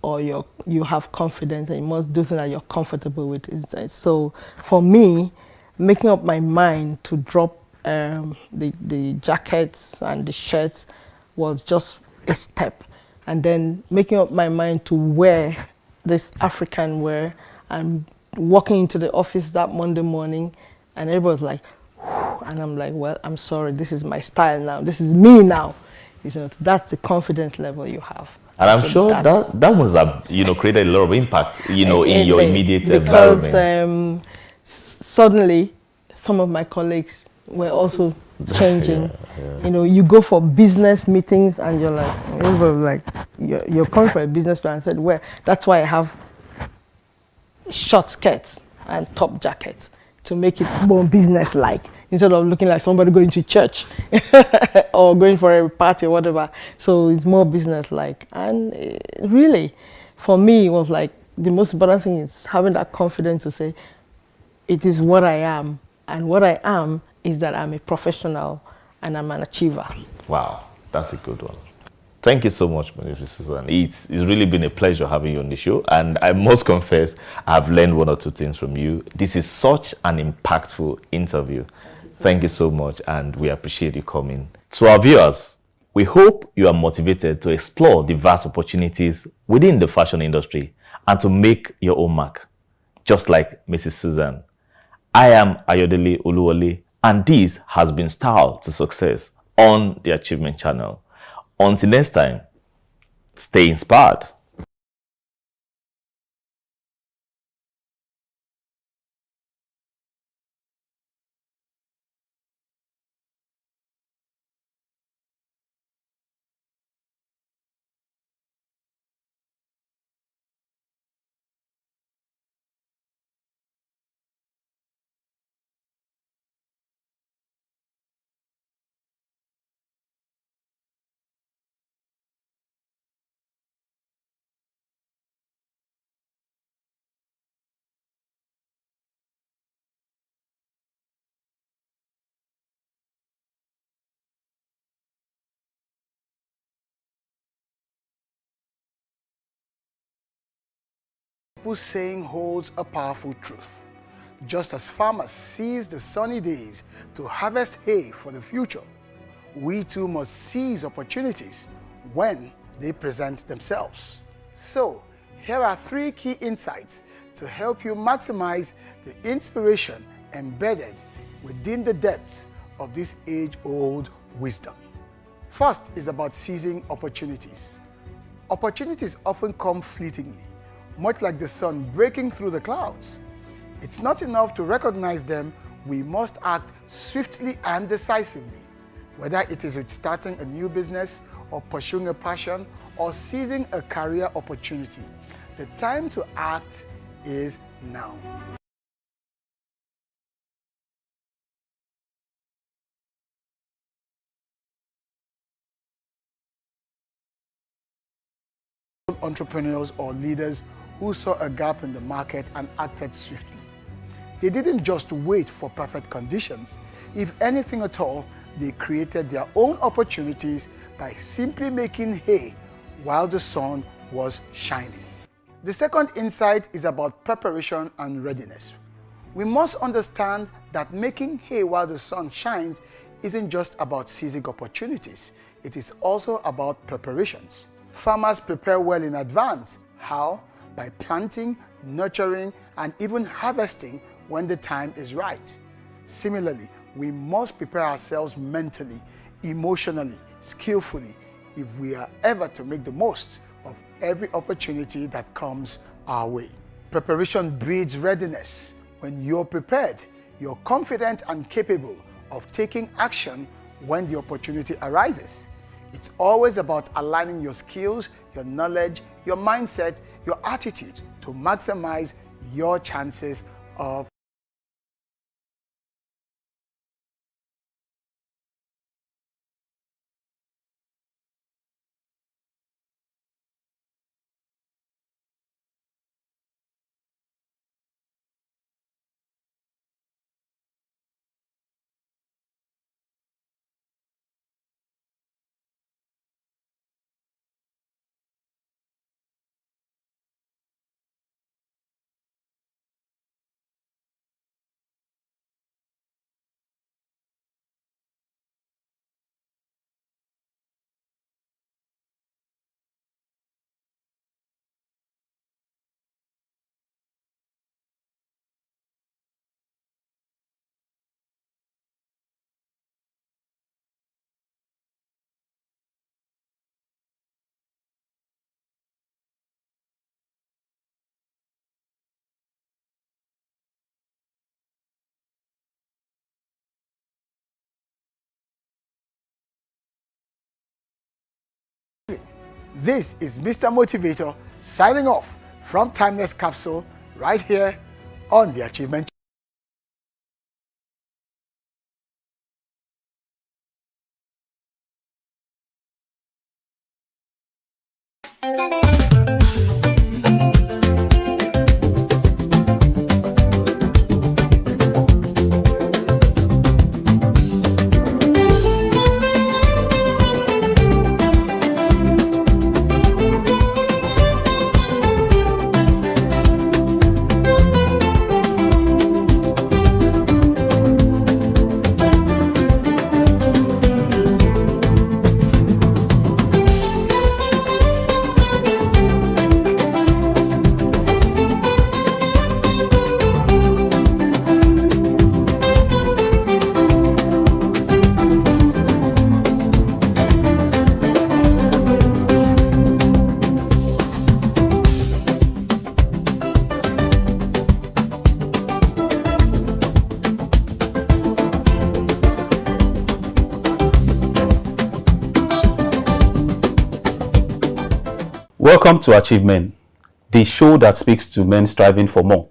or you have confidence, and you must do things that you're comfortable with. So for me, making up my mind to drop the jackets and the shirts was just a step, and then making up my mind to wear this African wear and walking into the office that Monday morning, and everybody was like, whew, and I'm like, well, I'm sorry, this is my style now, this is me now. You know, that's the confidence level you have. And I'm sure that must have, you know, created a lot of impact, you know, in your immediate environment. Because suddenly some of my colleagues were also changing. You know, you go for business meetings and you're like, everybody's like, you're coming for a business plan. I said, well, that's why I have short skirts and top jackets, to make it more business-like, instead of looking like somebody going to church or going for a party or whatever. So it's more business-like. And really, for me, it was like, the most important thing is having that confidence to say, it is what I am. And what I am is that I'm a professional and I'm an achiever. Wow, that's a good one. Thank you so much, Mrs. Susan. It's really been a pleasure having you on the show. And I must confess, I've learned one or two things from you. This is such an impactful interview. Thank you so much, and we appreciate you coming. To our viewers, we hope you are motivated to explore the vast opportunities within the fashion industry and to make your own mark, just like Mrs. Susan. I am Ayodele Oluwole, and this has been Style to Success on the Achievement Channel. Until next time, stay inspired. simple saying holds a powerful truth. Just as farmers seize the sunny days to harvest hay for the future, we too must seize opportunities when they present themselves. So, here are 3 key insights to help you maximize the inspiration embedded within the depths of this age-old wisdom. First is about seizing opportunities. Opportunities often come fleetingly, much like the sun breaking through the clouds. It's not enough to recognize them, we must act swiftly and decisively. Whether it is with starting a new business, or pursuing a passion, or seizing a career opportunity, the time to act is now. Entrepreneurs or leaders who saw a gap in the market and acted swiftly. They didn't just wait for perfect conditions. If anything at all, they created their own opportunities by simply making hay while the sun was shining. The second insight is about preparation and readiness. We must understand that making hay while the sun shines isn't just about seizing opportunities. It is also about preparations. Farmers prepare well in advance. How? By planting, nurturing, and even harvesting when the time is right. Similarly, we must prepare ourselves mentally, emotionally, skillfully, if we are ever to make the most of every opportunity that comes our way. Preparation breeds readiness. When you're prepared, you're confident and capable of taking action when the opportunity arises. It's always about aligning your skills, your knowledge, your mindset, your attitude to maximize your chances of This is Mr. Motivator signing off from Timeless Capsule right here on the Achievement. Welcome to Achievement, the show that speaks to men striving for more.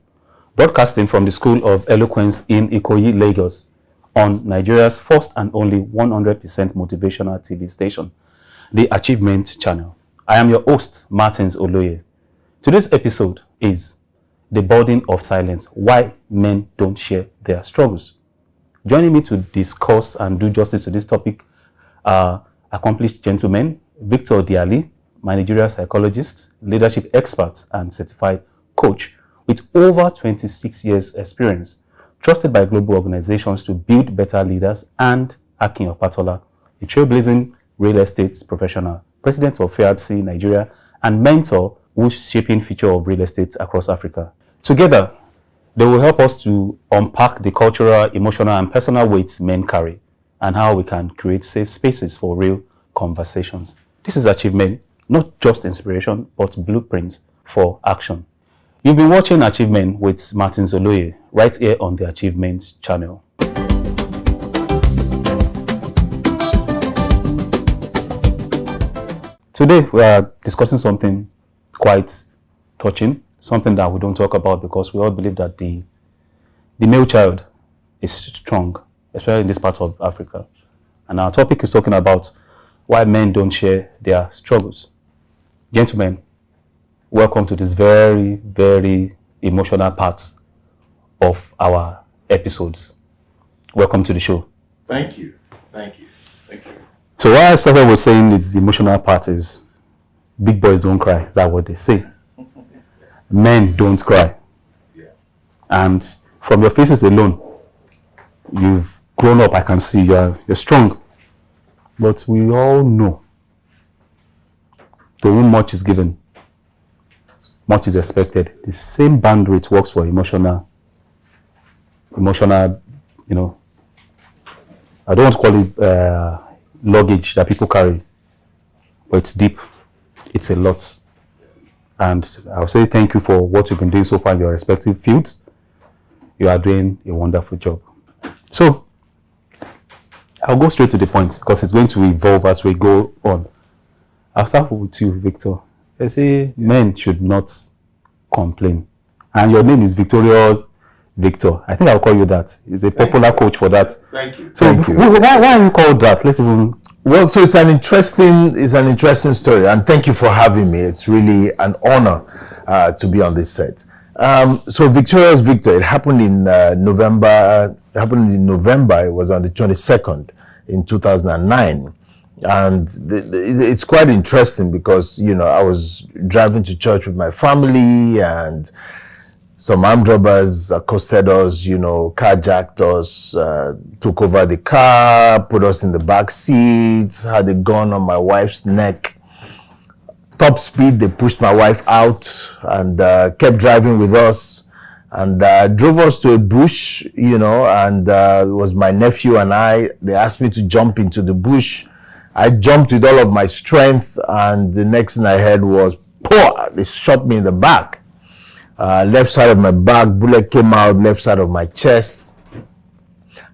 Broadcasting from the School of Eloquence in Ikoyi, Lagos, on Nigeria's first and only 100% motivational TV station, the Achievement Channel. I am your host, Martins Oloye. Today's episode is The Burden of Silence, Why Men Don't Share Their Struggles. Joining me to discuss and do justice to this topic are accomplished gentlemen, Victor Diali, managerial psychologist, leadership expert, and certified coach with over 26 years experience, trusted by global organizations to build better leaders, and Akin Opatola, a trailblazing real estate professional, president of FAIRBC Nigeria, and mentor who's shaping future of real estate across Africa. Together, they will help us to unpack the cultural, emotional, and personal weights men carry and how we can create safe spaces for real conversations. This is Achievement, not just inspiration, but blueprints for action. You've been watching Achievement with Martin Zoloye right here on the Achievement channel. Today, we are discussing something quite touching, something that we don't talk about because we all believe that the male child is strong, especially in this part of Africa. And our topic is talking about why men don't share their struggles. Gentlemen, welcome to this very, very emotional part of our episodes. Welcome to the show. Thank you. Thank you. Thank you. So why I started with saying it's the emotional part is big boys don't cry. Is that what they say? Men don't cry. Yeah. And from your faces alone, you've grown up. I can see you're strong. But we all know to whom much is given, much is expected. The same bandwidth works for emotional, you know, I don't want to call it luggage that people carry, but it's deep. It's a lot. And I'll say thank you for what you've been doing so far in your respective fields. You are doing a wonderful job. So, I'll go straight to the point because it's going to evolve as we go on. I'll start with you, Victor. They say men should not complain. And your name is Victorious Victor. I think I'll call you that. He's a popular coach for that. Thank you. So Thank you. Why are you called that? Let's even... Well, so it's an interesting story, and thank you for having me. It's really an honor to be on this set. So Victorious Victor, it happened in November. It was on the 22nd in 2009. And it's quite interesting because, you know, I was driving to church with my family and some armed robbers accosted us, you know, carjacked us, took over the car, put us in the back seat, had a gun on my wife's neck. Top speed, they pushed my wife out and kept driving with us and drove us to a bush, you know, and it was my nephew and I. They asked me to jump into the bush. I jumped with all of my strength, and the next thing I heard was, "Pow!" They shot me in the back. Left side of my back, bullet came out, left side of my chest.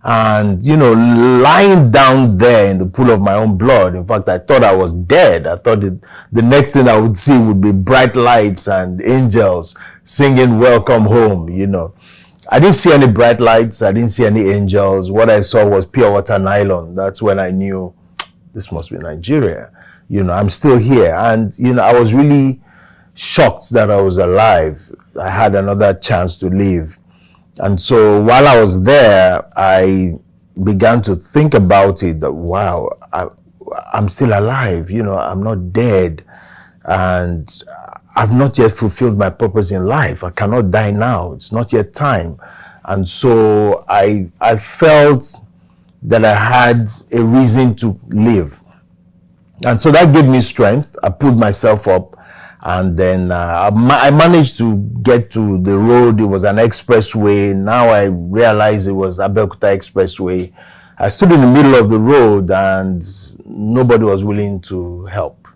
And, you know, lying down there in the pool of my own blood, in fact, I thought I was dead. I thought the next thing I would see would be bright lights and angels singing "Welcome Home," you know. I didn't see any bright lights. I didn't see any angels. What I saw was pure water nylon. That's when I knew this must be Nigeria. You know, I'm still here. And, you know, I was really shocked that I was alive. I had another chance to live. And so while I was there, I began to think about it, that, wow, I'm still alive. You know, I'm not dead. And I've not yet fulfilled my purpose in life. I cannot die now. It's not yet time. And so I felt that I had a reason to live. And so that gave me strength. I pulled myself up, and then I managed to get to the road. It was an expressway. Now I realize it was Abeokuta Expressway. I stood in the middle of the road and nobody was willing to help.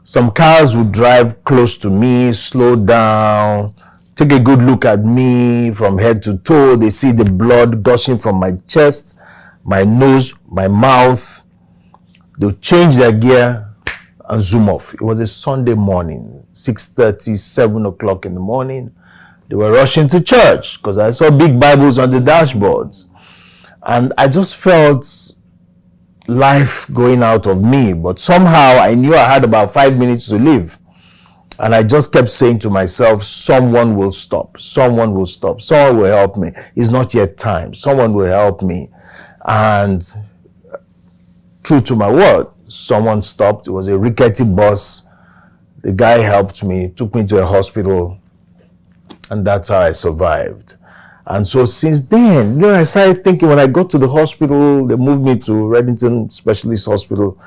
Some cars would drive close to me, slow down, take a good look at me from head to toe. They see the blood gushing from my chest, my nose, my mouth. They'll change their gear and zoom off. It was a Sunday morning, 6:30, 7 o'clock in the morning. They were rushing to church because I saw big Bibles on the dashboards. And I just felt life going out of me. But somehow I knew I had about 5 minutes to live. And I just kept saying to myself, someone will stop. Someone will stop. Someone will help me. It's not yet time. Someone will help me. And true to my word, someone stopped. It was a rickety bus. The guy helped me, took me to a hospital. And that's how I survived. And so since then, you know, I started thinking, when I got to the hospital, they moved me to Reddington Specialist Hospital.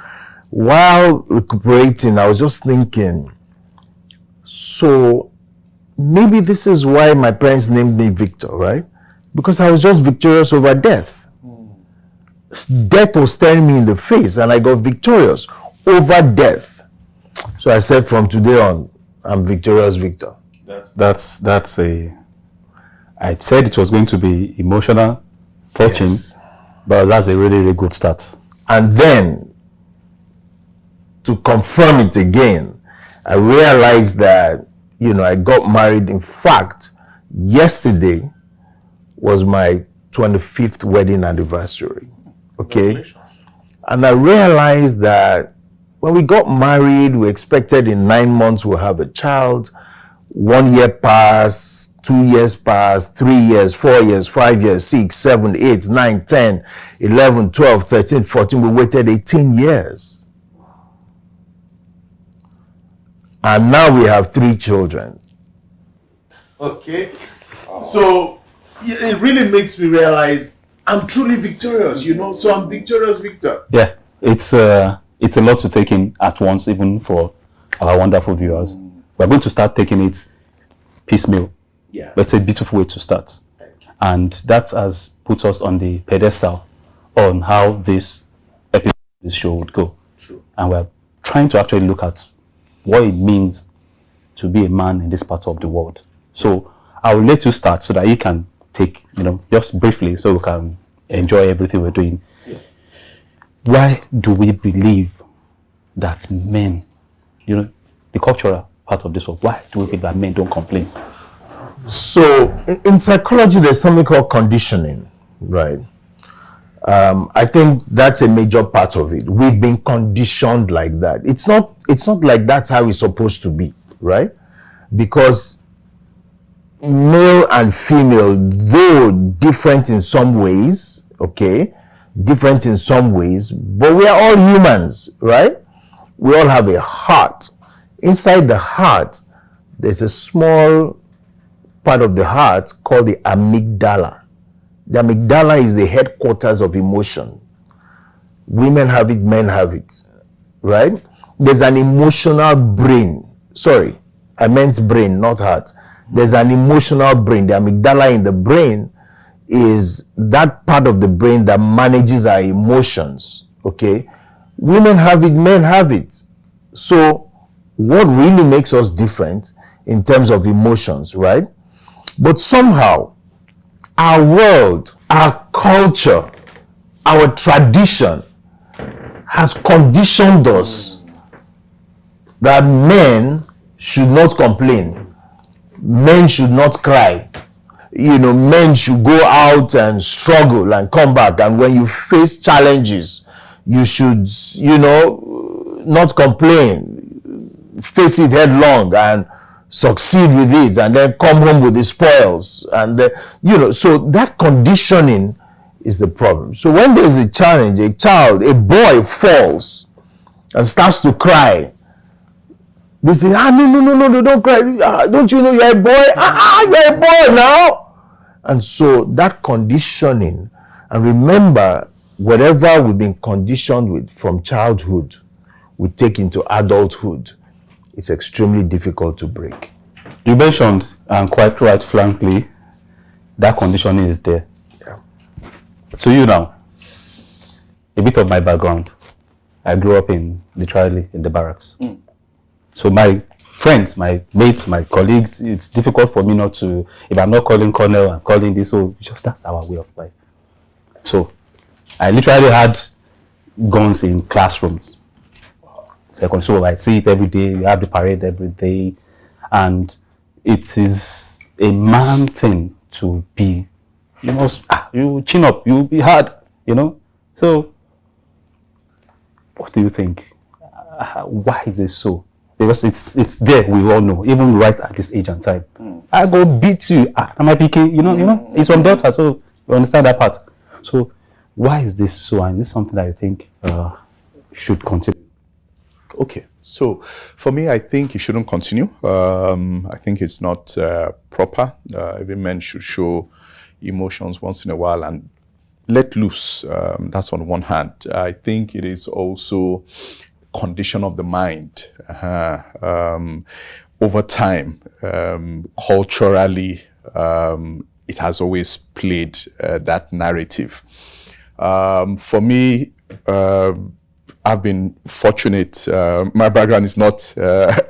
While recuperating, I was just thinking, so maybe this is why my parents named me Victor, right? Because I was just victorious over death. Death was staring me in the face, and I got victorious over death. So I said, from today on, I'm Victorious Victor. That's a... I said it was going to be emotional, touching, but that's a really, really good start. And then, to confirm it again, I realized that, you know, I got married. In fact, yesterday was my 25th wedding anniversary. Okay? And I realized that when we got married, we expected in 9 months we'll have a child. 1 year passed, 2 years passed, 3 years, 4 years, 5 years, 6, 7, 8, 9, 10, 11, 12, 13, 14. We waited 18 years. And now we have 3 children. Okay? So it really makes me realize I'm truly victorious, you know? So I'm Victorious Victor. Yeah, it's a lot to take in at once, even for our wonderful viewers. We're going to start taking it piecemeal. Yeah. But it's a beautiful way to start. And that has put us on the pedestal on how this episode of this show would go. True. And we're trying to actually look at what it means to be a man in this part of the world. So I will let you start so that you can take, you know, just briefly, so we can enjoy everything we're doing. Yeah. Why do we believe that men, you know, the cultural part of this world, why do we believe that men don't complain? So in psychology, there's something called conditioning, right? I think that's a major part of it. We've been conditioned like that. It's not like that's how it's supposed to be, right? Because male and female, though different in some ways, okay, different in some ways, but we are all humans, right? We all have a heart. Inside the heart, there's a small part of the heart called the amygdala. The amygdala is the headquarters of emotion. Women have it, men have it, right? There's an emotional brain. Sorry, I meant brain, not heart. There's an emotional brain. The amygdala in the brain is that part of the brain that manages our emotions, okay? Women have it, men have it. So what really makes us different in terms of emotions, right? But somehow, our world, our culture, our tradition has conditioned us that men should not complain. Men should not cry. You know, men should go out and struggle and come back. And when you face challenges, you should, you know, not complain. Face it headlong and succeed with it, and then come home with the spoils. And you know, so that conditioning is the problem. So when there's a challenge, a child, a boy falls and starts to cry, we say, no, don't cry. Don't you know you're a boy? You're a boy now. And so that conditioning, and remember, whatever we've been conditioned with from childhood, we take into adulthood. It's extremely difficult to break. You mentioned, and quite right, frankly, that conditioning is there. Yeah. To you now, a bit of my background. I grew up literally in the barracks. So my friends, my mates, my colleagues, it's difficult for me not to, if I'm not calling Colonel, I'm calling this, so just that's our way of life. So I literally had guns in classrooms. So I see it every day, we have the parade every day, and it is a man thing to be, you know, you chin up, you be hard, you know. So what do you think? Why is it so? Because it's there, we all know, even right at this age and time. I go beat you, am I picking, you know, it's from daughter, so you understand that part. So why is this so, and is this something that you think should continue? Okay. So for me, I think it shouldn't continue. I think it's not proper. Every man should show emotions once in a while and let loose. That's on one hand. I think it is also condition of the mind. Over time, culturally, it has always played that narrative. For me, I've been fortunate. My background is not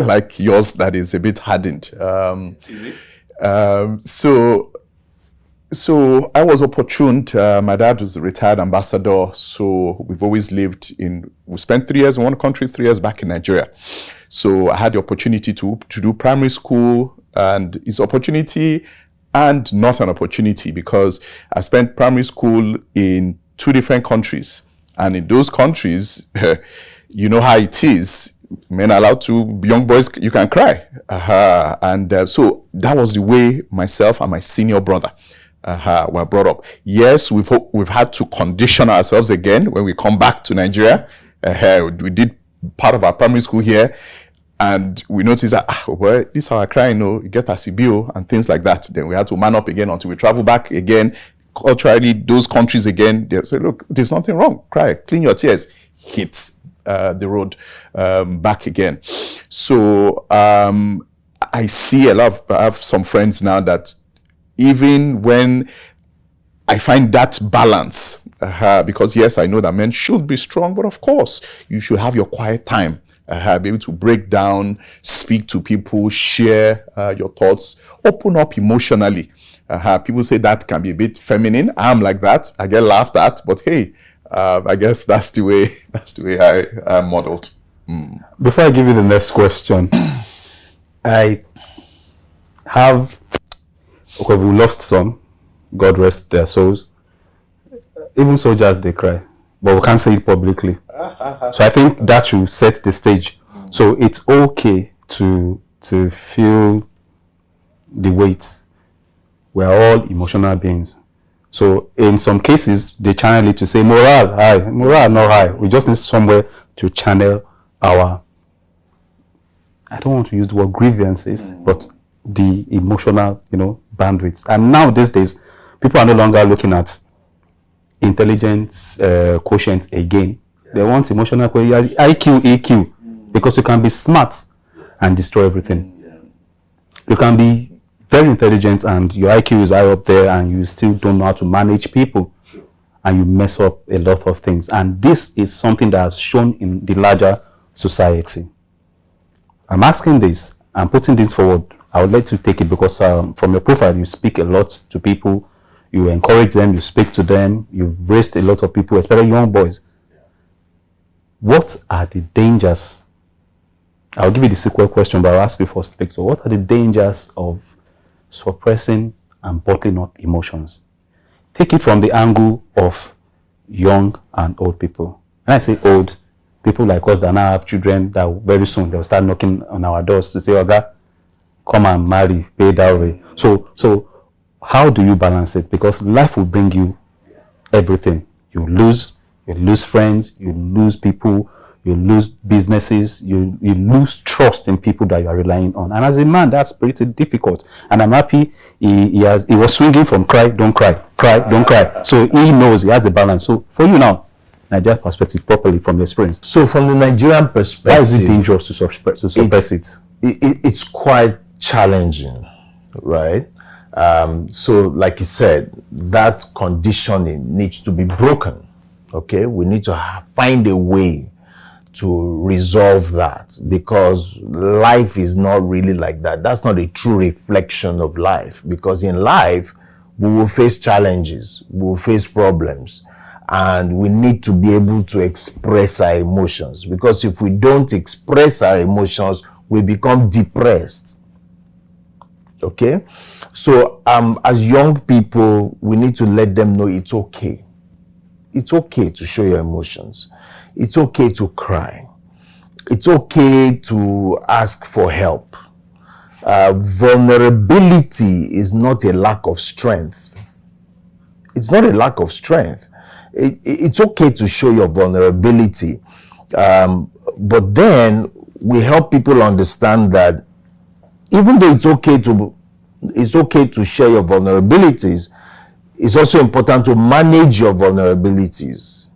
like yours, that is a bit hardened. Is it? So I was opportuned. My dad was a retired ambassador, so we've always lived in, we spent 3 years in one country, 3 years back in Nigeria. So I had the opportunity to do primary school, and it's opportunity and not an opportunity, because I spent primary school in 2 different countries. And in those countries, you know how it is. Men are allowed to, young boys, you can cry. So that was the way myself and my senior brother were brought up. Yes, we've had to condition ourselves again when we come back to Nigeria. We did part of our primary school here, and we noticed that, well, this is how I cry, you get a CBO and things like that. Then we had to man up again until we travel back again. Culturally, those countries again, they say, look, there's nothing wrong. Cry, clean your tears. Hit the road back again. So I see I have some friends now that even when I find that balance, because yes, I know that men should be strong, but of course, you should have your quiet time. Be able to break down, speak to people, share your thoughts, open up emotionally. People say that can be a bit feminine. I'm like that. I get laughed at, but hey, I guess that's the way I am modeled. Before I give you the next question, I have, okay, we lost some, God rest their souls. Even soldiers, they cry, but we can't say it publicly. So I think that should set the stage. So it's okay to feel the weight. We're all emotional beings. So in some cases, they channel it to say morale high, morale not high. We just need somewhere to channel our, I don't want to use the word grievances, but the emotional, bandwidths. And now these days, people are no longer looking at intelligence quotient again. They want emotional quotient, IQ, EQ, because you can be smart and destroy everything. You can be very intelligent and your IQ is high up there and you still don't know how to manage people, and you mess up a lot of things. And this is something that has shown in the larger society. I'm asking this, I'm putting this forward. I would like to take it because from your profile, you speak a lot to people, you encourage them, you speak to them, you've raised a lot of people, especially young boys. What are the dangers? I'll give you the sequel question, but I'll ask you first, Victor. What are the dangers of suppressing and bottling up emotions? Take it from the angle of young and old people. When I say old, people like us that now have children that very soon they'll start knocking on our doors to say, Oga, come and marry, pay dowry. So how do you balance it? Because life will bring you everything. You lose friends, you lose people, you lose businesses, you lose trust in people that you are relying on. And as a man, that's pretty difficult. And I'm happy he was swinging from cry, don't cry, don't cry. So he knows, he has a balance. So for you now, Nigerian perspective properly from your experience. So from the Nigerian perspective, why is it dangerous to suppress it? It's quite challenging, right? So like you said, that conditioning needs to be broken. Okay, we need to find a way to resolve that, because life is not really like that. That's not a true reflection of life, because in life we will face challenges, we will face problems, and we need to be able to express our emotions, because if we don't express our emotions, we become depressed. Okay, so as young people, we need to let them know it's okay. It's okay to show your emotions. It's okay to cry. It's okay to ask for help. Vulnerability is not a lack of strength. It's not a lack of strength. It's okay to show your vulnerability. But then we help people understand that even though it's okay to share your vulnerabilities, it's also important to manage your vulnerabilities.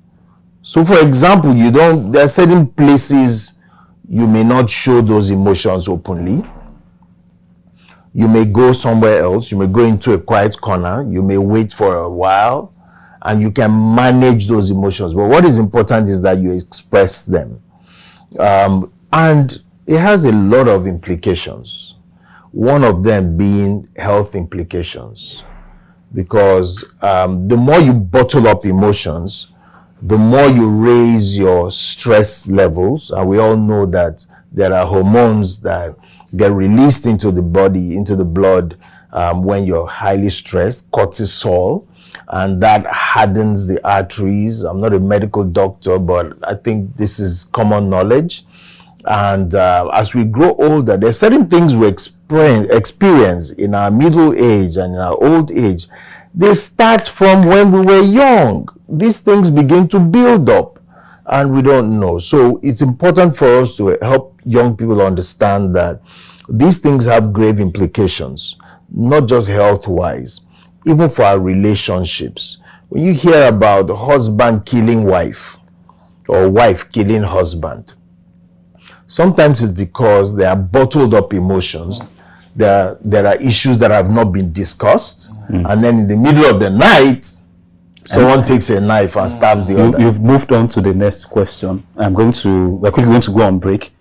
So for example, there are certain places you may not show those emotions openly. You may go somewhere else. You may go into a quiet corner. You may wait for a while, and you can manage those emotions. But what is important is that you express them. And it has a lot of implications. One of them being health implications. Because the more you bottle up emotions, the more you raise your stress levels. And we all know that there are hormones that get released into the body, into the blood, when you're highly stressed, cortisol, and that hardens the arteries. I'm not a medical doctor, but I think this is common knowledge. And as we grow older, there's certain things we experience in our middle age and in our old age. They start from when we were young. These things begin to build up, and we don't know. So it's important for us to help young people understand that these things have grave implications, not just health-wise, even for our relationships. When you hear about husband killing wife or wife killing husband, sometimes it's because there are bottled up emotions. There are issues that have not been discussed. And then in the middle of the night, someone takes a knife and stabs the other. You've moved on to the next question. We're quickly going to go on break.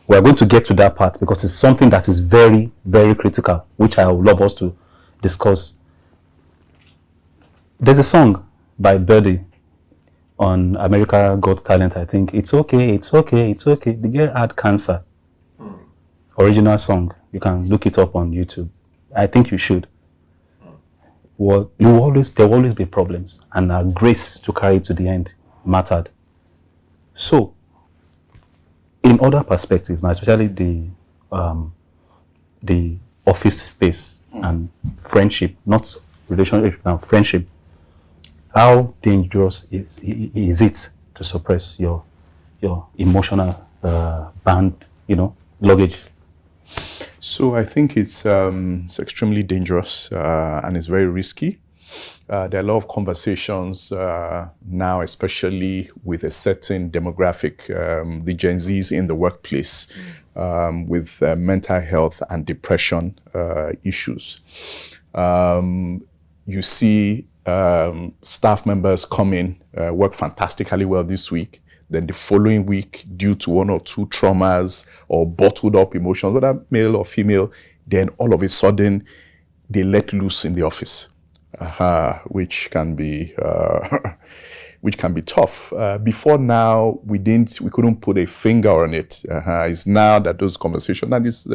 We're going to get to that part because it's something that is very, very critical, which I would love us to discuss. There's a song by Birdie on America Got Talent, I think. It's okay, it's okay, it's okay. The girl had cancer. Original song. You can look it up on YouTube. I think you should. Well, there will always be problems, and our grace to carry it to the end mattered. So, in other perspectives, especially the office space and friendship, not relationship, now friendship, how dangerous is it to suppress your emotional luggage? So I think it's extremely dangerous and it's very risky. There are a lot of conversations now, especially with a certain demographic, the Gen Zs in the workplace, with mental health and depression issues. You see staff members come in, work fantastically well this week, then the following week, due to one or two traumas or bottled up emotions, whether male or female, then all of a sudden they let loose in the office, which can be tough. Before now, we couldn't put a finger on it. It's now that those conversations, and it's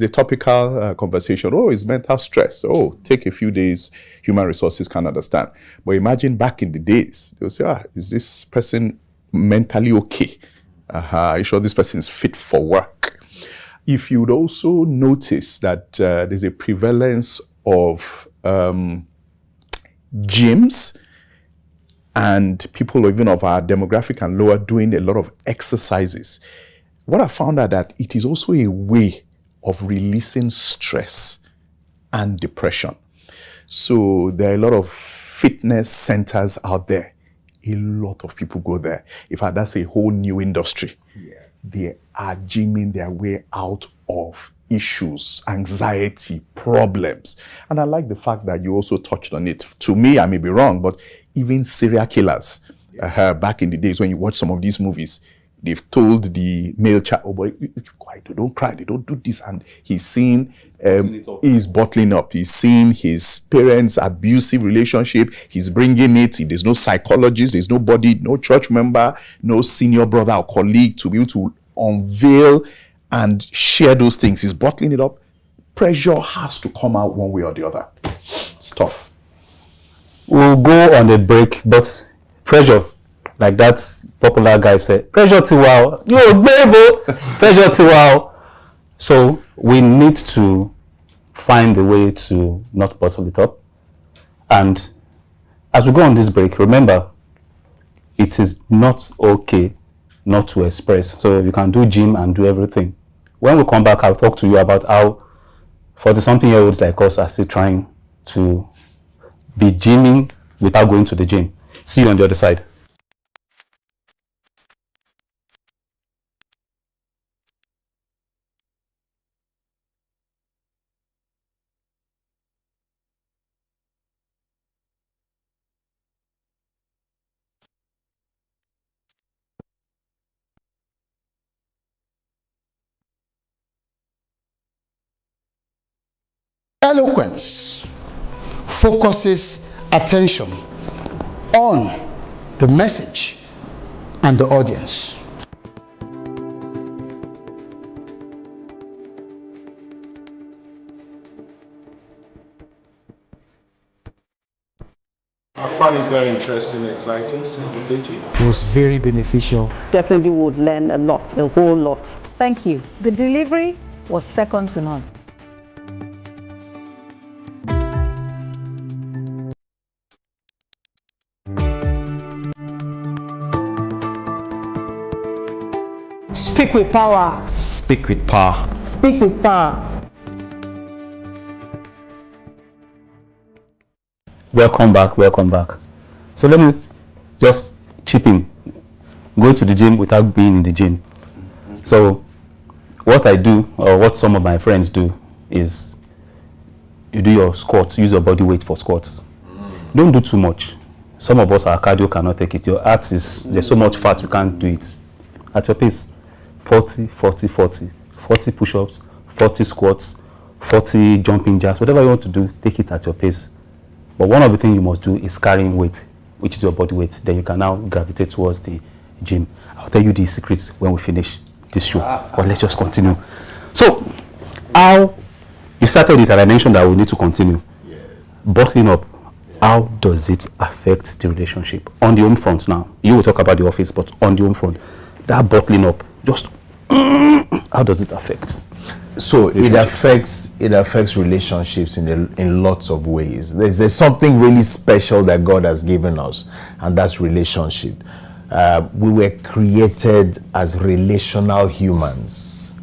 a topical conversation. Oh, it's mental stress. Oh, take a few days. Human resources can understand. But imagine back in the days, they'll say, is this person mentally okay? Are you sure this person is fit for work? If you'd also notice that there's a prevalence of gyms and people even of our demographic and lower doing a lot of exercises, what I found out that it is also a way of releasing stress and depression. So there are a lot of fitness centers out there. A lot of people go there. In fact, that's a whole new industry. Yeah. They are gymming their way out of issues, anxiety, problems. And I like the fact that you also touched on it. To me, I may be wrong, but even serial killers, back in the days when you watch some of these movies, they've told the male child, oh boy, don't cry, they don't do this. And he's seeing, he's bottling up. He's seeing his parents' abusive relationship. He's bringing it. There's no psychologist, there's nobody, no church member, no senior brother or colleague to be able to unveil and share those things. He's bottling it up. Pressure has to come out one way or the other. It's tough. We'll go on a break, but pressure, like that popular guy said, pressure to wow. Yo, baby, pressure to wow. So we need to find a way to not bottle it up. And as we go on this break, remember, it is not okay not to express. So you can do gym and do everything. When we come back, I'll talk to you about how 40-something-year-olds like us are still trying to be gymming without going to the gym. See you on the other side. Eloquence focuses attention on the message and the audience. I find it very interesting, exciting, stimulating. It was very beneficial. Definitely would learn a lot, a whole lot. Thank you. The delivery was second to none. Speak with power. Speak with power. Speak with power. Welcome back, welcome back. So let me just chip in. Going to the gym without being in the gym. So what I do, or what some of my friends do, is you do your squats, use your body weight for squats. Don't do too much. Some of us, our cardio cannot take it. Your abs is, there's so much fat, you can't do it. At your pace, 40, 40, 40. 40 push-ups, 40 squats, 40 jumping jacks, whatever you want to do, take it at your pace. But one of the things you must do is carrying weight, which is your body weight. Then you can now gravitate towards the gym. I'll tell you the secrets when we finish this show. But let's just continue. So, how you started this, and I mentioned that we need to continue. Bottling up, how does it affect the relationship? On the home front now, you will talk about the office, but on the home front, that bottling up, just how does it affect? So it affects relationships in lots of ways. There's something really special that God has given us, and that's relationship. We were created as relational humans.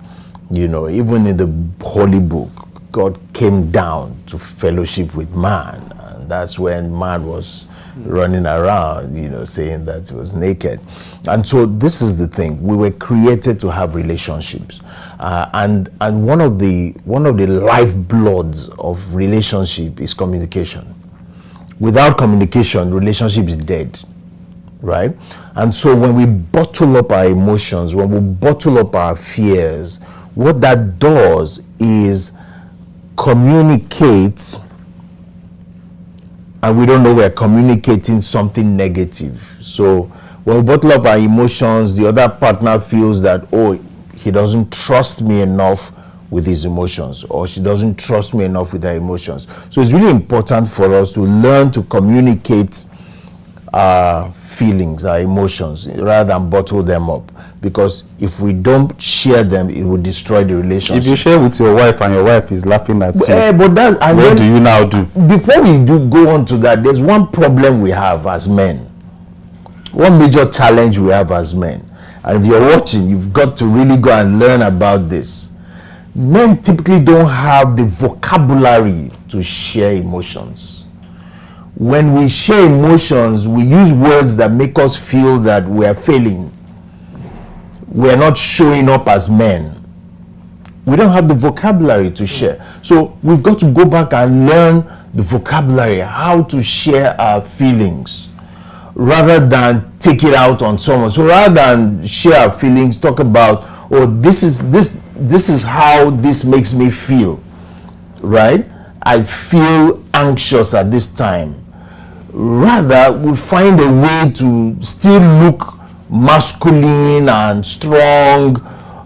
You know, even in the Holy Book, God came down to fellowship with man, and that's when man was running around, you know, saying that he was naked. And so this is the thing: we were created to have relationships, and one of the lifebloods of relationship is communication. Without communication, relationship is dead, right? And so when we bottle up our emotions, when we bottle up our fears, what that does is communicate, and we don't know we're communicating something negative. So when we bottle up our emotions, the other partner feels that, oh, he doesn't trust me enough with his emotions, or she doesn't trust me enough with her emotions. So it's really important for us to learn to communicate our feelings, our emotions, rather than bottle them up. Because if we don't share them, it will destroy the relationship. If you share with your wife and your wife is laughing at you, what do you now do? Before we do go on to that, there's one problem we have as men. One major challenge we have as men. And if you're watching, you've got to really go and learn about this. Men typically don't have the vocabulary to share emotions. When we share emotions, we use words that make us feel that we're failing. We're not showing up as men. We don't have the vocabulary to share. So we've got to go back and learn the vocabulary, how to share our feelings, rather than take it out on someone. So rather than share our feelings, talk about, oh, this is how this makes me feel, right? I feel anxious at this time. Rather, we find a way to still look masculine and strong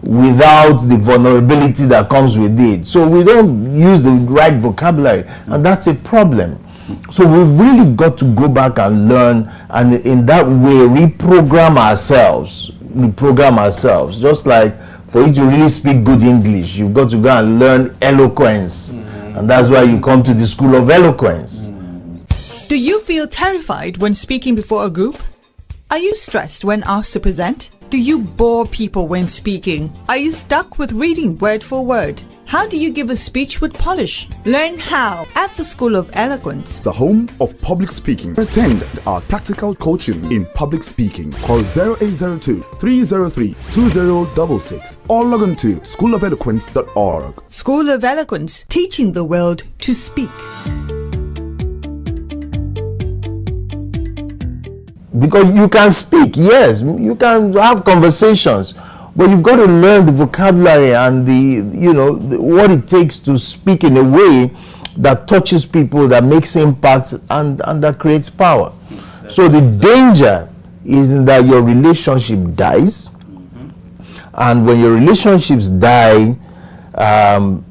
without the vulnerability that comes with it. So we don't use the right vocabulary, and that's a problem. So we've really got to go back and learn, and in that way reprogram ourselves. Just like for you to really speak good English, you've got to go and learn eloquence, and that's why you come to the School of Eloquence. Do you feel terrified when speaking before a group? Are you stressed when asked to present? Do you bore people when speaking? Are you stuck with reading word for word? How do you give a speech with polish? Learn how at the School of Eloquence, the home of public speaking. Attend our practical coaching in public speaking. Call 0802 303 2066 or log on to schoolofeloquence.org. School of Eloquence, teaching the world to speak. Because you can speak, yes, you can have conversations, but you've got to learn the vocabulary and what it takes to speak in a way that touches people, that makes impact, and that creates power. So the danger is in that your relationship dies, and when your relationships die,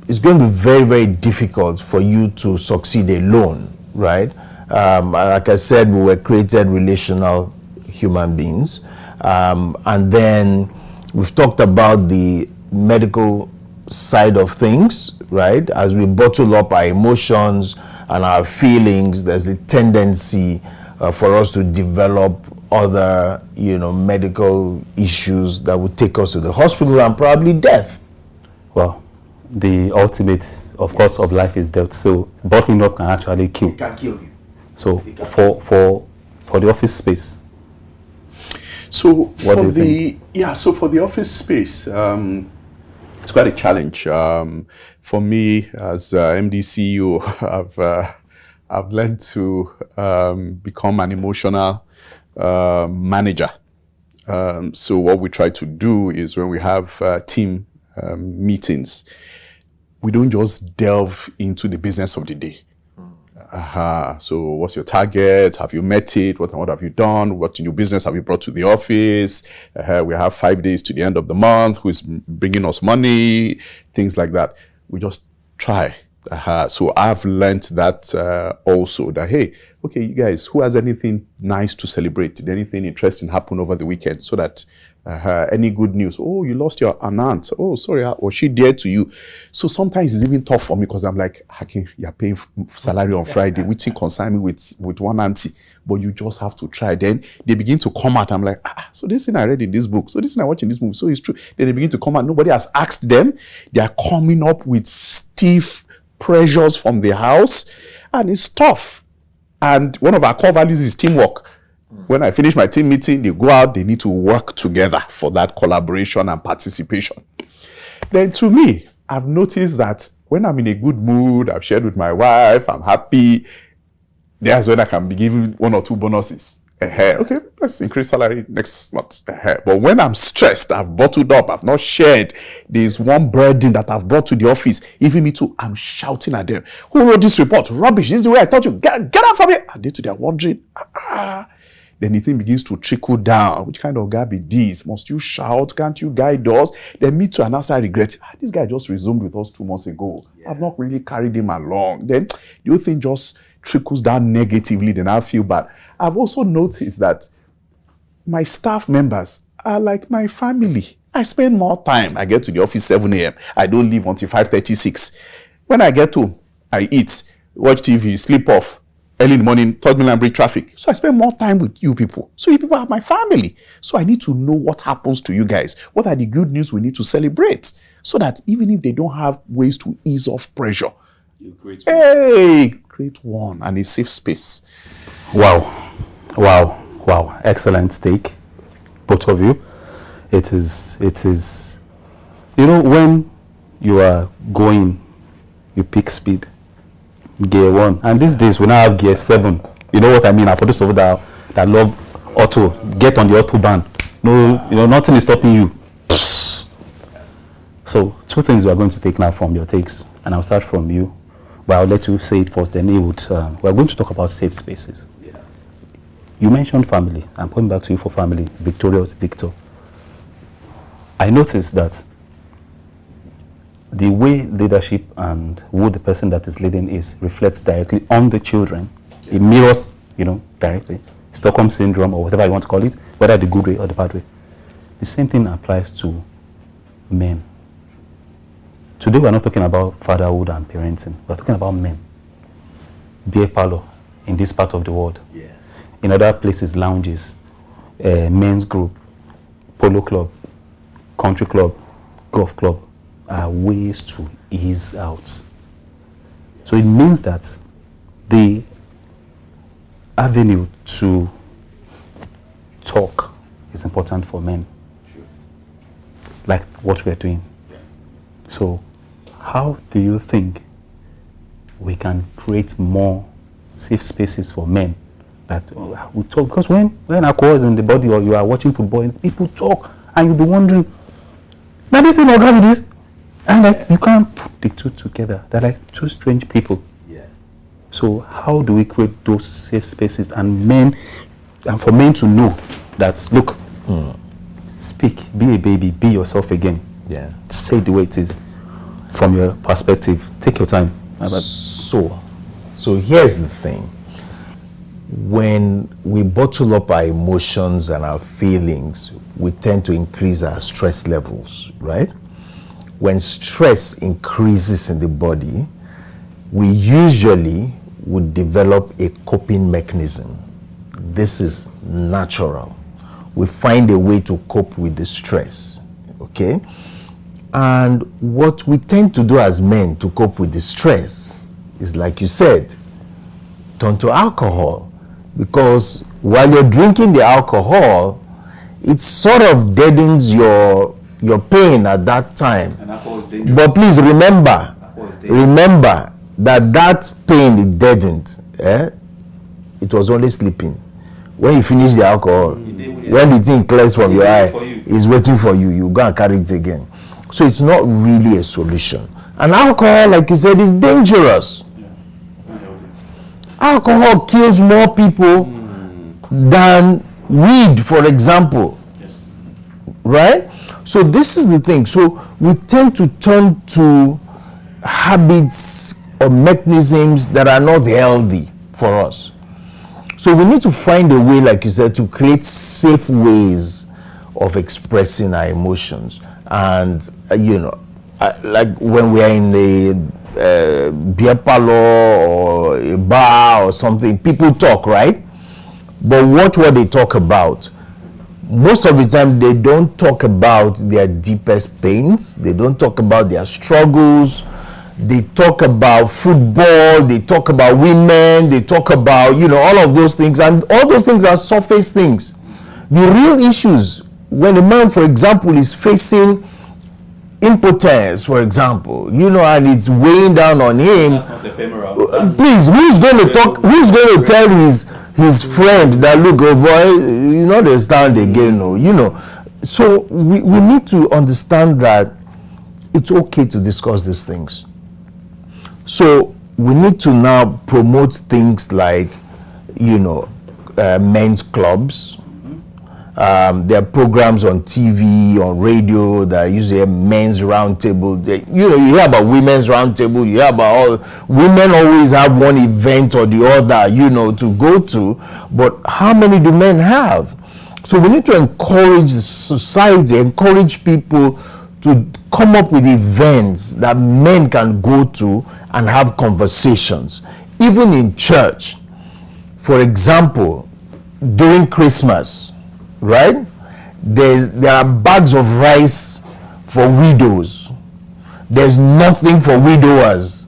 it's going to be very, very difficult for you to succeed alone, right? Like I said, we were created relational human beings, and then we've talked about the medical side of things, right? As we bottle up our emotions and our feelings, there's a tendency for us to develop other, medical issues that would take us to the hospital and probably death. Well, the ultimate, of course, of life is death. So bottling up can actually kill. It can kill you. So for the office space. So for the office space, it's quite a challenge. For me as MD CEO, I've learned to become an emotional manager. So what we try to do is when we have team meetings, we don't just delve into the business of the day. So what's your target? Have you met it? What have you done? What new business have you brought to the office? We have 5 days to the end of the month. Who's bringing us money? Things like that. We just try. So I've learned that also, that, hey, okay, you guys, who has anything nice to celebrate? Did anything interesting happen over the weekend? So that any good news? Oh, you lost your aunt. Oh, sorry, was she dear to you? So sometimes it's even tough for me because I'm like, Hakim, you're paying salary on Friday, which concern me with one auntie, but you just have to try. Then they begin to come out. I'm like, so this thing I read in this book, so this thing I watch in this movie, so it's true. Then they begin to come out. Nobody has asked them. They are coming up with stiff pressures from the house, and it's tough. And one of our core values is teamwork. When I finish my team meeting, they go out, they need to work together for that collaboration and participation. Then to me, I've noticed that when I'm in a good mood, I've shared with my wife, I'm happy, that's when I can be given 1 or 2 bonuses. Okay, let's increase salary next month. But when I'm stressed, I've bottled up, I've not shared, there's one burden that I've brought to the office, even me too, I'm shouting at them. Who wrote this report? Rubbish, this is the way I taught you. Get out from here. And they're wondering, Then the thing begins to trickle down. Which kind of guy be this? Must you shout? Can't you guide us? Then me too, and after I regret, this guy just resumed with us 2 months ago. Yeah. I've not really carried him along. Then the whole thing just trickles down negatively. Then I feel bad. I've also noticed that my staff members are like my family. I spend more time. I get to the office 7 a.m. I don't leave until 5:36. When I get home, I eat, watch TV, sleep off. Early in the morning, 3rd mainland bridge traffic. So I spend more time with you people. So you people are my family. So I need to know what happens to you guys. What are the good news we need to celebrate? So that even if they don't have ways to ease off pressure, create one and a safe space. Wow. Excellent take, both of you. It is, when you are going, you pick speed. Gear 1, and these days we now have gear 7. You know what I mean? And for those of you that love auto, get on the autobahn. No, nothing is stopping you. So 2 things we are going to take now from your takes, and I'll start from you, but I'll let you say it first. Then we're going to talk about safe spaces. Yeah. You mentioned family. I'm coming back to you for family. Victor. I noticed that the way leadership and who the person that is leading is reflects directly on the children. It mirrors, directly. Stockholm syndrome or whatever you want to call it, whether the good way or the bad way. The same thing applies to men. Today we're not talking about fatherhood and parenting. We're talking about men. Beer parlor in this part of the world. Yeah. In other places, lounges, men's group. polo club, country club, golf club are ways to ease out. So it means that the avenue to talk is important for men, like what we're doing. So how do you think we can create more safe spaces for men that we talk? Because when alcohol is in the body, or you are watching football and people talk, and you'll be wondering, now this is not with this, and like you can't put the two together. They're like two strange people. Yeah. So how do we create those safe spaces and for men to know that, look, speak, be a baby, be yourself again. Yeah. Say the way it is from your perspective. Take your time. So here's the thing. When we bottle up our emotions and our feelings, we tend to increase our stress levels, right? When stress increases in the body, we usually would develop a coping mechanism. This is natural. We find a way to cope with the stress, okay? And what we tend to do as men to cope with the stress is, like you said, turn to alcohol. Because while you're drinking the alcohol, it sort of deadens your pain at that time. But please remember that pain it deadened. It was only sleeping. When you finish the alcohol, when the thing clears from your eye, it's waiting for you. You go and carry it again. So it's not really a solution. And alcohol, like you said, is dangerous. Alcohol kills more people than weed, for example. Right? So this is the thing. So we tend to turn to habits or mechanisms that are not healthy for us. So we need to find a way, like you said, to create safe ways of expressing our emotions. And, like when we are in a beer parlor or a bar or something, people talk, right? But watch what they talk about. Most of the time, they don't talk about their deepest pains. They don't talk about their struggles. They talk about football. They talk about women. They talk about, all of those things. And all those things are surface things. The real issues, when a man, for example, is facing impotence, for example, and it's weighing down on him. That's not ephemeral. Please, who's going to talk? Who's going to tell his friend that, look, oh boy, they stand again, So we need to understand that it's okay to discuss these things. So we need to now promote things like, men's clubs. There are programs on TV, on radio that usually have men's roundtable. You hear about women's roundtable. You hear about all women always have one event or the other, to go to. But how many do men have? So we need to encourage the society, encourage people to come up with events that men can go to and have conversations, even in church. For example, during Christmas, right? There are bags of rice for widows. There's nothing for widowers.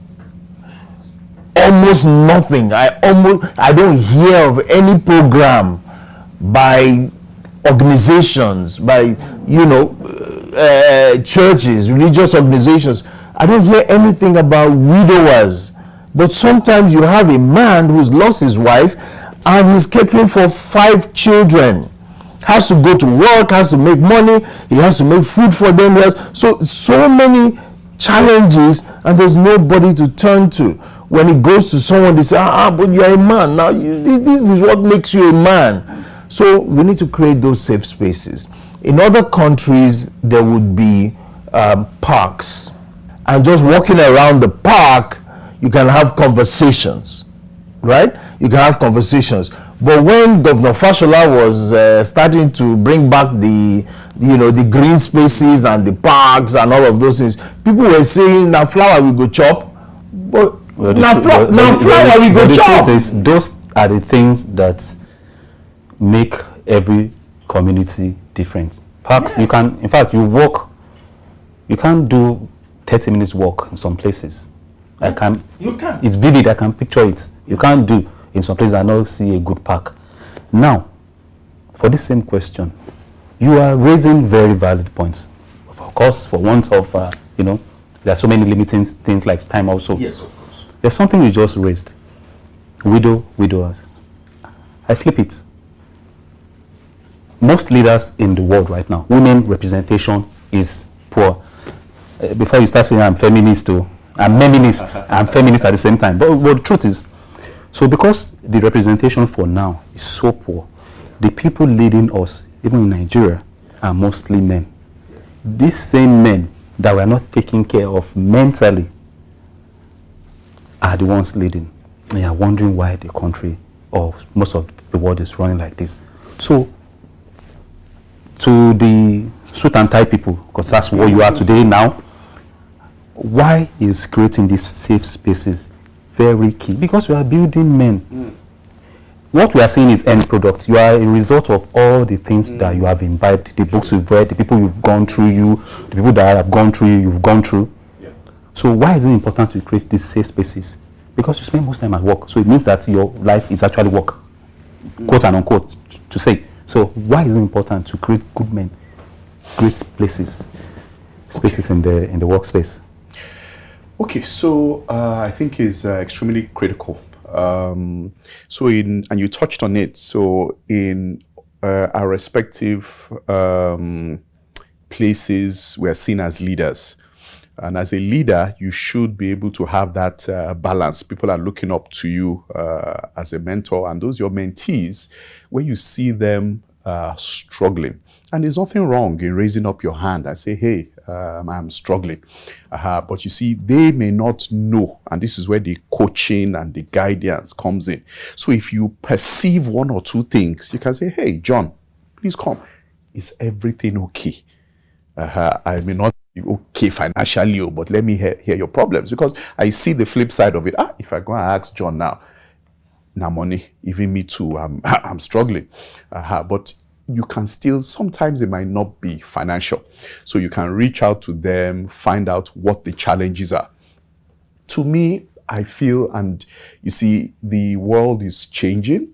Almost nothing. I don't hear of any program by organizations, by churches, religious organizations. I don't hear anything about widowers. But sometimes you have a man who's lost his wife and he's catering for 5 children. Has to go to work, has to make money, he has to make food for them. So many challenges, and there's nobody to turn to. When it goes to someone, they say, but you're a man. Now, this is what makes you a man. So we need to create those safe spaces. In other countries, there would be parks. And just walking around the park, you can have conversations, right? You can have conversations. But when Governor Fashola was starting to bring back the green spaces and the parks and all of those things, people were saying, now flower we go chop. But now flower we go chop. Those are the things that make every community different. Parks, you can, in fact, you walk, you can't do 30 minutes walk in some places. You can. It's vivid, I can picture it. You can't do in some places, I don't see a good park. Now, for this same question, you are raising very valid points. Of course, for want of, there are so many limiting things like time also. Yes, of course. There's something you just raised. Widowers. I flip it. Most leaders in the world right now, women representation is poor. Before you start saying I'm feminist too, I'm feminist at the same time. But the truth is, so because the representation for now is so poor, the people leading us, even in Nigeria, are mostly men. These same men that were not taken care of mentally are the ones leading. And you are wondering why the country or most of the world is running like this. So, to the suit and tie people, because that's what you are today now, why is creating these safe spaces very key? Because we are building men. What we are seeing is end product. You are a result of all the things that you have imbibed, the books you've read, the people you've gone through the people that have gone through you've gone through. Yeah. So why is it important to create these safe spaces? Because you spend most time at work. So it means that your life is actually work, quote and unquote, to say. So why is it important to create good men, great places, spaces in the workspace? Okay, so I think is extremely critical. And you touched on it. So in our respective places, we are seen as leaders. And as a leader, you should be able to have that balance. People are looking up to you as a mentor, and those your mentees, when you see them struggling. And there's nothing wrong in raising up your hand and say, hey, I'm struggling. But you see, they may not know. And this is where the coaching and the guidance comes in. So if you perceive one or two things, you can say, hey, John, please come. Is everything okay? I may not be okay financially, but let me hear your problems. Because I see the flip side of it. If I go and ask John now money, even me too, I'm struggling. But you can still, sometimes it might not be financial. So you can reach out to them, find out what the challenges are. To me, I feel, and you see, the world is changing.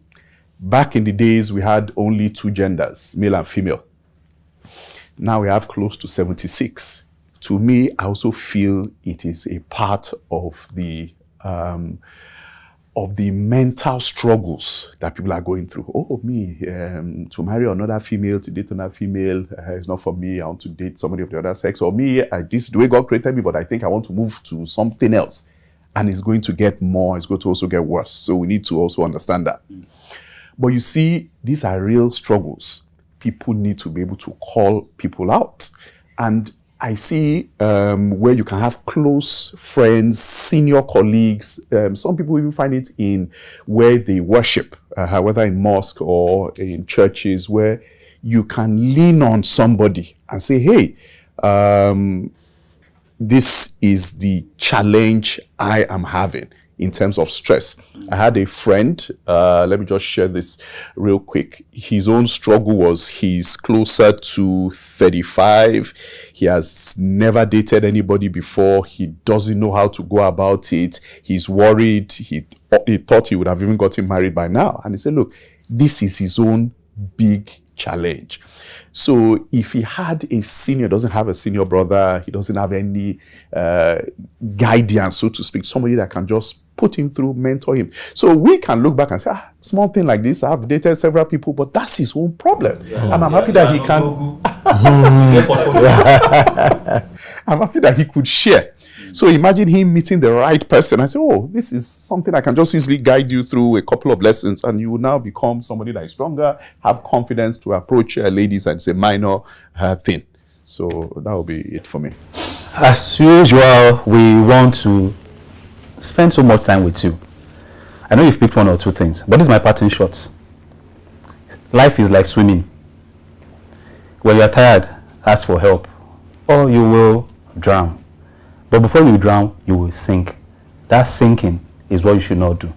Back in the days, we had only two genders, male and female. Now we have close to 76. To me, I also feel it is a part of the mental struggles that people are going through. Oh, me, to marry another female, to date another female, it's not for me. I want to date somebody of the other sex. Or me, this is the way God created me, but I think I want to move to something else. And it's going to get more, it's going to also get worse. So we need to also understand that. But you see, these are real struggles. People need to be able to call people out. And I see where you can have close friends, senior colleagues. Some people even find it in where they worship, whether in mosque or in churches, where you can lean on somebody and say, hey, this is the challenge I am having in terms of stress. I had a friend, let me just share this real quick. His own struggle was he's closer to 35. He has never dated anybody before. He doesn't know how to go about it. He's worried. He thought he would have even gotten married by now. And he said, look, this is his own big challenge. So if he had a senior, doesn't have a senior brother, he doesn't have any guidance, so to speak, somebody that can just put him through, mentor him. So we can look back and say, small thing like this, I've dated several people, but that's his own problem. Yeah. And I'm happy that he can. I'm happy that he could share. So imagine him meeting the right person. I say, oh, this is something I can just easily guide you through a couple of lessons, and you will now become somebody that is stronger, have confidence to approach ladies, and it's a minor thing. So that will be it for me. As usual, we want to spend so much time with you. I know you've picked one or two things, but this is my parting shots. Life is like swimming. When you are tired, ask for help, or you will drown. But before you drown, you will sink. That sinking is what you should not do.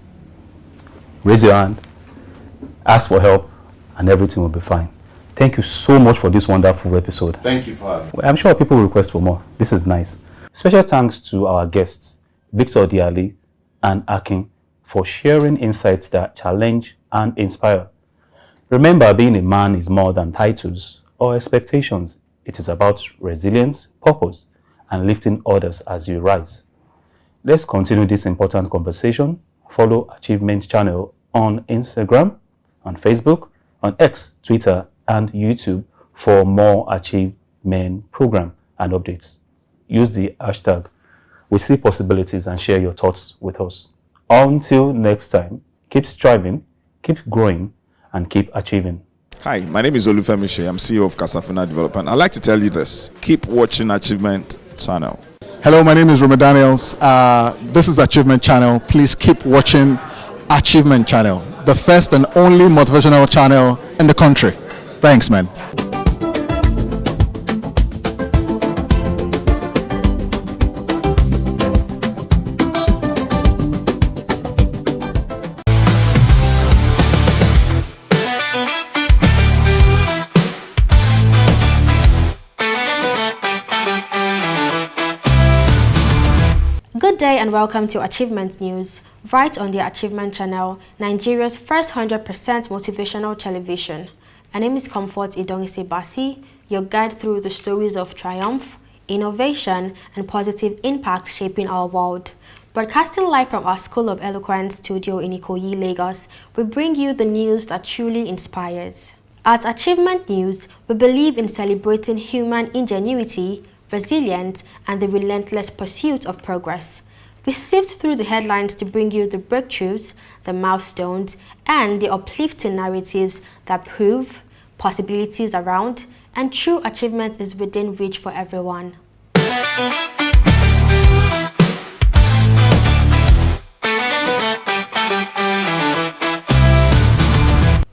Raise your hand, ask for help, and everything will be fine. Thank you so much for this wonderful episode. Thank you for having me. I'm sure people will request for more. This is nice. Special thanks to our guests, Victor Diali and Akin, for sharing insights that challenge and inspire. Remember, being a man is more than titles or expectations. It is about resilience, purpose, and lifting others as you rise. Let's continue this important conversation. Follow Achievement Channel on Instagram, on Facebook, on X, Twitter, and YouTube for more Achievement program and updates. Use the hashtag We See Possibilities and share your thoughts with us. Until next time, keep striving, keep growing, and keep achieving. Hi, my name is Olufemi Shey. I'm CEO of Casafina Development. I'd like to tell you this. Keep watching Achievement Channel. Hello, my name is Roma Daniels. This is Achievement Channel. Please keep watching Achievement Channel, the first and only motivational channel in the country. Thanks, man. Good day and welcome to Achievement News, right on the Achievement Channel, Nigeria's first 100% motivational television. My name is Comfort Idongise Basi, your guide through the stories of triumph, innovation, and positive impact shaping our world. Broadcasting live from our School of Eloquence studio in Ikoyi, Lagos, we bring you the news that truly inspires. At Achievement News, we believe in celebrating human ingenuity, resilience, and the relentless pursuit of progress. We sift through the headlines to bring you the breakthroughs, the milestones, and the uplifting narratives that prove possibilities around and true achievement is within reach for everyone.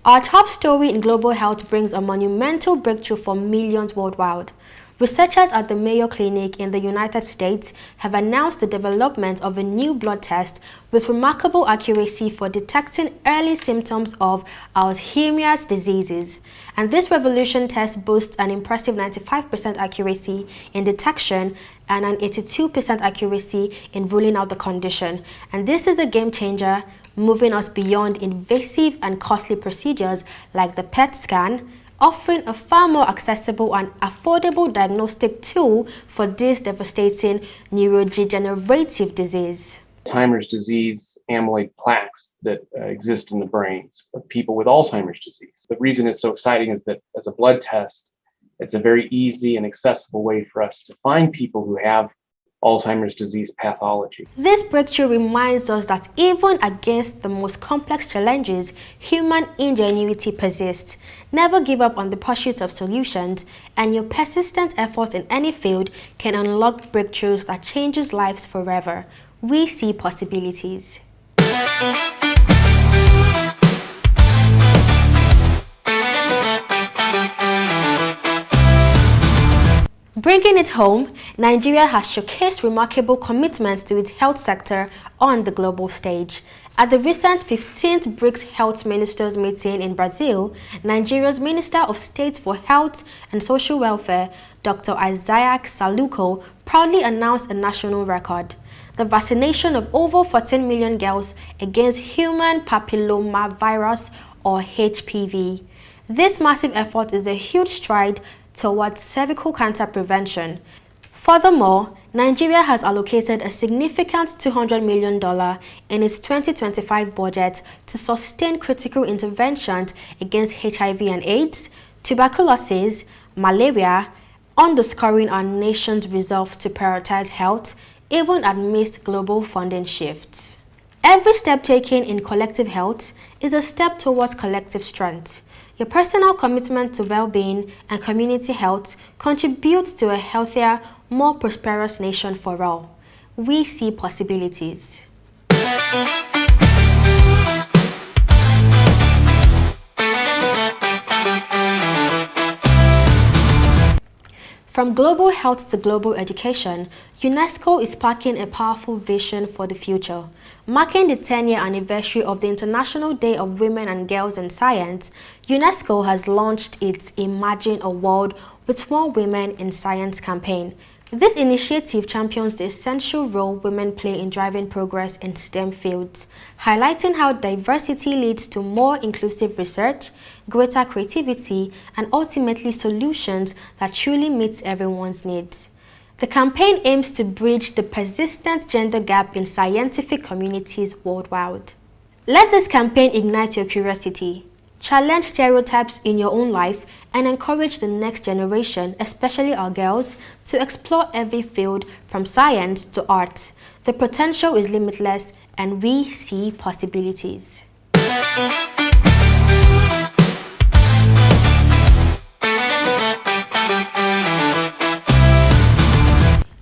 Our top story in global health brings a monumental breakthrough for millions worldwide. Researchers at the Mayo Clinic in the United States have announced the development of a new blood test with remarkable accuracy for detecting early symptoms of Alzheimer's diseases. And this revolution test boasts an impressive 95% accuracy in detection and an 82% accuracy in ruling out the condition. And this is a game changer, moving us beyond invasive and costly procedures like the PET scan, offering a far more accessible and affordable diagnostic tool for this devastating neurodegenerative disease. Alzheimer's disease, amyloid plaques that exist in the brains of people with Alzheimer's disease. The reason it's so exciting is that as a blood test, it's a very easy and accessible way for us to find people who have Alzheimer's disease pathology. This breakthrough reminds us that even against the most complex challenges, human ingenuity persists. Never give up on the pursuit of solutions, and your persistent effort in any field can unlock breakthroughs that changes lives forever. We see possibilities. Bringing it home, Nigeria has showcased remarkable commitments to its health sector on the global stage. At the recent 15th BRICS Health Ministers meeting in Brazil, Nigeria's Minister of State for Health and Social Welfare, Dr. Isaac Saluko, proudly announced a national record: the vaccination of over 14 million girls against human papillomavirus or HPV. This massive effort is a huge stride towards cervical cancer prevention. Furthermore, Nigeria has allocated a significant $200 million in its 2025 budget to sustain critical interventions against HIV and AIDS, tuberculosis, malaria, underscoring our nation's resolve to prioritize health, even amidst global funding shifts. Every step taken in collective health is a step towards collective strength. Your personal commitment to well-being and community health contributes to a healthier, more prosperous nation for all. We see possibilities. From global health to global education, UNESCO is sparking a powerful vision for the future. Marking the 10-year anniversary of the International Day of Women and Girls in Science, UNESCO has launched its Imagine a World with More Women in Science campaign. This initiative champions the essential role women play in driving progress in STEM fields, highlighting how diversity leads to more inclusive research, greater creativity, and ultimately solutions that truly meet everyone's needs. The campaign aims to bridge the persistent gender gap in scientific communities worldwide. Let this campaign ignite your curiosity, challenge stereotypes in your own life, and encourage the next generation, especially our girls, to explore every field from science to art. The potential is limitless, and we see possibilities.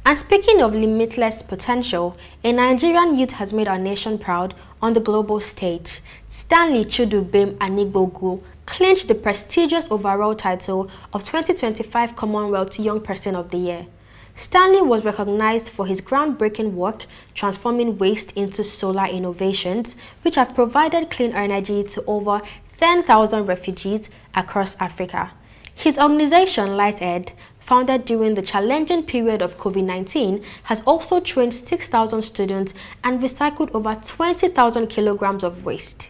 And speaking of limitless potential, a Nigerian youth has made our nation proud on the global stage. Stanley Chudubem Anigbogu clinched the prestigious overall title of 2025 Commonwealth Young Person of the Year. Stanley was recognized for his groundbreaking work transforming waste into solar innovations, which have provided clean energy to over 10,000 refugees across Africa. His organization, LightEd, founded during the challenging period of COVID-19, has also trained 6,000 students and recycled over 20,000 kilograms of waste.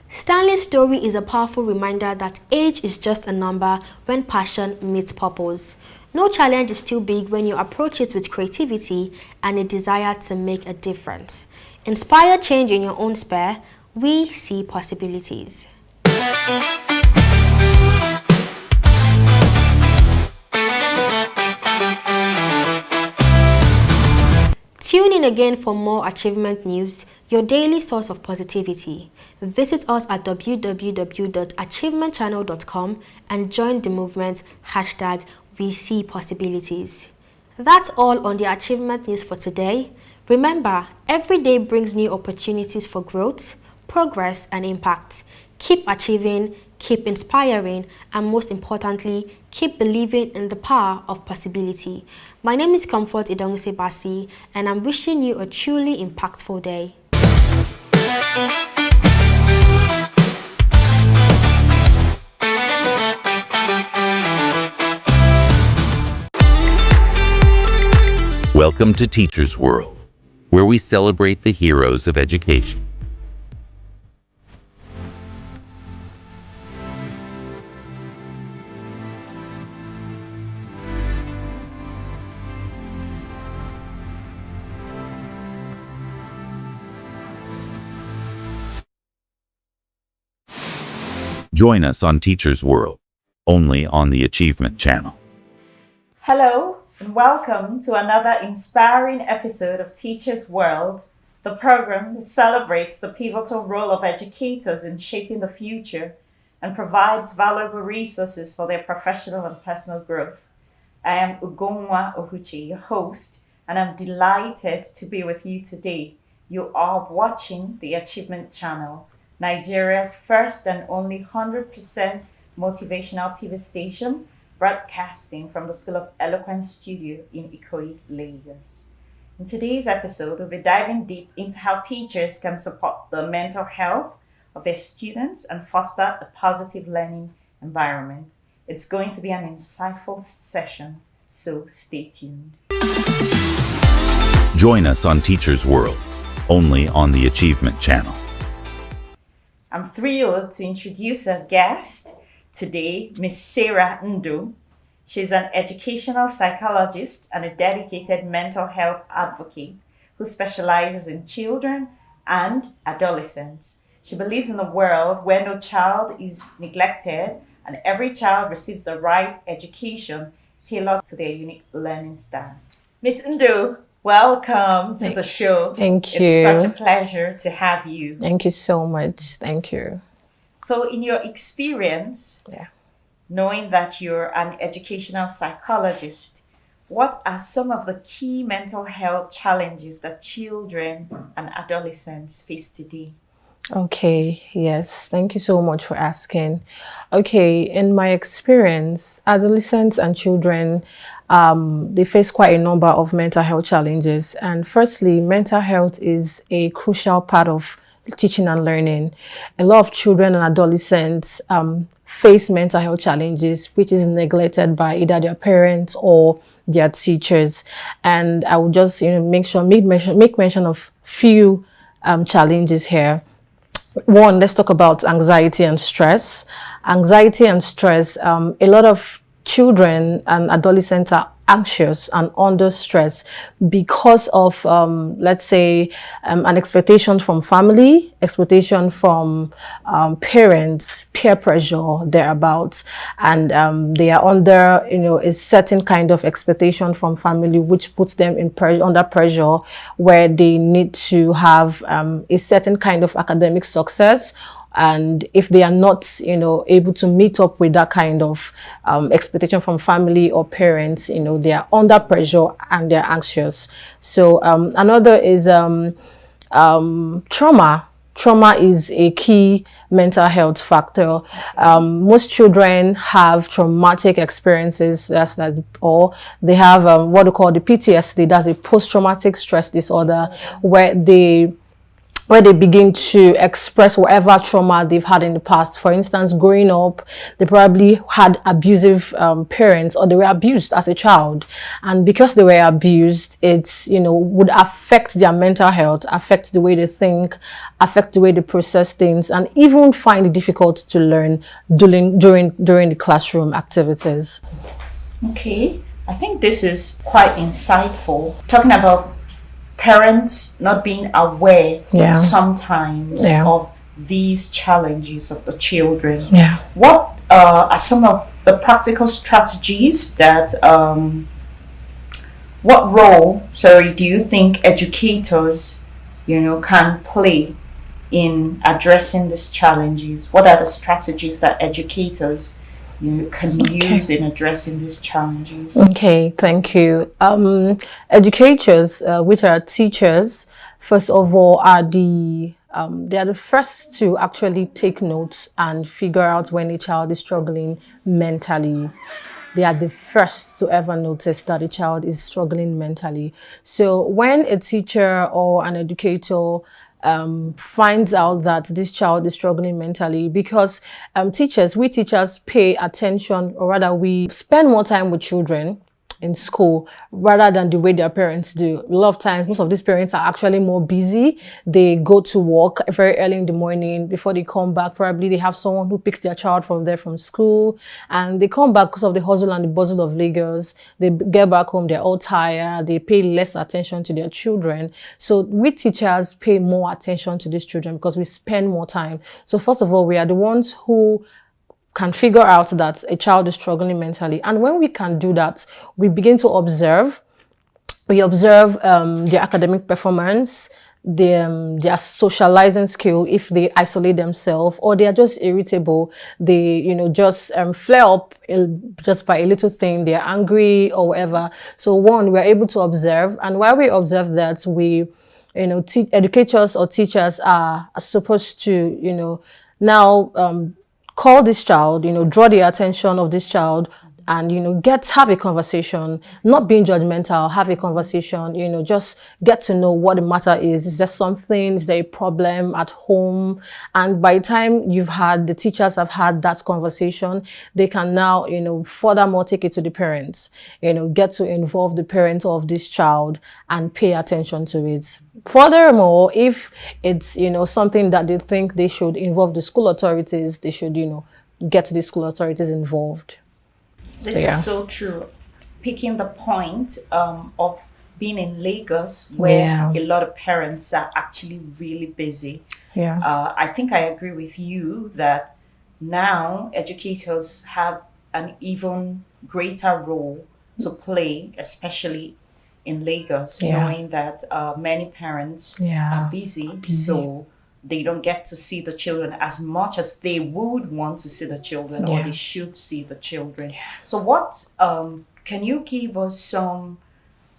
Stanley's story is a powerful reminder that age is just a number when passion meets purpose. No challenge is too big when you approach it with creativity and a desire to make a difference. Inspire change in your own sphere. We see possibilities. Tune in again for more achievement news, your daily source of positivity. Visit us at www.achievementchannel.com and join the movement #WeSeePossibilities. That's all on the achievement news for today. Remember, every day brings new opportunities for growth, progress, and impact. Keep achieving, keep inspiring, and most importantly, keep believing in the power of possibility. My name is Comfort Idongse Basi, and I'm wishing you a truly impactful day. Welcome to Teachers World, where we celebrate the heroes of education. Join us on Teachers World, only on the Achievement Channel. Hello, and welcome to another inspiring episode of Teachers World, the program that celebrates the pivotal role of educators in shaping the future and provides valuable resources for their professional and personal growth. I am Ugonwa Ohuchi, your host, and I'm delighted to be with you today. You are watching the Achievement Channel, Nigeria's first and only 100% motivational TV station, broadcasting from the School of Eloquence studio in Ikoyi, Lagos. In today's episode, we'll be diving deep into how teachers can support the mental health of their students and foster a positive learning environment. It's going to be an insightful session, so stay tuned. Join us on Teachers World, only on the Achievement Channel. I'm thrilled to introduce our guest today, Ms. Sarah Ndu. She's an educational psychologist and a dedicated mental health advocate who specializes in children and adolescents. She believes in a world where no child is neglected and every child receives the right education tailored to their unique learning style. Ms. Ndu, welcome to the show. Thank you. It's such a pleasure to have you. Thank you so much. Thank you. So in your experience, knowing that you're an educational psychologist, what are some of the key mental health challenges that children and adolescents face today? Okay, yes, thank you so much for asking. Okay, in my experience, adolescents and children, they face quite a number of mental health challenges. And firstly, mental health is a crucial part of teaching and learning. A lot of children and adolescents face mental health challenges, which is neglected by either their parents or their teachers. And I would just make mention of few challenges here. One, let's talk about anxiety and stress. Anxiety and stress, a lot of children and adolescents are anxious and under stress because of, let's say, an expectation from family, expectation from parents, peer pressure, thereabouts, and they are under, a certain kind of expectation from family, which puts them under pressure, where they need to have a certain kind of academic success. And if they are not, able to meet up with that kind of expectation from family or parents, they are under pressure and they're anxious. So another is trauma. Trauma is a key mental health factor. Most children have traumatic experiences, or they have what we call the PTSD, that's a post-traumatic stress disorder, where they begin to express whatever trauma they've had in the past. For instance, growing up, they probably had abusive parents, or they were abused as a child. And because they were abused, it's, would affect their mental health, affect the way they think, affect the way they process things, and even find it difficult to learn during the classroom activities. Okay, I think this is quite insightful. Talking about parents not being aware sometimes of these challenges of the children. What are some of the practical strategies that, what role, do you think educators, can play in addressing these challenges? What are the strategies that educators can use in addressing these challenges? Okay, thank you. Educators, which are teachers, first of all, are they are the first to actually take notes and figure out when a child is struggling mentally. They are the first to ever notice that a child is struggling mentally. So when a teacher or an educator finds out that this child is struggling mentally, because we teachers pay attention, or rather we spend more time with children in school rather than the way their parents do. A lot of times, most of these parents are actually more busy. They go to work very early in the morning. Before they come back, probably they have someone who picks their child from school, and they come back because of the hustle and the bustle of Lagos. They get back home, they're all tired. They pay less attention to their children. So we teachers pay more attention to these children because we spend more time. So first of all, we are the ones who can figure out that a child is struggling mentally. And when we can do that, we begin to observe. We observe their academic performance, their socializing skill, if they isolate themselves or they are just irritable, they just flare up just by a little thing, they're angry or whatever. So one, we're able to observe, and while we observe that, we educators or teachers are supposed to now call this child, draw the attention of this child, and have a conversation, not being judgmental, have a conversation, just get to know what the matter is. Is there something, is there a problem at home? And by the time the teachers have had that conversation, they can now furthermore take it to the parents, get to involve the parent of this child and pay attention to it. Furthermore, if it's something that they think they should involve the school authorities, they should get the school authorities involved. This is so true. Picking the point of being in Lagos, where a lot of parents are actually really busy. I think I agree with you that now educators have an even greater role to play, especially in Lagos, knowing that many parents are busy, so they don't get to see the children as much as they would want to see the children, or they should see the children. So what, can you give us some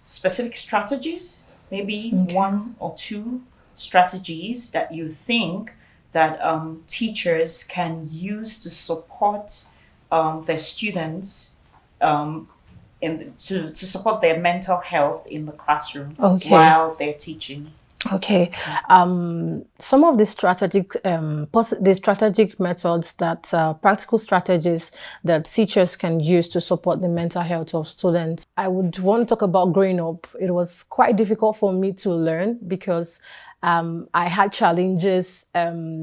specific strategies, maybe one or two strategies that you think that teachers can use to support their students to support their mental health in the classroom while they're teaching? Okay, some of the strategic methods that practical strategies that teachers can use to support the mental health of students. I would want to talk about growing up. It was quite difficult for me to learn because I had challenges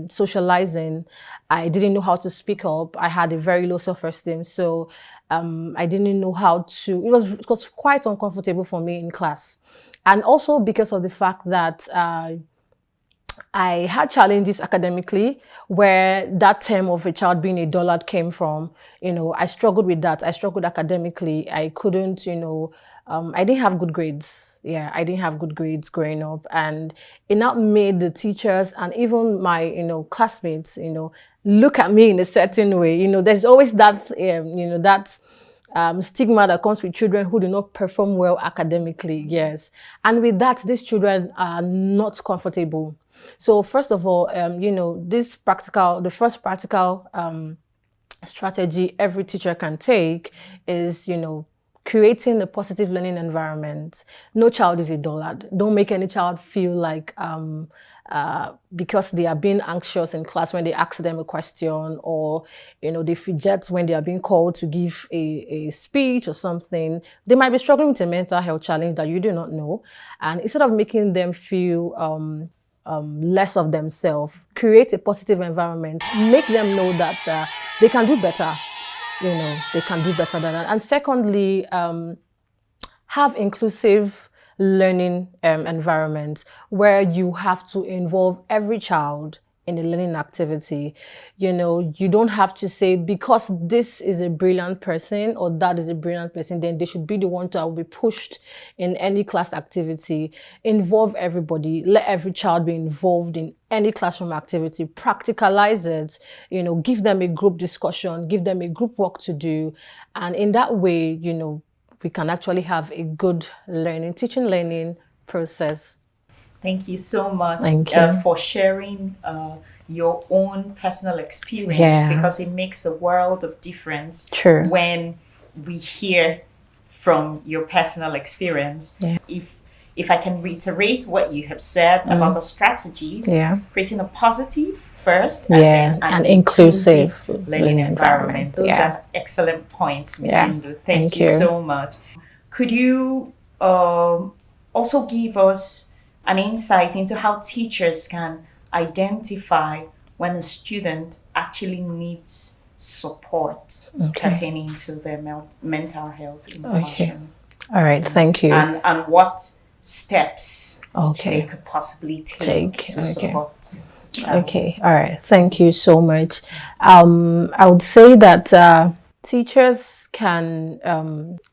socializing. I didn't know how to speak up. I had a very low self-esteem, so I didn't know how to. It was quite uncomfortable for me in class. And also because of the fact that I had challenges academically, where that term of a child being a dullard came from. I struggled with that. I struggled academically. I couldn't, I didn't have good grades. Yeah, I didn't have good grades growing up. And it now made the teachers and even my, classmates, look at me in a certain way. There's always that, that stigma that comes with children who do not perform well academically, yes. And with that, these children are not comfortable. So first of all, the first practical strategy every teacher can take is, creating a positive learning environment. No child is a dullard. Don't make any child feel like because they are being anxious in class when they ask them a question, or they fidget when they are being called to give a speech or something. They might be struggling with a mental health challenge that you do not know. And instead of making them feel less of themselves, create a positive environment. Make them know that they can do better. They can do better than that. And secondly, have inclusive learning environment where you have to involve every child in a learning activity. You don't have to say, because this is a brilliant person or that is a brilliant person, then they should be the one to be pushed in any class activity. Involve everybody. Let every child be involved in any classroom activity. Practicalize it. Give them a group discussion. Give them a group work to do. And in that way, we can actually have a good teaching learning process. Thank you so much for sharing your own personal experience, because it makes a world of difference when we hear from your personal experience. If I can reiterate what you have said about the strategies, creating a positive first and an inclusive learning environment. Those are excellent points, Ms. Indu. Thank you so much. Could you also give us an insight into how teachers can identify when a student actually needs support pertaining to their mental health in the classroom? All right, thank you. And what steps they could possibly take to support. Okay, all right, thank you so much. I would say that teachers can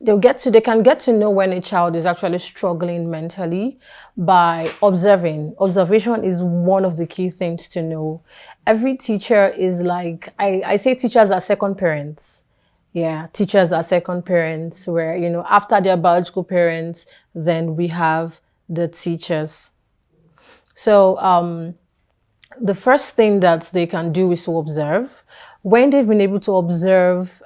they can get to know when a child is actually struggling mentally by observing. Observation is one of the key things to know. Every teacher is like, I say teachers are second parents. Yeah, teachers are second parents, where after their biological parents, then we have the teachers. So the first thing that they can do is to observe. When they've been able to observe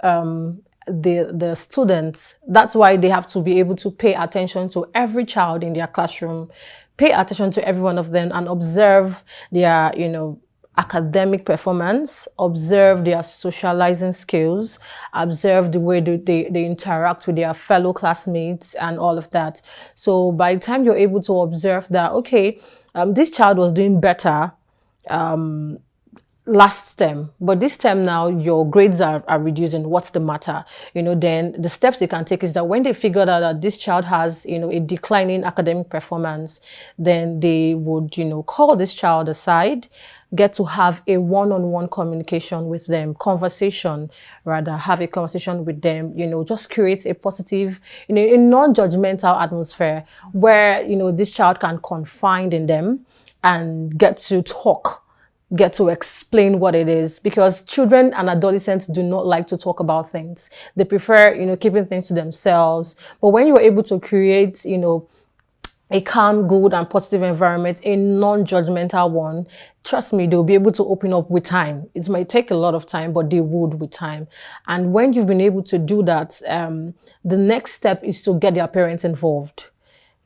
the students, that's why they have to be able to pay attention to every child in their classroom, pay attention to every one of them and observe their, academic performance, observe their socializing skills, observe the way they interact with their fellow classmates and all of that. So by the time you're able to observe that, okay, this child was doing better last term, but this term now your grades are reducing. What's the matter? Then the steps they can take is that when they figure out that this child has a declining academic performance, then they would call this child aside, get to have a one-on-one communication with them, have a conversation with them, just create a positive, a non-judgmental atmosphere where this child can confide in them and get to talk, get to explain what it is, because children and adolescents do not like to talk about things. They prefer, keeping things to themselves. But when you're able to create, a calm, good, and positive environment, a non-judgmental one, trust me, they'll be able to open up with time. It might take a lot of time, but they would with time. And when you've been able to do that, the next step is to get their parents involved.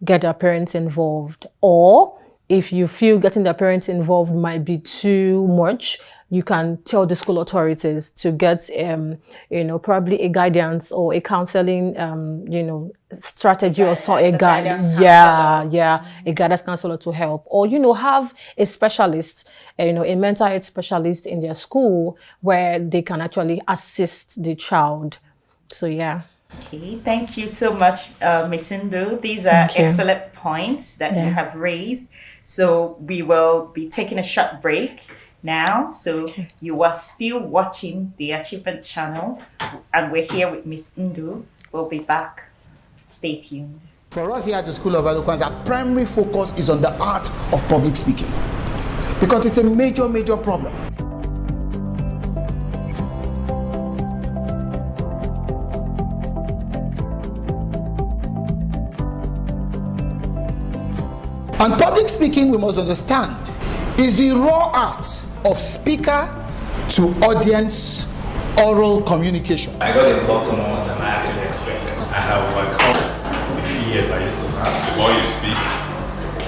Get their parents involved. Or if you feel getting their parents involved might be too much, you can tell the school authorities to get, probably a guidance or a counseling, strategy or so, a guide. A guidance counselor to help. Or, have a specialist, a mental health specialist in their school where they can actually assist the child. So, yeah. Okay, thank you so much, Ms. Ndu. These are excellent points that you have raised. So we will be taking a short break now. So you are still watching the Achievement Channel, and we're here with Ms. Ndu. We'll be back. Stay tuned. For us here at the School of Eloquence, our primary focus is on the art of public speaking, because it's a major, major problem. And public speaking, we must understand, is the raw art of speaker to audience oral communication. I got a lot more than I actually expected. I have overcome the fears I used to have. The more you speak,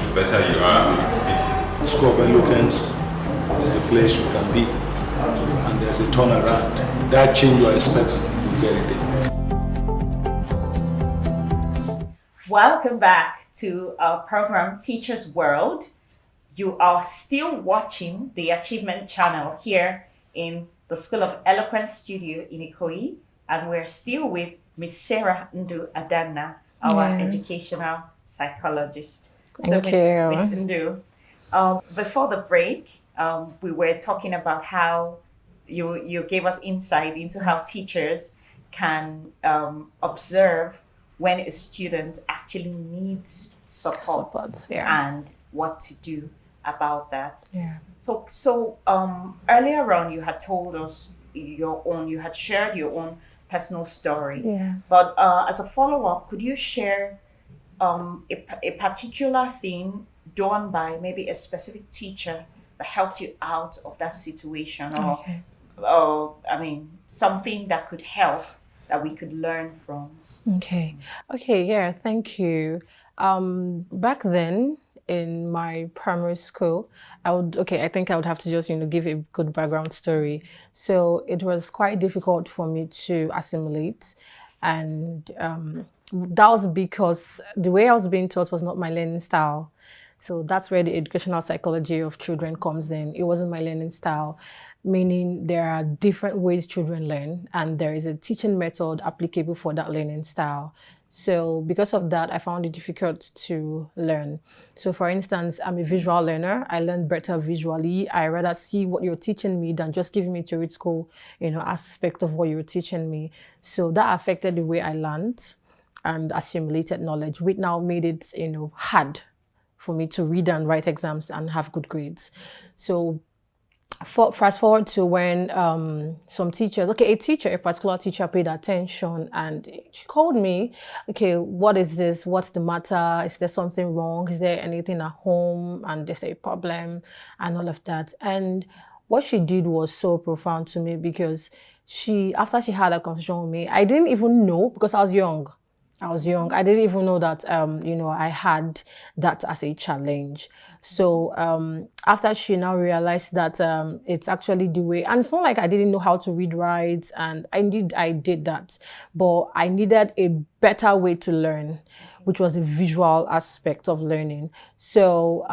the better you are at speaking. School of Eloquence is the place you can be, and there's a turnaround. That change you're expecting, you get it there. Welcome back to our program Teachers World. You are still watching the Achievement Channel here in the School of Eloquence studio in Ikoyi, and we're still with Miss Sarah Ndu Adanna, our educational psychologist. Thank you. Miss Ndu, before the break, we were talking about how you gave us insight into how teachers can observe when a student actually needs support and what to do about that. So earlier on, you had told us you had shared your own personal story. But as a follow-up, could you share a particular thing done by maybe a specific teacher that helped you out of that situation, or something that could help that we could learn from? Yeah, thank you. Back then in my primary school, I think I would have to just, give a good background story. So it was quite difficult for me to assimilate, and that was because the way I was being taught was not my learning style. So that's where the educational psychology of children comes in. It wasn't my learning style, meaning there are different ways children learn, and there is a teaching method applicable for that learning style. So because of that, I found it difficult to learn. So for instance, I'm a visual learner. I learn better visually. I rather see what you're teaching me than just giving me theoretical, aspect of what you're teaching me. So that affected the way I learned and assimilated knowledge, which now made it, hard for me to read and write exams and have good grades. So fast forward to when some teachers, a particular teacher paid attention, and she called me, what is this? What's the matter? Is there something wrong? Is there anything at home? And is there a problem? And all of that. And what she did was so profound to me, because after she had a conversation with me, I didn't even know, because I was young. I didn't even know that, I had that as a challenge. So after she now realized that it's actually the way, and it's not like I didn't know how to read, write, and I did that, but I needed a better way to learn, which was a visual aspect of learning. So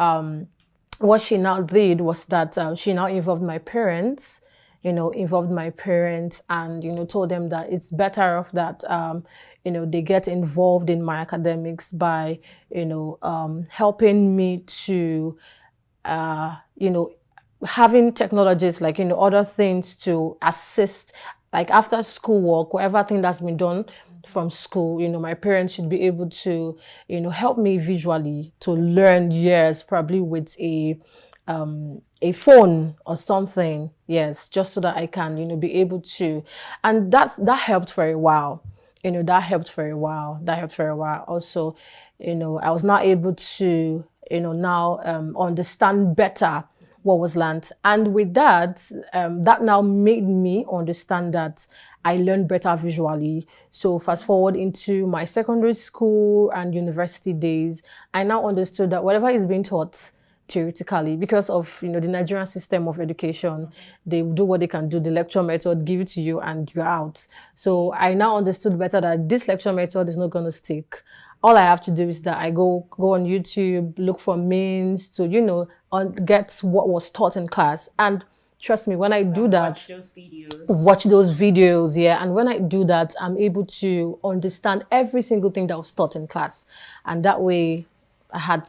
what she now did was that she now involved my parents, and, told them that it's better off that, they get involved in my academics by, helping me to, having technologies like, other things to assist, like after school work, whatever thing that's been done from school, my parents should be able to, help me visually to learn, probably with a phone or something, just so that I can, be able to, and that helped for a while. that helped for a while. Also, I was not able to, now understand better what was learned. And with that, that now made me understand that I learned better visually. So fast forward into my secondary school and university days, I now understood that whatever is being taught theoretically, because of the Nigerian system of education, they do what they can do, the lecture method, give it to you and you're out. So I now understood better that this lecture method is not going to stick. All I have to do is that I go on YouTube, look for means to get what was taught in class. And trust me, when I do that, watch those videos, yeah, and when I do that, I'm able to understand every single thing that was taught in class, and that way I had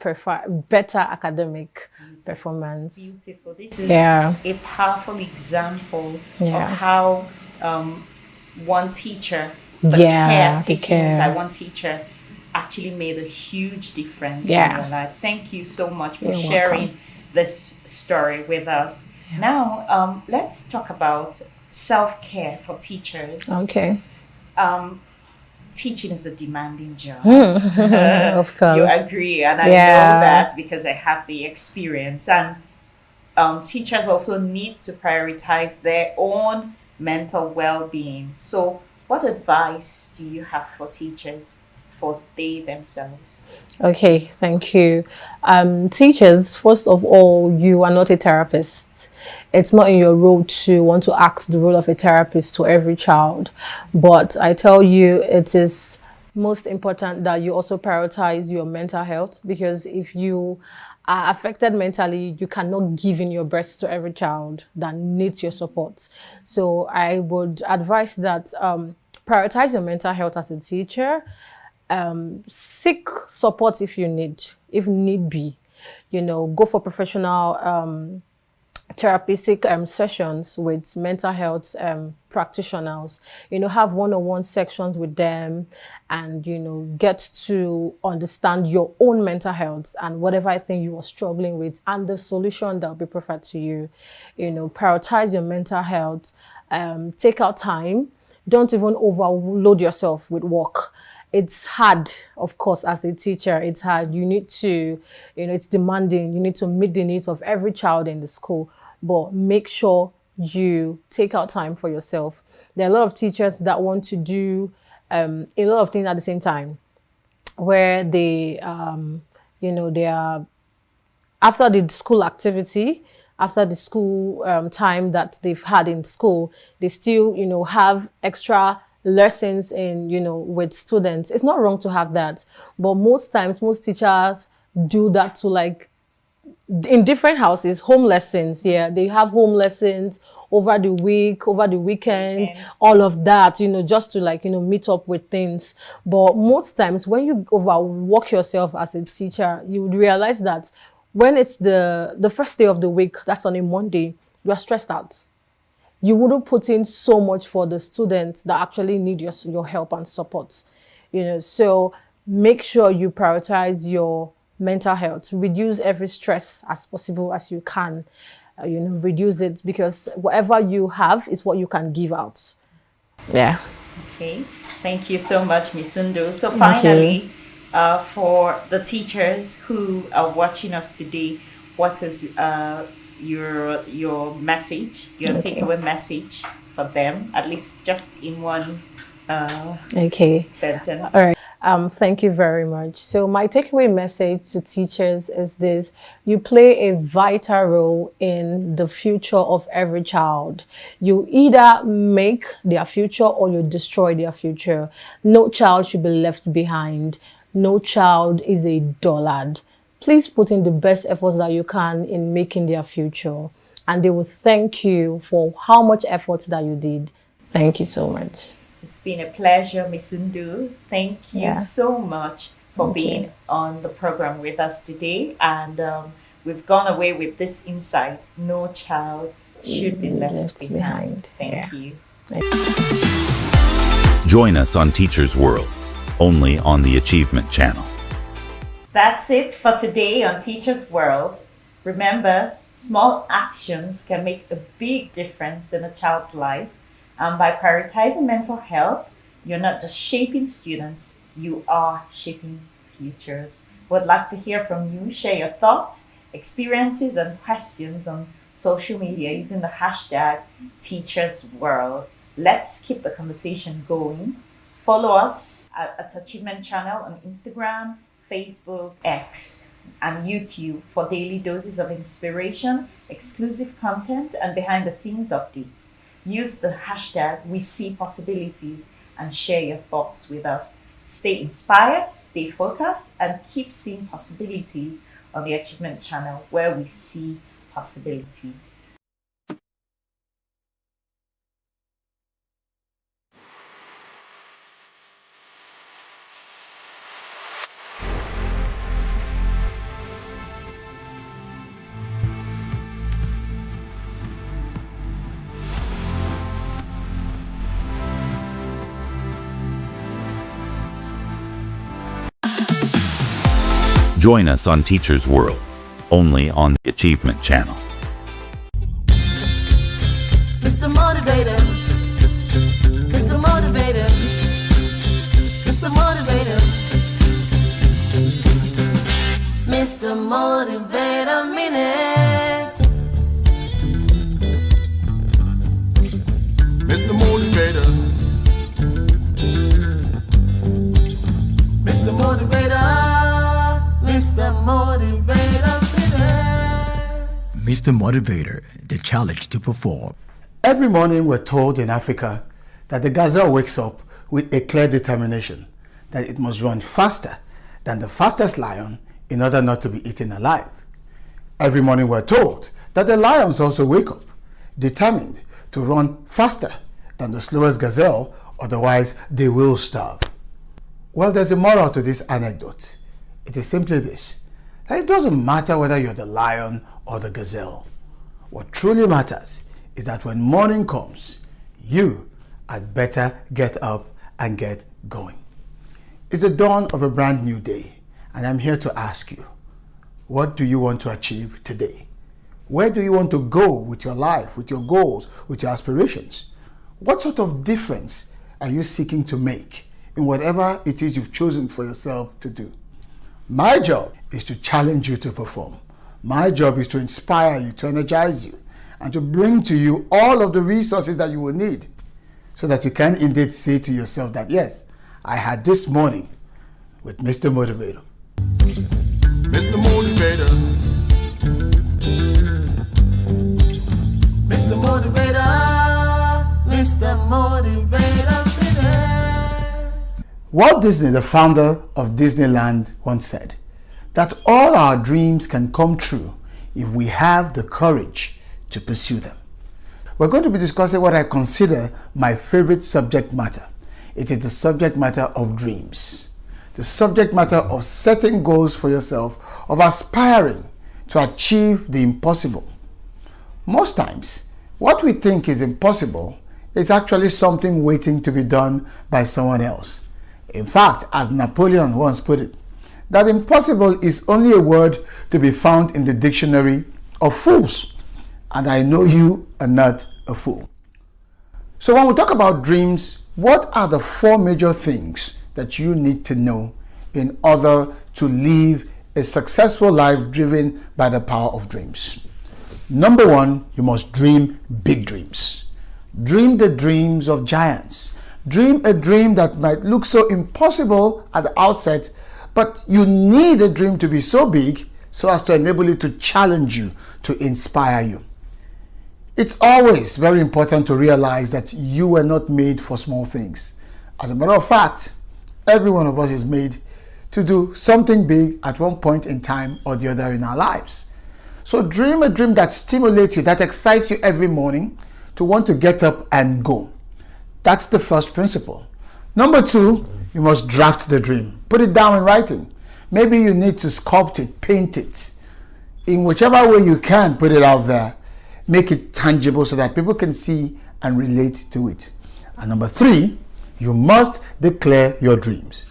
better academic performance. Beautiful. This is a powerful example of how one teacher, the care taken by one teacher, actually made a huge difference in your life. Thank you so much for sharing this story with us. Now, let's talk about self-care for teachers. Okay. Teaching is a demanding job. Of course. You agree, and I know that because I have the experience. And teachers also need to prioritize their own mental well-being. So what advice do you have for teachers for they themselves? Okay, thank you. Teachers, first of all, you are not a therapist. It's not in your role to want to act the role of a therapist to every child. But I tell you, it is most important that you also prioritize your mental health, because if you are affected mentally, you cannot give in your best to every child that needs your support. So I would advise that prioritize your mental health as a teacher. Seek support if need be. Go for professional therapeutic sessions with mental health practitioners. Have one-on-one sections with them, and get to understand your own mental health and whatever thing you are struggling with and the solution that will be preferred to you. Prioritize your mental health. Take out time. Don't even overload yourself with work. It's hard, of course, as a teacher. It's hard. You need to, it's demanding. You need to meet the needs of every child in the school, but make sure you take out time for yourself. There are a lot of teachers that want to do a lot of things at the same time, where they, they are, after the school activity, after the school time that they've had in school, they still, have extra lessons in, with students. It's not wrong to have that, but most times, most teachers do that to, like, in different houses, home lessons. Yeah, they have home lessons over the week, over the weekend, all of that, just to meet up with things. But most times when you overwork yourself as a teacher, you would realize that when it's the first day of the week, that's on a Monday, you are stressed out. You wouldn't put in so much for the students that actually need your help and support. So make sure you prioritize your mental health. Reduce every stress as possible as you can. Reduce it, because whatever you have is what you can give out. Yeah. Okay. Thank you so much, Ms. Sundu. So finally, for the teachers who are watching us today, what is your message, your takeaway message for them, at least just in one sentence? All right. Thank you very much. So my takeaway message to teachers is this: you play a vital role in the future of every child. You either make their future or you destroy their future. No child should be left behind. No child is a dullard. Please put in the best efforts that you can in making their future, and they will thank you for how much effort that you did. Thank you so much. It's been a pleasure, Ms. Sundu. Thank you so much for being on the program with us today. And we've gone away with this insight: no child should be left behind. Thank you. Join us on Teachers World, only on the Achievement Channel. That's it for today on Teachers World. Remember, small actions can make a big difference in a child's life. And by prioritizing mental health, You're not just shaping students, you are shaping futures. Would like to hear from you. Share your thoughts, experiences, and questions on social media using the hashtag TeachersWorld. Let's keep the conversation going. Follow us at Achievement Channel on Instagram, Facebook, X, and YouTube for daily doses of inspiration, exclusive content, and behind-the-scenes updates. Use the hashtag #WeSeePossibilities and share your thoughts with us. Stay inspired, stay focused, and keep seeing possibilities on the Achievement Channel, where we see possibilities. Join us on Teachers World, only on the Achievement Channel. Mr. Motivator, Mr. Motivator, Mr. Motivator, Mr. Motivator Minute, Mr. Motivator, Mr. Motivator. Mr. Motivator, Mr. Motivator, the challenge to perform. Every morning we're told in Africa that the gazelle wakes up with a clear determination that it must run faster than the fastest lion in order not to be eaten alive. Every morning we're told that the lions also wake up determined to run faster than the slowest gazelle, otherwise they will starve. Well, there's a moral to this anecdote. It is simply this, that it doesn't matter whether you're the lion or the gazelle. What truly matters is that when morning comes, you had better get up and get going. It's the dawn of a brand new day, and I'm here to ask you, what do you want to achieve today? Where do you want to go with your life, with your goals, with your aspirations? What sort of difference are you seeking to make in whatever it is you've chosen for yourself to do? My job is to challenge you to perform. My job is to inspire you, to energize you, and to bring to you all of the resources that you will need so that you can indeed say to yourself that, yes, I had this morning with Mr. Motivator. Mr. Motivator, Mr. Motivator, Mr. Motivator. Walt Disney, the founder of Disneyland, once said that all our dreams can come true if we have the courage to pursue them. We're going to be discussing what I consider my favorite subject matter. It is the subject matter of dreams, the subject matter of setting goals for yourself, of aspiring to achieve the impossible. Most times, what we think is impossible is actually something waiting to be done by someone else. In fact, as Napoleon once put it, that impossible is only a word to be found in the dictionary of fools. And I know you are not a fool. So when we talk about dreams, what are the 4 major things that you need to know in order to live a successful life driven by the power of dreams? Number 1, you must dream big dreams. Dream the dreams of giants. Dream a dream that might look so impossible at the outset, but you need a dream to be so big so as to enable it to challenge you, to inspire you. It's always very important to realize that you were not made for small things. As a matter of fact, every one of us is made to do something big at one point in time or the other in our lives. So dream a dream that stimulates you, that excites you every morning to want to get up and go. That's the first principle. Number 2, you must draft the dream. Put it down in writing. Maybe you need to sculpt it, paint it. In whichever way you can, put it out there. Make it tangible so that people can see and relate to it. And number 3, you must declare your dreams.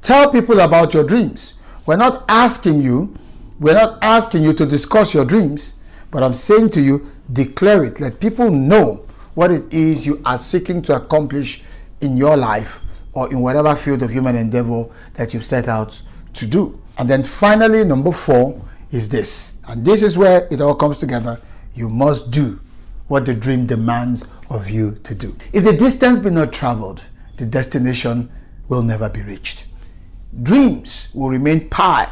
Tell people about your dreams. We're not asking you to discuss your dreams, but I'm saying to you, declare it. Let people know what it is you are seeking to accomplish in your life or in whatever field of human endeavor that you set out to do. And then finally, number 4 is this. And this is where it all comes together. You must do what the dream demands of you to do. If the distance be not traveled, the destination will never be reached. Dreams will remain pie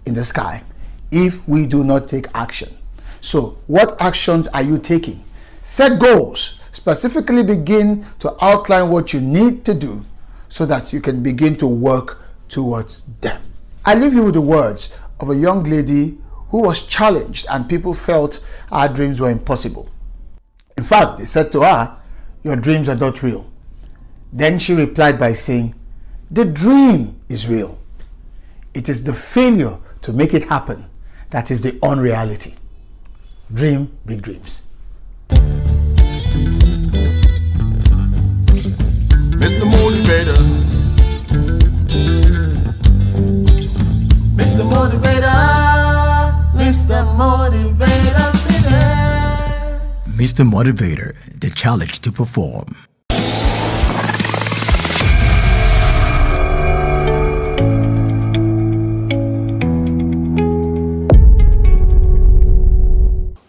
in the sky if we do not take action. So what actions are you taking? Set goals. Specifically begin to outline what you need to do so that you can begin to work towards them. I leave you with the words of a young lady who was challenged and people felt her dreams were impossible. In fact, they said to her, "Your dreams are not real." Then she replied by saying, "The dream is real. It is the failure to make it happen that is the unreality." Dream big dreams. Mr. Motivator. Mr. Motivator, Mr. Motivator, Mr. Motivator, the challenge to perform.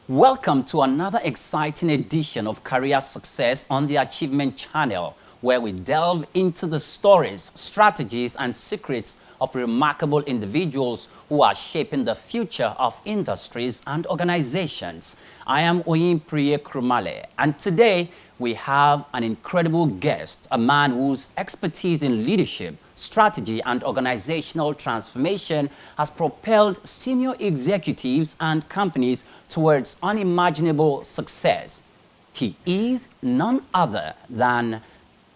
Welcome to another exciting edition of Career Success on the Achievement Channel, where we delve into the stories, strategies, and secrets of remarkable individuals who are shaping the future of industries and organizations. I am Oyin Priye Krumale, and today we have an incredible guest, a man whose expertise in leadership, strategy, and organizational transformation has propelled senior executives and companies towards unimaginable success. He is none other than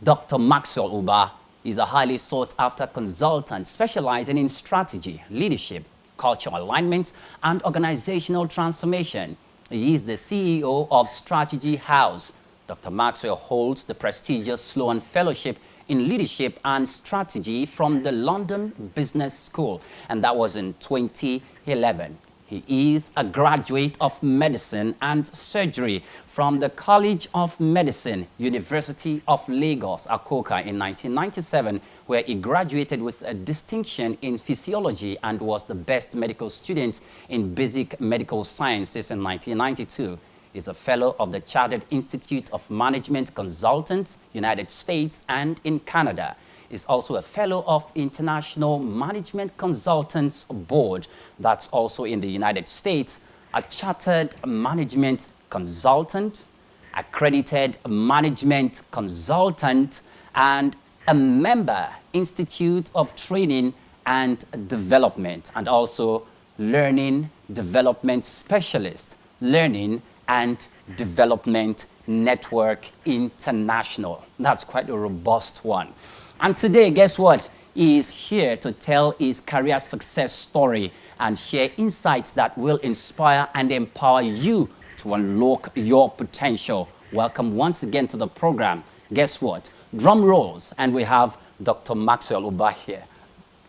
Dr. Maxwell Ubah. Is a highly sought-after consultant specializing in strategy, leadership, cultural alignment, and organizational transformation. He is the CEO of Strategy House. Dr. Maxwell holds the prestigious Sloan Fellowship in Leadership and Strategy from the London Business School, and that was in 2011. He is a graduate of medicine and surgery from the College of Medicine, University of Lagos, Akoka, in 1997, where he graduated with a distinction in physiology and was the best medical student in basic medical sciences in 1992. He's a fellow of the Chartered Institute of Management Consultants, United States and in Canada. Is also a fellow of International Management Consultants Board, that's also in the United States, a chartered management consultant, accredited management consultant, and a member Institute of Training and Development, and also learning development specialist, learning and development network international. That's quite a robust one. And today, guess what? He is here to tell his career success story and share insights that will inspire and empower you to unlock your potential. Welcome once again to the program. Guess what? Drum rolls, and we have Dr. Maxwell Ubah here.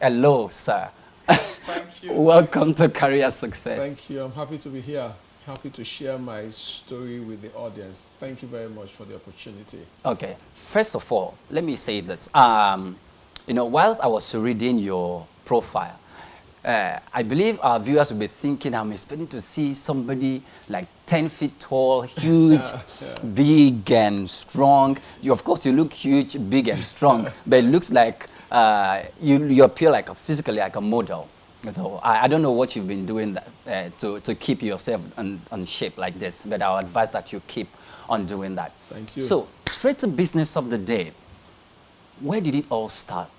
Hello, sir. Thank you. Welcome to Career Success. Thank you. I'm happy to be here. Happy to share my story with the audience. Thank you very much for the opportunity. Okay. First of all, let me say this. Whilst I was reading your profile, I believe our viewers will be thinking I'm expecting to see somebody like 10 feet tall, huge, big and strong. Of course, you look huge, big and strong, but it looks like you appear like physically like a model. So I don't know what you've been doing to keep yourself on shape like this, but I would advise that you keep on doing that. Thank you. So, straight to business of the day. Where did it all start?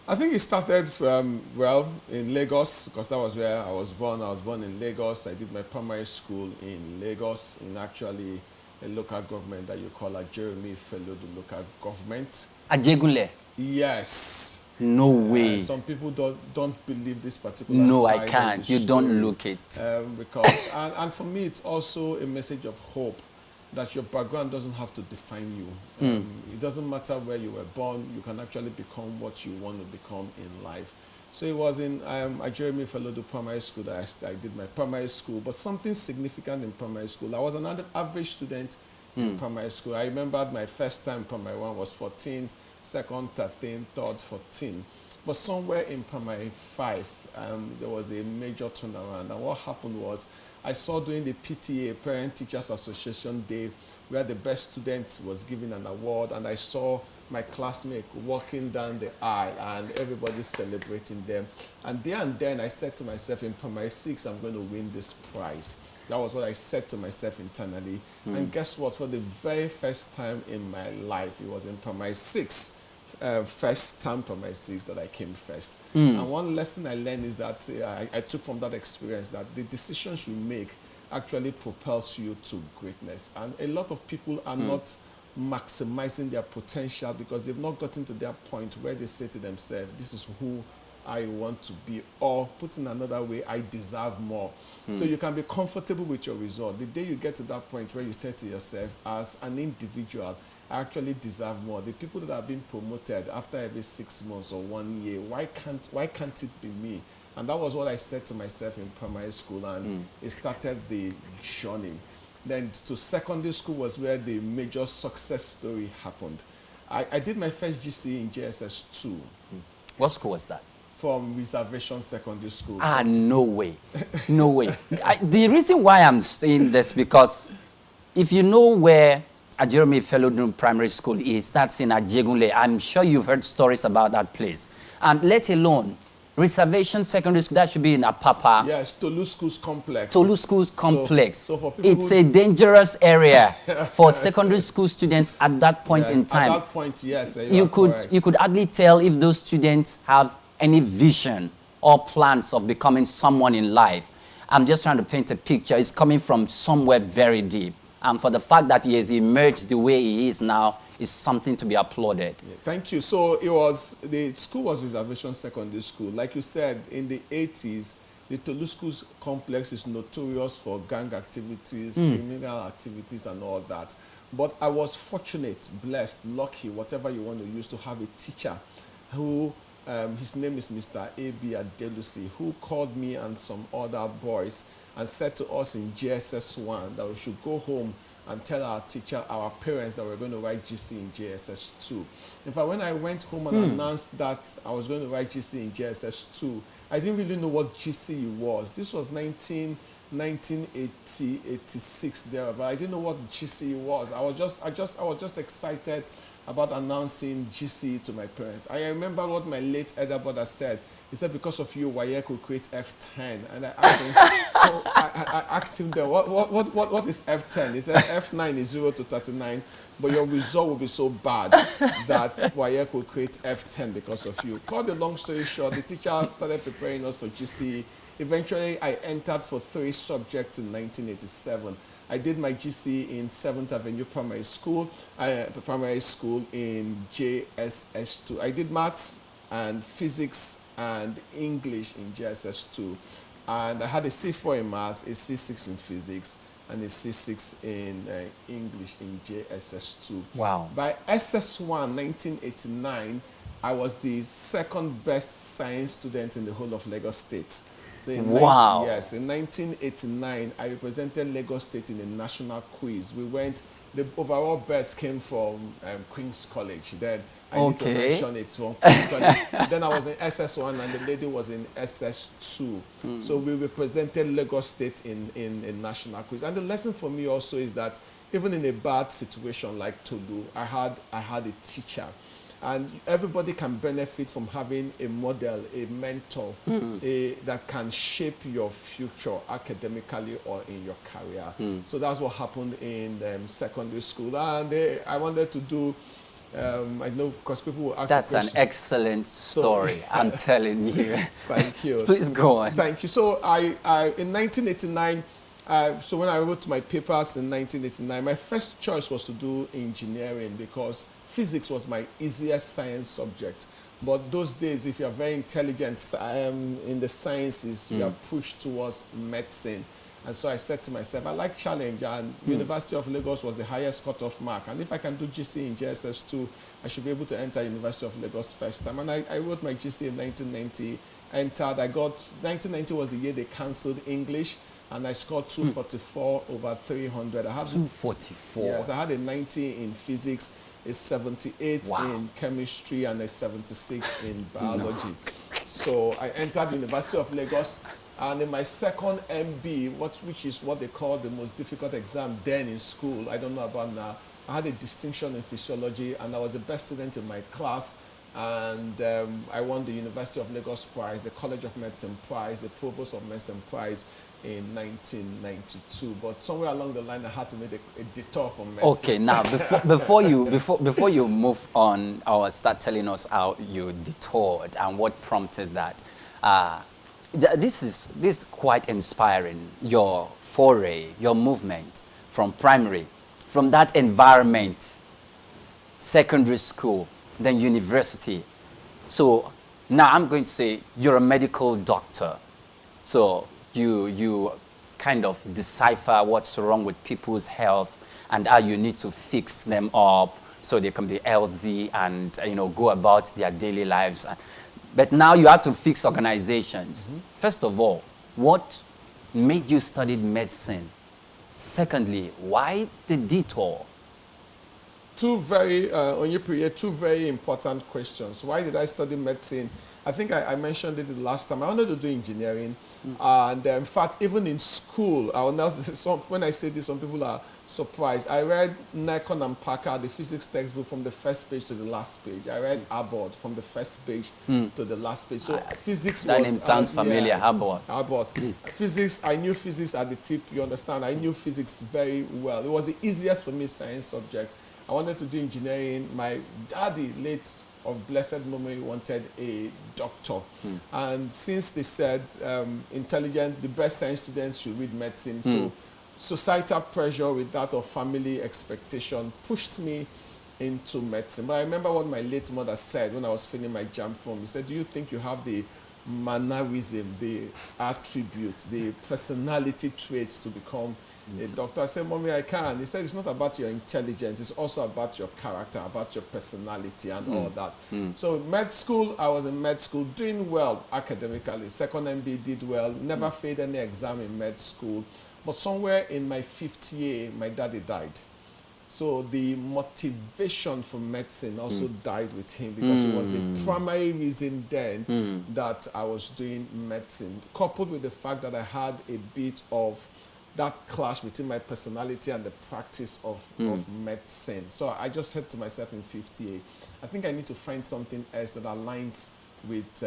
I think it started in Lagos, because that was where I was born. I was born in Lagos. I did my primary school in Lagos, in actually a local government that you call a Jeremy Felodu local government. Ajegunle? Yes. No way. Some people don't believe this particular No, side I can't. of the You don't story. look it. Because and for me, it's also a message of hope that your background doesn't have to define you. It doesn't matter where you were born. You can actually become what you want to become in life. So it was in a Jeremy Felodu primary school that I did my primary school. But something significant in primary school. I was an average student in primary school. I remembered my first time primary 1 was 14, second, 13, third, 14. But somewhere in primary 5, there was a major turnaround. And what happened was, I saw during the PTA, Parent Teachers Association Day, where the best student was given an award, and I saw my classmate walking down the aisle and everybody celebrating them. And there and then I said to myself, in primary 6, I'm going to win this prize. That was what I said to myself internally. And guess what? For the very first time in my life, it was in primary 6, first time primary 6 that I came first. And one lesson I learned is that I took from that experience that the decisions you make actually propels you to greatness. And a lot of people are not maximizing their potential because they've not gotten to that point where they say to themselves, this is who I want to be, or put in another way, I deserve more. So you can be comfortable with your result. The day you get to that point where you say to yourself, as an individual, I actually deserve more. The people that are being promoted after every 6 months or 1 year, why can't it be me? And that was what I said to myself in primary school, and it started the journey. Then to secondary school was where the major success story happened. I did my first GCE in JSS 2. What school was that? From Reservation Secondary School. Ah, no way. No way. The reason why I'm saying this, because if you know where Jeremy Fellow Primary School is, that's in Ajegunle. I'm sure you've heard stories about that place. And let alone Reservation Secondary School, that should be in Apapa. Yes, Tolu Schools Complex. Tolu Schools Complex. So for people it's a dangerous area for secondary school students at that point in time. At that point, yes. You could hardly tell if those students have any vision or plans of becoming someone in life. I'm just trying to paint a picture. It's coming from somewhere very deep. And for the fact that he has emerged the way he is now is something to be applauded. Yeah, thank you. So the school was Reservation Secondary School. Like you said, in the 80s, the Tolu Schools Complex is notorious for gang activities, criminal activities, and all that. But I was fortunate, blessed, lucky, whatever you want to use, to have a teacher who, his name is Mr. A.B. Adelusi, who called me and some other boys and said to us in JSS 1 that we should go home and tell our teacher, our parents, that we're going to write GC in JSS 2. In fact, when I went home and announced that I was going to write GC in JSS 2, I didn't really know what GCE was. This was 1980, 86 there, but I didn't know what GCE was. I was just excited about announcing GCE to my parents. I remember what my late elder brother said. He said, because of you, WAEC will create F10. And I asked him, I asked him then, what is F10? He said, F9 is 0 to 39, but your result will be so bad that WAEC will create F10 because of you. Cut the long story short, the teacher started preparing us for GCE. Eventually, I entered for 3 subjects in 1987. I did my GCE in 7th Avenue Primary School in JSS 2. I did maths and physics and English in JSS 2. And I had a C4 in maths, a C6 in physics, and a C6 in English in JSS 2. Wow. By SS1, 1989, I was the second best science student in the whole of Lagos State. So in wow. Yes, in 1989, I represented Lagos State in a national quiz. The overall best came from Queen's College. Then I need to mention it from Queen's College. Then I was in SS1 and the lady was in SS2. So we represented Lagos State in national quiz. And the lesson for me also is that even in a bad situation like Tolu, I had a teacher. And everybody can benefit from having a model, a mentor that can shape your future academically or in your career. So that's what happened in secondary school. And I wanted to do, I know because people will ask. That's an excellent story, I'm telling you. Thank you. Please go on. Thank you. So in 1989, so when I wrote my papers in 1989, my first choice was to do engineering because physics was my easiest science subject. But those days, if you're very intelligent in the sciences, you are pushed towards medicine. And so I said to myself, I like challenge, and University of Lagos was the highest cutoff mark. And if I can do GC in JSS 2, I should be able to enter University of Lagos first time. And I wrote my GC in 1990, entered. 1990 was the year they cancelled English. and I scored 244 over 300. I had 244. Yes, I had a 90 in physics, a 78 in chemistry, and a 76 in biology. So I entered University of Lagos, and in my second MB, which is what they call the most difficult exam then in school, I don't know about now, I had a distinction in physiology, and I was the best student in my class. And I won the University of Lagos Prize, the College of Medicine Prize, the Provost of Medicine Prize in 1992. But somewhere along the line, I had to make a detour from medicine. Okay, now before you move on or start telling us how you detoured and what prompted that, this is quite inspiring. Your foray, your movement from primary, from that environment, secondary school, then university. So now I'm going to say you're a medical doctor. So you kind of decipher what's wrong with people's health and how you need to fix them up so they can be healthy and go about their daily lives. But now you have to fix organizations. First of all, what made you study medicine? Secondly, why the detour? Two very important questions. Why did I study medicine? I think I mentioned it the last time. I wanted to do engineering. And in fact, even in school, when I say this, some people are surprised. I read Nikon and Packard, the physics textbook, from the first page to the last page. I read Abbott from the first page to the last page. So physics that name sounds familiar, Abbott. Abbott. Physics, I knew physics at the tip, you understand. I knew physics very well. It was the easiest for me science subject. I wanted to do engineering. My daddy, late of blessed memory, wanted a doctor. And since they said the best science students should read medicine, so societal pressure with that of family expectation pushed me into medicine. But I remember what my late mother said when I was filling my JAMB form. He said, do you think you have the mannerism, the attributes, the personality traits to become a doctor? I said, Mommy, I can. He said, it's not about your intelligence, it's also about your character, about your personality and all that. So med school, I was in med school doing well academically. Second MB did well, never failed any exam in med school. But somewhere in my 5th year, my daddy died. So the motivation for medicine also died with him, because it was the primary reason then that I was doing medicine, coupled with the fact that I had a bit of that clash between my personality and the practice of medicine. So I just said to myself in 5th year, I think I need to find something else that aligns with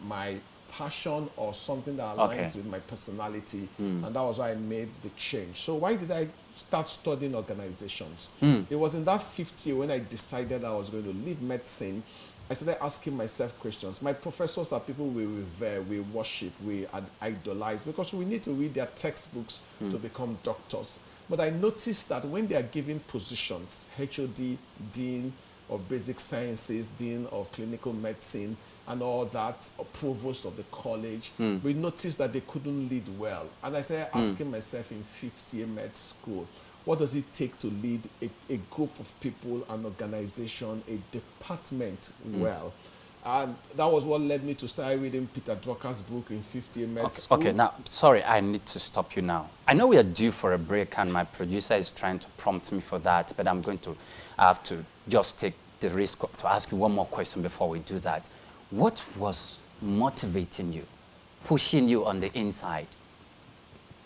my passion or something that aligns with my personality. And that was why I made the change. So why did I start studying organizations? It was in that 5th year when I decided I was going to leave medicine. I started asking myself questions. My professors are people we revere, we worship, we idolize, because we need to read their textbooks to become doctors. But I noticed that when they are given positions, HOD, Dean of Basic Sciences, Dean of Clinical Medicine, and all that, provost of the college, we noticed that they couldn't lead well. And I started asking myself in 5th year med school, what does it take to lead a group of people, an organization, a department well? And that was what led me to start reading Peter Drucker's book in 5th year med school. Okay, now, sorry, I need to stop you now. I know we are due for a break, and my producer is trying to prompt me for that, but I'm going to have to just take the risk to ask you one more question before we do that. What was motivating you, pushing you on the inside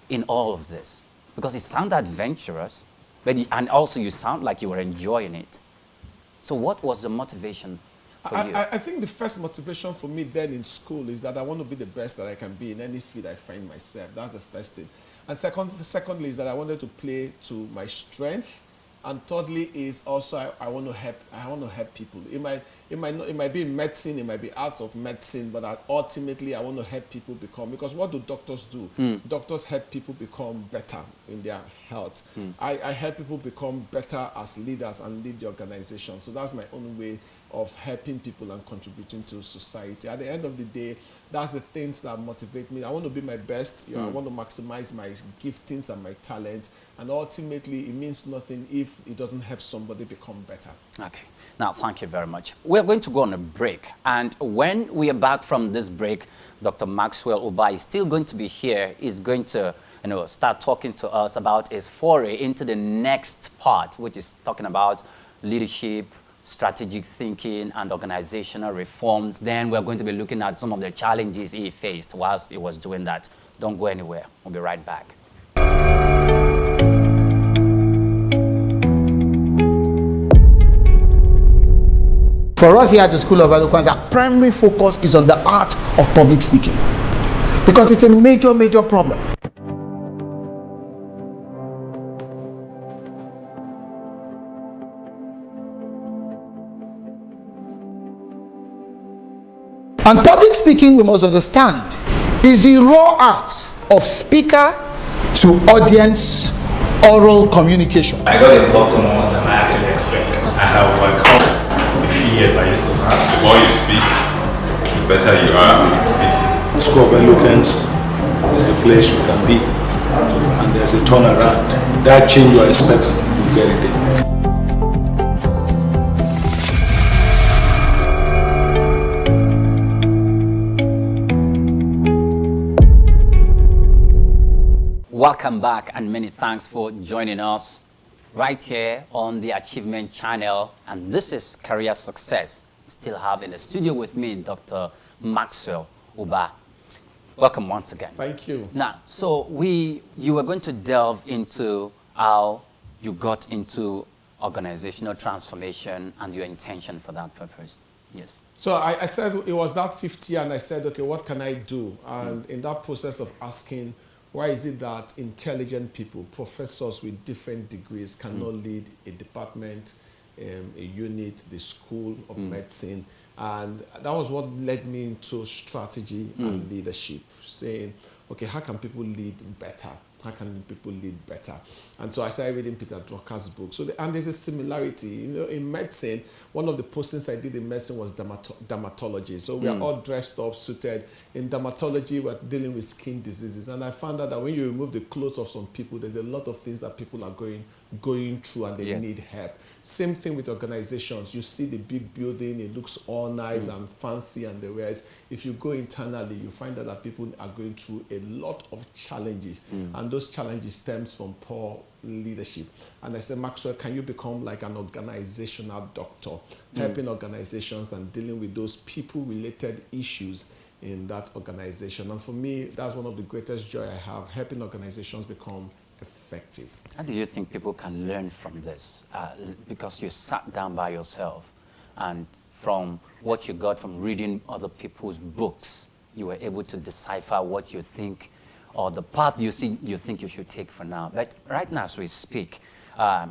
in all of this? Because it sounded adventurous, and also you sound like you were enjoying it. So what was the motivation for you? I think the first motivation for me then in school is that I want to be the best that I can be in any field I find myself. That's the first thing. And secondly is that I wanted to play to my strength. And thirdly is also I want to help people. It might be in medicine, it might be arts of medicine, but ultimately I want to help people become, because what do doctors do? Doctors help people become better in their health. I help people become better as leaders and lead the organization. So that's my own way of helping people and contributing to society. At the end of the day, that's the things that motivate me. I want to be my best. I want to maximize my giftings and my talent. And ultimately, it means nothing if it doesn't help somebody become better. Okay. Now, thank you very much. We're going to go on a break. And when we are back from this break, Dr. Maxwell Ubah is still going to be here. He's going to start talking to us about his foray into the next part, which is talking about leadership, strategic thinking, and organizational reforms. Then we're going to be looking at some of the challenges he faced whilst he was doing that. Don't go anywhere. We'll be right back. For us here at the School of Eloquence, our primary focus is on the art of public speaking, because it's a major, major problem. And public speaking, we must understand, is the raw art of speaker to audience oral communication. I got a lot more than I actually expected. I have overcome the few years I used to have. The more you speak, the better you are at speaking. School of Eloquence is the place you can be, and there's a turnaround. That change you are expecting, you get it there. Welcome back, and many thanks for joining us right here on the Achievement Channel. And this is Career Success. Still have in the studio with me Dr. Maxwell Ubah. Welcome once again. Thank you. Now, so you were going to delve into how you got into organizational transformation and your intention for that purpose. Yes. So I said it was that 50, and I said, okay, what can I do? And in that process of asking, why is it that intelligent people, professors with different degrees, cannot lead a department, a unit, the school of medicine? And that was what led me into strategy and leadership, saying, okay, how can people lead better? How can people lead better? And so I started reading Peter Drucker's book. So and there's a similarity. You know, in medicine, one of the postings I did in medicine was dermatology. So we are all dressed up, suited. In dermatology, we're dealing with skin diseases. And I found out that when you remove the clothes of some people, there's a lot of things that people are going through, and they need help. Same thing with organizations. You see the big building, it looks all nice and fancy and the rest. If you go internally, you find out that people are going through a lot of challenges. And those challenges stems from poor leadership. And I said, Maxwell, can you become like an organizational doctor, helping organizations and dealing with those people-related issues in that organization? And for me, that's one of the greatest joy I have, helping organizations become effective. How do you think people can learn from this? Because you sat down by yourself, and from what you got from reading other people's books, you were able to decipher what you think, or the path you think you should take for now. But right now, as we speak,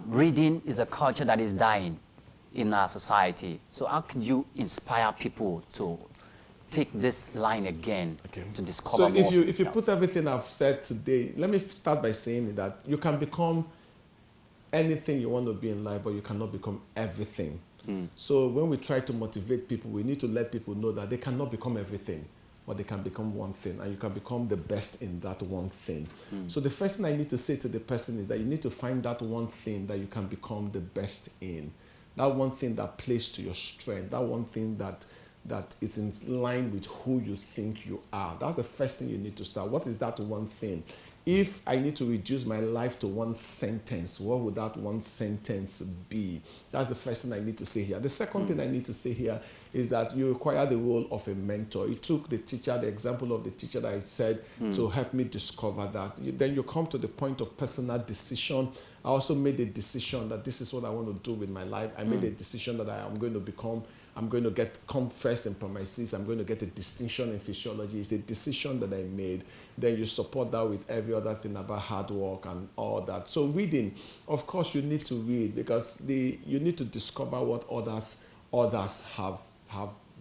reading is a culture that is dying in our society. So how can you inspire people to take this line again to discover more? So if you put everything I've said today, let me start by saying that you can become anything you want to be in life, but you cannot become everything. So when we try to motivate people, we need to let people know that they cannot become everything, but they can become one thing, and you can become the best in that one thing. So the first thing I need to say to the person is that you need to find that one thing that you can become the best in, that one thing that plays to your strength, that one thing that is in line with who you think you are. That's the first thing you need to start. What is that one thing? If I need to reduce my life to one sentence, what would that one sentence be? That's the first thing I need to say here. The second thing I need to say here is that you require the role of a mentor. You took the teacher, the example of the teacher that I said, to help me discover that. Then you come to the point of personal decision. I also made a decision that this is what I want to do with my life. I made a decision that I am going to become, I'm going to come first in primary six. I'm going to get a distinction in physiology. It's a decision that I made. Then you support that with every other thing about hard work and all that. So reading, of course, you need to read, because you need to discover what others have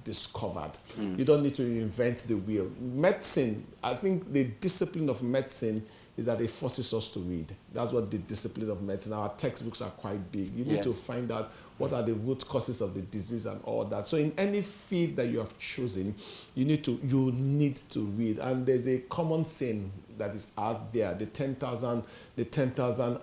discovered. You don't need to reinvent the wheel. Medicine, I think the discipline of medicine is that it forces us to read. That's what the discipline of medicine. Our textbooks are quite big. You need to find out what are the root causes of the disease and all that. So in any field that you have chosen, you need to read. And there's a common saying that is out there, the 10,000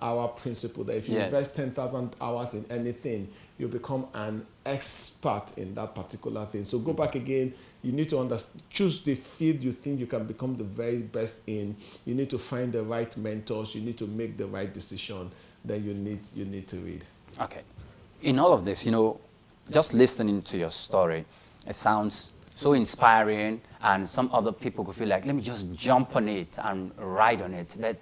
hour principle, that if you invest 10,000 hours in anything, you become an expert in that particular thing. So go back again. You need to choose the field you think you can become the very best in. You need to find the right mentors. You need to make the right decision. Then you need to read. Okay. In all of this, you know, just listening to your story, it sounds so inspiring, and some other people could feel like, let me just jump on it and ride on it. But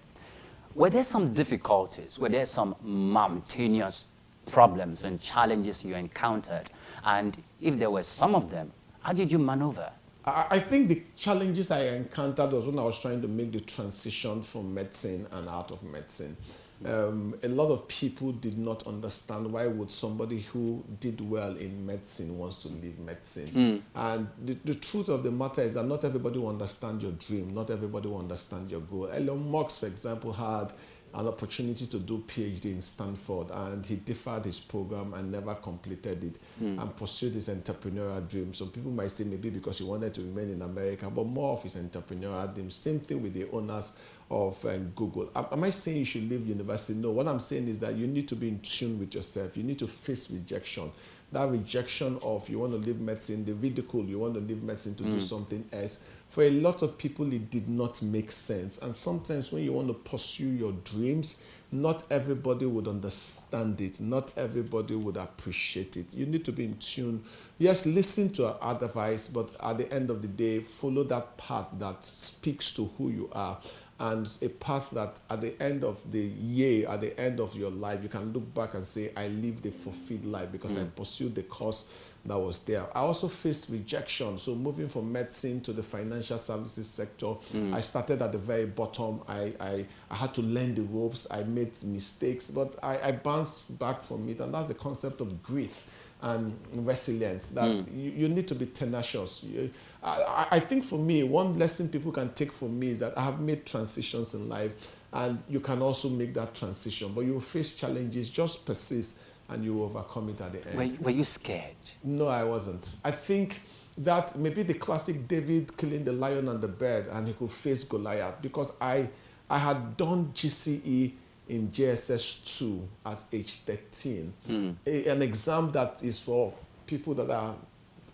were there some difficulties? Were there some mountainous problems and challenges you encountered? And if there were some of them, how did you maneuver? I think the challenges I encountered was when I was trying to make the transition from medicine and out of medicine. A lot of people did not understand why would somebody who did well in medicine wants to leave medicine. And the truth of the matter is that not everybody will understand your dream. Not everybody will understand your goal. Elon Musk, for example, had an opportunity to do PhD in Stanford, and he deferred his program and never completed it and pursued his entrepreneurial dream. Some people might say maybe because he wanted to remain in America, but more of his entrepreneurial dream. Same thing with the owners of Google. Am I saying you should leave university? No, what I'm saying is that you need to be in tune with yourself. You need to face rejection. That rejection of you want to leave medicine, the ridicule, you want to leave medicine to do something else. For a lot of people, it did not make sense. And sometimes when you want to pursue your dreams, not everybody would understand it. Not everybody would appreciate it. You need to be in tune. Yes, listen to our advice, but at the end of the day, follow that path that speaks to who you are. And a path that at the end of the year, at the end of your life, you can look back and say, I lived a fulfilled life because I pursued the cause that was there. I also faced rejection. So moving from medicine to the financial services sector, I started at the very bottom. I had to learn the ropes. I made mistakes, but I bounced back from it. And that's the concept of grit and resilience, that you need to be tenacious. I think for me, one lesson people can take from me is that I have made transitions in life, and you can also make that transition, but you will face challenges. Just persist and you will overcome it at the end. Were you scared? No, I wasn't. I think that maybe the classic David killing the lion and the bird, and he could face Goliath, because I had done GCE in JSS 2 at age 13, an exam that is for people that are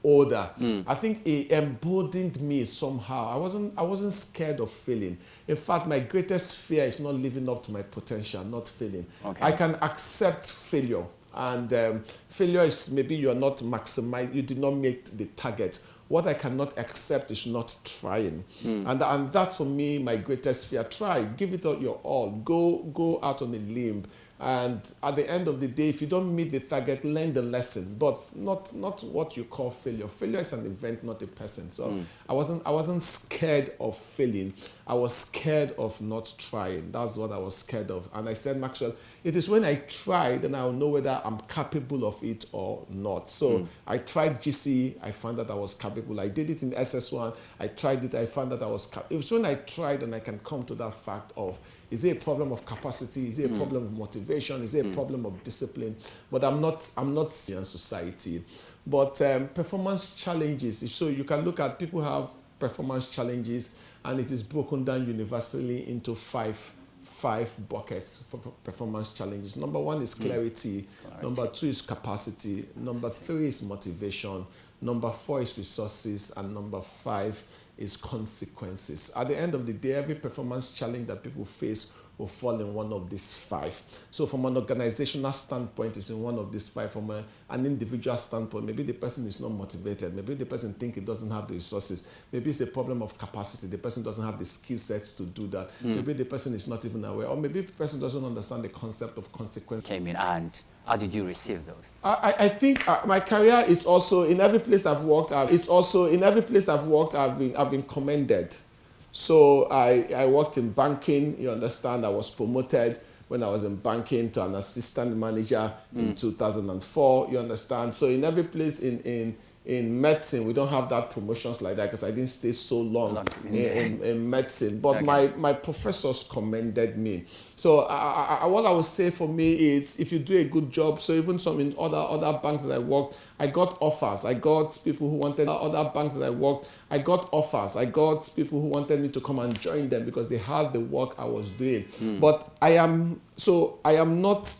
older. I think it emboldened me somehow. I wasn't scared of failing. In fact, my greatest fear is not living up to my potential, not failing. I can accept failure, and failure is maybe you're not maximized, you did not make the target. What I cannot accept is not trying. And that's for me my greatest fear. Try, give it your all, go out on a limb. And at the end of the day, if you don't meet the target, learn the lesson, but not what you call failure. Failure is an event, not a person. So I wasn't scared of failing. I was scared of not trying. That's what I was scared of. And I said, Maxwell, it is when I try, then I'll know whether I'm capable of it or not. So I tried GCE, I found that I was capable. I did it in SS1, I tried it, I found that I was capable. It was when I tried and I can come to that fact of, is it a problem of capacity? Is it a problem of motivation? Is it a problem of discipline? But I'm not in society. But performance challenges, so you can look at people have performance challenges, and it is broken down universally into five buckets for performance challenges. Number one is clarity. Number two is capacity. Number three is motivation. Number four is resources. And number five is consequences. At the end of the day, every performance challenge that people face will fall in one of these five. So from an organizational standpoint, it's in one of these five. From an individual standpoint, maybe the person is not motivated. Maybe the person thinks he doesn't have the resources. Maybe it's a problem of capacity. The person doesn't have the skill sets to do that. Maybe the person is not even aware. Or maybe the person doesn't understand the concept of consequence. Came in, and how did you receive those? I think my career is also, in every place I've worked, I've been commended. So I worked in banking, you understand. I was promoted when I was in banking to an assistant manager in 2004, you understand. So in every place in medicine, we don't have that promotions like that because I didn't stay so long in medicine. But my professors commended me. So what I would say for me is, if you do a good job, so even some in other banks that I worked, I got offers. I got people who wanted other banks that I worked. I got offers. I got people who wanted me to come and join them because they had the work I was doing. But I am not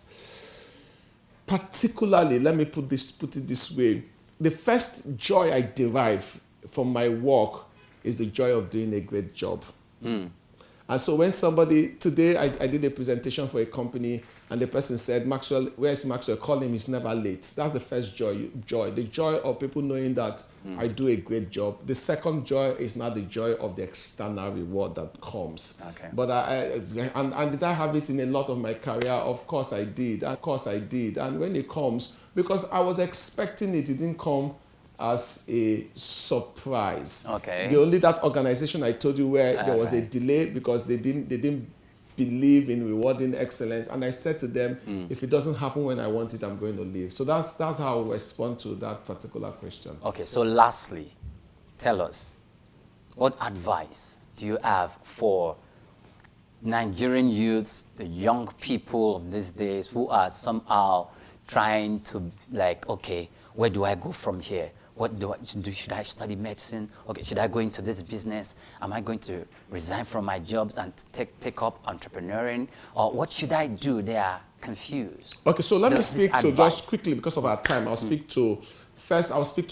particularly, let me put it this way, the first joy I derive from my work is the joy of doing a great job. And so when somebody, today I did a presentation for a company and the person said, Maxwell, where's Maxwell? Call him, he's never late. That's the first joy. The joy of people knowing that I do a great job. The second joy is not the joy of the external reward that comes. Okay. But and did I have it in a lot of my career? Of course I did. And when it comes, because I was expecting it didn't come as a surprise. Okay. The only that organization I told you where there was a delay because they didn't believe in rewarding excellence, and I said to them, if it doesn't happen when I want it, I'm going to leave. So that's how I respond to that particular question. Okay, so lastly, tell us, what advice do you have for Nigerian youths, the young people of these days who are somehow trying to okay, where do I go from here? What do I do? Should I study medicine? Okay, should I go into this business? Am I going to resign from my jobs and take up entrepreneuring? Or what should I do? They are confused. Okay, so let me speak to, just quickly because of our time, I'll speak to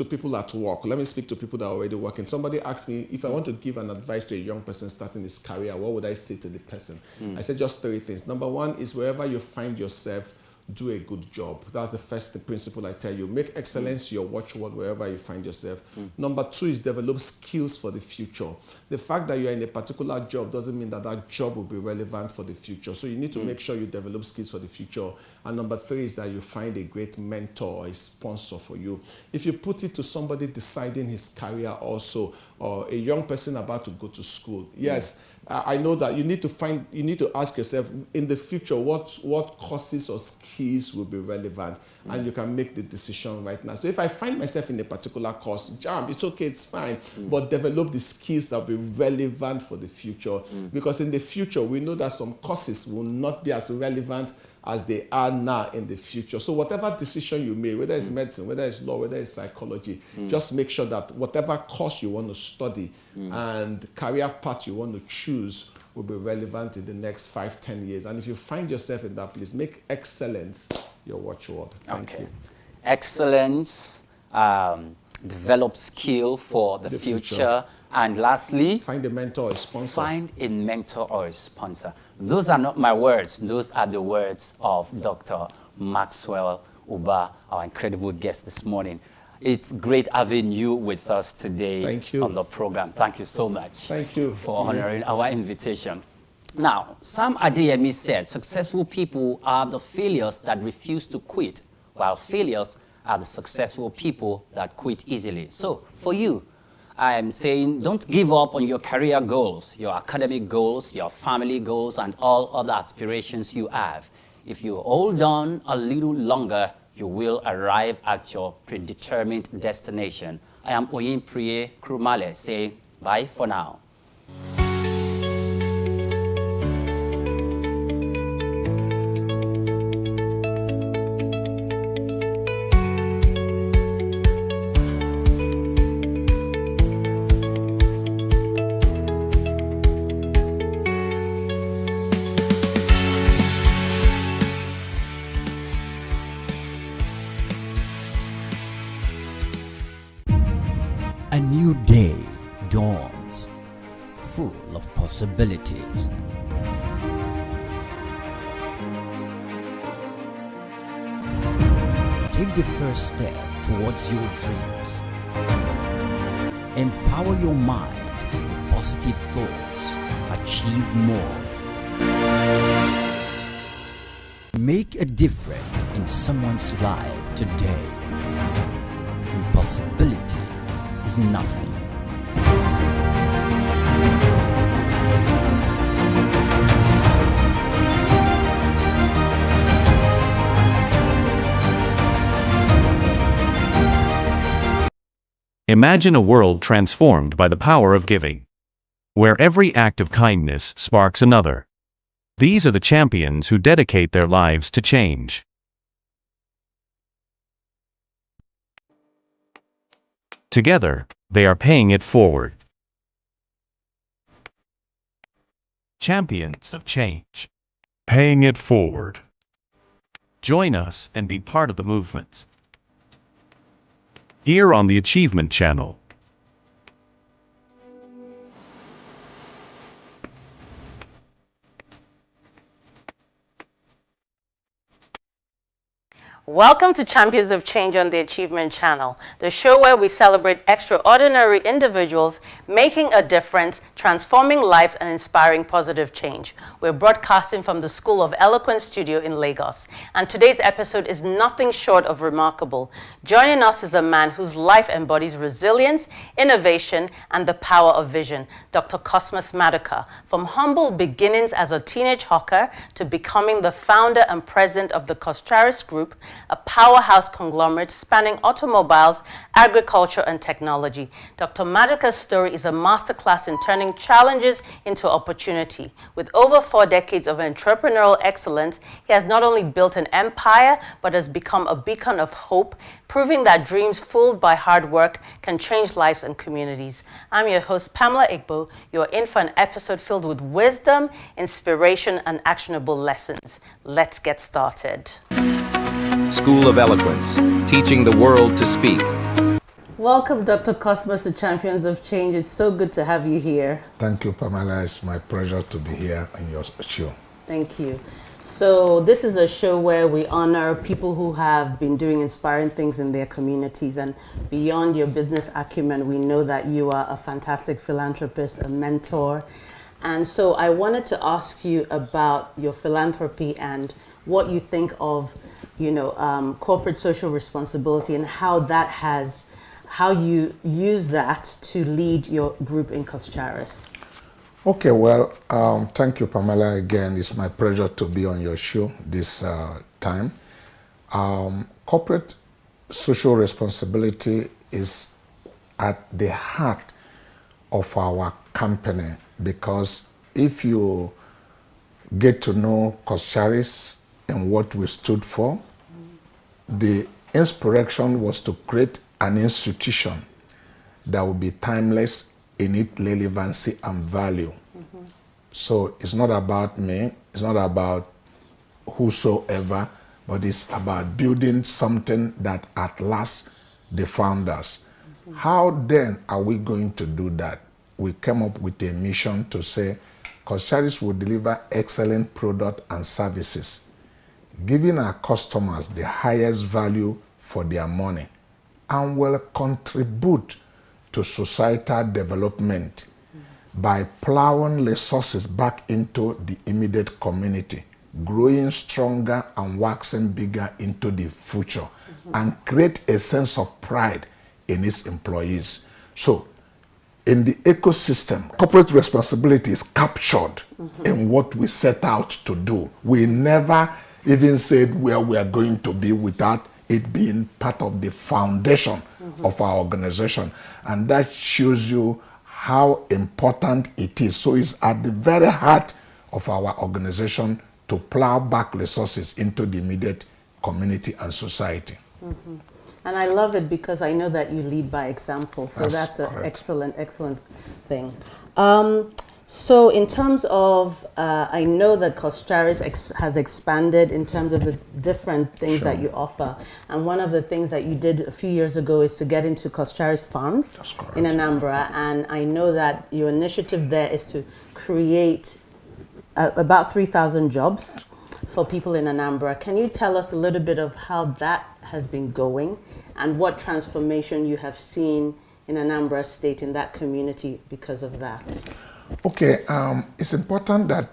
people at work. Let me speak to people that are already working. Somebody asked me if I want to give an advice to a young person starting his career, what would I say to the person? I said just 3 things. Number one is wherever you find yourself, do a good job. That's the first principle I tell you. Make excellence your watchword wherever you find yourself. Number 2 is develop skills for the future. The fact that you're in a particular job doesn't mean that that job will be relevant for the future. So you need to make sure you develop skills for the future. And number 3 is that you find a great mentor or a sponsor for you. If you put it to somebody deciding his career also, or a young person about to go to school, yes, I know that you need to ask yourself in the future what courses or skills will be relevant, and you can make the decision right now. So if I find myself in a particular course, jump, it's okay, it's fine, but develop the skills that will be relevant for the future, because in the future we know that some courses will not be as relevant as they are now in the future. So whatever decision you make, whether it's medicine, whether it's law, whether it's psychology, just make sure that whatever course you want to study and career path you want to choose will be relevant in the next 5-10 years. And if you find yourself in that place, make excellence your watchword. Thank you. Excellence, develop skill for the future. And lastly, find a mentor or a sponsor. Find a mentor or a sponsor. Those are not my words. Those are the words of Dr. Maxwell Ubah, our incredible guest this morning. It's great having you with us today. Thank you. On the program. Thank you so much. Thank you for honoring our invitation. Now, Sam Adeyemi said, successful people are the failures that refuse to quit, while failures are the successful people that quit easily. So, for you, I am saying don't give up on your career goals, your academic goals, your family goals, and all other aspirations you have. If you hold on a little longer, you will arrive at your predetermined destination. I am Oyinpriye Krumale saying bye for now. A new day dawns, full of possibilities. Take the first step towards your dreams. Empower your mind with positive thoughts. Achieve more. Make a difference in someone's life today. Impossibility is nothing. Imagine a world transformed by the power of giving, where every act of kindness sparks another. These are the champions who dedicate their lives to change. Together, they are paying it forward. Champions of change. Paying it forward. Join us and be part of the movement. Here on the Achievement Channel. Welcome to Champions of Change on the Achievement Channel, the show where we celebrate extraordinary individuals making a difference, transforming lives, and inspiring positive change. We're broadcasting from the School of Eloquence studio in Lagos, and today's episode is nothing short of remarkable. Joining us is a man whose life embodies resilience, innovation, and the power of vision, Dr. Cosmas Maduka. From humble beginnings as a teenage hawker to becoming the founder and president of the Coscharis Group, a powerhouse conglomerate spanning automobiles, agriculture, and technology. Dr. Maduka's story is a masterclass in turning challenges into opportunity. With over 4 decades of entrepreneurial excellence, he has not only built an empire, but has become a beacon of hope, proving that dreams fueled by hard work can change lives and communities. I'm your host, Pamela Igbo. You're in for an episode filled with wisdom, inspiration, and actionable lessons. Let's get started. School of Eloquence, teaching the world to speak. Welcome, Dr. Cosmas to Champions of Change. It's so good to have you here. Thank you, Pamela. It's my pleasure to be here in your show. Thank you. So this is a show where we honor people who have been doing inspiring things in their communities, and beyond your business acumen, we know that you are a fantastic philanthropist, a mentor. And so I wanted to ask you about your philanthropy and what you think of corporate social responsibility and how you use that to lead your group in Coscharis. Okay, well, thank you, Pamela. Again, it's my pleasure to be on your show this time. Corporate social responsibility is at the heart of our company, because if you get to know Coscharis and what we stood for, the inspiration was to create an institution that would be timeless in its relevancy and value. So it's not about me, it's not about whosoever, but it's about building something that outlasts the founders. How then are we going to do that? We came up with a mission to say Coscharis will deliver excellent product and services, giving our customers the highest value for their money, and will contribute to societal development by plowing resources back into the immediate community, growing stronger and waxing bigger into the future, and create a sense of pride in its employees. So, in the ecosystem, corporate responsibility is captured in what we set out to do. We never even said where we are going to be without it being part of the foundation of our organization. And that shows you how important it is. So it's at the very heart of our organization to plow back resources into the immediate community and society. And I love it because I know that you lead by example. So that's an excellent thing. So in terms of, I know that Coscharis has expanded in terms of the different things that you offer. And one of the things that you did a few years ago is to get into Coscharis Farms in Anambra. And I know that your initiative there is to create about 3,000 jobs for people in Anambra. Can you tell us a little bit of how that has been going and what transformation you have seen in Anambra State, in that community, because of that? Okay, it's important that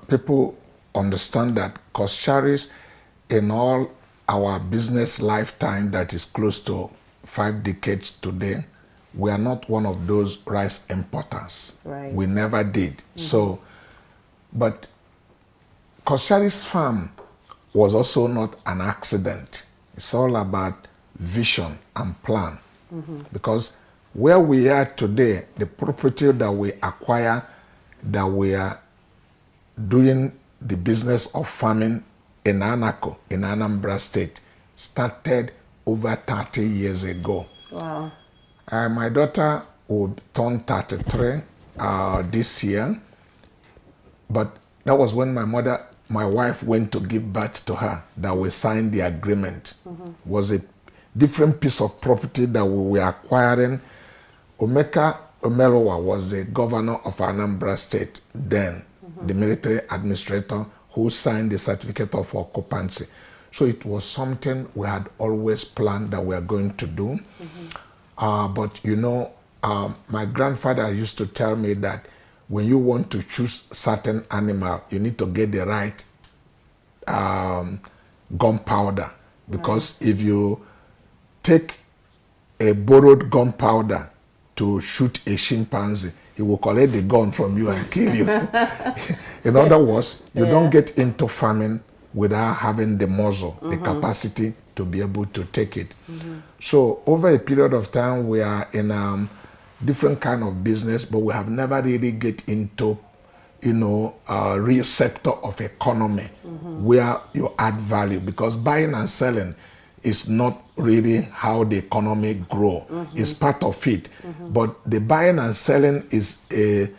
people understand that Coscharis, in all our business lifetime that is close to 5 decades today, we are not one of those rice importers. Right. We never did. So, but Coscharis Farm was also not an accident. It's all about vision and plan. Because where we are today, the property that we acquire, that we are doing the business of farming in Anako, in Anambra State, started over 30 years ago. Wow. My daughter would turn 33 this year, but that was when my mother my wife went to give birth to her that we signed the agreement. Was a different piece of property that we were acquiring. Omeka Omerowa was the governor of Anambra State then, the military administrator who signed the certificate of occupancy. So it was something we had always planned that we are going to do. But you know, my grandfather used to tell me that when you want to choose certain animal, you need to get the right gunpowder. Because if you take a borrowed gunpowder to shoot a chimpanzee, he will collect the gun from you and kill you. In other words, you don't get into farming without having the muzzle, the capacity to be able to take it. So over a period of time, we are in different kind of business, but we have never really get into, you know, a real sector of economy where you add value, because buying and selling is not really how the economy grow. It's part of it. But the buying and selling is a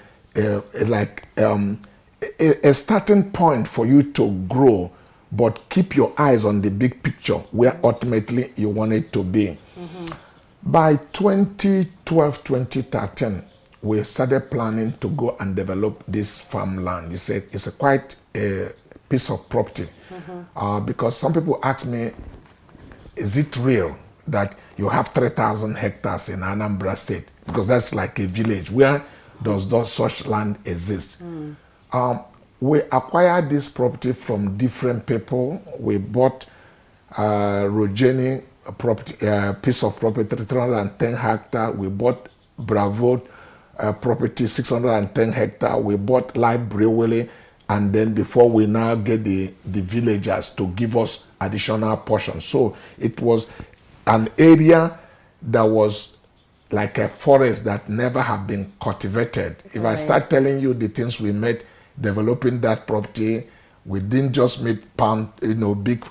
starting point for you to grow, but keep your eyes on the big picture where ultimately you want it to be. By 2012, 2013, we started planning to go and develop this farmland. It's a quite a piece of property. Because some people ask me, is it real that you have 3,000 hectares in Anambra State? Because that's like a village. Where does such land exist? We acquired this property from different people. We bought Rogeni property, piece of property, 310 hectares. We bought Bravo property, 610 hectares. We bought Live Brewelly, and then before we now get the villagers to give us additional portions. So it was an area that was like a forest that never have been cultivated. If I start telling you the things we made developing that property, we didn't just make big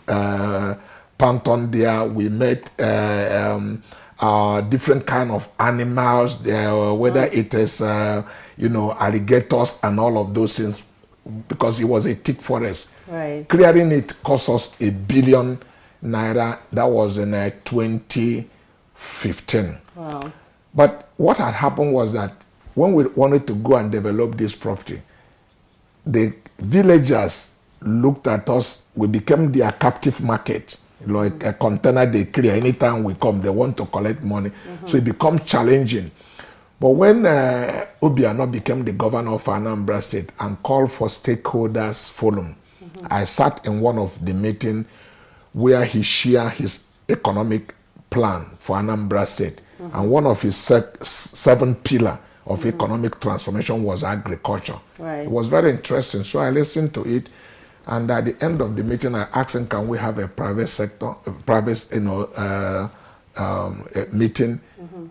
plankton there. We made different kind of animals there, whether it is alligators and all of those things, because it was a thick forest. Clearing it cost us ₦1 billion. That was in 2015. Wow. But what had happened was that when we wanted to go and develop this property, the villagers looked at us. We became their captive market, like a container they clear. Anytime we come, they want to collect money. So it becomes challenging. But when Obiano became the governor of Anambra State and called for stakeholders forum, I sat in one of the meetings where he shared his economic plan for Anambra State. And one of his 7 pillars of economic transformation was agriculture. It was very interesting. So I listened to it. And at the end of the meeting, I asked him, can we have a private sector, meeting,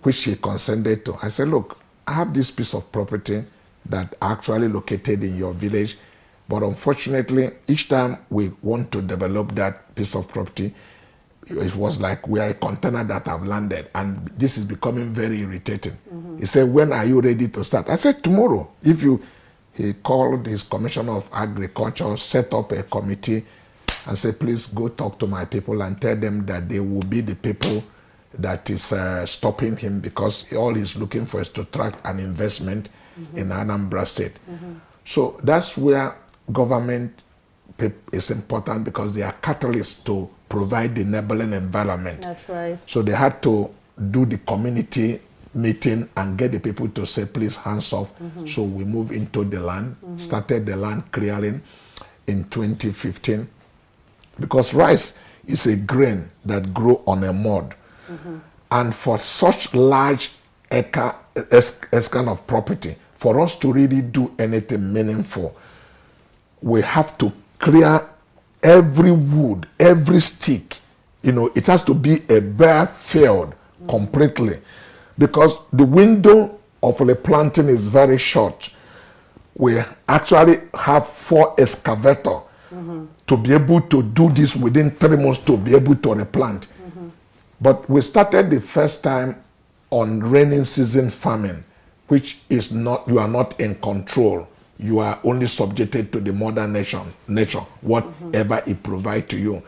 which he consented to. I said, look, I have this piece of property that actually located in your village, but unfortunately, each time we want to develop that piece of property, it was like we are a container that have landed, and this is becoming very irritating. He said, when are you ready to start? I said, tomorrow. He called his commissioner of agriculture, set up a committee, and said, please go talk to my people and tell them that they will be the people that is stopping him, because all he's looking for is to attract an investment in Anambra State. So that's where government is important, because they are catalysts to provide the enabling environment. That's right. So they had to do the community meeting and get the people to say, please, hands off. So we moved into the land, started the land clearing in 2015, because rice is a grain that grows on a mud. And for such large kind of property, for us to really do anything meaningful, we have to clear every wood, every stick. It has to be a bare field completely, because the window of the planting is very short. We actually have 4 excavators to be able to do this within 3 months to be able to replant. But we started the first time on rainy season farming, which is not, you are not in control. you are only subjected to the mother nature, whatever it provides to you.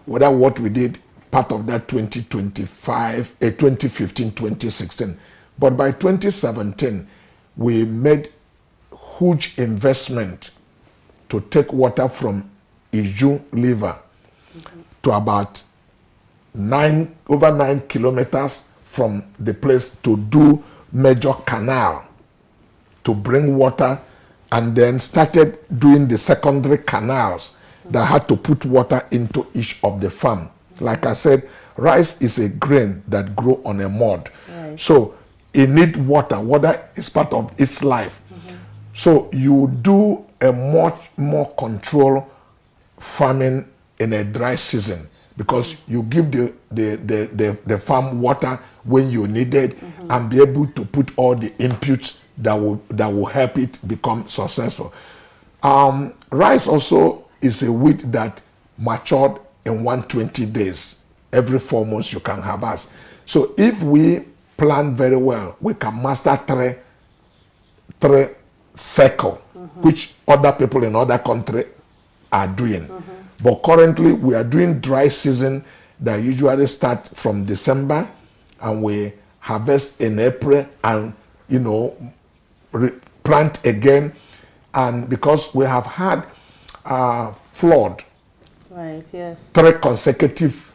Whether what we did, part of that 2015, 2016. But by 2017, we made huge investment to take water from Iju River to about over 9 kilometers from the place to do major canal to bring water, and then started doing the secondary canals that had to put water into each of the farm. Like I said, rice is a grain that grow on a mud. Right. So it need water. Water is part of its life. So you do a much more controlled farming in a dry season, because you give the farm water when you need it, and be able to put all the inputs that will help it become successful. Rice also is a wheat that matured in 120 days. Every 4 months you can harvest. So if we plan very well, we can master three cycle, which other people in other countries are doing. But currently we are doing dry season that usually start from December, and we harvest in April, and plant again. And because we have had flood, right? Yes. 3 consecutive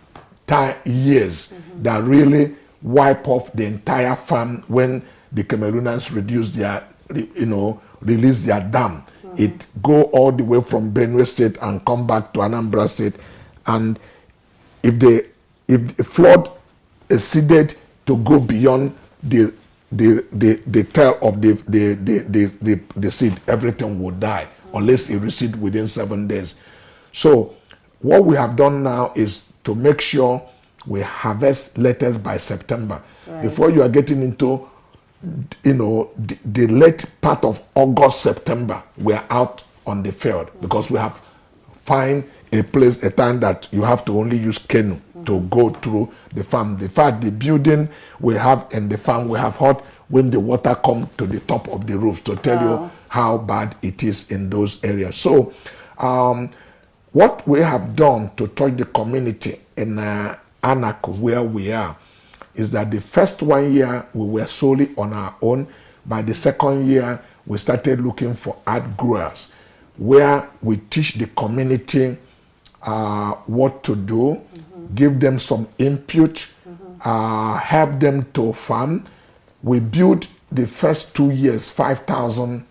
years that really wipe off the entire farm when the Cameroonians release their dam. It go all the way from Benue State and come back to Anambra State, and if the flood exceeded to go beyond the tail of the seed, everything would die unless it recede within 7 days. So what we have done now is to make sure we harvest lettuce by September. Right. Before you are getting into the late part of August, September, we are out on the field, because we have find a time that you have to only use canoe to go through the farm. The fact, the building we have in the farm, we have heard when the water come to the top of the roof, to tell you how bad it is in those areas. So what we have done to touch the community in Anak, where we are, is that the first 1 year we were solely on our own. By the second year, we started looking for art growers, where we teach the community what to do, give them some input, help them to farm. We built the first 2 years 5,000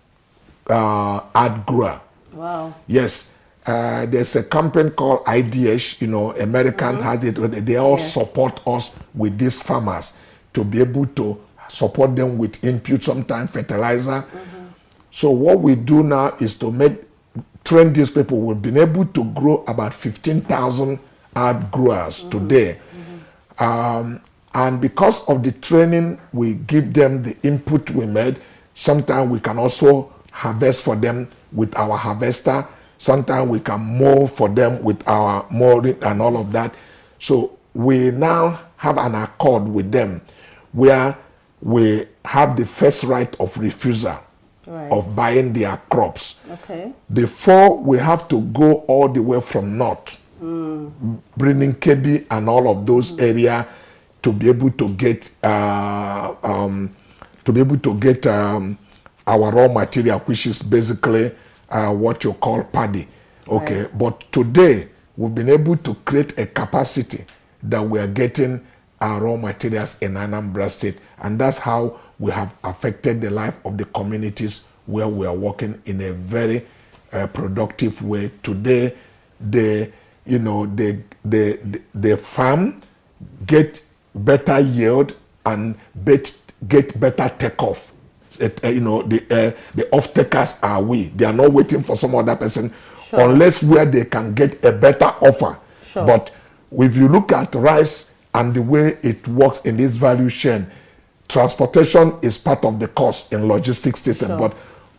art grower. Wow. Yes. There's a company called IDH, American has it. They all support us with these farmers to be able to support them with input, sometimes fertilizer. So what we do now is to train these people. We've been able to grow about 15,000 art growers today. And because of the training, we give them the input we made. Sometimes we can also harvest for them with our harvester. Sometimes we can mow for them with our mowing and all of that. So we now have an accord with them where we have the first right of refusal of buying their crops. Okay. Before, we have to go all the way from north, bringing Kebi and all of those areas to be able to get our raw material, which is basically what you call paddy. Okay. Right. But today we've been able to create a capacity that we are getting our raw materials in Anambra State, and that's how we have affected the life of the communities where we are working in a very productive way. Today, the farm get better yield and get better takeoff. The off-takers are we. They are not waiting for some other person, unless where they can get a better offer. But if you look at rice and the way it works in this value chain, transportation is part of the cost in logistics system. But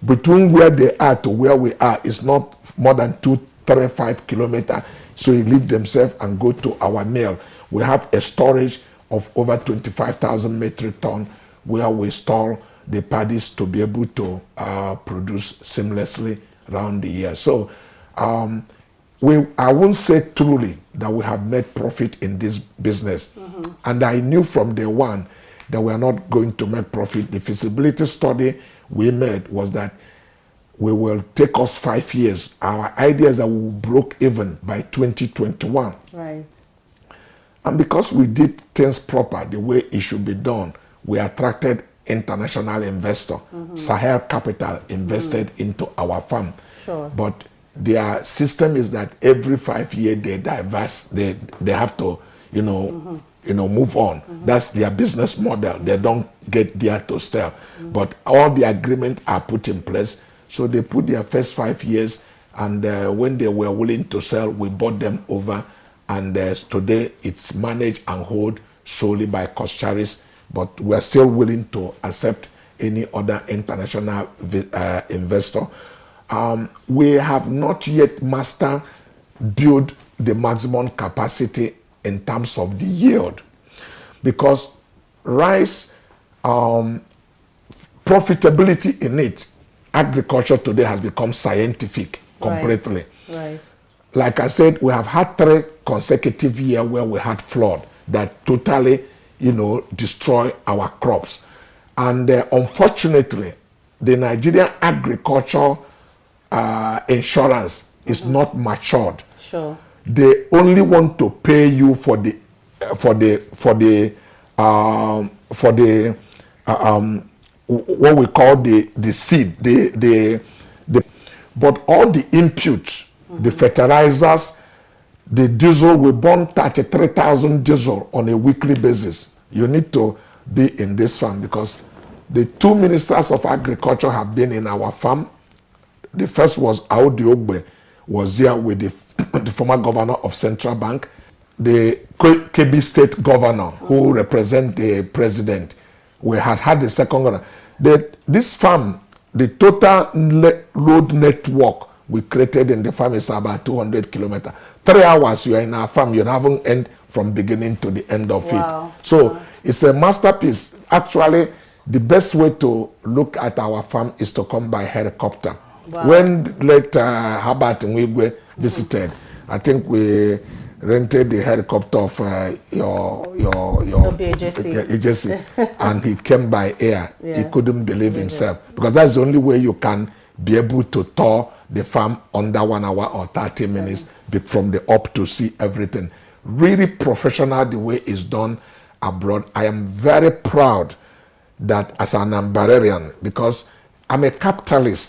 between where they are to where we are is not more than 2-3-5 kilometers. So they leave themselves and go to our mill. We have a storage of over 25,000 metric tons where we store the paddies to be able to produce seamlessly around the year. So I won't say truly that we have made profit in this business. And I knew from day one that we are not going to make profit. The feasibility study we made was that we will take us 5 years. Our idea is that we will break even by 2021. Right. And because we did things proper, the way it should be done, we attracted international investor. Sahel Capital invested into our farm. Sure. But their system is that every 5 years they divest, they have to, move on. That's their business model. They don't get there to sell. But all the agreements are put in place. So they put their first 5 years, and when they were willing to sell, we bought them over. And today it's managed and held solely by Coscharis, but we're still willing to accept any other international investor. We have not yet mastered build the maximum capacity in terms of the yield, because rice profitability in it, agriculture today has become scientific completely. Right. Like I said, we have had 3 consecutive years where we had flood that totally, destroy our crops. And unfortunately, the Nigerian agriculture insurance is not matured. Sure. They only want to pay you for the what we call the seed, but all the inputs, the fertilizers, the diesel, we burn 33,000 diesel on a weekly basis. You need to be in this farm, because the 2 ministers of agriculture have been in our farm. The first was Audi Ogbe, was there with the former governor of Central Bank, the Kebbi State governor who represent the president. We had the second governor. This farm, the total road network we created in the farm is about 200 kilometers. 3 hours you are in our farm, you haven't end from beginning to the end of it. So it's a masterpiece. Actually, the best way to look at our farm is to come by helicopter. When late Herbert Nwigwe visited, I think we rented the helicopter of your agency, and he came by air. He couldn't believe himself, because that's the only way you can be able to tour the farm under 1 hour or 30 minutes from the up to see everything. Really professional the way it's done abroad. I am very proud that as an Ambararian, because I'm a capitalist.